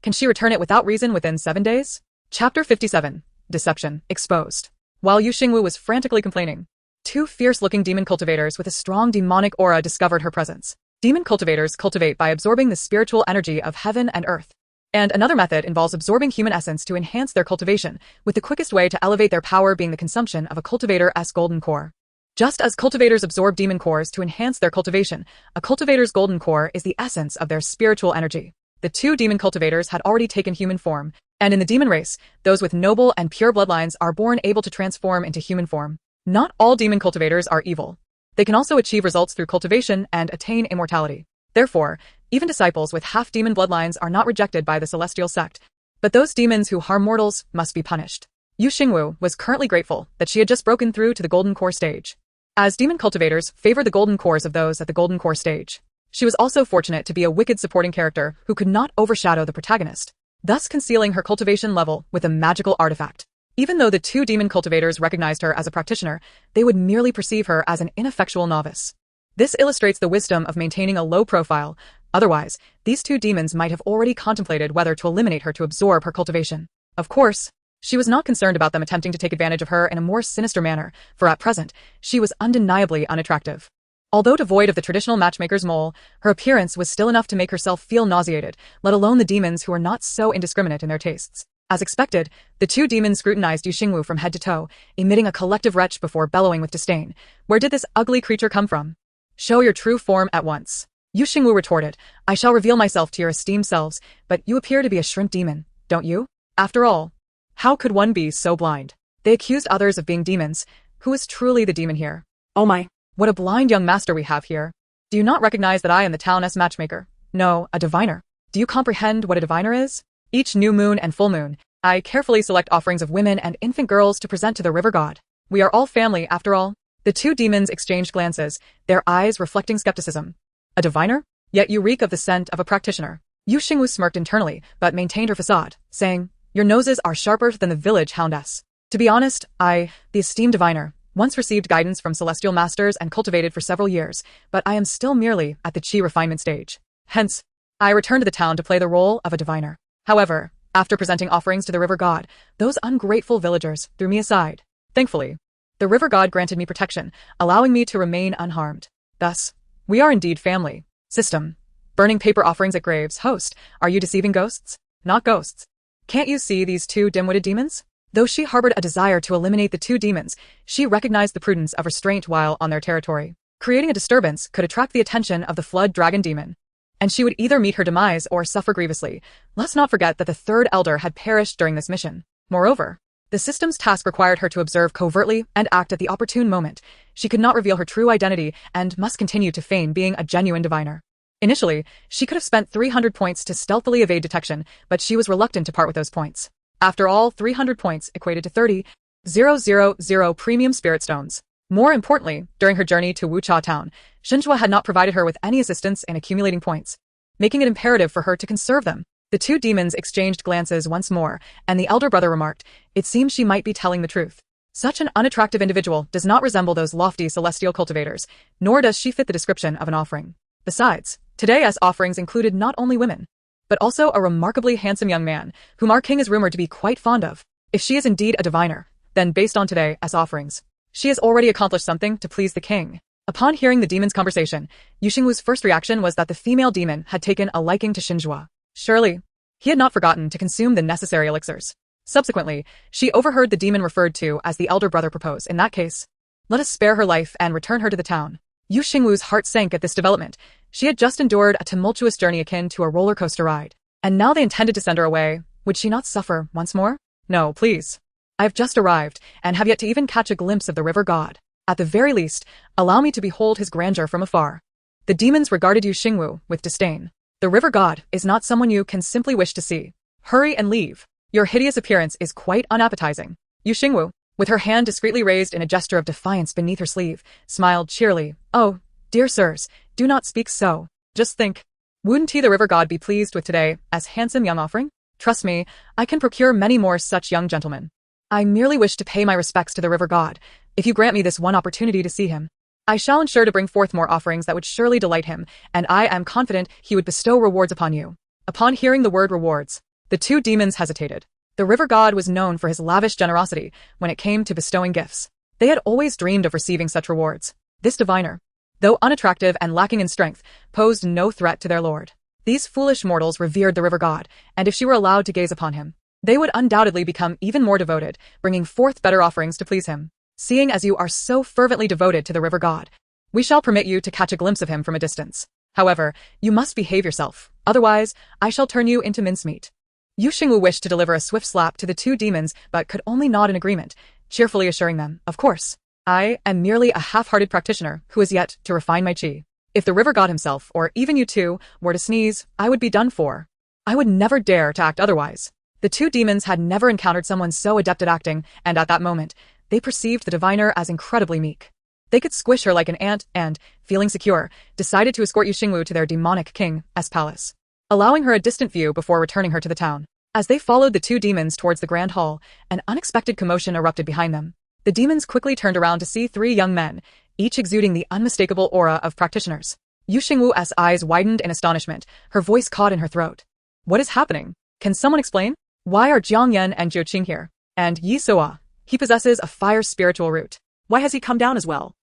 Can she return it without reason within 7 days? Chapter 57. Deception exposed. While Xingwu was frantically complaining, two fierce-looking demon cultivators with a strong demonic aura discovered her presence. Demon cultivators cultivate by absorbing the spiritual energy of heaven and earth. And another method involves absorbing human essence to enhance their cultivation, with the quickest way to elevate their power being the consumption of a cultivator's golden core. Just as cultivators absorb demon cores to enhance their cultivation, a cultivator's golden core is the essence of their spiritual energy. The two demon cultivators had already taken human form, and in the demon race, those with noble and pure bloodlines are born able to transform into human form. Not all demon cultivators are evil. They can also achieve results through cultivation and attain immortality. Therefore, even disciples with half-demon bloodlines are not rejected by the celestial sect, but those demons who harm mortals must be punished. Xingwu was currently grateful that she had just broken through to the golden core stage, as demon cultivators favor the golden cores of those at the golden core stage. She was also fortunate to be a wicked supporting character who could not overshadow the protagonist, thus concealing her cultivation level with a magical artifact. Even though the two demon cultivators recognized her as a practitioner, they would merely perceive her as an ineffectual novice. This illustrates the wisdom of maintaining a low profile. Otherwise, these two demons might have already contemplated whether to eliminate her to absorb her cultivation. Of course, she was not concerned about them attempting to take advantage of her in a more sinister manner, for at present, she was undeniably unattractive. Although devoid of the traditional matchmaker's mole, her appearance was still enough to make herself feel nauseated, let alone the demons who were not so indiscriminate in their tastes. As expected, the two demons scrutinized Xingwu from head to toe, emitting a collective retch before bellowing with disdain. Where did this ugly creature come from? Show your true form at once. Xingwu retorted, I shall reveal myself to your esteemed selves, but you appear to be a shrimp demon, don't you? After all, how could one be so blind? They accused others of being demons. Who is truly the demon here? Oh my. What a blind young master we have here. Do you not recognize that I am the town's matchmaker? No, a diviner. Do you comprehend what a diviner is? Each new moon and full moon, I carefully select offerings of women and infant girls to present to the river god. We are all family, after all. The two demons exchanged glances, their eyes reflecting skepticism. A diviner? Yet you reek of the scent of a practitioner. Yu Xingwu smirked internally, but maintained her facade, saying, "Your noses are sharper than the village houndess. To be honest, the esteemed diviner, once received guidance from celestial masters and cultivated for several years, but I am still merely at the qi refinement stage. Hence, I returned to the town to play the role of a diviner. However, after presenting offerings to the river god, those ungrateful villagers threw me aside. Thankfully, the river god granted me protection, allowing me to remain unharmed. Thus, we are indeed family. System. Burning paper offerings at graves. Host, are you deceiving ghosts? Not ghosts. Can't you see these two dim-witted demons?" Though she harbored a desire to eliminate the two demons, she recognized the prudence of restraint while on their territory. Creating a disturbance could attract the attention of the flood dragon demon, and she would either meet her demise or suffer grievously. Let's not forget that the third elder had perished during this mission. Moreover, the system's task required her to observe covertly and act at the opportune moment. She could not reveal her true identity and must continue to feign being a genuine diviner. Initially, she could have spent 300 points to stealthily evade detection, but she was reluctant to part with those points. After all, 300 points equated to 30,000 premium spirit stones. More importantly, during her journey to Wucha town, Xingwu had not provided her with any assistance in accumulating points, making it imperative for her to conserve them. The two demons exchanged glances once more, and the elder brother remarked, "It seems she might be telling the truth. Such an unattractive individual does not resemble those lofty celestial cultivators, nor does she fit the description of an offering. Besides, today's offerings included not only women, but also a remarkably handsome young man, whom our king is rumored to be quite fond of. If she is indeed a diviner, then based on today's offerings, she has already accomplished something to please the king." Upon hearing the demon's conversation, Yu Xingwu's first reaction was that the female demon had taken a liking to Xingwu. Surely, he had not forgotten to consume the necessary elixirs. Subsequently, she overheard the demon referred to as the elder brother propose. "In that case, let us spare her life and return her to the town." Yu Xingwu's heart sank at this development. She had just endured a tumultuous journey akin to a roller coaster ride, and now they intended to send her away. Would she not suffer once more? "No, please. I have just arrived, and have yet to even catch a glimpse of the river god. At the very least, allow me to behold his grandeur from afar." The demons regarded Yu Xingwu with disdain. "The river god is not someone you can simply wish to see. Hurry and leave. Your hideous appearance is quite unappetizing." Yu Xingwu, with her hand discreetly raised in a gesture of defiance beneath her sleeve, smiled cheerily. "Oh, dear sirs, do not speak so. Just think, wouldn't he the river god be pleased with today as handsome young offering? Trust me, I can procure many more such young gentlemen. I merely wish to pay my respects to the river god. If you grant me this one opportunity to see him, I shall ensure to bring forth more offerings that would surely delight him, and I am confident he would bestow rewards upon you." Upon hearing the word rewards, the two demons hesitated. The river god was known for his lavish generosity when it came to bestowing gifts. They had always dreamed of receiving such rewards. This diviner, though unattractive and lacking in strength, posed no threat to their lord. These foolish mortals revered the river god, and if she were allowed to gaze upon him, they would undoubtedly become even more devoted, bringing forth better offerings to please him. "Seeing as you are so fervently devoted to the river god, we shall permit you to catch a glimpse of him from a distance. However, you must behave yourself, otherwise I shall turn you into mincemeat." Yu Xingwu wished to deliver a swift slap to the two demons but could only nod in agreement, cheerfully assuring them, "Of course, I am merely a half-hearted practitioner who has yet to refine my qi. If the river god himself, or even you two, were to sneeze, I would be done for. I would never dare to act otherwise." The two demons had never encountered someone so adept at acting, and at that moment, they perceived the diviner as incredibly meek. They could squish her like an ant and, feeling secure, decided to escort Yu Xingwu to their demonic king's palace, allowing her a distant view before returning her to the town. As they followed the two demons towards the grand hall, an unexpected commotion erupted behind them. The demons quickly turned around to see three young men, each exuding the unmistakable aura of practitioners. Yu Xingwu's eyes widened in astonishment, her voice caught in her throat. "What is happening? Can someone explain? Why are Jiang Yan and Jiu Qing here? And Yi Suo? He possesses a fire spiritual root. Why has he come down as well?"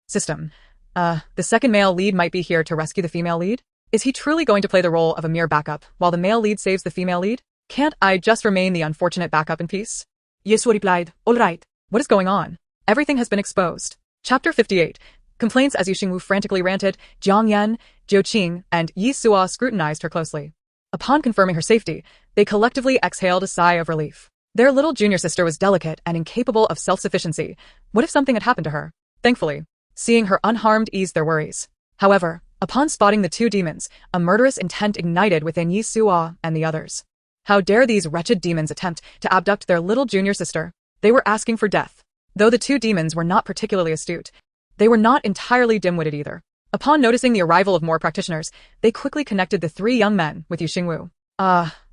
System. The second male lead might be here to rescue the female lead? Is he truly going to play the role of a mere backup, while the male lead saves the female lead? Can't I just remain the unfortunate backup in peace? Yesua replied, "All right." What is going on? Everything has been exposed. Chapter 58. Complaints. As Yu Xingwu frantically ranted, Jiang Yan, Jiu Qing, and Yi Suo scrutinized her closely. Upon confirming her safety, they collectively exhaled a sigh of relief. Their little junior sister was delicate and incapable of self-sufficiency. What if something had happened to her? Thankfully, seeing her unharmed eased their worries. However, upon spotting the two demons, a murderous intent ignited within Yi Suo and the others. How dare these wretched demons attempt to abduct their little junior sister? They were asking for death. Though the two demons were not particularly astute, they were not entirely dim-witted either. Upon noticing the arrival of more practitioners, they quickly connected the three young men with Xingwu.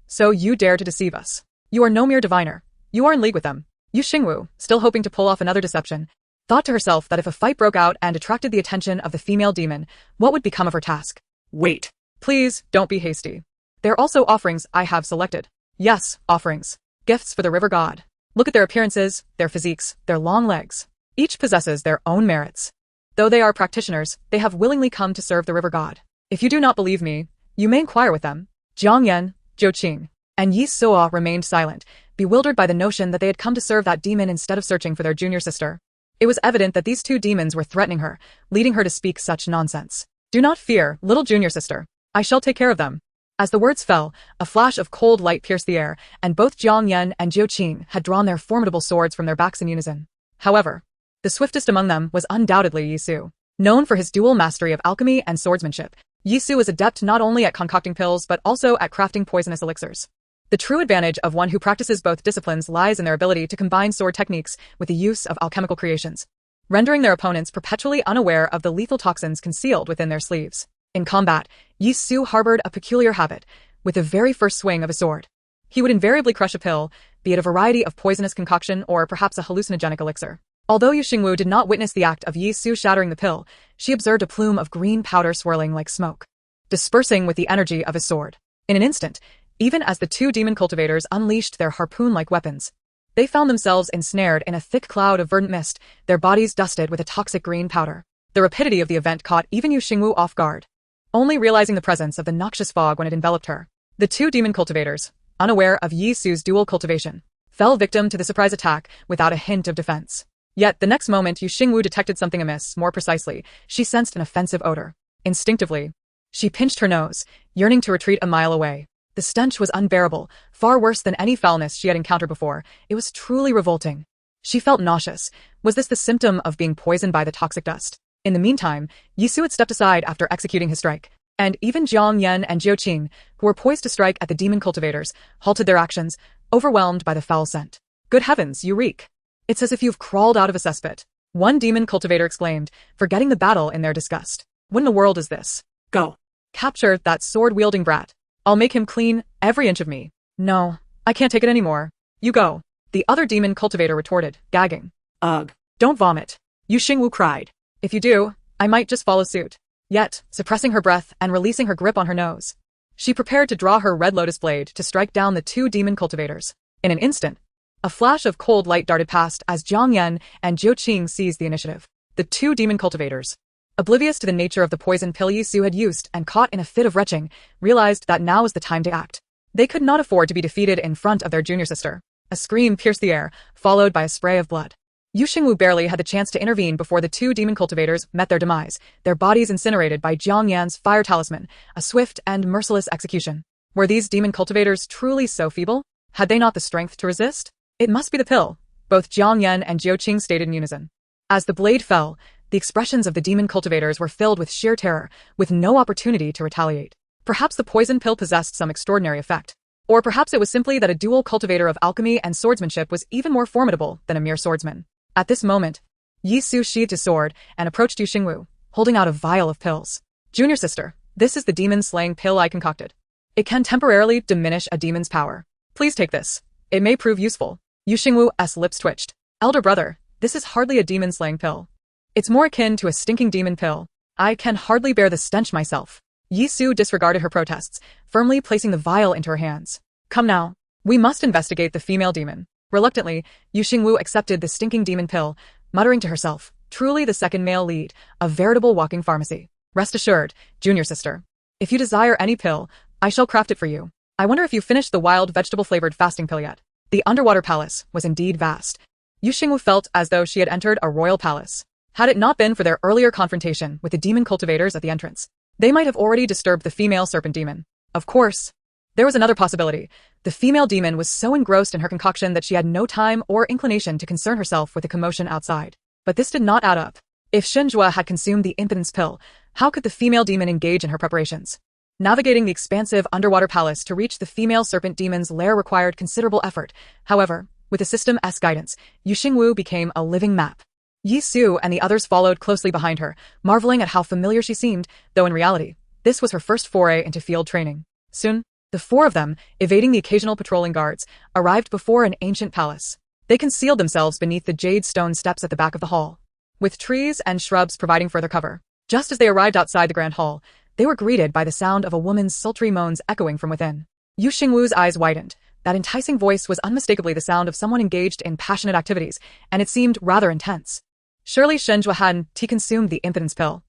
So you dare to deceive us. You are no mere diviner. You are in league with them. Xingwu, still hoping to pull off another deception, thought to herself that if a fight broke out and attracted the attention of the female demon, what would become of her task? Wait. Please, don't be hasty. They're also offerings I have selected. Yes, offerings. Gifts for the river god. Look at their appearances, their physiques, their long legs. Each possesses their own merits. Though they are practitioners, they have willingly come to serve the river god. If you do not believe me, you may inquire with them. Jiang Yan, Zhou Qing, and Yi Suo remained silent, bewildered by the notion that they had come to serve that demon instead of searching for their junior sister. It was evident that these two demons were threatening her, leading her to speak such nonsense. Do not fear, little junior sister. I shall take care of them. As the words fell, a flash of cold light pierced the air, and both Jiang Yan and Zhou Qing had drawn their formidable swords from their backs in unison. However, the swiftest among them was undoubtedly Yi Su. Known for his dual mastery of alchemy and swordsmanship, Yi Su is adept not only at concocting pills but also at crafting poisonous elixirs. The true advantage of one who practices both disciplines lies in their ability to combine sword techniques with the use of alchemical creations, rendering their opponents perpetually unaware of the lethal toxins concealed within their sleeves. In combat, Yi Su harbored a peculiar habit. With the very first swing of a sword, he would invariably crush a pill, be it a variety of poisonous concoction or perhaps a hallucinogenic elixir. Although Xingwu did not witness the act of Yi Su shattering the pill, she observed a plume of green powder swirling like smoke, dispersing with the energy of his sword. In an instant, even as the two demon cultivators unleashed their harpoon-like weapons, they found themselves ensnared in a thick cloud of verdant mist, their bodies dusted with a toxic green powder. The rapidity of the event caught even Xingwu off guard, only realizing the presence of the noxious fog when it enveloped her. The two demon cultivators, unaware of Yi Su's dual cultivation, fell victim to the surprise attack without a hint of defense. Yet the next moment Xingwu detected something amiss. More precisely, she sensed an offensive odor. Instinctively, she pinched her nose, yearning to retreat a mile away. The stench was unbearable, far worse than any foulness she had encountered before. It was truly revolting. She felt nauseous. Was this the symptom of being poisoned by the toxic dust? In the meantime, Yi Su had stepped aside after executing his strike, and even Jiang Yan and Zhou Qing, who were poised to strike at the demon cultivators, halted their actions, overwhelmed by the foul scent. Good heavens, you reek! It's as if you've crawled out of a cesspit. One demon cultivator exclaimed, forgetting the battle in their disgust. What in the world is this? Go. Capture that sword-wielding brat. I'll make him clean every inch of me. No, I can't take it anymore. You go. The other demon cultivator retorted, gagging. Ugh. Don't vomit. Xingwu cried. If you do, I might just follow suit. Yet, suppressing her breath and releasing her grip on her nose, she prepared to draw her red lotus blade to strike down the two demon cultivators. In an instant, a flash of cold light darted past as Jiang Yan and Zhou Qing seized the initiative. The two demon cultivators, oblivious to the nature of the poison pill Yi Su had used and caught in a fit of retching, realized that now was the time to act. They could not afford to be defeated in front of their junior sister. A scream pierced the air, followed by a spray of blood. Xingwu barely had the chance to intervene before the two demon cultivators met their demise, their bodies incinerated by Jiang Yan's fire talisman, a swift and merciless execution. Were these demon cultivators truly so feeble? Had they not the strength to resist? It must be the pill, both Jiang Yan and Zhou Qing stated in unison. As the blade fell, the expressions of the demon cultivators were filled with sheer terror, with no opportunity to retaliate. Perhaps the poison pill possessed some extraordinary effect. Or perhaps it was simply that a dual cultivator of alchemy and swordsmanship was even more formidable than a mere swordsman. At this moment, Yi Su sheathed his sword and approached Xingwu, holding out a vial of pills. Junior sister, this is the demon-slaying pill I concocted. It can temporarily diminish a demon's power. Please take this. It may prove useful. Xingwu's lips twitched. Elder brother, this is hardly a demon-slaying pill. It's more akin to a stinking demon pill. I can hardly bear the stench myself. Yi Su disregarded her protests, firmly placing the vial into her hands. Come now. We must investigate the female demon. Reluctantly, Xingwu accepted the stinking demon pill, muttering to herself, truly the second male lead, a veritable walking pharmacy. Rest assured, junior sister. If you desire any pill, I shall craft it for you. I wonder if you finished the wild vegetable-flavored fasting pill yet. The underwater palace was indeed vast. Xingwu felt as though she had entered a royal palace. Had it not been for their earlier confrontation with the demon cultivators at the entrance, they might have already disturbed the female serpent demon. Of course, there was another possibility. The female demon was so engrossed in her concoction that she had no time or inclination to concern herself with the commotion outside. But this did not add up. If Xingwu had consumed the impotence pill, how could the female demon engage in her preparations? Navigating the expansive underwater palace to reach the female serpent demon's lair required considerable effort. However, with the system's guidance, Xingwu became a living map. Yi Su and the others followed closely behind her, marveling at how familiar she seemed, though in reality, this was her first foray into field training. Soon, the four of them, evading the occasional patrolling guards, arrived before an ancient palace. They concealed themselves beneath the jade stone steps at the back of the hall, with trees and shrubs providing further cover. Just as they arrived outside the grand hall, they were greeted by the sound of a woman's sultry moans echoing from within. Yu Xingwu's eyes widened. That enticing voice was unmistakably the sound of someone engaged in passionate activities, and it seemed rather intense. Surely Shenjua hadn't consumed the impotence pill.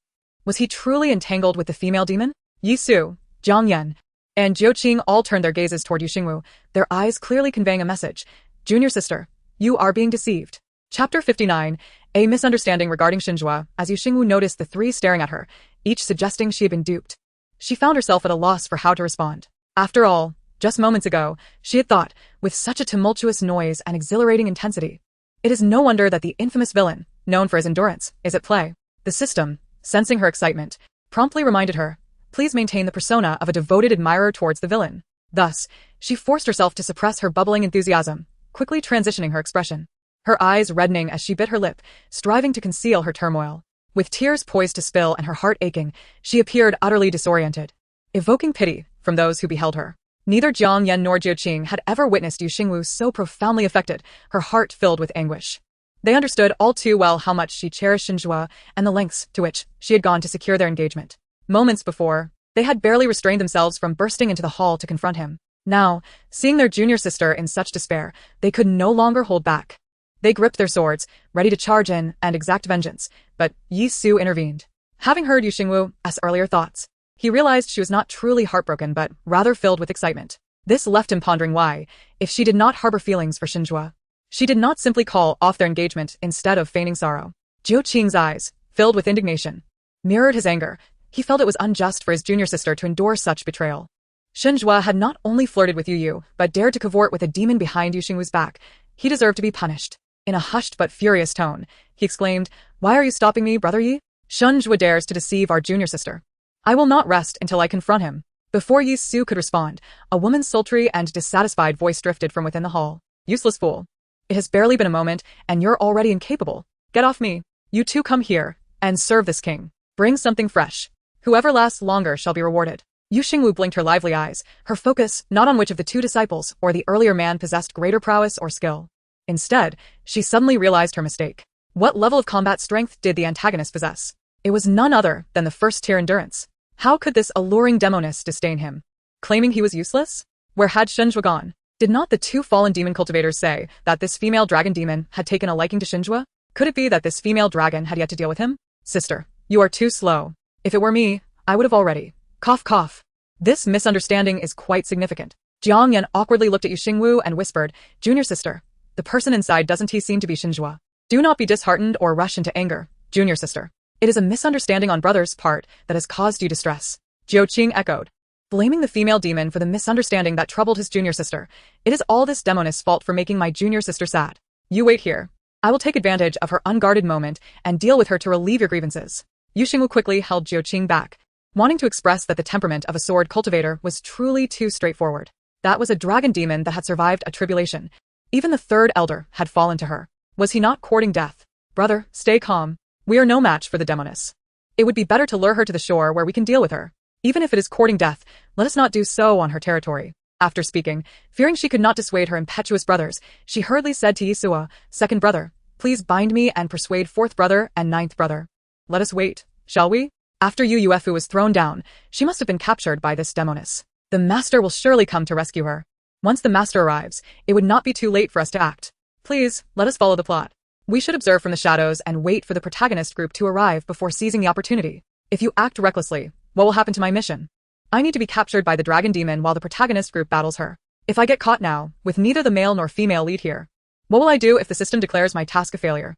Was he truly entangled with the female demon? Yi Su, Jiang Yan, and Jiu Qing all turned their gazes toward Yu Xingwu, their eyes clearly conveying a message. Junior sister, you are being deceived. Chapter 59, a misunderstanding regarding Shenjua, as Yu Xingwu noticed the three staring at her, each suggesting she had been duped. She found herself at a loss for how to respond. After all, just moments ago, she had thought, with such a tumultuous noise and exhilarating intensity. It is no wonder that the infamous villain, known for his endurance, is at play. The system, sensing her excitement, promptly reminded her, please maintain the persona of a devoted admirer towards the villain. Thus, she forced herself to suppress her bubbling enthusiasm, quickly transitioning her expression. Her eyes reddening as she bit her lip, striving to conceal her turmoil. With tears poised to spill and her heart aching, she appeared utterly disoriented, evoking pity from those who beheld her. Neither Jiang Yan nor Jiu Qing had ever witnessed Yu Xingwu so profoundly affected, her heart filled with anguish. They understood all too well how much she cherished Shenjua and the lengths to which she had gone to secure their engagement. Moments before, they had barely restrained themselves from bursting into the hall to confront him. Now, seeing their junior sister in such despair, they could no longer hold back. They gripped their swords, ready to charge in and exact vengeance, but Yi Su intervened. Having heard Yu Xingwu's earlier thoughts, he realized she was not truly heartbroken but rather filled with excitement. This left him pondering why, if she did not harbor feelings for Shenjua, she did not simply call off their engagement instead of feigning sorrow. Jiu Qing's eyes, filled with indignation, mirrored his anger. He felt it was unjust for his junior sister to endure such betrayal. Shenjua had not only flirted with Yu, but dared to cavort with a demon behind Yu Xingwu's back. He deserved to be punished. In a hushed but furious tone, he exclaimed, "Why are you stopping me, brother Yi? Shenjua dares to deceive our junior sister. I will not rest until I confront him." Before Yi Su could respond, a woman's sultry and dissatisfied voice drifted from within the hall. "Useless fool. It has barely been a moment, and you're already incapable. Get off me. You two come here, and serve this king. Bring something fresh. Whoever lasts longer shall be rewarded." Yu Xingwu blinked her lively eyes, her focus not on which of the two disciples or the earlier man possessed greater prowess or skill. Instead, she suddenly realized her mistake. What level of combat strength did the antagonist possess? It was none other than the first-tier endurance. How could this alluring demoness disdain him? Claiming he was useless? Where had Shenjua gone? Did not the two fallen demon cultivators say that this female dragon demon had taken a liking to Shenjua? Could it be that this female dragon had yet to deal with him? Sister, you are too slow. If it were me, I would have already. Cough cough. This misunderstanding is quite significant. Jiang Yan awkwardly looked at Yu Xingwu and whispered, "Junior sister, the person inside doesn't he seem to be Shenjua? Do not be disheartened or rush into anger, junior sister. It is a misunderstanding on brother's part that has caused you distress." Jiu Qing echoed, blaming the female demon for the misunderstanding that troubled his junior sister. "It is all this demoness' fault for making my junior sister sad. You wait here. I will take advantage of her unguarded moment and deal with her to relieve your grievances." Yu Xingwu quickly held Jiu Qing back, wanting to express that the temperament of a sword cultivator was truly too straightforward. That was a dragon demon that had survived a tribulation. Even the third elder had fallen to her. Was he not courting death? "Brother, stay calm. We are no match for the demoness. It would be better to lure her to the shore where we can deal with her. Even if it is courting death, let us not do so on her territory." After speaking, fearing she could not dissuade her impetuous brothers, she hurriedly said to Yisua, "Second brother, please bind me and persuade fourth brother and ninth brother. Let us wait, shall we?" After Yu Yuefu was thrown down, she must have been captured by this demoness. The master will surely come to rescue her. Once the master arrives, it would not be too late for us to act. Please, let us follow the plot. We should observe from the shadows and wait for the protagonist group to arrive before seizing the opportunity. If you act recklessly, what will happen to my mission? I need to be captured by the dragon demon while the protagonist group battles her. If I get caught now, with neither the male nor female lead here, what will I do if the system declares my task a failure?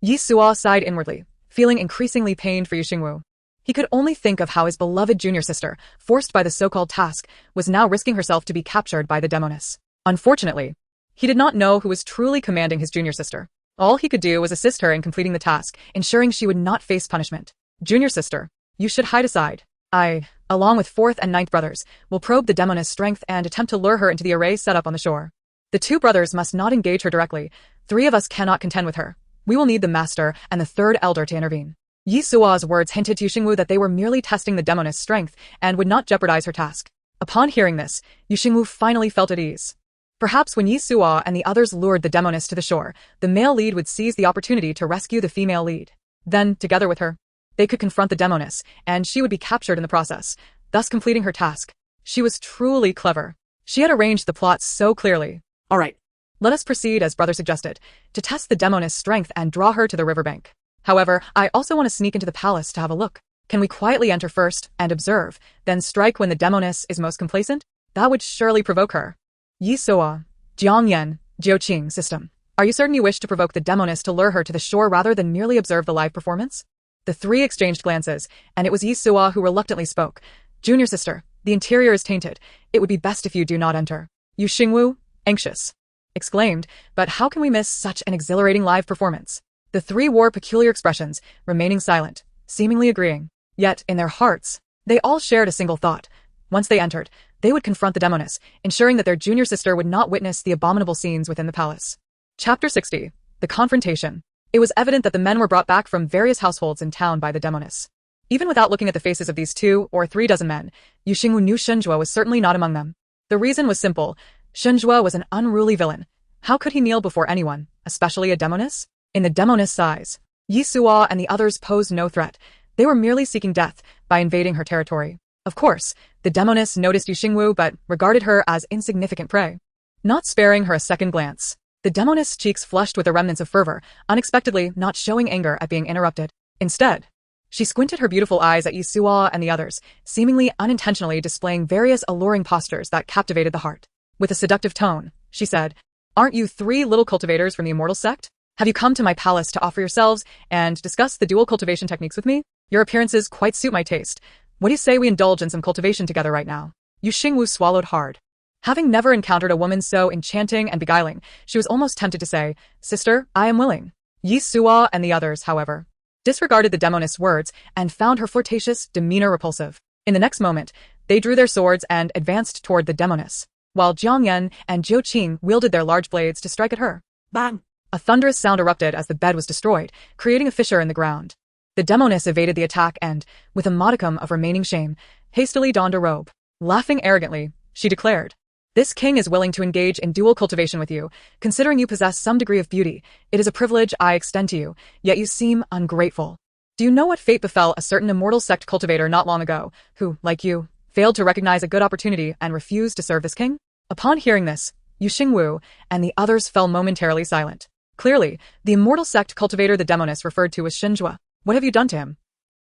Yi Suo sighed inwardly, feeling increasingly pained for Yu Xingwu. He could only think of how his beloved junior sister, forced by the so-called task, was now risking herself to be captured by the demoness. Unfortunately, he did not know who was truly commanding his junior sister. All he could do was assist her in completing the task, ensuring she would not face punishment. "Junior sister, you should hide aside. I, along with fourth and ninth brothers, will probe the demoness' strength and attempt to lure her into the array set up on the shore. The two brothers must not engage her directly. 3 of us cannot contend with her. We will need the master and the third elder to intervene. Yi Sua's words hinted to Xingwu that they were merely testing the demoness' strength and would not jeopardize her task. Upon hearing this, Xingwu finally felt at ease. Perhaps when Yi Sua and the others lured the demoness to the shore, the male lead would seize the opportunity to rescue the female lead. Then, together with her, they could confront the demoness, and she would be captured in the process, thus completing her task. She was truly clever. She had arranged the plot so clearly. All right. Let us proceed, as brother suggested, to test the demoness' strength and draw her to the riverbank. However, I also want to sneak into the palace to have a look. Can we quietly enter first and observe, then strike when the demoness is most complacent? That would surely provoke her. Yi Sua, Jiangyan, Jiuqing system. Are you certain you wish to provoke the demoness to lure her to the shore rather than merely observe the live performance? The three exchanged glances, and it was Yi Sua who reluctantly spoke. Junior sister, the interior is tainted. It would be best if you do not enter. Yu Xingwu, anxious, exclaimed, but how can we miss such an exhilarating live performance? The three wore peculiar expressions, remaining silent, seemingly agreeing. Yet, in their hearts, they all shared a single thought. Once they entered, they would confront the demoness, ensuring that their junior sister would not witness the abominable scenes within the palace. Chapter 60. The Confrontation. It was evident that the men were brought back from various households in town by the demoness. Even without looking at the faces of these 2 or 3 dozen men, Yu Xingwu knew Shenjue was certainly not among them. The reason was simple. Shenjue was an unruly villain. How could he kneel before anyone, especially a demoness? In the demoness' eyes, Yi Sua and the others posed no threat. They were merely seeking death by invading her territory. Of course, the demoness noticed Yu Xingwu but regarded her as insignificant prey. Not sparing her a second glance, the demoness' cheeks flushed with the remnants of fervor, unexpectedly not showing anger at being interrupted. Instead, she squinted her beautiful eyes at Yi Sua and the others, seemingly unintentionally displaying various alluring postures that captivated the heart. With a seductive tone, she said, "Aren't you 3 little cultivators from the immortal sect? Have you come to my palace to offer yourselves and discuss the dual cultivation techniques with me? Your appearances quite suit my taste. What do you say we indulge in some cultivation together right now?" Yu Xingwu swallowed hard. Having never encountered a woman so enchanting and beguiling, she was almost tempted to say, "Sister, I am willing." Yi Sua and the others, however, disregarded the demoness' words and found her flirtatious demeanor repulsive. In the next moment, they drew their swords and advanced toward the demoness, while Jiangyan and Jiuqing wielded their large blades to strike at her. Bang! A thunderous sound erupted as the bed was destroyed, creating a fissure in the ground. The demoness evaded the attack and, with a modicum of remaining shame, hastily donned a robe. Laughing arrogantly, she declared, "This king is willing to engage in dual cultivation with you, considering you possess some degree of beauty. It is a privilege I extend to you, yet you seem ungrateful. Do you know what fate befell a certain immortal sect cultivator not long ago, who, like you, failed to recognize a good opportunity and refused to serve this king?" Upon hearing this, Yu Xingwu and the others fell momentarily silent. Clearly, the immortal sect cultivator the demoness referred to was Shenjue. What have you done to him?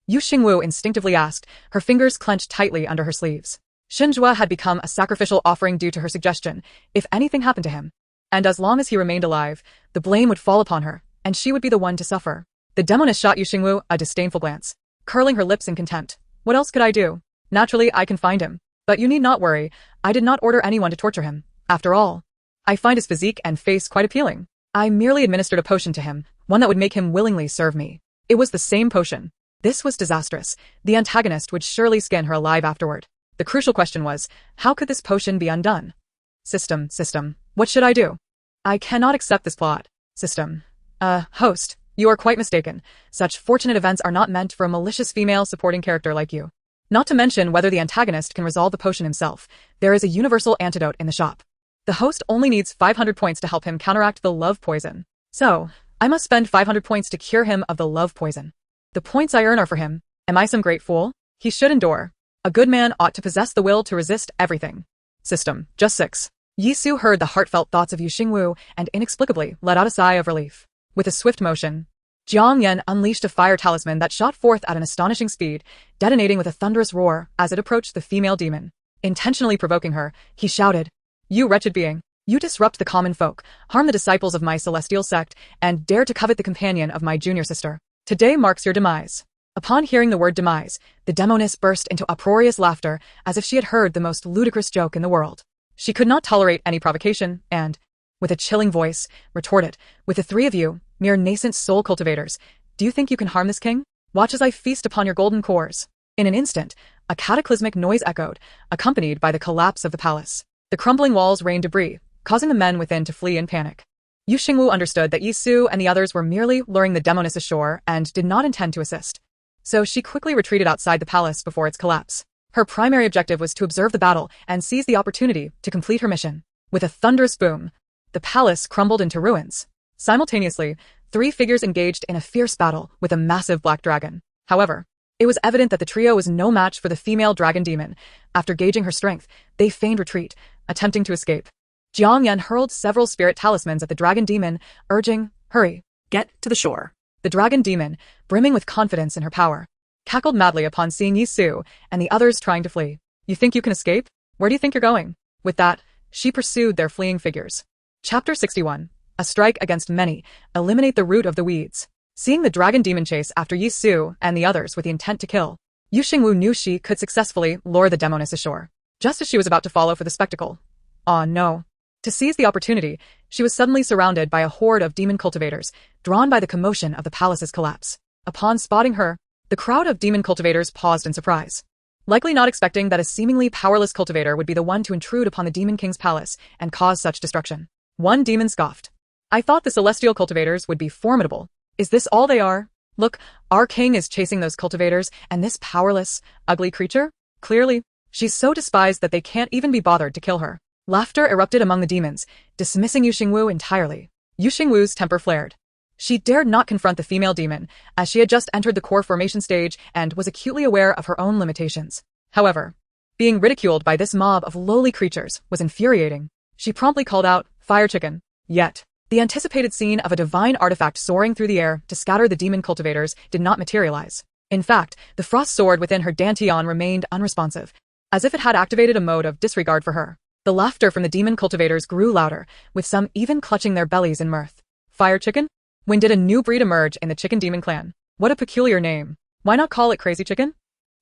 Yu Xingwu instinctively asked, her fingers clenched tightly under her sleeves. Shenjue had become a sacrificial offering due to her suggestion, if anything happened to him. And as long as he remained alive, the blame would fall upon her, and she would be the one to suffer. The demoness shot Yu Xingwu a disdainful glance, curling her lips in contempt. What else could I do? Naturally, I can find him. But you need not worry, I did not order anyone to torture him. After all, I find his physique and face quite appealing. I merely administered a potion to him, one that would make him willingly serve me. It was the same potion. This was disastrous. The antagonist would surely skin her alive afterward. The crucial question was, how could this potion be undone? System, what should I do? I cannot accept this plot. System. Host, you are quite mistaken. Such fortunate events are not meant for a malicious female supporting character like you. Not to mention whether the antagonist can resolve the potion himself. There is a universal antidote in the shop. The host only needs 500 points to help him counteract the love poison. So, I must spend 500 points to cure him of the love poison. The points I earn are for him. Am I some great fool? He should endure. A good man ought to possess the will to resist everything. System, just 6. Yi Su heard the heartfelt thoughts of Yu Xingwu and inexplicably let out a sigh of relief. With a swift motion, Jiang Yan unleashed a fire talisman that shot forth at an astonishing speed, detonating with a thunderous roar as it approached the female demon. Intentionally provoking her, he shouted, "You wretched being! You disrupt the common folk, harm the disciples of my celestial sect, and dare to covet the companion of my junior sister. Today marks your demise." Upon hearing the word demise, the demoness burst into uproarious laughter as if she had heard the most ludicrous joke in the world. She could not tolerate any provocation and, with a chilling voice, retorted, "With the 3 of you, mere nascent soul cultivators, do you think you can harm this king? Watch as I feast upon your golden cores." In an instant, a cataclysmic noise echoed, accompanied by the collapse of the palace. The crumbling walls rained debris, causing the men within to flee in panic. Yu Xingwu understood that Yi Su and the others were merely luring the demoness ashore and did not intend to assist. So she quickly retreated outside the palace before its collapse. Her primary objective was to observe the battle and seize the opportunity to complete her mission. With a thunderous boom, the palace crumbled into ruins. Simultaneously, 3 figures engaged in a fierce battle with a massive black dragon. However, it was evident that the trio was no match for the female dragon demon. After gauging her strength, they feigned retreat, attempting to escape. Jiang Yan hurled several spirit talismans at the dragon demon, urging, "Hurry, Get to the shore. The dragon demon, brimming with confidence in her power, cackled madly upon seeing Yi Su and the others trying to flee. "You think you can escape? Where do you think you're going?" With that, she pursued their fleeing figures. Chapter 61. A strike against many. Eliminate the root of the weeds. Seeing the dragon demon chase after Yi Su and the others with the intent to kill, Yu Xingwu knew she could successfully lure the demoness ashore. Just as she was about to follow for the spectacle. Ah, no. To seize the opportunity, she was suddenly surrounded by a horde of demon cultivators, drawn by the commotion of the palace's collapse. Upon spotting her, the crowd of demon cultivators paused in surprise, likely not expecting that a seemingly powerless cultivator would be the one to intrude upon the demon king's palace and cause such destruction. One demon scoffed. "I thought the celestial cultivators would be formidable. Is this all they are? Look, our king is chasing those cultivators, and this powerless, ugly creature? Clearly, she's so despised that they can't even be bothered to kill her." Laughter erupted among the demons, dismissing Yu Xingwu entirely. Yu Xingwu's temper flared. She dared not confront the female demon, as she had just entered the core formation stage and was acutely aware of her own limitations. However, being ridiculed by this mob of lowly creatures was infuriating. She promptly called out, "Fire chicken." Yet, the anticipated scene of a divine artifact soaring through the air to scatter the demon cultivators did not materialize. In fact, the frost sword within her dantian remained unresponsive, as if it had activated a mode of disregard for her. The laughter from the demon cultivators grew louder, with some even clutching their bellies in mirth. "Fire chicken? When did a new breed emerge in the chicken demon clan? What a peculiar name. Why not call it crazy chicken?"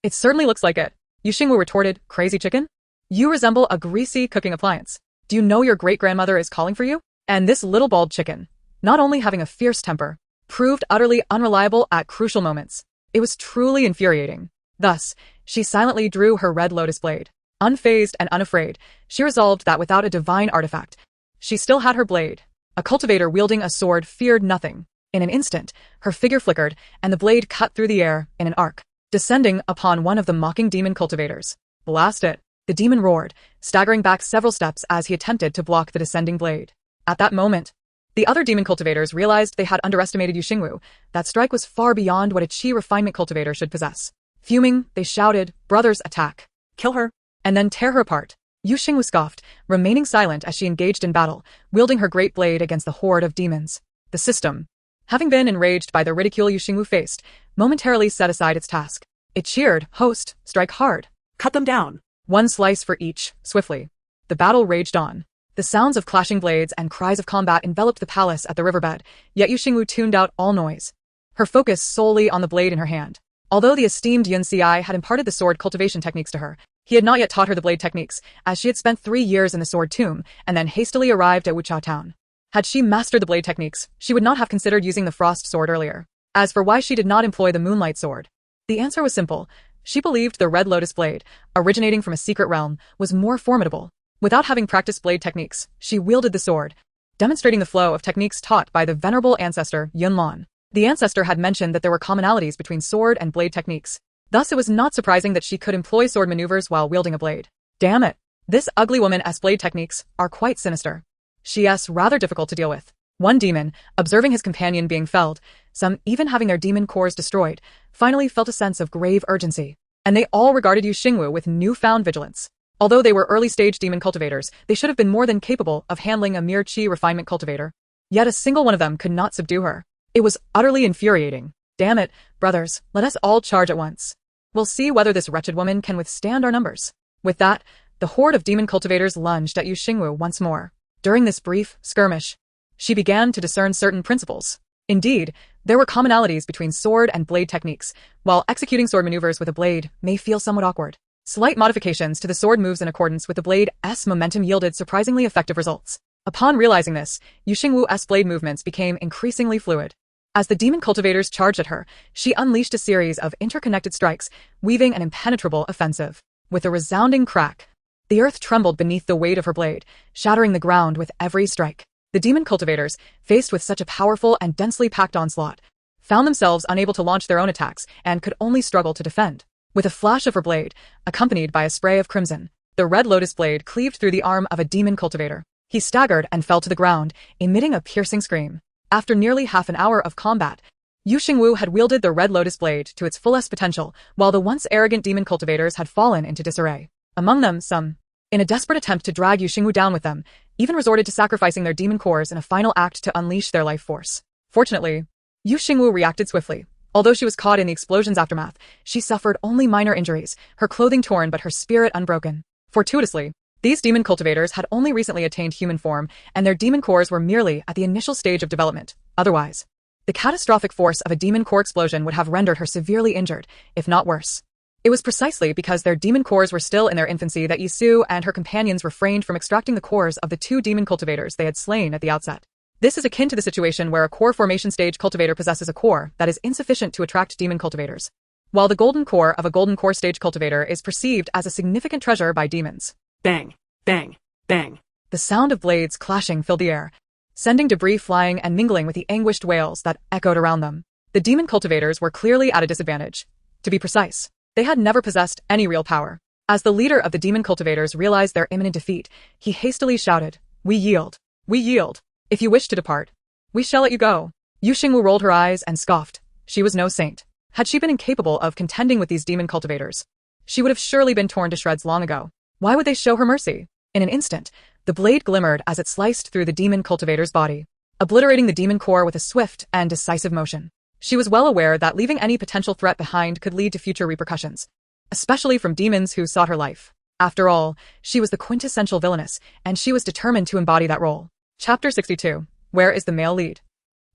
"It certainly looks like it," Yu Xingwu retorted. "Crazy chicken? You resemble a greasy cooking appliance. Do you know your great-grandmother is calling for you?" And this little bald chicken, not only having a fierce temper, proved utterly unreliable at crucial moments. It was truly infuriating. Thus, she silently drew her red lotus blade. Unfazed and unafraid, she resolved that without a divine artifact, she still had her blade. A cultivator wielding a sword feared nothing. In an instant, her figure flickered, and the blade cut through the air in an arc, descending upon one of the mocking demon cultivators. "Blast it!" The demon roared, staggering back several steps as he attempted to block the descending blade. At that moment, the other demon cultivators realized they had underestimated Yu Xingwu. That strike was far beyond what a chi refinement cultivator should possess. Fuming, they shouted, "Brothers, attack! Kill her." And then tear her apart." Yu Xingwu scoffed, remaining silent as she engaged in battle, wielding her great blade against the horde of demons. The system, having been enraged by the ridicule Yu Xingwu faced, momentarily set aside its task. It cheered, "Host, strike hard. Cut them down." One slice for each, swiftly. The battle raged on. The sounds of clashing blades and cries of combat enveloped the palace at the riverbed, yet Yu Xingwu tuned out all noise, her focus solely on the blade in her hand. Although the esteemed Yun Ci had imparted the sword cultivation techniques to her, he had not yet taught her the blade techniques, as she had spent 3 years in the sword tomb and then hastily arrived at Wuchao town. Had she mastered the blade techniques, she would not have considered using the frost sword earlier. As for why she did not employ the moonlight sword, the answer was simple. She believed the red lotus blade, originating from a secret realm, was more formidable. Without having practiced blade techniques, she wielded the sword, demonstrating the flow of techniques taught by the venerable ancestor Yun Lan. The ancestor had mentioned that there were commonalities between sword and blade techniques. Thus it was not surprising that she could employ sword maneuvers while wielding a blade. Damn it! This ugly woman's blade techniques are quite sinister. She's rather difficult to deal with. One demon, observing his companion being felled, some even having their demon cores destroyed, finally felt a sense of grave urgency. And they all regarded Yu Xingwu with newfound vigilance. Although they were early-stage demon cultivators, they should have been more than capable of handling a mere chi refinement cultivator. Yet a single one of them could not subdue her. It was utterly infuriating. Damn it, brothers, let us all charge at once. We'll see whether this wretched woman can withstand our numbers. With that, the horde of demon cultivators lunged at Yu Xingwu once more. During this brief skirmish, she began to discern certain principles. Indeed, there were commonalities between sword and blade techniques, while executing sword maneuvers with a blade may feel somewhat awkward. Slight modifications to the sword moves in accordance with the blade's momentum yielded surprisingly effective results. Upon realizing this, Yu Xingwu's blade movements became increasingly fluid. As the demon cultivators charged at her, she unleashed a series of interconnected strikes, weaving an impenetrable offensive. With a resounding crack, the earth trembled beneath the weight of her blade, shattering the ground with every strike. The demon cultivators, faced with such a powerful and densely packed onslaught, found themselves unable to launch their own attacks and could only struggle to defend. With a flash of her blade, accompanied by a spray of crimson, the red lotus blade cleaved through the arm of a demon cultivator. He staggered and fell to the ground, emitting a piercing scream. After nearly half an hour of combat, Xingwu had wielded the red lotus blade to its fullest potential, while the once arrogant demon cultivators had fallen into disarray. Among them, some, in a desperate attempt to drag Xingwu down with them, even resorted to sacrificing their demon cores in a final act to unleash their life force. Fortunately, Xingwu reacted swiftly. Although she was caught in the explosion's aftermath, she suffered only minor injuries, her clothing torn but her spirit unbroken. Fortuitously, these demon cultivators had only recently attained human form, and their demon cores were merely at the initial stage of development. Otherwise, the catastrophic force of a demon core explosion would have rendered her severely injured, if not worse. It was precisely because their demon cores were still in their infancy that Yisu and her companions refrained from extracting the cores of the two demon cultivators they had slain at the outset. This is akin to the situation where a core formation stage cultivator possesses a core that is insufficient to attract demon cultivators, while the golden core of a golden core stage cultivator is perceived as a significant treasure by demons. Bang, bang, bang. The sound of blades clashing filled the air, sending debris flying and mingling with the anguished wails that echoed around them. The demon cultivators were clearly at a disadvantage. To be precise, they had never possessed any real power. As the leader of the demon cultivators realized their imminent defeat, he hastily shouted, "We yield! We yield! If you wish to depart, we shall let you go." Xingwu rolled her eyes and scoffed. She was no saint. Had she been incapable of contending with these demon cultivators, she would have surely been torn to shreds long ago. Why would they show her mercy? In an instant, the blade glimmered as it sliced through the demon cultivator's body, obliterating the demon core with a swift and decisive motion. She was well aware that leaving any potential threat behind could lead to future repercussions, especially from demons who sought her life. After all, she was the quintessential villainous, and she was determined to embody that role. Chapter 62. Where is the male lead?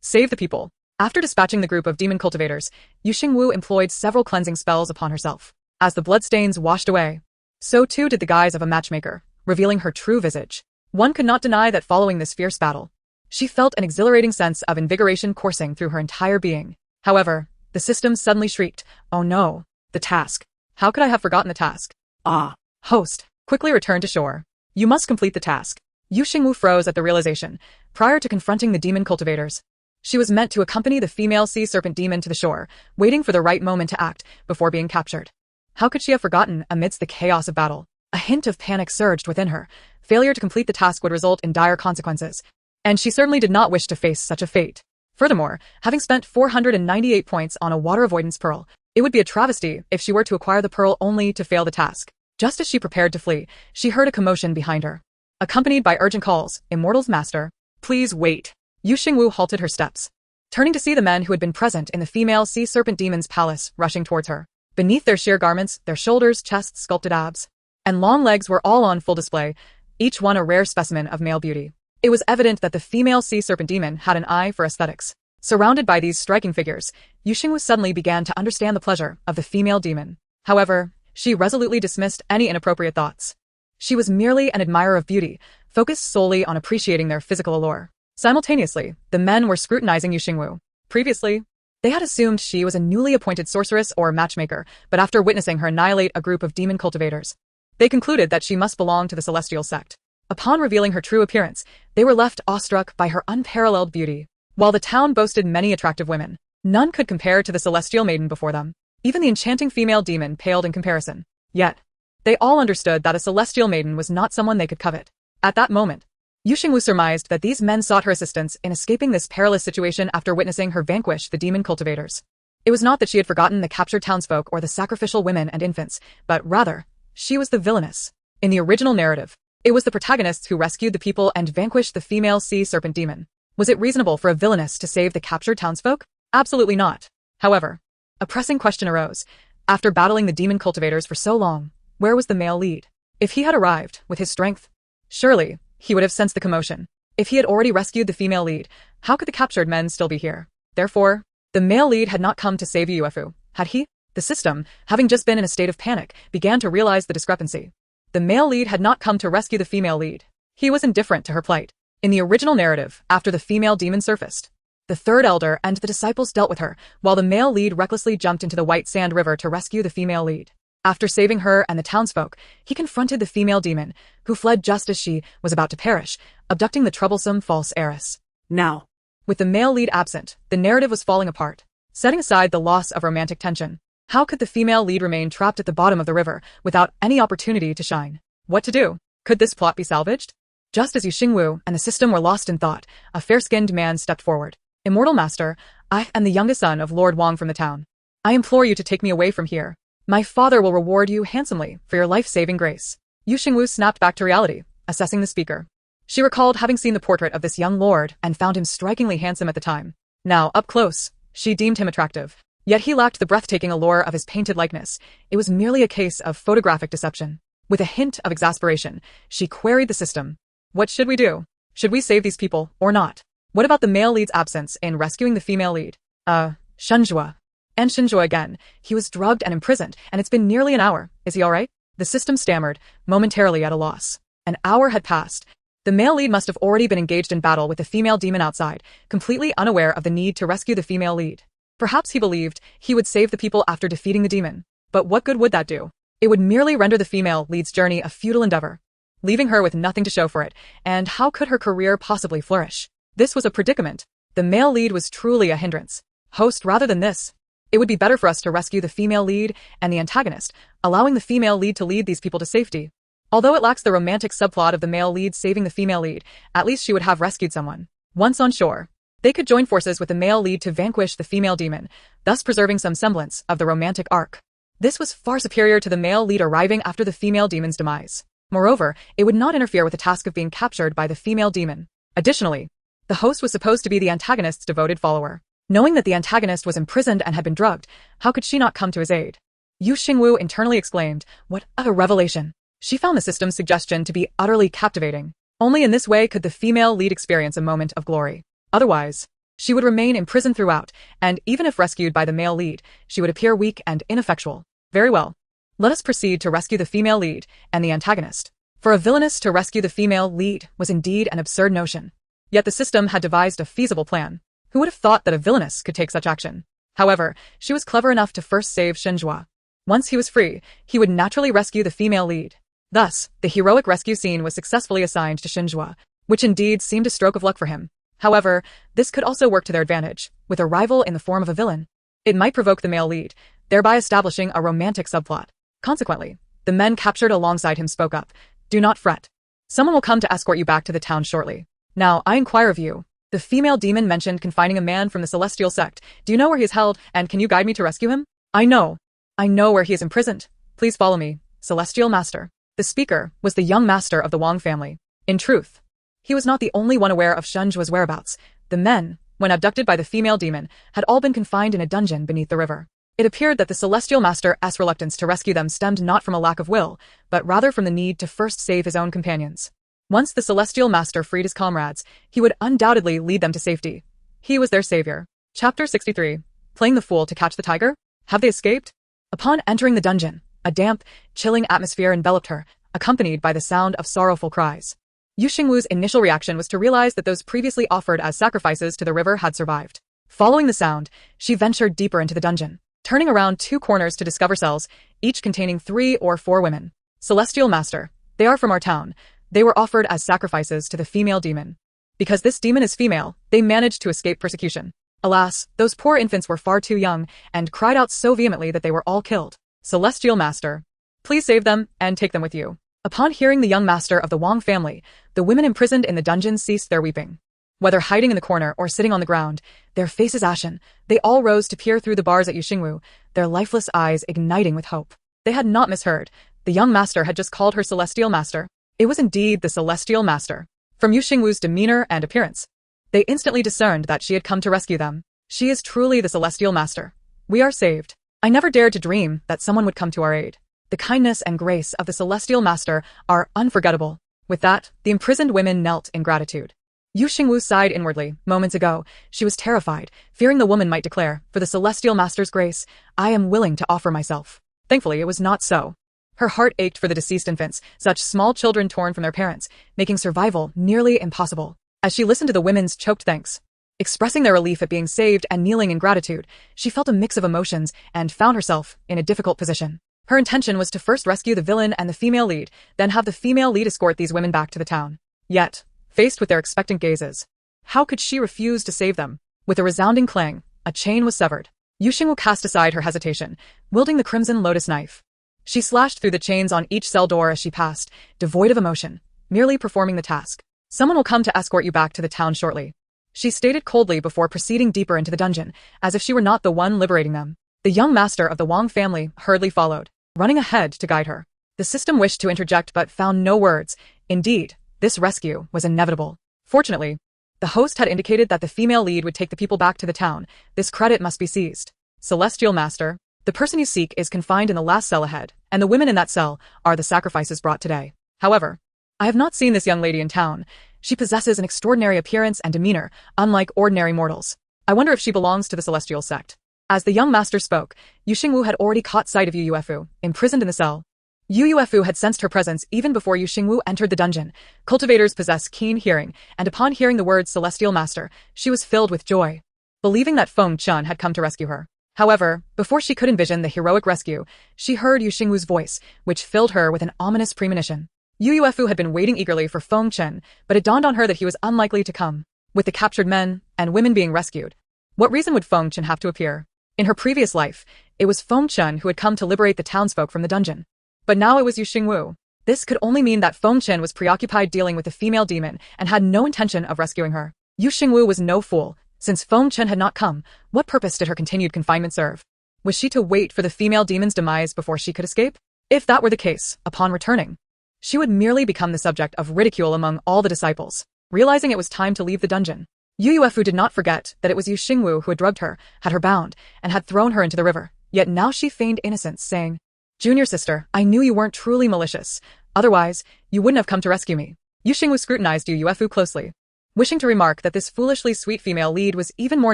Save the people. After dispatching the group of demon cultivators, Xingwu employed several cleansing spells upon herself. As the bloodstains washed away, so too did the guise of a matchmaker, revealing her true visage. One could not deny that following this fierce battle, she felt an exhilarating sense of invigoration coursing through her entire being. However, the system suddenly shrieked, "Oh no, the task. How could I have forgotten the task? Ah, host, quickly return to shore. You must complete the task." Xingwu froze at the realization. Prior to confronting the demon cultivators, she was meant to accompany the female sea serpent demon to the shore, waiting for the right moment to act before being captured. How could she have forgotten amidst the chaos of battle? A hint of panic surged within her. Failure to complete the task would result in dire consequences, and she certainly did not wish to face such a fate. Furthermore, having spent 498 points on a water avoidance pearl, it would be a travesty if she were to acquire the pearl only to fail the task. Just as she prepared to flee, she heard a commotion behind her, accompanied by urgent calls, "Immortal's master, please wait." Xingwu halted her steps, turning to see the men who had been present in the female sea serpent demon's palace rushing towards her. Beneath their sheer garments, their shoulders, chests, sculpted abs, and long legs were all on full display, each one a rare specimen of male beauty. It was evident that the female sea serpent demon had an eye for aesthetics. Surrounded by these striking figures, Xingwu suddenly began to understand the pleasure of the female demon. However, she resolutely dismissed any inappropriate thoughts. She was merely an admirer of beauty, focused solely on appreciating their physical allure. Simultaneously, the men were scrutinizing Xingwu. Previously, they had assumed she was a newly appointed sorceress or matchmaker, but after witnessing her annihilate a group of demon cultivators, they concluded that she must belong to the celestial sect. Upon revealing her true appearance, they were left awestruck by her unparalleled beauty. While the town boasted many attractive women, none could compare to the celestial maiden before them. Even the enchanting female demon paled in comparison. Yet, they all understood that a celestial maiden was not someone they could covet. At that moment, Xingwu surmised that these men sought her assistance in escaping this perilous situation after witnessing her vanquish the demon cultivators. It was not that she had forgotten the captured townsfolk or the sacrificial women and infants, but rather, she was the villainous. In the original narrative, it was the protagonists who rescued the people and vanquished the female sea serpent demon. Was it reasonable for a villainess to save the captured townsfolk? Absolutely not. However, a pressing question arose. After battling the demon cultivators for so long, where was the male lead? If he had arrived, with his strength, surely, he would have sensed the commotion. If he had already rescued the female lead, how could the captured men still be here? Therefore, the male lead had not come to save Yuefu, had he? The system, having just been in a state of panic, began to realize the discrepancy. The male lead had not come to rescue the female lead. He was indifferent to her plight. In the original narrative, after the female demon surfaced, the third elder and the disciples dealt with her, while the male lead recklessly jumped into the white sand river to rescue the female lead. After saving her and the townsfolk, he confronted the female demon, who fled just as she was about to perish, abducting the troublesome false heiress. Now. With the male lead absent, the narrative was falling apart. Setting aside the loss of romantic tension, how could the female lead remain trapped at the bottom of the river without any opportunity to shine? What to do? Could this plot be salvaged? Just as Xingwu and the system were lost in thought, a fair-skinned man stepped forward. Immortal Master, I am the youngest son of Lord Wang from the town. I implore you to take me away from here. My father will reward you handsomely for your life-saving grace. Xingwu snapped back to reality, assessing the speaker. She recalled having seen the portrait of this young lord and found him strikingly handsome at the time. Now, up close, she deemed him attractive. Yet he lacked the breathtaking allure of his painted likeness. It was merely a case of photographic deception. With a hint of exasperation, she queried the system. What should we do? Should we save these people, or not? What about the male lead's absence in rescuing the female lead? Xingwu. And Xingwu again. He was drugged and imprisoned, and it's been nearly an hour. Is he alright? The system stammered, momentarily at a loss. An hour had passed. The male lead must have already been engaged in battle with the female demon outside, completely unaware of the need to rescue the female lead. Perhaps he believed he would save the people after defeating the demon. But what good would that do? It would merely render the female lead's journey a futile endeavor, leaving her with nothing to show for it, and how could her career possibly flourish? This was a predicament. The male lead was truly a hindrance. Host, rather than this, it would be better for us to rescue the female lead and the antagonist, allowing the female lead to lead these people to safety. Although it lacks the romantic subplot of the male lead saving the female lead, at least she would have rescued someone. Once on shore, they could join forces with the male lead to vanquish the female demon, thus preserving some semblance of the romantic arc. This was far superior to the male lead arriving after the female demon's demise. Moreover, it would not interfere with the task of being captured by the female demon. Additionally, the host was supposed to be the antagonist's devoted follower. Knowing that the antagonist was imprisoned and had been drugged, how could she not come to his aid? Xingwu internally exclaimed, "What a revelation!" She found the system's suggestion to be utterly captivating. Only in this way could the female lead experience a moment of glory. Otherwise, she would remain imprisoned throughout, and even if rescued by the male lead, she would appear weak and ineffectual. Very well. Let us proceed to rescue the female lead and the antagonist. For a villainous to rescue the female lead was indeed an absurd notion. Yet the system had devised a feasible plan. Who would have thought that a villainous could take such action? However, she was clever enough to first save Xingwu. Once he was free, he would naturally rescue the female lead. Thus, the heroic rescue scene was successfully assigned to Xingwu, which indeed seemed a stroke of luck for him. However, this could also work to their advantage, with a rival in the form of a villain. It might provoke the male lead, thereby establishing a romantic subplot. Consequently, the men captured alongside him spoke up. Do not fret. Someone will come to escort you back to the town shortly. Now, I inquire of you. The female demon mentioned confining a man from the celestial sect. Do you know where he is held, and can you guide me to rescue him? I know where he is imprisoned. Please follow me, Celestial Master. The speaker was the young master of the Wang family. In truth, he was not the only one aware of Xingwu's whereabouts. The men, when abducted by the female demon, had all been confined in a dungeon beneath the river. It appeared that the Celestial Master's reluctance to rescue them stemmed not from a lack of will, but rather from the need to first save his own companions. Once the Celestial Master freed his comrades, he would undoubtedly lead them to safety. He was their savior. Chapter 63. Playing the fool to catch the tiger? Have they escaped? Upon entering the dungeon, a damp, chilling atmosphere enveloped her, accompanied by the sound of sorrowful cries. Xingwu's initial reaction was to realize that those previously offered as sacrifices to the river had survived. Following the sound, she ventured deeper into the dungeon, turning around 2 corners to discover cells, each containing 3 or 4 women. Celestial Master, they are from our town. They were offered as sacrifices to the female demon. Because this demon is female, they managed to escape persecution. Alas, those poor infants were far too young and cried out so vehemently that they were all killed. Celestial Master, please save them and take them with you. Upon hearing the young master of the Wang family, the women imprisoned in the dungeon ceased their weeping. Whether hiding in the corner or sitting on the ground, their faces ashen, they all rose to peer through the bars at Xingwu, their lifeless eyes igniting with hope. They had not misheard. The young master had just called her Celestial Master. It was indeed the Celestial Master. From Xingwu's demeanor and appearance, they instantly discerned that she had come to rescue them. She is truly the Celestial Master. We are saved. I never dared to dream that someone would come to our aid. The kindness and grace of the Celestial Master are unforgettable. With that, the imprisoned women knelt in gratitude. Xingwu sighed inwardly. Moments ago, she was terrified, fearing the woman might declare, "For the Celestial Master's grace, I am willing to offer myself." Thankfully, it was not so. Her heart ached for the deceased infants, such small children torn from their parents, making survival nearly impossible. As she listened to the women's choked thanks, expressing their relief at being saved and kneeling in gratitude, she felt a mix of emotions and found herself in a difficult position. Her intention was to first rescue the villain and the female lead, then have the female lead escort these women back to the town. Yet, faced with their expectant gazes, how could she refuse to save them? With a resounding clang, a chain was severed. Xingwu cast aside her hesitation, wielding the crimson lotus knife. She slashed through the chains on each cell door as she passed, devoid of emotion, merely performing the task. Someone will come to escort you back to the town shortly, she stated coldly before proceeding deeper into the dungeon, as if she were not the one liberating them. The young master of the Wang family hurriedly followed, running ahead to guide her. The system wished to interject but found no words. Indeed, this rescue was inevitable. Fortunately, the host had indicated that the female lead would take the people back to the town. This credit must be seized. Celestial Master, the person you seek is confined in the last cell ahead, and the women in that cell are the sacrifices brought today. However, I have not seen this young lady in town. She possesses an extraordinary appearance and demeanor, unlike ordinary mortals. I wonder if she belongs to the celestial sect. As the young master spoke, Xingwu had already caught sight of Yu, imprisoned in the cell. Yu had sensed her presence even before Xingwu entered the dungeon. Cultivators possess keen hearing, and upon hearing the words Celestial Master, she was filled with joy, believing that Feng Chun had come to rescue her. However, before she could envision the heroic rescue, she heard Xingwu's voice, which filled her with an ominous premonition. Yu had been waiting eagerly for Feng Chen, but it dawned on her that he was unlikely to come. With the captured men and women being rescued, what reason would Feng Chen have to appear? In her previous life, it was Feng Chen who had come to liberate the townsfolk from the dungeon. But now it was Xingwu. This could only mean that Feng Chen was preoccupied dealing with the female demon and had no intention of rescuing her. Xingwu was no fool. Since Feng Chen had not come, what purpose did her continued confinement serve? Was she to wait for the female demon's demise before she could escape? If that were the case, upon returning, she would merely become the subject of ridicule among all the disciples. Realizing it was time to leave the dungeon, Yu did not forget that it was Xingwu who had drugged her, had her bound, and had thrown her into the river. Yet now she feigned innocence, saying, "Junior sister, I knew you weren't truly malicious. Otherwise, you wouldn't have come to rescue me." Xingwu scrutinized Yu closely, wishing to remark that this foolishly sweet female lead was even more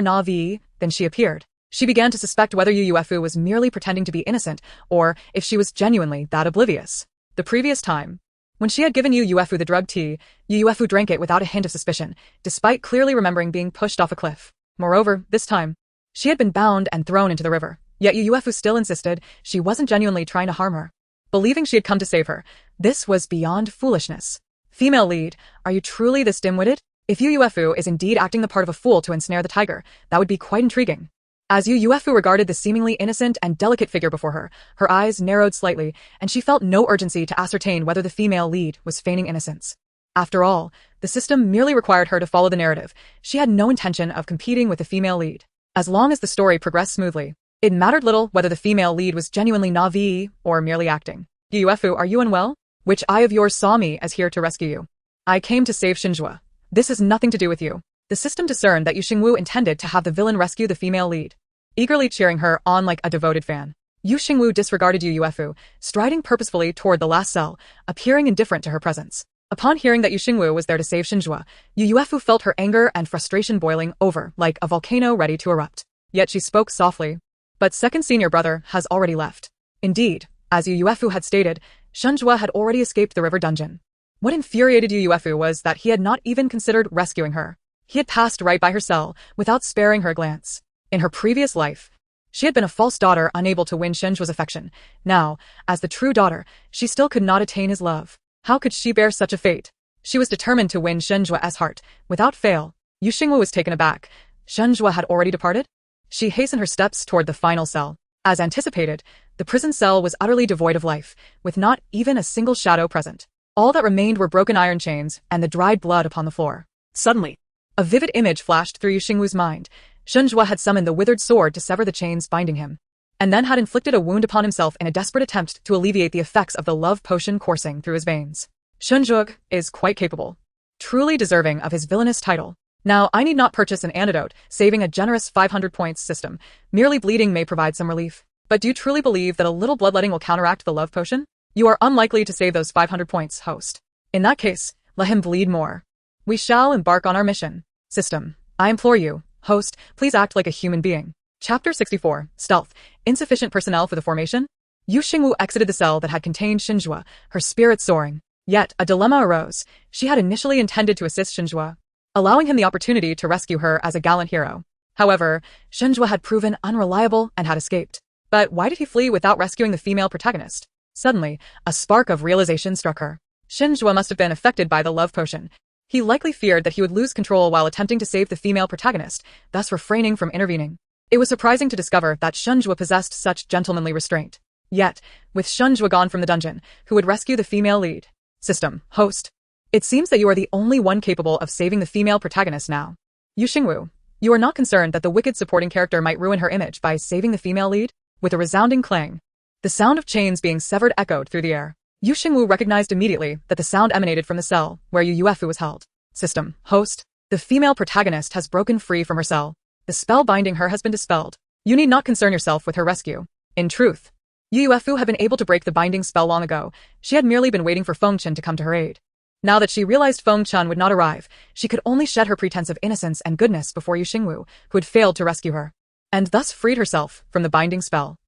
naive than she appeared. She began to suspect whether Yu was merely pretending to be innocent, or if she was genuinely that oblivious. The previous time, when she had given Yu the drugged tea, Yu drank it without a hint of suspicion, despite clearly remembering being pushed off a cliff. Moreover, this time, she had been bound and thrown into the river. Yet Yu still insisted she wasn't genuinely trying to harm her. Believing she had come to save her, this was beyond foolishness. Female lead, are you truly this dim-witted? If Yu is indeed acting the part of a fool to ensnare the tiger, that would be quite intriguing. As Yu regarded the seemingly innocent and delicate figure before her, her eyes narrowed slightly, and she felt no urgency to ascertain whether the female lead was feigning innocence. After all, the system merely required her to follow the narrative. She had no intention of competing with the female lead. As long as the story progressed smoothly, it mattered little whether the female lead was genuinely naive or merely acting. Yu, are you unwell? Which eye of yours saw me as here to rescue you? I came to save Xingwu. This has nothing to do with you. The system discerned that Xingwu intended to have the villain rescue the female lead, eagerly cheering her on like a devoted fan. Xingwu disregarded Yu, striding purposefully toward the last cell, appearing indifferent to her presence. Upon hearing that Xingwu was there to save Xingwu, Yu felt her anger and frustration boiling over like a volcano ready to erupt. Yet she spoke softly. But second senior brother has already left. Indeed, as Yu had stated, Xingwu had already escaped the river dungeon. What infuriated Yu was that he had not even considered rescuing her. He had passed right by her cell, without sparing her a glance. In her previous life, she had been a false daughter unable to win Xingwu's affection. Now, as the true daughter, she still could not attain his love. How could she bear such a fate? She was determined to win Xingwu's heart, without fail. Xingwu was taken aback. Xingwu had already departed? She hastened her steps toward the final cell. As anticipated, the prison cell was utterly devoid of life, with not even a single shadow present. All that remained were broken iron chains and the dried blood upon the floor. Suddenly, a vivid image flashed through Xingwu's mind. Xingwu had summoned the withered sword to sever the chains binding him, and then had inflicted a wound upon himself in a desperate attempt to alleviate the effects of the love potion coursing through his veins. Xingwu is quite capable, truly deserving of his villainous title. Now, I need not purchase an antidote, saving a generous 500 points system. Merely bleeding may provide some relief. But do you truly believe that a little bloodletting will counteract the love potion? You are unlikely to save those 500 points, host. In that case, let him bleed more. We shall embark on our mission. System, I implore you, host, please act like a human being. Chapter 64, Stealth. Insufficient personnel for the formation? Xingwu exited the cell that had contained Xingwu, her spirits soaring. Yet, a dilemma arose. She had initially intended to assist Xingwu, allowing him the opportunity to rescue her as a gallant hero. However, Xingwu had proven unreliable and had escaped. But why did he flee without rescuing the female protagonist? Suddenly, a spark of realization struck her. Xingwu must have been affected by the love potion. He likely feared that he would lose control while attempting to save the female protagonist, thus refraining from intervening. It was surprising to discover that Xingwu possessed such gentlemanly restraint. Yet, with Xingwu gone from the dungeon, who would rescue the female lead? System, host. It seems that you are the only one capable of saving the female protagonist now. Xingwu, you are not concerned that the wicked supporting character might ruin her image by saving the female lead? With a resounding clang, the sound of chains being severed echoed through the air. Xingwu recognized immediately that the sound emanated from the cell where Yuefu was held. System, host. The female protagonist has broken free from her cell. The spell binding her has been dispelled. You need not concern yourself with her rescue. In truth, Yuefu had been able to break the binding spell long ago. She had merely been waiting for Fengchen to come to her aid. Now that she realized Fengchen would not arrive, she could only shed her pretense of innocence and goodness before Xingwu, who had failed to rescue her, and thus freed herself from the binding spell.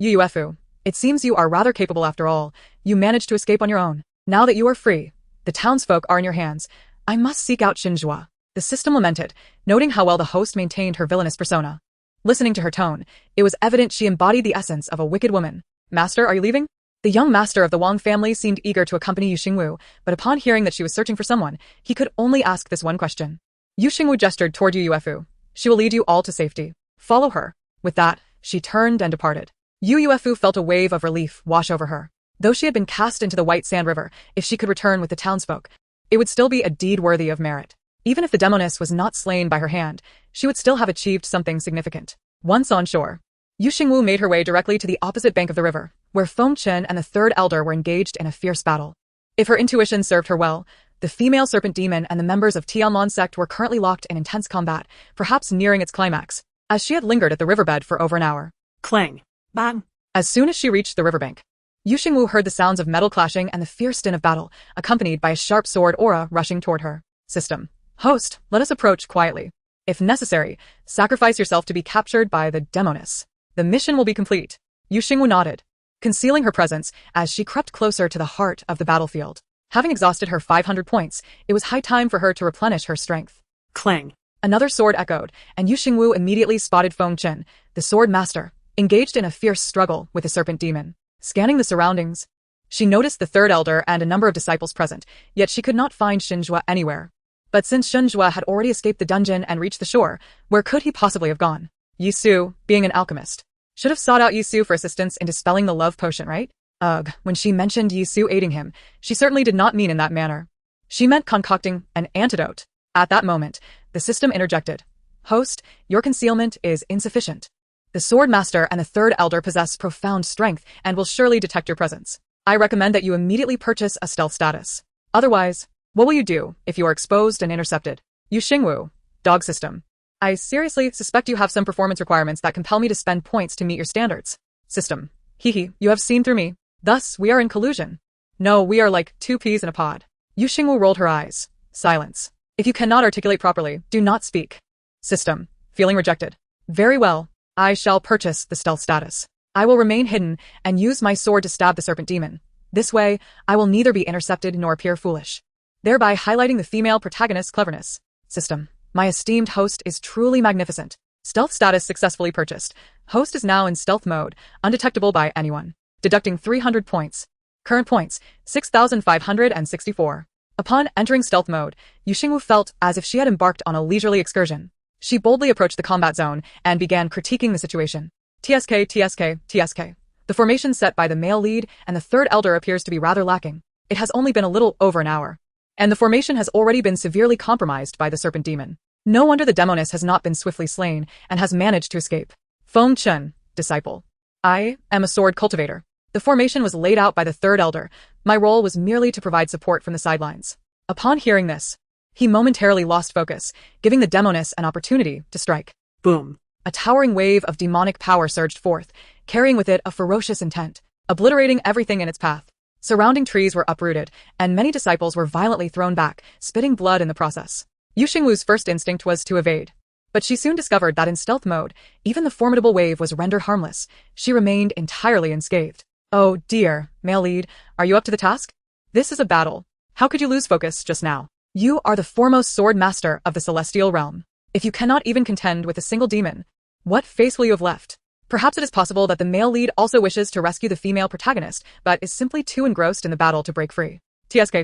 Yuefu, it seems you are rather capable after all. You managed to escape on your own. Now that you are free, the townsfolk are in your hands. I must seek out Xingwu. The system lamented, noting how well the host maintained her villainous persona. Listening to her tone, it was evident she embodied the essence of a wicked woman. Master, are you leaving? The young master of the Wang family seemed eager to accompany Xingwu, but upon hearing that she was searching for someone, he could only ask this one question. Xingwu gestured toward Yuefu. She will lead you all to safety. Follow her. With that, she turned and departed. Yuefu felt a wave of relief wash over her. Though she had been cast into the White Sand River, if she could return with the townsfolk, it would still be a deed worthy of merit. Even if the demoness was not slain by her hand, she would still have achieved something significant. Once on shore, Xingwu made her way directly to the opposite bank of the river, where Fengchen and the third elder were engaged in a fierce battle. If her intuition served her well, the female serpent demon and the members of Tianlan's sect were currently locked in intense combat, perhaps nearing its climax, as she had lingered at the riverbed for over an hour. Clang. Bang. As soon as she reached the riverbank, Xingwu heard the sounds of metal clashing and the fierce din of battle, accompanied by a sharp sword aura rushing toward her. System. Host, let us approach quietly. If necessary, sacrifice yourself to be captured by the demoness. The mission will be complete. Xingwu nodded, concealing her presence as she crept closer to the heart of the battlefield. Having exhausted her 500 points, it was high time for her to replenish her strength. Clang. Another sword echoed, and Xingwu immediately spotted Fengchen, the sword master, engaged in a fierce struggle with the serpent demon. Scanning the surroundings, she noticed the third elder and a number of disciples present, yet she could not find Xingwu anywhere. But since Xingwu had already escaped the dungeon and reached the shore, where could he possibly have gone? Yisu, being an alchemist, should have sought out Yisu for assistance in dispelling the love potion, right? Ugh, when she mentioned Yisu aiding him, she certainly did not mean in that manner. She meant concocting an antidote. At that moment, the system interjected. Host, your concealment is insufficient. The sword master and the third elder possess profound strength and will surely detect your presence. I recommend that you immediately purchase a stealth status. Otherwise, what will you do if you are exposed and intercepted? Xingwu, dog system. I seriously suspect you have some performance requirements that compel me to spend points to meet your standards. System. Hehe, you have seen through me. Thus, we are in collusion. No, we are like two peas in a pod. Xingwu rolled her eyes. Silence. If you cannot articulate properly, do not speak. System. Feeling rejected. Very well. I shall purchase the stealth status. I will remain hidden and use my sword to stab the serpent demon. This way, I will neither be intercepted nor appear foolish, thereby highlighting the female protagonist's cleverness. System. My esteemed host is truly magnificent. Stealth status successfully purchased. Host is now in stealth mode, undetectable by anyone. Deducting 300 points. Current points, 6,564. Upon entering stealth mode, Xingwu felt as if she had embarked on a leisurely excursion. She boldly approached the combat zone and began critiquing the situation. TSK, TSK, TSK. The formation set by the male lead and the third elder appears to be rather lacking. It has only been a little over an hour, and the formation has already been severely compromised by the serpent demon. No wonder the demoness has not been swiftly slain and has managed to escape. Fengchen, disciple. I am a sword cultivator. The formation was laid out by the third elder. My role was merely to provide support from the sidelines. Upon hearing this, he momentarily lost focus, giving the demoness an opportunity to strike. Boom. A towering wave of demonic power surged forth, carrying with it a ferocious intent, obliterating everything in its path. Surrounding trees were uprooted, and many disciples were violently thrown back, spitting blood in the process. Xingwu's first instinct was to evade, but she soon discovered that in stealth mode, even the formidable wave was rendered harmless. She remained entirely unscathed. Oh dear, male lead, are you up to the task? This is a battle. How could you lose focus just now? You are the foremost sword master of the celestial realm. If you cannot even contend with a single demon, what face will you have left? Perhaps it is possible that the male lead also wishes to rescue the female protagonist, but is simply too engrossed in the battle to break free. TSK.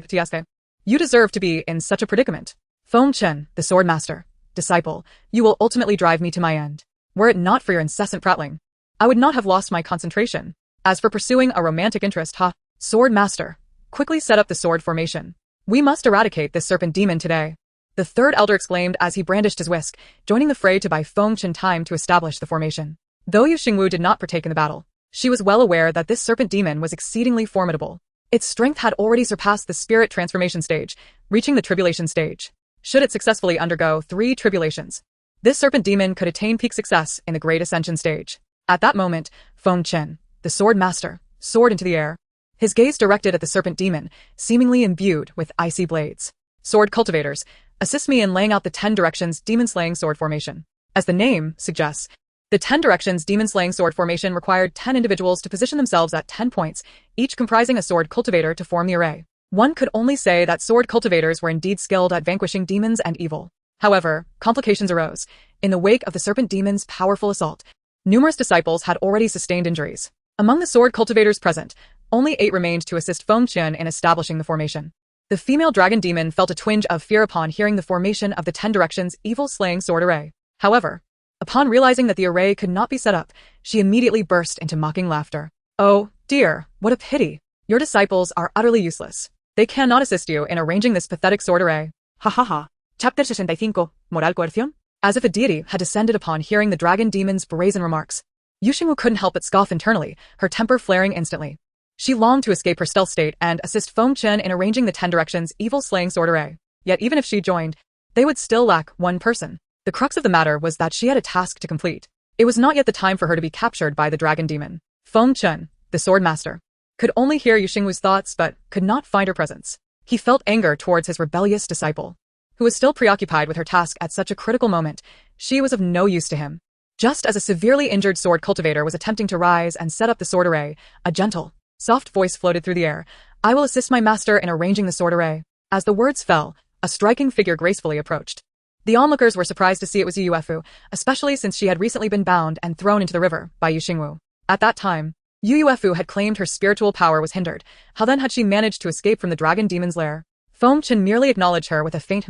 You deserve to be in such a predicament. Feng Chen, the sword master. Disciple, you will ultimately drive me to my end. Were it not for your incessant prattling, I would not have lost my concentration. As for pursuing a romantic interest, sword master. Quickly set up the sword formation. We must eradicate this serpent demon today. The third elder exclaimed as he brandished his whisk, joining the fray to buy Feng Chen time to establish the formation. Though Xingwu did not partake in the battle, she was well aware that this serpent demon was exceedingly formidable. Its strength had already surpassed the spirit transformation stage, reaching the tribulation stage. Should it successfully undergo 3 tribulations, this serpent demon could attain peak success in the Great Ascension stage. At that moment, Feng Chen, the sword master, soared into the air. His gaze directed at the serpent demon, seemingly imbued with icy blades. Sword cultivators, assist me in laying out the 10 directions demon-slaying sword formation. As the name suggests, the 10 directions demon-slaying sword formation required 10 individuals to position themselves at 10 points, each comprising a sword cultivator to form the array. One could only say that sword cultivators were indeed skilled at vanquishing demons and evil. However, complications arose. In the wake of the serpent demon's powerful assault, numerous disciples had already sustained injuries. Among the sword cultivators present, only 8 remained to assist Feng Chen in establishing the formation. The female dragon demon felt a twinge of fear upon hearing the formation of the 10 directions evil-slaying sword array. However, upon realizing that the array could not be set up, she immediately burst into mocking laughter. Oh, dear, what a pity. Your disciples are utterly useless. They cannot assist you in arranging this pathetic sword array. Ha ha ha. Chapter 65, Moral Coerción? As if a deity had descended upon hearing the dragon demon's brazen remarks. Xingwu couldn't help but scoff internally, her temper flaring instantly. She longed to escape her stealth state and assist Feng Chen in arranging the 10 directions evil-slaying sword array. Yet even if she joined, they would still lack one person. The crux of the matter was that she had a task to complete. It was not yet the time for her to be captured by the dragon demon. Feng Chen, the sword master, could only hear Xingwu's thoughts but could not find her presence. He felt anger towards his rebellious disciple, who was still preoccupied with her task at such a critical moment. She was of no use to him. Just as a severely injured sword cultivator was attempting to rise and set up the sword array, a gentle, soft voice floated through the air. I will assist my master in arranging the sword array. As the words fell, a striking figure gracefully approached. The onlookers were surprised to see it was Yuefu, especially since she had recently been bound and thrown into the river by Xingwu. At that time, Yuefu had claimed her spiritual power was hindered. How then had she managed to escape from the dragon demon's lair? Feng Chen merely acknowledged her with a faint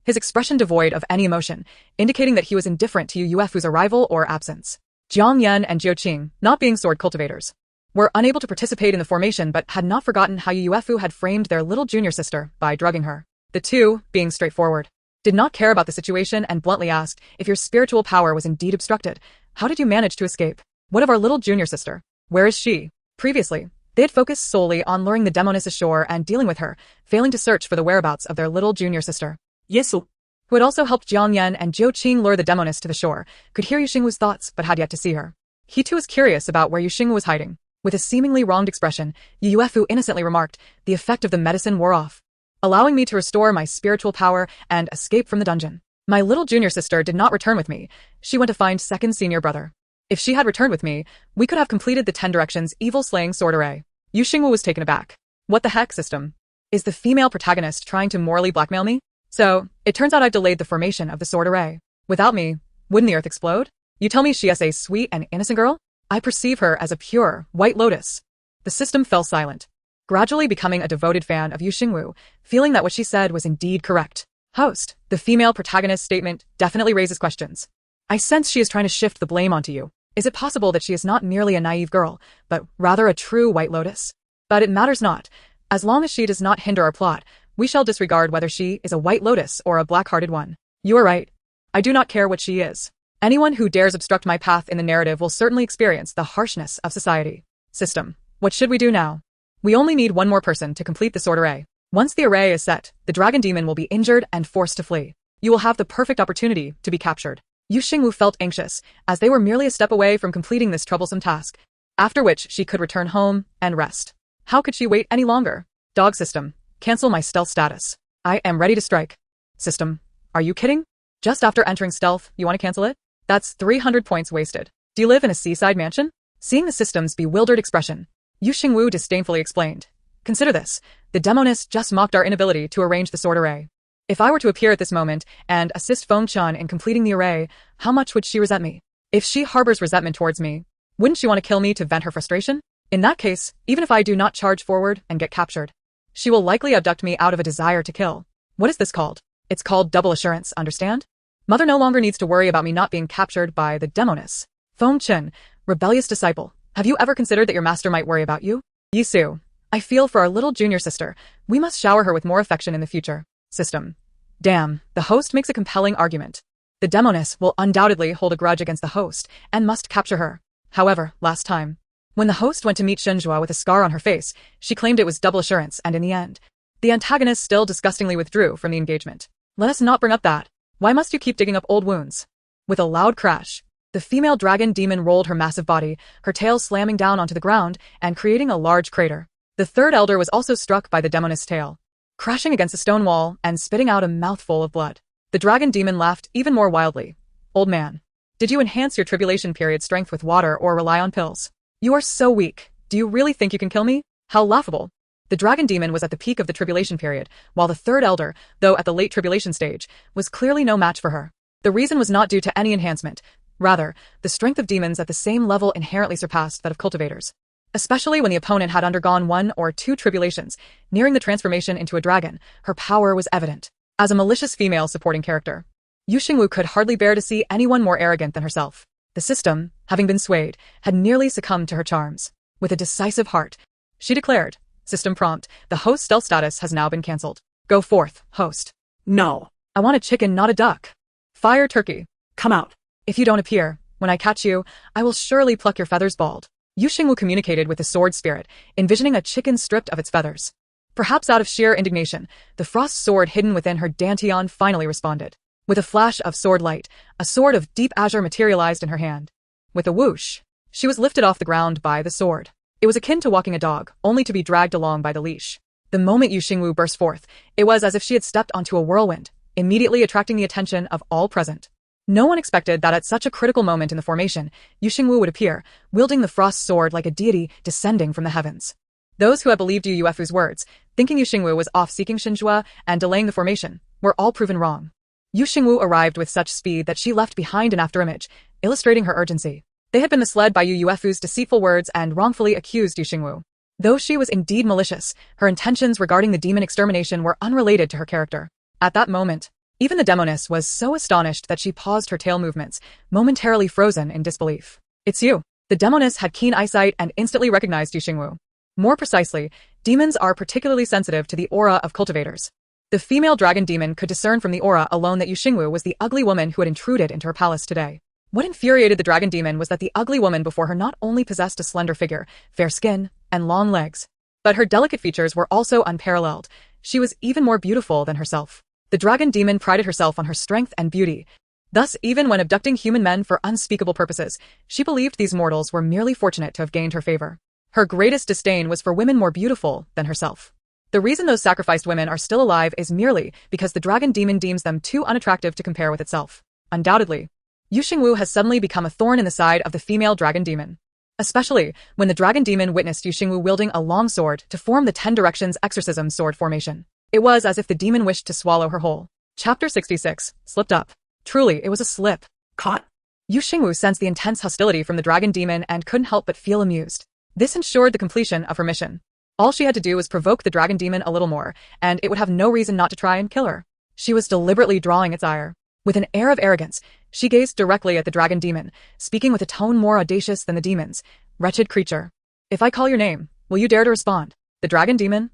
his expression devoid of any emotion, indicating that he was indifferent to Yuefu's arrival or absence. Jiang Yan and Jiu Qing, not being sword cultivators, were unable to participate in the formation but had not forgotten how Yuefu had framed their little junior sister by drugging her. The two, being straightforward, did not care about the situation and bluntly asked, if your spiritual power was indeed obstructed, how did you manage to escape? What of our little junior sister? Where is she? Previously, they had focused solely on luring the demoness ashore and dealing with her, failing to search for the whereabouts of their little junior sister. Yesu, who had also helped Jiang Yan and Jiu Qing lure the demoness to the shore, could hear Xingwu's thoughts but had yet to see her. He too was curious about where Xingwu was hiding. With a seemingly wronged expression, Yuefu innocently remarked, the effect of the medicine wore off, allowing me to restore my spiritual power and escape from the dungeon. My little junior sister did not return with me. She went to find second senior brother. If she had returned with me, we could have completed the 10 directions evil-slaying sword array. Xingwu was taken aback. What the heck, system? Is the female protagonist trying to morally blackmail me? So, it turns out I've delayed the formation of the sword array. Without me, wouldn't the earth explode? You tell me she is a sweet and innocent girl? I perceive her as a pure, white lotus. The system fell silent, gradually becoming a devoted fan of Xingwu, feeling that what she said was indeed correct. Host, the female protagonist's statement definitely raises questions. I sense she is trying to shift the blame onto you. Is it possible that she is not merely a naive girl, but rather a true white lotus? But it matters not. As long as she does not hinder our plot, we shall disregard whether she is a white lotus or a black-hearted one. You are right. I do not care what she is. Anyone who dares obstruct my path in the narrative will certainly experience the harshness of society. System, what should we do now? We only need one more person to complete the sword array. Once the array is set, the dragon demon will be injured and forced to flee. You will have the perfect opportunity to be captured. Xingwu felt anxious, as they were merely a step away from completing this troublesome task, after which she could return home and rest. How could she wait any longer? Dog system, cancel my stealth status. I am ready to strike. System, are you kidding? Just after entering stealth, you want to cancel it? That's 300 points wasted. Do you live in a seaside mansion? Seeing the system's bewildered expression, Xingwu disdainfully explained. Consider this. The demoness just mocked our inability to arrange the sword array. If I were to appear at this moment and assist Feng Chen in completing the array, how much would she resent me? If she harbors resentment towards me, Wouldn't she want to kill me to vent her frustration? In that case, even if I do not charge forward and get captured, she will likely abduct me out of a desire to kill. What is this called? It's called double assurance, understand? Mother no longer needs to worry about me not being captured by the demoness. Feng Chen, rebellious disciple, have you ever considered that your master might worry about you? Yisu, I feel for our little junior sister. We must shower her with more affection in the future. System. Damn, the host makes a compelling argument. The demoness will undoubtedly hold a grudge against the host and must capture her. However, last time, when the host went to meet Xingwu with a scar on her face, she claimed it was double assurance, and in the end, the antagonist still disgustingly withdrew from the engagement. Let us not bring up that. Why must you keep digging up old wounds? With a loud crash, the female dragon demon rolled her massive body, her tail slamming down onto the ground and creating a large crater. The third elder was also struck by the demoness' tail, crashing against a stone wall and spitting out a mouthful of blood. The dragon demon laughed even more wildly. Old man, did you enhance your tribulation period strength with water or rely on pills? You are so weak. Do you really think you can kill me? How laughable. The dragon demon was at the peak of the tribulation period, while the third elder, though at the late tribulation stage, was clearly no match for her. The reason was not due to any enhancement. Rather, the strength of demons at the same level inherently surpassed that of cultivators. Especially when the opponent had undergone 1 or 2 tribulations, nearing the transformation into a dragon, her power was evident. As a malicious female supporting character, Xingwu could hardly bear to see anyone more arrogant than herself. The system, having been swayed, had nearly succumbed to her charms. With a decisive heart, she declared, System prompt, the host stealth status has now been cancelled. Go forth, host. No. I want a chicken, not a duck. Fire turkey. Come out. If you don't appear, when I catch you, I will surely pluck your feathers bald. Xingwu communicated with the sword spirit, envisioning a chicken stripped of its feathers. Perhaps out of sheer indignation, the frost sword hidden within her dantian finally responded. With a flash of sword light, a sword of deep azure materialized in her hand. With a whoosh, she was lifted off the ground by the sword. It was akin to walking a dog, only to be dragged along by the leash. The moment Xingwu burst forth, it was as if she had stepped onto a whirlwind, immediately attracting the attention of all present. No one expected that at such a critical moment in the formation, Xingwu would appear, wielding the frost sword like a deity descending from the heavens. Those who had believed Yuefu's words, thinking Xingwu was off seeking Xinjue and delaying the formation, were all proven wrong. Xingwu arrived with such speed that she left behind an afterimage, illustrating her urgency. They had been misled by Yuefu's deceitful words and wrongfully accused Xingwu. Though she was indeed malicious, her intentions regarding the demon extermination were unrelated to her character. At that moment, even the demoness was so astonished that she paused her tail movements, momentarily frozen in disbelief. It's you. The demoness had keen eyesight and instantly recognized Xingwu. More precisely, demons are particularly sensitive to the aura of cultivators. The female dragon demon could discern from the aura alone that Xingwu was the ugly woman who had intruded into her palace today. What infuriated the dragon demon was that the ugly woman before her not only possessed a slender figure, fair skin, and long legs, but her delicate features were also unparalleled. She was even more beautiful than herself. The dragon demon prided herself on her strength and beauty. Thus, even when abducting human men for unspeakable purposes, she believed these mortals were merely fortunate to have gained her favor. Her greatest disdain was for women more beautiful than herself. The reason those sacrificed women are still alive is merely because the dragon demon deems them too unattractive to compare with itself. Undoubtedly, Xingwu has suddenly become a thorn in the side of the female dragon demon. Especially when the dragon demon witnessed Xingwu wielding a long sword to form the 10 Directions Exorcism sword formation. It was as if the demon wished to swallow her whole. Chapter 66, Slipped Up. Truly, it was a slip. Caught. Xingwu sensed the intense hostility from the dragon demon and couldn't help but feel amused. This ensured the completion of her mission. All she had to do was provoke the dragon demon a little more, and it would have no reason not to try and kill her. She was deliberately drawing its ire. With an air of arrogance, she gazed directly at the dragon demon, speaking with a tone more audacious than the demon's. Wretched creature. If I call your name, will you dare to respond? The dragon demon?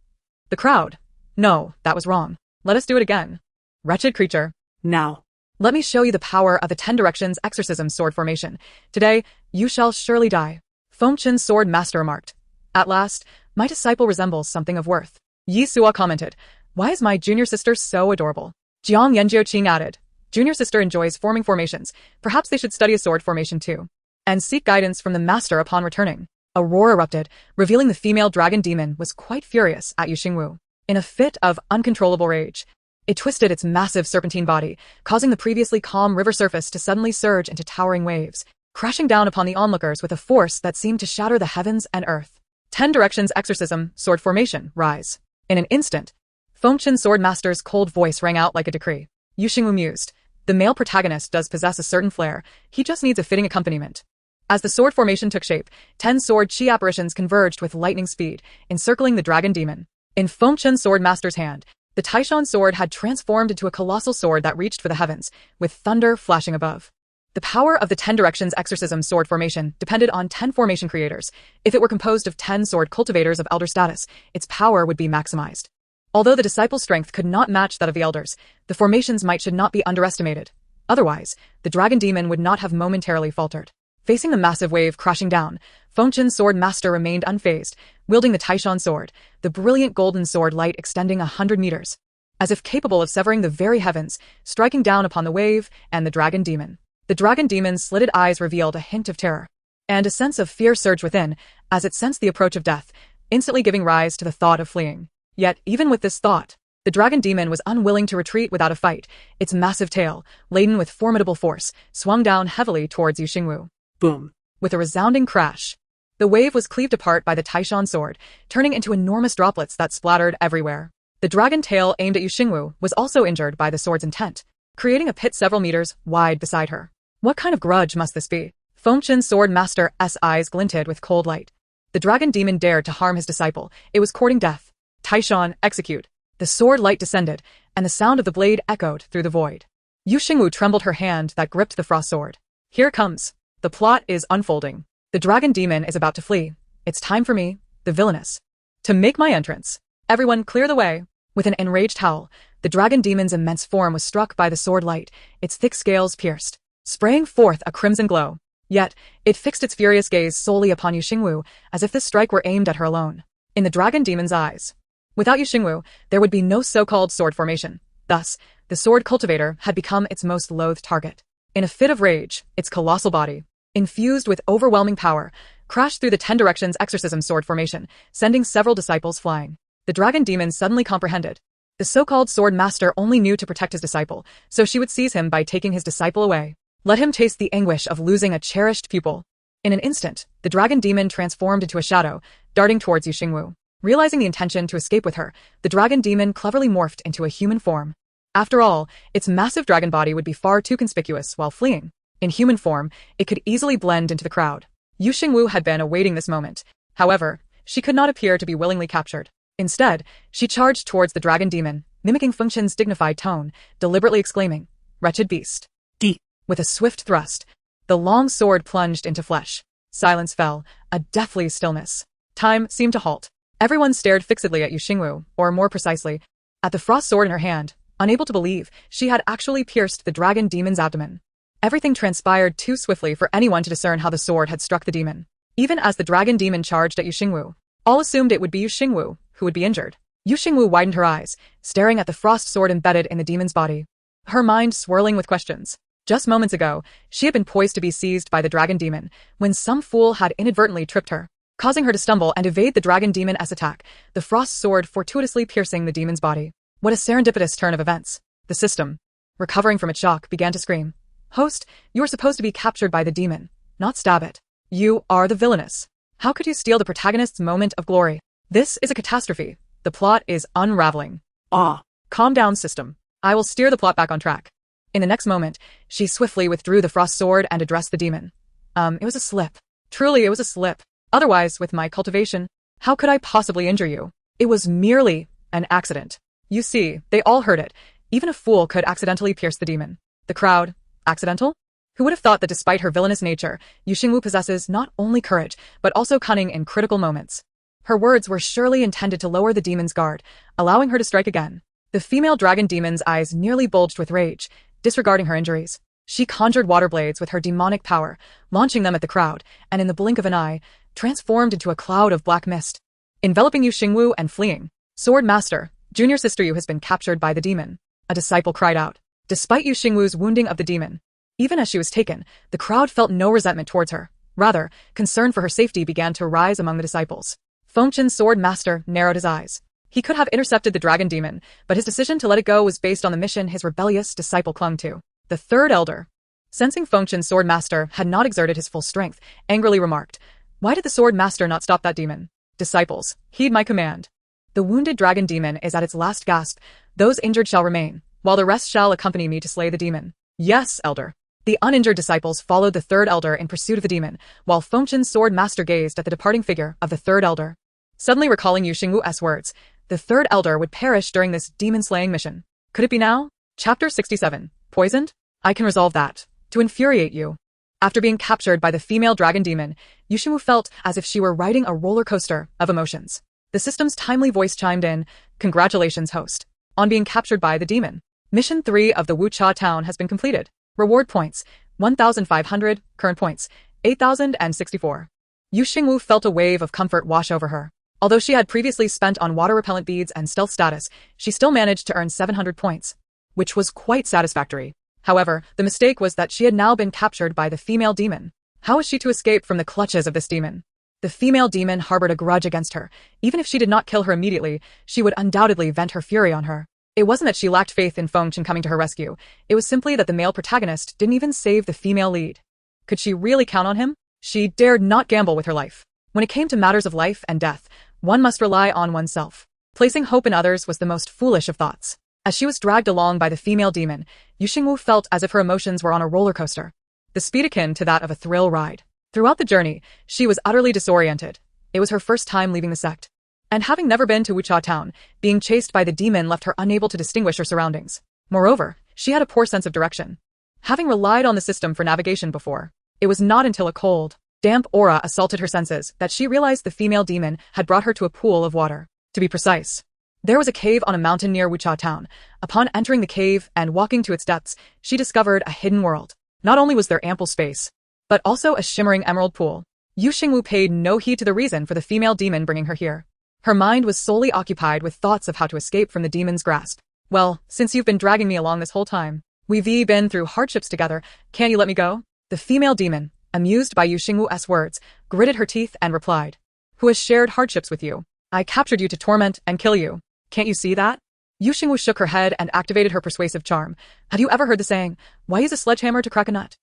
The crowd. No, that was wrong. Let us do it again. Wretched creature. Now. Let me show you the power of the 10 Directions Exorcism sword formation. Today, you shall surely die. Feng Chen's sword master remarked. At last, my disciple resembles something of worth. Yi Suo commented. Why is my junior sister so adorable? Jiang Yanjiu Qing added. Junior sister enjoys forming formations. Perhaps they should study a sword formation too. And seek guidance from the master upon returning. A roar erupted, revealing the female dragon demon was quite furious at Xingwu. In a fit of uncontrollable rage, it twisted its massive serpentine body, causing the previously calm river surface to suddenly surge into towering waves, crashing down upon the onlookers with a force that seemed to shatter the heavens and earth. 10 Directions Exorcism, sword formation, rise. In an instant, Feng Chen's sword master's cold voice rang out like a decree. Xingwu mused. The male protagonist does possess a certain flair, he just needs a fitting accompaniment. As the sword formation took shape, 10 sword chi apparitions converged with lightning speed, encircling the dragon demon. In Fengchen Sword Master's hand, the Taishan sword had transformed into a colossal sword that reached for the heavens, with thunder flashing above. The power of the 10 Directions Exorcism sword formation depended on 10 formation creators. If it were composed of 10 sword cultivators of elder status, its power would be maximized. Although the disciple's strength could not match that of the elders, the formation's might should not be underestimated. Otherwise, the dragon demon would not have momentarily faltered. Facing the massive wave crashing down, Fengchen Sword Master remained unfazed, wielding the Taishan sword, the brilliant golden sword light extending 100 meters. As if capable of severing the very heavens, striking down upon the wave and the dragon demon. The dragon demon's slitted eyes revealed a hint of terror, and a sense of fear surged within as it sensed the approach of death, instantly giving rise to the thought of fleeing. Yet, even with this thought, the dragon demon was unwilling to retreat without a fight. Its massive tail, laden with formidable force, swung down heavily towards Xingwu. Boom. With a resounding crash, the wave was cleaved apart by the Taishan sword, turning into enormous droplets that splattered everywhere. The dragon tail aimed at Xingwu was also injured by the sword's intent, creating a pit several meters wide beside her. What kind of grudge must this be? Fengchen Sword Master's eyes glinted with cold light. The dragon demon dared to harm his disciple. It was courting death. Taishan, execute. The sword light descended, and the sound of the blade echoed through the void. Xingwu trembled her hand that gripped the frost sword. Here it comes. The plot is unfolding. The dragon demon is about to flee. It's time for me, the villainous, to make my entrance. Everyone clear the way. With an enraged howl, the dragon demon's immense form was struck by the sword light, its thick scales pierced, spraying forth a crimson glow. Yet, it fixed its furious gaze solely upon Xingwu, as if this strike were aimed at her alone. In the dragon demon's eyes, without Xingwu, there would be no so-called sword formation. Thus, the sword cultivator had become its most loathed target. In a fit of rage, its colossal body, infused with overwhelming power, crashed through the 10 Directions Exorcism sword formation, sending several disciples flying. The dragon demon suddenly comprehended. The so-called sword master only knew to protect his disciple, so she would seize him by taking his disciple away. Let him taste the anguish of losing a cherished pupil. In an instant, the dragon demon transformed into a shadow, darting towards Xingwu. Realizing the intention to escape with her, the dragon demon cleverly morphed into a human form. After all, its massive dragon body would be far too conspicuous while fleeing. In human form, it could easily blend into the crowd. Xingwu had been awaiting this moment. However, she could not appear to be willingly captured. Instead, she charged towards the dragon demon, mimicking Fengchen's dignified tone, deliberately exclaiming, "Wretched beast." D. With a swift thrust, the long sword plunged into flesh. Silence fell, a deathly stillness. Time seemed to halt. Everyone stared fixedly at Xingwu, or more precisely, at the frost sword in her hand, unable to believe she had actually pierced the dragon demon's abdomen. Everything transpired too swiftly for anyone to discern how the sword had struck the demon. Even as the dragon demon charged at Xingwu, all assumed it would be Xingwu who would be injured. Xingwu widened her eyes, staring at the frost sword embedded in the demon's body, her mind swirling with questions. Just moments ago, she had been poised to be seized by the dragon demon, when some fool had inadvertently tripped her, causing her to stumble and evade the dragon demon's attack, the frost sword fortuitously piercing the demon's body. What a serendipitous turn of events. The system, recovering from its shock, began to scream. "Host, you are supposed to be captured by the demon, not stab it. You are the villainous. How could you steal the protagonist's moment of glory? This is a catastrophe. The plot is unraveling." Calm down, system. I will steer the plot back on track. In the next moment, she swiftly withdrew the frost sword and addressed the demon. It was a slip. Truly, it was a slip. Otherwise, with my cultivation, how could I possibly injure you? It was merely an accident. You see, they all heard it. Even a fool could accidentally pierce the demon. The crowd, accidental? Who would have thought that despite her villainous nature, Xingwu possesses not only courage, but also cunning in critical moments. Her words were surely intended to lower the demon's guard, allowing her to strike again. The female dragon demon's eyes nearly bulged with rage, disregarding her injuries. She conjured water blades with her demonic power, launching them at the crowd, and in the blink of an eye, transformed into a cloud of black mist, enveloping Xingwu and fleeing. "Sword Master, junior sister Yu has been captured by the demon," a disciple cried out. Despite Xingwu's wounding of the demon, even as she was taken, the crowd felt no resentment towards her. Rather, concern for her safety began to rise among the disciples. Fengchen Sword Master narrowed his eyes. He could have intercepted the dragon demon, but his decision to let it go was based on the mission his rebellious disciple clung to. The third elder, sensing Fengchen Sword Master had not exerted his full strength, angrily remarked, "Why did the Sword Master not stop that demon? Disciples, heed my command. The wounded dragon demon is at its last gasp. Those injured shall remain, while the rest shall accompany me to slay the demon." "Yes, elder." The uninjured disciples followed the third elder in pursuit of the demon, while Fengchen's sword master gazed at the departing figure of the third elder. Suddenly recalling Yu Xingwu's words, the third elder would perish during this demon-slaying mission. Could it be now? Chapter 67. Poisoned? I can resolve that. To infuriate you. After being captured by the female dragon demon, Yu Xingwu felt as if she were riding a roller coaster of emotions. The system's timely voice chimed in, "Congratulations, host, on being captured by the demon. Mission 3 of the Wucha town has been completed. Reward points, 1,500, current points, 8,064. Yu Xingwu felt a wave of comfort wash over her. Although she had previously spent on water-repellent beads and stealth status, she still managed to earn 700 points, which was quite satisfactory. However, the mistake was that she had now been captured by the female demon. How was she to escape from the clutches of this demon? The female demon harbored a grudge against her. Even if she did not kill her immediately, she would undoubtedly vent her fury on her. It wasn't that she lacked faith in Fengchen coming to her rescue. It was simply that the male protagonist didn't even save the female lead. Could she really count on him? She dared not gamble with her life. When it came to matters of life and death, one must rely on oneself. Placing hope in others was the most foolish of thoughts. As she was dragged along by the female demon, Yu Xingwu felt as if her emotions were on a roller coaster, the speed akin to that of a thrill ride. Throughout the journey, she was utterly disoriented. It was her first time leaving the sect. And having never been to Wucha town, being chased by the demon left her unable to distinguish her surroundings. Moreover, she had a poor sense of direction. Having relied on the system for navigation before, it was not until a cold, damp aura assaulted her senses that she realized the female demon had brought her to a pool of water. To be precise, there was a cave on a mountain near Wucha town. Upon entering the cave and walking to its depths, she discovered a hidden world. Not only was there ample space, but also a shimmering emerald pool. Yu Xingwu paid no heed to the reason for the female demon bringing her here. Her mind was solely occupied with thoughts of how to escape from the demon's grasp. Well, since you've been dragging me along this whole time, we've been through hardships together, can't you let me go? The female demon, amused by Yu Xingwu's words, gritted her teeth and replied, "Who has shared hardships with you? I captured you to torment and kill you. Can't you see that?" Yu Xingwu shook her head and activated her persuasive charm. Have you ever heard the saying, why use a sledgehammer to crack a nut?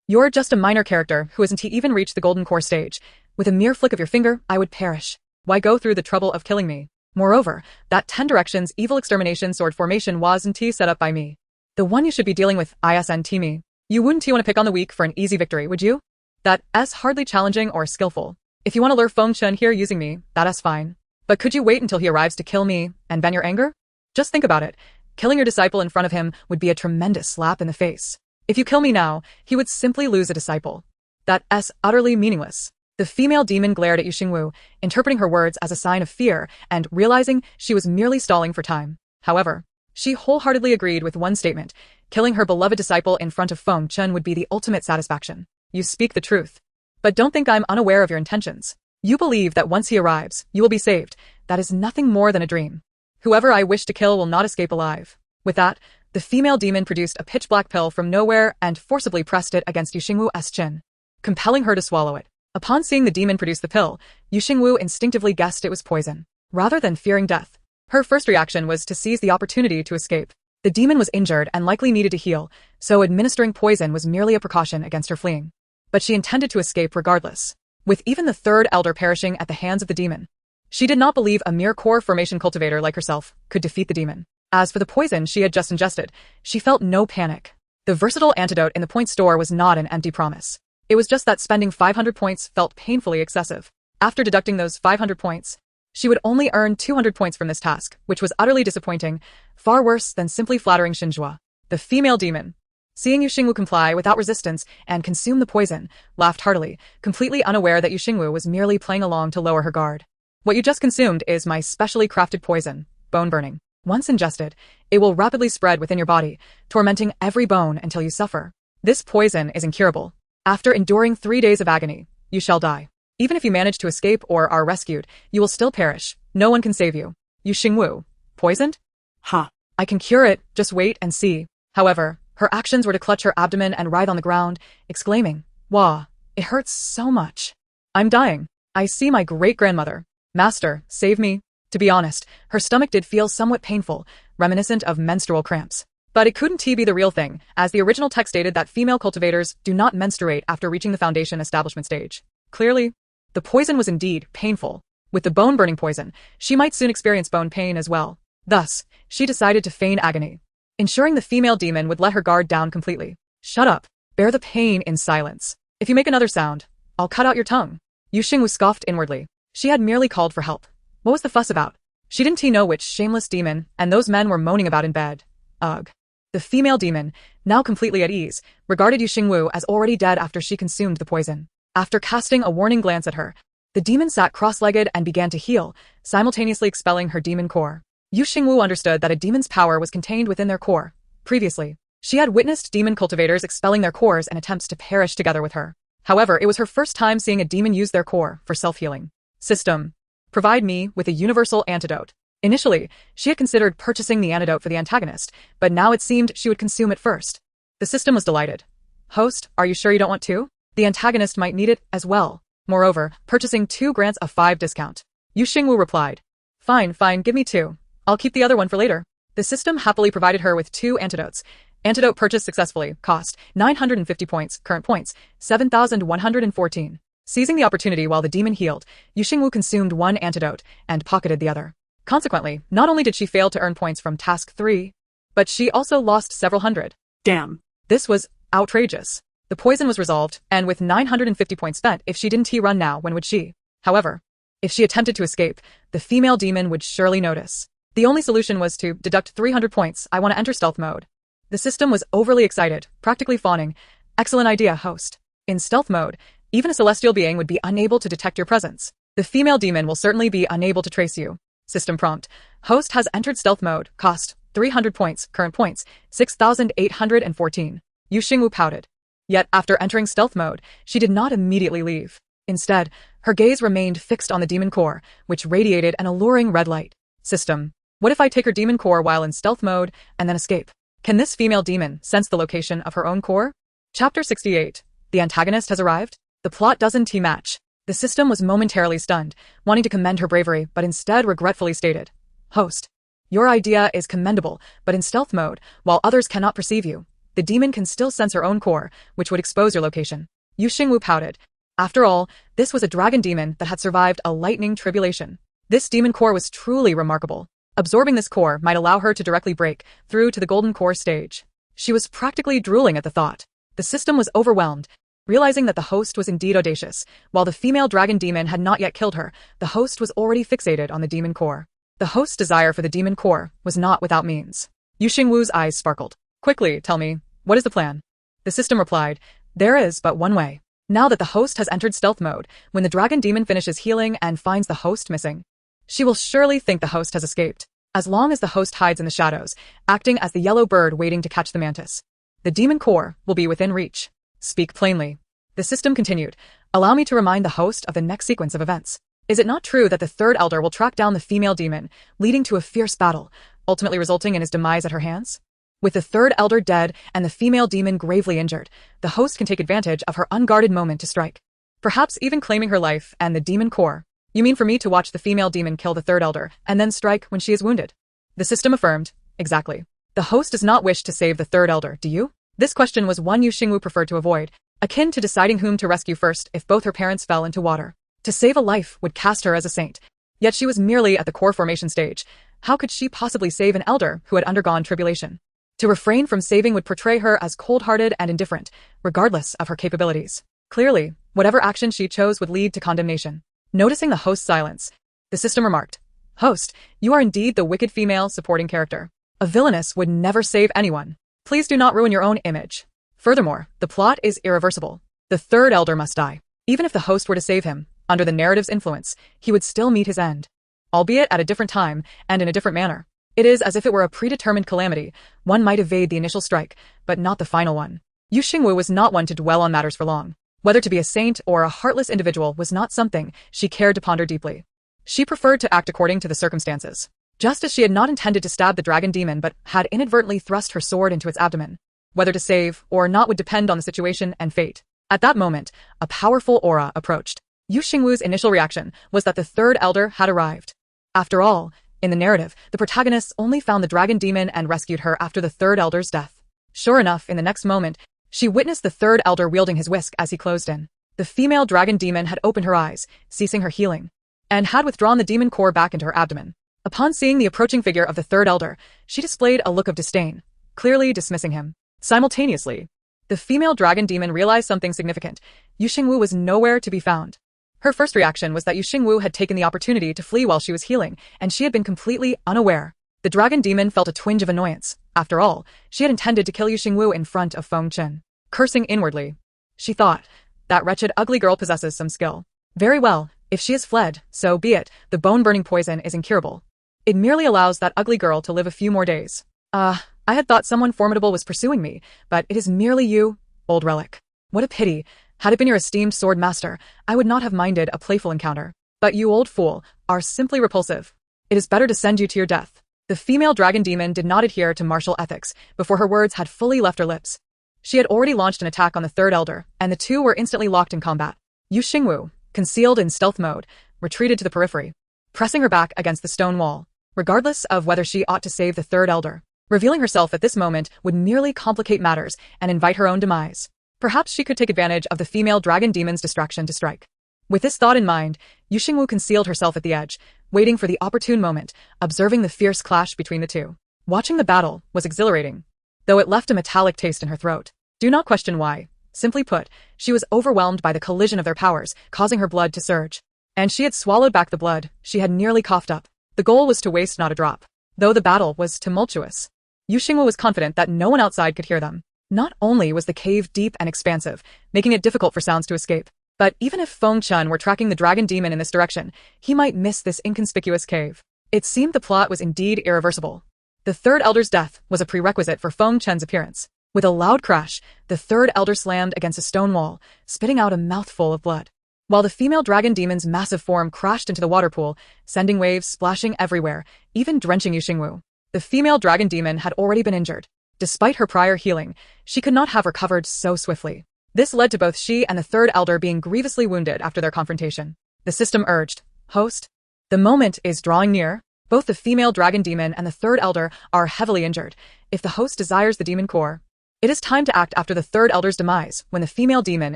You're just a minor character who hasn't even reached the golden core stage. With a mere flick of your finger, I would perish. Why go through the trouble of killing me? Moreover, that 10 directions evil extermination sword formation wasn't set up by me. The one you should be dealing with isn't me. You wouldn't want to pick on the weak for an easy victory, would you? That's hardly challenging or skillful. If you want to lure Fengchen here using me, that's fine. But could you wait until he arrives to kill me and vent your anger? Just think about it. Killing your disciple in front of him would be a tremendous slap in the face. If you kill me now, he would simply lose a disciple. That's utterly meaningless. The female demon glared at Yu Xingwu, interpreting her words as a sign of fear and realizing she was merely stalling for time. However, she wholeheartedly agreed with one statement. Killing her beloved disciple in front of Fengchen would be the ultimate satisfaction. You speak the truth. But don't think I'm unaware of your intentions. You believe that once he arrives, you will be saved. That is nothing more than a dream. Whoever I wish to kill will not escape alive. With that, the female demon produced a pitch-black pill from nowhere and forcibly pressed it against Yu Xingwu's chin, compelling her to swallow it. Upon seeing the demon produce the pill, Yu Xingwu instinctively guessed it was poison. Rather than fearing death, her first reaction was to seize the opportunity to escape. The demon was injured and likely needed to heal, so administering poison was merely a precaution against her fleeing. But she intended to escape regardless, with even the third elder perishing at the hands of the demon. She did not believe a mere core formation cultivator like herself could defeat the demon. As for the poison she had just ingested, she felt no panic. The versatile antidote in the point store was not an empty promise. It was just that spending 500 points felt painfully excessive. After deducting those 500 points, she would only earn 200 points from this task, which was utterly disappointing, far worse than simply flattering Xinzhua. The female demon, seeing Yu Xingwu comply without resistance and consume the poison, laughed heartily, completely unaware that Yu Xingwu was merely playing along to lower her guard. What you just consumed is my specially crafted poison, bone burning. Once ingested, it will rapidly spread within your body, tormenting every bone until you suffer. This poison is incurable. After enduring 3 days of agony, you shall die. Even if you manage to escape or are rescued, you will still perish. No one can save you. Yu Xingwu, poisoned? Ha! I can cure it, just wait and see. However, her actions were to clutch her abdomen and writhe on the ground, exclaiming, "Wah, it hurts so much. I'm dying. I see my great-grandmother. Master, save me." To be honest, her stomach did feel somewhat painful, reminiscent of menstrual cramps. But it couldn't be the real thing, as the original text stated that female cultivators do not menstruate after reaching the foundation establishment stage. Clearly, the poison was indeed painful. With the bone-burning poison, she might soon experience bone pain as well. Thus, she decided to feign agony, ensuring the female demon would let her guard down completely. "Shut up. Bear the pain in silence. If you make another sound, I'll cut out your tongue. Xingwu scoffed inwardly. She had merely called for help. What was the fuss about? She didn't know which shameless demon and those men were moaning about in bed. Ugh. The female demon, now completely at ease, regarded Xingwu as already dead after she consumed the poison. After casting a warning glance at her, the demon sat cross-legged and began to heal, simultaneously expelling her demon core. Xingwu understood that a demon's power was contained within their core. Previously, she had witnessed demon cultivators expelling their cores in attempts to perish together with her. However, it was her first time seeing a demon use their core for self-healing. System. Provide me with a universal antidote. Initially, she had considered purchasing the antidote for the antagonist, but now it seemed she would consume it first. The system was delighted. Host, are you sure you don't want to? The antagonist might need it as well. Moreover, purchasing 2 grants a 5 discount. Xingwu replied. Fine, give me 2. I'll keep the other one for later. The system happily provided her with 2 antidotes. Antidote purchased successfully, cost 950 points, current points 7,114. Seizing the opportunity while the demon healed, Xingwu consumed 1 antidote and pocketed the other. Consequently, not only did she fail to earn points from task 3, but she also lost several hundred. Damn. This was outrageous. The poison was resolved, and with 950 points spent, if she didn't run now, when would she? However, if she attempted to escape, the female demon would surely notice. The only solution was to deduct 300 points. I want to enter stealth mode. The system was overly excited, practically fawning. Excellent idea, host. In stealth mode, even a celestial being would be unable to detect your presence. The female demon will certainly be unable to trace you. System prompt. Host has entered stealth mode. Cost 300 points. Current points 6,814. Xingwu pouted. Yet after entering stealth mode, she did not immediately leave. Instead, her gaze remained fixed on the demon core, which radiated an alluring red light. System. What if I take her demon core while in stealth mode and then escape? Can this female demon sense the location of her own core? Chapter 68. The antagonist has arrived? The plot doesn't match. The system was momentarily stunned, wanting to commend her bravery, but instead regretfully stated. Host. Your idea is commendable, but in stealth mode, while others cannot perceive you, the demon can still sense her own core, which would expose your location. Xingwu pouted. After all, this was a dragon demon that had survived a lightning tribulation. This demon core was truly remarkable. Absorbing this core might allow her to directly break through to the golden core stage. She was practically drooling at the thought. The system was overwhelmed. Realizing that the host was indeed audacious, while the female dragon demon had not yet killed her, the host was already fixated on the demon core. The host's desire for the demon core was not without means. Xingwu's eyes sparkled. Quickly, tell me, what is the plan? The system replied, there is but one way. Now that the host has entered stealth mode, when the dragon demon finishes healing and finds the host missing, she will surely think the host has escaped. As long as the host hides in the shadows, acting as the yellow bird waiting to catch the mantis, the demon core will be within reach. Speak plainly. The system continued. Allow me to remind the host of the next sequence of events. Is it not true that the third elder will track down the female demon, leading to a fierce battle, ultimately resulting in his demise at her hands? With the third elder dead and the female demon gravely injured, the host can take advantage of her unguarded moment to strike. Perhaps even claiming her life and the demon core. You mean for me to watch the female demon kill the third elder and then strike when she is wounded? The system affirmed. Exactly. The host does not wish to save the third elder, do you? This question was one Xingwu preferred to avoid, akin to deciding whom to rescue first if both her parents fell into water. To save a life would cast her as a saint. Yet she was merely at the core formation stage. How could she possibly save an elder who had undergone tribulation? To refrain from saving would portray her as cold-hearted and indifferent, regardless of her capabilities. Clearly, whatever action she chose would lead to condemnation. Noticing the host's silence, the system remarked, Host, you are indeed the wicked female supporting character. A villainous would never save anyone. Please do not ruin your own image. Furthermore, the plot is irreversible. The third elder must die. Even if the host were to save him, under the narrative's influence, he would still meet his end. Albeit at a different time and in a different manner. It is as if it were a predetermined calamity. One might evade the initial strike, but not the final one. Xingwu was not one to dwell on matters for long. Whether to be a saint or a heartless individual was not something she cared to ponder deeply. She preferred to act according to the circumstances. Just as she had not intended to stab the dragon demon but had inadvertently thrust her sword into its abdomen. Whether to save or not would depend on the situation and fate. At that moment, a powerful aura approached. Xingwu's initial reaction was that the third elder had arrived. After all, in the narrative, the protagonists only found the dragon demon and rescued her after the third elder's death. Sure enough, in the next moment, she witnessed the third elder wielding his whisk as he closed in. The female dragon demon had opened her eyes, ceasing her healing, and had withdrawn the demon core back into her abdomen. Upon seeing the approaching figure of the third elder, she displayed a look of disdain, clearly dismissing him. Simultaneously, The female dragon demon realized something significant. Yu Xingwu was nowhere to be found. Her first reaction was that Yu Xingwu had taken the opportunity to flee while she was healing, and she had been completely unaware. The dragon demon felt a twinge of annoyance. After all, she had intended to kill Yu Xingwu in front of Feng Chen. Cursing inwardly, she thought, that wretched ugly girl possesses some skill. Very well, if she has fled, so be it. The bone-burning poison is incurable. It merely allows that ugly girl to live a few more days. I had thought someone formidable was pursuing me, but it is merely you, old relic. What a pity. Had it been your esteemed sword master, I would not have minded a playful encounter. But you old fool, are simply repulsive. It is better to send you to your death. The female dragon demon did not adhere to martial ethics before her words had fully left her lips. She had already launched an attack on the third elder, and the two were instantly locked in combat. Yu Xingwu, concealed in stealth mode, retreated to the periphery, pressing her back against the stone wall, regardless of whether she ought to save the third elder. Revealing herself at this moment would merely complicate matters and invite her own demise. Perhaps she could take advantage of the female dragon demon's distraction to strike. With this thought in mind, Yu Xingwu concealed herself at the edge, waiting for the opportune moment, observing the fierce clash between the two. Watching the battle was exhilarating, though it left a metallic taste in her throat. Do not question why. Simply put, she was overwhelmed by the collision of their powers, causing her blood to surge. And she had swallowed back the blood she had nearly coughed up. The goal was to waste not a drop. Though the battle was tumultuous, Yu Xingwu was confident that no one outside could hear them. Not only was the cave deep and expansive, making it difficult for sounds to escape, but even if Feng Chen were tracking the dragon demon in this direction, he might miss this inconspicuous cave. It seemed the plot was indeed irreversible. The third elder's death was a prerequisite for Feng Chen's appearance. With a loud crash, the third elder slammed against a stone wall, spitting out a mouthful of blood, while the female dragon demon's massive form crashed into the water pool, sending waves splashing everywhere, even drenching Yu Xingwu. The female dragon demon had already been injured. Despite her prior healing, she could not have recovered so swiftly. This led to both she and the third elder being grievously wounded after their confrontation. The system urged, "Host, the moment is drawing near. Both the female dragon demon and the third elder are heavily injured. If the host desires the demon core, it is time to act after the third elder's demise when the female demon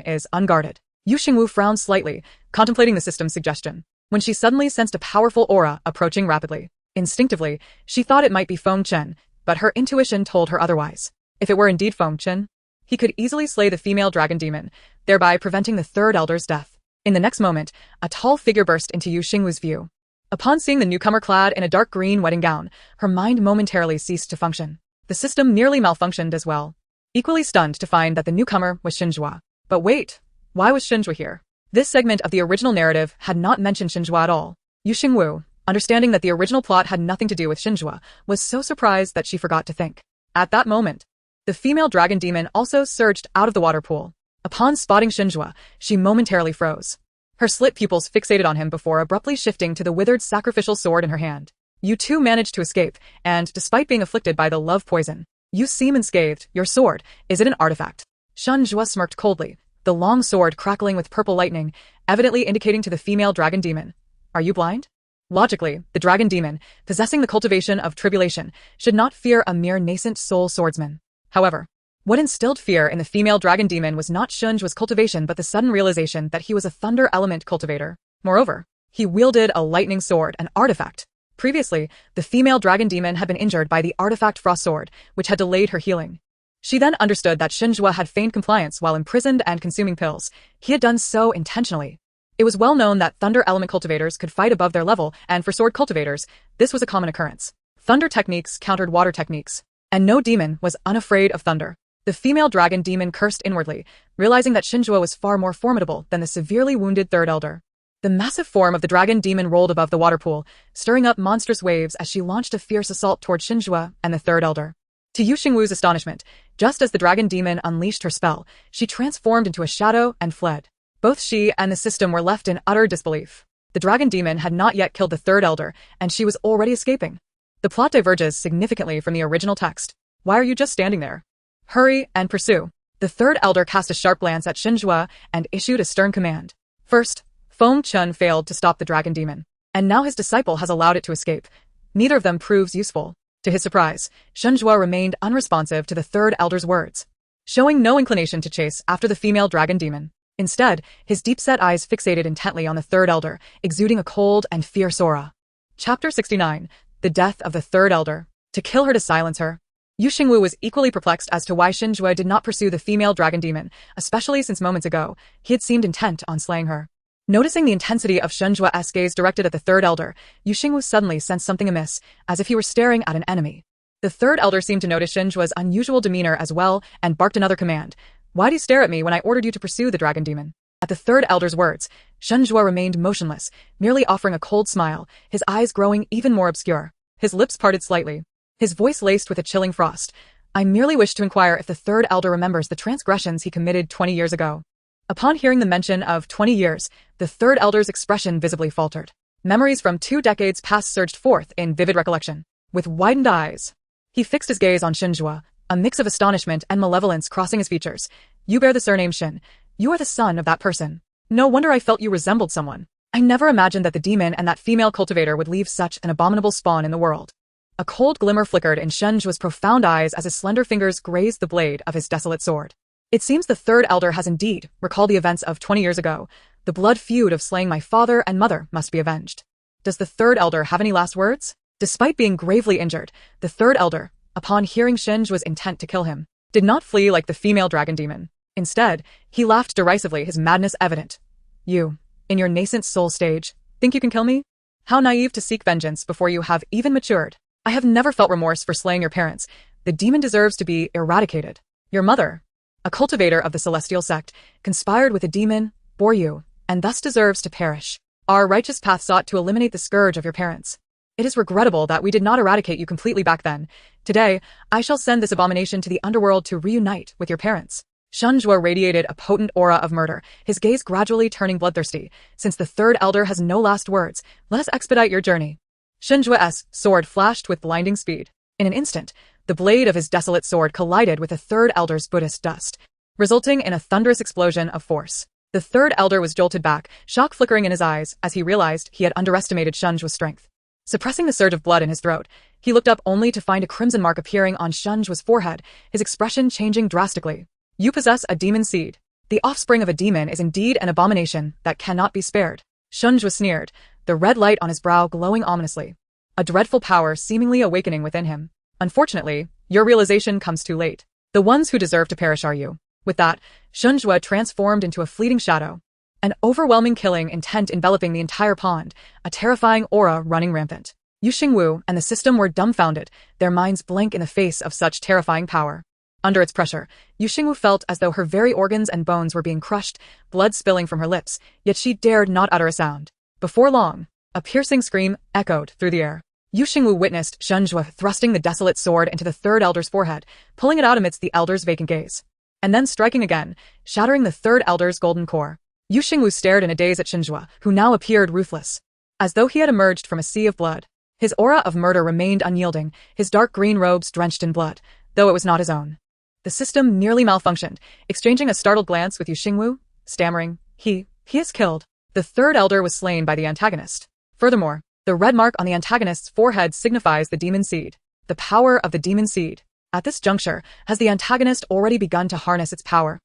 is unguarded." Yu Xingwu frowned slightly, contemplating the system's suggestion, when she suddenly sensed a powerful aura approaching rapidly. Instinctively, she thought it might be Feng Chen, but her intuition told her otherwise. If it were indeed Feng Chen, he could easily slay the female dragon demon, thereby preventing the third elder's death. In the next moment, a tall figure burst into Yu Xingwu's view. Upon seeing the newcomer clad in a dark green wedding gown, her mind momentarily ceased to function. The system nearly malfunctioned as well. Equally stunned to find that the newcomer was Xinjue. But wait, why was Xinjue here? This segment of the original narrative had not mentioned Xinjue at all. Yu Xingwu, understanding that the original plot had nothing to do with Xinjue, was so surprised that she forgot to think. At that moment, the female dragon demon also surged out of the water pool. Upon spotting Xinjue, she momentarily froze. Her slit pupils fixated on him before abruptly shifting to the withered sacrificial sword in her hand. You two managed to escape, and despite being afflicted by the love poison, you seem unscathed. Your sword, is it an artifact? Xinjue smirked coldly, the long sword crackling with purple lightning, evidently indicating to the female dragon demon. Are you blind? Logically, the dragon demon, possessing the cultivation of tribulation, should not fear a mere nascent soul swordsman. However, what instilled fear in the female dragon demon was not Xinjue's cultivation but the sudden realization that he was a thunder element cultivator. Moreover, he wielded a lightning sword, an artifact. Previously, the female dragon demon had been injured by the artifact frost sword, which had delayed her healing. She then understood that Xinjue had feigned compliance while imprisoned and consuming pills. He had done so intentionally. It was well known that thunder element cultivators could fight above their level, and for sword cultivators, this was a common occurrence. Thunder techniques countered water techniques, and no demon was unafraid of thunder. The female dragon demon cursed inwardly, realizing that Xinjue was far more formidable than the severely wounded third elder. The massive form of the dragon demon rolled above the water pool, stirring up monstrous waves as she launched a fierce assault toward Xinjue and the third elder. To Yu Xingwu's astonishment, just as the dragon demon unleashed her spell, she transformed into a shadow and fled. Both she and the system were left in utter disbelief. The dragon demon had not yet killed the third elder, and she was already escaping. The plot diverges significantly from the original text. Why are you just standing there? Hurry and pursue. The third elder cast a sharp glance at Xinjue and issued a stern command. First, Feng Chen failed to stop the dragon demon, and now his disciple has allowed it to escape. Neither of them proves useful. To his surprise, Xinjue remained unresponsive to the third elder's words, showing no inclination to chase after the female dragon demon. Instead, his deep-set eyes fixated intently on the third elder, exuding a cold and fierce aura. Chapter 69. The Death of the Third Elder. To kill her to silence her. Yu Xingwu was equally perplexed as to why Xinjue did not pursue the female dragon demon, especially since moments ago, he had seemed intent on slaying her. Noticing the intensity of Xinjue's gaze directed at the third elder, Yu Xingwu suddenly sensed something amiss, as if he were staring at an enemy. The third elder seemed to notice Xinjue's unusual demeanor as well and barked another command. Why do you stare at me when I ordered you to pursue the dragon demon? At the third elder's words, Xinjue remained motionless, merely offering a cold smile, his eyes growing even more obscure. His lips parted slightly. His voice laced with a chilling frost. I merely wish to inquire if the third elder remembers the transgressions he committed 20 years ago. Upon hearing the mention of 20 years, the third elder's expression visibly faltered. Memories from 2 decades past surged forth in vivid recollection. With widened eyes, he fixed his gaze on Xinjue, a mix of astonishment and malevolence crossing his features. You bear the surname Xin. You are the son of that person. No wonder I felt you resembled someone. I never imagined that the demon and that female cultivator would leave such an abominable spawn in the world. A cold glimmer flickered in Xinjue's profound eyes as his slender fingers grazed the blade of his desolate sword. It seems the third elder has indeed recalled the events of 20 years ago. The blood feud of slaying my father and mother must be avenged. Does the third elder have any last words? Despite being gravely injured, the third elder, upon hearing Xinjue's intent to kill him, did not flee like the female dragon demon. Instead, he laughed derisively, his madness evident. You, in your nascent soul stage, think you can kill me? How naive to seek vengeance before you have even matured. I have never felt remorse for slaying your parents. The demon deserves to be eradicated. Your mother, a cultivator of the celestial sect, conspired with the demon, bore you, and thus deserves to perish. Our righteous path sought to eliminate the scourge of your parents. It is regrettable that we did not eradicate you completely back then. Today, I shall send this abomination to the underworld to reunite with your parents. Xinjue radiated a potent aura of murder, his gaze gradually turning bloodthirsty. Since the third elder has no last words, let us expedite your journey. Xinjue's sword flashed with blinding speed. In an instant, the blade of his desolate sword collided with the third elder's Buddhist dust, resulting in a thunderous explosion of force. The third elder was jolted back, shock flickering in his eyes as he realized he had underestimated Xinjue's strength. Suppressing the surge of blood in his throat, he looked up only to find a crimson mark appearing on Xinjue's forehead, his expression changing drastically. You possess a demon seed. The offspring of a demon is indeed an abomination that cannot be spared. Xinjue sneered, the red light on his brow glowing ominously. A dreadful power seemingly awakening within him. Unfortunately, your realization comes too late. The ones who deserve to perish are you. With that, Xinjue transformed into a fleeting shadow. An overwhelming killing intent enveloping the entire pond, a terrifying aura running rampant. Yu Xingwu and the system were dumbfounded, their minds blank in the face of such terrifying power. Under its pressure, Yu Xingwu felt as though her very organs and bones were being crushed, blood spilling from her lips, yet she dared not utter a sound. Before long, a piercing scream echoed through the air. Yu Xingwu witnessed Xinjue thrusting the desolate sword into the third elder's forehead, pulling it out amidst the elder's vacant gaze, and then striking again, shattering the third elder's golden core. Yu Xingwu stared in a daze at Xinjue, who now appeared ruthless, as though he had emerged from a sea of blood. His aura of murder remained unyielding, his dark green robes drenched in blood, though it was not his own. The system nearly malfunctioned, exchanging a startled glance with Yu Xingwu, stammering, He is killed. The third elder was slain by the antagonist. Furthermore, the red mark on the antagonist's forehead signifies the demon seed. The power of the demon seed. At this juncture, has the antagonist already begun to harness its power?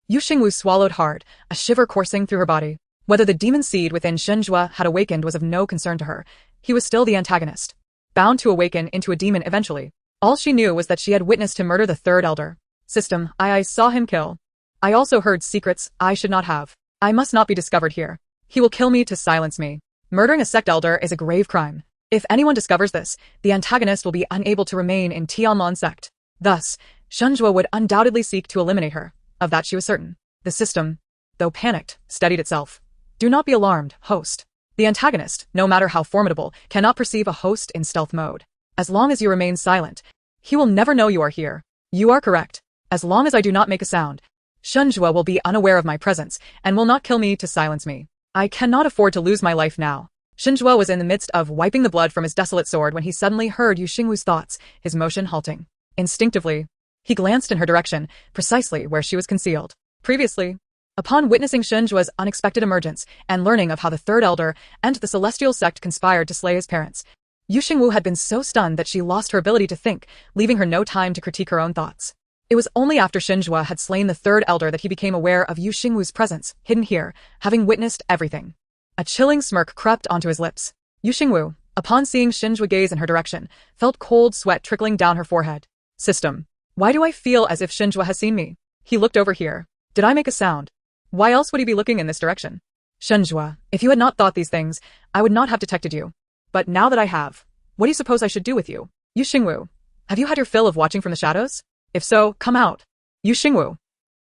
Yu Xingwu swallowed hard, a shiver coursing through her body. Whether the demon seed within Xinjue had awakened was of no concern to her. He was still the antagonist, bound to awaken into a demon eventually. All she knew was that she had witnessed him murder the third elder. System, I saw him kill. I also heard secrets I should not have. I must not be discovered here. He will kill me to silence me. Murdering a sect elder is a grave crime. If anyone discovers this, the antagonist will be unable to remain in Tianmon sect. Thus, Xinjue would undoubtedly seek to eliminate her. Of that she was certain. The system, though panicked, steadied itself. Do not be alarmed, host. The antagonist, no matter how formidable, cannot perceive a host in stealth mode. As long as you remain silent, he will never know you are here. You are correct. As long as I do not make a sound, Xinjue will be unaware of my presence and will not kill me to silence me. I cannot afford to lose my life now. Xinjue was in the midst of wiping the blood from his desolate sword when he suddenly heard Yu Xingwu's thoughts, his motion halting. Instinctively, he glanced in her direction, precisely where she was concealed. Previously, upon witnessing Xinjue's unexpected emergence and learning of how the third elder and the celestial sect conspired to slay his parents, Yu Xingwu had been so stunned that she lost her ability to think, leaving her no time to critique her own thoughts. It was only after Xinjue had slain the third elder that he became aware of Yu Xingwu's presence, hidden here, having witnessed everything. A chilling smirk crept onto his lips. Yu Xingwu, upon seeing Xinjue gaze in her direction, felt cold sweat trickling down her forehead. System. Why do I feel as if Xingwu has seen me? He looked over here. Did I make a sound? Why else would he be looking in this direction? Xingwu, if you had not thought these things, I would not have detected you. But now that I have, what do you suppose I should do with you? You Xingwu, have you had your fill of watching from the shadows? If so, come out. You Xingwu.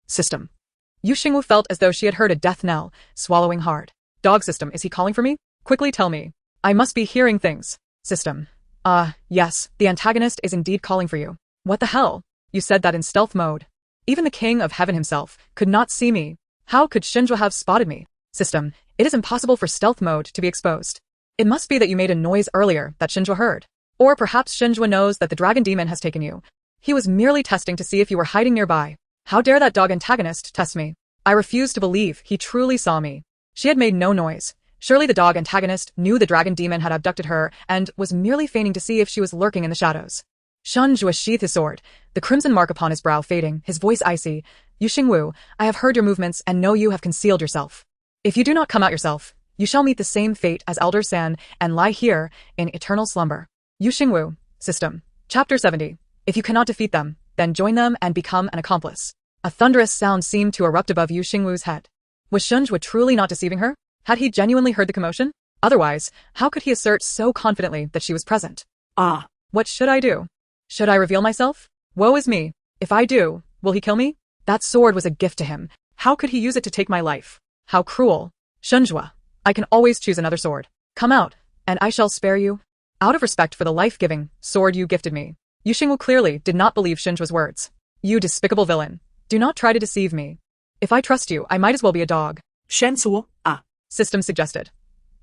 System. You Xingwu felt as though she had heard a death knell, swallowing hard. Dog System, is he calling for me? Quickly tell me. I must be hearing things. System. Yes, the antagonist is indeed calling for you. What the hell? You said that in stealth mode. Even the king of heaven himself could not see me. How could Xingwu have spotted me? System. It is impossible for stealth mode to be exposed. It must be that you made a noise earlier that Xingwu heard. Or perhaps Xingwu knows that the dragon demon has taken you. He was merely testing to see if you were hiding nearby. How dare that dog antagonist test me? I refuse to believe he truly saw me. She had made no noise. Surely the dog antagonist knew the dragon demon had abducted her and was merely feigning to see if she was lurking in the shadows. Xingwu sheathed his sword, the crimson mark upon his brow fading, his voice icy. You Xingwu, I have heard your movements and know you have concealed yourself. If you do not come out yourself, you shall meet the same fate as Elder San and lie here in eternal slumber. You Xingwu. System. Chapter 70. If you cannot defeat them, then join them and become an accomplice. A thunderous sound seemed to erupt above Yu Xingwu's head. Was Xingwu truly not deceiving her? Had he genuinely heard the commotion? Otherwise, how could he assert so confidently that she was present? What should I do? Should I reveal myself? Woe is me. If I do, will he kill me? That sword was a gift to him. How could he use it to take my life? How cruel. Xingwu, I can always choose another sword. Come out, and I shall spare you. Out of respect for the life-giving sword you gifted me. Yu Xingwu clearly did not believe Xingwu's words. You despicable villain. Do not try to deceive me. If I trust you, I might as well be a dog. Xingwu, System suggested.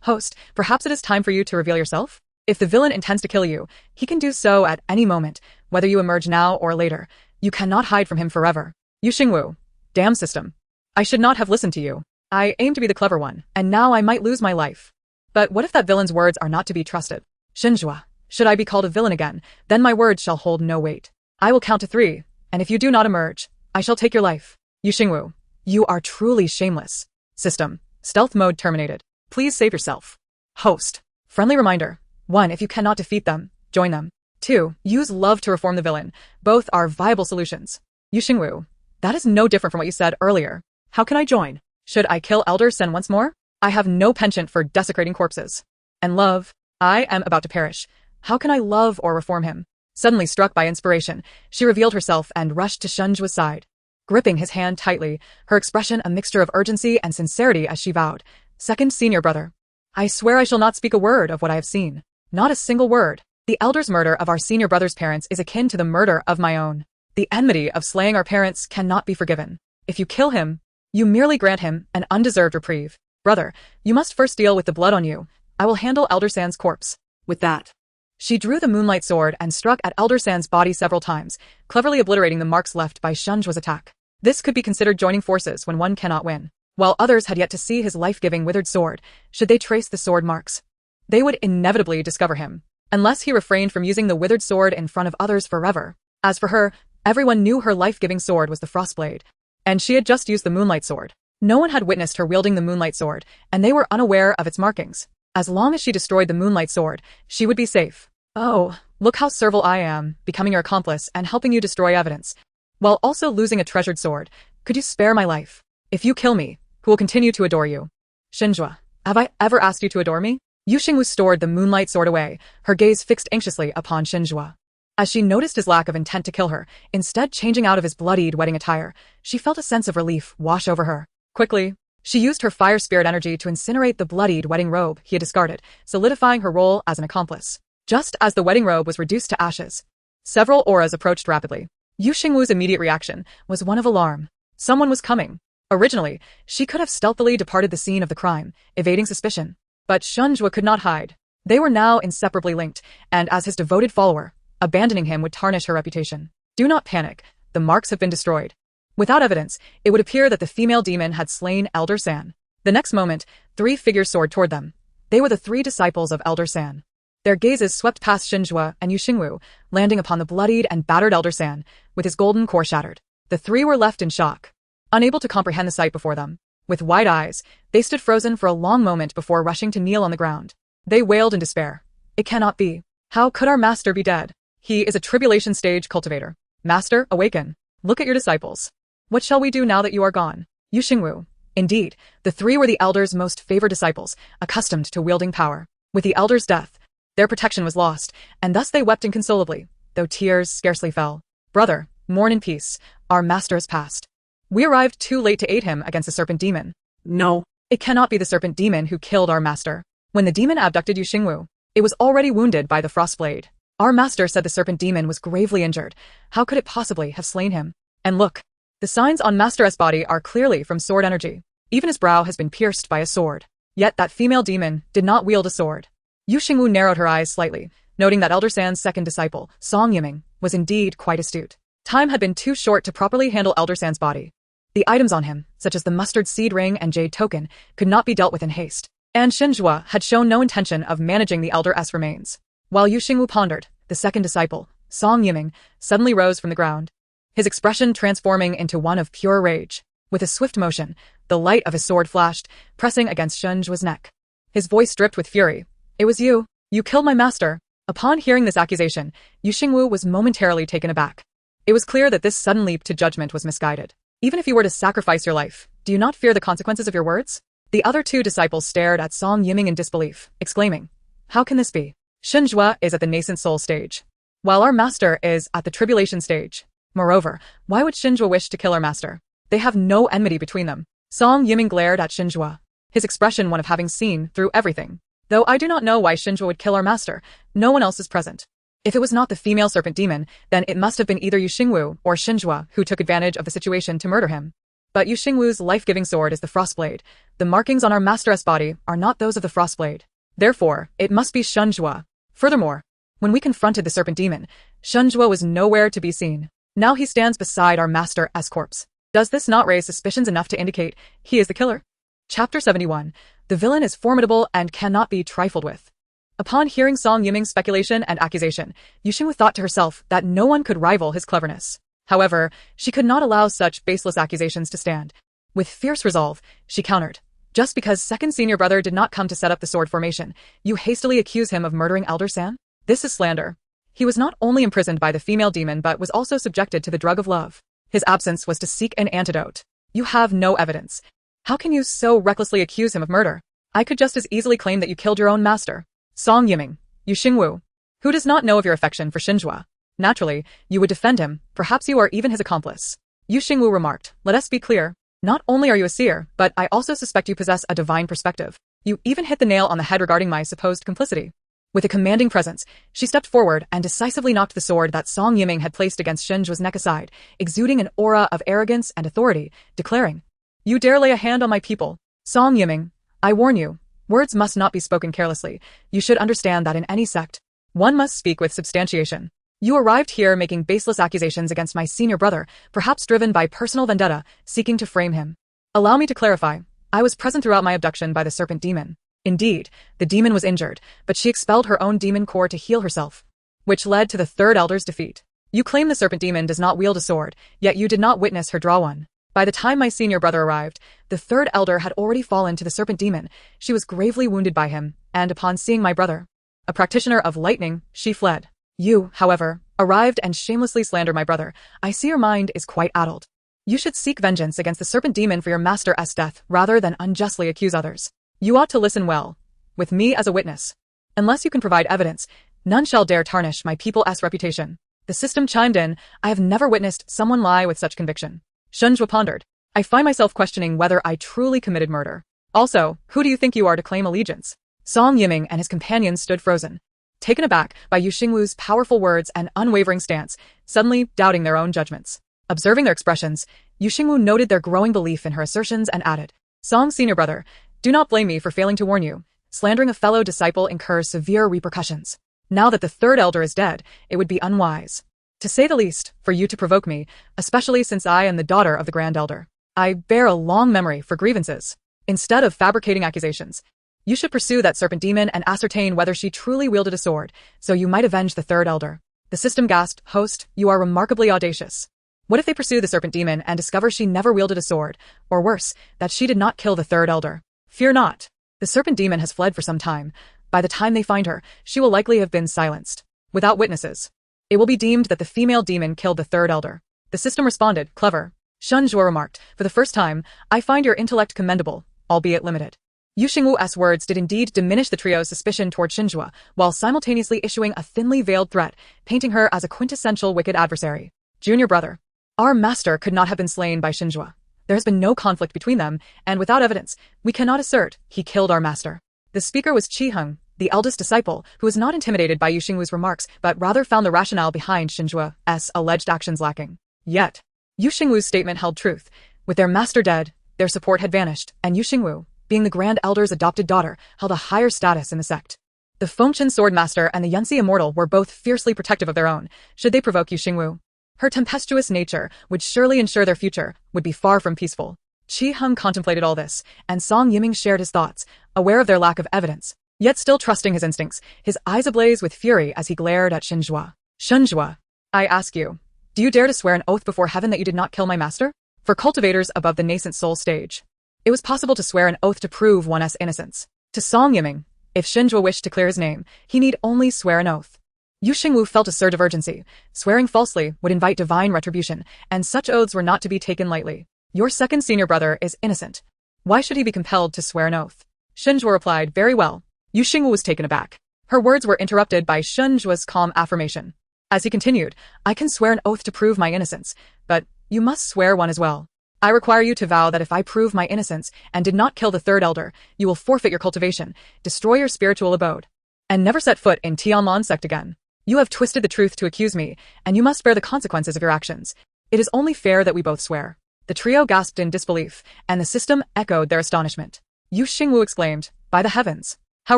Host, perhaps it is time for you to reveal yourself? If the villain intends to kill you, he can do so at any moment, whether you emerge now or later. You cannot hide from him forever. You Xingwu. Damn System. I should not have listened to you. I aim to be the clever one, and now I might lose my life. But what if that villain's words are not to be trusted? Xingwu, should I be called a villain again, then my words shall hold no weight. I will count to 3, and if you do not emerge, I shall take your life. You Xingwu. You are truly shameless. System. Stealth mode terminated. Please save yourself. Host. Friendly reminder. 1. If you cannot defeat them, join them. 2. Use love to reform the villain. Both are viable solutions. You Xingwu. That is no different from what you said earlier. How can I join? Should I kill Elder Sen once more? I have no penchant for desecrating corpses. And love. I am about to perish. How can I love or reform him? Suddenly struck by inspiration, she revealed herself and rushed to Xingwu's side. Gripping his hand tightly, her expression a mixture of urgency and sincerity as she vowed, Second senior brother. I swear I shall not speak a word of what I have seen. Not a single word. The elder's murder of our senior brother's parents is akin to the murder of my own. The enmity of slaying our parents cannot be forgiven. If you kill him, you merely grant him an undeserved reprieve. Brother, you must first deal with the blood on you. I will handle Elder San's corpse. With that, she drew the moonlight sword and struck at Elder San's body several times, cleverly obliterating the marks left by Xingwu's attack. This could be considered joining forces when one cannot win. While others had yet to see his life-giving withered sword, should they trace the sword marks, they would inevitably discover him, unless he refrained from using the withered sword in front of others forever. As for her, everyone knew her life-giving sword was the Frostblade, and she had just used the moonlight sword. No one had witnessed her wielding the moonlight sword, and they were unaware of its markings. As long as she destroyed the moonlight sword, she would be safe. Oh, look how servile I am, becoming your accomplice and helping you destroy evidence, while also losing a treasured sword. Could you spare my life? If you kill me, who will continue to adore you? Xingwu, have I ever asked you to adore me? Yu Xingwu stored the moonlight sword away, her gaze fixed anxiously upon Xingwu. As she noticed his lack of intent to kill her, instead changing out of his bloodied wedding attire, she felt a sense of relief wash over her. Quickly, she used her fire spirit energy to incinerate the bloodied wedding robe he had discarded, solidifying her role as an accomplice. Just as the wedding robe was reduced to ashes, several auras approached rapidly. Yu Xingwu's immediate reaction was one of alarm. Someone was coming. Originally, she could have stealthily departed the scene of the crime, evading suspicion. But Xingwu could not hide. They were now inseparably linked, and as his devoted follower, abandoning him would tarnish her reputation. Do not panic. The marks have been destroyed. Without evidence, it would appear that the female demon had slain Elder San. The next moment, 3 figures soared toward them. They were the 3 disciples of Elder San. Their gazes swept past Xingwu and Yu Xingwu, landing upon the bloodied and battered Elder San, with his golden core shattered. The 3 were left in shock, unable to comprehend the sight before them. With wide eyes, they stood frozen for a long moment before rushing to kneel on the ground. They wailed in despair. It cannot be. How could our master be dead? He is a tribulation stage cultivator. Master, awaken. Look at your disciples. What shall we do now that you are gone? Xingwu. Indeed, the three were the elders' most favored disciples, accustomed to wielding power. With the elder's death, their protection was lost, and thus they wept inconsolably, though tears scarcely fell. Brother, mourn in peace. Our master has passed. We arrived too late to aid him against the serpent demon. No. It cannot be the serpent demon who killed our master. When the demon abducted Xingwu, it was already wounded by the frost blade. Our master said the serpent demon was gravely injured. How could it possibly have slain him? And look, the signs on Master's body are clearly from sword energy. Even his brow has been pierced by a sword. Yet that female demon did not wield a sword. Xingwu narrowed her eyes slightly, noting that Elder San's second disciple, Song Yiming, was indeed quite astute. Time had been too short to properly handle Elder San's body. The items on him, such as the mustard seed ring and jade token, could not be dealt with in haste. And Xingwu had shown no intention of managing the Elder's remains. While Xingwu pondered, the second disciple, Song Yiming, suddenly rose from the ground, his expression transforming into one of pure rage. With a swift motion, the light of his sword flashed, pressing against Xingwu's neck. His voice dripped with fury. It was you. You killed my master. Upon hearing this accusation, Xingwu was momentarily taken aback. It was clear that this sudden leap to judgment was misguided. Even if you were to sacrifice your life, do you not fear the consequences of your words? The other two disciples stared at Song Yiming in disbelief, exclaiming, how can this be? Xingwu is at the nascent soul stage, while our master is at the tribulation stage. Moreover, why would Xingwu wish to kill our master? They have no enmity between them. Song Yiming glared at Xingwu, his expression one of having seen through everything. Though I do not know why Xingwu would kill our master, no one else is present. If it was not the female serpent demon, then it must have been either Xingwu or Xingwu who took advantage of the situation to murder him. But Xingwu's life-giving sword is the Frostblade. The markings on our master's body are not those of the Frostblade. Therefore, it must be Xingwu. Furthermore, when we confronted the serpent demon, Xingwu was nowhere to be seen. Now he stands beside our master's corpse. Does this not raise suspicions enough to indicate he is the killer? Chapter 71. The villain is formidable and cannot be trifled with. Upon hearing Song Yiming's speculation and accusation, Xingwu thought to herself that no one could rival his cleverness. However, she could not allow such baseless accusations to stand. With fierce resolve, she countered. Just because second senior brother did not come to set up the sword formation, you hastily accuse him of murdering Elder San? This is slander. He was not only imprisoned by the female demon but was also subjected to the drug of love. His absence was to seek an antidote. You have no evidence. How can you so recklessly accuse him of murder? I could just as easily claim that you killed your own master. Song Yiming, Xingwu. Who does not know of your affection for Xingwu? Naturally, you would defend him, perhaps you are even his accomplice. Xingwu remarked, let us be clear. Not only are you a seer, but I also suspect you possess a divine perspective. You even hit the nail on the head regarding my supposed complicity. With a commanding presence, she stepped forward and decisively knocked the sword that Song Yiming had placed against Xingwu's neck aside, exuding an aura of arrogance and authority, declaring, you dare lay a hand on my people. Song Yiming, I warn you, words must not be spoken carelessly. You should understand that in any sect, one must speak with substantiation. You arrived here making baseless accusations against my senior brother, perhaps driven by personal vendetta, seeking to frame him. Allow me to clarify. I was present throughout my abduction by the serpent demon. Indeed, the demon was injured, but she expelled her own demon core to heal herself, which led to the third elder's defeat. You claim the serpent demon does not wield a sword, yet you did not witness her draw one. By the time my senior brother arrived, the third elder had already fallen to the serpent demon. She was gravely wounded by him, and upon seeing my brother, a practitioner of lightning, she fled. You, however, arrived and shamelessly slandered my brother. I see your mind is quite addled. You should seek vengeance against the serpent demon for your master's death rather than unjustly accuse others. You ought to listen well, with me as a witness. Unless you can provide evidence, none shall dare tarnish my people's reputation. The system chimed in. I have never witnessed someone lie with such conviction. Xingwu pondered. I find myself questioning whether I truly committed murder. Also, who do you think you are to claim allegiance? Song Yiming and his companions stood frozen, taken aback by Xingwu's powerful words and unwavering stance, suddenly doubting their own judgments. Observing their expressions, Xingwu noted their growing belief in her assertions and added, Song senior brother, do not blame me for failing to warn you. Slandering a fellow disciple incurs severe repercussions. Now that the third elder is dead, it would be unwise, to say the least, for you to provoke me, especially since I am the daughter of the Grand Elder. I bear a long memory for grievances. Instead of fabricating accusations, you should pursue that serpent demon and ascertain whether she truly wielded a sword, so you might avenge the third elder. The system gasped, Host, you are remarkably audacious. What if they pursue the serpent demon and discover she never wielded a sword, or worse, that she did not kill the third elder? Fear not. The serpent demon has fled for some time. By the time they find her, she will likely have been silenced. Without witnesses, It will be deemed that the female demon killed the third elder. The system responded, clever. Xingwu remarked, for the first time, I find your intellect commendable, albeit limited. Xingwu's words did indeed diminish the trio's suspicion toward Xingwu, while simultaneously issuing a thinly veiled threat, painting her as a quintessential wicked adversary. Junior brother. Our master could not have been slain by Xingwu. There has been no conflict between them, and without evidence, we cannot assert he killed our master. The speaker was Qiheng, the eldest disciple, who was not intimidated by Xingwu's remarks, but rather found the rationale behind Xingwu's alleged actions lacking. Yet, Xingwu's statement held truth. With their master dead, their support had vanished, and Xingwu, being the Grand Elder's adopted daughter, held a higher status in the sect. The Fengchen Sword Master and the Yanxi Immortal were both fiercely protective of their own, should they provoke Xingwu. Her tempestuous nature would surely ensure their future would be far from peaceful. Qiheng contemplated all this, and Song Yiming shared his thoughts, aware of their lack of evidence, yet still trusting his instincts, his eyes ablaze with fury as he glared at Xingwu. Xingwu, I ask you, do you dare to swear an oath before heaven that you did not kill my master? For cultivators above the nascent soul stage, it was possible to swear an oath to prove one's innocence. To Song Yiming, if Xingwu wished to clear his name, he need only swear an oath. Xingwu felt a surge of urgency. Swearing falsely would invite divine retribution, and such oaths were not to be taken lightly. Your second senior brother is innocent. Why should he be compelled to swear an oath? Xingwu replied, very well. Xingwu was taken aback. Her words were interrupted by Xingwu's calm affirmation. As he continued, I can swear an oath to prove my innocence, but you must swear one as well. I require you to vow that if I prove my innocence and did not kill the third elder, you will forfeit your cultivation, destroy your spiritual abode, and never set foot in Tianlong sect again. You have twisted the truth to accuse me, and you must bear the consequences of your actions. It is only fair that we both swear. The trio gasped in disbelief, and the system echoed their astonishment. Xingwu exclaimed, by the heavens, how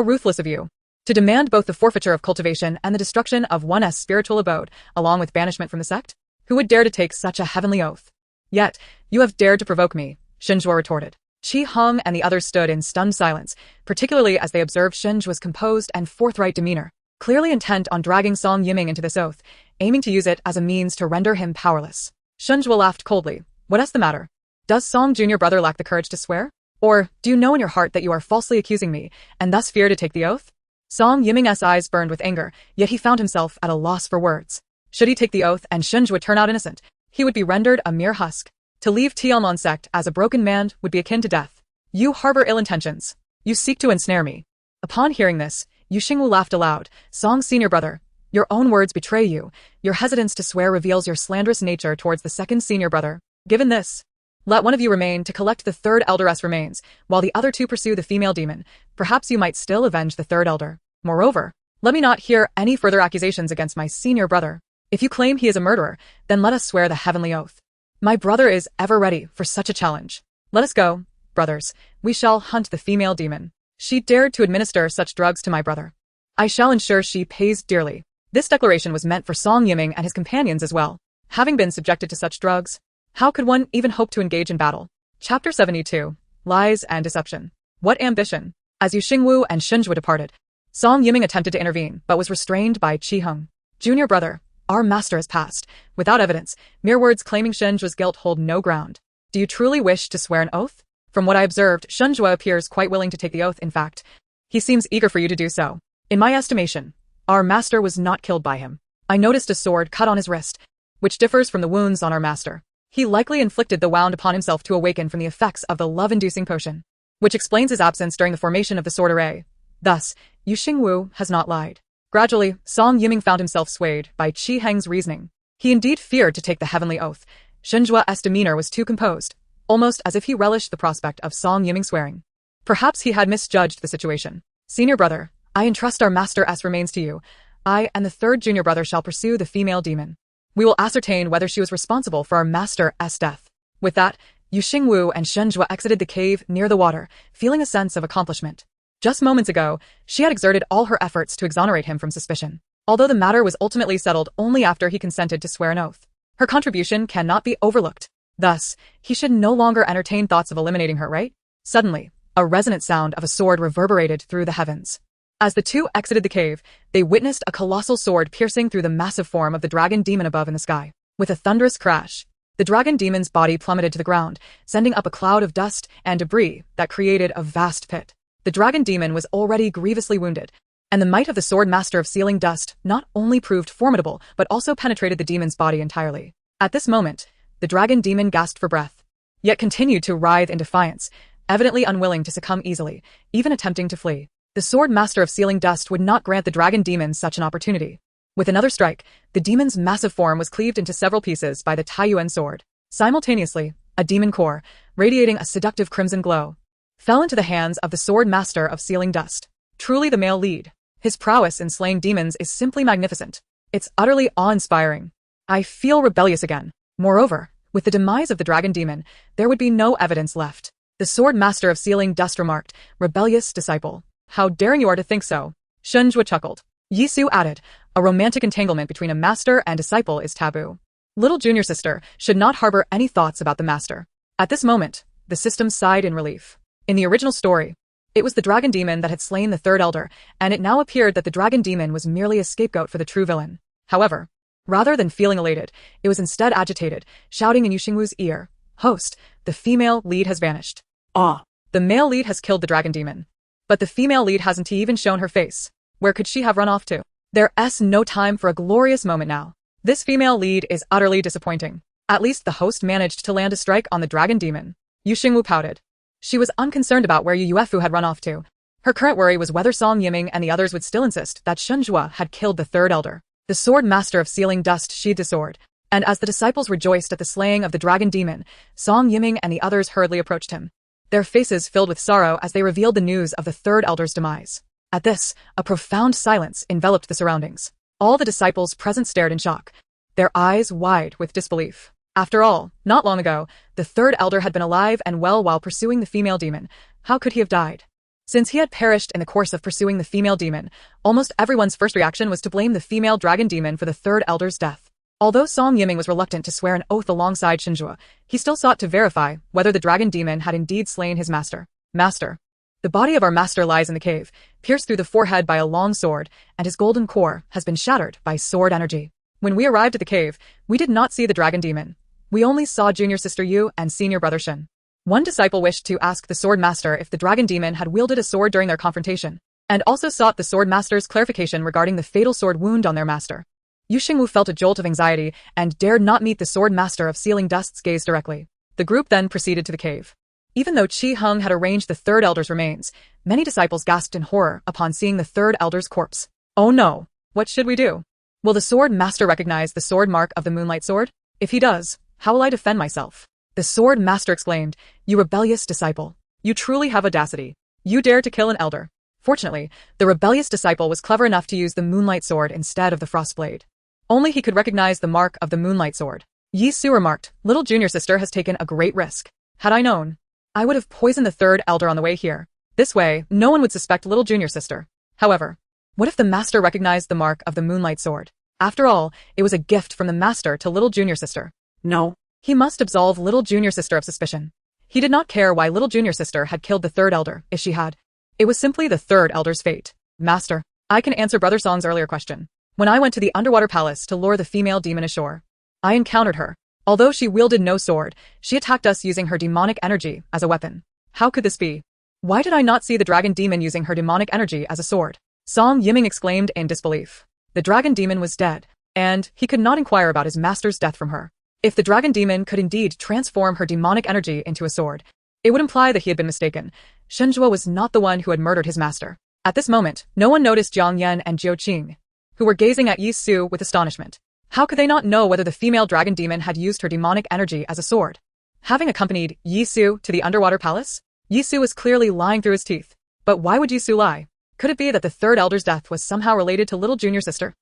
ruthless of you! To demand both the forfeiture of cultivation and the destruction of one's spiritual abode, along with banishment from the sect? Who would dare to take such a heavenly oath? Yet, you have dared to provoke me, Xingwu retorted. Qiheng and the others stood in stunned silence, particularly as they observed Xingwu's composed and forthright demeanor, clearly intent on dragging Song Yiming into this oath, aiming to use it as a means to render him powerless. Xingwu laughed coldly. What's the matter? Does Song Junior brother lack the courage to swear? Or, do you know in your heart that you are falsely accusing me, and thus fear to take the oath? Song Yiming's eyes burned with anger, yet he found himself at a loss for words. Should he take the oath and Xingwu turn out innocent, he would be rendered a mere husk. To leave Tianlong sect as a broken man would be akin to death. You harbor ill intentions. You seek to ensnare me. Upon hearing this, Xingwu laughed aloud. Song senior brother, your own words betray you. Your hesitance to swear reveals your slanderous nature towards the second senior brother. Given this, let one of you remain to collect the third elder's remains, while the other two pursue the female demon. Perhaps you might still avenge the third elder. Moreover, let me not hear any further accusations against my senior brother. If you claim he is a murderer, then let us swear the heavenly oath. My brother is ever ready for such a challenge. Let us go, brothers. We shall hunt the female demon. She dared to administer such drugs to my brother. I shall ensure she pays dearly. This declaration was meant for Song Yiming and his companions as well. Having been subjected to such drugs, how could one even hope to engage in battle? Chapter 72. Lies and Deception. What ambition? As Xingwu and Xingwu departed, Song Yiming attempted to intervene, but was restrained by Qiheng. Junior brother, our master has passed. Without evidence, mere words claiming Xingwu's guilt hold no ground. Do you truly wish to swear an oath? From what I observed, Xingwu appears quite willing to take the oath. In fact, he seems eager for you to do so. In my estimation, our master was not killed by him. I noticed a sword cut on his wrist, which differs from the wounds on our master. He likely inflicted the wound upon himself to awaken from the effects of the love-inducing potion, which explains his absence during the formation of the sword array. Thus, Xingwu has not lied. Gradually, Song Yiming found himself swayed by Qiheng's reasoning. He indeed feared to take the heavenly oath. Xingwu's demeanor was too composed, almost as if he relished the prospect of Song Yiming swearing. Perhaps he had misjudged the situation. Senior brother, I entrust our master's remains to you. I and the third junior brother shall pursue the female demon. We will ascertain whether she was responsible for our master's death. With that, Xingwu and Xingwu exited the cave near the water, feeling a sense of accomplishment. Just moments ago, she had exerted all her efforts to exonerate him from suspicion, although the matter was ultimately settled only after he consented to swear an oath. Her contribution cannot be overlooked. Thus, he should no longer entertain thoughts of eliminating her, right? Suddenly, a resonant sound of a sword reverberated through the heavens. As the two exited the cave, they witnessed a colossal sword piercing through the massive form of the dragon demon above in the sky. With a thunderous crash, the dragon demon's body plummeted to the ground, sending up a cloud of dust and debris that created a vast pit. The dragon demon was already grievously wounded, And the might of the sword master of sealing dust not only proved formidable, but also penetrated the demon's body entirely. At this moment, the dragon demon gasped for breath, yet continued to writhe in defiance, evidently unwilling to succumb easily, even attempting to flee. The sword master of sealing dust would not grant the dragon demon such an opportunity. With another strike, the demon's massive form was cleaved into several pieces by the Taiyuan sword. Simultaneously, a demon core, radiating a seductive crimson glow, fell into the hands of the sword master of sealing dust. Truly the male lead. His prowess in slaying demons is simply magnificent. It's utterly awe-inspiring. I feel rebellious again. Moreover, with the demise of the dragon demon, there would be no evidence left. The sword master of sealing dust remarked, "Rebellious disciple. How daring you are to think so." Xingwu chuckled. Yisu added, "A romantic entanglement between a master and disciple is taboo. Little junior sister should not harbor any thoughts about the master." At this moment, the system sighed in relief. In the original story, it was the dragon demon that had slain the third elder, and it now appeared that the dragon demon was merely a scapegoat for the true villain. However, rather than feeling elated, it was instead agitated, shouting in Xingwu's ear, "Host, the female lead has vanished. Ah. The male lead has killed the dragon demon. But the female lead hasn't even shown her face. Where could she have run off to? There's no time for a glorious moment now. This female lead is utterly disappointing. At least the host managed to land a strike on the dragon demon." Xingwu pouted. She was unconcerned about where Yuefu had run off to. Her current worry was whether Song Yiming and the others would still insist that Xingwu had killed the third elder. The sword master of sealing dust sheathed his sword, and as the disciples rejoiced at the slaying of the dragon demon, Song Yiming and the others hurriedly approached him, their faces filled with sorrow as they revealed the news of the third elder's demise. At this, a profound silence enveloped the surroundings. All the disciples present stared in shock, their eyes wide with disbelief. After all, not long ago, the third elder had been alive and well while pursuing the female demon. How could he have died? Since he had perished in the course of pursuing the female demon, almost everyone's first reaction was to blame the female dragon demon for the third elder's death. Although Song Yiming was reluctant to swear an oath alongside Xingwu, he still sought to verify whether the dragon demon had indeed slain his master. "Master. The body of our master lies in the cave, pierced through the forehead by a long sword, and his golden core has been shattered by sword energy. When we arrived at the cave, we did not see the dragon demon. We only saw junior sister Yu and senior brother Shen." One disciple wished to ask the sword master if the dragon demon had wielded a sword during their confrontation, and also sought the sword master's clarification regarding the fatal sword wound on their master. Xingwu felt a jolt of anxiety and dared not meet the sword master of sealing dust's gaze directly. The group then proceeded to the cave. Even though Qi Heng had arranged the third elder's remains, many disciples gasped in horror upon seeing the third elder's corpse. "Oh no! What should we do? Will the sword master recognize the sword mark of the moonlight sword? If he does, how will I defend myself?" The sword master exclaimed, "You rebellious disciple. You truly have audacity. You dare to kill an elder." Fortunately, the rebellious disciple was clever enough to use the moonlight sword instead of the frost blade. Only he could recognize the mark of the moonlight sword. Yisu remarked, "Little junior sister has taken a great risk. Had I known, I would have poisoned the third elder on the way here. This way, no one would suspect little junior sister." However, what if the master recognized the mark of the moonlight sword? After all, it was a gift from the master to little junior sister. No. He must absolve little junior sister of suspicion. He did not care why little junior sister had killed the third elder, if she had. It was simply the third elder's fate. "Master, I can answer Brother Song's earlier question. When I went to the underwater palace to lure the female demon ashore, I encountered her. Although she wielded no sword, she attacked us using her demonic energy as a weapon. How could this be? Why did I not see the dragon demon using her demonic energy as a sword?" Song Yiming exclaimed in disbelief. The dragon demon was dead, and he could not inquire about his master's death from her. If the dragon demon could indeed transform her demonic energy into a sword, it would imply that he had been mistaken. Xingwu was not the one who had murdered his master. At this moment, no one noticed Jiang Yan and Jiu Qing, who were gazing at Yi Su with astonishment. How could they not know whether the female dragon demon had used her demonic energy as a sword? Having accompanied Yi Su to the underwater palace, Yi Su was clearly lying through his teeth. But why would Yi Su lie? Could it be that the third elder's death was somehow related to little junior sister?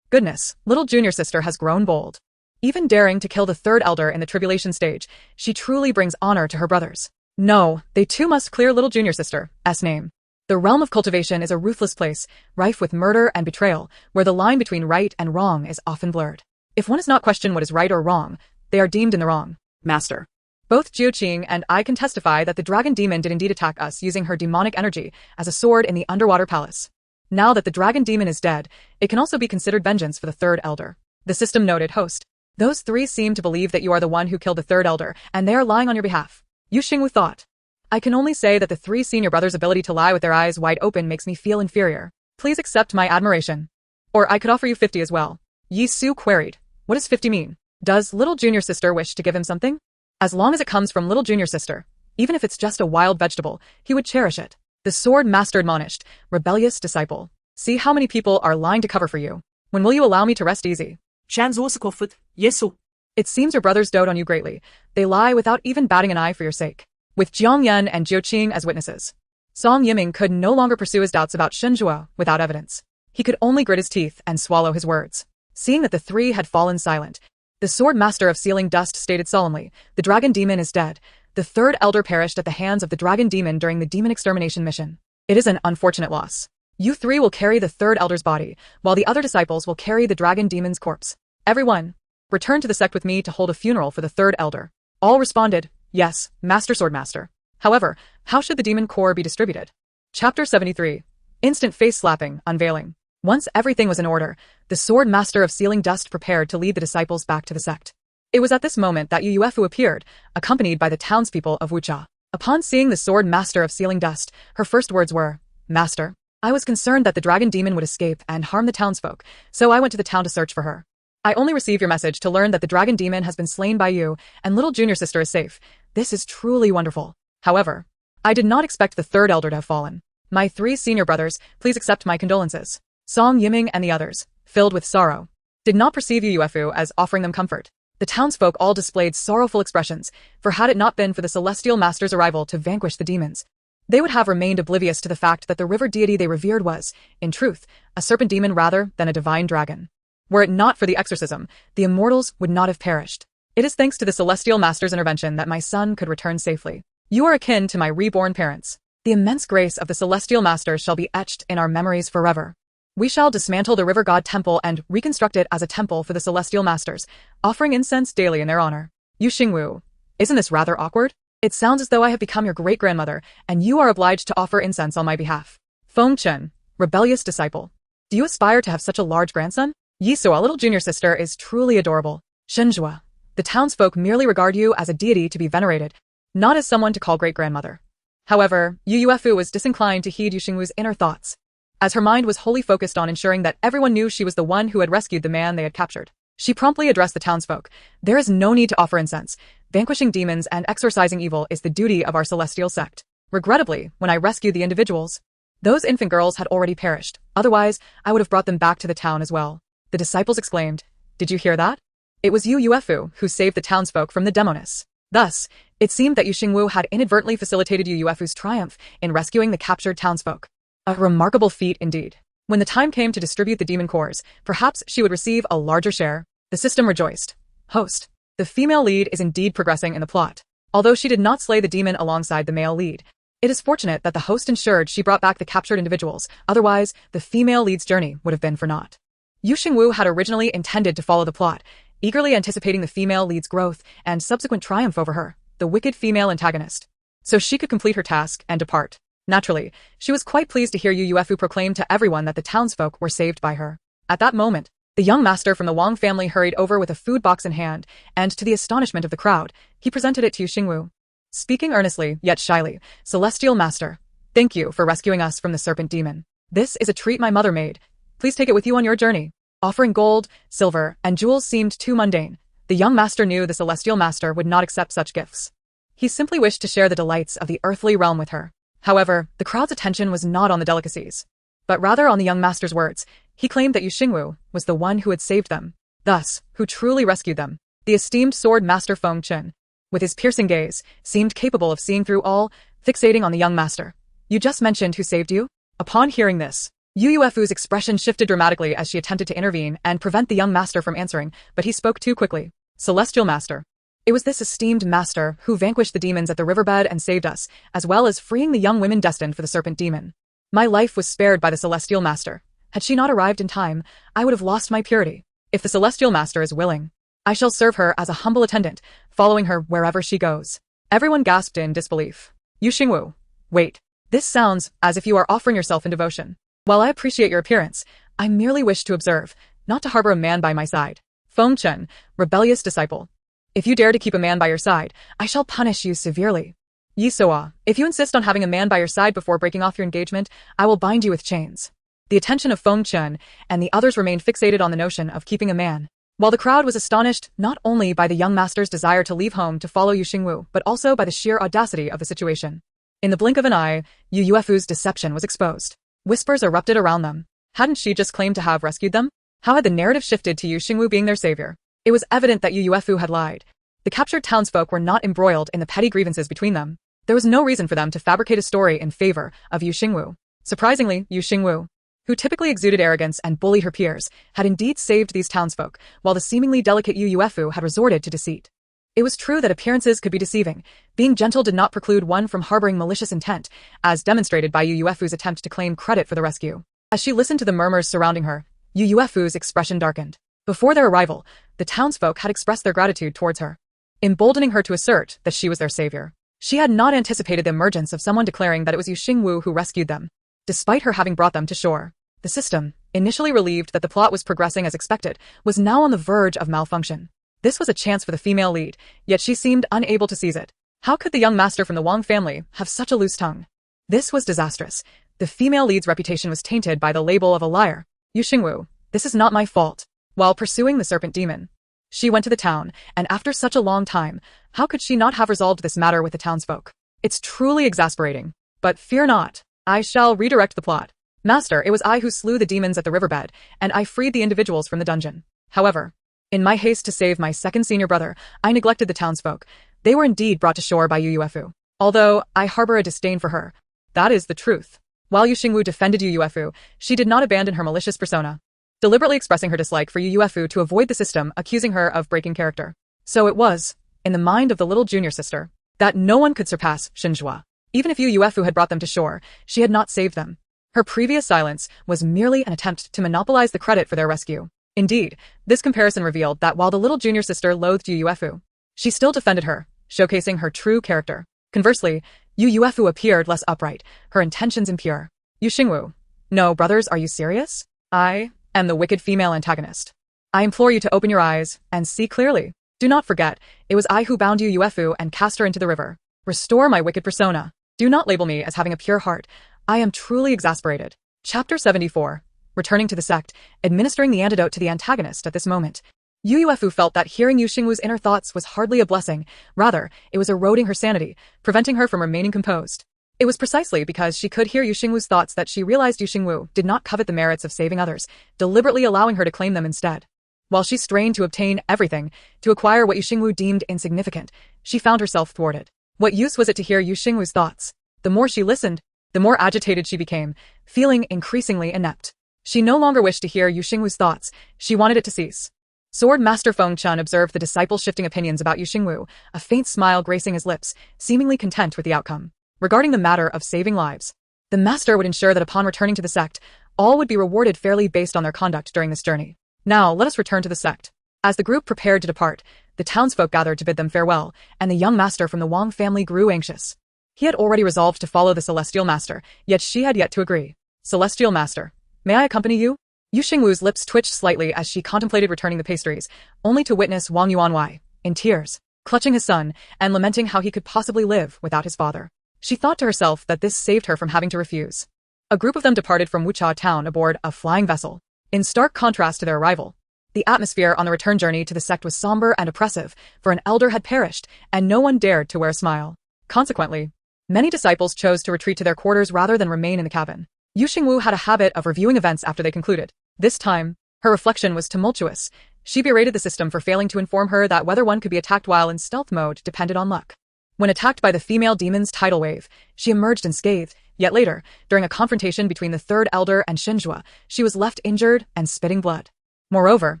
Goodness, little junior sister has grown bold. Even daring to kill the third elder in the tribulation stage, she truly brings honor to her brothers. No, they too must clear little junior sister's name. The realm of cultivation is a ruthless place, rife with murder and betrayal, where the line between right and wrong is often blurred. If one does not question what is right or wrong, they are deemed in the wrong. "Master, both Jiu Qing and I can testify that the dragon demon did indeed attack us using her demonic energy as a sword in the underwater palace. Now that the dragon demon is dead, it can also be considered vengeance for the third elder." The system noted, "Host, those three seem to believe that you are the one who killed the third elder, and they are lying on your behalf." Xingwu thought. "I can only say that the three senior brothers' ability to lie with their eyes wide open makes me feel inferior. Please accept my admiration. Or I could offer you 50 as well. Yi Su queried. What does 50 mean? Does little junior sister wish to give him something? As long as it comes from little junior sister, even if it's just a wild vegetable, he would cherish it. The sword master admonished, rebellious disciple. See how many people are lying to cover for you. When will you allow me to rest easy? Chan's Osikofut, Yesu. It seems your brothers dote on you greatly. They lie without even batting an eye for your sake. With Jiang Yan and Jiu Qing as witnesses, Song Yiming could no longer pursue his doubts about Xingwu without evidence. He could only grit his teeth and swallow his words. Seeing that the three had fallen silent, the sword master of sealing dust stated solemnly, the dragon demon is dead. The third elder perished at the hands of the dragon demon during the demon extermination mission. It is an unfortunate loss. You three will carry the third elder's body, while the other disciples will carry the dragon demon's corpse. Everyone, return to the sect with me to hold a funeral for the third elder. All responded, yes, Master Swordmaster. However, how should the demon core be distributed? Chapter 73. Instant face slapping, unveiling. Once everything was in order, the sword master of sealing dust prepared to lead the disciples back to the sect. It was at this moment that Yuefu appeared, accompanied by the townspeople of Wucha. Upon seeing the sword master of sealing dust, her first words were, Master, I was concerned that the dragon demon would escape and harm the townsfolk, so I went to the town to search for her. I only received your message to learn that the dragon demon has been slain by you, and little junior sister is safe. This is truly wonderful. However, I did not expect the third elder to have fallen. My 3 senior brothers, please accept my condolences. Song Yiming and the others, filled with sorrow, did not perceive Yuefu as offering them comfort. The townsfolk all displayed sorrowful expressions, for had it not been for the celestial master's arrival to vanquish the demons, they would have remained oblivious to the fact that the river deity they revered was, in truth, a serpent demon rather than a divine dragon. Were it not for the exorcism, the immortals would not have perished. It is thanks to the celestial master's intervention that my son could return safely. You are akin to my reborn parents. The immense grace of the celestial master shall be etched in our memories forever. We shall dismantle the river god temple and reconstruct it as a temple for the celestial masters, offering incense daily in their honor. You Xingwu, isn't this rather awkward? It sounds as though I have become your great-grandmother, and you are obliged to offer incense on my behalf. Feng Chen, rebellious disciple. Do you aspire to have such a large grandson? Yiso, a little junior sister, is truly adorable. Shenjua, the townsfolk merely regard you as a deity to be venerated, not as someone to call great-grandmother. However, Yu Yuefu was disinclined to heed Yu Xingwu's inner thoughts, as her mind was wholly focused on ensuring that everyone knew she was the one who had rescued the man they had captured. She promptly addressed the townsfolk. There is no need to offer incense. Vanquishing demons and exorcising evil is the duty of our celestial sect. Regrettably, when I rescued the individuals, those infant girls had already perished. Otherwise, I would have brought them back to the town as well. The disciples exclaimed, Did you hear that? It was Yu Yuefu who saved the townsfolk from the demoness. Thus, it seemed that Yu Xingwu had inadvertently facilitated Yu Yuefu's triumph in rescuing the captured townsfolk. A remarkable feat indeed. When the time came to distribute the demon cores, perhaps she would receive a larger share. The system rejoiced. Host. The female lead is indeed progressing in the plot. Although she did not slay the demon alongside the male lead, it is fortunate that the host ensured she brought back the captured individuals, otherwise, the female lead's journey would have been for naught. Yu Xingwu had originally intended to follow the plot, eagerly anticipating the female lead's growth and subsequent triumph over her, the wicked female antagonist, so she could complete her task and depart. Naturally, she was quite pleased to hear Yu Yuefu proclaim to everyone that the townsfolk were saved by her. At that moment, the young master from the Wang family hurried over with a food box in hand, and to the astonishment of the crowd, he presented it to Yu Xingwu. Speaking earnestly, yet shyly, Celestial Master, thank you for rescuing us from the serpent demon. This is a treat my mother made. Please take it with you on your journey. Offering gold, silver, and jewels seemed too mundane. The young master knew the Celestial Master would not accept such gifts. He simply wished to share the delights of the earthly realm with her. However, the crowd's attention was not on the delicacies, but rather on the young master's words. He claimed that Yu Xingwu was the one who had saved them, thus, who truly rescued them. The esteemed sword master Feng Chen, with his piercing gaze, seemed capable of seeing through all, fixating on the young master. You just mentioned who saved you? Upon hearing this, Yu Yuefu's expression shifted dramatically as she attempted to intervene and prevent the young master from answering, but he spoke too quickly. Celestial Master. It was this esteemed master who vanquished the demons at the riverbed and saved us, as well as freeing the young women destined for the serpent demon. My life was spared by the Celestial Master. Had she not arrived in time, I would have lost my purity. If the Celestial Master is willing, I shall serve her as a humble attendant, following her wherever she goes. Everyone gasped in disbelief. Yu Xingwu, wait. This sounds as if you are offering yourself in devotion. While I appreciate your appearance, I merely wish to observe, not to harbor a man by my side. Feng Chen, rebellious disciple. If you dare to keep a man by your side, I shall punish you severely. Yi Soa, if you insist on having a man by your side before breaking off your engagement, I will bind you with chains. The attention of Feng Chen and the others remained fixated on the notion of keeping a man. While the crowd was astonished not only by the young master's desire to leave home to follow Yu Xingwu, but also by the sheer audacity of the situation. In the blink of an eye, Yu Yuefu's deception was exposed. Whispers erupted around them. Hadn't she just claimed to have rescued them? How had the narrative shifted to Yu Xingwu being their savior? It was evident that Yu Yuefu had lied. The captured townsfolk were not embroiled in the petty grievances between them. There was no reason for them to fabricate a story in favor of Yu Xingwu. Surprisingly, Yu Xingwu, who typically exuded arrogance and bullied her peers, had indeed saved these townsfolk, while the seemingly delicate Yu Yuefu had resorted to deceit. It was true that appearances could be deceiving. Being gentle did not preclude one from harboring malicious intent, as demonstrated by Yu Yuefu's attempt to claim credit for the rescue. As she listened to the murmurs surrounding her, Yu Yuefu's expression darkened. Before their arrival, the townsfolk had expressed their gratitude towards her, emboldening her to assert that she was their savior. She had not anticipated the emergence of someone declaring that it was Yu Xingwu who rescued them. Despite her having brought them to shore, the system, initially relieved that the plot was progressing as expected, was now on the verge of malfunction. This was a chance for the female lead, yet she seemed unable to seize it. How could the young master from the Wang family have such a loose tongue? This was disastrous. The female lead's reputation was tainted by the label of a liar. Yu Xingwu, this is not my fault. While pursuing the serpent demon, she went to the town, and after such a long time, how could she not have resolved this matter with the townsfolk? It's truly exasperating. But fear not. I shall redirect the plot. Master, it was I who slew the demons at the riverbed, and I freed the individuals from the dungeon. However, in my haste to save my second senior brother, I neglected the townsfolk. They were indeed brought to shore by Yu Yuefu. Although I harbor a disdain for her, that is the truth. While Yu Xingwu defended Yu Yuefu, she did not abandon her malicious persona, deliberately expressing her dislike for Yu Yuefu to avoid the system, accusing her of breaking character. So it was, in the mind of the little junior sister, that no one could surpass Xingwu. Even if Yu Yuefu had brought them to shore, she had not saved them. Her previous silence was merely an attempt to monopolize the credit for their rescue. Indeed, this comparison revealed that while the little junior sister loathed Yu Yuefu, she still defended her, showcasing her true character. Conversely, Yu Yuefu appeared less upright, her intentions impure. Yu Xingwu. No, brothers, are you serious? I am the wicked female antagonist. I implore you to open your eyes and see clearly. Do not forget, it was I who bound Yu Yuefu and cast her into the river. Restore my wicked persona. Do not label me as having a pure heart. I am truly exasperated. Chapter 74. Returning to the sect, administering the antidote to the antagonist at this moment. Yu Yuefu felt that hearing Yu Xingwu's inner thoughts was hardly a blessing. Rather, it was eroding her sanity, preventing her from remaining composed. It was precisely because she could hear Yu Xingwu's thoughts that she realized Yu Xingwu did not covet the merits of saving others, deliberately allowing her to claim them instead. While she strained to obtain everything, to acquire what Yu Xingwu deemed insignificant, she found herself thwarted. What use was it to hear Yu Xingwu's thoughts? The more she listened, the more agitated she became, feeling increasingly inept. She no longer wished to hear Yu Xingwu's thoughts, she wanted it to cease. Sword Master Feng Chen observed the disciple's shifting opinions about Yu Xingwu, a faint smile gracing his lips, seemingly content with the outcome. Regarding the matter of saving lives, the master would ensure that upon returning to the sect, all would be rewarded fairly based on their conduct during this journey. Now, let us return to the sect. As the group prepared to depart, the townsfolk gathered to bid them farewell, and the young master from the Wang family grew anxious. He had already resolved to follow the Celestial Master, yet she had yet to agree. Celestial Master, may I accompany you? Yu Xingwu's lips twitched slightly as she contemplated returning the pastries, only to witness Wang Yuanwei, in tears, clutching his son and lamenting how he could possibly live without his father. She thought to herself that this saved her from having to refuse. A group of them departed from Wucha town aboard a flying vessel. In stark contrast to their arrival, the atmosphere on the return journey to the sect was somber and oppressive, for an elder had perished, and no one dared to wear a smile. Consequently, many disciples chose to retreat to their quarters rather than remain in the cabin. Yu Xingwu had a habit of reviewing events after they concluded. This time, her reflection was tumultuous. She berated the system for failing to inform her that whether one could be attacked while in stealth mode depended on luck. When attacked by the female demon's tidal wave, she emerged unscathed, yet later, during a confrontation between the third elder and Xingwu, she was left injured and spitting blood. Moreover,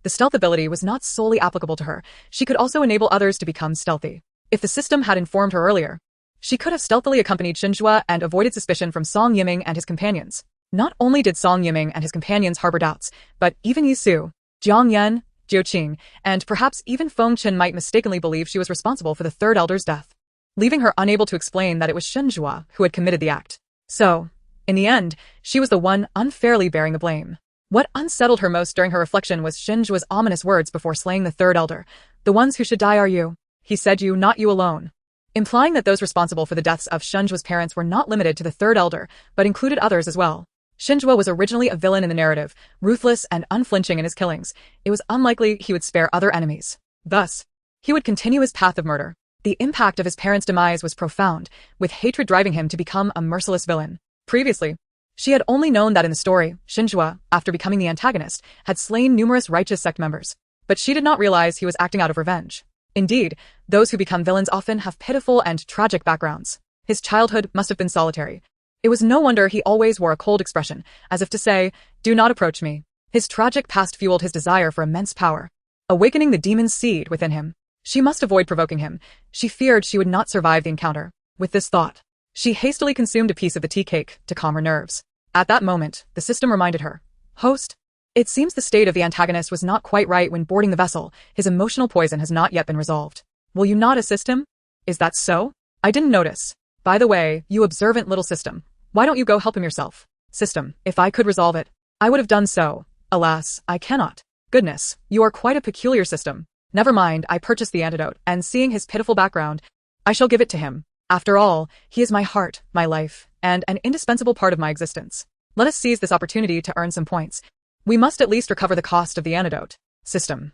the stealth ability was not solely applicable to her, she could also enable others to become stealthy. If the system had informed her earlier, she could have stealthily accompanied Xingwu and avoided suspicion from Song Yiming and his companions. Not only did Song Yiming and his companions harbor doubts, but even Yi Su, Jiang Yan, Jiu Qing, and perhaps even Feng Chen might mistakenly believe she was responsible for the third elder's death, leaving her unable to explain that it was Xingwu who had committed the act. So, in the end, she was the one unfairly bearing the blame. What unsettled her most during her reflection was Xingwu's ominous words before slaying the third elder. The ones who should die are you. He said you, not you alone. Implying that those responsible for the deaths of Xingwu's parents were not limited to the third elder, but included others as well. Xingwu was originally a villain in the narrative, ruthless and unflinching in his killings. It was unlikely he would spare other enemies. Thus, he would continue his path of murder. The impact of his parents' demise was profound, with hatred driving him to become a merciless villain. Previously, she had only known that in the story, Xingwu, after becoming the antagonist, had slain numerous righteous sect members. But she did not realize he was acting out of revenge. Indeed, those who become villains often have pitiful and tragic backgrounds. His childhood must have been solitary. It was no wonder he always wore a cold expression, as if to say, "Do not approach me." His tragic past fueled his desire for immense power, awakening the demon's seed within him. She must avoid provoking him. She feared she would not survive the encounter. With this thought, she hastily consumed a piece of the tea cake to calm her nerves. At that moment, the system reminded her, "Host, it seems the state of the antagonist was not quite right when boarding the vessel. His emotional poison has not yet been resolved. Will you not assist him? Is that so? I didn't notice. By the way, you observant little system, why don't you go help him yourself?" System, if I could resolve it, I would have done so. Alas, I cannot. Goodness, you are quite a peculiar system. Never mind, I purchased the antidote, and seeing his pitiful background, I shall give it to him. After all, he is my heart, my life, and an indispensable part of my existence. Let us seize this opportunity to earn some points. We must at least recover the cost of the antidote. System.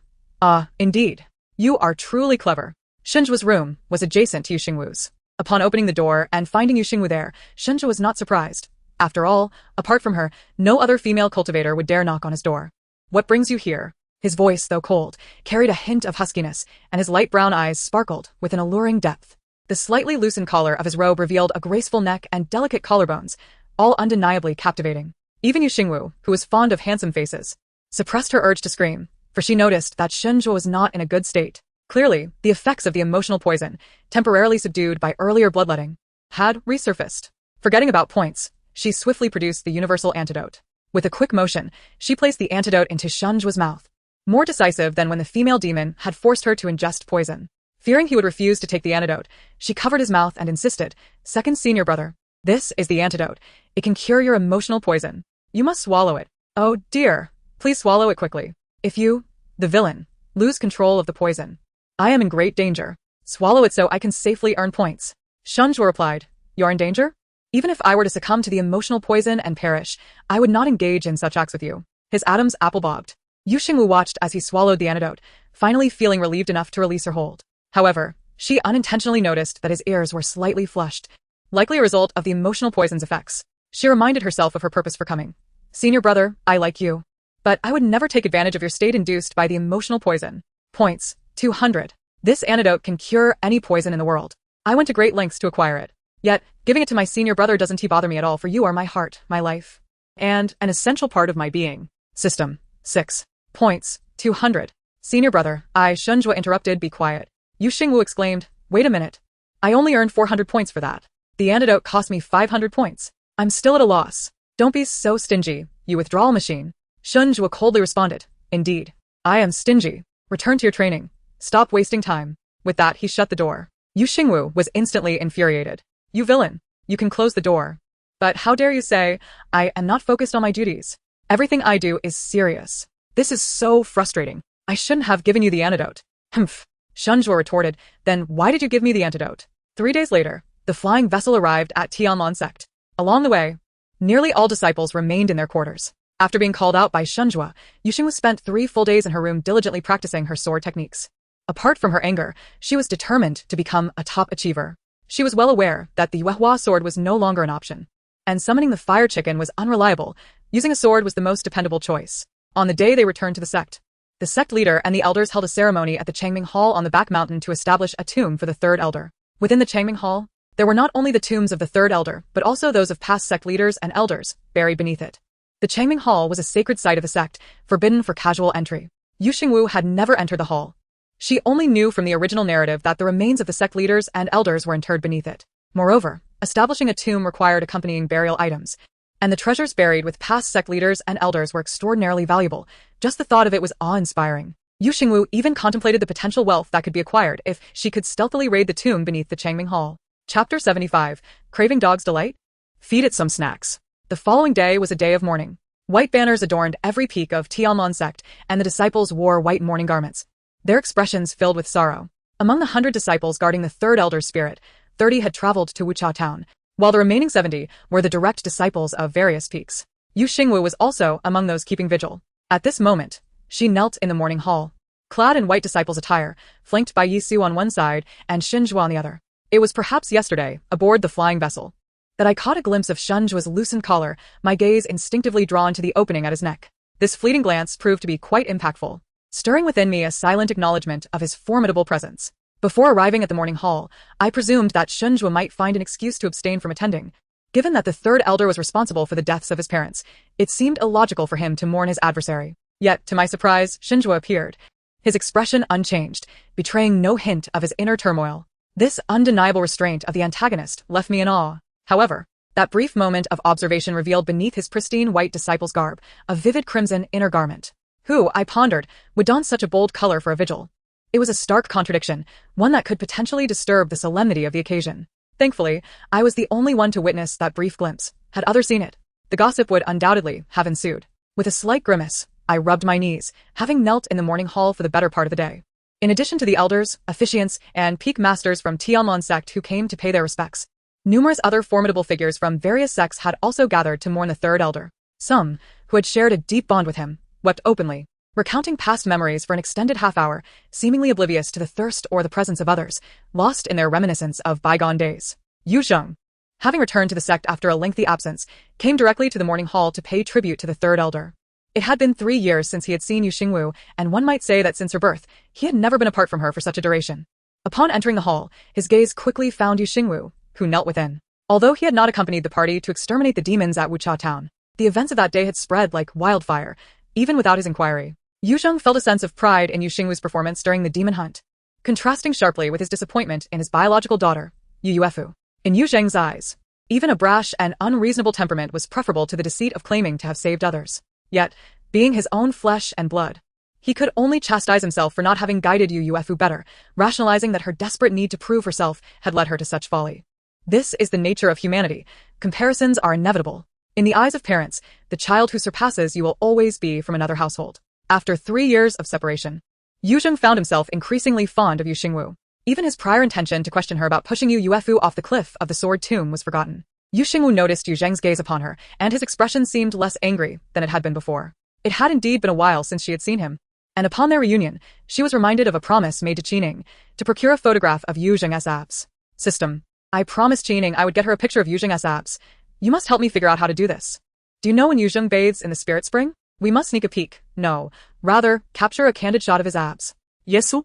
Indeed. You are truly clever. Xingwu's room was adjacent to Xingwu's. Upon opening the door and finding Xingwu there, Xingwu was not surprised. After all, apart from her, no other female cultivator would dare knock on his door. What brings you here? His voice, though cold, carried a hint of huskiness, and his light brown eyes sparkled with an alluring depth. The slightly loosened collar of his robe revealed a graceful neck and delicate collarbones, all undeniably captivating. Even Xingwu, who was fond of handsome faces, suppressed her urge to scream, for she noticed that Xingwu was not in a good state. Clearly, the effects of the emotional poison, temporarily subdued by earlier bloodletting, had resurfaced. Forgetting about points, she swiftly produced the universal antidote. With a quick motion, she placed the antidote into Xingwu's mouth, more decisive than when the female demon had forced her to ingest poison. Fearing he would refuse to take the antidote, she covered his mouth and insisted, "Second senior brother, this is the antidote. It can cure your emotional poison. You must swallow it. Oh dear, please swallow it quickly. If you, the villain, lose control of the poison, I am in great danger. Swallow it so I can safely earn points." Xingwu replied, "You're in danger? Even if I were to succumb to the emotional poison and perish, I would not engage in such acts with you." His Adam's apple bobbed. Xingwu watched as he swallowed the antidote, finally feeling relieved enough to release her hold. However, she unintentionally noticed that his ears were slightly flushed, likely a result of the emotional poison's effects. She reminded herself of her purpose for coming. "Senior brother, I like you, but I would never take advantage of your state induced by the emotional poison. Points, 200. This antidote can cure any poison in the world. I went to great lengths to acquire it. Yet, giving it to my senior brother doesn't bother me at all, for you are my heart, my life, and an essential part of my being." System. 6. Points, 200. "Senior brother, Xingwu interrupted, be quiet." Xingwu exclaimed, "Wait a minute. I only earned 400 points for that. The antidote cost me 500 points. I'm still at a loss. Don't be so stingy, you withdrawal machine." Xingwu coldly responded, "Indeed. I am stingy. Return to your training. Stop wasting time." With that, he shut the door. Xingwu was instantly infuriated. "You villain, you can close the door. But how dare you say, I am not focused on my duties? Everything I do is serious. This is so frustrating. I shouldn't have given you the antidote." "Humph," Xingwu retorted, "then why did you give me the antidote?" 3 days later, the flying vessel arrived at Tianlong sect. Along the way, nearly all disciples remained in their quarters. After being called out by Xingwu, Xingwu spent 3 full days in her room diligently practicing her sword techniques. Apart from her anger, she was determined to become a top achiever. She was well aware that the Yuehua sword was no longer an option, and summoning the fire chicken was unreliable. Using a sword was the most dependable choice. On the day they returned to the sect leader and the elders held a ceremony at the Changming Hall on the back mountain to establish a tomb for the third elder. Within the Changming Hall, there were not only the tombs of the third elder, but also those of past sect leaders and elders, buried beneath it. The Changming Hall was a sacred site of the sect, forbidden for casual entry. Xingwu had never entered the hall. She only knew from the original narrative that the remains of the sect leaders and elders were interred beneath it. Moreover, establishing a tomb required accompanying burial items, and the treasures buried with past sect leaders and elders were extraordinarily valuable. Just the thought of it was awe-inspiring. Xingwu even contemplated the potential wealth that could be acquired if she could stealthily raid the tomb beneath the Changming Hall. Chapter 75. Craving Dog's Delight? Feed it some snacks. The following day was a day of mourning. White banners adorned every peak of Tianlong sect, and the disciples wore white mourning garments, their expressions filled with sorrow. Among the 100 disciples guarding the third elder's spirit, 30 had traveled to Wuchao town, while the remaining 70 were the direct disciples of various peaks. Yu Xingwu was also among those keeping vigil. At this moment, she knelt in the morning hall, clad in white disciple's attire, flanked by Yisu on one side and Xingwu on the other. It was perhaps yesterday, aboard the flying vessel, that I caught a glimpse of Xingwu's loosened collar, my gaze instinctively drawn to the opening at his neck. This fleeting glance proved to be quite impactful, stirring within me a silent acknowledgement of his formidable presence. Before arriving at the morning hall, I presumed that Xingwu might find an excuse to abstain from attending. Given that the third elder was responsible for the deaths of his parents, it seemed illogical for him to mourn his adversary. Yet, to my surprise, Xingwu appeared, his expression unchanged, betraying no hint of his inner turmoil. This undeniable restraint of the antagonist left me in awe. However, that brief moment of observation revealed beneath his pristine white disciple's garb a vivid crimson inner garment. Who, I pondered, would don such a bold color for a vigil? It was a stark contradiction, one that could potentially disturb the solemnity of the occasion. Thankfully, I was the only one to witness that brief glimpse. Had others seen it, the gossip would undoubtedly have ensued. With a slight grimace, I rubbed my knees, having knelt in the morning hall for the better part of the day. In addition to the elders, officiants, and peak masters from Tianlong sect who came to pay their respects, numerous other formidable figures from various sects had also gathered to mourn the third elder. Some, who had shared a deep bond with him, wept openly, recounting past memories for an extended half-hour, seemingly oblivious to the thirst or the presence of others, lost in their reminiscence of bygone days. Yu Zheng, having returned to the sect after a lengthy absence, came directly to the morning hall to pay tribute to the third elder. It had been 3 years since he had seen Yu Xingwu, and one might say that since her birth, he had never been apart from her for such a duration. Upon entering the hall, his gaze quickly found Yu Xingwu, who knelt within. Although he had not accompanied the party to exterminate the demons at Wucha town, the events of that day had spread like wildfire, even without his inquiry. Yu Zheng felt a sense of pride in Yu Xingwu's performance during the demon hunt, contrasting sharply with his disappointment in his biological daughter, Yu Yuefu. In Yu Zheng's eyes, even a brash and unreasonable temperament was preferable to the deceit of claiming to have saved others. Yet, being his own flesh and blood, he could only chastise himself for not having guided Yu Yuefu better, rationalizing that her desperate need to prove herself had led her to such folly. This is the nature of humanity. Comparisons are inevitable. In the eyes of parents, the child who surpasses you will always be from another household. After 3 years of separation, Yu Zheng found himself increasingly fond of Yu Xingwu. Even his prior intention to question her about pushing Yu Yuefu off the cliff of the Sword Tomb was forgotten. Yu Xingwu noticed Yu Zheng's gaze upon her, and his expression seemed less angry than it had been before. It had indeed been a while since she had seen him, and upon their reunion, she was reminded of a promise made to Qining to procure a photograph of Yu Zheng's abs. System. I promised Qining I would get her a picture of Yu Zheng's abs. You must help me figure out how to do this. Do you know when Yu Zheng bathes in the spirit spring? We must sneak a peek. No, rather, capture a candid shot of his abs. Yesu?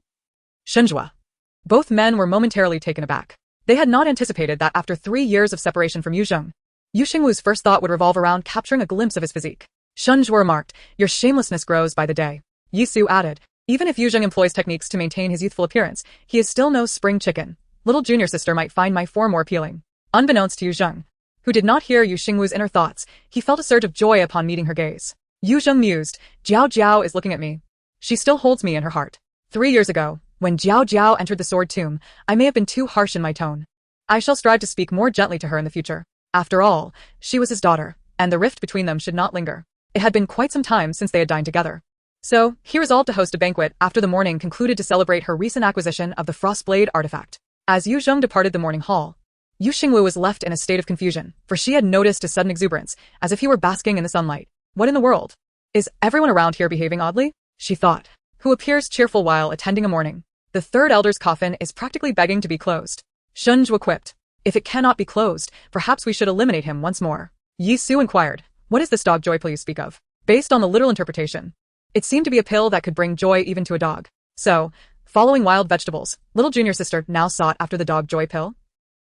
Xingwu. Both men were momentarily taken aback. They had not anticipated that after 3 years of separation from Yu Zheng, Yu Xingwu's first thought would revolve around capturing a glimpse of his physique. Xingwu remarked, "Your shamelessness grows by the day." Yisu added, "Even if Yu Zheng employs techniques to maintain his youthful appearance, he is still no spring chicken. Little junior sister might find my form more appealing." Unbeknownst to Yu Zheng, who did not hear Yu Xingwu's inner thoughts, he felt a surge of joy upon meeting her gaze. Yu Zheng mused, "Jiao Jiao is looking at me. She still holds me in her heart. 3 years ago, when Jiao Jiao entered the Sword Tomb, I may have been too harsh in my tone. I shall strive to speak more gently to her in the future. After all, she was his daughter, and the rift between them should not linger." It had been quite some time since they had dined together. So, he resolved to host a banquet after the morning concluded to celebrate her recent acquisition of the Frostblade artifact. As Yu Zheng departed the morning hall, Yu Xingwu was left in a state of confusion, for she had noticed his sudden exuberance, as if he were basking in the sunlight. What in the world? Is everyone around here behaving oddly? She thought. Who appears cheerful while attending a mourning? The third elder's coffin is practically begging to be closed. Xingwu quipped. If it cannot be closed, perhaps we should eliminate him once more. Yi Su inquired. What is this dog joy pill you speak of? Based on the literal interpretation, it seemed to be a pill that could bring joy even to a dog. So, following wild vegetables, little junior sister now sought after the dog joy pill?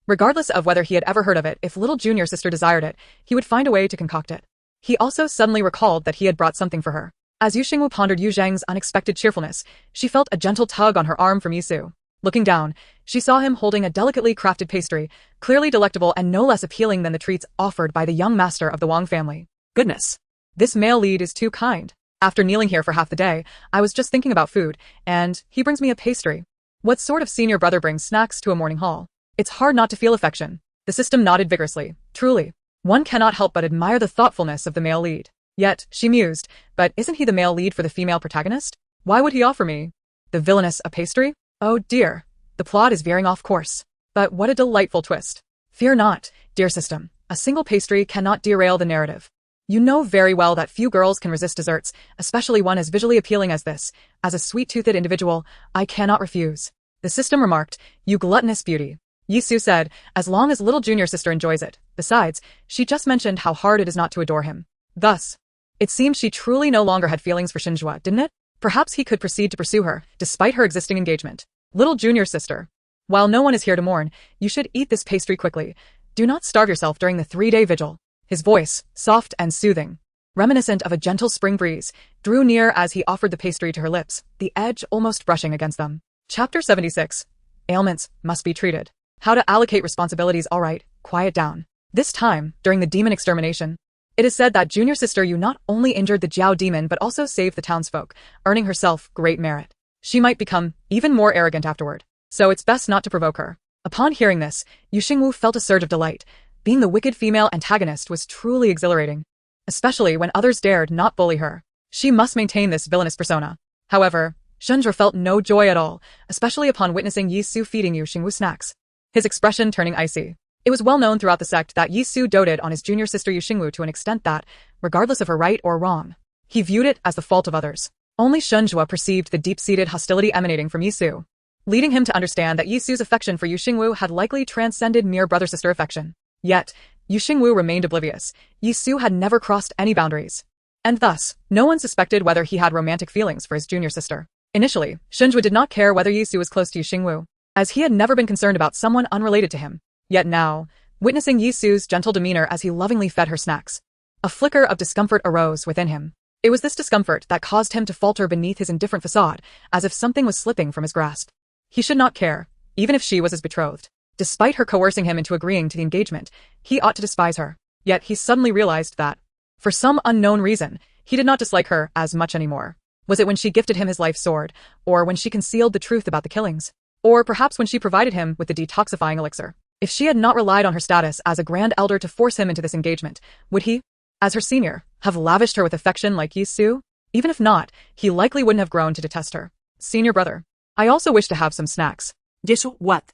Regardless of whether he had ever heard of it, if little junior sister desired it, he would find a way to concoct it. He also suddenly recalled that he had brought something for her. As Yu Xingwu pondered Yu Zheng's unexpected cheerfulness, she felt a gentle tug on her arm from Yisu. Looking down, she saw him holding a delicately crafted pastry, clearly delectable and no less appealing than the treats offered by the young master of the Wang family. Goodness! This male lead is too kind. After kneeling here for half the day, I was just thinking about food, and he brings me a pastry. What sort of senior brother brings snacks to a morning hall? It's hard not to feel affection. The system nodded vigorously. Truly. One cannot help but admire the thoughtfulness of the male lead. Yet, she mused, but isn't he the male lead for the female protagonist? Why would he offer me, the villainous, a pastry? Oh dear. The plot is veering off course. But what a delightful twist. Fear not, dear system. A single pastry cannot derail the narrative. You know very well that few girls can resist desserts, especially one as visually appealing as this. As a sweet-toothed individual, I cannot refuse. The system remarked, you gluttonous beauty. Yisu said, as long as little junior sister enjoys it. Besides, she just mentioned how hard it is not to adore him. Thus, it seemed she truly no longer had feelings for Xingwu, didn't it? Perhaps he could proceed to pursue her, despite her existing engagement. Little junior sister. While no one is here to mourn, you should eat this pastry quickly. Do not starve yourself during the 3-day vigil. His voice, soft and soothing, reminiscent of a gentle spring breeze, drew near as he offered the pastry to her lips, the edge almost brushing against them. Chapter 76. Ailments must be treated. How to allocate responsibilities. All right, quiet down. This time, during the demon extermination, it is said that junior sister Yu not only injured the Jiao demon but also saved the townsfolk, earning herself great merit. She might become even more arrogant afterward, so it's best not to provoke her. Upon hearing this, Yu Xingwu felt a surge of delight. Being the wicked female antagonist was truly exhilarating, especially when others dared not bully her. She must maintain this villainous persona. However, Shenzhe felt no joy at all, especially upon witnessing Yisu feeding Yu Xingwu snacks, his expression turning icy. It was well known throughout the sect that Yisu doted on his junior sister Yu Xingwu to an extent that, regardless of her right or wrong, he viewed it as the fault of others. Only Shenzhe perceived the deep-seated hostility emanating from Yisu, leading him to understand that Yisu's affection for Yu Xingwu had likely transcended mere brother-sister affection. Yet, Yu Xingwu remained oblivious. Yisu had never crossed any boundaries. And thus, no one suspected whether he had romantic feelings for his junior sister. Initially, Shenzhe did not care whether Yisu was close to Yu Xingwu, as he had never been concerned about someone unrelated to him. Yet now, witnessing Yisu's gentle demeanor as he lovingly fed her snacks, a flicker of discomfort arose within him. It was this discomfort that caused him to falter beneath his indifferent facade, as if something was slipping from his grasp. He should not care, even if she was his betrothed. Despite her coercing him into agreeing to the engagement, he ought to despise her. Yet he suddenly realized that, for some unknown reason, he did not dislike her as much anymore. Was it when she gifted him his life sword, or when she concealed the truth about the killings? Or perhaps when she provided him with the detoxifying elixir? If she had not relied on her status as a grand elder to force him into this engagement, would he, as her senior, have lavished her with affection like Yisu? Even if not, he likely wouldn't have grown to detest her. Senior brother, I also wish to have some snacks. Jisoo, what?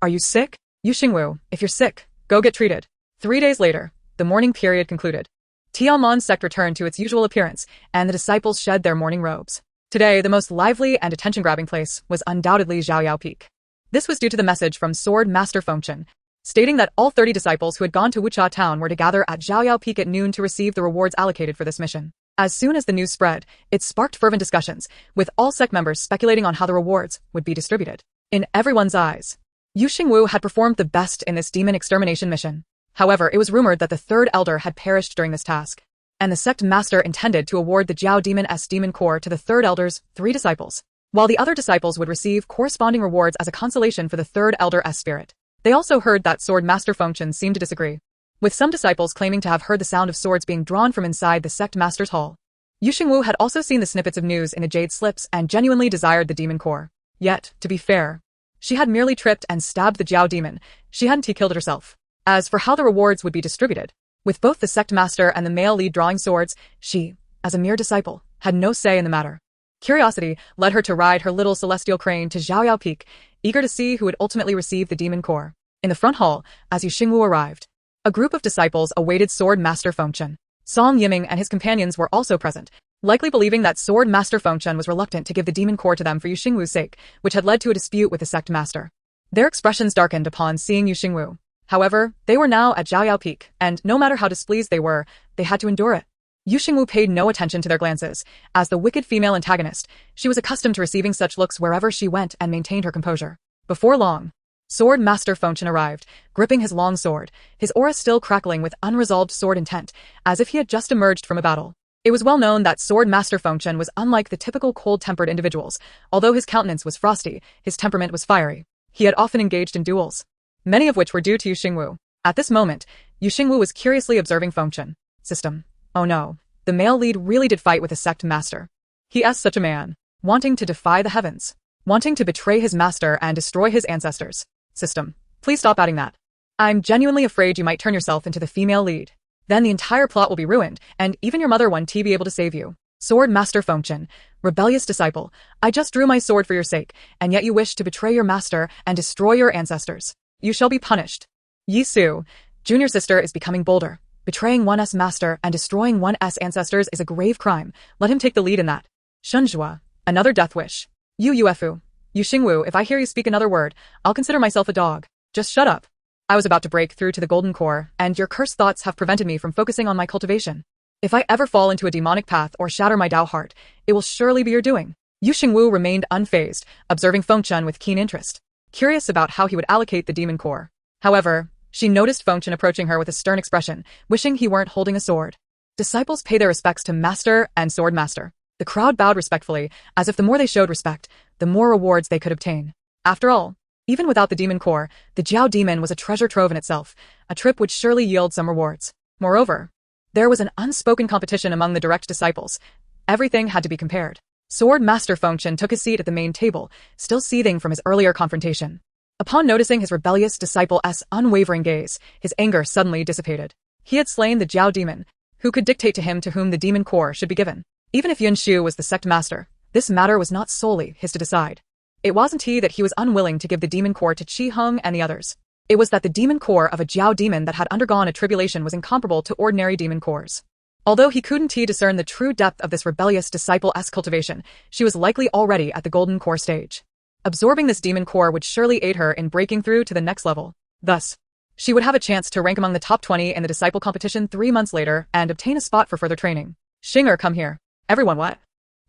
Are you sick? Yu Xingwu, if you're sick, go get treated. 3 days later, the mourning period concluded. Tiamon's sect returned to its usual appearance, and the disciples shed their mourning robes. Today, the most lively and attention-grabbing place was undoubtedly Xiaoyao Peak. This was due to the message from Sword Master Fengchen, stating that all 30 disciples who had gone to Wucha Town were to gather at Xiaoyao Peak at noon to receive the rewards allocated for this mission. As soon as the news spread, it sparked fervent discussions, with all sect members speculating on how the rewards would be distributed. In everyone's eyes, Yu Xingwu had performed the best in this demon extermination mission. However, it was rumored that the third elder had perished during this task, and the sect master intended to award the Jiao Demon's demon core to the third elder's 3 disciples, while the other disciples would receive corresponding rewards as a consolation for the third elder's spirit. They also heard that Sword Master Fengchen seemed to disagree, with some disciples claiming to have heard the sound of swords being drawn from inside the sect master's hall. Yu Xingwu had also seen the snippets of news in the jade slips and genuinely desired the demon core. Yet, to be fair, she had merely tripped and stabbed the Jiao demon. She hadn't killed it herself. As for how the rewards would be distributed, with both the sect master and the male lead drawing swords, she, as a mere disciple, had no say in the matter. Curiosity led her to ride her little celestial crane to Xiaoyao Peak, eager to see who would ultimately receive the demon core. In the front hall, as Yu Xingwu arrived, a group of disciples awaited Sword Master Fengchen. Song Yiming and his companions were also present, likely believing that Sword Master Fengchen was reluctant to give the demon core to them for Yu Xingwu's sake, which had led to a dispute with the sect master. Their expressions darkened upon seeing Yu Xingwu. However, they were now at Xiaoyao Peak, and no matter how displeased they were, they had to endure it. Yu Xingwu paid no attention to their glances. As the wicked female antagonist, she was accustomed to receiving such looks wherever she went and maintained her composure. Before long, Sword Master Fengchen arrived, gripping his long sword, his aura still crackling with unresolved sword intent, as if he had just emerged from a battle. It was well known that Sword Master Fengchen was unlike the typical cold-tempered individuals. Although his countenance was frosty, his temperament was fiery. He had often engaged in duels, many of which were due to Yu Xingwu. At this moment, Yu Xingwu was curiously observing Fengchen. System. Oh no, the male lead really did fight with the sect master. He is such a man, wanting to defy the heavens, wanting to betray his master and destroy his ancestors. System. Please stop adding that. I'm genuinely afraid you might turn yourself into the female lead. Then the entire plot will be ruined, and even your mother won't be able to save you. Sword Master Fengchen, rebellious disciple, I just drew my sword for your sake, and yet you wish to betray your master and destroy your ancestors. You shall be punished. Yisu, junior sister is becoming bolder. Betraying one's master and destroying one's ancestors is a grave crime. Let him take the lead in that. Shenzhua, another death wish. You Yuefu. You Xingwu, if I hear you speak another word, I'll consider myself a dog. Just shut up. I was about to break through to the golden core, and your cursed thoughts have prevented me from focusing on my cultivation. If I ever fall into a demonic path or shatter my Dao heart, it will surely be your doing. Yu Xingwu remained unfazed, observing Fengchen with keen interest, curious about how he would allocate the demon core. However, she noticed Fengchen approaching her with a stern expression, wishing he weren't holding a sword. Disciples pay their respects to master and sword master. The crowd bowed respectfully, as if the more they showed respect, the more rewards they could obtain. After all, even without the demon core, the Jiao demon was a treasure trove in itself. A trip would surely yield some rewards. Moreover, there was an unspoken competition among the direct disciples. Everything had to be compared. Sword Master Fengchen took his seat at the main table, still seething from his earlier confrontation. Upon noticing his rebellious disciple's unwavering gaze, his anger suddenly dissipated. He had slain the Jiao demon, who could dictate to him to whom the demon core should be given. Even if Yun Shu was the sect master, this matter was not solely his to decide. It wasn't that he was unwilling to give the demon core to Qi Heng and the others. It was that the demon core of a Jiao demon that had undergone a tribulation was incomparable to ordinary demon cores. Although he couldn't discern the true depth of this rebellious disciple's cultivation, she was likely already at the golden core stage. Absorbing this demon core would surely aid her in breaking through to the next level. Thus, she would have a chance to rank among the top 20 in the disciple competition 3 months later and obtain a spot for further training. Xinger, come here. Everyone, what?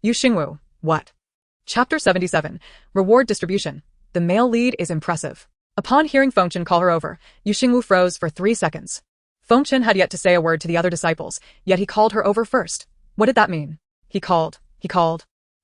You Xingwu, what? Chapter 77, Reward Distribution. The male lead is impressive. Upon hearing Fengchen call her over, Yu Xingwu froze for 3 seconds. Fengchen had yet to say a word to the other disciples, yet he called her over first. What did that mean? He called.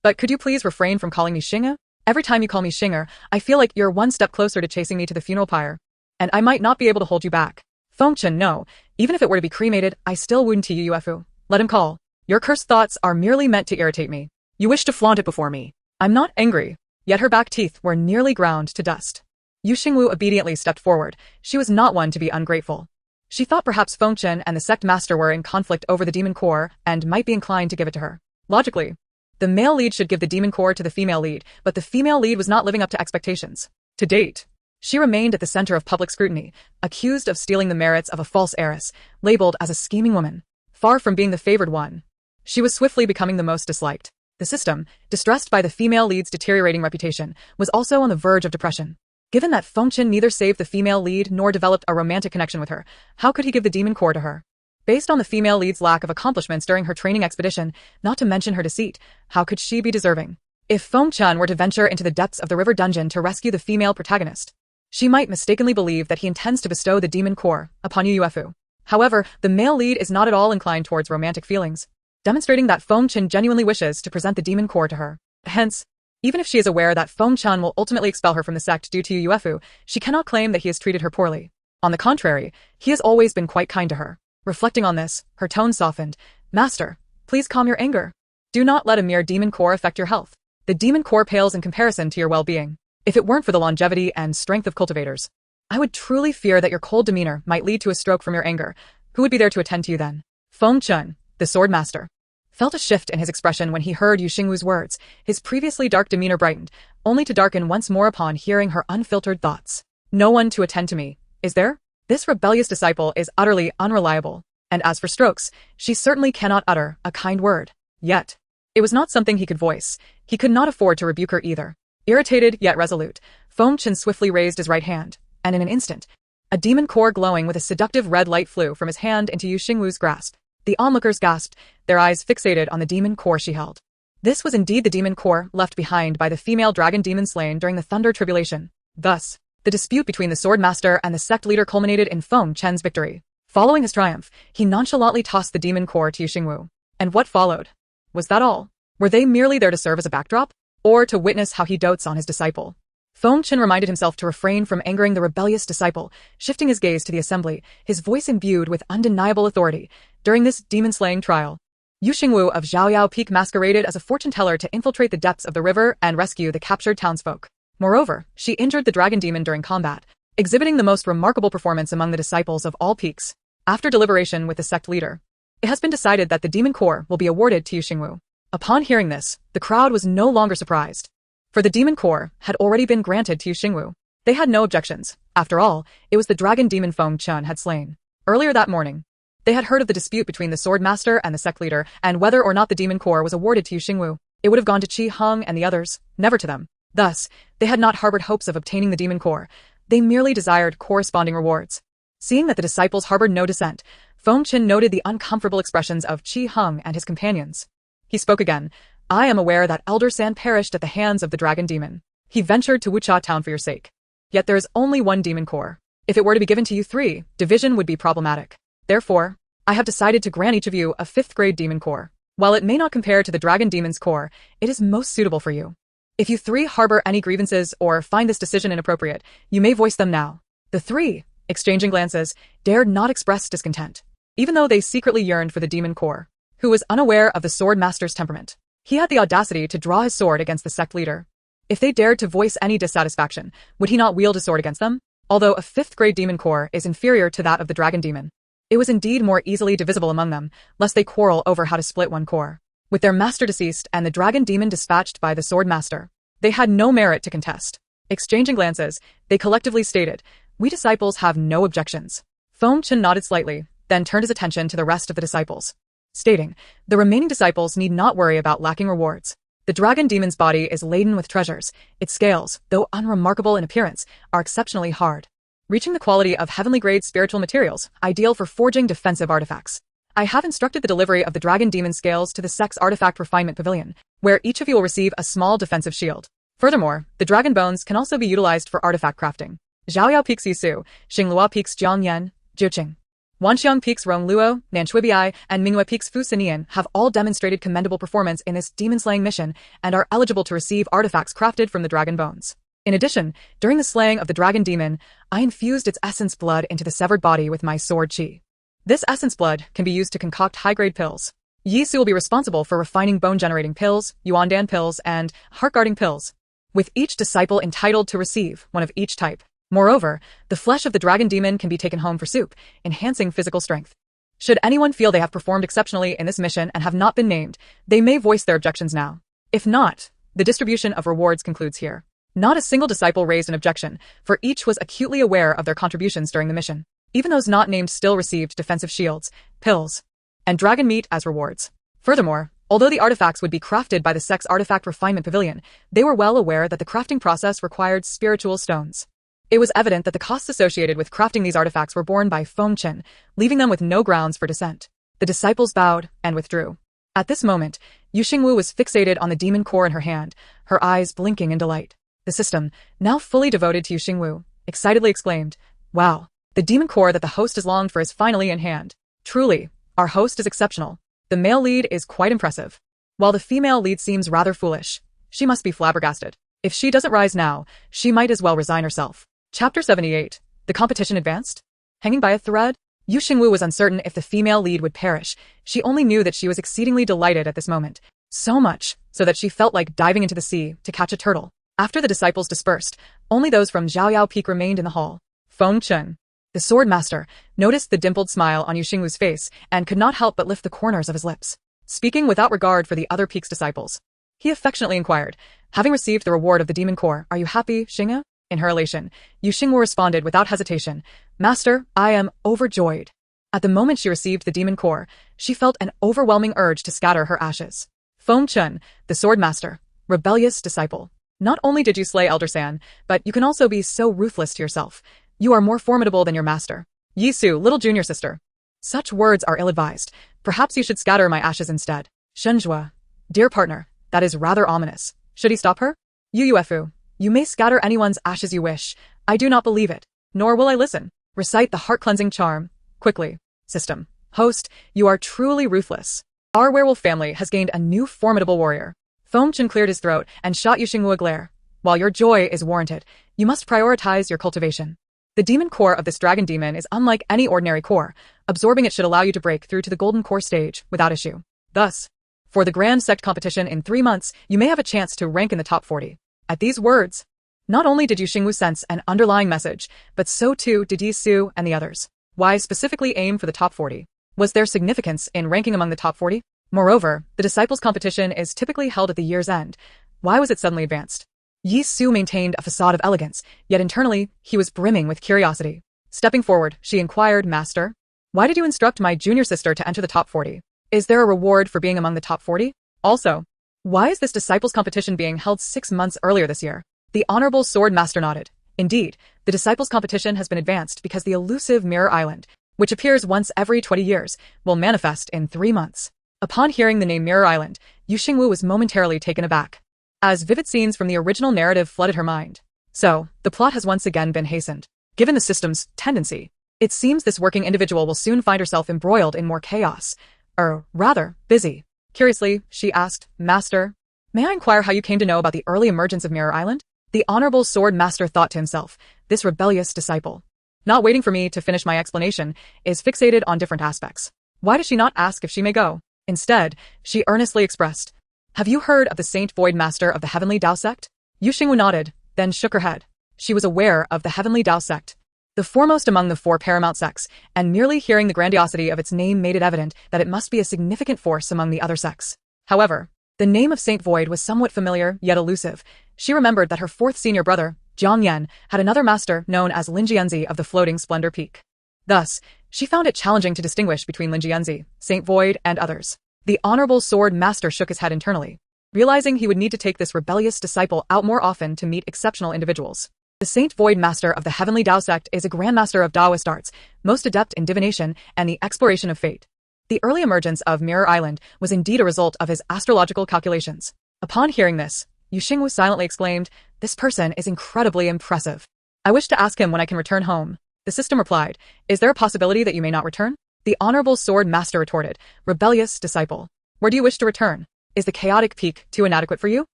But could you please refrain from calling me Xinge? Every time you call me Xinger, I feel like you're one step closer to chasing me to the funeral pyre. And I might not be able to hold you back. Fengchen, no. Even if it were to be cremated, I still wouldn't you Yuefu. Let him call. Your cursed thoughts are merely meant to irritate me. You wish to flaunt it before me. I'm not angry. Yet her back teeth were nearly ground to dust. Yu Xingwu obediently stepped forward. She was not one to be ungrateful. She thought perhaps Fengchen and the sect master were in conflict over the demon core and might be inclined to give it to her. Logically, the male lead should give the demon core to the female lead, but the female lead was not living up to expectations. To date, she remained at the center of public scrutiny, accused of stealing the merits of a false heiress, labeled as a scheming woman. Far from being the favored one, she was swiftly becoming the most disliked. The system, distressed by the female lead's deteriorating reputation, was also on the verge of depression. Given that Fengchen neither saved the female lead nor developed a romantic connection with her, how could he give the demon core to her? Based on the female lead's lack of accomplishments during her training expedition, not to mention her deceit, how could she be deserving? If Fengchen were to venture into the depths of the river dungeon to rescue the female protagonist, she might mistakenly believe that he intends to bestow the demon core upon Yu Yuefu. However, the male lead is not at all inclined towards romantic feelings, demonstrating that Fengchen genuinely wishes to present the demon core to her. Hence, even if she is aware that Fengchen will ultimately expel her from the sect due to Yu Yuefu, she cannot claim that he has treated her poorly. On the contrary, he has always been quite kind to her. Reflecting on this, her tone softened. Master, please calm your anger. Do not let a mere demon core affect your health. The demon core pales in comparison to your well-being. If it weren't for the longevity and strength of cultivators, I would truly fear that your cold demeanor might lead to a stroke from your anger. Who would be there to attend to you then? Fengchen, the sword master, felt a shift in his expression when he heard Yu Xingwu's words. His previously dark demeanor brightened, only to darken once more upon hearing her unfiltered thoughts. No one to attend to me, is there? This rebellious disciple is utterly unreliable, and as for strokes, she certainly cannot utter a kind word. Yet, it was not something he could voice. He could not afford to rebuke her either. Irritated yet resolute, Fengchen swiftly raised his right hand, and in an instant, a demon core glowing with a seductive red light flew from his hand into Yu Xingwu's grasp. The onlookers gasped, their eyes fixated on the demon core she held. This was indeed the demon core left behind by the female dragon demon slain during the Thunder Tribulation. Thus, the dispute between the sword master and the sect leader culminated in Fengchen's victory. Following his triumph, he nonchalantly tossed the demon core to Yu Xingwu. And what followed? Was that all? Were they merely there to serve as a backdrop? Or to witness how he dotes on his disciple? Fengchen reminded himself to refrain from angering the rebellious disciple, shifting his gaze to the assembly, his voice imbued with undeniable authority. During this demon-slaying trial, Yu Xingwu of Zhaoyao Peak masqueraded as a fortune-teller to infiltrate the depths of the river and rescue the captured townsfolk. Moreover, she injured the dragon demon during combat, exhibiting the most remarkable performance among the disciples of all peaks. After deliberation with the sect leader, it has been decided that the demon core will be awarded to Yu Xingwu. Upon hearing this, the crowd was no longer surprised, for the demon core had already been granted to Yu Xingwu. They had no objections. After all, it was the dragon demon Fengchen had slain. Earlier that morning, They had heard of the dispute between the sword master and the sect leader, and whether or not the demon core was awarded to Xingwu. It would have gone to Qi Heng and the others, never to them. Thus, they had not harbored hopes of obtaining the demon core. They merely desired corresponding rewards. Seeing that the disciples harbored no dissent, Feng Qin noted the uncomfortable expressions of Qi Heng and his companions. He spoke again. I am aware that Elder San perished at the hands of the dragon demon. He ventured to Wucha town for your sake. Yet there is only one demon core. If it were to be given to you three, division would be problematic. Therefore, I have decided to grant each of you a 5th grade demon core. While it may not compare to the dragon demon's core, it is most suitable for you. If you three harbor any grievances or find this decision inappropriate, you may voice them now. The three, exchanging glances, dared not express discontent, even though they secretly yearned for the demon core, who was unaware of the sword master's temperament. He had the audacity to draw his sword against the sect leader. If they dared to voice any dissatisfaction, would he not wield a sword against them? Although a 5th grade demon core is inferior to that of the dragon demon, it was indeed more easily divisible among them, lest they quarrel over how to split one core. With their master deceased and the dragon demon dispatched by the sword master, they had no merit to contest. Exchanging glances, they collectively stated, we disciples have no objections. Feng Qin nodded slightly, then turned his attention to the rest of the disciples, stating, the remaining disciples need not worry about lacking rewards. The dragon demon's body is laden with treasures. Its scales, though unremarkable in appearance, are exceptionally hard, reaching the quality of heavenly-grade spiritual materials, ideal for forging defensive artifacts. I have instructed the delivery of the dragon demon scales to the sect's artifact refinement pavilion, where each of you will receive a small defensive shield. Furthermore, the dragon bones can also be utilized for artifact crafting. Zhaoyao peaks Yisu, Xinglua peaks Jiangyan, Jiuqing, Wanxiang peaks Rong Luo, Nanshuibai, and Mingyue peaks Fu Sinian have all demonstrated commendable performance in this demon-slaying mission and are eligible to receive artifacts crafted from the dragon bones. In addition, during the slaying of the dragon demon, I infused its essence blood into the severed body with my sword qi. This essence blood can be used to concoct high-grade pills. Yisu will be responsible for refining bone-generating pills, yuandan pills, and heart-guarding pills, with each disciple entitled to receive one of each type. Moreover, the flesh of the dragon demon can be taken home for soup, enhancing physical strength. Should anyone feel they have performed exceptionally in this mission and have not been named, they may voice their objections now. If not, the distribution of rewards concludes here. Not a single disciple raised an objection, for each was acutely aware of their contributions during the mission. Even those not named still received defensive shields, pills, and dragon meat as rewards. Furthermore, although the artifacts would be crafted by the sect's artifact refinement pavilion, they were well aware that the crafting process required spiritual stones. It was evident that the costs associated with crafting these artifacts were borne by Feng Qin, leaving them with no grounds for dissent. The disciples bowed and withdrew. At this moment, Xingwu was fixated on the demon core in her hand, her eyes blinking in delight. The system, now fully devoted to Xingwu, excitedly exclaimed, wow, the demon core that the host has longed for is finally in hand. Truly, our host is exceptional. The male lead is quite impressive, while the female lead seems rather foolish. She must be flabbergasted. If she doesn't rise now, she might as well resign herself. Chapter 78. The competition advanced? Hanging by a thread? Xingwu was uncertain if the female lead would perish. She only knew that she was exceedingly delighted at this moment. So much, so that she felt like diving into the sea to catch a turtle. After the disciples dispersed, only those from Zhaoyao Peak remained in the hall. Feng Qin, the sword master, noticed the dimpled smile on Xingwu's face and could not help but lift the corners of his lips. Speaking without regard for the other Peak's disciples, he affectionately inquired, having received the reward of the demon core, are you happy, Xingwu? In her elation, Xingwu responded without hesitation, Master, I am overjoyed. At the moment she received the demon core, she felt an overwhelming urge to scatter her ashes. Feng Qin, the sword master, rebellious disciple. Not only did you slay Elder San, but you can also be so ruthless to yourself. You are more formidable than your master. Yisu, little junior sister. Such words are ill-advised. Perhaps you should scatter my ashes instead. Shenjue, dear partner, that is rather ominous. Should he stop her? Yuefu, you may scatter anyone's ashes you wish. I do not believe it, nor will I listen. Recite the heart-cleansing charm. Quickly. System. Host, you are truly ruthless. Our werewolf family has gained a new formidable warrior. Feng Qin cleared his throat and shot Xingwu a glare. While your joy is warranted, you must prioritize your cultivation. The demon core of this dragon demon is unlike any ordinary core. Absorbing it should allow you to break through to the golden core stage without issue. Thus, for the grand sect competition in 3 months, you may have a chance to rank in the top 40. At these words, not only did Xingwu sense an underlying message, but so too did Yisu and the others. Why specifically aim for the top 40? Was there significance in ranking among the top 40? Moreover, the disciples' competition is typically held at the year's end. Why was it suddenly advanced? Yisu maintained a facade of elegance, yet internally, he was brimming with curiosity. Stepping forward, she inquired, Master? Why did you instruct my junior sister to enter the top 40? Is there a reward for being among the top 40? Also, why is this disciples competition being held 6 months earlier this year? The Honorable Sword Master nodded. Indeed, the disciples competition has been advanced because the elusive Mirror Island, which appears once every 20 years, will manifest in 3 months. Upon hearing the name Mirror Island, Xingwu was momentarily taken aback, as vivid scenes from the original narrative flooded her mind. So, the plot has once again been hastened. Given the system's tendency, it seems this working individual will soon find herself embroiled in more chaos. Or, rather, busy. Curiously, she asked, Master, may I inquire how you came to know about the early emergence of Mirror Island? The Honorable Sword Master thought to himself, this rebellious disciple, not waiting for me to finish my explanation, is fixated on different aspects. Why does she not ask if she may go? Instead, she earnestly expressed, have you heard of the Saint Void Master of the Heavenly Tao sect? Xingwu nodded, then shook her head. She was aware of the Heavenly Tao sect, the foremost among the 4 paramount sects, and merely hearing the grandiosity of its name made it evident that it must be a significant force among the other sects. However, the name of Saint Void was somewhat familiar yet elusive. She remembered that her 4th senior brother, Jiang Yan, had another master known as Linjianzi of the Floating Splendor Peak. Thus, she found it challenging to distinguish between Linjianzi, Saint Void, and others. The Honorable Sword Master shook his head internally, realizing he would need to take this rebellious disciple out more often to meet exceptional individuals. The Saint Void Master of the Heavenly Tao sect is a grandmaster of Taoist arts, most adept in divination and the exploration of fate. The early emergence of Mirror Island was indeed a result of his astrological calculations. Upon hearing this, Xingwu silently exclaimed, this person is incredibly impressive. I wish to ask him when I can return home. The system replied, is there a possibility that you may not return? The Honorable Sword Master retorted, rebellious disciple. Where do you wish to return? Is the chaotic peak too inadequate for you?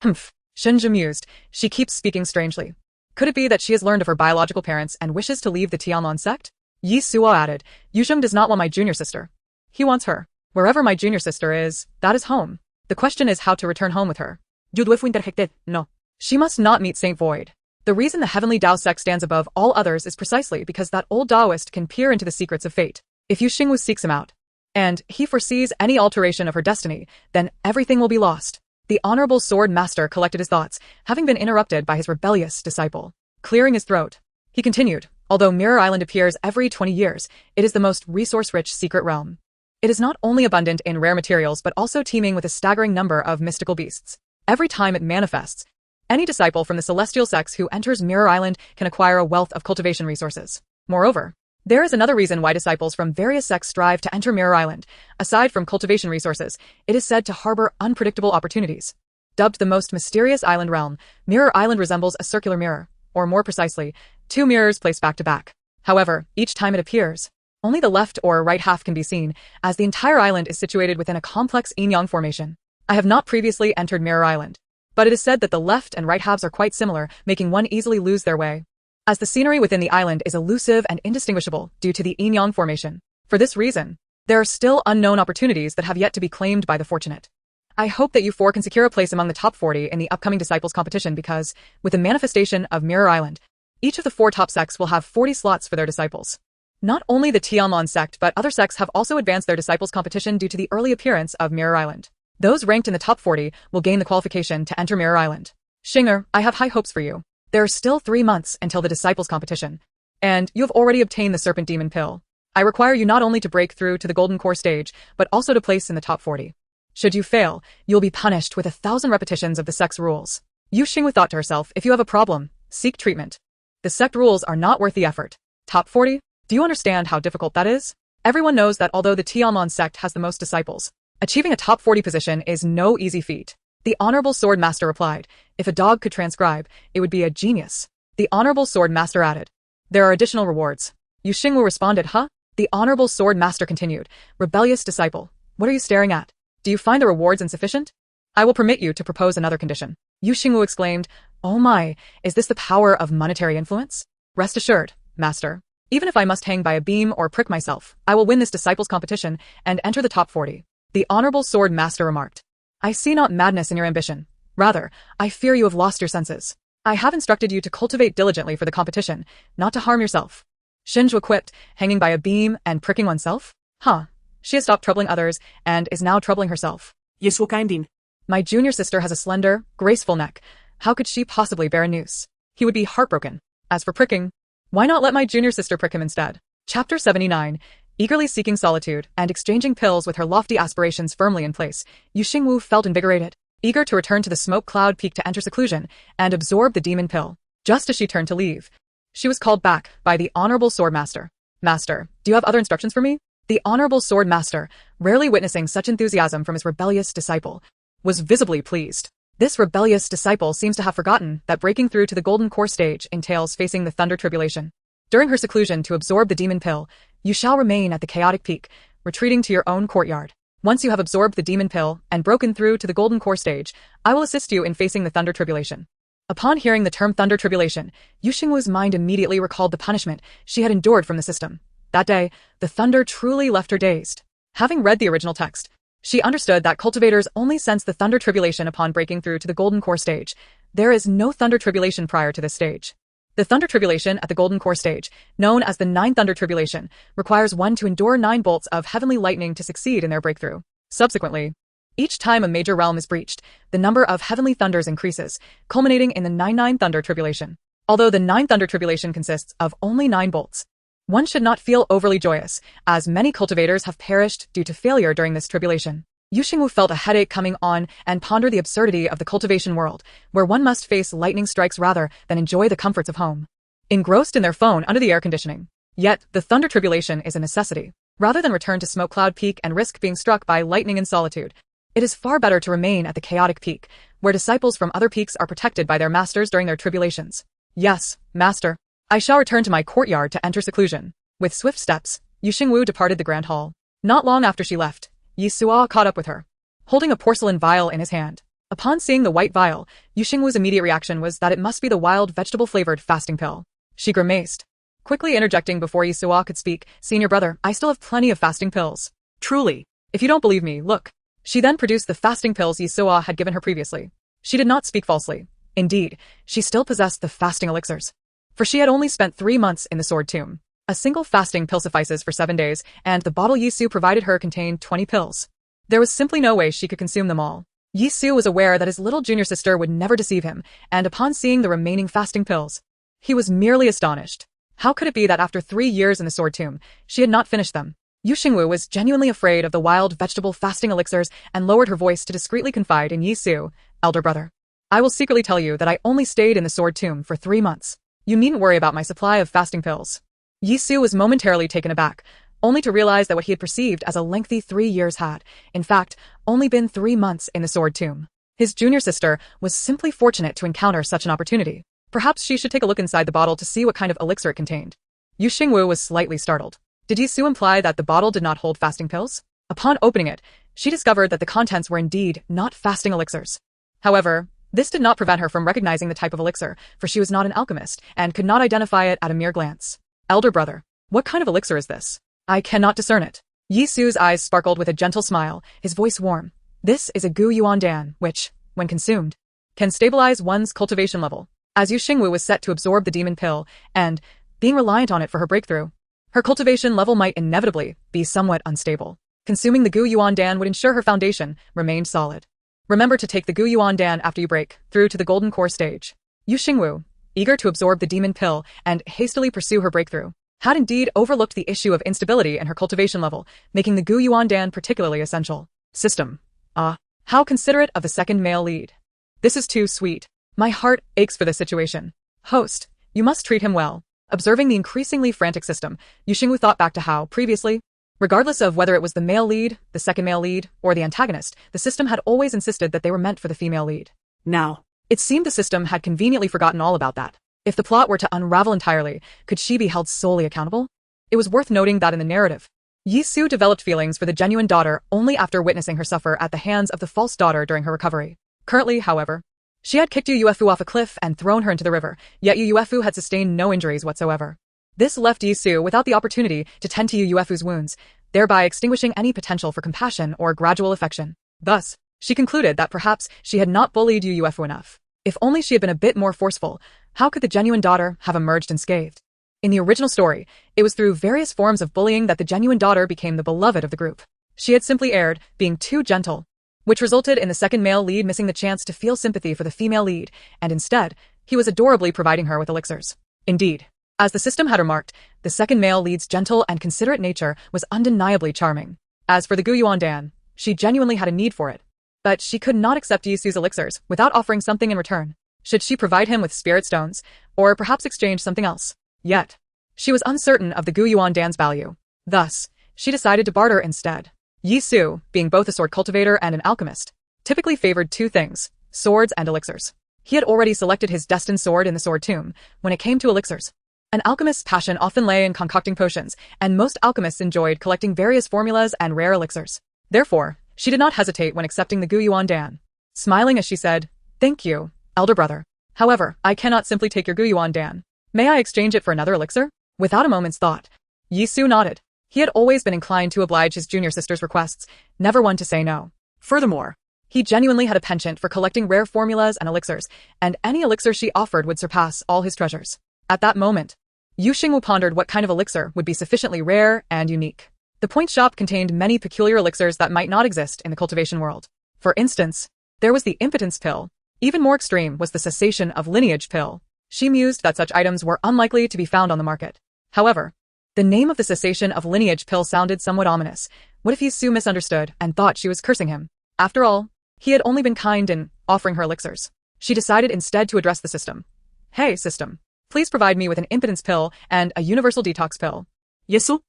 Humph. Shinja mused, she keeps speaking strangely. Could it be that she has learned of her biological parents and wishes to leave the Tianlong sect? Yi Suo added, Yuzhong does not want my junior sister. He wants her. Wherever my junior sister is, that is home. The question is how to return home with her. Yudwif interjected, no. She must not meet Saint Void. The reason the Heavenly Tao sect stands above all others is precisely because that old Taoist can peer into the secrets of fate. If Xingwu seeks him out, and he foresees any alteration of her destiny, then everything will be lost. The Honorable Sword Master collected his thoughts, having been interrupted by his rebellious disciple. Clearing his throat, he continued, although Mirror Island appears every 20 years, it is the most resource-rich secret realm. It is not only abundant in rare materials but also teeming with a staggering number of mystical beasts. Every time it manifests, any disciple from the celestial sects who enters Mirror Island can acquire a wealth of cultivation resources. Moreover, there is another reason why disciples from various sects strive to enter Mirror Island. Aside from cultivation resources, it is said to harbor unpredictable opportunities. Dubbed the most mysterious island realm, Mirror Island resembles a circular mirror, or more precisely, 2 mirrors placed back to back. However, each time it appears, only the left or right half can be seen, as the entire island is situated within a complex yin-yang formation. I have not previously entered Mirror Island, but it is said that the left and right halves are quite similar, making one easily lose their way, as the scenery within the island is elusive and indistinguishable due to the yin-yang formation. For this reason, there are still unknown opportunities that have yet to be claimed by the fortunate. I hope that you 4 can secure a place among the top 40 in the upcoming disciples competition because, with the manifestation of Mirror Island, each of the 4 top sects will have 40 slots for their disciples. Not only the Tianlong sect but other sects have also advanced their disciples competition due to the early appearance of Mirror Island. Those ranked in the top 40 will gain the qualification to enter Mirror Island. Shinger, I have high hopes for you. There are still 3 months until the disciples competition, and you have already obtained the Serpent Demon Pill. I require you not only to break through to the Golden Core stage, but also to place in the top 40. Should you fail, you'll be punished with 1,000 repetitions of the sect's rules. Yu Xingwu thought to herself, if you have a problem, seek treatment. The sect rules are not worth the effort. Top 40? Do you understand how difficult that is? Everyone knows that although the Tianlong sect has the most disciples, achieving a top 40 position is no easy feat. The Honorable Sword Master replied, if a dog could transcribe, it would be a genius. The Honorable Sword Master added, there are additional rewards. Yu Xingwu responded, huh? The Honorable Sword Master continued, rebellious disciple, what are you staring at? Do you find the rewards insufficient? I will permit you to propose another condition. Yu Xingwu exclaimed, oh my, is this the power of monetary influence? Rest assured, Master. Even if I must hang by a beam or prick myself, I will win this disciples competition and enter the top 40. The Honorable Sword Master remarked, I see not madness in your ambition. Rather, I fear you have lost your senses. I have instructed you to cultivate diligently for the competition, not to harm yourself. Xingwu quipped, hanging by a beam and pricking oneself? Huh. She has stopped troubling others and is now troubling herself. Yes, what kind? My junior sister has a slender, graceful neck. How could she possibly bear a noose? He would be heartbroken. As for pricking, why not let my junior sister prick him instead? Chapter 79. Eagerly seeking solitude and exchanging pills with her lofty aspirations firmly in place, Xingwu felt invigorated, eager to return to the smoke cloud peak to enter seclusion and absorb the demon pill. Just as she turned to leave, she was called back by the Honorable Swordmaster. Master, do you have other instructions for me? The Honorable Swordmaster, rarely witnessing such enthusiasm from his rebellious disciple, was visibly pleased. This rebellious disciple seems to have forgotten that breaking through to the Golden Core stage entails facing the Thunder Tribulation. During her seclusion to absorb the demon pill, you shall remain at the chaotic peak, retreating to your own courtyard. Once you have absorbed the demon pill and broken through to the Golden Core stage, I will assist you in facing the Thunder Tribulation. Upon hearing the term Thunder Tribulation, Xingwu's mind immediately recalled the punishment she had endured from the system. That day, the thunder truly left her dazed. Having read the original text, she understood that cultivators only sense the Thunder Tribulation upon breaking through to the Golden Core stage. There is no Thunder Tribulation prior to this stage. The Thunder Tribulation at the Golden Core stage, known as the 9 Thunder Tribulation, requires one to endure 9 bolts of heavenly lightning to succeed in their breakthrough. Subsequently, each time a major realm is breached, the number of heavenly thunders increases, culminating in the 9 Thunder Tribulation. Although the 9 Thunder Tribulation consists of only 9 bolts, one should not feel overly joyous, as many cultivators have perished due to failure during this tribulation. Xingwu felt a headache coming on and pondered the absurdity of the cultivation world, where one must face lightning strikes rather than enjoy the comforts of home. Engrossed in their phone under the air conditioning. Yet, the Thunder Tribulation is a necessity. Rather than return to Smoke Cloud Peak and risk being struck by lightning in solitude, it is far better to remain at the chaotic peak, where disciples from other peaks are protected by their masters during their tribulations. Yes, master. I shall return to my courtyard to enter seclusion. With swift steps, Xingwu departed the grand hall. Not long after she left, Yisua caught up with her, holding a porcelain vial in his hand. Upon seeing the white vial, Xingwu's immediate reaction was that it must be the wild vegetable-flavored fasting pill. She grimaced, quickly interjecting before Yisua could speak, "Senior brother, I still have plenty of fasting pills." Truly. If you don't believe me, look. She then produced the fasting pills Yisua had given her previously. She did not speak falsely. Indeed, she still possessed the fasting elixirs. For she had only spent 3 months in the Sword Tomb. A single fasting pill suffices for 7 days, and the bottle Yisu provided her contained 20 pills. There was simply no way she could consume them all. Yisu was aware that his little junior sister would never deceive him, and upon seeing the remaining fasting pills, he was merely astonished. How could it be that after 3 years in the Sword Tomb, she had not finished them? Xingwu was genuinely afraid of the wild vegetable fasting elixirs and lowered her voice to discreetly confide in Yisu, "Elder brother, I will secretly tell you that I only stayed in the Sword Tomb for 3 months. You needn't worry about my supply of fasting pills." Yisu was momentarily taken aback, only to realize that what he had perceived as a lengthy 3 years had, in fact, only been 3 months in the Sword Tomb. His junior sister was simply fortunate to encounter such an opportunity. Perhaps she should take a look inside the bottle to see what kind of elixir it contained. Xingwu was slightly startled. Did Yisu imply that the bottle did not hold fasting pills? Upon opening it, she discovered that the contents were indeed not fasting elixirs. However, this did not prevent her from recognizing the type of elixir, for she was not an alchemist and could not identify it at a mere glance. "Elder brother, what kind of elixir is this? I cannot discern it." Yisu's eyes sparkled with a gentle smile, his voice warm. "This is a Gu Yuan Dan, which, when consumed, can stabilize one's cultivation level." As Xingwu was set to absorb the demon pill, and, being reliant on it for her breakthrough, her cultivation level might inevitably be somewhat unstable. Consuming the Gu Yuan Dan would ensure her foundation remained solid. Remember to take the Gu Yuan Dan after you break through to the Golden Core stage. Xingwu, eager to absorb the demon pill and hastily pursue her breakthrough, had indeed overlooked the issue of instability in her cultivation level, making the Gu Yuan Dan particularly essential. System. How considerate of the second male lead. This is too sweet. My heart aches for this situation. Host, you must treat him well. Observing the increasingly frantic system, Xingwu thought back to how, previously, regardless of whether it was the male lead, the second male lead, or the antagonist, the system had always insisted that they were meant for the female lead. Now, it seemed the system had conveniently forgotten all about that. If the plot were to unravel entirely, could she be held solely accountable? It was worth noting that in the narrative, Yisu developed feelings for the genuine daughter only after witnessing her suffer at the hands of the false daughter during her recovery. Currently, however, she had kicked Yu Yuefu off a cliff and thrown her into the river, yet Yu Yuefu had sustained no injuries whatsoever. This left Yisu without the opportunity to tend to Yu Yuefu's wounds, thereby extinguishing any potential for compassion or gradual affection. Thus, she concluded that perhaps she had not bullied Yu Yuefu enough. If only she had been a bit more forceful, how could the genuine daughter have emerged unscathed? In the original story, it was through various forms of bullying that the genuine daughter became the beloved of the group. She had simply erred, being too gentle, which resulted in the second male lead missing the chance to feel sympathy for the female lead, and instead, he was adorably providing her with elixirs. Indeed, As the system had remarked, the second male lead's gentle and considerate nature was undeniably charming. As for the Gu Yuan Dan, she genuinely had a need for it. But she could not accept Yisu's elixirs without offering something in return. Should she provide him with spirit stones, or perhaps exchange something else? Yet, she was uncertain of the Gu Yuan Dan's value. Thus, she decided to barter instead. Yisu, being both a sword cultivator and an alchemist, typically favored two things: swords and elixirs. He had already selected his destined sword in the sword tomb when it came to elixirs. An alchemist's passion often lay in concocting potions, and most alchemists enjoyed collecting various formulas and rare elixirs. Therefore, she did not hesitate when accepting the Gu Yuan Dan, smiling as she said, "Thank you, elder brother. However, I cannot simply take your Gu Yuan Dan. May I exchange it for another elixir?" Without a moment's thought, Yisu nodded. He had always been inclined to oblige his junior sister's requests, never one to say no. Furthermore, he genuinely had a penchant for collecting rare formulas and elixirs, and any elixir she offered would surpass all his treasures. At that moment, Xingwu pondered what kind of elixir would be sufficiently rare and unique. The point shop contained many peculiar elixirs that might not exist in the cultivation world. For instance, there was the impotence pill. Even more extreme was the cessation of lineage pill. She mused that such items were unlikely to be found on the market. However, the name of the cessation of lineage pill sounded somewhat ominous. What if Yisu misunderstood and thought she was cursing him? After all, he had only been kind in offering her elixirs. She decided instead to address the system. "Hey, system. Please provide me with an impotence pill and a universal detox pill." Yesu?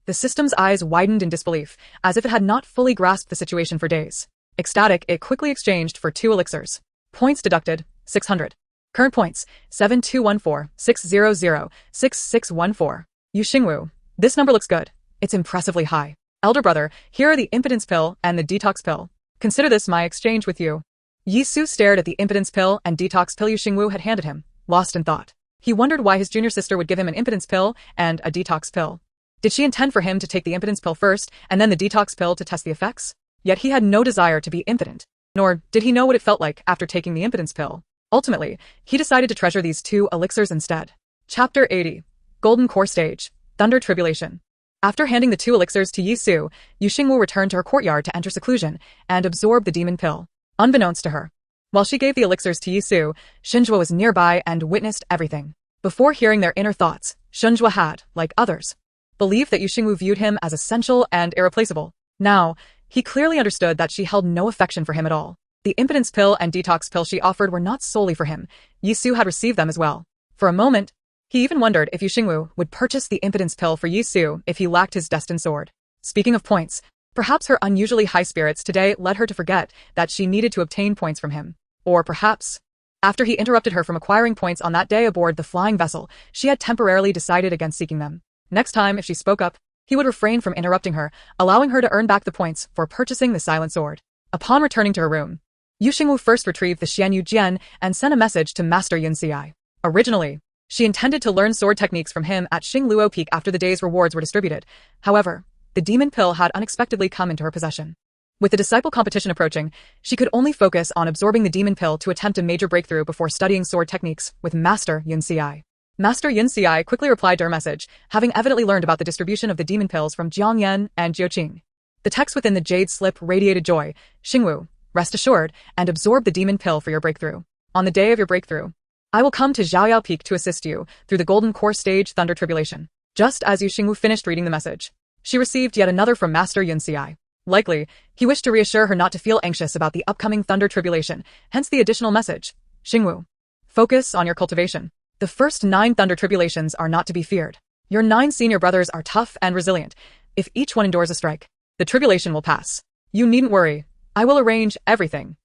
The system's eyes widened in disbelief, as if it had not fully grasped the situation for days. Ecstatic, it quickly exchanged for 2 elixirs. Points deducted, 600. Current points, 7214, 600, 6614. Xingwu, this number looks good. It's impressively high. Elder brother, here are the impotence pill and the detox pill. Consider this my exchange with you. Yisu stared at the impotence pill and detox pill Xingwu had handed him, lost in thought. He wondered why his junior sister would give him an impotence pill and a detox pill. Did she intend for him to take the impotence pill first and then the detox pill to test the effects? Yet he had no desire to be impotent, nor did he know what it felt like after taking the impotence pill. Ultimately, he decided to treasure these 2 elixirs instead. Chapter 80. Golden Core Stage. Thunder Tribulation. After handing the 2 elixirs to Yisu, Xingwu returned to her courtyard to enter seclusion and absorb the demon pill, unbeknownst to her. While she gave the elixirs to Yisu, Xingwu was nearby and witnessed everything. Before hearing their inner thoughts, Xingwu had, like others, believed that Xingwu viewed him as essential and irreplaceable. Now, he clearly understood that she held no affection for him at all. The impotence pill and detox pill she offered were not solely for him. Yisu had received them as well. For a moment, he even wondered if Xingwu would purchase the impotence pill for Yisu if he lacked his destined sword. Speaking of points, perhaps her unusually high spirits today led her to forget that she needed to obtain points from him. Or perhaps, after he interrupted her from acquiring points on that day aboard the flying vessel, she had temporarily decided against seeking them. Next time, if she spoke up, he would refrain from interrupting her, allowing her to earn back the points for purchasing the silent sword. Upon returning to her room, Xingwu first retrieved the Xianyu Jian and sent a message to Master Yunxiai. Originally, she intended to learn sword techniques from him at Xingluo Peak after the day's rewards were distributed. However, the demon pill had unexpectedly come into her possession. With the disciple competition approaching, she could only focus on absorbing the demon pill to attempt a major breakthrough before studying sword techniques with Master Yunxiai. Master Yunxiai quickly replied to her message, having evidently learned about the distribution of the demon pills from Jiang Yan and Jiuqing. The text within the jade slip radiated joy. "Xingwu, rest assured, and absorb the demon pill for your breakthrough. On the day of your breakthrough, I will come to Zhaoyao Peak to assist you through the Golden Core Stage Thunder Tribulation." Just as Xingwu finished reading the message, she received yet another from Master Yunxiai. Likely, he wished to reassure her not to feel anxious about the upcoming Thunder Tribulation, hence the additional message. "Xingwu, focus on your cultivation. The first 9 Thunder Tribulations are not to be feared. Your 9 senior brothers are tough and resilient. If each one endures a strike, the tribulation will pass. You needn't worry. I will arrange everything."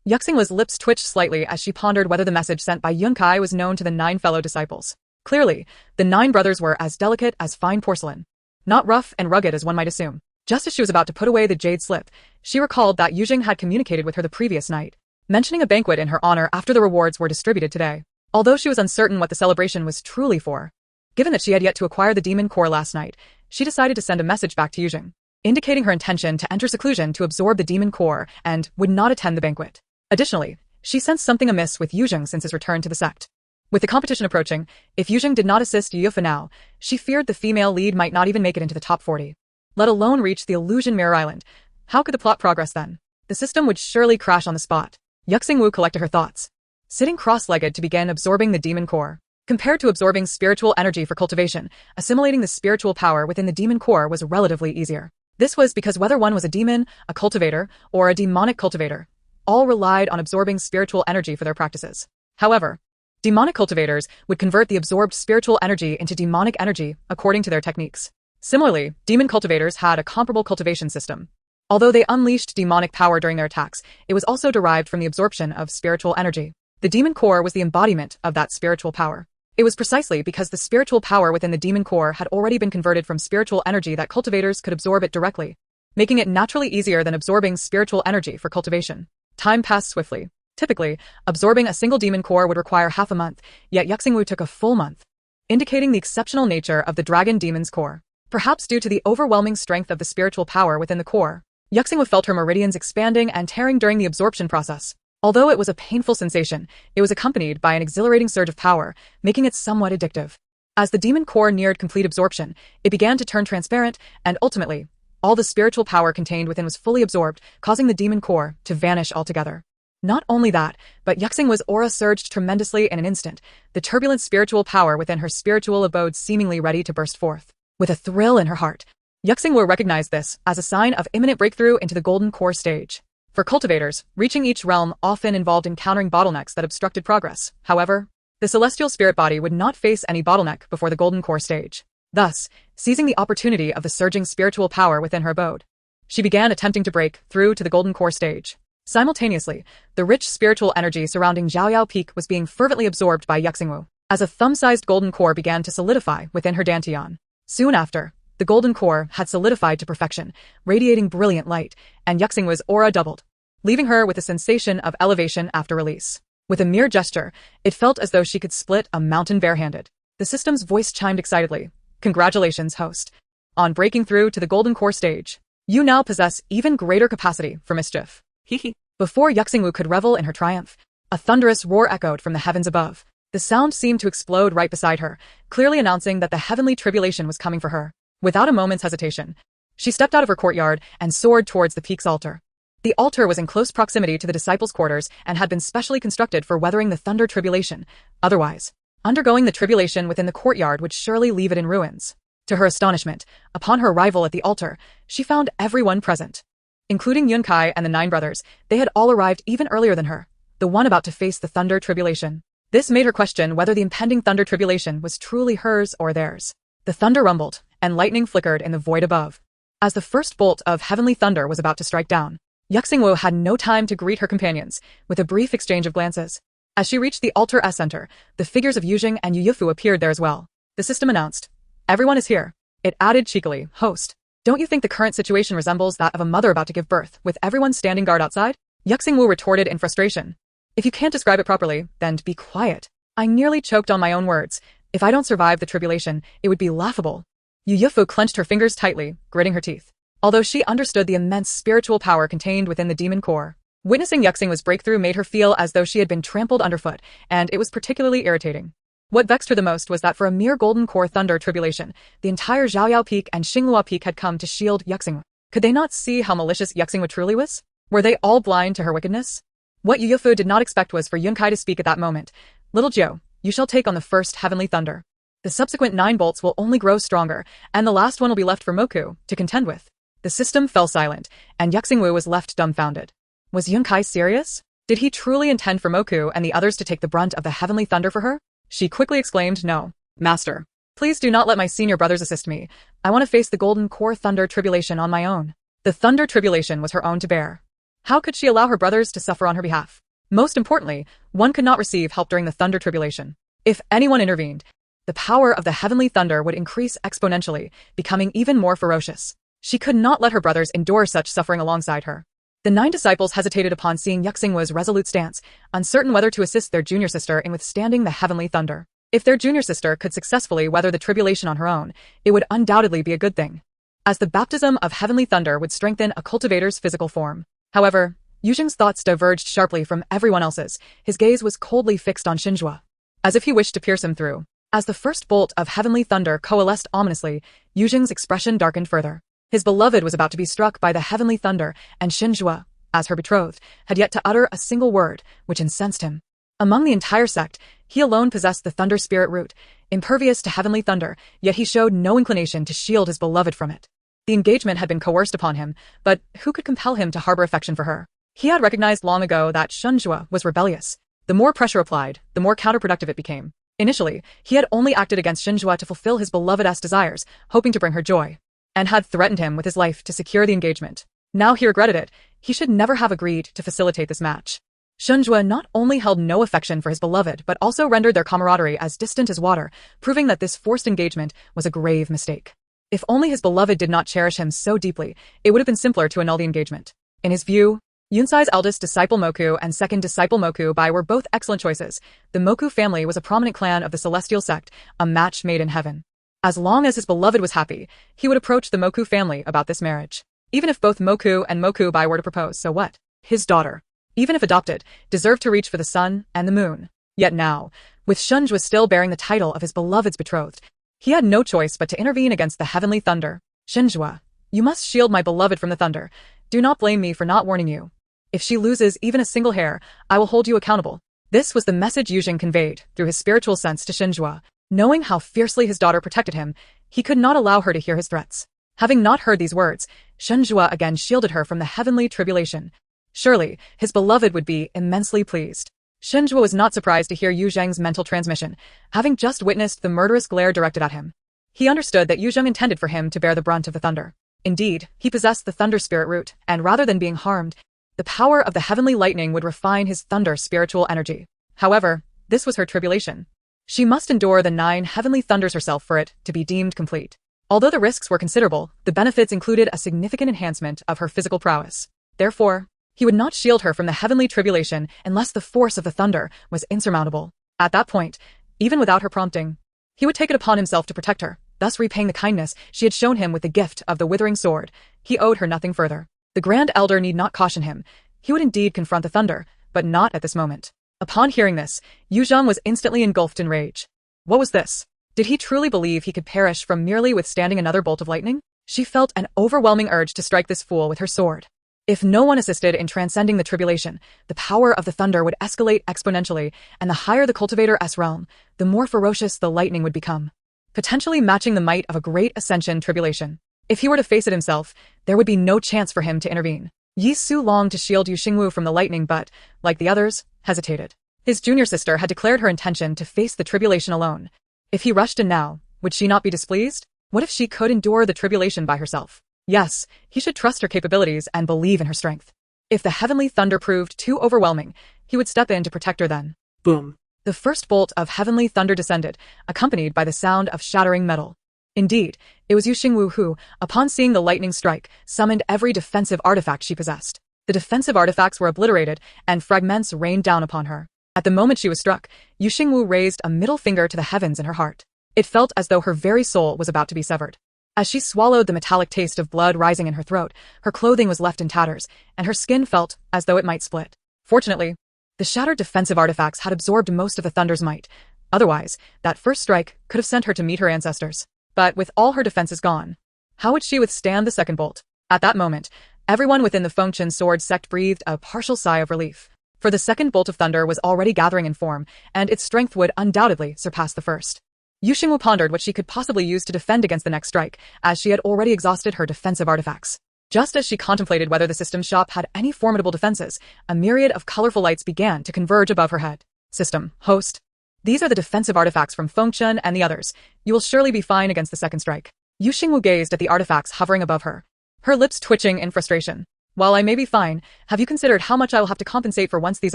Yuxingwa's lips twitched slightly as she pondered whether the message sent by Yunkai was known to the 9 fellow disciples. Clearly, the 9 brothers were as delicate as fine porcelain. Not rough and rugged as one might assume. Just as she was about to put away the jade slip, she recalled that Yujing had communicated with her the previous night, mentioning a banquet in her honor after the rewards were distributed today. Although she was uncertain what the celebration was truly for, given that she had yet to acquire the demon core last night, she decided to send a message back to Yujing, indicating her intention to enter seclusion to absorb the demon core and would not attend the banquet. Additionally, she sensed something amiss with Yujing since his return to the sect. With the competition approaching, if Yujing did not assist Yufa now, she feared the female lead might not even make it into the top 40. Let alone reach the Illusion Mirror Island. How could the plot progress then? The system would surely crash on the spot. Xingwu collected her thoughts, sitting cross-legged to begin absorbing the demon core. Compared to absorbing spiritual energy for cultivation, assimilating the spiritual power within the demon core was relatively easier. This was because whether one was a demon, a cultivator, or a demonic cultivator, all relied on absorbing spiritual energy for their practices. However, demonic cultivators would convert the absorbed spiritual energy into demonic energy according to their techniques. Similarly, demon cultivators had a comparable cultivation system. Although they unleashed demonic power during their attacks, it was also derived from the absorption of spiritual energy. The demon core was the embodiment of that spiritual power. It was precisely because the spiritual power within the demon core had already been converted from spiritual energy that cultivators could absorb it directly, making it naturally easier than absorbing spiritual energy for cultivation. Time passed swiftly. Typically, absorbing a single demon core would require half a month, yet Xingwu took a full month, indicating the exceptional nature of the dragon demon's core. Perhaps due to the overwhelming strength of the spiritual power within the core, Xingwu felt her meridians expanding and tearing during the absorption process. Although it was a painful sensation, it was accompanied by an exhilarating surge of power, making it somewhat addictive. As the demon core neared complete absorption, it began to turn transparent, and ultimately, all the spiritual power contained within was fully absorbed, causing the demon core to vanish altogether. Not only that, but Xingwu's aura surged tremendously in an instant, the turbulent spiritual power within her spiritual abode seemingly ready to burst forth. With a thrill in her heart, Xingwu recognized this as a sign of imminent breakthrough into the golden core stage. For cultivators, reaching each realm often involved encountering bottlenecks that obstructed progress. However, the celestial spirit body would not face any bottleneck before the golden core stage. Thus, seizing the opportunity of the surging spiritual power within her abode, she began attempting to break through to the golden core stage. Simultaneously, the rich spiritual energy surrounding Zhaoyao Peak was being fervently absorbed by Xingwu, as a thumb-sized golden core began to solidify within her dantian. Soon after, the golden core had solidified to perfection, radiating brilliant light, and Xingwu's aura doubled, leaving her with a sensation of elevation after release. With a mere gesture, it felt as though she could split a mountain barehanded. The system's voice chimed excitedly. Congratulations, host. On breaking through to the golden core stage, you now possess even greater capacity for mischief. Hehe. Before Xingwu could revel in her triumph, a thunderous roar echoed from the heavens above. The sound seemed to explode right beside her, clearly announcing that the heavenly tribulation was coming for her. Without a moment's hesitation, she stepped out of her courtyard and soared towards the peak's altar. The altar was in close proximity to the disciples' quarters and had been specially constructed for weathering the thunder tribulation. Otherwise, undergoing the tribulation within the courtyard would surely leave it in ruins. To her astonishment, upon her arrival at the altar, she found everyone present. Including Yunkai and the 9 brothers, they had all arrived even earlier than her, the one about to face the thunder tribulation. This made her question whether the impending thunder tribulation was truly hers or theirs. The thunder rumbled, and lightning flickered in the void above. As the first bolt of heavenly thunder was about to strike down, Xingwu had no time to greet her companions, with a brief exchange of glances. As she reached the altar center, the figures of Yujing and Yuyifu appeared there as well. The system announced, "Everyone is here." It added cheekily, "Host, don't you think the current situation resembles that of a mother about to give birth, with everyone standing guard outside?" Xingwu retorted in frustration. "If you can't describe it properly, then be quiet. I nearly choked on my own words. If I don't survive the tribulation, it would be laughable." Yuyifu clenched her fingers tightly, gritting her teeth. Although she understood the immense spiritual power contained within the demon core, witnessing Xingwu's breakthrough made her feel as though she had been trampled underfoot, and it was particularly irritating. What vexed her the most was that for a mere golden core thunder tribulation, the entire Zhaoyao Peak and Xinghua Peak had come to shield Xingwu. Could they not see how malicious Xingwu truly was? Were they all blind to her wickedness? What Yuyifu did not expect was for Yunkai to speak at that moment. "Little Jiu, you shall take on the first heavenly thunder. The subsequent 9 bolts will only grow stronger, and the last one will be left for Moku to contend with." The system fell silent, and Xingwu was left dumbfounded. Was Yunkai serious? Did he truly intend for Moku and the others to take the brunt of the heavenly thunder for her? She quickly exclaimed, "No, master. Please do not let my senior brothers assist me. I want to face the golden core thunder tribulation on my own." The thunder tribulation was her own to bear. How could she allow her brothers to suffer on her behalf? Most importantly, one could not receive help during the thunder tribulation. If anyone intervened, the power of the heavenly thunder would increase exponentially, becoming even more ferocious. She could not let her brothers endure such suffering alongside her. The 9 disciples hesitated upon seeing Xingwu's resolute stance, uncertain whether to assist their junior sister in withstanding the heavenly thunder. If their junior sister could successfully weather the tribulation on her own, it would undoubtedly be a good thing, as the baptism of heavenly thunder would strengthen a cultivator's physical form. However, Yujing's thoughts diverged sharply from everyone else's. His gaze was coldly fixed on Xinhua, as if he wished to pierce him through. As the first bolt of heavenly thunder coalesced ominously, Yujing's expression darkened further. His beloved was about to be struck by the heavenly thunder, and Xinhua, as her betrothed, had yet to utter a single word, which incensed him. Among the entire sect, He alone possessed the thunder spirit root, impervious to heavenly thunder, yet he showed no inclination to shield his beloved from it. The engagement had been coerced upon him, but who could compel him to harbor affection for her? He had recognized long ago that Xingwu was rebellious. The more pressure applied, the more counterproductive it became. Initially, he had only acted against Xingwu to fulfill his beloved's desires, hoping to bring her joy, and had threatened him with his life to secure the engagement. Now he regretted it. He should never have agreed to facilitate this match. Xingwu not only held no affection for his beloved but also rendered their camaraderie as distant as water, proving that this forced engagement was a grave mistake. If only his beloved did not cherish him so deeply, it would have been simpler to annul the engagement. In his view, Yunsai's eldest disciple Moku and second disciple Moku Bai were both excellent choices. The Moku family was a prominent clan of the celestial sect, a match made in heaven. As long as his beloved was happy, he would approach the Moku family about this marriage. Even if both Moku and Moku Bai were to propose, so what? His daughter, even if adopted, deserved to reach for the sun and the moon. Yet now, with Xingwu still bearing the title of his beloved's betrothed, he had no choice but to intervene against the heavenly thunder. Xingwu, you must shield my beloved from the thunder. Do not blame me for not warning you. If she loses even a single hair, I will hold you accountable. This was the message Yuzheng conveyed through his spiritual sense to Xingwu. Knowing how fiercely his daughter protected him, he could not allow her to hear his threats. Having not heard these words, Xingwu again shielded her from the heavenly tribulation. Surely, his beloved would be immensely pleased. Xingwu was not surprised to hear Yuzheng's mental transmission, having just witnessed the murderous glare directed at him. He understood that Yuzheng intended for him to bear the brunt of the thunder. Indeed, he possessed the thunder spirit root, and rather than being harmed, the power of the heavenly lightning would refine his thunder spiritual energy. However, this was her tribulation. She must endure the 9 heavenly thunders herself for it to be deemed complete. Although the risks were considerable, the benefits included a significant enhancement of her physical prowess. Therefore, he would not shield her from the heavenly tribulation unless the force of the thunder was insurmountable. At that point, even without her prompting, he would take it upon himself to protect her, thus repaying the kindness she had shown him with the gift of the withering sword. He owed her nothing further. The Grand Elder need not caution him. He would indeed confront the thunder, but not at this moment. Upon hearing this, Yuzheng was instantly engulfed in rage. What was this? Did he truly believe he could perish from merely withstanding another bolt of lightning? She felt an overwhelming urge to strike this fool with her sword. If no one assisted in transcending the tribulation, the power of the thunder would escalate exponentially, and the higher the cultivator's realm, the more ferocious the lightning would become, potentially matching the might of a great ascension tribulation. If he were to face it himself, there would be no chance for him to intervene. Yi Su longed to shield Yu Xingwu from the lightning but, like the others, hesitated. His junior sister had declared her intention to face the tribulation alone. If he rushed in now, would she not be displeased? What if she could endure the tribulation by herself? Yes, he should trust her capabilities and believe in her strength. If the heavenly thunder proved too overwhelming, he would step in to protect her then. Boom. The first bolt of heavenly thunder descended, accompanied by the sound of shattering metal. Indeed, it was Yu Xingwu who, upon seeing the lightning strike, summoned every defensive artifact she possessed. The defensive artifacts were obliterated, and fragments rained down upon her. At the moment she was struck, Yu Xingwu raised a middle finger to the heavens in her heart. It felt as though her very soul was about to be severed. As she swallowed the metallic taste of blood rising in her throat, her clothing was left in tatters, and her skin felt as though it might split. Fortunately, the shattered defensive artifacts had absorbed most of the thunder's might. Otherwise, that first strike could have sent her to meet her ancestors. But with all her defenses gone, how would she withstand the second bolt? At that moment, everyone within the Fengchen sword sect breathed a partial sigh of relief. For the second bolt of thunder was already gathering in form, and its strength would undoubtedly surpass the first. Yu Xingwu pondered what she could possibly use to defend against the next strike, as she had already exhausted her defensive artifacts. Just as she contemplated whether the system shop had any formidable defenses, a myriad of colorful lights began to converge above her head. System, host. These are the defensive artifacts from Fengchen and the others. You will surely be fine against the second strike. Yu Xingwu gazed at the artifacts hovering above her, her lips twitching in frustration. While I may be fine, have you considered how much I will have to compensate for once these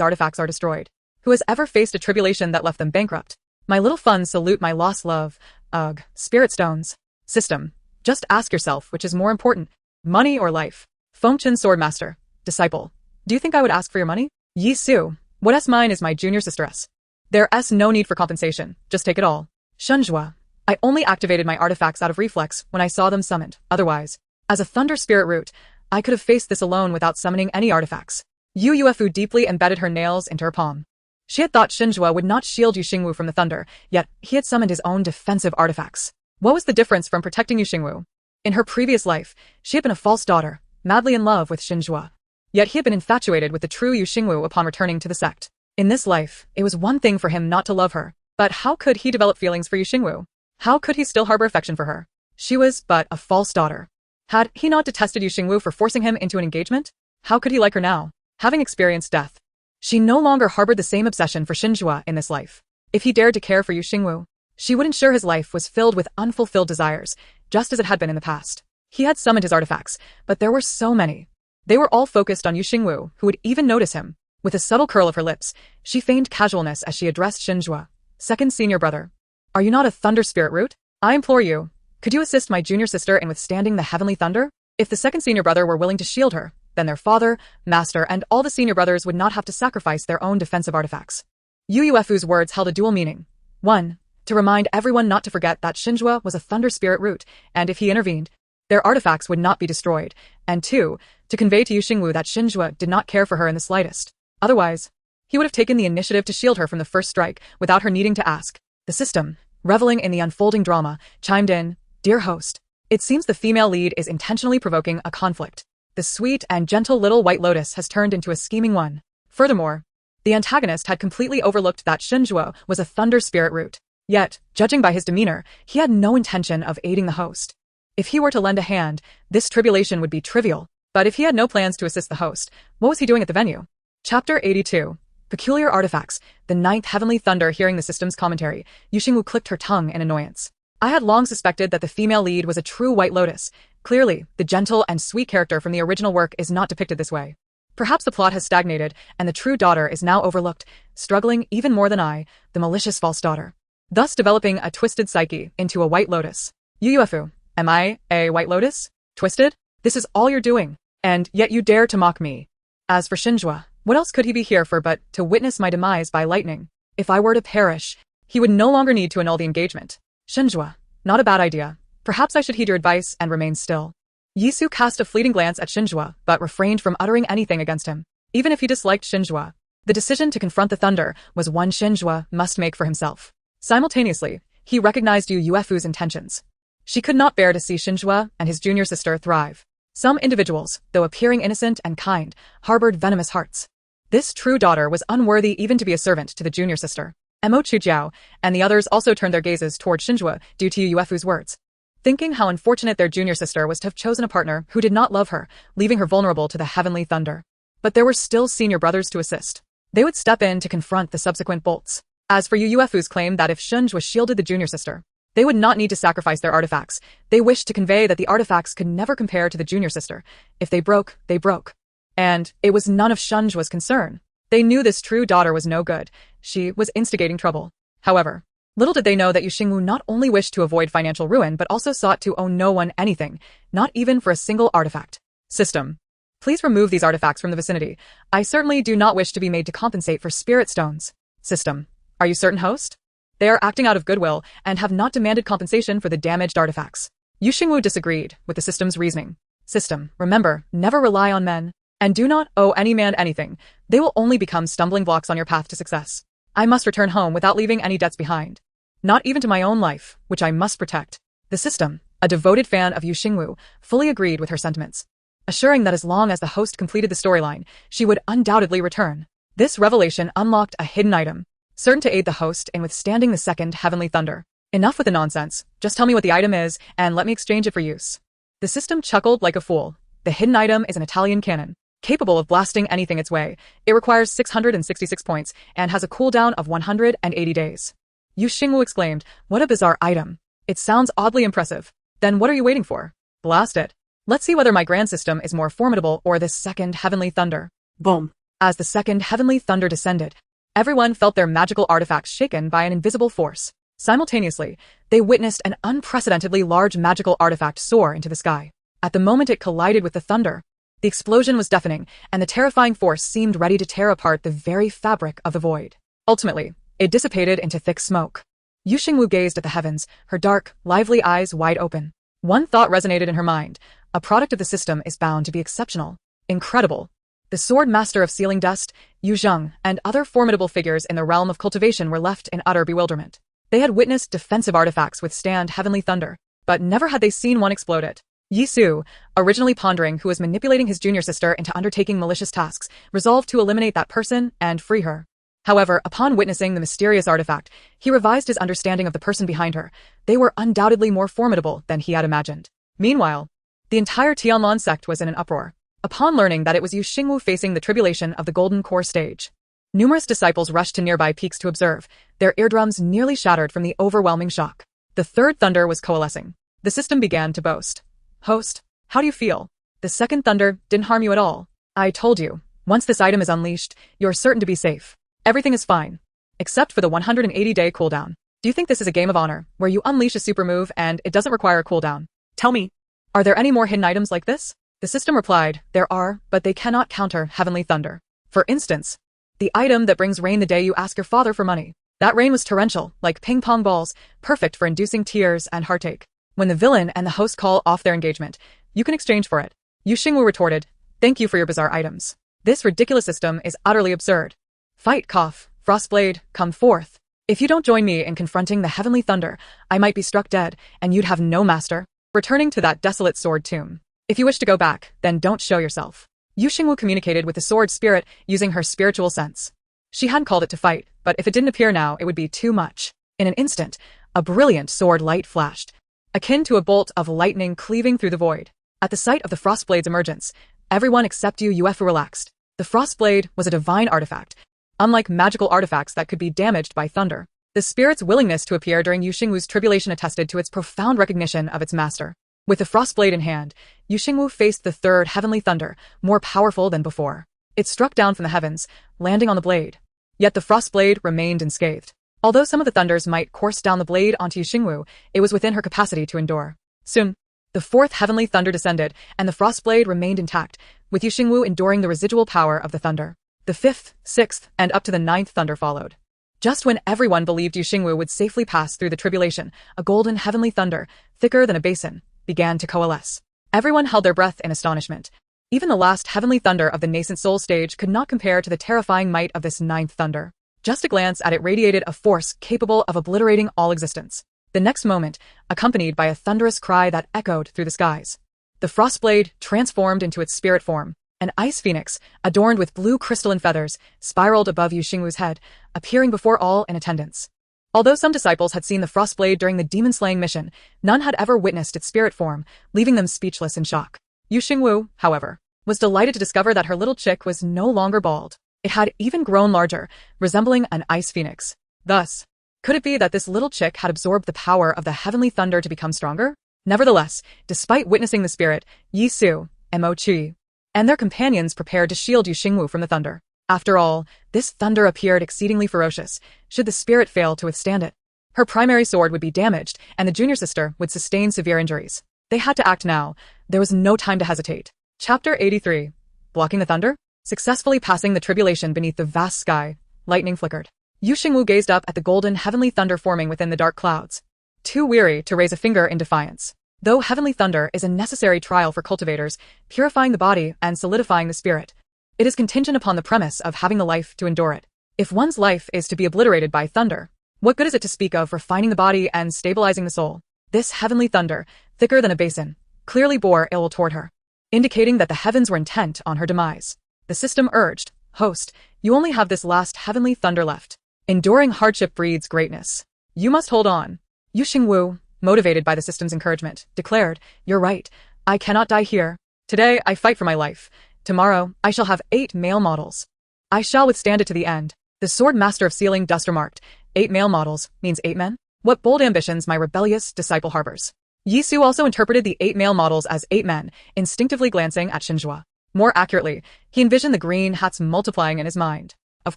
artifacts are destroyed? Who has ever faced a tribulation that left them bankrupt? My little funds salute my lost love. Ugh, spirit stones. System. Just ask yourself which is more important, money or life. Fengchen Swordmaster. Disciple. Do you think I would ask for your money? Yi Su. What's mine is my junior sister's. There's no need for compensation, just take it all. Xingwu. I only activated my artifacts out of reflex when I saw them summoned, otherwise, as a thunder spirit root, I could have faced this alone without summoning any artifacts. Yu Yuefu deeply embedded her nails into her palm. She had thought Xingwu would not shield Yu Xingwu from the thunder, yet he had summoned his own defensive artifacts. What was the difference from protecting Yu Xingwu? In her previous life, she had been a false daughter, madly in love with Xingwu. Yet he had been infatuated with the true Yu Xingwu upon returning to the sect. In this life, it was one thing for him not to love her, but how could he develop feelings for Xingwu? How could he still harbor affection for her? She was but a false daughter. Had he not detested Xingwu for forcing him into an engagement? How could he like her now, having experienced death? She no longer harbored the same obsession for Xingwu in this life. If he dared to care for Xingwu, she would ensure his life was filled with unfulfilled desires, just as it had been in the past. He had summoned his artifacts, but there were so many. They were all focused on Xingwu, who would even notice him. With a subtle curl of her lips, she feigned casualness as she addressed Xingwu. Second senior brother. Are you not a thunder spirit root? I implore you. Could you assist my junior sister in withstanding the heavenly thunder? If the second senior brother were willing to shield her, then their father, master, and all the senior brothers would not have to sacrifice their own defensive artifacts. Yuefu's words held a dual meaning. 1. To remind everyone not to forget that Xingwu was a thunder spirit root, and if he intervened, their artifacts would not be destroyed, and 2. To convey to Xingwu that Xingwu did not care for her in the slightest. Otherwise, he would have taken the initiative to shield her from the first strike without her needing to ask. The system, reveling in the unfolding drama, chimed in, Dear host, it seems the female lead is intentionally provoking a conflict. The sweet and gentle little white lotus has turned into a scheming one. Furthermore, the antagonist had completely overlooked that Xingwu was a thunder spirit root. Yet, judging by his demeanor, he had no intention of aiding the host. If he were to lend a hand, this tribulation would be trivial. But if he had no plans to assist the host, what was he doing at the venue? Chapter 82. Peculiar Artifacts. The ninth heavenly thunder. Hearing the system's commentary, Xingwu clicked her tongue in annoyance. I had long suspected that the female lead was a true white lotus. Clearly, the gentle and sweet character from the original work is not depicted this way. Perhaps the plot has stagnated, and the true daughter is now overlooked, struggling even more than I, the malicious false daughter, thus developing a twisted psyche into a white lotus. Yuefu, am I a white lotus? Twisted? This is all you're doing, and yet you dare to mock me. As for Xingwu, what else could he be here for but to witness my demise by lightning? If I were to perish, he would no longer need to annul the engagement. Xingwu, not a bad idea. Perhaps I should heed your advice and remain still. Yisu cast a fleeting glance at Xingwu, but refrained from uttering anything against him. Even if he disliked Xingwu, the decision to confront the thunder was one Xingwu must make for himself. Simultaneously, he recognized Yuefu's intentions. She could not bear to see Xingwu and his junior sister thrive. Some individuals, though appearing innocent and kind, harbored venomous hearts. This true daughter was unworthy even to be a servant to the junior sister. Mo Chujiao and the others also turned their gazes toward Xingwu due to Yuefu's words, thinking how unfortunate their junior sister was to have chosen a partner who did not love her, leaving her vulnerable to the heavenly thunder. But there were still senior brothers to assist. They would step in to confront the subsequent bolts. As for Yuefu's claim that if Xingwu shielded the junior sister, they would not need to sacrifice their artifacts. They wished to convey that the artifacts could never compare to the junior sister. If they broke, they broke. And it was none of Xingwu's concern. They knew this true daughter was no good. She was instigating trouble. However, little did they know that Xingwu not only wished to avoid financial ruin but also sought to owe no one anything, not even for a single artifact. System. Please remove these artifacts from the vicinity. I certainly do not wish to be made to compensate for spirit stones. System. Are you certain, host? They are acting out of goodwill and have not demanded compensation for the damaged artifacts. Xingwu disagreed with the system's reasoning. System. Remember, never rely on men. And do not owe any man anything. They will only become stumbling blocks on your path to success. I must return home without leaving any debts behind. Not even to my own life, which I must protect. The system, a devoted fan of Xingwu, fully agreed with her sentiments, assuring that as long as the host completed the storyline, she would undoubtedly return. This revelation unlocked a hidden item, certain to aid the host in withstanding the second heavenly thunder. Enough with the nonsense. Just tell me what the item is, and let me exchange it for use. The system chuckled like a fool. The hidden item is an Italian cannon, capable of blasting anything its way. It requires 666 points and has a cooldown of 180 days. Xingwu exclaimed, what a bizarre item. It sounds oddly impressive. Then what are you waiting for? Blast it. Let's see whether my grand system is more formidable or this second heavenly thunder. Boom. As the second heavenly thunder descended, everyone felt their magical artifacts shaken by an invisible force. Simultaneously, they witnessed an unprecedentedly large magical artifact soar into the sky. At the moment it collided with the thunder, the explosion was deafening, and the terrifying force seemed ready to tear apart the very fabric of the void. Ultimately, it dissipated into thick smoke. Xingwu gazed at the heavens, her dark, lively eyes wide open. One thought resonated in her mind. A product of the system is bound to be exceptional. Incredible. The sword master of sealing dust, Yu Zheng, and other formidable figures in the realm of cultivation were left in utter bewilderment. They had witnessed defensive artifacts withstand heavenly thunder, but never had they seen one explode it. Yisu, originally pondering who was manipulating his junior sister into undertaking malicious tasks, resolved to eliminate that person and free her. However, upon witnessing the mysterious artifact, he revised his understanding of the person behind her. They were undoubtedly more formidable than he had imagined. Meanwhile, the entire Tianlan sect was in an uproar. Upon learning that it was Xingwu facing the tribulation of the Golden Core stage, numerous disciples rushed to nearby peaks to observe, their eardrums nearly shattered from the overwhelming shock. The third thunder was coalescing. The system began to boast. Host, how do you feel? The second thunder didn't harm you at all. I told you, once this item is unleashed, you're certain to be safe. Everything is fine. Except for the 180-day cooldown. Do you think this is a game of honor, where you unleash a super move and it doesn't require a cooldown? Tell me, are there any more hidden items like this? The system replied, there are, but they cannot counter heavenly thunder. For instance, the item that brings rain the day you ask your father for money. That rain was torrential, like ping-pong balls, perfect for inducing tears and heartache. When the villain and the host call off their engagement, you can exchange for it. Xingwu retorted, thank you for your bizarre items. This ridiculous system is utterly absurd. Fight, cough, Frostblade, come forth. If you don't join me in confronting the heavenly thunder, I might be struck dead, and you'd have no master. Returning to that desolate sword tomb. If you wish to go back, then don't show yourself. Xingwu communicated with the sword spirit using her spiritual sense. She hadn't called it to fight, but if it didn't appear now, it would be too much. In an instant, a brilliant sword light flashed, akin to a bolt of lightning cleaving through the void. At the sight of the Frostblade's emergence, everyone except UFO relaxed. The Frostblade was a divine artifact, unlike magical artifacts that could be damaged by thunder. The spirit's willingness to appear during Xingwu's tribulation attested to its profound recognition of its master. With the Frostblade in hand, Xingwu faced the third heavenly thunder, more powerful than before. It struck down from the heavens, landing on the blade. Yet the Frostblade remained unscathed. Although some of the thunders might course down the blade onto Xingwu, it was within her capacity to endure. Soon, the fourth heavenly thunder descended, and the Frostblade remained intact, with Xingwu enduring the residual power of the thunder. The fifth, sixth, and up to the ninth thunder followed. Just when everyone believed Xingwu would safely pass through the tribulation, a golden heavenly thunder, thicker than a basin, began to coalesce. Everyone held their breath in astonishment. Even the last heavenly thunder of the nascent soul stage could not compare to the terrifying might of this ninth thunder. Just a glance at it radiated a force capable of obliterating all existence. The next moment, accompanied by a thunderous cry that echoed through the skies, the Frostblade transformed into its spirit form. An ice phoenix, adorned with blue crystalline feathers, spiraled above Xingwu's head, appearing before all in attendance. Although some disciples had seen the Frostblade during the demon-slaying mission, none had ever witnessed its spirit form, leaving them speechless in shock. Xingwu, however, was delighted to discover that her little chick was no longer bald. It had even grown larger, resembling an ice phoenix. Thus, could it be that this little chick had absorbed the power of the heavenly thunder to become stronger? Nevertheless, despite witnessing the spirit, Yi Su, Mo Qi, and their companions prepared to shield Xingwu from the thunder. After all, this thunder appeared exceedingly ferocious, should the spirit fail to withstand it. Her primary sword would be damaged, and the junior sister would sustain severe injuries. They had to act now. There was no time to hesitate. Chapter 83. Blocking the thunder? Successfully passing the tribulation beneath the vast sky, lightning flickered. Xingwu gazed up at the golden heavenly thunder forming within the dark clouds, too weary to raise a finger in defiance. Though heavenly thunder is a necessary trial for cultivators, purifying the body and solidifying the spirit, it is contingent upon the premise of having the life to endure it. If one's life is to be obliterated by thunder, what good is it to speak of refining the body and stabilizing the soul? This heavenly thunder, thicker than a basin, clearly bore ill toward her, indicating that the heavens were intent on her demise. The system urged, host, you only have this last heavenly thunder left. Enduring hardship breeds greatness. You must hold on. Xingwu, motivated by the system's encouragement, declared, you're right, I cannot die here. Today, I fight for my life. Tomorrow, I shall have 8 male models. I shall withstand it to the end. The sword master of sealing dust remarked, 8 male models means 8 men? What bold ambitions my rebellious disciple harbors. Yi Su also interpreted the 8 male models as 8 men, instinctively glancing at Xingwu. More accurately, he envisioned the green hats multiplying in his mind. Of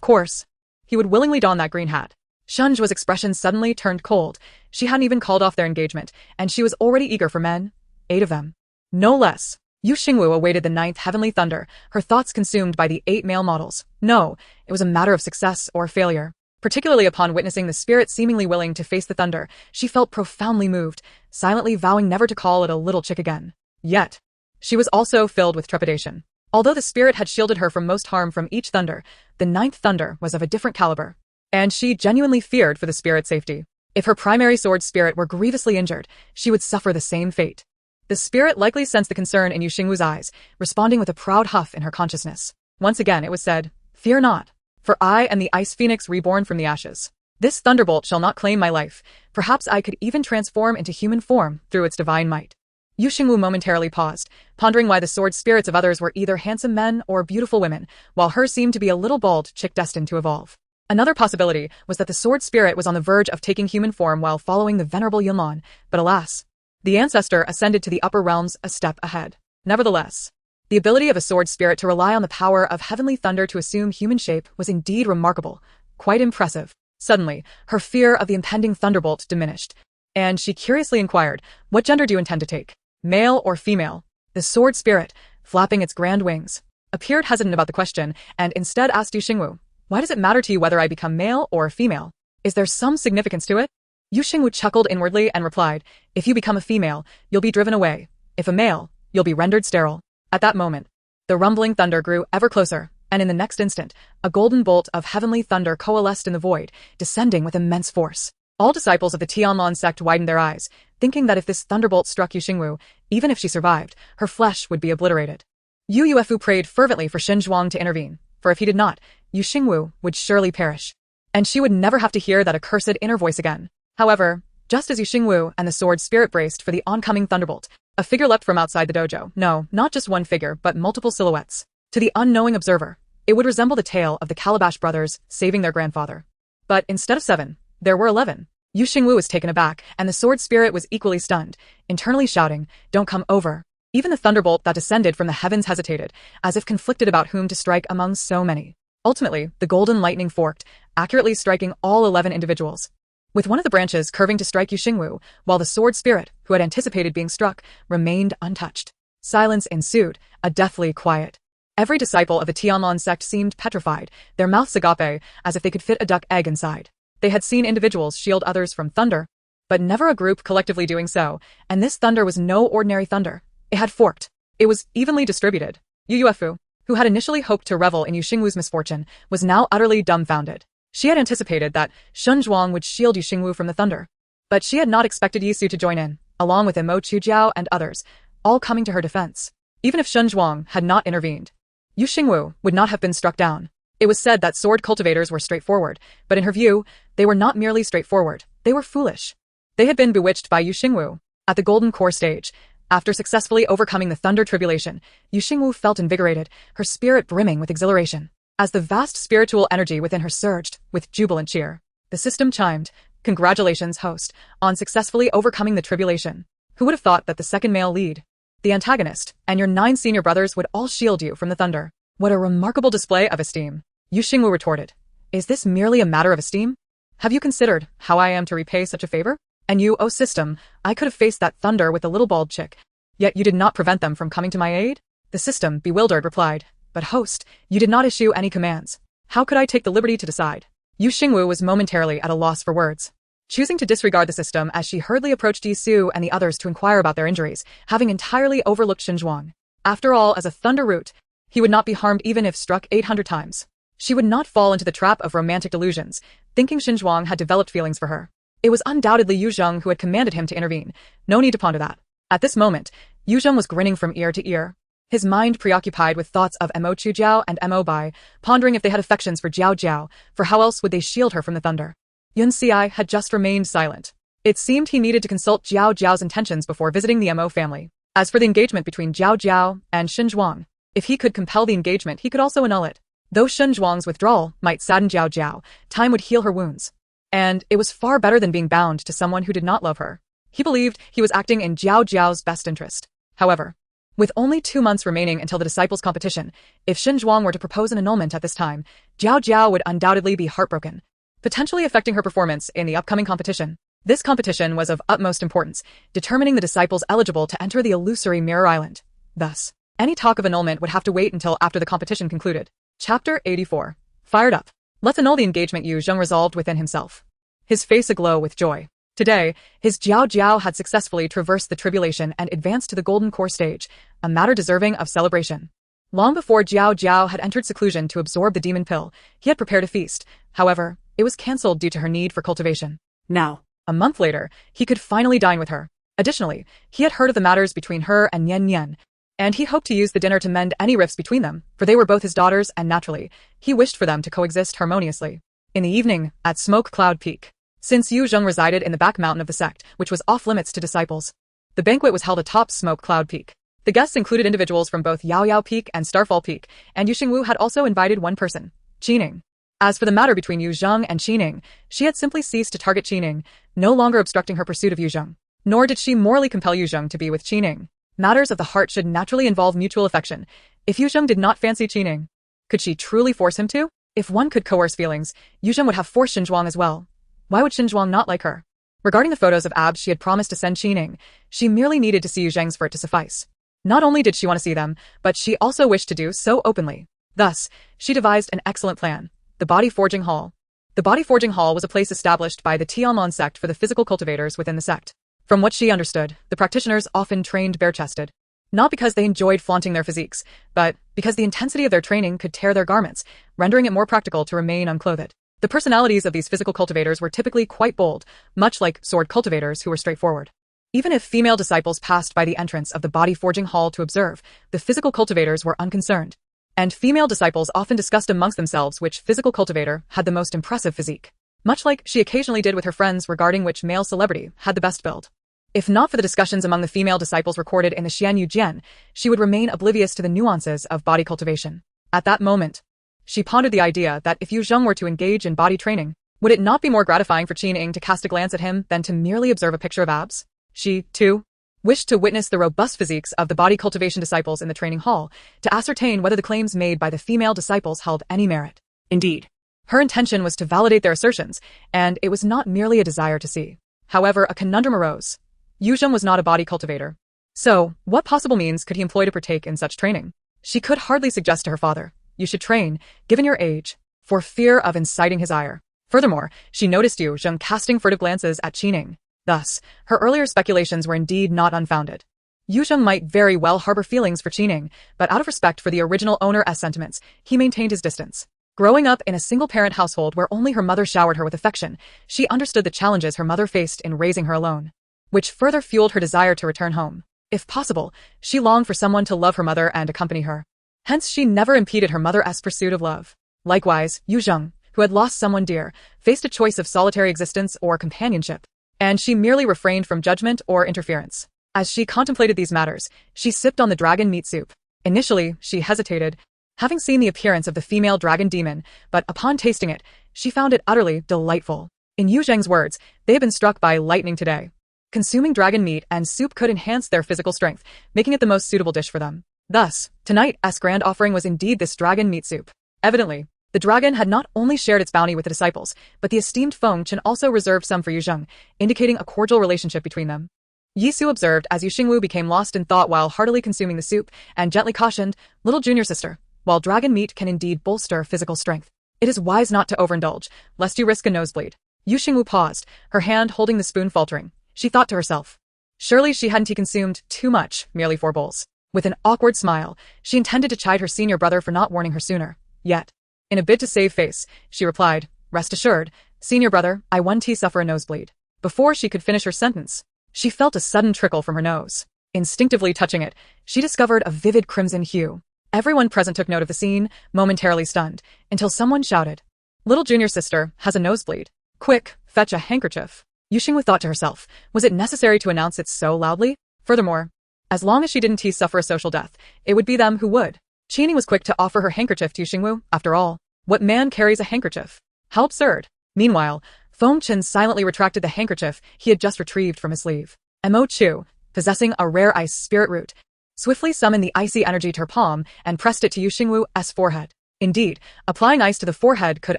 course, he would willingly don that green hat. Xingwu's expression suddenly turned cold. She hadn't even called off their engagement, and she was already eager for men. 8 of them. No less. Xingwu awaited the 9th heavenly thunder, her thoughts consumed by the 8 male models. No, it was a matter of success or failure. Particularly upon witnessing the spirit seemingly willing to face the thunder, she felt profoundly moved, silently vowing never to call it a little chick again. Yet, she was also filled with trepidation. Although the spirit had shielded her from most harm from each thunder, the 9th thunder was of a different caliber, and she genuinely feared for the spirit's safety. If her primary sword spirit were grievously injured, she would suffer the same fate. The spirit likely sensed the concern in Xingwu's eyes, responding with a proud huff in her consciousness. Once again it was said, fear not. For I am the ice phoenix reborn from the ashes. This thunderbolt shall not claim my life. Perhaps I could even transform into human form through its divine might. Xingwu momentarily paused, pondering why the sword spirits of others were either handsome men or beautiful women, while hers seemed to be a little bald chick destined to evolve. Another possibility was that the sword spirit was on the verge of taking human form while following the venerable Yunlan, but alas, the ancestor ascended to the upper realms a step ahead. Nevertheless, the ability of a sword spirit to rely on the power of heavenly thunder to assume human shape was indeed remarkable, quite impressive. Suddenly, her fear of the impending thunderbolt diminished, and she curiously inquired, "What gender do you intend to take? Male or female?" The sword spirit, flapping its grand wings, appeared hesitant about the question and instead asked Xingwu, "Why does it matter to you whether I become male or female? Is there some significance to it?" Xingwu chuckled inwardly and replied, "If you become a female, you'll be driven away. If a male, you'll be rendered sterile." At that moment, the rumbling thunder grew ever closer, and in the next instant, a golden bolt of heavenly thunder coalesced in the void, descending with immense force. All disciples of the Tianlan sect widened their eyes, thinking that if this thunderbolt struck Xingwu, even if she survived, her flesh would be obliterated. Yu Yuefu prayed fervently for Xinzhuang to intervene, for if he did not, Xingwu would surely perish, and she would never have to hear that accursed inner voice again. However, just as Xingwu and the sword spirit braced for the oncoming thunderbolt, a figure leapt from outside the dojo. No, not just one figure, but multiple silhouettes. To the unknowing observer, it would resemble the tale of the Calabash brothers saving their grandfather. But instead of 7, there were 11. Xingwu was taken aback, and the sword spirit was equally stunned, internally shouting, "Don't come over." Even the thunderbolt that descended from the heavens hesitated, as if conflicted about whom to strike among so many. Ultimately, the golden lightning forked, accurately striking all 11 individuals, with one of the branches curving to strike Xingwu, while the sword spirit, who had anticipated being struck, remained untouched. Silence ensued, a deathly quiet. Every disciple of the Tianlan sect seemed petrified, their mouths agape, as if they could fit a duck egg inside. They had seen individuals shield others from thunder, but never a group collectively doing so, and this thunder was no ordinary thunder. It had forked. It was evenly distributed. Yu Yuefu, who had initially hoped to revel in Xingwu's misfortune, was now utterly dumbfounded. She had anticipated that Xinzhuang would shield Xingwu from the thunder, but she had not expected Yisu to join in, along with Imo Chujiao and others, all coming to her defense. Even if Xinzhuang had not intervened, Xingwu would not have been struck down. It was said that sword cultivators were straightforward, but in her view, they were not merely straightforward, they were foolish. They had been bewitched by Xingwu. At the golden core stage, after successfully overcoming the thunder tribulation, Xingwu felt invigorated, her spirit brimming with exhilaration. As the vast spiritual energy within her surged, with jubilant cheer, the system chimed, "Congratulations, host, on successfully overcoming the tribulation. Who would have thought that the second male lead, the antagonist, and your 9 senior brothers would all shield you from the thunder? What a remarkable display of esteem." Xingwu retorted, "Is this merely a matter of esteem? Have you considered how I am to repay such a favor? And you, O system, I could have faced that thunder with the little bald chick, yet you did not prevent them from coming to my aid?" The system, bewildered, replied, "But host, you did not issue any commands. How could I take the liberty to decide?" Xingwu was momentarily at a loss for words, choosing to disregard the system as she hurriedly approached Yisu and the others to inquire about their injuries, having entirely overlooked Xinzhuang. After all, as a thunder root, he would not be harmed even if struck 800 times. She would not fall into the trap of romantic delusions, thinking Xinzhuang had developed feelings for her. It was undoubtedly Yu Zheng who had commanded him to intervene. No need to ponder that. At this moment, Yu Zheng was grinning from ear to ear, his mind preoccupied with thoughts of Mo Chujiao and Mo Bai, pondering if they had affections for Jiao Jiao, for how else would they shield her from the thunder. Yun Xiai had just remained silent. It seemed he needed to consult Jiao Jiao's intentions before visiting the Mo family. As for the engagement between Jiao Jiao and Xinzhuang, if he could compel the engagement, he could also annul it. Though Xinzhuang's withdrawal might sadden Jiao Jiao, time would heal her wounds. And it was far better than being bound to someone who did not love her. He believed he was acting in Jiao Jiao's best interest. However, with only 2 months remaining until the disciples' competition, if Xinzhuang were to propose an annulment at this time, Jiao Jiao would undoubtedly be heartbroken, potentially affecting her performance in the upcoming competition. This competition was of utmost importance, determining the disciples eligible to enter the illusory Mirror Island. Thus, any talk of annulment would have to wait until after the competition concluded. Chapter 84. Fired up. Let's annul the engagement, Yu Zheng resolved within himself, his face aglow with joy. Today, his Jiao Jiao had successfully traversed the tribulation and advanced to the golden core stage, a matter deserving of celebration. Long before Jiao Jiao had entered seclusion to absorb the demon pill, he had prepared a feast. However, it was cancelled due to her need for cultivation. Now, a month later, he could finally dine with her. Additionally, he had heard of the matters between her and Nian Nian, And he hoped to use the dinner to mend any rifts between them, for they were both his daughters and naturally, he wished for them to coexist harmoniously. In the evening, at Smoke Cloud Peak. Since Yu Zheng resided in the back mountain of the sect, which was off-limits to disciples, the banquet was held atop Smoke Cloud Peak. The guests included individuals from both Yao Yao Peak and Starfall Peak, and Yu Xingwu had also invited one person, Qining. As for the matter between Yu Zheng and Qining, she had simply ceased to target Qining, no longer obstructing her pursuit of Yu Zheng. Nor did she morally compel Yu Zheng to be with Qining. Matters of the heart should naturally involve mutual affection. If Yu Zheng did not fancy Qining, could she truly force him to? If one could coerce feelings, Yu Zheng would have forced Xinzhuang as well. Why would Xinzhuang not like her? Regarding the photos of abs she had promised to send Qining, she merely needed to see Yu Zheng's for it to suffice. Not only did she want to see them, but she also wished to do so openly. Thus, she devised an excellent plan. The Body Forging Hall. The Body Forging Hall was a place established by the Tianlong sect for the physical cultivators within the sect. From what she understood, the practitioners often trained bare-chested. Not because they enjoyed flaunting their physiques, but because the intensity of their training could tear their garments, rendering it more practical to remain unclothed. The personalities of these physical cultivators were typically quite bold, much like sword cultivators who were straightforward. Even if female disciples passed by the entrance of the Body Forging Hall to observe, the physical cultivators were unconcerned. And female disciples often discussed amongst themselves which physical cultivator had the most impressive physique, much like she occasionally did with her friends regarding which male celebrity had the best build. If not for the discussions among the female disciples recorded in the Xianyu Jian, she would remain oblivious to the nuances of body cultivation. At that moment, she pondered the idea that if Yu Zheng were to engage in body training, would it not be more gratifying for Qining to cast a glance at him than to merely observe a picture of abs? She, too, wished to witness the robust physiques of the body cultivation disciples in the training hall, to ascertain whether the claims made by the female disciples held any merit. Indeed, her intention was to validate their assertions, and it was not merely a desire to see. However, a conundrum arose. Yu Zheng was not a body cultivator. So, what possible means could he employ to partake in such training? She could hardly suggest to her father, "You should train, given your age," for fear of inciting his ire. Furthermore, she noticed Yu Zheng casting furtive glances at Qining. Thus, her earlier speculations were indeed not unfounded. Yu Zheng might very well harbor feelings for Qining, but out of respect for the original owner's sentiments, he maintained his distance. Growing up in a single-parent household where only her mother showered her with affection, she understood the challenges her mother faced in raising her alone, which further fueled her desire to return home. If possible, she longed for someone to love her mother and accompany her. Hence, she never impeded her mother's pursuit of love. Likewise, Yu Zheng, who had lost someone dear, faced a choice of solitary existence or companionship, and she merely refrained from judgment or interference. As she contemplated these matters, she sipped on the dragon meat soup. Initially, she hesitated, having seen the appearance of the female dragon demon, but upon tasting it, she found it utterly delightful. In Yu Zheng's words, they had been struck by lightning today. Consuming dragon meat and soup could enhance their physical strength, making it the most suitable dish for them. Thus, tonight's grand offering was indeed this dragon meat soup. Evidently, the dragon had not only shared its bounty with the disciples, but the esteemed Feng Chen also reserved some for Yu Zheng, indicating a cordial relationship between them. Yi Su observed as Yu Xingwu became lost in thought while heartily consuming the soup, and gently cautioned, "Little junior sister, while dragon meat can indeed bolster physical strength, it is wise not to overindulge, lest you risk a nosebleed." Yu Xingwu paused, her hand holding the spoon faltering. She thought to herself, surely she hadn't consumed too much, merely 4 bowls. With an awkward smile, she intended to chide her senior brother for not warning her sooner. Yet, in a bid to save face, she replied, "Rest assured, senior brother, I one tea suffer a nosebleed." Before she could finish her sentence, she felt a sudden trickle from her nose. Instinctively touching it, she discovered a vivid crimson hue. Everyone present took note of the scene, momentarily stunned, until someone shouted, "Little junior sister has a nosebleed. Quick, fetch a handkerchief." Yu Xingwu thought to herself, was it necessary to announce it so loudly? Furthermore, as long as she didn't suffer a social death, it would be them who would. Qining was quick to offer her handkerchief to Yu Xingwu. After all, what man carries a handkerchief? How absurd. Meanwhile, Feng Chen silently retracted the handkerchief he had just retrieved from his sleeve. Mo Chu, possessing a rare ice spirit root, swiftly summoned the icy energy to her palm and pressed it to Yu Xingwu's forehead. Indeed, applying ice to the forehead could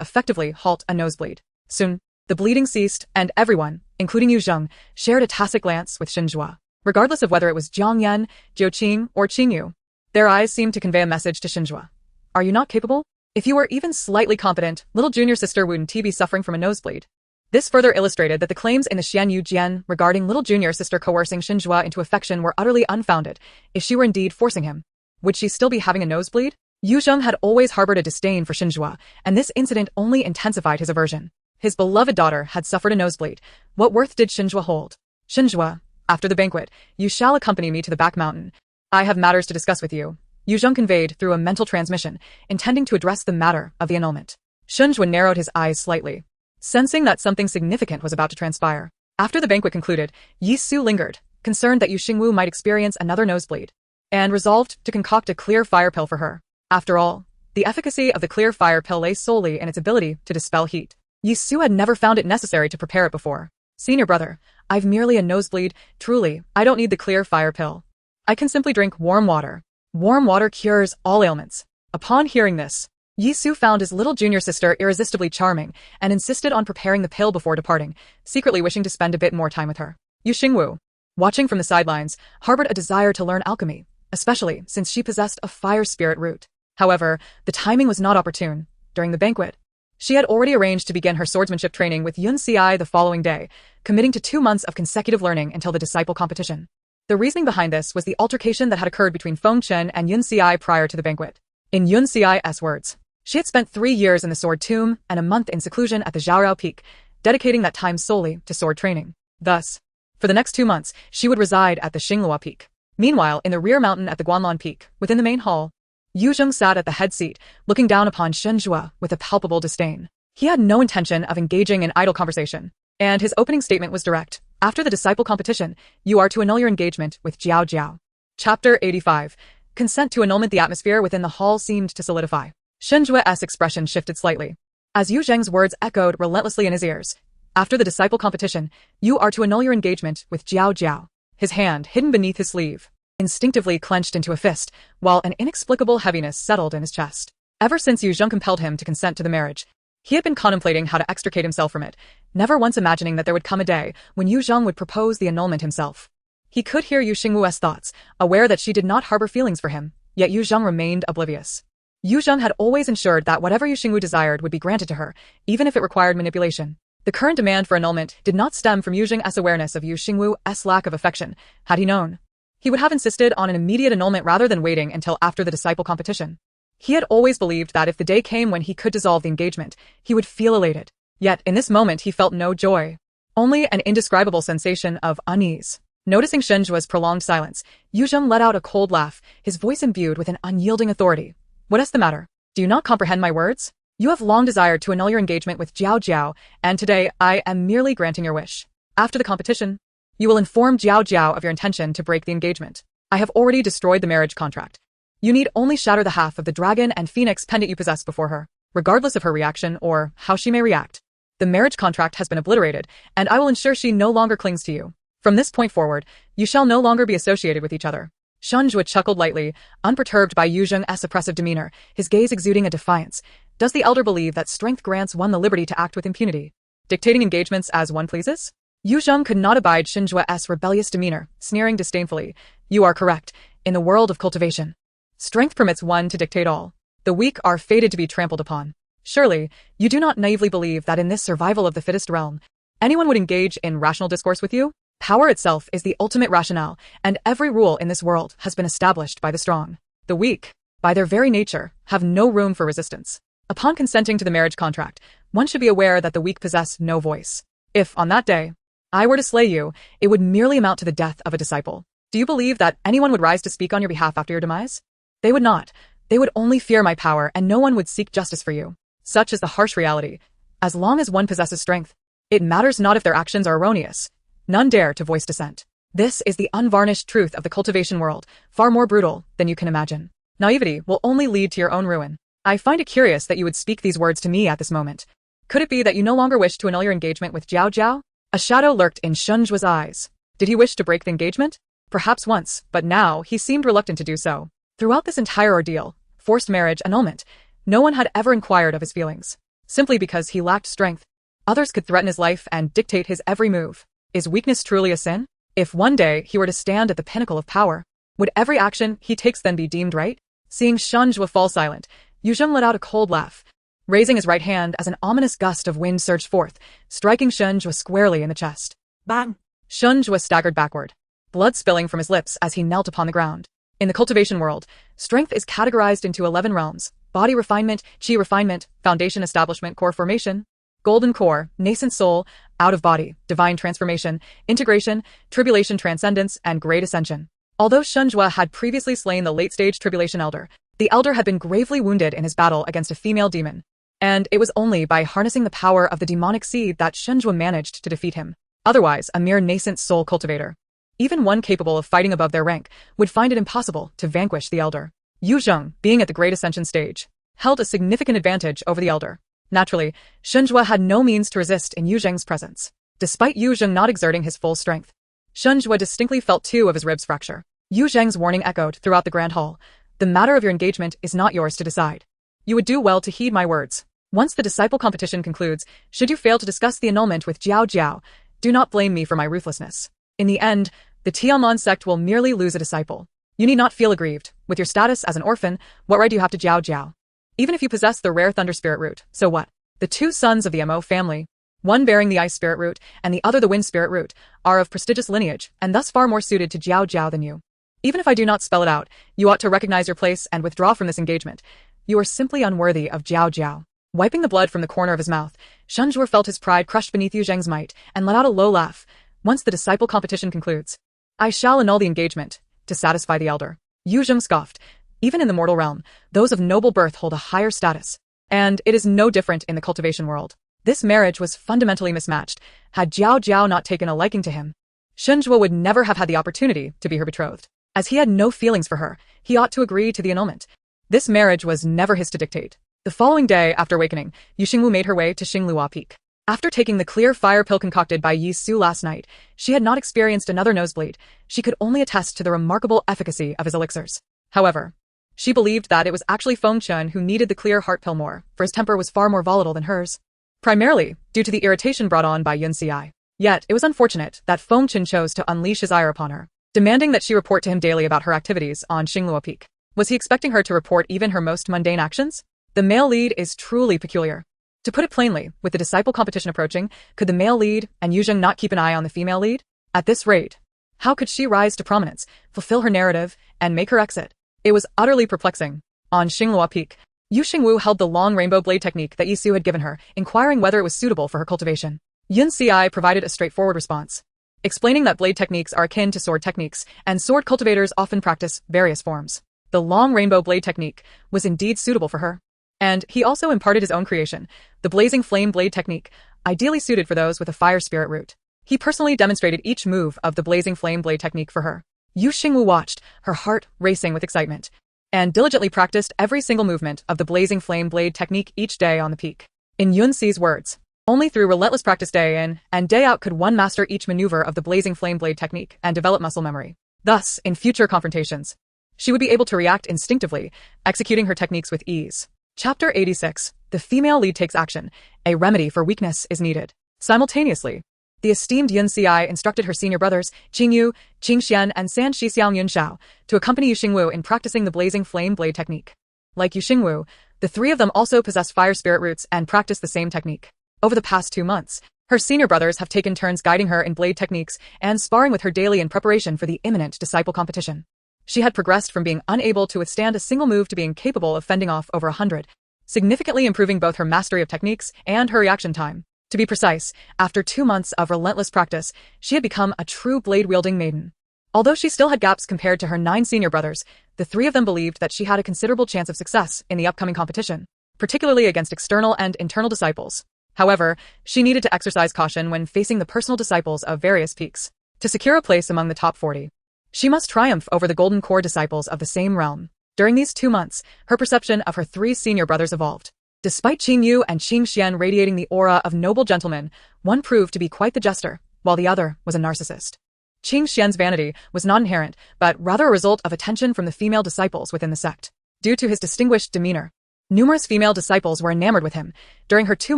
effectively halt a nosebleed. Soon, the bleeding ceased, and everyone, including Yu Zheng, shared a tacit glance with Xinzhua. Regardless of whether it was Jiang Yan, Jiu Qing, or Qingyu, their eyes seemed to convey a message to Xinzhua. Are you not capable? If you were even slightly competent, little junior sister wouldn't be suffering from a nosebleed. This further illustrated that the claims in the Xianyu Jian regarding little junior sister coercing Xinzhua into affection were utterly unfounded. If she were indeed forcing him, would she still be having a nosebleed? Yu Zheng had always harbored a disdain for Xinzhua, and this incident only intensified his aversion. His beloved daughter had suffered a nosebleed. What worth did Xinzhua hold? "Xinzhua, after the banquet, you shall accompany me to the back mountain. I have matters to discuss with you, Yu Zheng conveyed through a mental transmission, intending to address the matter of the annulment. Xingwu narrowed his eyes slightly, sensing that something significant was about to transpire. After the banquet concluded, Yi Su lingered, concerned that Yu Xingwu might experience another nosebleed, and resolved to concoct a clear fire pill for her. After all, the efficacy of the clear fire pill lay solely in its ability to dispel heat. Yi Su had never found it necessary to prepare it before. Senior brother, I've merely a nosebleed. Truly, I don't need the clear fire pill. I can simply drink warm water. Warm water cures all ailments. Upon hearing this, Yi Su found his little junior sister irresistibly charming and insisted on preparing the pill before departing, secretly wishing to spend a bit more time with her. Yu Xingwu, watching from the sidelines, harbored a desire to learn alchemy, especially since she possessed a fire spirit root. However, the timing was not opportune. During the banquet, she had already arranged to begin her swordsmanship training with Yun Ci the following day, committing to 2 months of consecutive learning until the disciple competition. The reasoning behind this was the altercation that had occurred between Feng Chen and Yun Ci prior to the banquet. In Yun Ci's words, she had spent 3 years in the sword tomb and a month in seclusion at the Zhaorao Peak, dedicating that time solely to sword training. Thus, for the next 2 months, she would reside at the Xingwu Peak. Meanwhile, in the rear mountain at the Guanlan Peak, within the main hall, Yu Zheng sat at the head seat, looking down upon Xingwu with a palpable disdain. He had no intention of engaging in idle conversation, and his opening statement was direct. After the disciple competition, you are to annul your engagement with Jiao Jiao. Chapter 85. Consent to annulment. The atmosphere within the hall seemed to solidify. Xingwu's expression shifted slightly, as Yu Zheng's words echoed relentlessly in his ears. After the disciple competition, you are to annul your engagement with Jiao Jiao. His hand, hidden beneath his sleeve, instinctively clenched into a fist, while an inexplicable heaviness settled in his chest. Ever since Yu Zheng compelled him to consent to the marriage, he had been contemplating how to extricate himself from it, never once imagining that there would come a day when Yu Zheng would propose the annulment himself. He could hear Yu Xingwu's thoughts, aware that she did not harbor feelings for him, yet Yu Zheng remained oblivious. Yu Zheng had always ensured that whatever Yu Xingwu desired would be granted to her, even if it required manipulation. The current demand for annulment did not stem from Yu Zheng's awareness of Yu Xingwu's lack of affection. Had he known, he would have insisted on an immediate annulment rather than waiting until after the disciple competition. He had always believed that if the day came when he could dissolve the engagement, he would feel elated. Yet, in this moment he felt no joy, only an indescribable sensation of unease. Noticing Xingwu's prolonged silence, Yu Zheng let out a cold laugh, his voice imbued with an unyielding authority. What is the matter? Do you not comprehend my words? You have long desired to annul your engagement with Jiao Jiao, and today I am merely granting your wish. After the competition, you will inform Jiao Jiao of your intention to break the engagement. I have already destroyed the marriage contract. You need only shatter the half of the dragon and phoenix pendant you possess before her, regardless of her reaction or how she may react. The marriage contract has been obliterated, and I will ensure she no longer clings to you. From this point forward, you shall no longer be associated with each other. Xingwu chuckled lightly, unperturbed by Yu Zheng's oppressive demeanor, his gaze exuding a defiance. Does the elder believe that strength grants one the liberty to act with impunity, dictating engagements as one pleases? Yu Zheng could not abide Xingwu's rebellious demeanor, sneering disdainfully. You are correct. In the world of cultivation, strength permits one to dictate all. The weak are fated to be trampled upon. Surely, you do not naively believe that in this survival of the fittest realm, anyone would engage in rational discourse with you? Power itself is the ultimate rationale, and every rule in this world has been established by the strong. The weak, by their very nature, have no room for resistance. Upon consenting to the marriage contract, one should be aware that the weak possess no voice. If, on that day, I were to slay you, it would merely amount to the death of a disciple. Do you believe that anyone would rise to speak on your behalf after your demise? They would not. They would only fear my power, and no one would seek justice for you. Such is the harsh reality. As long as one possesses strength, it matters not if their actions are erroneous. None dare to voice dissent. This is the unvarnished truth of the cultivation world, far more brutal than you can imagine. Naivety will only lead to your own ruin. I find it curious that you would speak these words to me at this moment. Could it be that you no longer wish to annul your engagement with Jiao Jiao? A shadow lurked in Xingwu's eyes. Did he wish to break the engagement? Perhaps once, but now he seemed reluctant to do so. Throughout this entire ordeal, forced marriage, annulment, no one had ever inquired of his feelings. Simply because he lacked strength, others could threaten his life and dictate his every move. Is weakness truly a sin? If one day he were to stand at the pinnacle of power, would every action he takes then be deemed right? Seeing Xingwu fall silent, Yu Zheng let out a cold laugh, raising his right hand as an ominous gust of wind surged forth, striking Xingwu squarely in the chest. Bang! Xingwu staggered backward, blood spilling from his lips as he knelt upon the ground. In the cultivation world, strength is categorized into 11 realms: body refinement, qi refinement, foundation establishment, core formation, golden core, nascent soul, out of body, divine transformation, integration, tribulation transcendence, and great ascension. Although Xingwu had previously slain the late-stage tribulation elder, the elder had been gravely wounded in his battle against a female demon. And it was only by harnessing the power of the demonic seed that Xingwu managed to defeat him. Otherwise, a mere nascent soul cultivator, even one capable of fighting above their rank, would find it impossible to vanquish the elder. Yu Zheng, being at the great ascension stage, held a significant advantage over the elder. Naturally, Xingwu had no means to resist in Yu Zheng's presence. Despite Yu Zheng not exerting his full strength, Xingwu distinctly felt 2 of his ribs fracture. Yu Zheng's warning echoed throughout the grand hall. The matter of your engagement is not yours to decide. You would do well to heed my words. Once the disciple competition concludes, should you fail to discuss the annulment with Jiao Jiao, do not blame me for my ruthlessness. In the end, the Tiaomon sect will merely lose a disciple. You need not feel aggrieved. With your status as an orphan, what right do you have to Jiao Jiao? Even if you possess the rare thunder spirit root, so what? The 2 sons of the Mo family, one bearing the ice spirit root and the other the wind spirit root, are of prestigious lineage and thus far more suited to Jiao Jiao than you. Even if I do not spell it out, you ought to recognize your place and withdraw from this engagement. You are simply unworthy of Jiao Jiao. Wiping the blood from the corner of his mouth, Xingwu felt his pride crushed beneath Yu Zheng's might and let out a low laugh. Once the disciple competition concludes, I shall annul the engagement, to satisfy the elder. Yu Zheng scoffed. Even in the mortal realm, those of noble birth hold a higher status. And it is no different in the cultivation world. This marriage was fundamentally mismatched. Had Jiao Jiao not taken a liking to him, Xingwu would never have had the opportunity to be her betrothed. As he had no feelings for her, he ought to agree to the annulment. This marriage was never his to dictate. The following day, after awakening, Xingwu made her way to Xingluo Peak. After taking the clear fire pill concocted by Yi Su last night, she had not experienced another nosebleed. She could only attest to the remarkable efficacy of his elixirs. However, she believed that it was actually Feng Chun who needed the clear heart pill more, for his temper was far more volatile than hers. Primarily, due to the irritation brought on by Yun Ci. Yet, it was unfortunate that Feng Chun chose to unleash his ire upon her, demanding that she report to him daily about her activities on Xingluo Peak. Was he expecting her to report even her most mundane actions? The male lead is truly peculiar. To put it plainly, with the disciple competition approaching, could the male lead and Yu Zheng not keep an eye on the female lead? At this rate, how could she rise to prominence, fulfill her narrative, and make her exit? It was utterly perplexing. On Xingluo Peak, Yu Xingwu held the long rainbow blade technique that Yi Su had given her, inquiring whether it was suitable for her cultivation. Yun Ci provided a straightforward response, explaining that blade techniques are akin to sword techniques, and sword cultivators often practice various forms. The long rainbow blade technique was indeed suitable for her. And he also imparted his own creation, the blazing flame blade technique, ideally suited for those with a fire spirit root. He personally demonstrated each move of the blazing flame blade technique for her. Yu Xingwu watched, her heart racing with excitement, and diligently practiced every single movement of the blazing flame blade technique each day on the peak. In Yun Ci's words, only through relentless practice day in and day out could one master each maneuver of the blazing flame blade technique and develop muscle memory. Thus, in future confrontations, she would be able to react instinctively, executing her techniques with ease. Chapter 86. The female lead takes action. A remedy for weakness is needed. Simultaneously, the esteemed Yun Ci instructed her senior brothers, Qingyu, Qingxian, and San Shixiang Yunshao, to accompany Yu Xingwu in practicing the blazing flame blade technique. Like Yu Xingwu, the 3 of them also possess fire spirit roots and practice the same technique. Over the past 2 months, her senior brothers have taken turns guiding her in blade techniques and sparring with her daily in preparation for the imminent disciple competition. She had progressed from being unable to withstand a single move to being capable of fending off over 100, significantly improving both her mastery of techniques and her reaction time. To be precise, after 2 months of relentless practice, she had become a true blade-wielding maiden. Although she still had gaps compared to her 9 senior brothers, the 3 of them believed that she had a considerable chance of success in the upcoming competition, particularly against external and internal disciples. However, she needed to exercise caution when facing the personal disciples of various peaks. To secure a place among the top 40, she must triumph over the golden core disciples of the same realm. During these 2 months, her perception of her 3 senior brothers evolved. Despite Qingyu and Qingxian radiating the aura of noble gentlemen, one proved to be quite the jester, while the other was a narcissist. Qingxian's vanity was not inherent, but rather a result of attention from the female disciples within the sect. Due to his distinguished demeanor, numerous female disciples were enamored with him. During her 2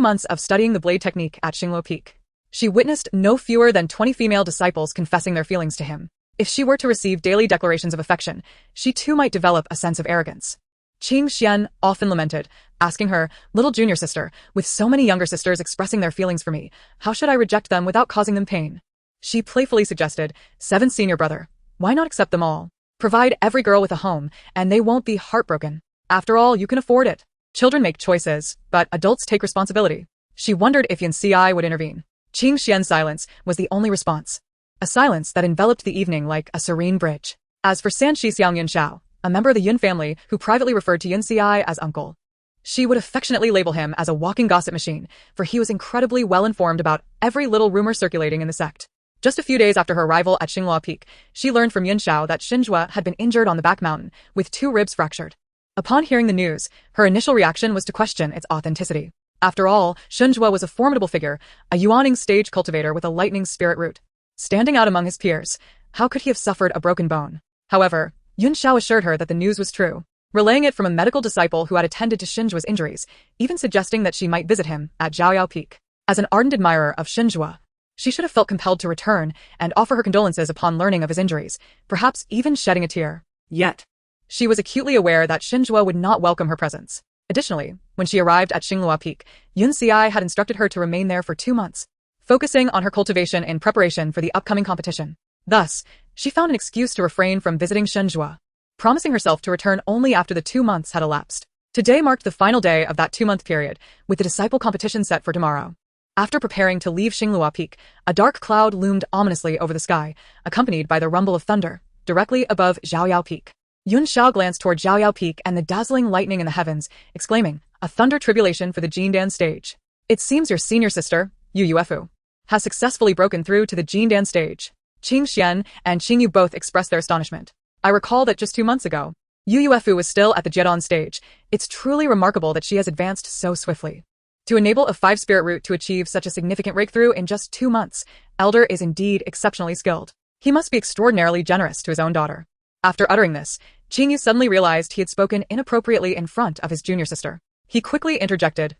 months of studying the blade technique at Xingluo Peak, she witnessed no fewer than 20 female disciples confessing their feelings to him. If she were to receive daily declarations of affection, she too might develop a sense of arrogance. Qingxian often lamented, asking her, "Little junior sister, with so many younger sisters expressing their feelings for me, how should I reject them without causing them pain?" She playfully suggested, "7 senior brother, why not accept them all? Provide every girl with a home, and they won't be heartbroken. After all, you can afford it. Children make choices, but adults take responsibility." She wondered if Yun Ci would intervene. Qingxian's silence was the only response. A silence that enveloped the evening like a serene bridge. As for San Shixiang Yun Xiao, a member of the Yun family who privately referred to Yun Xiai as uncle, she would affectionately label him as a walking gossip machine, for he was incredibly well informed about every little rumor circulating in the sect. Just a few days after her arrival at Xingwu Peak, she learned from Yun Xiao that Xinjue had been injured on the back mountain, with 2 ribs fractured. Upon hearing the news, her initial reaction was to question its authenticity. After all, Xinjue was a formidable figure, a yuaning stage cultivator with a lightning spirit root. Standing out among his peers, how could he have suffered a broken bone? However, Yun Xiao assured her that the news was true, relaying it from a medical disciple who had attended to Xinjue's injuries, even suggesting that she might visit him at Zhaoyao Peak. As an ardent admirer of Xinjue, she should have felt compelled to return and offer her condolences upon learning of his injuries, perhaps even shedding a tear. Yet, She was acutely aware that Xinjue would not welcome her presence. Additionally, when she arrived at Xingwu Peak, Yun Xiai had instructed her to remain there for 2 months, focusing on her cultivation in preparation for the upcoming competition. Thus, she found an excuse to refrain from visiting Xinjue, promising herself to return only after the 2 months had elapsed. Today marked the final day of that 2-month period, with the disciple competition set for tomorrow. After preparing to leave Xingwu Peak, a dark cloud loomed ominously over the sky, accompanied by the rumble of thunder, directly above Zhaoyao Peak. Yun Xiao glanced toward Zhaoyao Peak and the dazzling lightning in the heavens, exclaiming, "A thunder tribulation for the Jindan stage. It seems your senior sister, Yu Yuefu, has successfully broken through to the Jindan stage." Qing Xian and Qing Yu both expressed their astonishment. I recall that just 2 months ago, Yu Yuefu was still at the Jidan stage. It's truly remarkable that she has advanced so swiftly. To enable a 5-spirit root to achieve such a significant breakthrough in just 2 months, Elder is indeed exceptionally skilled. He must be extraordinarily generous to his own daughter. After uttering this, Qing Yu suddenly realized he had spoken inappropriately in front of his junior sister. He quickly interjected,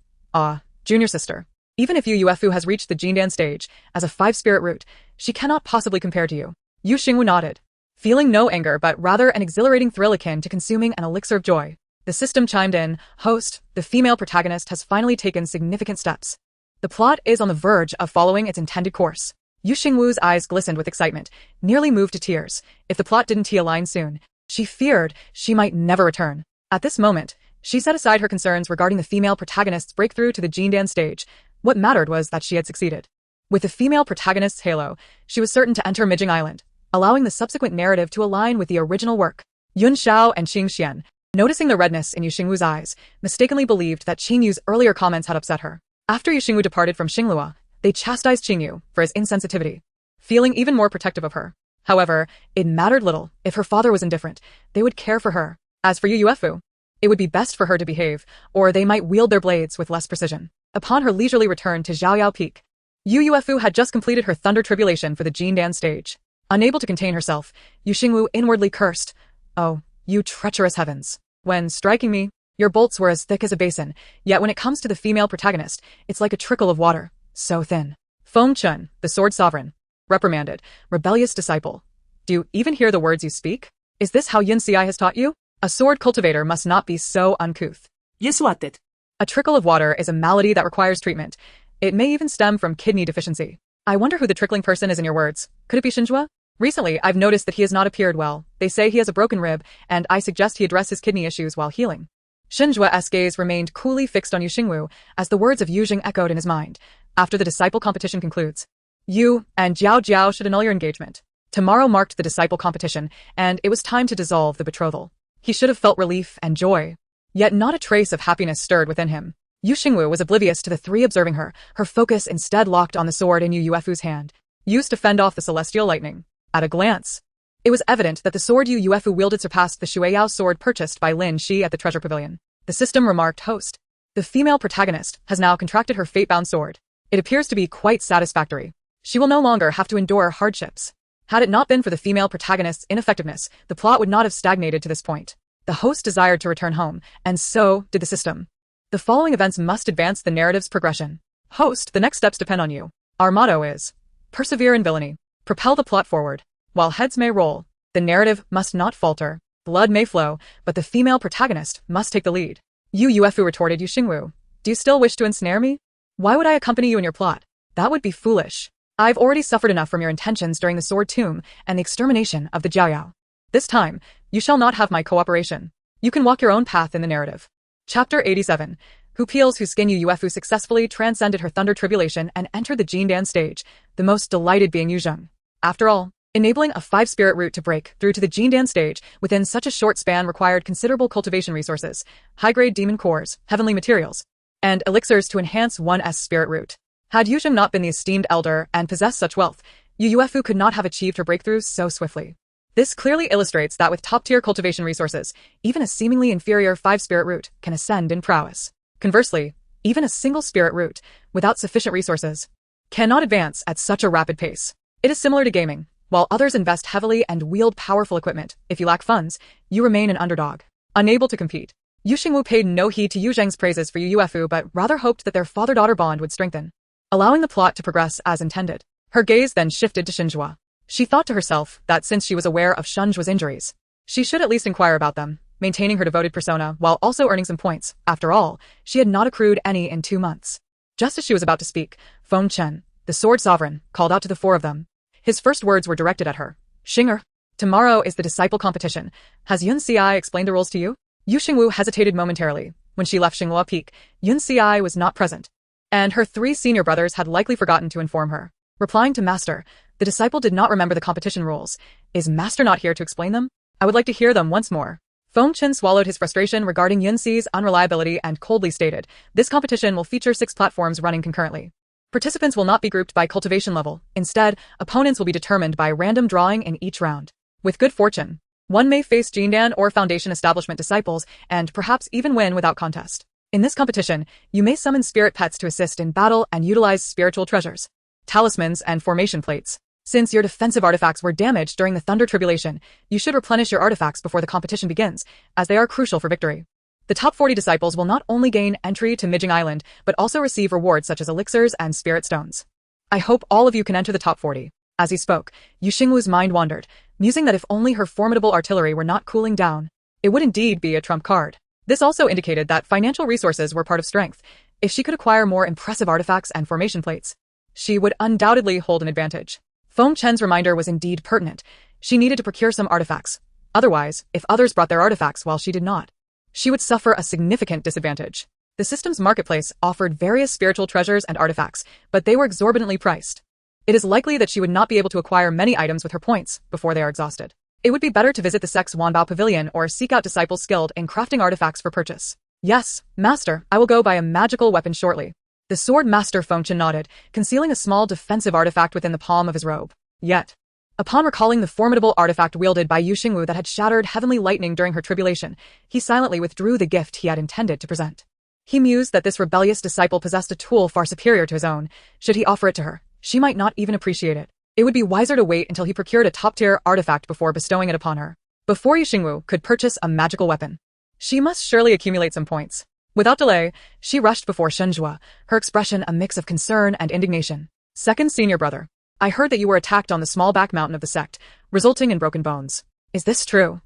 junior sister. Even if Yu Yuefu has reached the Jindan stage, as a 5-spirit root, she cannot possibly compare to you." Yu Xingwu nodded, feeling no anger but rather an exhilarating thrill akin to consuming an elixir of joy. The system chimed in, "Host, the female protagonist has finally taken significant steps. The plot is on the verge of following its intended course." Yu Xingwu's eyes glistened with excitement, nearly moved to tears. If the plot didn't align soon, she feared she might never return. At this moment, she set aside her concerns regarding the female protagonist's breakthrough to the Jindan stage. What mattered was that she had succeeded. With the female protagonist's halo, she was certain to enter Mijing Island, allowing the subsequent narrative to align with the original work. Yun Xiao and Qing Xian, noticing the redness in Yu Xingwu's eyes, mistakenly believed that Qing Yu's earlier comments had upset her. After Yu Xingwu departed from Xinglua, they chastised Qing Yu for his insensitivity, feeling even more protective of her. However, it mattered little. If her father was indifferent, they would care for her. As for Yu Yuefu, it would be best for her to behave, or they might wield their blades with less precision. Upon her leisurely return to Zhaoyao Peak, Yu Yuefu had just completed her thunder tribulation for the Jindan stage. Unable to contain herself, Yu Xingwu inwardly cursed, "Oh, you treacherous heavens. When striking me, your bolts were as thick as a basin, yet when it comes to the female protagonist, it's like a trickle of water, so thin." Feng Chun, the sword sovereign, reprimanded, "Rebellious disciple. Do you even hear the words you speak? Is this how Yin Xiai has taught you? A sword cultivator must not be so uncouth." 예수왔듯. A trickle of water is a malady that requires treatment. It may even stem from kidney deficiency. I wonder who the trickling person is in your words. Could it be Xinjue? Recently, I've noticed that he has not appeared well. They say he has a broken rib, and I suggest he address his kidney issues while healing. Xinjue's gaze remained coolly fixed on Yu Xingwu as the words of Yu Jing echoed in his mind. After the disciple competition concludes, "You and Jiao Jiao should annul your engagement." Tomorrow marked the disciple competition, and it was time to dissolve the betrothal. He should have felt relief and joy. Yet not a trace of happiness stirred within him. Yu Xingwu was oblivious to the 3 observing her, her focus instead locked on the sword in Yu Yuefu's hand, used to fend off the celestial lightning. At a glance, it was evident that the sword Yu Yuefu wielded surpassed the Shueyao sword purchased by Lin Shi at the treasure pavilion. The system remarked, "Host, the female protagonist has now contracted her fate-bound sword. It appears to be quite satisfactory. She will no longer have to endure hardships." Had it not been for the female protagonist's ineffectiveness, the plot would not have stagnated to this point. The host desired to return home, and so did the system. The following events must advance the narrative's progression. Host, the next steps depend on you. Our motto is, persevere in villainy. Propel the plot forward. While heads may roll, the narrative must not falter. Blood may flow, but the female protagonist must take the lead. Yu Yuefu retorted Yu Xingwu. "Do you still wish to ensnare me? Why would I accompany you in your plot? That would be foolish. I've already suffered enough from your intentions during the sword tomb and the extermination of the Jiaoyao. This time, you shall not have my cooperation. You can walk your own path in the narrative." Chapter 87. Who peels whose skin Yu Yuefu successfully transcended her thunder tribulation and entered the Jindan stage, the most delighted being Yu Zheng. After all, Enabling a 5-spirit route to break through to the Jindan stage within such a short span required considerable cultivation resources, high-grade demon cores, heavenly materials, and elixirs to enhance one's spirit route. Had Yu Zheng not been the esteemed elder and possessed such wealth, Yu Yuefu could not have achieved her breakthroughs so swiftly. This clearly illustrates that with top-tier cultivation resources, even a seemingly inferior 5-spirit route can ascend in prowess. Conversely, even a single spirit route, without sufficient resources, cannot advance at such a rapid pace. It is similar to gaming. While others invest heavily and wield powerful equipment, if you lack funds, you remain an underdog, unable to compete. Yu Xingwu paid no heed to Yu Zheng's praises for Yu Yuefu but rather hoped that their father-daughter bond would strengthen, allowing the plot to progress as intended. Her gaze then shifted to Xingwu. She thought to herself that since she was aware of Xingwu's injuries, she should at least inquire about them, maintaining her devoted persona while also earning some points. After all, she had not accrued any in 2 months. Just as she was about to speak, Feng Chen, the sword sovereign, called out to the 4 of them. His first words were directed at her. Xinger, tomorrow is the disciple competition. Has Yun Xi explained the rules to you? Yu Xingwu hesitated momentarily. When she left Xinghua Peak, Yun Xi was not present, and her 3 senior brothers had likely forgotten to inform her. Replying to Master, the disciple did not remember the competition rules. Is Master not here to explain them? I would like to hear them once more. Feng Chen swallowed his frustration regarding Yun Xi's unreliability and coldly stated, this competition will feature 6 platforms running concurrently. Participants will not be grouped by cultivation level. Instead, opponents will be determined by random drawing in each round. With good fortune, one may face Jindan or Foundation Establishment disciples and perhaps even win without contest. In this competition, you may summon spirit pets to assist in battle and utilize spiritual treasures, talismans, and formation plates. Since your defensive artifacts were damaged during the Thunder Tribulation, you should replenish your artifacts before the competition begins, as they are crucial for victory. The top 40 disciples will not only gain entry to Mijing Island, but also receive rewards such as elixirs and spirit stones. I hope all of you can enter the top 40. As he spoke, Yu Xingwu's mind wandered, musing that if only her formidable artillery were not cooling down, it would indeed be a trump card. This also indicated that financial resources were part of strength. If she could acquire more impressive artifacts and formation plates, she would undoubtedly hold an advantage. Feng Chen's reminder was indeed pertinent. She needed to procure some artifacts. Otherwise, if others brought their artifacts while she did not, she would suffer a significant disadvantage. The system's marketplace offered various spiritual treasures and artifacts, but they were exorbitantly priced. It is likely that she would not be able to acquire many items with her points before they are exhausted. It would be better to visit the sect's Wanbao Pavilion or seek out disciples skilled in crafting artifacts for purchase. Yes, Master, I will go buy a magical weapon shortly. The sword master Feng Chen nodded, concealing a small defensive artifact within the palm of his robe. Yet, upon recalling the formidable artifact wielded by Yu Xingwu that had shattered heavenly lightning during her tribulation, he silently withdrew the gift he had intended to present. He mused that this rebellious disciple possessed a tool far superior to his own. Should he offer it to her, she might not even appreciate it. It would be wiser to wait until he procured a top-tier artifact before bestowing it upon her. Before Yu Xingwu could purchase a magical weapon, she must surely accumulate some points. Without delay, she rushed before Xingwu, her expression a mix of concern and indignation. Second senior brother, I heard that you were attacked on the small back mountain of the sect, resulting in broken bones. Is this true?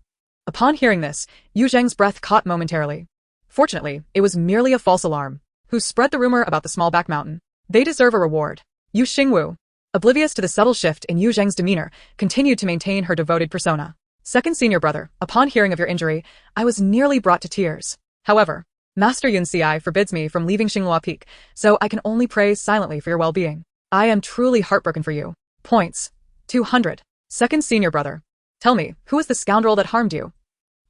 Upon hearing this, Yu Zheng's breath caught momentarily. Fortunately, it was merely a false alarm. Who spread the rumor about the small back mountain? They deserve a reward. Yu Xingwu, oblivious to the subtle shift in Yu Zheng's demeanor, continued to maintain her devoted persona. Second senior brother, upon hearing of your injury, I was nearly brought to tears. However, Master Yun Xi forbids me from leaving Xinghua Peak, so I can only pray silently for your well-being. I am truly heartbroken for you. Points. 200. Second senior brother. Tell me, who is the scoundrel that harmed you?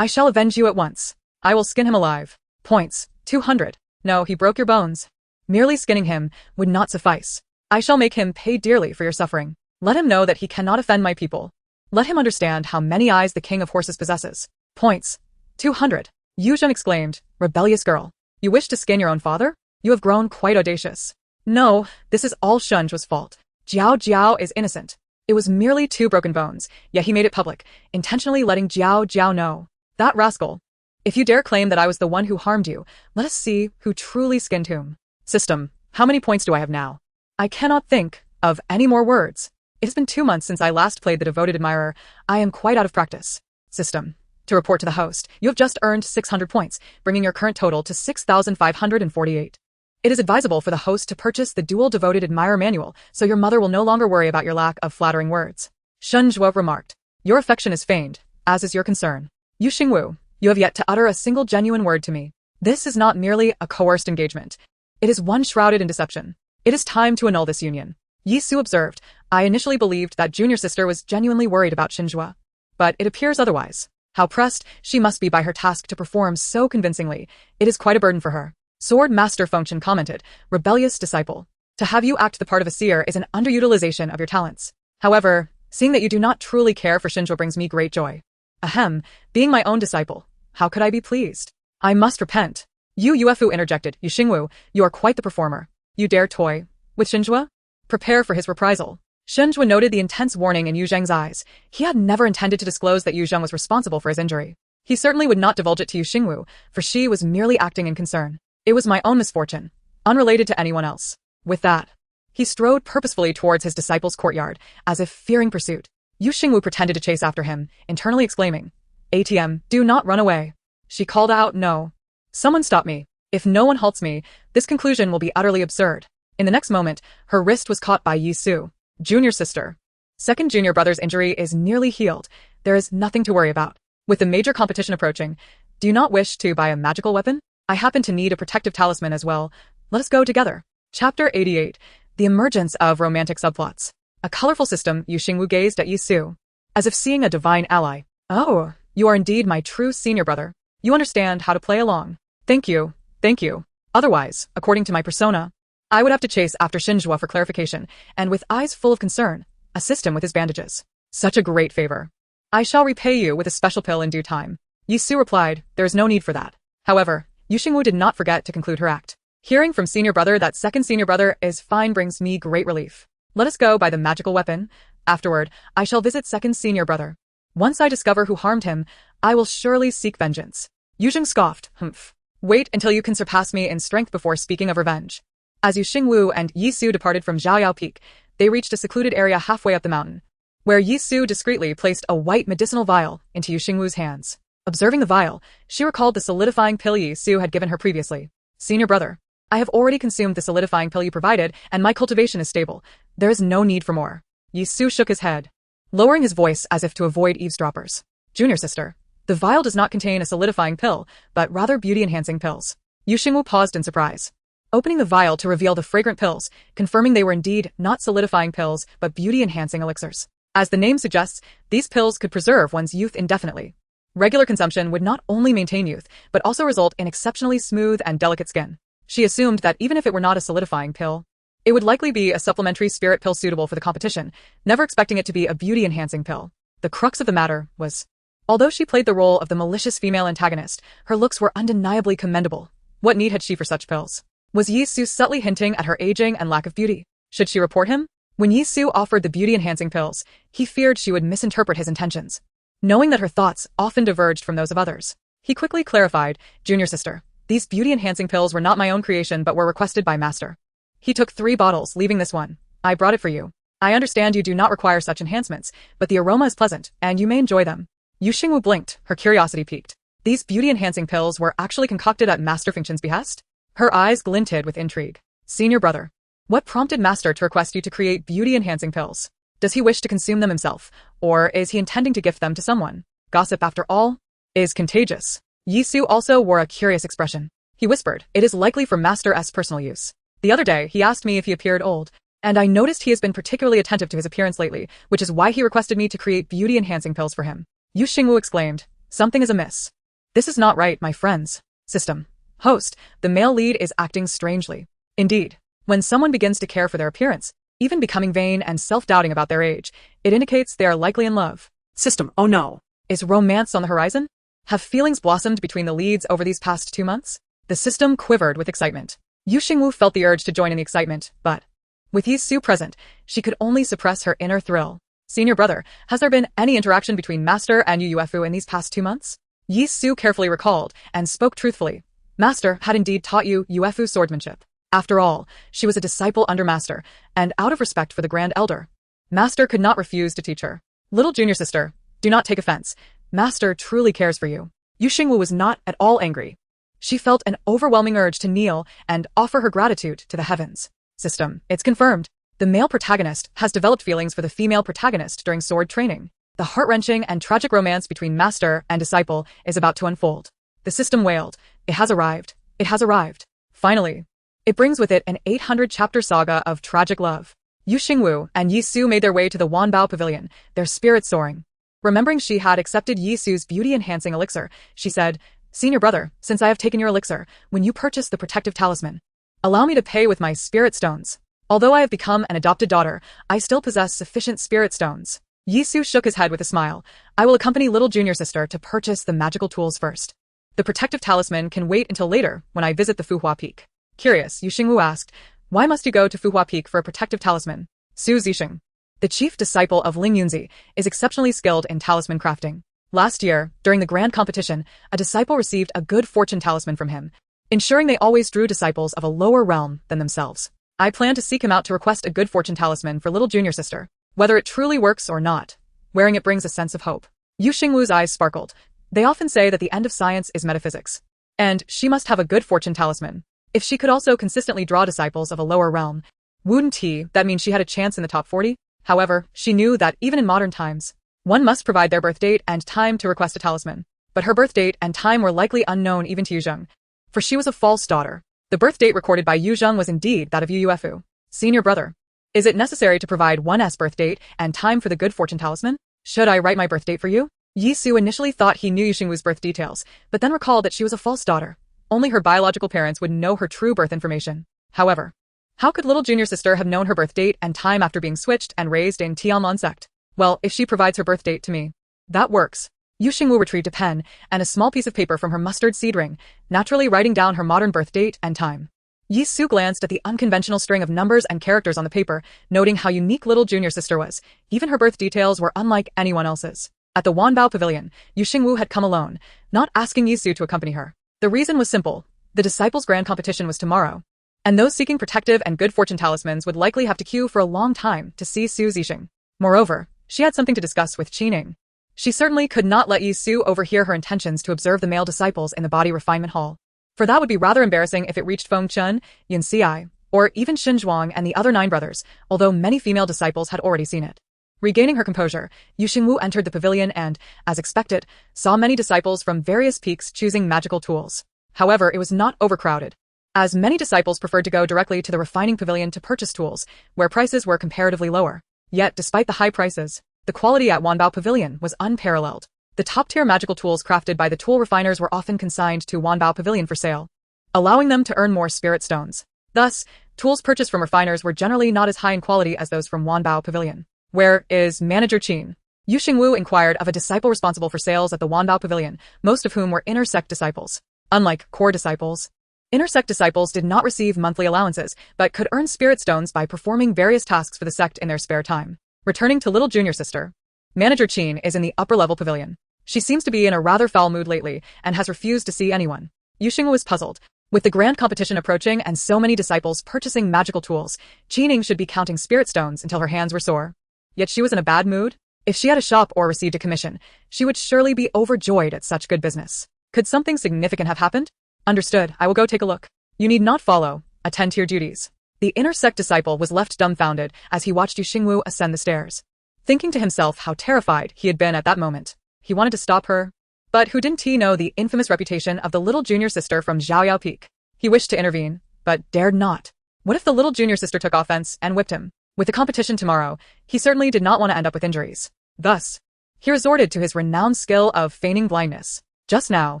I shall avenge you at once. I will skin him alive. Points. 200. No, he broke your bones. Merely skinning him would not suffice. I shall make him pay dearly for your suffering. Let him know that he cannot offend my people. Let him understand how many eyes the king of horses possesses. Points. 200. Yu Zheng exclaimed, rebellious girl. You wish to skin your own father? You have grown quite audacious. No, this is all Xingwu's fault. Jiao Jiao is innocent. It was merely 2 broken bones, yet he made it public, intentionally letting Jiao Jiao know. That rascal. If you dare claim that I was the one who harmed you, let us see who truly skinned whom. System, how many points do I have now? I cannot think of any more words. It has been 2 months since I last played the devoted admirer. I am quite out of practice. System. To report to the host, you have just earned 600 points, bringing your current total to 6,548. It is advisable for the host to purchase the Dual Devoted Admirer Manual, so your mother will no longer worry about your lack of flattering words. Xingwu remarked. Your affection is feigned, as is your concern. Yu Xingwu, you have yet to utter a single genuine word to me. This is not merely a coerced engagement. It is one shrouded in deception. It is time to annul this union. Yi Su observed, I initially believed that junior sister was genuinely worried about Xingwu, but it appears otherwise. How pressed she must be by her task to perform so convincingly. It is quite a burden for her. Sword Master Fengchen commented, rebellious disciple. To have you act the part of a seer is an underutilization of your talents. However, seeing that you do not truly care for Xingwu brings me great joy. Ahem, being my own disciple, how could I be pleased? I must repent. Yu Yuefu interjected, Yu Xingwu, you are quite the performer. You dare toy with Xingwu? Prepare for his reprisal. Xingwu noted the intense warning in Yu Zheng's eyes. He had never intended to disclose that Yu Zheng was responsible for his injury. He certainly would not divulge it to Yu Xingwu, for she was merely acting in concern. It was my own misfortune, unrelated to anyone else. With that, he strode purposefully towards his disciple's courtyard, as if fearing pursuit. Yu Xingwu pretended to chase after him, internally exclaiming, ATM, do not run away. She called out, no. Someone stop me. If no one halts me, this conclusion will be utterly absurd. In the next moment, her wrist was caught by Yi Su, junior sister. Second junior brother's injury is nearly healed. There is nothing to worry about. With the major competition approaching, do you not wish to buy a magical weapon? I happen to need a protective talisman as well. Let us go together. Chapter 88. The emergence of romantic subplots. A colorful system, Yu Xingwu gazed at Yi Su, as if seeing a divine ally. Oh, you are indeed my true senior brother. You understand how to play along. Thank you. Thank you. Otherwise, according to my persona, I would have to chase after Xingwu for clarification, and with eyes full of concern, assist him with his bandages. Such a great favor. I shall repay you with a special pill in due time. Yi Su replied, there is no need for that. However, Yu Xingwu did not forget to conclude her act. Hearing from senior brother that second senior brother is fine brings me great relief. Let us go buy the magical weapon. Afterward, I shall visit second senior brother. Once I discover who harmed him, I will surely seek vengeance. Yu Zheng scoffed, humph. Wait until you can surpass me in strength before speaking of revenge. As Yu Xingwu and Yi Su departed from Zhaoyao Peak, they reached a secluded area halfway up the mountain, where Yi Su discreetly placed a white medicinal vial into Yu Xingwu's hands. Observing the vial, she recalled the solidifying pill Yi Su had given her previously. Senior brother, I have already consumed the solidifying pill you provided, and my cultivation is stable. There is no need for more. Yi Su shook his head, lowering his voice as if to avoid eavesdroppers. Junior sister, the vial does not contain a solidifying pill, but rather beauty-enhancing pills. Yu Xingwu paused in surprise, opening the vial to reveal the fragrant pills, confirming they were indeed not solidifying pills, but beauty-enhancing elixirs. As the name suggests, these pills could preserve one's youth indefinitely. Regular consumption would not only maintain youth, but also result in exceptionally smooth and delicate skin. She assumed that even if it were not a solidifying pill, it would likely be a supplementary spirit pill suitable for the competition, never expecting it to be a beauty-enhancing pill. The crux of the matter was, although she played the role of the malicious female antagonist, her looks were undeniably commendable. What need had she for such pills? Was Yi Su subtly hinting at her aging and lack of beauty? Should she report him? When Yi Su offered the beauty-enhancing pills, he feared she would misinterpret his intentions. Knowing that her thoughts often diverged from those of others, he quickly clarified, Junior sister, these beauty-enhancing pills were not my own creation but were requested by Master. He took 3 bottles, leaving this one. I brought it for you. I understand you do not require such enhancements, but the aroma is pleasant, and you may enjoy them. Yu Xingwu blinked, her curiosity piqued. These beauty-enhancing pills were actually concocted at Master Fengchen's behest? Her eyes glinted with intrigue. Senior brother, what prompted Master to request you to create beauty-enhancing pills? Does he wish to consume them himself, or is he intending to gift them to someone? Gossip, after all, is contagious. Yi Su also wore a curious expression. He whispered, it is likely for Master's personal use. The other day, he asked me if he appeared old, and I noticed he has been particularly attentive to his appearance lately, which is why he requested me to create beauty-enhancing pills for him. Yu Xingwu exclaimed, something is amiss. This is not right, my friends. System. Host, the male lead is acting strangely. Indeed, when someone begins to care for their appearance, even becoming vain and self-doubting about their age, it indicates they are likely in love. System, oh no. Is romance on the horizon? Have feelings blossomed between the leads over these past 2 months? The system quivered with excitement. Yu Xingwu felt the urge to join in the excitement, but with Yi Su present, she could only suppress her inner thrill. Senior brother, has there been any interaction between Master and Yu Yuefu in these past 2 months? Yi Su carefully recalled and spoke truthfully. Master had indeed taught Yu Yuefu swordsmanship. After all, she was a disciple under Master, and out of respect for the Grand Elder, Master could not refuse to teach her. Little junior sister, do not take offense. Master truly cares for you. Yu Xingwu was not at all angry. She felt an overwhelming urge to kneel and offer her gratitude to the heavens. System, it's confirmed. The male protagonist has developed feelings for the female protagonist during sword training. The heart-wrenching and tragic romance between Master and disciple is about to unfold. The system wailed, it has arrived. It has arrived. Finally. It brings with it an 800-chapter saga of tragic love. Yu Xingwu and Yi Su made their way to the Wanbao Pavilion, their spirits soaring. Remembering she had accepted Yi Su's beauty-enhancing elixir, she said, "Senior brother, since I have taken your elixir, when you purchase the protective talisman, allow me to pay with my spirit stones. Although I have become an adopted daughter, I still possess sufficient spirit stones." Yi Su shook his head with a smile. "I will accompany little junior sister to purchase the magical tools first. The protective talisman can wait until later when I visit the Fuhua Peak." Curious, Yu Xingwu asked, "Why must you go to Fuhua Peak for a protective talisman?" Su Zixing, the chief disciple of Ling Yunzi, is exceptionally skilled in talisman crafting. Last year, during the grand competition, a disciple received a good fortune talisman from him, ensuring they always drew disciples of a lower realm than themselves. I plan to seek him out to request a good fortune talisman for little junior sister. Whether it truly works or not, wearing it brings a sense of hope. Yu Xingwu's eyes sparkled. They often say that the end of science is metaphysics. And she must have a good fortune talisman. If she could also consistently draw disciples of a lower realm, wouldn't that mean she had a chance in the top 40? However, she knew that even in modern times, one must provide their birth date and time to request a talisman. But her birth date and time were likely unknown even to Yu Zheng, for she was a false daughter. The birth date recorded by Yu Zheng was indeed that of Yu Yuefu. "Senior brother, is it necessary to provide one's birth date and time for the good fortune talisman? Should I write my birth date for you?" Yi Su initially thought he knew Yu Xingwu's birth details, but then recalled that she was a false daughter. Only her biological parents would know her true birth information. However, how could little junior sister have known her birth date and time after being switched and raised in Tianlong sect? Well, if she provides her birth date to me, that works. Yu Xingwu retrieved a pen and a small piece of paper from her mustard seed ring, naturally writing down her modern birth date and time. Yi Su glanced at the unconventional string of numbers and characters on the paper, noting how unique little junior sister was. Even her birth details were unlike anyone else's. At the Wanbao Pavilion, Yu Xingwu had come alone, not asking Yi Su to accompany her. The reason was simple. The disciples' grand competition was tomorrow, and those seeking protective and good fortune talismans would likely have to queue for a long time to see Su Zixing. Moreover, she had something to discuss with Qining. She certainly could not let Yi Su overhear her intentions to observe the male disciples in the body refinement hall, for that would be rather embarrassing if it reached Feng Chun, Yin Xiai, or even Xin Zhuang and the other 9 brothers, although many female disciples had already seen it. Regaining her composure, Yu Xingwu entered the pavilion and, as expected, saw many disciples from various peaks choosing magical tools. However, it was not overcrowded, as many disciples preferred to go directly to the refining pavilion to purchase tools, where prices were comparatively lower. Yet, despite the high prices, the quality at Wanbao Pavilion was unparalleled. The top-tier magical tools crafted by the tool refiners were often consigned to Wanbao Pavilion for sale, allowing them to earn more spirit stones. Thus, tools purchased from refiners were generally not as high in quality as those from Wanbao Pavilion. "Where is Manager Qin?" Yu Xingwu inquired of a disciple responsible for sales at the Wanbao Pavilion, most of whom were inner sect disciples. Unlike core disciples, inner sect disciples did not receive monthly allowances, but could earn spirit stones by performing various tasks for the sect in their spare time. Returning to little junior sister, Manager Qin is in the upper-level pavilion. She seems to be in a rather foul mood lately and has refused to see anyone. Yu Xingwu was puzzled. With the grand competition approaching and so many disciples purchasing magical tools, Qining should be counting spirit stones until her hands were sore. Yet she was in a bad mood. If she had a shop or received a commission, she would surely be overjoyed at such good business. Could something significant have happened? Understood, I will go take a look. You need not follow. Attend to your duties. The inner sect disciple was left dumbfounded as he watched Yu Xingwu ascend the stairs. Thinking to himself how terrified he had been at that moment, he wanted to stop her. But who didn't he know the infamous reputation of the little junior sister from Zhaoyao Peak? He wished to intervene, but dared not. What if the little junior sister took offense and whipped him? With the competition tomorrow, he certainly did not want to end up with injuries. Thus, he resorted to his renowned skill of feigning blindness. Just now,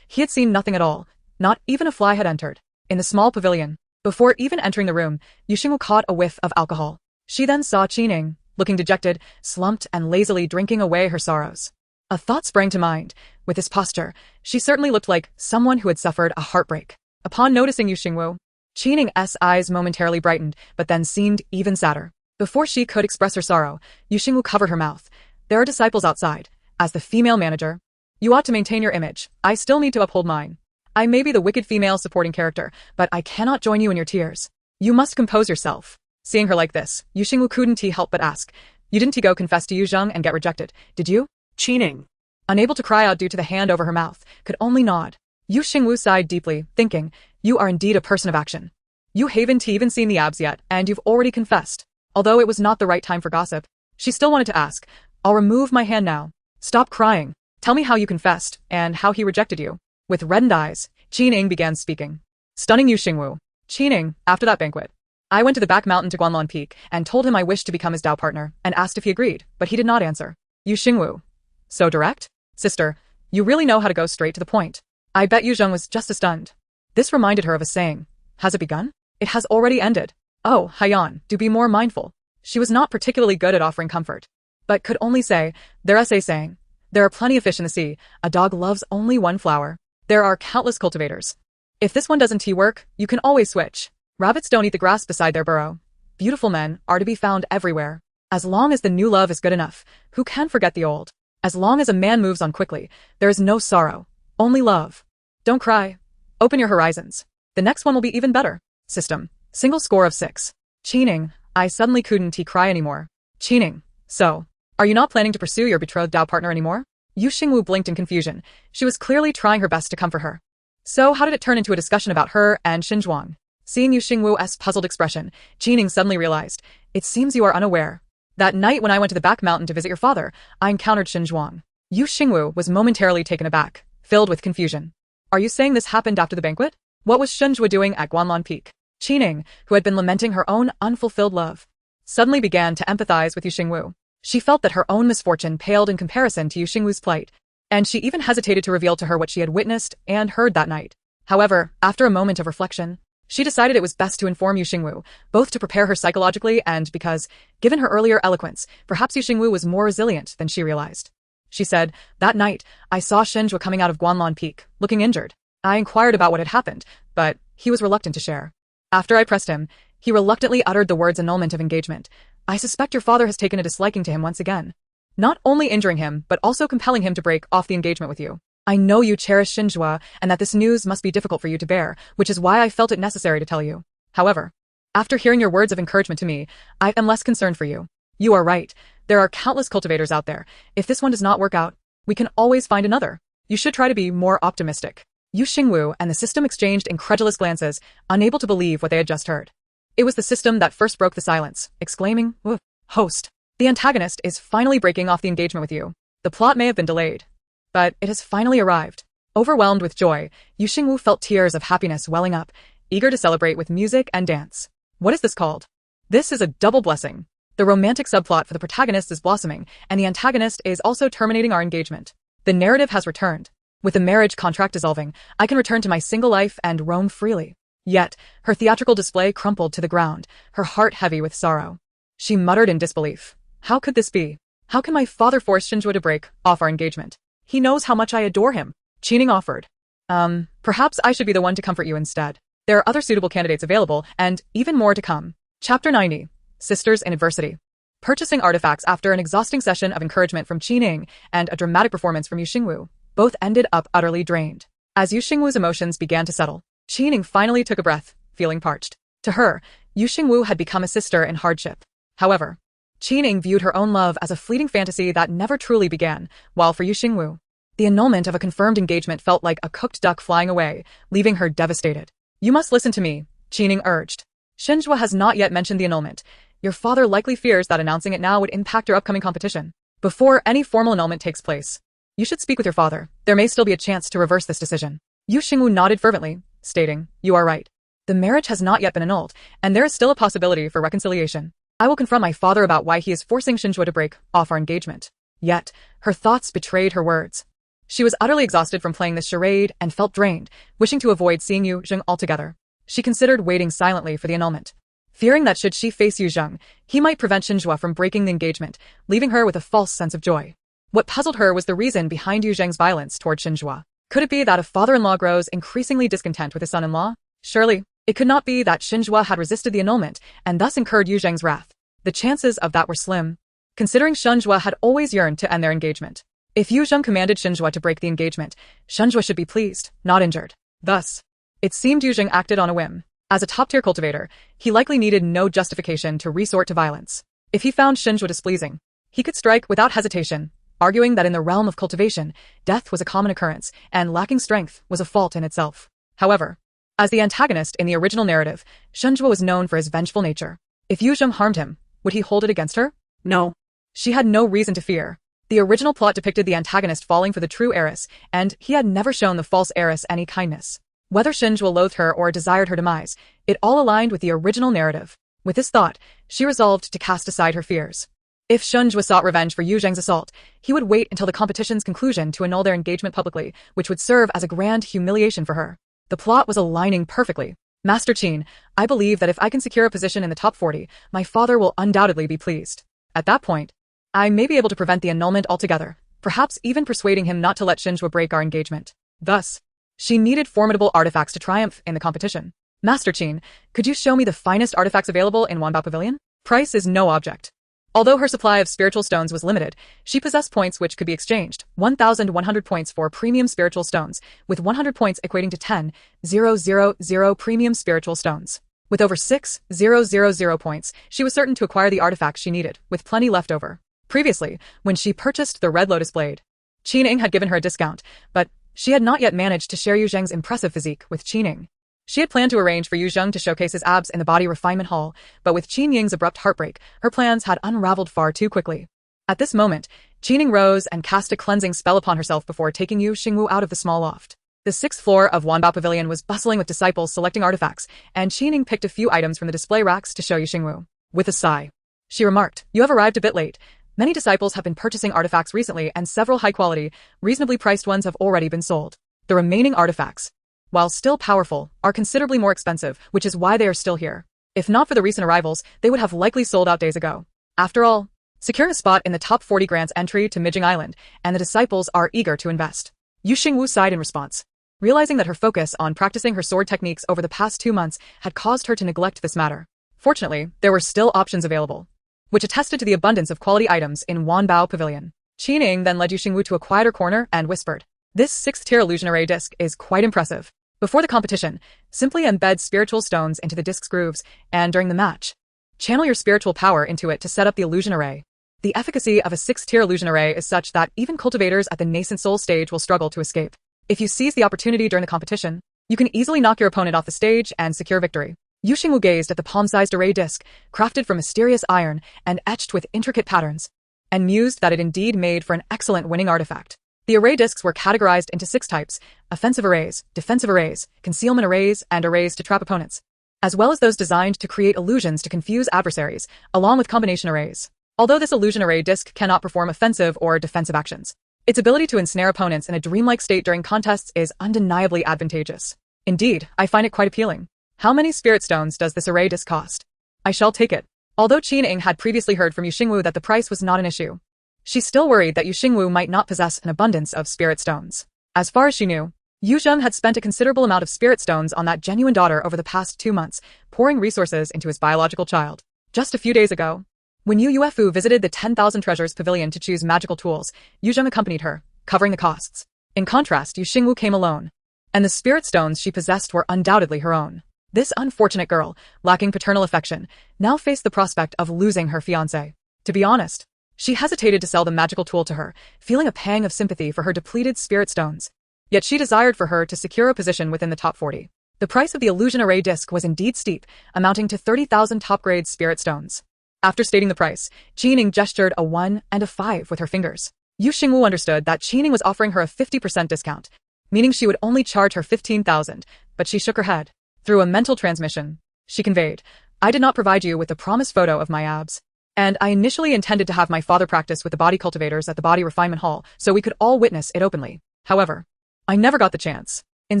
he had seen nothing at all. Not even a fly had entered. In the small pavilion, before even entering the room, Yu Xingwu caught a whiff of alcohol. She then saw Qining, looking dejected, slumped and lazily drinking away her sorrows. A thought sprang to mind. With this posture, she certainly looked like someone who had suffered a heartbreak. Upon noticing Yu Xingwu, Qining's eyes momentarily brightened, but then seemed even sadder. Before she could express her sorrow, Yu Xingwu covered her mouth. "There are disciples outside. As the female manager, you ought to maintain your image. I still need to uphold mine. I may be the wicked female supporting character, but I cannot join you in your tears. You must compose yourself." Seeing her like this, Yu Xingwu couldn't help but ask, "You didn't go confess to Yu Zheng and get rejected, did you?" Qining, Unable to cry out due to the hand over her mouth, could only nod. Yu Xingwu sighed deeply, thinking, "You are indeed a person of action. You haven't even seen the abs yet, and you've already confessed." Although it was not the right time for gossip, she still wanted to ask, "I'll remove my hand now. Stop crying. Tell me how you confessed, and how he rejected you." With reddened eyes, Qining began speaking. Stunning Yu Xingwu. Qining, after that banquet, I went to the back mountain to Guanlon Peak and told him I wished to become his Dao partner and asked if he agreed, but he did not answer. Yu Xingwu. So direct? Sister, you really know how to go straight to the point. I bet Yu Zheng was just as stunned. This reminded her of a saying. Has it begun? It has already ended. Oh, Haiyan, do be more mindful. She was not particularly good at offering comfort, but could only say, there's a saying. There are plenty of fish in the sea. A dog loves only one flower. There are countless cultivators. If this one doesn't work, you can always switch. Rabbits don't eat the grass beside their burrow. Beautiful men are to be found everywhere. As long as the new love is good enough, who can forget the old? As long as a man moves on quickly, there is no sorrow, only love. Don't cry. Open your horizons. The next one will be even better. System. Single score of 6. Cheating. I suddenly couldn't cry anymore. Cheating. So, are you not planning to pursue your betrothed Dao partner anymore? Yu Xingwu blinked in confusion. She was clearly trying her best to comfort her. So how did it turn into a discussion about her and Xinzhuang? Seeing Yu Xingwu's puzzled expression, Jining suddenly realized, it seems you are unaware. That night when I went to the back mountain to visit your father, I encountered Xinzhuang. Yu Xingwu was momentarily taken aback, filled with confusion. Are you saying this happened after the banquet? What was Xinzhuang doing at Guanlon Peak? Jining, who had been lamenting her own unfulfilled love, suddenly began to empathize with Yu Xingwu. She felt that her own misfortune paled in comparison to Yu Xingwu's plight, and she even hesitated to reveal to her what she had witnessed and heard that night. However, after a moment of reflection, she decided it was best to inform Yu Xingwu, both to prepare her psychologically and because, given her earlier eloquence, perhaps Yu Xingwu was more resilient than she realized. She said, that night, I saw Xinzhuang coming out of Guanlon Peak, looking injured. I inquired about what had happened, but he was reluctant to share. After I pressed him, he reluctantly uttered the words annulment of engagement. I suspect your father has taken a disliking to him once again. Not only injuring him, but also compelling him to break off the engagement with you. I know you cherish Xinzhuang and that this news must be difficult for you to bear, which is why I felt it necessary to tell you. However, after hearing your words of encouragement to me, I am less concerned for you. You are right. There are countless cultivators out there. If this one does not work out, we can always find another. You should try to be more optimistic. Yu Xingwu and the system exchanged incredulous glances, unable to believe what they had just heard. It was the system that first broke the silence, exclaiming, "Woof. Host. The antagonist is finally breaking off the engagement with you. The plot may have been delayed, but it has finally arrived." Overwhelmed with joy, Yu Xingwu felt tears of happiness welling up, eager to celebrate with music and dance. What is this called? This is a double blessing. The romantic subplot for the protagonist is blossoming, and the antagonist is also terminating our engagement. The narrative has returned. With the marriage contract dissolving, I can return to my single life and roam freely. Yet, her theatrical display crumpled to the ground, her heart heavy with sorrow. She muttered in disbelief. How could this be? How can my father force Xinzhuang to break off our engagement? He knows how much I adore him. Cheating offered. Perhaps I should be the one to comfort you instead. There are other suitable candidates available, and even more to come. Chapter 90. Sisters in Adversity. Purchasing artifacts after an exhausting session of encouragement from Jining and a dramatic performance from Yu Xingwu, both ended up utterly drained. As Yu Xingwu's emotions began to settle, Jining finally took a breath, feeling parched. To her, Yu Xingwu had become a sister in hardship. However, Jining viewed her own love as a fleeting fantasy that never truly began, while for Yu Xingwu, the annulment of a confirmed engagement felt like a cooked duck flying away, leaving her devastated. You must listen to me, Jining urged. Xinzhuang has not yet mentioned the annulment. Your father likely fears that announcing it now would impact your upcoming competition. Before any formal annulment takes place, you should speak with your father. There may still be a chance to reverse this decision. Yu Xingwu nodded fervently, stating, You are right. The marriage has not yet been annulled, and there is still a possibility for reconciliation. I will confront my father about why he is forcing Xinzhuang to break off our engagement. Yet, her thoughts betrayed her words. She was utterly exhausted from playing this charade and felt drained, wishing to avoid seeing Yu Zheng altogether. She considered waiting silently for the annulment, fearing that should she face Yu Zheng, he might prevent Xinzhuang from breaking the engagement, leaving her with a false sense of joy. What puzzled her was the reason behind Yu Zheng's violence toward Xinzhuang. Could it be that a father-in-law grows increasingly discontent with his son-in-law? Surely, it could not be that Xinzhuang had resisted the annulment and thus incurred Yu Zheng's wrath. The chances of that were slim, considering Xinzhuang had always yearned to end their engagement. If Yu Zheng commanded Xinzhuang to break the engagement, Xinzhuang should be pleased, not injured. Thus, it seemed Yu Zheng acted on a whim. As a top-tier cultivator, he likely needed no justification to resort to violence. If he found Xinzhuang displeasing, he could strike without hesitation, arguing that in the realm of cultivation, death was a common occurrence, and lacking strength was a fault in itself. However, as the antagonist in the original narrative, Xinzhuang was known for his vengeful nature. If Yu Zheng harmed him, would he hold it against her? No. She had no reason to fear. The original plot depicted the antagonist falling for the true heiress, and he had never shown the false heiress any kindness. Whether Xingwu loathed her or desired her demise, it all aligned with the original narrative. With this thought, she resolved to cast aside her fears. If Xingwu sought revenge for Yu Zheng's assault, he would wait until the competition's conclusion to annul their engagement publicly, which would serve as a grand humiliation for her. The plot was aligning perfectly. Master Qin, I believe that if I can secure a position in the top 40, my father will undoubtedly be pleased. At that point, I may be able to prevent the annulment altogether, perhaps even persuading him not to let Xingwu break our engagement. Thus, she needed formidable artifacts to triumph in the competition. Master Qin, could you show me the finest artifacts available in Wanbao Pavilion? Price is no object. Although her supply of spiritual stones was limited, she possessed points which could be exchanged, 1,100 points for premium spiritual stones, with 100 points equating to 10,000 premium spiritual stones. With over 6,000 points, she was certain to acquire the artifacts she needed, with plenty left over. Previously, when she purchased the Red Lotus Blade, Qining had given her a discount, but she had not yet managed to share Yu Zheng's impressive physique with Qining. She had planned to arrange for Yu Zheng to showcase his abs in the body refinement hall, but with Qin Ying's abrupt heartbreak, her plans had unraveled far too quickly. At this moment, Qining rose and cast a cleansing spell upon herself before taking Yu Xingwu out of the small loft. The 6th floor of Wanbao Pavilion was bustling with disciples selecting artifacts, and Qining picked a few items from the display racks to show Yu Xingwu. With a sigh, she remarked, "You have arrived a bit late. Many disciples have been purchasing artifacts recently, and several high-quality, reasonably priced ones have already been sold. The remaining artifacts, while still powerful, are considerably more expensive, which is why they are still here. If not for the recent arrivals, they would have likely sold out days ago. After all, securing a spot in the top 40 grants entry to Mijing Island, and the disciples are eager to invest." Yu Xingwu sighed in response, realizing that her focus on practicing her sword techniques over the past 2 months had caused her to neglect this matter. Fortunately, there were still options available, which attested to the abundance of quality items in Wanbao Pavilion. Qining then led Yu Xingwu to a quieter corner and whispered, "This 6th-tier illusion array disc is quite impressive. Before the competition, simply embed spiritual stones into the disc's grooves, and during the match, channel your spiritual power into it to set up the illusion array. The efficacy of a 6th-tier illusion array is such that even cultivators at the nascent soul stage will struggle to escape. If you seize the opportunity during the competition, you can easily knock your opponent off the stage and secure victory." Yu Xingwu gazed at the palm-sized array disc, crafted from mysterious iron and etched with intricate patterns, and mused that it indeed made for an excellent winning artifact. The array discs were categorized into 6 types: offensive arrays, defensive arrays, concealment arrays, and arrays to trap opponents, as well as those designed to create illusions to confuse adversaries, along with combination arrays. Although this illusion array disc cannot perform offensive or defensive actions, its ability to ensnare opponents in a dreamlike state during contests is undeniably advantageous. Indeed, I find it quite appealing. How many spirit stones does this array disc cost? I shall take it. Although Qining had previously heard from Yu Xingwu that the price was not an issue, she still worried that Yu Xingwu might not possess an abundance of spirit stones. As far as she knew, Yu Zheng had spent a considerable amount of spirit stones on that genuine daughter over the past 2 months, pouring resources into his biological child. Just a few days ago, when Yu Yuefu visited the 10,000 Treasures Pavilion to choose magical tools, Yu Zheng accompanied her, covering the costs. In contrast, Yu Xingwu came alone, and the spirit stones she possessed were undoubtedly her own. This unfortunate girl, lacking paternal affection, now faced the prospect of losing her fiancé. To be honest, she hesitated to sell the magical tool to her, feeling a pang of sympathy for her depleted spirit stones. Yet she desired for her to secure a position within the top 40. The price of the illusion array disc was indeed steep, amounting to 30,000 top-grade spirit stones. After stating the price, Qining gestured a 1 and a 5 with her fingers. Yu Xingwu understood that Qining was offering her a 50% discount, meaning she would only charge her 15,000, but she shook her head. Through a mental transmission, she conveyed, "I did not provide you with the promised photo of my abs, and I initially intended to have my father practice with the body cultivators at the body refinement hall so we could all witness it openly. However, I never got the chance. In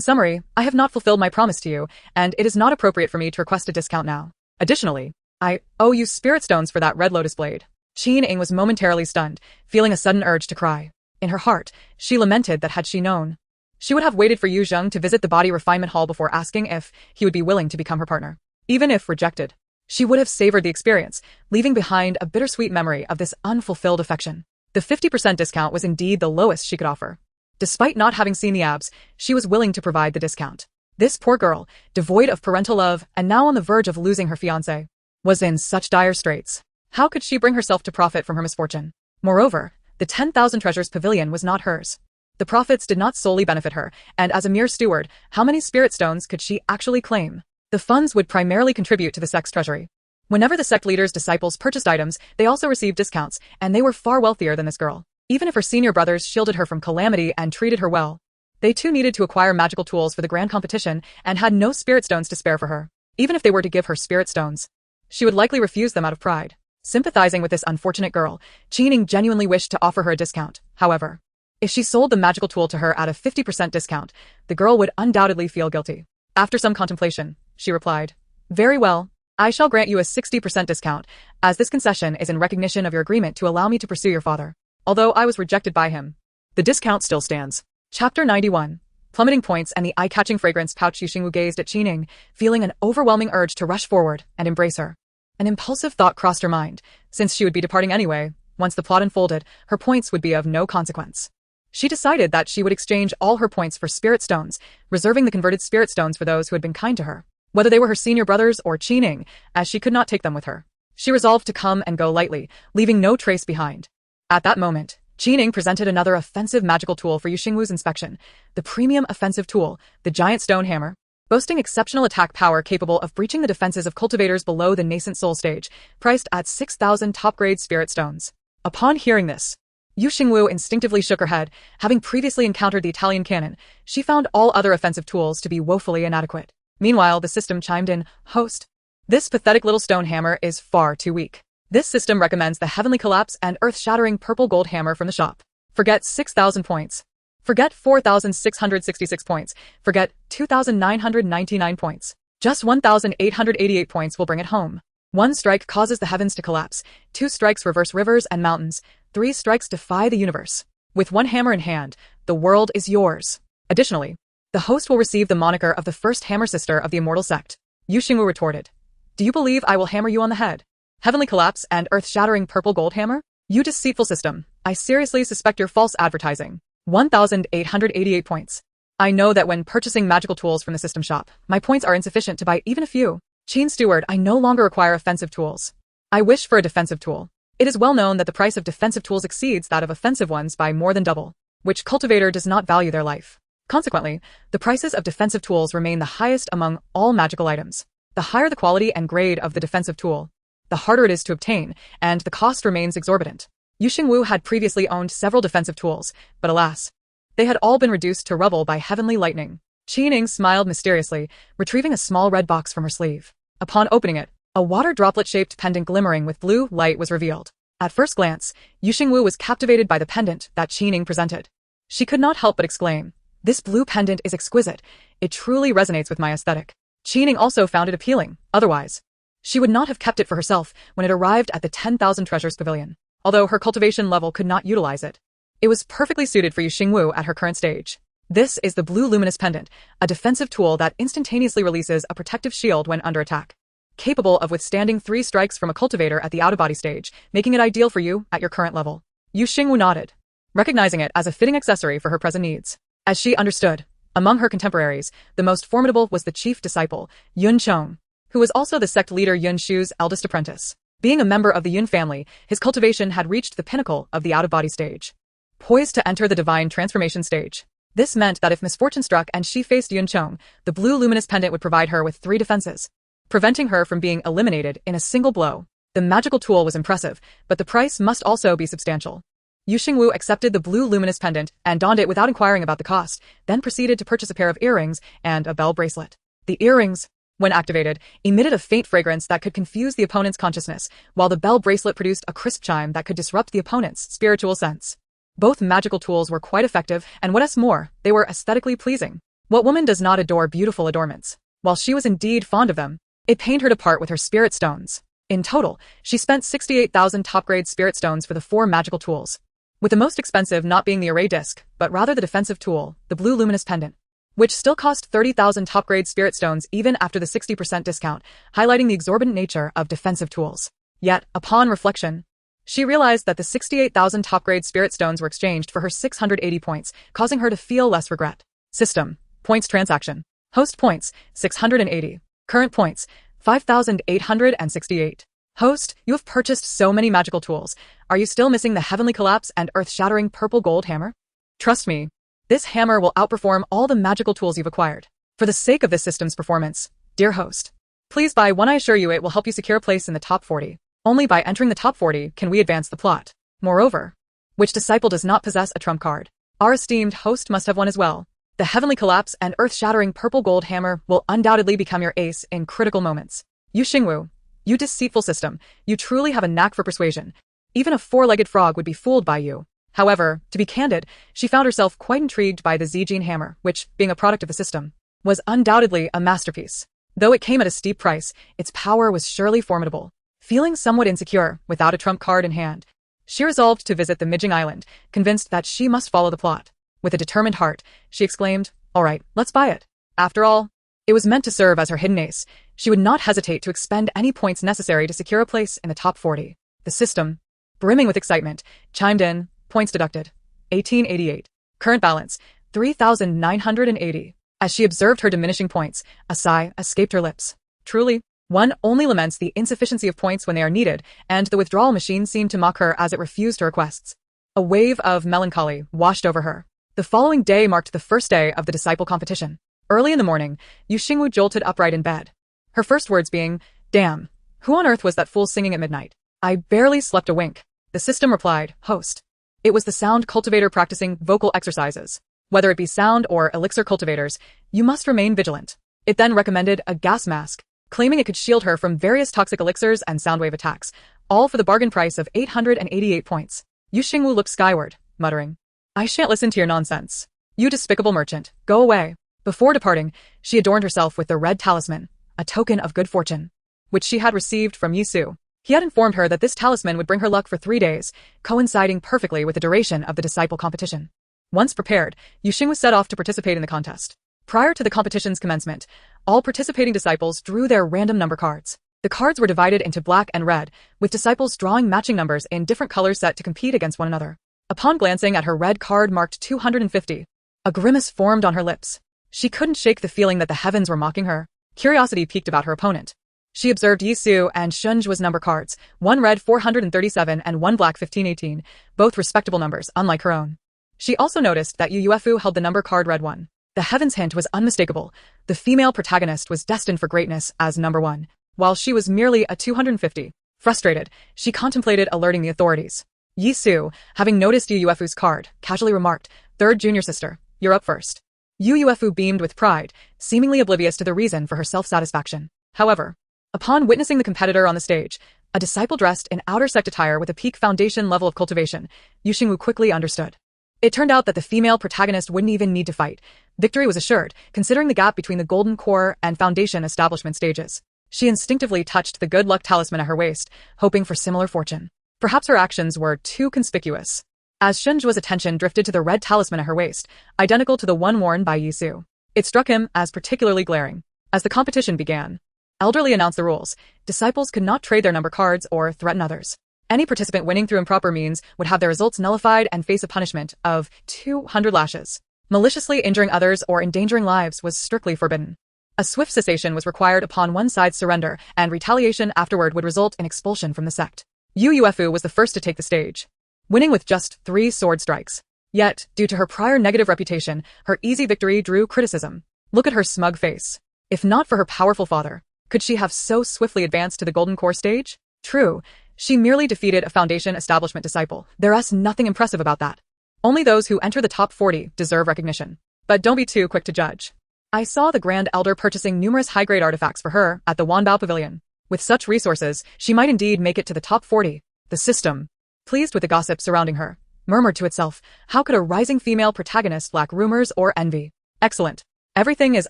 summary, I have not fulfilled my promise to you, and it is not appropriate for me to request a discount now. Additionally, I owe you spirit stones for that Red Lotus Blade." Qining was momentarily stunned, feeling a sudden urge to cry. In her heart, she lamented that had she known, she would have waited for Yu Zheng to visit the body refinement hall before asking if he would be willing to become her partner. Even if rejected, she would have savored the experience, leaving behind a bittersweet memory of this unfulfilled affection. The 50% discount was indeed the lowest she could offer. Despite not having seen the abs, she was willing to provide the discount. This poor girl, devoid of parental love and now on the verge of losing her fiancé, was in such dire straits. How could she bring herself to profit from her misfortune? Moreover, the 10,000 Treasures Pavilion was not hers. The profits did not solely benefit her, and as a mere steward, how many spirit stones could she actually claim? The funds would primarily contribute to the sect's treasury. Whenever the sect leader's disciples purchased items, they also received discounts, and they were far wealthier than this girl. Even if her senior brothers shielded her from calamity and treated her well, They too needed to acquire magical tools for the grand competition and had no spirit stones to spare for her. Even if they were to give her spirit stones, she would likely refuse them out of pride. Sympathizing with this unfortunate girl, Qingning genuinely wished to offer her a discount. However, if she sold the magical tool to her at a 50% discount, the girl would undoubtedly feel guilty. After some contemplation, she replied, "Very well, I shall grant you a 60% discount, as this concession is in recognition of your agreement to allow me to pursue your father, although I was rejected by him. The discount still stands." Chapter 91. Plummeting points and the eye-catching fragrance pouch. Xingwu gazed at Qingning, feeling an overwhelming urge to rush forward and embrace her. An impulsive thought crossed her mind. Since she would be departing anyway, once the plot unfolded, her points would be of no consequence. She decided that she would exchange all her points for spirit stones, reserving the converted spirit stones for those who had been kind to her, whether they were her senior brothers or Qingning, as she could not take them with her. She resolved to come and go lightly, leaving no trace behind. At that moment, Qingning presented another offensive magical tool for Xingwu's inspection, the premium offensive tool, the giant stone hammer. Boasting exceptional attack power capable of breaching the defenses of cultivators below the nascent soul stage, priced at 6,000 top-grade spirit stones. Upon hearing this, Xingwu instinctively shook her head. Having previously encountered the Italian cannon, she found all other offensive tools to be woefully inadequate. Meanwhile, the system chimed in, "Host, this pathetic little stone hammer is far too weak. This system recommends the heavenly collapse and earth-shattering purple gold hammer from the shop. Forget 6,000 points. Forget 4,666 points. Forget 2,999 points. Just 1,888 points will bring it home. 1 strike causes the heavens to collapse. 2 strikes reverse rivers and mountains. 3 strikes defy the universe. With 1 hammer in hand, the world is yours." Additionally, the host will receive the moniker of the first hammer sister of the immortal sect. Xingwu retorted, "Do you believe I will hammer you on the head? Heavenly collapse and earth-shattering purple gold hammer? You deceitful system, I seriously suspect your false advertising. 1,888 points. I know that when purchasing magical tools from the system shop, my points are insufficient to buy even a few. Qin Steward, I no longer require offensive tools. I wish for a defensive tool. It is well known that the price of defensive tools exceeds that of offensive ones by more than double, which cultivator does not value their life. Consequently, the prices of defensive tools remain the highest among all magical items. The higher the quality and grade of the defensive tool, the harder it is to obtain, and the cost remains exorbitant. Xingwu had previously owned several defensive tools, but alas, they had all been reduced to rubble by heavenly lightning. Qingning smiled mysteriously, retrieving a small red box from her sleeve. Upon opening it, a water droplet-shaped pendant glimmering with blue light was revealed. At first glance, Xingwu was captivated by the pendant that Qingning presented. She could not help but exclaim, "This blue pendant is exquisite. It truly resonates with my aesthetic." Qingning also found it appealing. Otherwise, she would not have kept it for herself when it arrived at the 10,000 Treasures Pavilion. Although her cultivation level could not utilize it, it was perfectly suited for Xingwu at her current stage. This is the blue luminous pendant, a defensive tool that instantaneously releases a protective shield when under attack, capable of withstanding 3 strikes from a cultivator at the out-of-body stage, making it ideal for you at your current level. Xingwu nodded, recognizing it as a fitting accessory for her present needs. As she understood, among her contemporaries, the most formidable was the chief disciple, Yun Chong, who was also the sect leader Yun Shu's eldest apprentice. Being a member of the Yun family, his cultivation had reached the pinnacle of the out-of-body stage, poised to enter the divine transformation stage. This meant that if misfortune struck and she faced Yun Chong, the blue luminous pendant would provide her with 3 defenses, preventing her from being eliminated in a single blow. The magical tool was impressive, but the price must also be substantial. Xingwu accepted the blue luminous pendant and donned it without inquiring about the cost, then proceeded to purchase a pair of earrings and a bell bracelet. The earrings, when activated, emitted a faint fragrance that could confuse the opponent's consciousness, while the bell bracelet produced a crisp chime that could disrupt the opponent's spiritual sense. Both magical tools were quite effective, and what else more, they were aesthetically pleasing. What woman does not adore beautiful adornments? While she was indeed fond of them, it pained her to part with her spirit stones. In total, she spent 68,000 top-grade spirit stones for the 4 magical tools, with the most expensive not being the array disc, but rather the defensive tool, the blue luminous pendant, which still cost 30,000 top-grade spirit stones even after the 60% discount, highlighting the exorbitant nature of defensive tools. Yet, upon reflection, she realized that the 68,000 top-grade spirit stones were exchanged for her 680 points, causing her to feel less regret. System. Points transaction. Host points, 680. Current points, 5,868. Host, you have purchased so many magical tools. Are you still missing the heavenly collapse and earth-shattering purple gold hammer? Trust me, this hammer will outperform all the magical tools you've acquired. For the sake of this system's performance, dear host, please buy one. I assure you it will help you secure a place in the top 40. Only by entering the top 40 can we advance the plot. Moreover, which disciple does not possess a trump card? Our esteemed host must have one as well. The heavenly collapse and earth-shattering purple-gold hammer will undoubtedly become your ace in critical moments. You Xingwu, you deceitful system, you truly have a knack for persuasion. Even a four-legged frog would be fooled by you. However, to be candid, she found herself quite intrigued by the Zijin hammer, which, being a product of the system, was undoubtedly a masterpiece. Though it came at a steep price, its power was surely formidable. Feeling somewhat insecure, without a trump card in hand, she resolved to visit the Mijing Island, convinced that she must follow the plot. With a determined heart, she exclaimed, "All right, let's buy it." After all, it was meant to serve as her hidden ace. She would not hesitate to expend any points necessary to secure a place in the top 40. The system, brimming with excitement, chimed in, points deducted. 1888. Current balance, 3,980. As she observed her diminishing points, a sigh escaped her lips. Truly, one only laments the insufficiency of points when they are needed, and the withdrawal machine seemed to mock her as it refused her requests. A wave of melancholy washed over her. The following day marked the first day of the disciple competition. Early in the morning, Yu Xingwu jolted upright in bed. Her first words being, "Damn, who on earth was that fool singing at midnight? I barely slept a wink." The system replied, "Host." It was the sound cultivator practicing vocal exercises. Whether it be sound or elixir cultivators, you must remain vigilant. It then recommended a gas mask, claiming it could shield her from various toxic elixirs and soundwave attacks, all for the bargain price of 888 points. Yu Xingwu looked skyward, muttering, "I shan't listen to your nonsense. You despicable merchant, go away." Before departing, she adorned herself with the red talisman, a token of good fortune, which she had received from Yisu. He had informed her that this talisman would bring her luck for 3 days, coinciding perfectly with the duration of the disciple competition. Once prepared, Yu Xingwu set off to participate in the contest. Prior to the competition's commencement, all participating disciples drew their random number cards. The cards were divided into black and red, with disciples drawing matching numbers in different colors set to compete against one another. Upon glancing at her red card marked 250, a grimace formed on her lips. She couldn't shake the feeling that the heavens were mocking her. Curiosity piqued about her opponent. She observed Yisu and Shunju's number cards, one red 437 and one black 1518, both respectable numbers, unlike her own. She also noticed that Yu Yuefu held the number card red 1. The heavens hint was unmistakable. The female protagonist was destined for greatness as number 1, while she was merely a 250. Frustrated, she contemplated alerting the authorities. Yisu, having noticed Yu Yuefu's card, casually remarked, "Third junior sister, you're up first." Yu Yuefu beamed with pride, seemingly oblivious to the reason for her self-satisfaction. However, upon witnessing the competitor on the stage, a disciple dressed in outer sect attire with a peak foundation level of cultivation, Yu Xingwu quickly understood. It turned out that the female protagonist wouldn't even need to fight. Victory was assured, considering the gap between the golden core and foundation establishment stages. She instinctively touched the good luck talisman at her waist, hoping for similar fortune. Perhaps her actions were too conspicuous, as Shunju's attention drifted to the red talisman at her waist, identical to the one worn by Yisu. It struck him as particularly glaring. As the competition began, Elderly announced the rules. Disciples could not trade their number cards or threaten others. Any participant winning through improper means would have their results nullified and face a punishment of 200 lashes. Maliciously injuring others or endangering lives was strictly forbidden. A swift cessation was required upon one side's surrender, and retaliation afterward would result in expulsion from the sect. Yu Yuefu was the first to take the stage, winning with just 3 sword strikes. Yet, due to her prior negative reputation, her easy victory drew criticism. Look at her smug face. If not for her powerful father, could she have so swiftly advanced to the Golden Core stage? True, she merely defeated a Foundation Establishment disciple. There's nothing impressive about that. Only those who enter the top 40 deserve recognition. But don't be too quick to judge. I saw the Grand Elder purchasing numerous high-grade artifacts for her at the Wanbao Pavilion. With such resources, she might indeed make it to the top 40. The system, pleased with the gossip surrounding her, murmured to itself, how could a rising female protagonist lack rumors or envy? Excellent. Everything is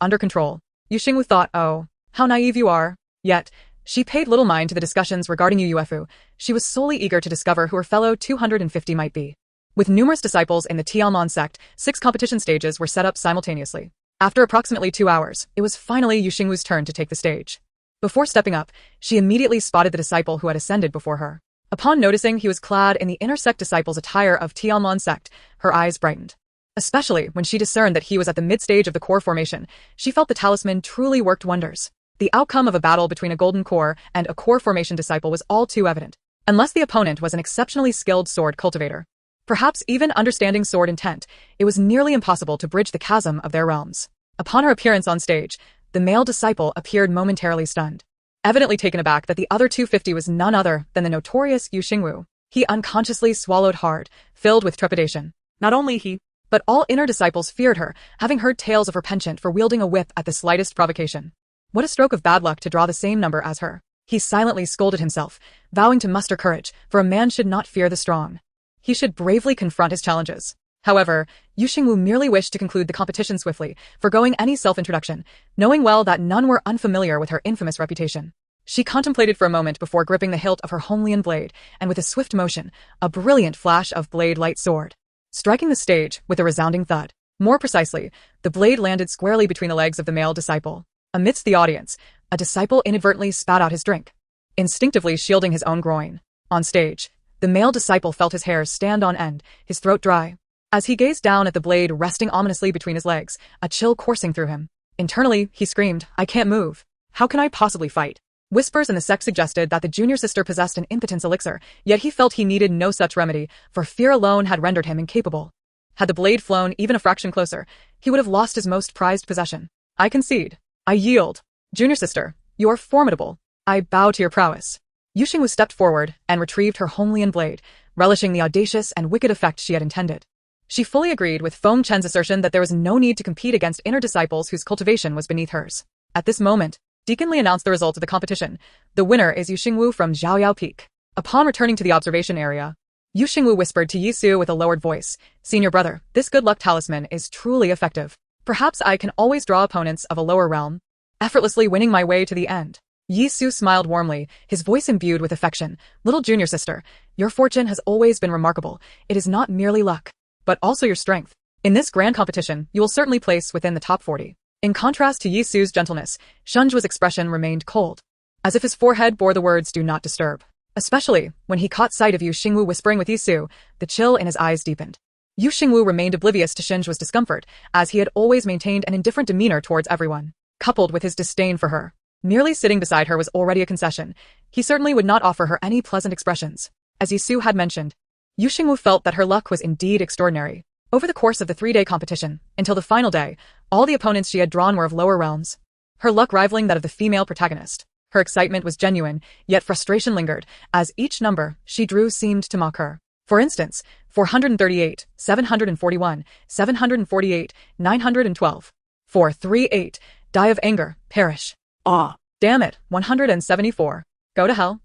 under control. Yu Xingwu thought, oh, how naive you are. Yet, she paid little mind to the discussions regarding Yu Yuefu. She was solely eager to discover who her fellow 250 might be. With numerous disciples in the Tiaomon sect, 6 competition stages were set up simultaneously. After approximately 2 hours, it was finally Yu Xingwu's turn to take the stage. Before stepping up, she immediately spotted the disciple who had ascended before her. Upon noticing he was clad in the inner sect disciple's attire of Tiaomon sect, her eyes brightened. Especially when she discerned that he was at the mid-stage of the core formation, she felt the talisman truly worked wonders. The outcome of a battle between a golden core and a core formation disciple was all too evident, unless the opponent was an exceptionally skilled sword cultivator. Perhaps even understanding sword intent, it was nearly impossible to bridge the chasm of their realms. Upon her appearance on stage, the male disciple appeared momentarily stunned, evidently taken aback that the other 250 was none other than the notorious Yu Xingwu. He unconsciously swallowed hard, filled with trepidation. Not only he, But all inner disciples feared her, having heard tales of her penchant for wielding a whip at the slightest provocation. What a stroke of bad luck to draw the same number as her. He silently scolded himself, vowing to muster courage, for a man should not fear the strong. He should bravely confront his challenges. However, Xingwu merely wished to conclude the competition swiftly, forgoing any self-introduction, knowing well that none were unfamiliar with her infamous reputation. She contemplated for a moment before gripping the hilt of her Honglian blade, and with a swift motion, a brilliant flash of blade light soared, striking the stage with a resounding thud. More precisely, the blade landed squarely between the legs of the male disciple. Amidst the audience, a disciple inadvertently spat out his drink, instinctively shielding his own groin. On stage, the male disciple felt his hair stand on end, his throat dry. As he gazed down at the blade resting ominously between his legs, a chill coursing through him. Internally, he screamed, "I can't move. How can I possibly fight?" Whispers in the sect suggested that the junior sister possessed an impotence elixir, yet he felt he needed no such remedy, for fear alone had rendered him incapable. Had the blade flown even a fraction closer, he would have lost his most prized possession. "I concede. I yield. Junior sister, you are formidable. I bow to your prowess." Xingwu stepped forward and retrieved her Honglian blade, relishing the audacious and wicked effect she had intended. She fully agreed with Feng Chen's assertion that there was no need to compete against inner disciples whose cultivation was beneath hers. At this moment, Deacon Li announced the results of the competition. The winner is Xingwu from Zhaoyao Peak. Upon returning to the observation area, Xingwu whispered to Yisu with a lowered voice, "Senior brother, this good luck talisman is truly effective. Perhaps I can always draw opponents of a lower realm, effortlessly winning my way to the end." Yisu smiled warmly, his voice imbued with affection. "Little junior sister, your fortune has always been remarkable. It is not merely luck, but also your strength. In this grand competition, you will certainly place within the top 40. In contrast to Yisu's gentleness, Shunju's expression remained cold, as if his forehead bore the words "do not disturb." Especially when he caught sight of Xingwu whispering with Yisu, the chill in his eyes deepened. Xingwu remained oblivious to Shunju's discomfort, as he had always maintained an indifferent demeanor towards everyone. Coupled with his disdain for her, merely sitting beside her was already a concession. He certainly would not offer her any pleasant expressions. As Yisu had mentioned, Xingwu felt that her luck was indeed extraordinary. Over the course of the 3-day competition, until the final day, all the opponents she had drawn were of lower realms, her luck rivaling that of the female protagonist. Her excitement was genuine, yet frustration lingered, as each number she drew seemed to mock her. For instance, 438, 741, 748, 912. 438, die of anger, perish. Damn it, 174. Go to hell.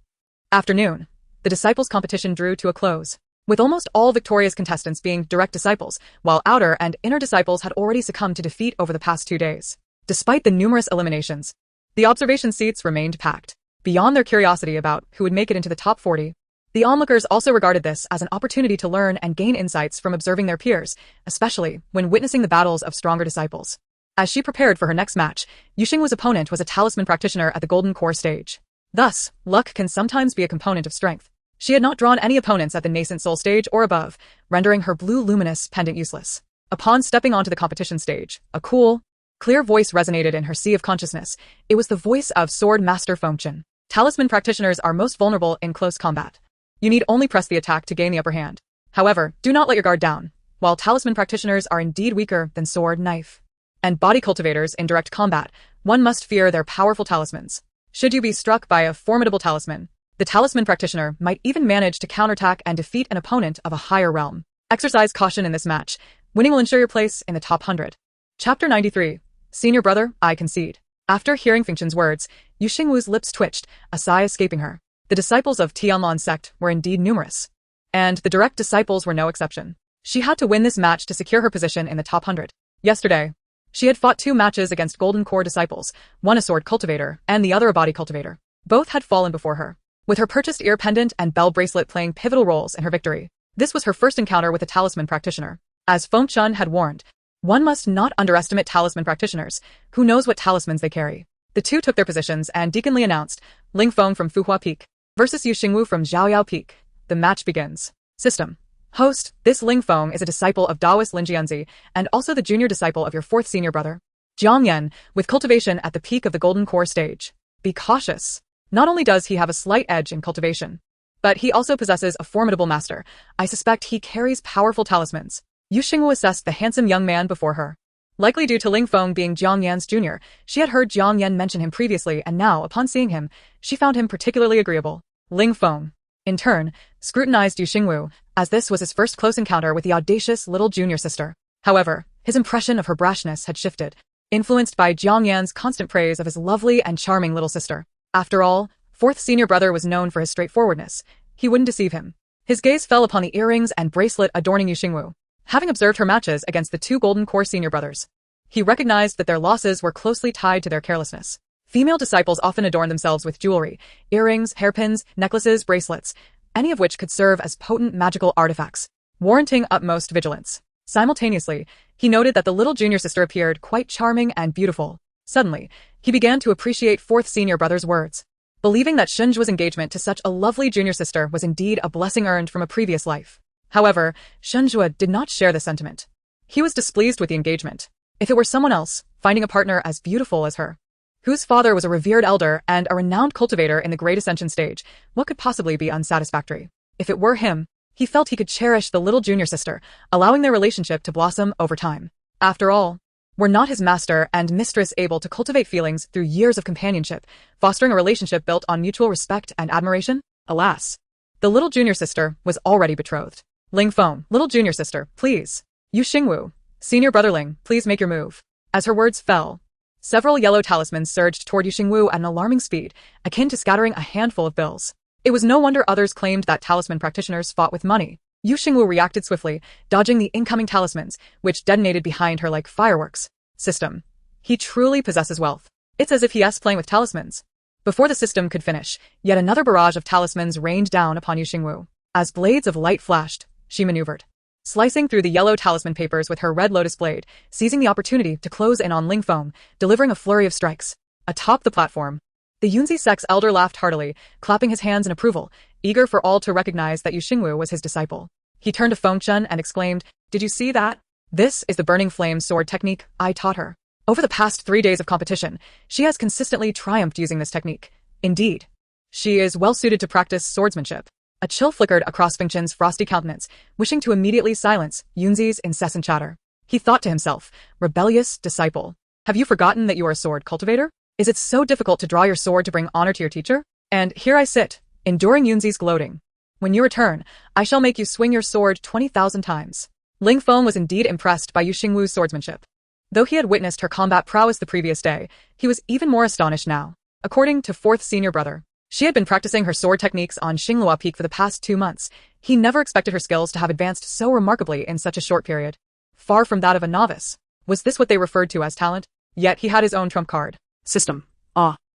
Afternoon. The disciples' competition drew to a close, with almost all victorious contestants being direct disciples, while outer and inner disciples had already succumbed to defeat over the past 2 days. Despite the numerous eliminations, the observation seats remained packed. Beyond their curiosity about who would make it into the top 40, the onlookers also regarded this as an opportunity to learn and gain insights from observing their peers, especially when witnessing the battles of stronger disciples. As she prepared for her next match, Xingwu's opponent was a talisman practitioner at the Golden Core stage. Thus, luck can sometimes be a component of strength. She had not drawn any opponents at the nascent soul stage or above, rendering her blue luminous pendant useless. Upon stepping onto the competition stage, a cool, clear voice resonated in her sea of consciousness. It was the voice of Sword Master Feng Chen. Talisman practitioners are most vulnerable in close combat. You need only press the attack to gain the upper hand. However, do not let your guard down. While talisman practitioners are indeed weaker than sword, knife, and body cultivators in direct combat, one must fear their powerful talismans. Should you be struck by a formidable talisman, the talisman practitioner might even manage to counterattack and defeat an opponent of a higher realm. Exercise caution in this match. Winning will ensure your place in the top 100. Chapter 93. Senior brother, I concede. After hearing Feng Chen's words, Xingwu's lips twitched, a sigh escaping her. The disciples of Tianlan's sect were indeed numerous, and the direct disciples were no exception. She had to win this match to secure her position in the top 100. Yesterday, she had fought 2 matches against Golden Core disciples, one a sword cultivator and the other a body cultivator. Both had fallen before her, with her purchased ear pendant and bell bracelet playing pivotal roles in her victory. This was her first encounter with a talisman practitioner. As Feng Chen had warned, one must not underestimate talisman practitioners. Who knows what talismans they carry? The two took their positions and Deacon Li announced, Ling Feng from Fuhua Peak versus Xingwu from Zhaoyao Peak. The match begins. System. Host, this Ling Feng is a disciple of Daoist Lin Jianzi and also the junior disciple of your 4th senior brother, Jiang Yan, with cultivation at the peak of the Golden Core stage. Be cautious. Not only does he have a slight edge in cultivation, but he also possesses a formidable master. I suspect he carries powerful talismans. Xingwu assessed the handsome young man before her. Likely due to Ling Feng being Jiang Yan's junior, she had heard Jiang Yan mention him previously and now, upon seeing him, she found him particularly agreeable. Ling Feng, in turn, scrutinized Xingwu, as this was his first close encounter with the audacious little junior sister. However, his impression of her brashness had shifted, influenced by Jiang Yan's constant praise of his lovely and charming little sister. After all, fourth senior brother was known for his straightforwardness. He wouldn't deceive him. His gaze fell upon the earrings and bracelet adorning Yu Xingwu. Having observed her matches against the two golden core senior brothers, he recognized that their losses were closely tied to their carelessness. Female disciples often adorn themselves with jewelry, earrings, hairpins, necklaces, bracelets, any of which could serve as potent magical artifacts, warranting utmost vigilance. Simultaneously, he noted that the little junior sister appeared quite charming and beautiful. Suddenly, he began to appreciate fourth senior brother's words, believing that Xinju's engagement to such a lovely junior sister was indeed a blessing earned from a previous life. However, Xinju did not share the sentiment. He was displeased with the engagement. If it were someone else, finding a partner as beautiful as her, whose father was a revered elder and a renowned cultivator in the Great Ascension stage, what could possibly be unsatisfactory? If it were him, he felt he could cherish the little junior sister, allowing their relationship to blossom over time. After all, were not his master and mistress able to cultivate feelings through years of companionship, fostering a relationship built on mutual respect and admiration? Alas, the little junior sister was already betrothed. Ling Feng, little junior sister, please. Yu Xingwu, senior brother Ling, please make your move. As her words fell, several yellow talismans surged toward Yu Xingwu at an alarming speed, akin to scattering a handful of bills. It was no wonder others claimed that talisman practitioners fought with money. Yu Xingwu reacted swiftly, dodging the incoming talismans, which detonated behind her like fireworks. System. He truly possesses wealth. It's as if he is playing with talismans. Before the system could finish, yet another barrage of talismans rained down upon Yu Xingwu. As blades of light flashed, she maneuvered, slicing through the yellow talisman papers with her red lotus blade, seizing the opportunity to close in on Ling Feng, delivering a flurry of strikes. Atop the platform, the Yunzi sect's elder laughed heartily, clapping his hands in approval, eager for all to recognize that Yu Xingwu was his disciple. He turned to Feng Chen and exclaimed, "Did you see that? This is the burning flame sword technique I taught her. Over the past 3 days of competition, she has consistently triumphed using this technique. Indeed, she is well suited to practice swordsmanship." A chill flickered across Feng Chen's frosty countenance, wishing to immediately silence Yunzi's incessant chatter. He thought to himself, rebellious disciple. Have you forgotten that you are a sword cultivator? Is it so difficult to draw your sword to bring honor to your teacher? And here I sit, enduring Yunzi's gloating. When you return, I shall make you swing your sword 20,000 times. Ling Feng was indeed impressed by Yu Xingwu's swordsmanship. Though he had witnessed her combat prowess the previous day, he was even more astonished now. According to fourth senior brother, she had been practicing her sword techniques on Xinglua Peak for the past 2 months. He never expected her skills to have advanced so remarkably in such a short period. Far from that of a novice. Was this what they referred to as talent? Yet he had his own trump card. System.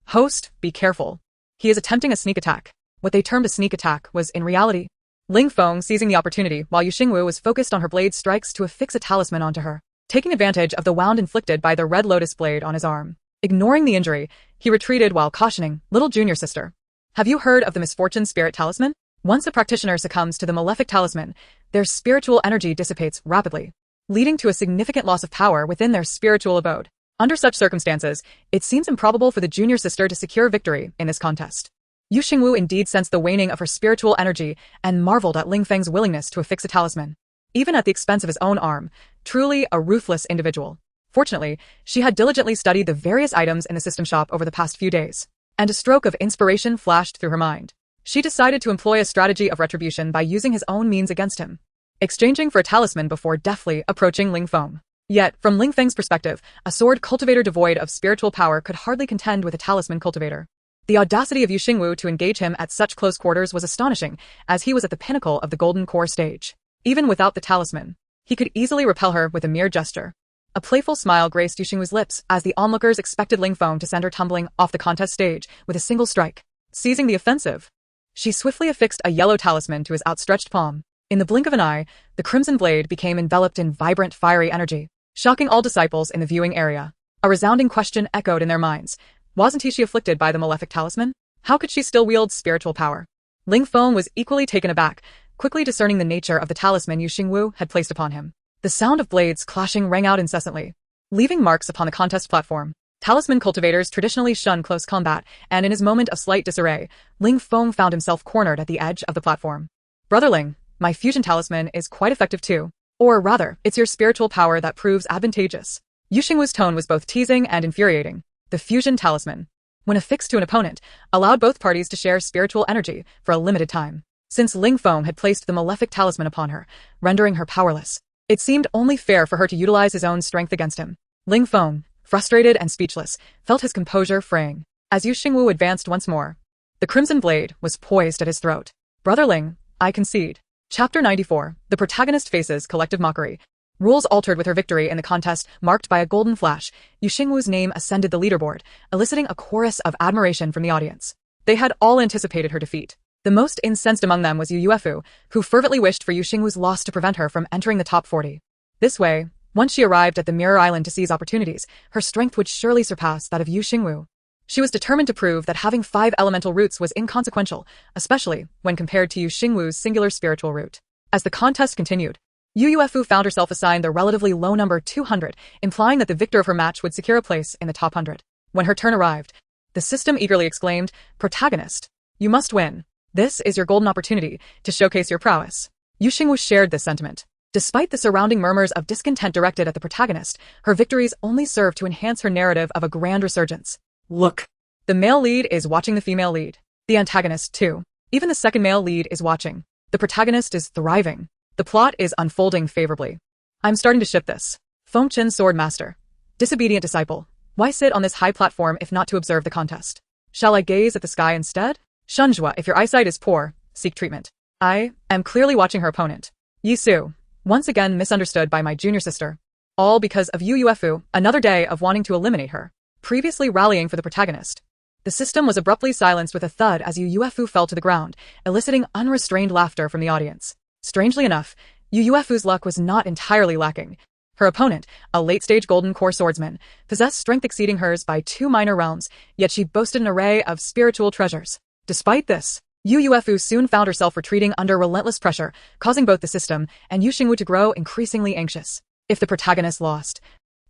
Host, be careful. He is attempting a sneak attack. What they termed a sneak attack was, in reality, Ling Feng seizing the opportunity while Yu Xingwu was focused on her blade strikes to affix a talisman onto her, taking advantage of the wound inflicted by the red lotus blade on his arm. Ignoring the injury, he retreated while cautioning, little junior sister. Have you heard of the misfortune spirit talisman? Once a practitioner succumbs to the malefic talisman, their spiritual energy dissipates rapidly, leading to a significant loss of power within their spiritual abode. Under such circumstances, it seems improbable for the junior sister to secure victory in this contest. Yu Xingwu indeed sensed the waning of her spiritual energy and marveled at Ling Feng's willingness to affix a talisman, even at the expense of his own arm. Truly a ruthless individual. Fortunately, she had diligently studied the various items in the system shop over the past few days, and a stroke of inspiration flashed through her mind. She decided to employ a strategy of retribution by using his own means against him, exchanging for a talisman before deftly approaching Ling Feng. Yet, from Ling Feng's perspective, a sword cultivator devoid of spiritual power could hardly contend with a talisman cultivator. The audacity of Yu Xingwu to engage him at such close quarters was astonishing, as he was at the pinnacle of the golden core stage. Even without the talisman, he could easily repel her with a mere gesture. A playful smile graced Yu Xingwu's lips as the onlookers expected Ling Feng to send her tumbling off the contest stage with a single strike. Seizing the offensive, she swiftly affixed a yellow talisman to his outstretched palm. In the blink of an eye, the crimson blade became enveloped in vibrant, fiery energy, shocking all disciples in the viewing area. A resounding question echoed in their minds. Wasn't she afflicted by the malefic talisman? How could she still wield spiritual power? Ling Feng was equally taken aback, quickly discerning the nature of the talisman Yu Xingwu had placed upon him. The sound of blades clashing rang out incessantly, leaving marks upon the contest platform. Talisman cultivators traditionally shun close combat, and in his moment of slight disarray, Ling Feng found himself cornered at the edge of the platform. Brother Ling, my fusion talisman is quite effective too. Or rather, it's your spiritual power that proves advantageous. Yu Xingwu's tone was both teasing and infuriating. The fusion talisman, when affixed to an opponent, allowed both parties to share spiritual energy for a limited time. Since Ling Feng had placed the malefic talisman upon her, rendering her powerless, It seemed only fair for her to utilize his own strength against him. Ling Feng, frustrated and speechless, felt his composure fraying. As Xingwu advanced once more, the crimson blade was poised at his throat. Brother Ling, I concede. Chapter 94. The protagonist faces collective mockery. Rules altered with her victory in the contest, marked by a golden flash. Xingwu's name ascended the leaderboard, eliciting a chorus of admiration from the audience. They had all anticipated her defeat. The most incensed among them was Yuefu, who fervently wished for Xingwu's loss to prevent her from entering the top 40. This way, once she arrived at the Mirror Island to seize opportunities, her strength would surely surpass that of Xingwu. She was determined to prove that having 5 elemental roots was inconsequential, especially when compared to Xingwu's singular spiritual root. As the contest continued, Yuefu found herself assigned the relatively low number 200, implying that the victor of her match would secure a place in the top 100. When her turn arrived, the system eagerly exclaimed, "Protagonist, you must win. This is your golden opportunity to showcase your prowess." Xingwu shared this sentiment. Despite the surrounding murmurs of discontent directed at the protagonist, her victories only served to enhance her narrative of a grand resurgence. Look. The male lead is watching the female lead. The antagonist, too. Even the second male lead is watching. The protagonist is thriving. The plot is unfolding favorably. I'm starting to ship this. Fengchen Sword Master. Disobedient disciple. Why sit on this high platform if not to observe the contest? Shall I gaze at the sky instead? Shunjua, if your eyesight is poor, seek treatment. I am clearly watching her opponent. Yisu, once again misunderstood by my junior sister. All because of Yuefu, another day of wanting to eliminate her. Previously rallying for the protagonist. The system was abruptly silenced with a thud as Yuefu fell to the ground, eliciting unrestrained laughter from the audience. Strangely enough, Yuefu's luck was not entirely lacking. Her opponent, a late-stage golden core swordsman, possessed strength exceeding hers by 2 minor realms, yet she boasted an array of spiritual treasures. Despite this, Yuefu soon found herself retreating under relentless pressure, causing both the system and Xingwu to grow increasingly anxious. If the protagonist lost,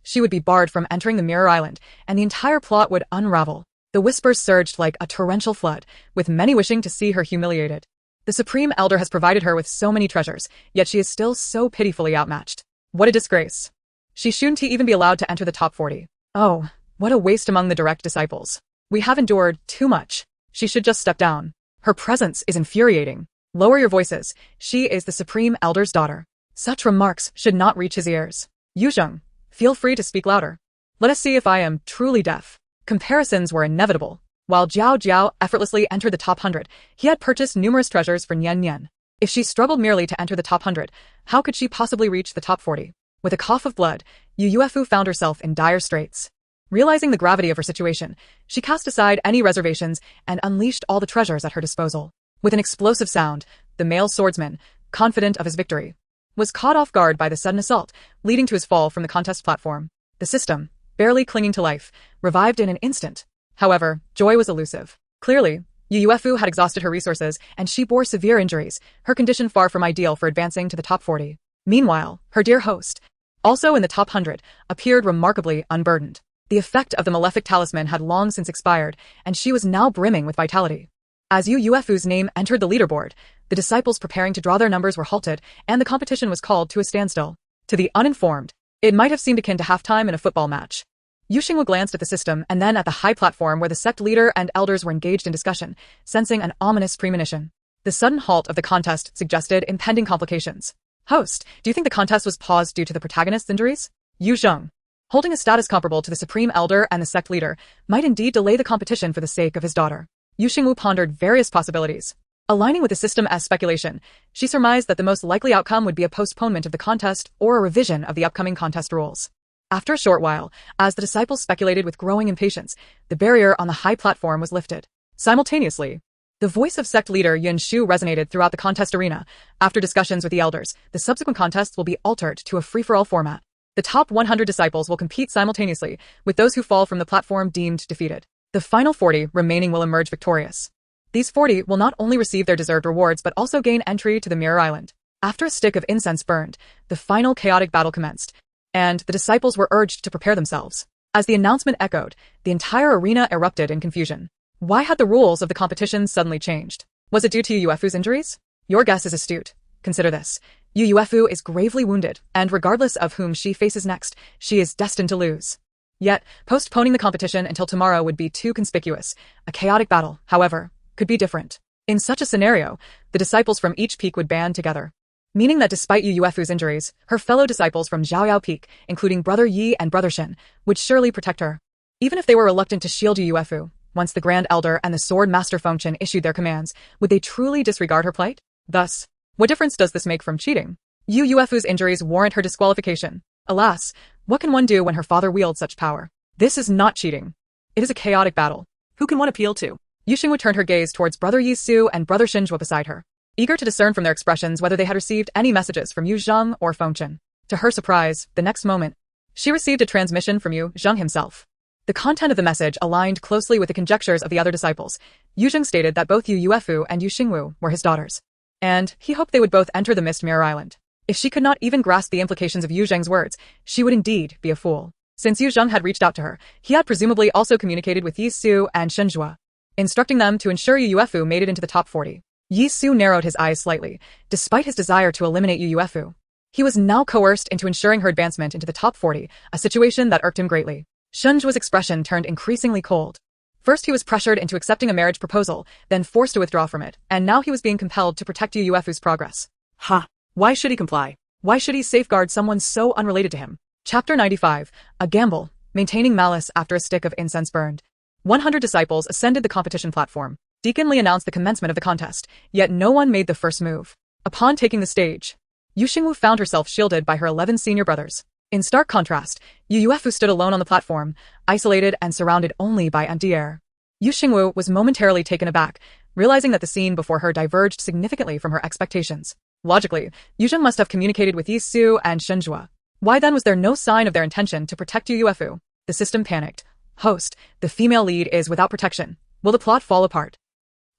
she would be barred from entering the Mirror Island, and the entire plot would unravel. The whispers surged like a torrential flood, with many wishing to see her humiliated. The Supreme Elder has provided her with so many treasures, yet she is still so pitifully outmatched. What a disgrace. She shouldn't even be allowed to enter the top 40. Oh, what a waste among the direct disciples. We have endured too much. She should just step down. Her presence is infuriating. Lower your voices. She is the Supreme Elder's daughter. Such remarks should not reach his ears. Yuzheng, feel free to speak louder. Let us see if I am truly deaf. Comparisons were inevitable. While Jiao Jiao effortlessly entered the top 100, he had purchased numerous treasures for Nian Nian. If she struggled merely to enter the top 100, how could she possibly reach the top 40? With a cough of blood, Yuefu found herself in dire straits. Realizing the gravity of her situation, she cast aside any reservations and unleashed all the treasures at her disposal. With an explosive sound, the male swordsman, confident of his victory, was caught off guard by the sudden assault, leading to his fall from the contest platform. The system, barely clinging to life, revived in an instant. However, joy was elusive. Clearly, Yuefu had exhausted her resources, and she bore severe injuries, her condition far from ideal for advancing to the top 40. Meanwhile, her dear host, also in the top 100, appeared remarkably unburdened. The effect of the malefic talisman had long since expired, and she was now brimming with vitality. As Yuefu's name entered the leaderboard, the disciples preparing to draw their numbers were halted, and the competition was called to a standstill. To the uninformed, it might have seemed akin to halftime in a football match. Xingwu glanced at the system and then at the high platform where the sect leader and elders were engaged in discussion, sensing an ominous premonition. The sudden halt of the contest suggested impending complications. Host, do you think the contest was paused due to the protagonist's injuries? Yuzheng, holding a status comparable to the Supreme Elder and the sect leader, might indeed delay the competition for the sake of his daughter. Xingwu pondered various possibilities. Aligning with the system's speculation, she surmised that the most likely outcome would be a postponement of the contest or a revision of the upcoming contest rules. After a short while, as the disciples speculated with growing impatience, the barrier on the high platform was lifted. Simultaneously, the voice of sect leader Yun Shu resonated throughout the contest arena. After discussions with the elders, the subsequent contests will be altered to a free-for-all format. The top 100 disciples will compete simultaneously, with those who fall from the platform deemed defeated. The final 40 remaining will emerge victorious. These 40 will not only receive their deserved rewards but also gain entry to the Mirror Island. After a stick of incense burned, the final chaotic battle commenced, and the disciples were urged to prepare themselves. As the announcement echoed, the entire arena erupted in confusion. Why had the rules of the competition suddenly changed? Was it due to Yuefu's injuries? Your guess is astute. Consider this. Yuefu is gravely wounded, and regardless of whom she faces next, she is destined to lose. Yet, postponing the competition until tomorrow would be too conspicuous. A chaotic battle, however, could be different. In such a scenario, the disciples from each peak would band together. meaning that despite Yu Yuefu's injuries, her fellow disciples from Zhaoyao Peak, including Brother Yi and Brother Shen, would surely protect her. Even if they were reluctant to shield Yu Yuefu, once the Grand Elder and the Sword Master Fengchen issued their commands, would they truly disregard her plight? Thus, what difference does this make from cheating? Yu Yuefu's injuries warrant her disqualification. Alas, what can one do when her father wields such power? This is not cheating. It is a chaotic battle. Who can one appeal to? Xingwu turned her gaze towards Brother Yi Su and Brother Xinzhua beside her, eager to discern from their expressions whether they had received any messages from Yu Zheng or Fengchen. To her surprise, the next moment, she received a transmission from Yu Zheng himself. The content of the message aligned closely with the conjectures of the other disciples. Yu Zheng stated that both Yu Yuefu and Yu Xingwu were his daughters, and he hoped they would both enter the Mist Mirror Island. If she could not even grasp the implications of Yu Zheng's words, she would indeed be a fool. Since Yu Zheng had reached out to her, he had presumably also communicated with Yi Su and Xinzhua, instructing them to ensure Yu Yuefu made it into the top 40. Yi Su narrowed his eyes slightly, despite his desire to eliminate Yu Yuefu. He was now coerced into ensuring her advancement into the top 40, a situation that irked him greatly. Xinzhua's expression turned increasingly cold. First he was pressured into accepting a marriage proposal, then forced to withdraw from it, and now he was being compelled to protect Yu Yuefu's progress. Ha! Why should he comply? Why should he safeguard someone so unrelated to him? Chapter 95, A Gamble, Maintaining Malice After a Stick of Incense Burned. 100 disciples ascended the competition platform. Deacon Li announced the commencement of the contest, yet no one made the first move. Upon taking the stage, Yu Xingwu found herself shielded by her 11 senior brothers. In stark contrast, Yu Yuefu stood alone on the platform, isolated and surrounded only by empty air. Yu Xingwu was momentarily taken aback, realizing that the scene before her diverged significantly from her expectations. Logically, Yu Zheng must have communicated with Yi Su and Xinzhua. Why then was there no sign of their intention to protect Yu Yuefu? The system panicked. Host, the female lead is without protection. Will the plot fall apart?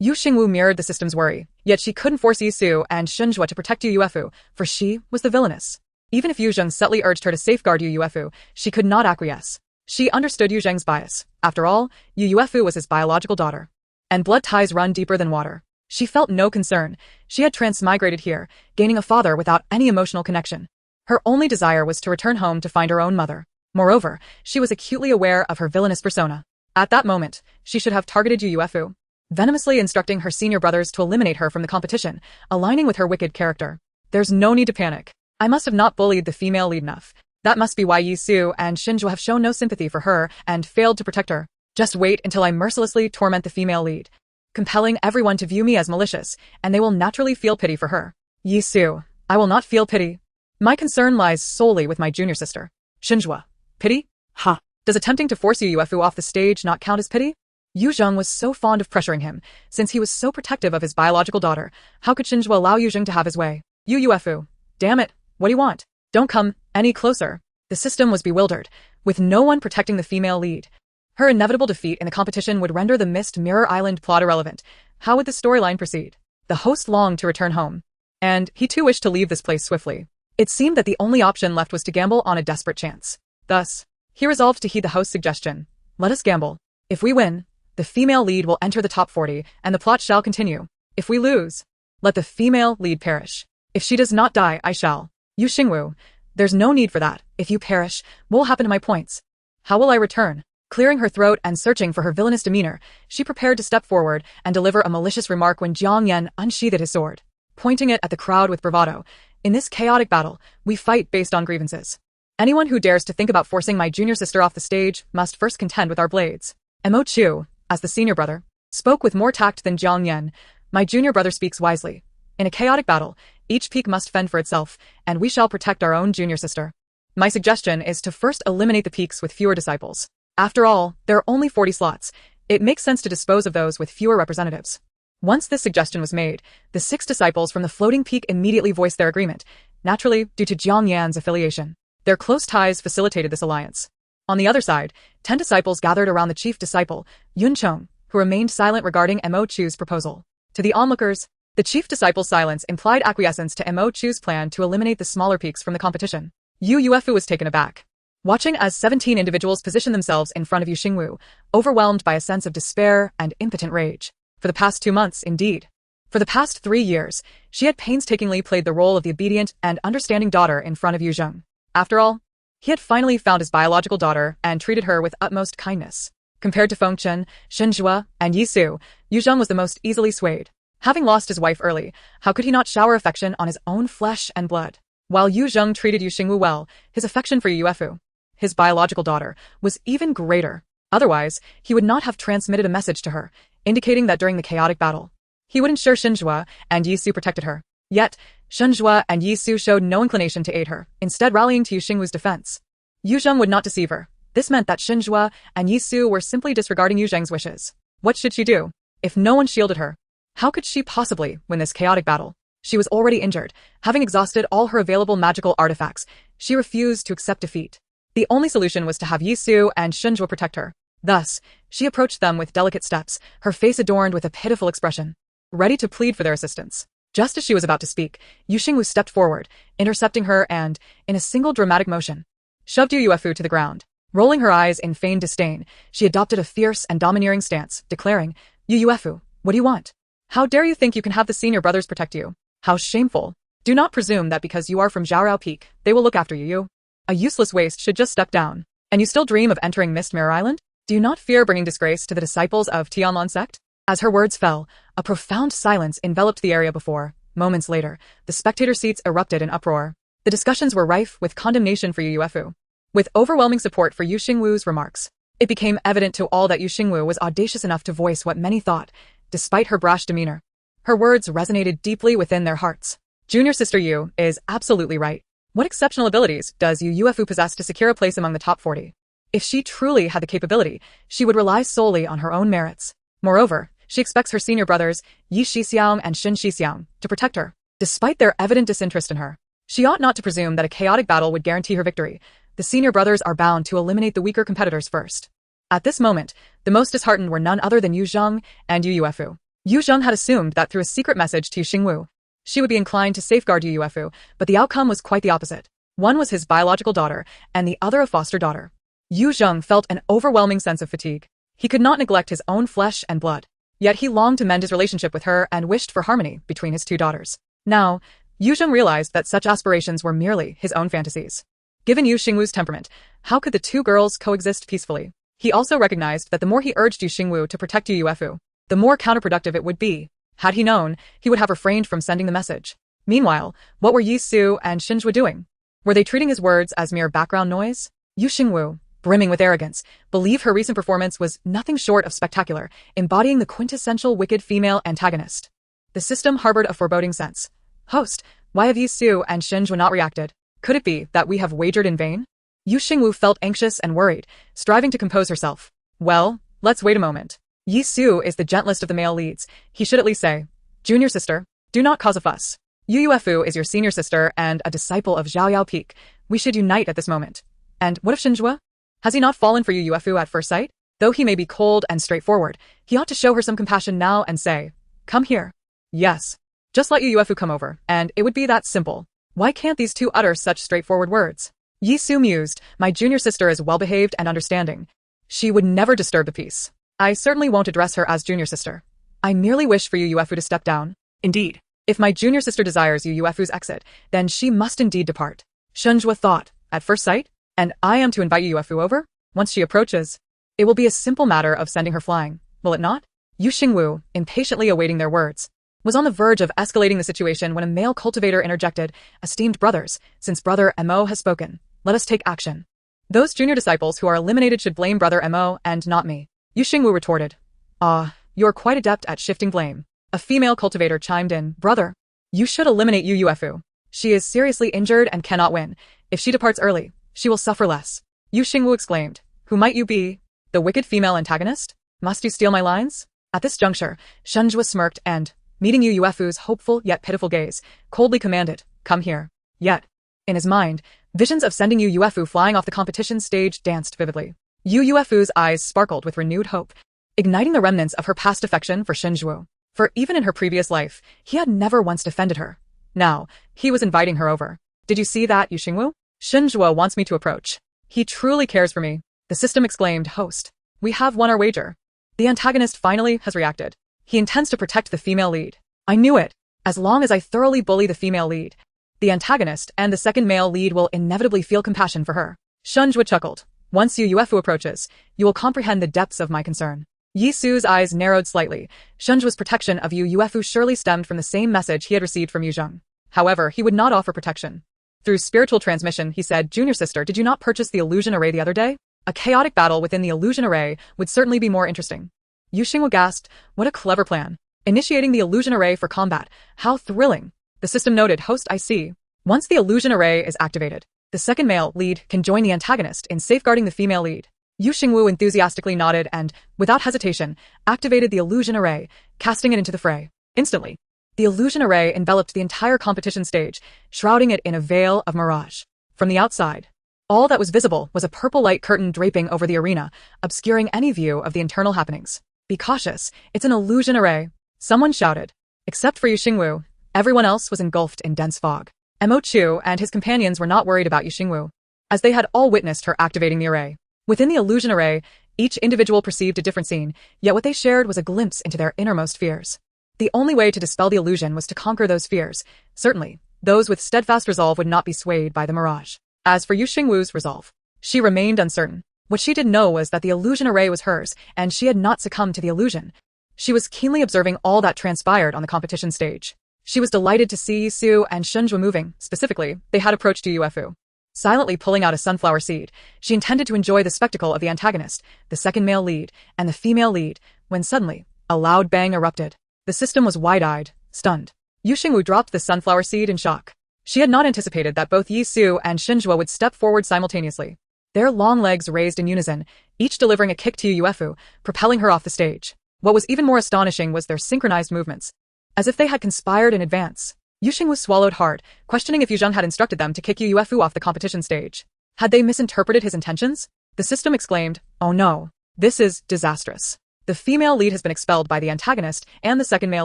Yu Xingwu mirrored the system's worry, yet she couldn't force Yi Su and Xinzhua to protect Yu Yuefu, for she was the villainous. Even if Yu Zheng subtly urged her to safeguard Yu Yuefu, she could not acquiesce. She understood Yu Zheng's bias. After all, Yu Yuefu was his biological daughter. And blood ties run deeper than water. She felt no concern. She had transmigrated here, gaining a father without any emotional connection. Her only desire was to return home to find her own mother. Moreover, she was acutely aware of her villainous persona. At that moment, she should have targeted Yu Yuefu, venomously instructing her senior brothers to eliminate her from the competition, aligning with her wicked character. There's no need to panic. I must have not bullied the female lead enough. That must be why Yi Su and Xinzhua have shown no sympathy for her and failed to protect her. Just wait until I mercilessly torment the female lead, compelling everyone to view me as malicious, and they will naturally feel pity for her. Yi Su, I will not feel pity. My concern lies solely with my junior sister. Xinzhua, pity? Ha! Does attempting to force Yu Yuefu off the stage not count as pity? Yu Zheng was so fond of pressuring him, since he was so protective of his biological daughter. How could Xinzhua allow Yu Zheng to have his way? Yu Yuefu, damn it, what do you want? Don't come any closer. The system was bewildered, with no one protecting the female lead. Her inevitable defeat in the competition would render the Mist Mirror Island plot irrelevant. How would the storyline proceed? The host longed to return home, and he too wished to leave this place swiftly. It seemed that the only option left was to gamble on a desperate chance. Thus, he resolved to heed the host's suggestion. Let us gamble. If we win, the female lead will enter the top 40, and the plot shall continue. If we lose, let the female lead perish. If she does not die, I shall. Yu Xingwu, there's no need for that. If you perish, what will happen to my points? How will I return? Clearing her throat and searching for her villainous demeanor, she prepared to step forward and deliver a malicious remark when Jiang Yan unsheathed his sword, pointing it at the crowd with bravado. In this chaotic battle, we fight based on grievances. Anyone who dares to think about forcing my junior sister off the stage must first contend with our blades. Mo Chu, as the senior brother, spoke with more tact than Jiang Yan. My junior brother speaks wisely. In a chaotic battle, each peak must fend for itself, and we shall protect our own junior sister. My suggestion is to first eliminate the peaks with fewer disciples. After all, there are only 40 slots. It makes sense to dispose of those with fewer representatives. Once this suggestion was made, the 6 disciples from the floating peak immediately voiced their agreement, naturally due to Jiang Yan's affiliation. Their close ties facilitated this alliance. On the other side, 10 disciples gathered around the chief disciple, Yun Chong, who remained silent regarding Mo Chu's proposal. To the onlookers, the chief disciple's silence implied acquiescence to Mo Chu's plan to eliminate the smaller peaks from the competition. Yu Yuefu was taken aback, watching as 17 individuals positioned themselves in front of Yu Xingwu, overwhelmed by a sense of despair and impotent rage. For the past 2 months, indeed. For the past 3 years, she had painstakingly played the role of the obedient and understanding daughter in front of Yu Zheng. After all, he had finally found his biological daughter and treated her with utmost kindness. Compared to Fengchen, Xinzhua, and Yi Su, Yu Zheng was the most easily swayed. Having lost his wife early, how could he not shower affection on his own flesh and blood? While Yu Zheng treated Yu Xingwu well, his affection for Yu Yuefu, his biological daughter, was even greater. Otherwise, he would not have transmitted a message to her, indicating that during the chaotic battle, he would ensure Xinzhua and Yi Su protected her. Yet, Xinzhua and Yi Su showed no inclination to aid her, instead rallying to Yu Xingwu's defense. Yu Zheng would not deceive her. This meant that Xinzhua and Yi Su were simply disregarding Yu Zheng's wishes. What should she do? If no one shielded her, how could she possibly win this chaotic battle? She was already injured. Having exhausted all her available magical artifacts, she refused to accept defeat. The only solution was to have Yi Su and Xinzhua protect her. Thus, she approached them with delicate steps, her face adorned with a pitiful expression, ready to plead for their assistance. Just as she was about to speak, Yu Xingwu stepped forward, intercepting her and, in a single dramatic motion, shoved Yu Yuefu to the ground. Rolling her eyes in feigned disdain, she adopted a fierce and domineering stance, declaring, "Yu Yuefu, what do you want? How dare you think you can have the senior brothers protect you? How shameful. Do not presume that because you are from Zhaorao Peak, they will look after you. A useless waste should just step down. And you still dream of entering Mist Mirror Island? Do you not fear bringing disgrace to the disciples of Tianlan sect?" As her words fell, a profound silence enveloped the area before. Moments later, the spectator seats erupted in uproar. The discussions were rife with condemnation for Yu Yuefu. With overwhelming support for Yu Xingwu's remarks, it became evident to all that Yu Xingwu was audacious enough to voice what many thought, despite her brash demeanor. Her words resonated deeply within their hearts. Junior sister Yu is absolutely right. What exceptional abilities does Yu Yuefu possess to secure a place among the top 40? If she truly had the capability, she would rely solely on her own merits. Moreover, she expects her senior brothers, Yi Shixiang and Xin Shixiang, to protect her, despite their evident disinterest in her. She ought not to presume that a chaotic battle would guarantee her victory. The senior brothers are bound to eliminate the weaker competitors first. At this moment, the most disheartened were none other than Yu Zheng and Yu Yuefu. Yu Zheng had assumed that through a secret message to Xingwu, she would be inclined to safeguard Yu Yuefu, but the outcome was quite the opposite. One was his biological daughter, and the other a foster daughter. Yu Zheng felt an overwhelming sense of fatigue. He could not neglect his own flesh and blood. Yet he longed to mend his relationship with her and wished for harmony between his two daughters. Now, Yu Zheng realized that such aspirations were merely his own fantasies. Given Yu Xingwu's temperament, how could the two girls coexist peacefully? He also recognized that the more he urged Yu Xingwu to protect Yu Yuefu, the more counterproductive it would be. Had he known, he would have refrained from sending the message. Meanwhile, what were Yi Su and Xinzhua doing? Were they treating his words as mere background noise? Yu Xingwu, brimming with arrogance, believed her recent performance was nothing short of spectacular, embodying the quintessential wicked female antagonist. The system harbored a foreboding sense. Host, why have Yi Su and Xinzhua not reacted? Could it be that we have wagered in vain? Yu Xingwu felt anxious and worried, striving to compose herself. Well, let's wait a moment. Yi Su is the gentlest of the male leads. He should at least say, "Junior sister, do not cause a fuss. Yu Yuefu is your senior sister and a disciple of Zhaoyao Peak. We should unite at this moment. And what of Xinzhua? Has he not fallen for Yu Yuefu at first sight? Though he may be cold and straightforward, he ought to show her some compassion now and say, 'Come here.' Yes. Just let Yu Yuefu come over, and it would be that simple. Why can't these two utter such straightforward words?" Yi Su mused, "My junior sister is well-behaved and understanding. She would never disturb the peace. I certainly won't address her as junior sister. I merely wish for Yu Yuefu to step down. Indeed, if my junior sister desires Yu Yuefu's exit, then she must indeed depart." Xinzhua thought, at first sight, "And I am to invite Yu Yuefu over? Once she approaches, it will be a simple matter of sending her flying, will it not?" Yu Xingwu, impatiently awaiting their words, was on the verge of escalating the situation when a male cultivator interjected, "Esteemed brothers, since Brother Mo has spoken, let us take action. Those junior disciples who are eliminated should blame Brother Mo and not me." Yu Xingwu retorted, "Ah, you're quite adept at shifting blame." A female cultivator chimed in, "Brother, you should eliminate Yu Yuefu. She is seriously injured and cannot win. If she departs early, she will suffer less." Yu Xingwu exclaimed, "Who might you be? The wicked female antagonist? Must you steal my lines?" At this juncture, Xinzhua smirked and, meeting Yu Yuefu's hopeful yet pitiful gaze, coldly commanded, "Come here." Yet, in his mind, visions of sending Yu Yuefu flying off the competition stage danced vividly. Yu Yuefu's eyes sparkled with renewed hope, igniting the remnants of her past affection for Xinzhua. For even in her previous life, he had never once defended her. Now, he was inviting her over. "Did you see that, Yu Xingwu? Xinzhua wants me to approach. He truly cares for me." The system exclaimed, "Host, we have won our wager. The antagonist finally has reacted. He intends to protect the female lead. I knew it. As long as I thoroughly bully the female lead, the antagonist and the second male lead will inevitably feel compassion for her." Xinzhua chuckled. "Once Yu Yuefu approaches, you will comprehend the depths of my concern." Yi Su's eyes narrowed slightly. Shunjua's protection of Yu Yuefu surely stemmed from the same message he had received from Yu Zheng. However, he would not offer protection. Through spiritual transmission, he said, "Junior sister, did you not purchase the illusion array the other day? A chaotic battle within the illusion array would certainly be more interesting." Yu Xingwu gasped, "What a clever plan. Initiating the illusion array for combat. How thrilling." The system noted, "Host, I see. Once the illusion array is activated, the second male lead can join the antagonist in safeguarding the female lead." Yu Xingwu enthusiastically nodded and, without hesitation, activated the illusion array, casting it into the fray. Instantly, the illusion array enveloped the entire competition stage, shrouding it in a veil of mirage. From the outside, all that was visible was a purple light curtain draping over the arena, obscuring any view of the internal happenings. "Be cautious, it's an illusion array," someone shouted. Except for Yu Xingwu, everyone else was engulfed in dense fog. Mo Chu and his companions were not worried about Yu Xingwu, as they had all witnessed her activating the array. Within the illusion array, each individual perceived a different scene, yet what they shared was a glimpse into their innermost fears. The only way to dispel the illusion was to conquer those fears. Certainly, those with steadfast resolve would not be swayed by the mirage. As for Yu Xingwu's resolve, she remained uncertain. What she did know was that the illusion array was hers, and she had not succumbed to the illusion. She was keenly observing all that transpired on the competition stage. She was delighted to see Yi Su and Shunjua moving. Specifically, they had approached Yu Yuefu. Silently pulling out a sunflower seed, she intended to enjoy the spectacle of the antagonist, the second male lead, and the female lead, when suddenly, a loud bang erupted. The system was wide-eyed, stunned. Yu Xingwu dropped the sunflower seed in shock. She had not anticipated that both Yi Su and Shunjua would step forward simultaneously. Their long legs raised in unison, each delivering a kick to Yu Yuefu, propelling her off the stage. What was even more astonishing was their synchronized movements, as if they had conspired in advance. Yu Xingwu swallowed hard, questioning if Yu Zheng had instructed them to kick Yu Yuefu off the competition stage. Had they misinterpreted his intentions? The system exclaimed, "Oh no, this is disastrous. The female lead has been expelled by the antagonist and the second male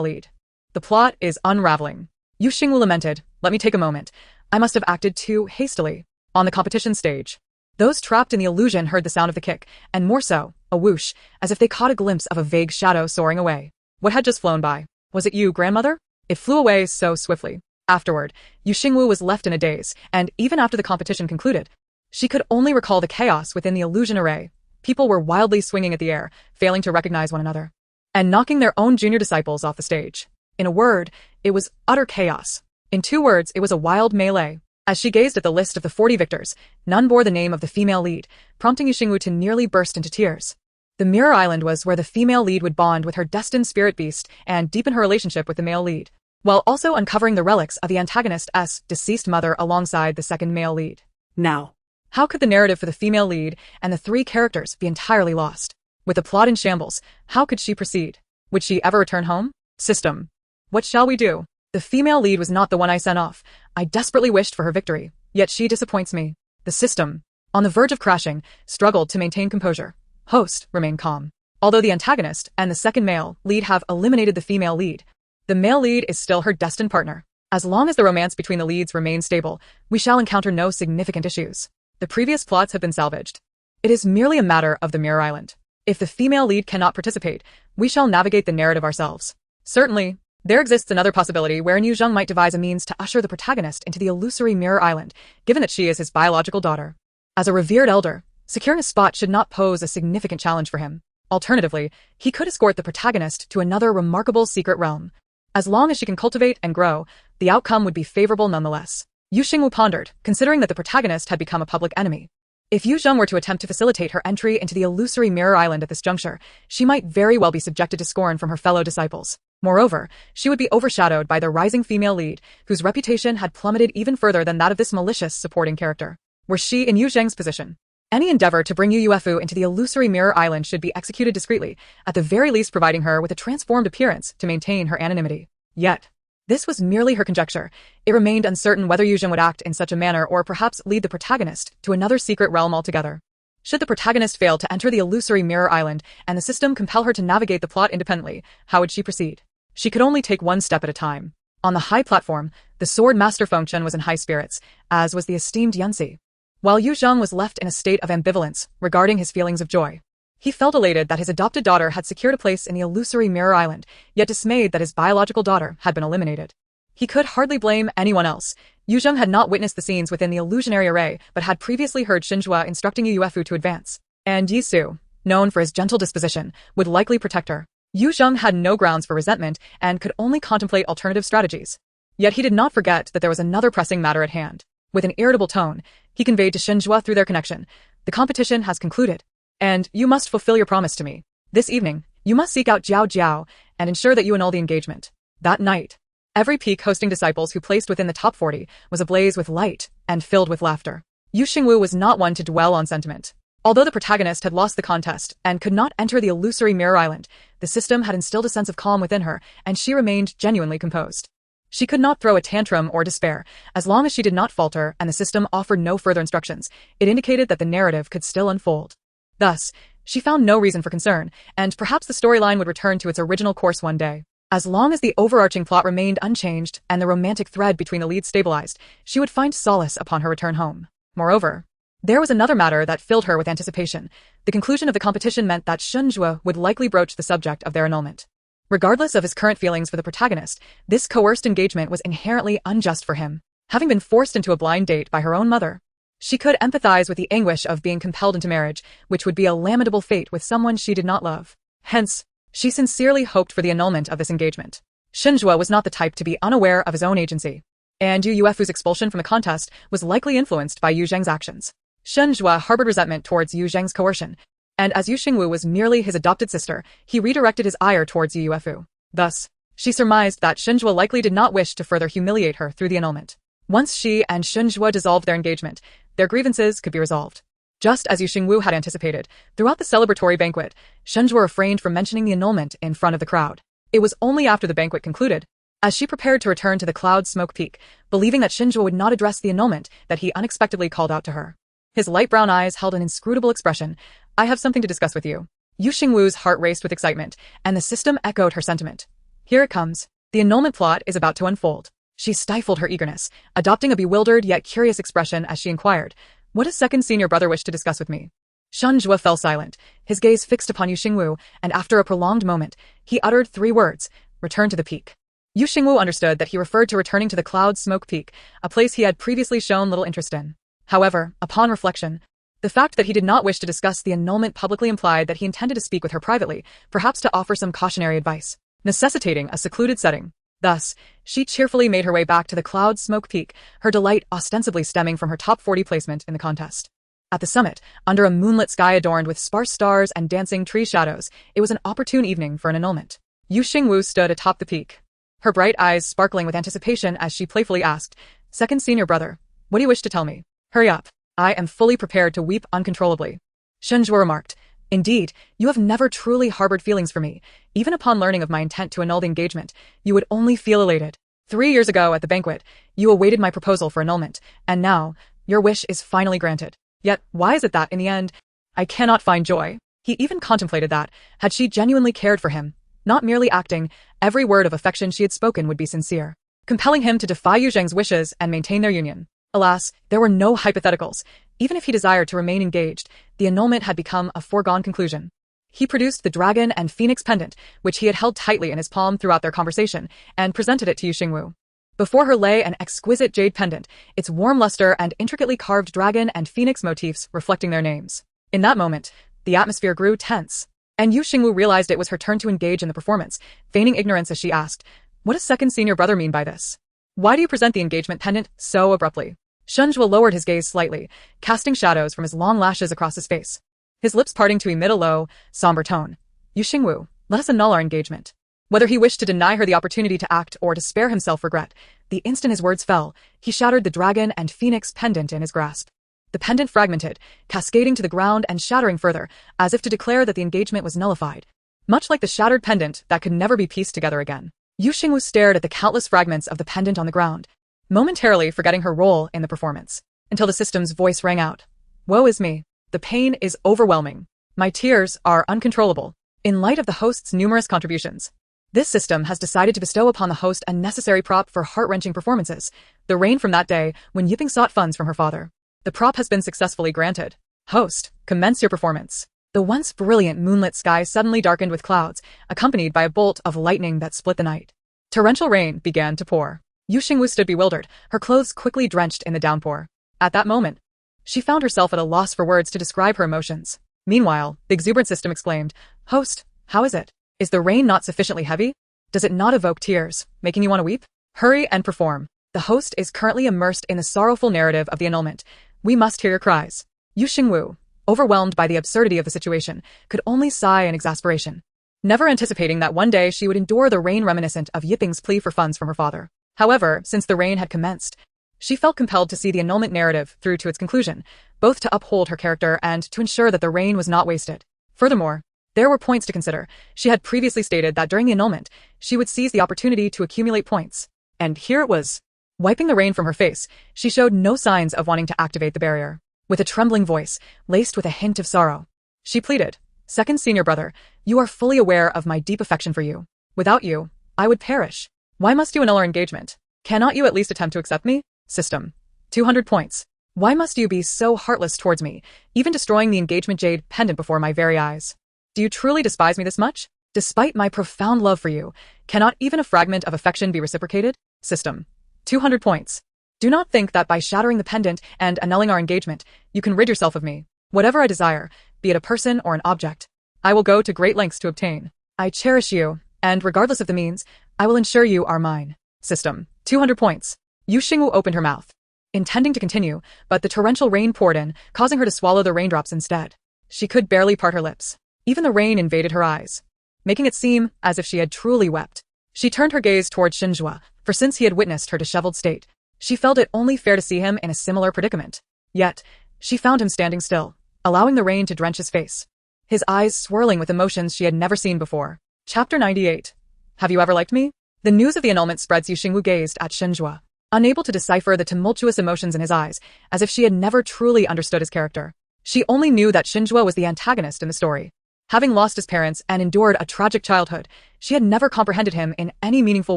lead. The plot is unraveling." Yu Xingwu lamented, "Let me take a moment. I must have acted too hastily." On the competition stage, those trapped in the illusion heard the sound of the kick, and more so, a whoosh, as if they caught a glimpse of a vague shadow soaring away. What had just flown by? Was it you, grandmother? It flew away so swiftly. Afterward, Yu Xingwu was left in a daze, and even after the competition concluded, she could only recall the chaos within the illusion array. People were wildly swinging at the air, failing to recognize one another, and knocking their own junior disciples off the stage. In a word, it was utter chaos. In 2 words, it was a wild melee. As she gazed at the list of the 40 victors, none bore the name of the female lead, prompting Yu Xingwu to nearly burst into tears. The Mirror Island was where the female lead would bond with her destined spirit beast and deepen her relationship with the male lead, while also uncovering the relics of the antagonist's deceased mother alongside the second male lead. Now, How could the narrative for the female lead and the 3 characters be entirely lost? With the plot in shambles, how could she proceed? Would she ever return home? System. What shall we do? The female lead was not the one I sent off. I desperately wished for her victory, yet she disappoints me. The system, on the verge of crashing, struggled to maintain composure. Host, remain calm. Although the antagonist and the second male lead have eliminated the female lead, the male lead is still her destined partner. As long as the romance between the leads remains stable, we shall encounter no significant issues. The previous plots have been salvaged. It is merely a matter of the Mirror Island. If the female lead cannot participate, we shall navigate the narrative ourselves. Certainly, there exists another possibility wherein Yu Zheng might devise a means to usher the protagonist into the illusory Mirror Island, given that she is his biological daughter. As a revered elder, securing a spot should not pose a significant challenge for him. Alternatively, he could escort the protagonist to another remarkable secret realm. As long as she can cultivate and grow, the outcome would be favorable nonetheless. Yu Xingwu pondered, considering that the protagonist had become a public enemy. If Yu Zheng were to attempt to facilitate her entry into the illusory Mirror Island at this juncture, she might very well be subjected to scorn from her fellow disciples. Moreover, she would be overshadowed by the rising female lead, whose reputation had plummeted even further than that of this malicious supporting character. Were she in Yu Zheng's position, any endeavor to bring Yu Yuefu into the illusory Mirror Island should be executed discreetly, at the very least providing her with a transformed appearance to maintain her anonymity. Yet, this was merely her conjecture. It remained uncertain whether Yu Zheng would act in such a manner or perhaps lead the protagonist to another secret realm altogether. Should the protagonist fail to enter the illusory Mirror Island and the system compel her to navigate the plot independently, how would she proceed? She could only take one step at a time. On the high platform, the sword master Fengchen was in high spirits, as was the esteemed Yanxi, while Yu Zheng was left in a state of ambivalence regarding his feelings of joy. He felt elated that his adopted daughter had secured a place in the illusory Mirror Island, yet dismayed that his biological daughter had been eliminated. He could hardly blame anyone else. Yu Zheng had not witnessed the scenes within the illusionary array, but had previously heard Xinjua instructing Yu Yuefu to advance. And Yi Su, known for his gentle disposition, would likely protect her. Yu Zheng had no grounds for resentment and could only contemplate alternative strategies. Yet he did not forget that there was another pressing matter at hand. With an irritable tone, he conveyed to Xingwu through their connection, "The competition has concluded, and you must fulfill your promise to me. This evening, you must seek out Jiao Jiao and ensure that you annul the engagement." That night, every peak hosting disciples who placed within the top 40 was ablaze with light and filled with laughter. Yu Xingwu was not one to dwell on sentiment. Although the protagonist had lost the contest and could not enter the illusory Mirror Island, the system had instilled a sense of calm within her, and she remained genuinely composed. She could not throw a tantrum or despair. As long as she did not falter and the system offered no further instructions, it indicated that the narrative could still unfold. Thus, she found no reason for concern, and perhaps the storyline would return to its original course one day. As long as the overarching plot remained unchanged and the romantic thread between the leads stabilized, she would find solace upon her return home. Moreover, there was another matter that filled her with anticipation. The conclusion of the competition meant that Xingwu would likely broach the subject of their annulment. Regardless of his current feelings for the protagonist, this coerced engagement was inherently unjust for him. Having been forced into a blind date by her own mother, she could empathize with the anguish of being compelled into marriage, which would be a lamentable fate with someone she did not love. Hence, she sincerely hoped for the annulment of this engagement. Xingwu was not the type to be unaware of his own agency, and Yu Yuefu's expulsion from the contest was likely influenced by Yu Zheng's actions. Xingwu harbored resentment towards Yu Zheng's coercion, and as Yu Xingwu was merely his adopted sister, he redirected his ire towards Yu Yuefu. Thus, she surmised that Xingwu likely did not wish to further humiliate her through the annulment. Once she and Xingwu dissolved their engagement, their grievances could be resolved. Just as Yu Xingwu had anticipated, throughout the celebratory banquet, Xingwu refrained from mentioning the annulment in front of the crowd. It was only after the banquet concluded, as she prepared to return to the cloud smoke peak, believing that Xingwu would not address the annulment, that he unexpectedly called out to her. His light brown eyes held an inscrutable expression. "I have something to discuss with you." Yu Xingwu's heart raced with excitement, and the system echoed her sentiment. Here it comes. The annulment plot is about to unfold. She stifled her eagerness, adopting a bewildered yet curious expression as she inquired, "What does second senior brother wish to discuss with me?" Xingwu fell silent, his gaze fixed upon Yu Xingwu, and after a prolonged moment, he uttered 3 words, "Return to the peak." Yu Xingwu understood that he referred to returning to the cloud smoke peak, a place he had previously shown little interest in. However, upon reflection, the fact that he did not wish to discuss the annulment publicly implied that he intended to speak with her privately, perhaps to offer some cautionary advice, necessitating a secluded setting. Thus, she cheerfully made her way back to the cloud smoke peak, her delight ostensibly stemming from her top 40 placement in the contest. At the summit, under a moonlit sky adorned with sparse stars and dancing tree shadows, it was an opportune evening for an annulment. Yu Xingwu stood atop the peak, her bright eyes sparkling with anticipation as she playfully asked, "Second senior brother, what do you wish to tell me? Hurry up. I am fully prepared to weep uncontrollably." Xingwu remarked, "Indeed, you have never truly harbored feelings for me. Even upon learning of my intent to annul the engagement, you would only feel elated. 3 years ago at the banquet, you awaited my proposal for annulment, and now, your wish is finally granted. Yet, why is it that, in the end, I cannot find joy?" He even contemplated that, had she genuinely cared for him, not merely acting, every word of affection she had spoken would be sincere, compelling him to defy Yu Zheng's wishes and maintain their union. Alas, there were no hypotheticals. Even if he desired to remain engaged, the annulment had become a foregone conclusion. He produced the dragon and phoenix pendant, which he had held tightly in his palm throughout their conversation, and presented it to Yu Xingwu. Before her lay an exquisite jade pendant, its warm luster and intricately carved dragon and phoenix motifs reflecting their names. In that moment, the atmosphere grew tense, and Yu Xingwu realized it was her turn to engage in the performance, feigning ignorance as she asked, "What does second senior brother mean by this? Why do you present the engagement pendant so abruptly?" Xingwu lowered his gaze slightly, casting shadows from his long lashes across his face, his lips parting to emit a low, somber tone. "Yu Xingwu, let us annul our engagement." Whether he wished to deny her the opportunity to act or to spare himself regret, the instant his words fell, he shattered the dragon and phoenix pendant in his grasp. The pendant fragmented, cascading to the ground and shattering further, as if to declare that the engagement was nullified. Much like the shattered pendant that could never be pieced together again, Yu Xingwu stared at the countless fragments of the pendant on the ground, momentarily forgetting her role in the performance, until the system's voice rang out. "Woe is me. The pain is overwhelming. My tears are uncontrollable." In light of the host's numerous contributions, this system has decided to bestow upon the host a necessary prop for heart-wrenching performances, the rain from that day when Yiping sought funds from her father. The prop has been successfully granted. Host, commence your performance. The once brilliant moonlit sky suddenly darkened with clouds, accompanied by a bolt of lightning that split the night. Torrential rain began to pour. Yu Xingwu stood bewildered, her clothes quickly drenched in the downpour. At that moment, she found herself at a loss for words to describe her emotions. Meanwhile, the exuberant system exclaimed, "Host, how is it? Is the rain not sufficiently heavy? Does it not evoke tears, making you want to weep? Hurry and perform. The host is currently immersed in the sorrowful narrative of the annulment. We must hear your cries." Xingwu, overwhelmed by the absurdity of the situation, could only sigh in exasperation, never anticipating that one day she would endure the rain reminiscent of Yiping's plea for funds from her father. However, since the rain had commenced, she felt compelled to see the annulment narrative through to its conclusion, both to uphold her character and to ensure that the rain was not wasted. Furthermore, there were points to consider. She had previously stated that during the annulment, she would seize the opportunity to accumulate points. And here it was. Wiping the rain from her face, she showed no signs of wanting to activate the barrier. With a trembling voice, laced with a hint of sorrow, she pleaded, "Second senior brother, you are fully aware of my deep affection for you. Without you, I would perish. Why must you annul our engagement? Cannot you at least attempt to accept me?" System. 200 points. Why must you be so heartless towards me, even destroying the engagement jade pendant before my very eyes? Do you truly despise me this much? Despite my profound love for you, cannot even a fragment of affection be reciprocated? System. 200 points. Do not think that by shattering the pendant and annulling our engagement, you can rid yourself of me. Whatever I desire, be it a person or an object, I will go to great lengths to obtain. I cherish you, and regardless of the means, I will ensure you are mine. System. 200 points. Xingwu opened her mouth, intending to continue, but the torrential rain poured in, causing her to swallow the raindrops instead. She could barely part her lips. Even the rain invaded her eyes, making it seem as if she had truly wept. She turned her gaze toward Xingwu, for since he had witnessed her disheveled state, she felt it only fair to see him in a similar predicament. Yet, she found him standing still, allowing the rain to drench his face, his eyes swirling with emotions she had never seen before. Chapter 98. Have you ever liked me? The news of the annulment spread. Xingwu gazed at Xingwu, unable to decipher the tumultuous emotions in his eyes, as if she had never truly understood his character. She only knew that Xingwu was the antagonist in the story. Having lost his parents and endured a tragic childhood, she had never comprehended him in any meaningful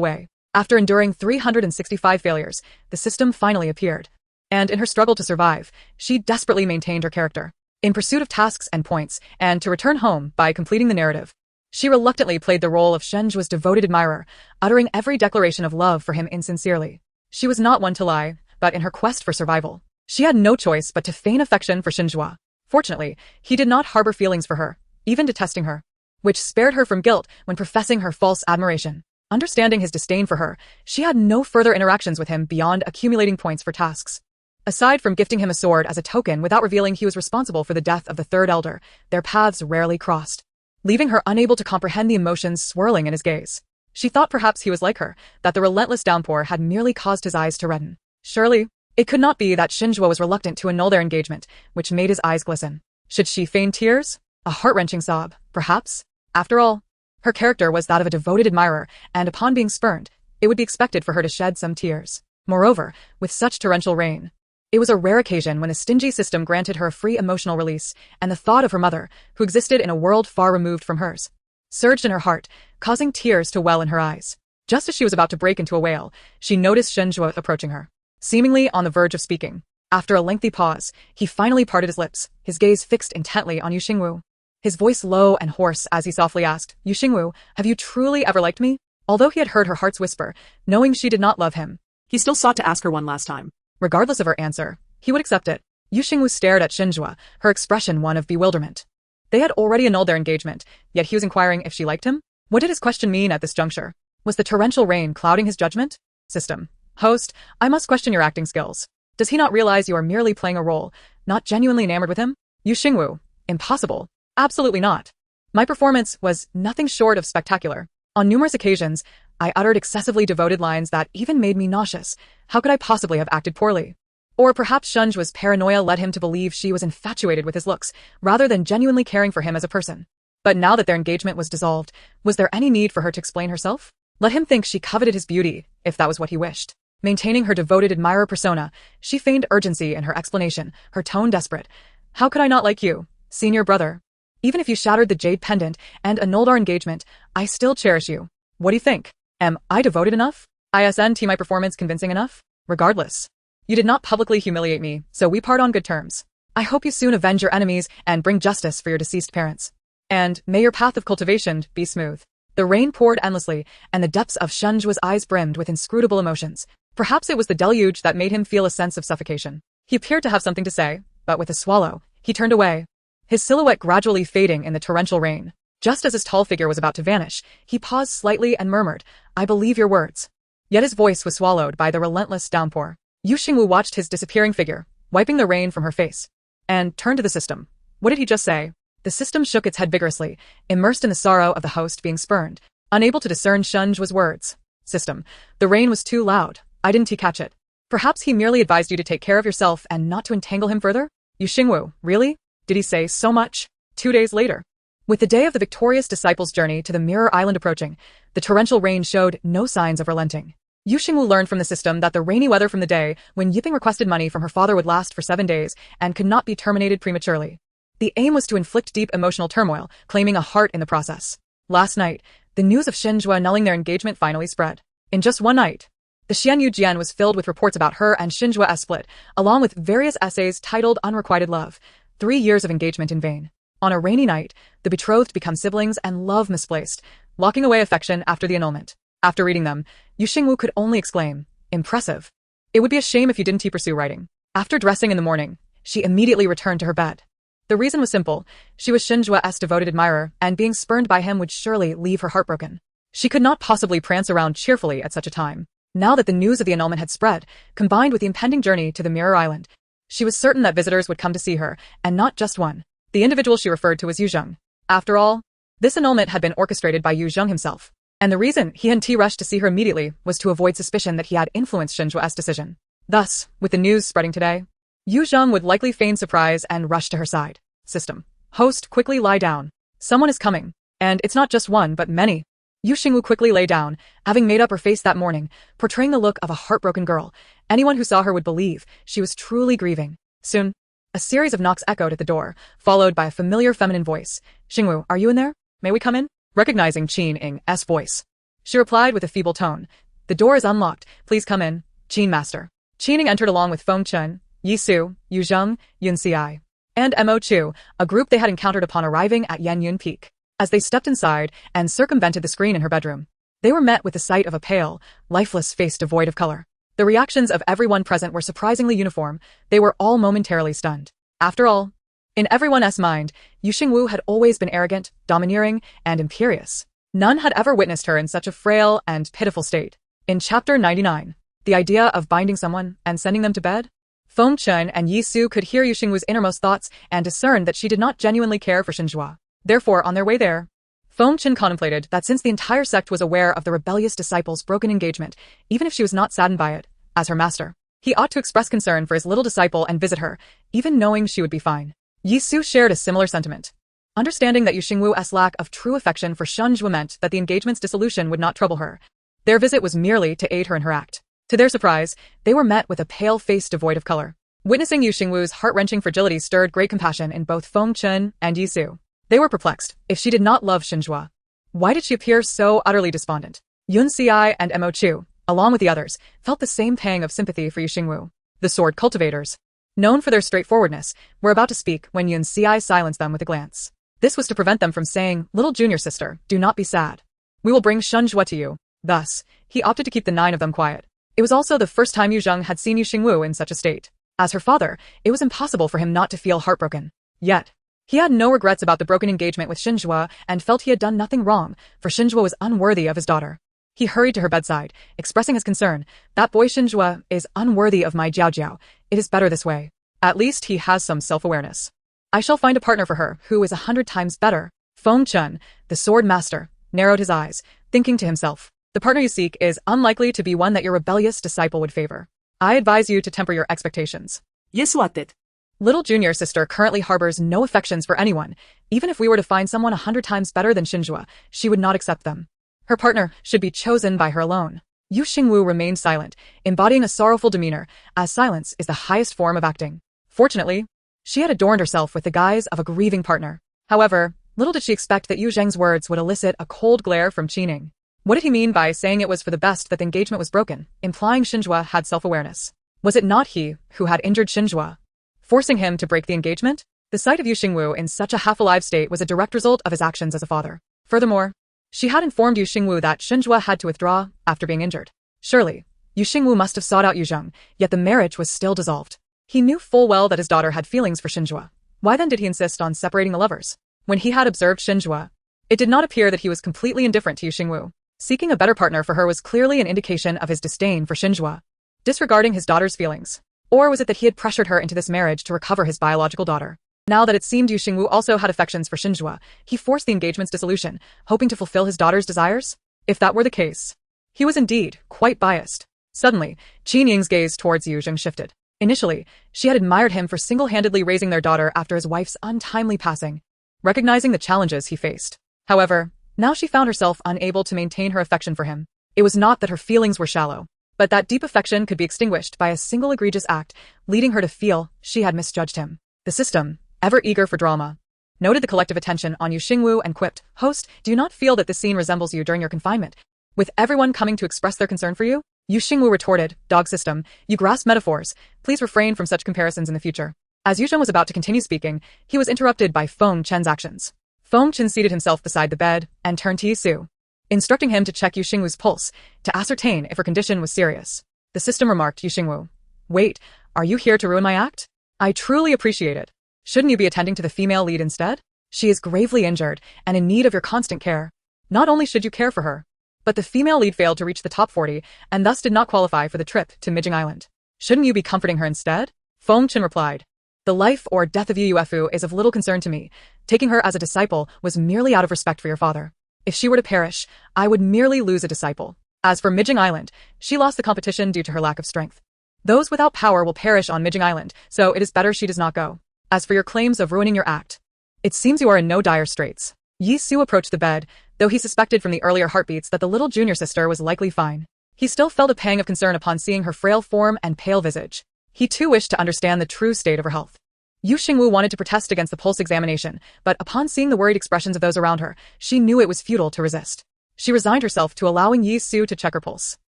way. After enduring 365 failures, the system finally appeared. And in her struggle to survive, she desperately maintained her character, in pursuit of tasks and points, and to return home by completing the narrative. She reluctantly played the role of Xingwu's devoted admirer, uttering every declaration of love for him insincerely. She was not one to lie, but in her quest for survival, she had no choice but to feign affection for Xingwu. Fortunately, he did not harbor feelings for her, even detesting her, which spared her from guilt when professing her false admiration. Understanding his disdain for her, she had no further interactions with him beyond accumulating points for tasks. Aside from gifting him a sword as a token without revealing he was responsible for the death of the third elder, their paths rarely crossed, leaving her unable to comprehend the emotions swirling in his gaze. She thought perhaps he was like her, that the relentless downpour had merely caused his eyes to redden. Surely, it could not be that Xingwu was reluctant to annul their engagement, which made his eyes glisten. Should she feign tears? A heart-wrenching sob, perhaps? After all, her character was that of a devoted admirer, and upon being spurned, it would be expected for her to shed some tears. Moreover, with such torrential rain, it was a rare occasion when the stingy system granted her a free emotional release, and the thought of her mother, who existed in a world far removed from hers, surged in her heart, causing tears to well in her eyes. Just as she was about to break into a wail, she noticed Xingwu approaching her, seemingly on the verge of speaking. After a lengthy pause, he finally parted his lips, his gaze fixed intently on Xingwu, his voice low and hoarse as he softly asked, "Xingwu, have you truly ever liked me?" Although he had heard her heart's whisper, knowing she did not love him, He still sought to ask her one last time. regardless of her answer, he would accept it. Xingwu stared at Xingwu, her expression one of bewilderment. They had already annulled their engagement, yet he was inquiring if she liked him? What did his question mean at this juncture? Was the torrential rain clouding his judgment? System. Host, I must question your acting skills. Does he not realize you are merely playing a role, not genuinely enamored with him? Xingwu. Impossible. Absolutely not. My performance was nothing short of spectacular. On numerous occasions, I uttered excessively devoted lines that even made me nauseous. How could I possibly have acted poorly? Or perhaps Xingwu's paranoia led him to believe she was infatuated with his looks, rather than genuinely caring for him as a person. But now that their engagement was dissolved, was there any need for her to explain herself? Let him think she coveted his beauty, if that was what he wished. Maintaining her devoted admirer persona, she feigned urgency in her explanation, her tone desperate. How could I not like you, senior brother? Even if you shattered the jade pendant and annulled our engagement, I still cherish you. What do you think? Am I devoted enough? Isn't my performance convincing enough? Regardless, you did not publicly humiliate me, so we part on good terms. I hope you soon avenge your enemies and bring justice for your deceased parents. And may your path of cultivation be smooth. The rain poured endlessly, and the depths of Xingwu's eyes brimmed with inscrutable emotions. Perhaps it was the deluge that made him feel a sense of suffocation. He appeared to have something to say, but with a swallow, he turned away. his silhouette gradually fading in the torrential rain. Just as his tall figure was about to vanish, he paused slightly and murmured, "I believe your words." Yet his voice was swallowed by the relentless downpour. Yu Xingwu watched his disappearing figure, wiping the rain from her face, and turned to the system. What did he just say? The system shook its head vigorously, immersed in the sorrow of the host being spurned, unable to discern Shunjua's words. System, the rain was too loud. I didn't catch it. Perhaps he merely advised you to take care of yourself and not to entangle him further? Yu Xingwu, really? Did he say so much? 2 days later. With the day of the victorious disciples' journey to the Mirror Island approaching, the torrential rain showed no signs of relenting. Yu Xingwu learned from the system that the rainy weather from the day when Yiping requested money from her father would last for 7 days and could not be terminated prematurely. The aim was to inflict deep emotional turmoil, claiming a heart in the process. Last night, the news of Xinjua annulling their engagement finally spread. In just one night, the Xianyu Jian was filled with reports about her and Xinjua's split, along with various essays titled Unrequited Love, 3 years of engagement in vain. On a rainy night, the betrothed become siblings and love misplaced, locking away affection after the annulment. After reading them, Yu Xingwu could only exclaim, impressive. It would be a shame if you didn't pursue writing. After dressing in the morning, she immediately returned to her bed. The reason was simple. She was Xinjua's devoted admirer, and being spurned by him would surely leave her heartbroken. She could not possibly prance around cheerfully at such a time. Now that the news of the annulment had spread, combined with the impending journey to the Mirror Island, she was certain that visitors would come to see her, and not just one. The individual she referred to was Yu Zheng. After all, this annulment had been orchestrated by Yu Zheng himself, and the reason he hadn't rushed to see her immediately was to avoid suspicion that he had influenced Xinjua's decision. Thus, with the news spreading today, Yu Zheng would likely feign surprise and rush to her side. System. Host, quickly lie down. Someone is coming. And it's not just one, but many. Yu Xingwu quickly lay down, having made up her face that morning, portraying the look of a heartbroken girl. Anyone who saw her would believe she was truly grieving. Soon, a series of knocks echoed at the door, followed by a familiar feminine voice. Xingwu, are you in there? May we come in? Recognizing Qin Ying's voice, she replied with a feeble tone. The door is unlocked. Please come in, Qin Master. Qin Ying entered along with Feng Chen, Yi Su, Yu Zheng, Yun Xiai, and Mo Chu, a group they had encountered upon arriving at Yanyun Peak. As they stepped inside and circumvented the screen in her bedroom, they were met with the sight of a pale, lifeless face devoid of color. The reactions of everyone present were surprisingly uniform. They were all momentarily stunned. After all, in everyone's mind, Yu Xingwu had always been arrogant, domineering, and imperious. None had ever witnessed her in such a frail and pitiful state. In Chapter 99, the idea of binding someone and sending them to bed? Feng Chen and Yi Su could hear Yu Xingwu's innermost thoughts and discerned that she did not genuinely care for Xinjua. Therefore, on their way there, Feng Chen contemplated that since the entire sect was aware of the rebellious disciple's broken engagement, even if she was not saddened by it, as her master, he ought to express concern for his little disciple and visit her, even knowing she would be fine. Yi Su shared a similar sentiment. Understanding that Yu Xingwu's lack of true affection for Xinjua meant that the engagement's dissolution would not trouble her, their visit was merely to aid her in her act. To their surprise, they were met with a pale face devoid of color. Witnessing Yu Xingwu's heart-wrenching fragility stirred great compassion in both Feng Chen and Yi Su. They were perplexed. If she did not love Xinjua, why did she appear so utterly despondent? Yun Xiai and Mo Chu, along with the others, felt the same pang of sympathy for Yu Xingwu. The sword cultivators, known for their straightforwardness, were about to speak when Yun Xiai silenced them with a glance. This was to prevent them from saying, "Little junior sister, do not be sad. We will bring Xinjua to you." Thus, he opted to keep the 9 of them quiet. It was also the first time Yu Zheng had seen Yu Xingwu in such a state. As her father, it was impossible for him not to feel heartbroken. Yet, he had no regrets about the broken engagement with Xinjua and felt he had done nothing wrong, for Xinjua was unworthy of his daughter. He hurried to her bedside, expressing his concern. That boy Xinjua is unworthy of my Jiao Jiao. It is better this way. At least he has some self-awareness. I shall find a partner for her who is 100 times better. Feng Chen, the sword master, narrowed his eyes, thinking to himself, the partner you seek is unlikely to be one that your rebellious disciple would favor. I advise you to temper your expectations. Yes, what it? Little junior sister currently harbors no affections for anyone. Even if we were to find someone 100 times better than Xinjua, she would not accept them. Her partner should be chosen by her alone. Yu Xingwu remained silent, embodying a sorrowful demeanor, as silence is the highest form of acting. Fortunately, she had adorned herself with the guise of a grieving partner. However, little did she expect that Yu Zheng's words would elicit a cold glare from Qin Ying. What did he mean by saying it was for the best that the engagement was broken, implying Xinjua had self-awareness? Was it not he who had injured Xinjua, forcing him to break the engagement? The sight of Yu Xingwu in such a half-alive state was a direct result of his actions as a father. Furthermore, she had informed Yu Xingwu that Xinjua had to withdraw after being injured. Surely, Yu Xingwu must have sought out Yu Zheng, yet the marriage was still dissolved. He knew full well that his daughter had feelings for Xinjua. Why then did he insist on separating the lovers? When he had observed Xingwu, it did not appear that he was completely indifferent to Xingwu. Seeking a better partner for her was clearly an indication of his disdain for Xingwu, disregarding his daughter's feelings. Or was it that he had pressured her into this marriage to recover his biological daughter? Now that it seemed Xingwu also had affections for Xingwu, he forced the engagement's dissolution, hoping to fulfill his daughter's desires? If that were the case, he was indeed quite biased. Suddenly, Qin Ying's gaze towards Yu Zheng shifted. Initially, she had admired him for single-handedly raising their daughter after his wife's untimely passing, recognizing the challenges he faced. However, now she found herself unable to maintain her affection for him. It was not that her feelings were shallow, but that deep affection could be extinguished by a single egregious act, leading her to feel she had misjudged him. The system, ever eager for drama, noted the collective attention on Yu Xingwu and quipped, "Host, do you not feel that this scene resembles you during your confinement, with everyone coming to express their concern for you?" Yu Xingwu retorted, "Dog system, you grasp metaphors. Please refrain from such comparisons in the future." As Yu Zheng was about to continue speaking, he was interrupted by Feng Chen's actions. Feng Chen seated himself beside the bed and turned to Yi Su, instructing him to check Yu Xingwu's pulse to ascertain if her condition was serious. The system remarked, "Yu Xingwu, wait, are you here to ruin my act? I truly appreciate it. Shouldn't you be attending to the female lead instead? She is gravely injured and in need of your constant care. Not only should you care for her, but the female lead failed to reach the top 40 and thus did not qualify for the trip to Mijing Island. Shouldn't you be comforting her instead?" Feng Chen replied, "The life or death of Yu Yuefu is of little concern to me. Taking her as a disciple was merely out of respect for your father. If she were to perish, I would merely lose a disciple. As for Mijing Island, she lost the competition due to her lack of strength. Those without power will perish on Mijing Island, so it is better she does not go. As for your claims of ruining your act, it seems you are in no dire straits." Yi Su approached the bed, though he suspected from the earlier heartbeats that the little junior sister was likely fine. He still felt a pang of concern upon seeing her frail form and pale visage. He too wished to understand the true state of her health. Yu Xingwu wanted to protest against the pulse examination, but upon seeing the worried expressions of those around her, she knew it was futile to resist. She resigned herself to allowing Yi Su to check her pulse.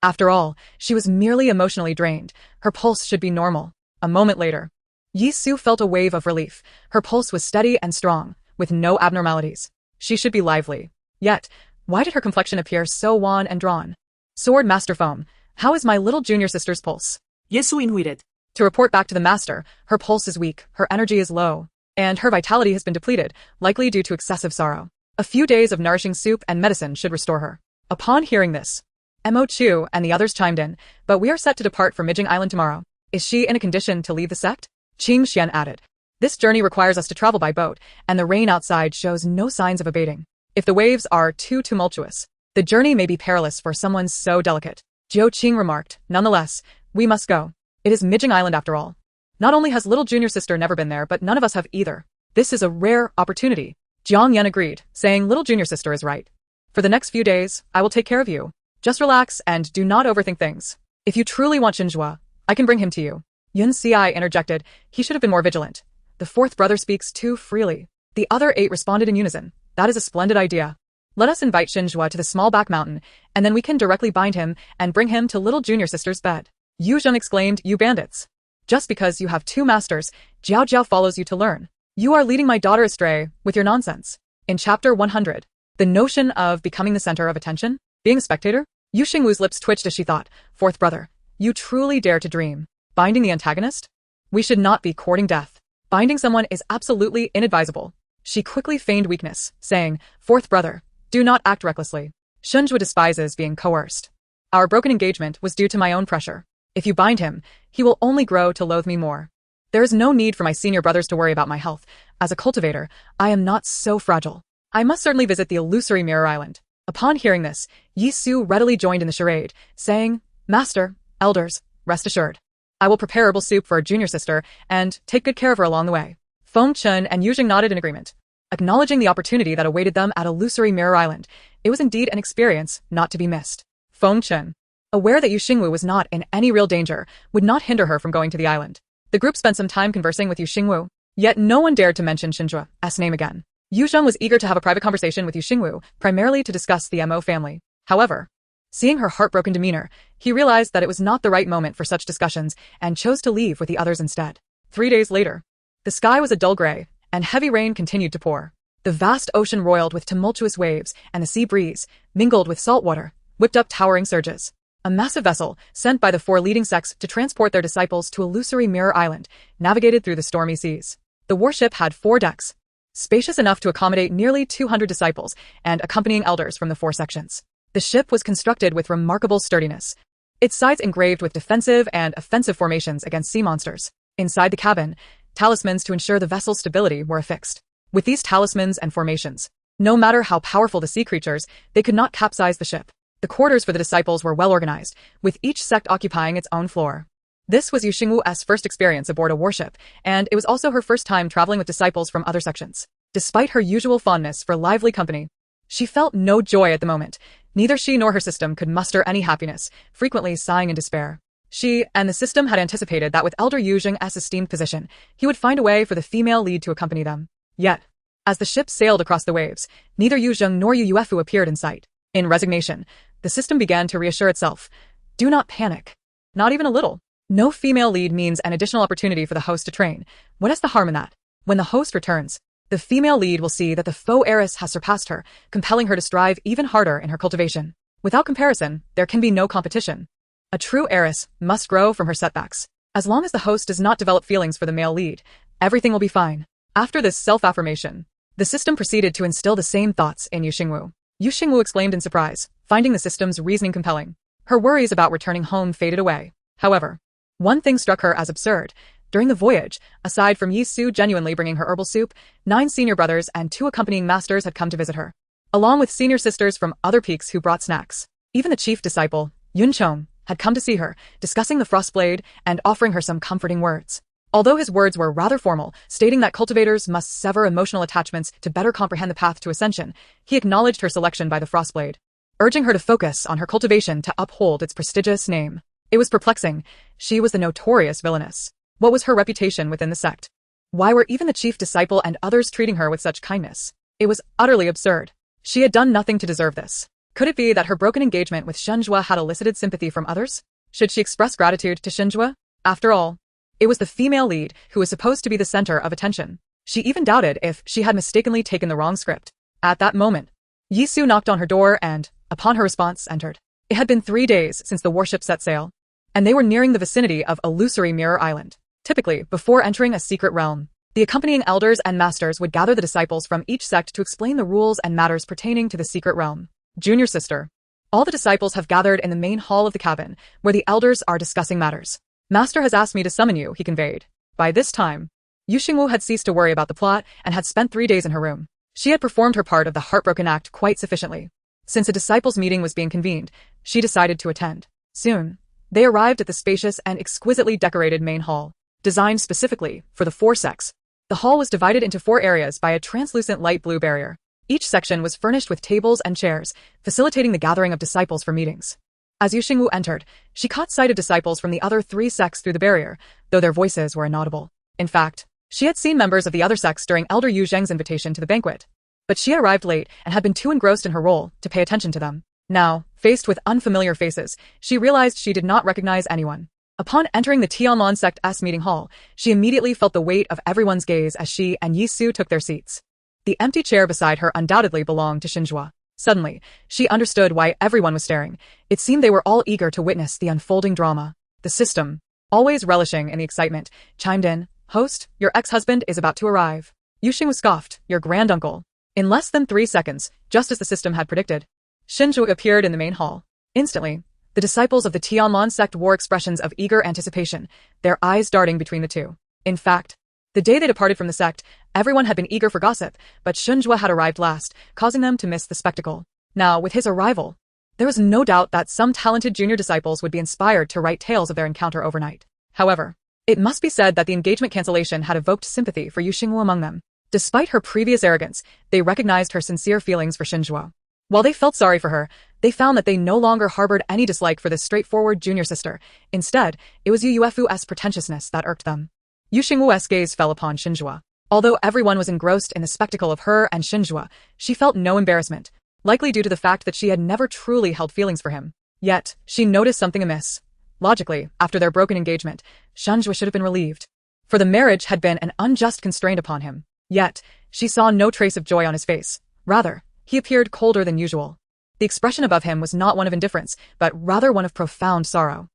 After all, she was merely emotionally drained. Her pulse should be normal. A moment later, Yi Su felt a wave of relief. Her pulse was steady and strong, with no abnormalities. She should be lively. Yet, why did her complexion appear so wan and drawn? Sword Master Foam, how is my little junior sister's pulse? Yi Su inhuited. To report back to the master, her pulse is weak, her energy is low, and her vitality has been depleted, likely due to excessive sorrow. A few days of nourishing soup and medicine should restore her. Upon hearing this, Mo Chu and the others chimed in, but we are set to depart for Mijing Island tomorrow. Is she in a condition to leave the sect? Qing Xian added. This journey requires us to travel by boat, and the rain outside shows no signs of abating. If the waves are too tumultuous, the journey may be perilous for someone so delicate. Jiao Qing remarked, nonetheless, we must go. It is Mijing Island after all. Not only has little junior sister never been there, but none of us have either. This is a rare opportunity. Jiang Yan agreed, saying little junior sister is right. For the next few days, I will take care of you. Just relax and do not overthink things. If you truly want Xinzhua, I can bring him to you. Yun Ci interjected, he should have been more vigilant. The fourth brother speaks too freely. The other 8 responded in unison. That is a splendid idea. Let us invite Xinzhua to the small back mountain, and then we can directly bind him and bring him to little junior sister's bed. Yu Zheng exclaimed, you bandits. Just because you have 2 masters, Jiao Jiao follows you to learn. You are leading my daughter astray with your nonsense. In chapter 100, the notion of becoming the center of attention, being a spectator, Yu Xingwu's lips twitched as she thought, fourth brother, you truly dare to dream. Binding the antagonist? We should not be courting death. Binding someone is absolutely inadvisable. She quickly feigned weakness, saying, fourth brother, do not act recklessly. Xinzhua despises being coerced. Our broken engagement was due to my own pressure. If you bind him, he will only grow to loathe me more. There is no need for my senior brothers to worry about my health. As a cultivator, I am not so fragile. I must certainly visit the illusory Mirror Island. Upon hearing this, Yi Su readily joined in the charade, saying, Master, elders, rest assured. I will prepare herbal soup for a junior sister and take good care of her along the way. Feng Chen and Yu Jing nodded in agreement, acknowledging the opportunity that awaited them at illusory Mirror Island. It was indeed an experience not to be missed. Feng Chen, aware that Yu Xingwu was not in any real danger, would not hinder her from going to the island. The group spent some time conversing with Yu Xingwu, yet no one dared to mention Xinzhua's name again. Yu Zheng was eager to have a private conversation with Yu Xingwu, primarily to discuss the Mo family. However, seeing her heartbroken demeanor, he realized that it was not the right moment for such discussions and chose to leave with the others instead. 3 days later, the sky was a dull gray, and heavy rain continued to pour. The vast ocean roiled with tumultuous waves, and the sea breeze, mingled with salt water, whipped up towering surges. A massive vessel, sent by the 4 leading sects to transport their disciples to illusory Mirror Island, navigated through the stormy seas. The warship had 4 decks, spacious enough to accommodate nearly 200 disciples and accompanying elders from the 4 sections. The ship was constructed with remarkable sturdiness, its sides engraved with defensive and offensive formations against sea monsters. Inside the cabin, talismans to ensure the vessel's stability were affixed. With these talismans and formations, no matter how powerful the sea creatures, they could not capsize the ship. The quarters for the disciples were well organized, with each sect occupying its own floor. This was Xingwu's first experience aboard a warship, and it was also her first time traveling with disciples from other sections. Despite her usual fondness for lively company, she felt no joy at the moment. Neither she nor her system could muster any happiness, frequently sighing in despair. She and the system had anticipated that with Elder Yu Zheng's esteemed position, he would find a way for the female lead to accompany them. Yet, as the ship sailed across the waves, neither Yu Zheng nor Yu Yuefu appeared in sight. In resignation, the system began to reassure itself. Do not panic. Not even a little. No female lead means an additional opportunity for the host to train. What is the harm in that? When the host returns, the female lead will see that the faux heiress has surpassed her, compelling her to strive even harder in her cultivation. Without comparison, there can be no competition. A true heiress must grow from her setbacks. As long as the host does not develop feelings for the male lead, everything will be fine. After this self-affirmation, the system proceeded to instill the same thoughts in Yu Xingwu. Yu Xingwu exclaimed in surprise, finding the system's reasoning compelling. Her worries about returning home faded away. However, one thing struck her as absurd. During the voyage, aside from Yi Su genuinely bringing her herbal soup, 9 senior brothers and 2 accompanying masters had come to visit her, along with senior sisters from other peaks who brought snacks. Even the chief disciple, Yun Chong, had come to see her, discussing the frostblade and offering her some comforting words. Although his words were rather formal, stating that cultivators must sever emotional attachments to better comprehend the path to ascension, he acknowledged her selection by the frostblade, urging her to focus on her cultivation to uphold its prestigious name. It was perplexing. She was the notorious villainous. What was her reputation within the sect? Why were even the chief disciple and others treating her with such kindness? It was utterly absurd. She had done nothing to deserve this. Could it be that her broken engagement with Xingwu had elicited sympathy from others? Should she express gratitude to Xingwu? After all, it was the female lead who was supposed to be the center of attention. She even doubted if she had mistakenly taken the wrong script. At that moment, Yi Su knocked on her door and, upon her response, entered. It had been 3 days since the warship set sail, and they were nearing the vicinity of illusory Mirror Island. Typically, before entering a secret realm, the accompanying elders and masters would gather the disciples from each sect to explain the rules and matters pertaining to the secret realm. Junior sister. All the disciples have gathered in the main hall of the cabin, where the elders are discussing matters. Master has asked me to summon you, he conveyed. By this time, Yu Xingwu had ceased to worry about the plot and had spent 3 days in her room. She had performed her part of the heartbroken act quite sufficiently. Since a disciples' meeting was being convened, she decided to attend. Soon, they arrived at the spacious and exquisitely decorated main hall, designed specifically for the 4 sects. The hall was divided into 4 areas by a translucent light blue barrier. Each section was furnished with tables and chairs, facilitating the gathering of disciples for meetings. As Yu Xingwu entered, she caught sight of disciples from the other 3 sects through the barrier, though their voices were inaudible. In fact, she had seen members of the other sects during Elder Yu Zheng's invitation to the banquet, but she had arrived late and had been too engrossed in her role to pay attention to them. Now, faced with unfamiliar faces, she realized she did not recognize anyone. Upon entering the Tianlong sect's meeting hall, she immediately felt the weight of everyone's gaze as she and Yi Su took their seats. The empty chair beside her undoubtedly belonged to Xingwu. Suddenly, she understood why everyone was staring. It seemed they were all eager to witness the unfolding drama. The system, always relishing in the excitement, chimed in, "Host, your ex-husband is about to arrive." Yu Xingwu scoffed, "Your granduncle." In less than 3 seconds, just as the system had predicted, Xingwu appeared in the main hall. Instantly, the disciples of the Tianlong sect wore expressions of eager anticipation, their eyes darting between the two. In fact, the day they departed from the sect, everyone had been eager for gossip, but Xingwu had arrived last, causing them to miss the spectacle. Now, with his arrival, there was no doubt that some talented junior disciples would be inspired to write tales of their encounter overnight. However, it must be said that the engagement cancellation had evoked sympathy for Yu Xingwu among them. Despite her previous arrogance, they recognized her sincere feelings for Xingwu. While they felt sorry for her, they found that they no longer harbored any dislike for this straightforward junior sister. Instead, it was Yu Yuefu's pretentiousness that irked them. Yu Xingwu's gaze fell upon Xingwu. Although everyone was engrossed in the spectacle of her and Xingwu, she felt no embarrassment, likely due to the fact that she had never truly held feelings for him. Yet, she noticed something amiss. Logically, after their broken engagement, Xingwu should have been relieved, for the marriage had been an unjust constraint upon him. Yet, she saw no trace of joy on his face. Rather, he appeared colder than usual. The expression above him was not one of indifference, but rather one of profound sorrow.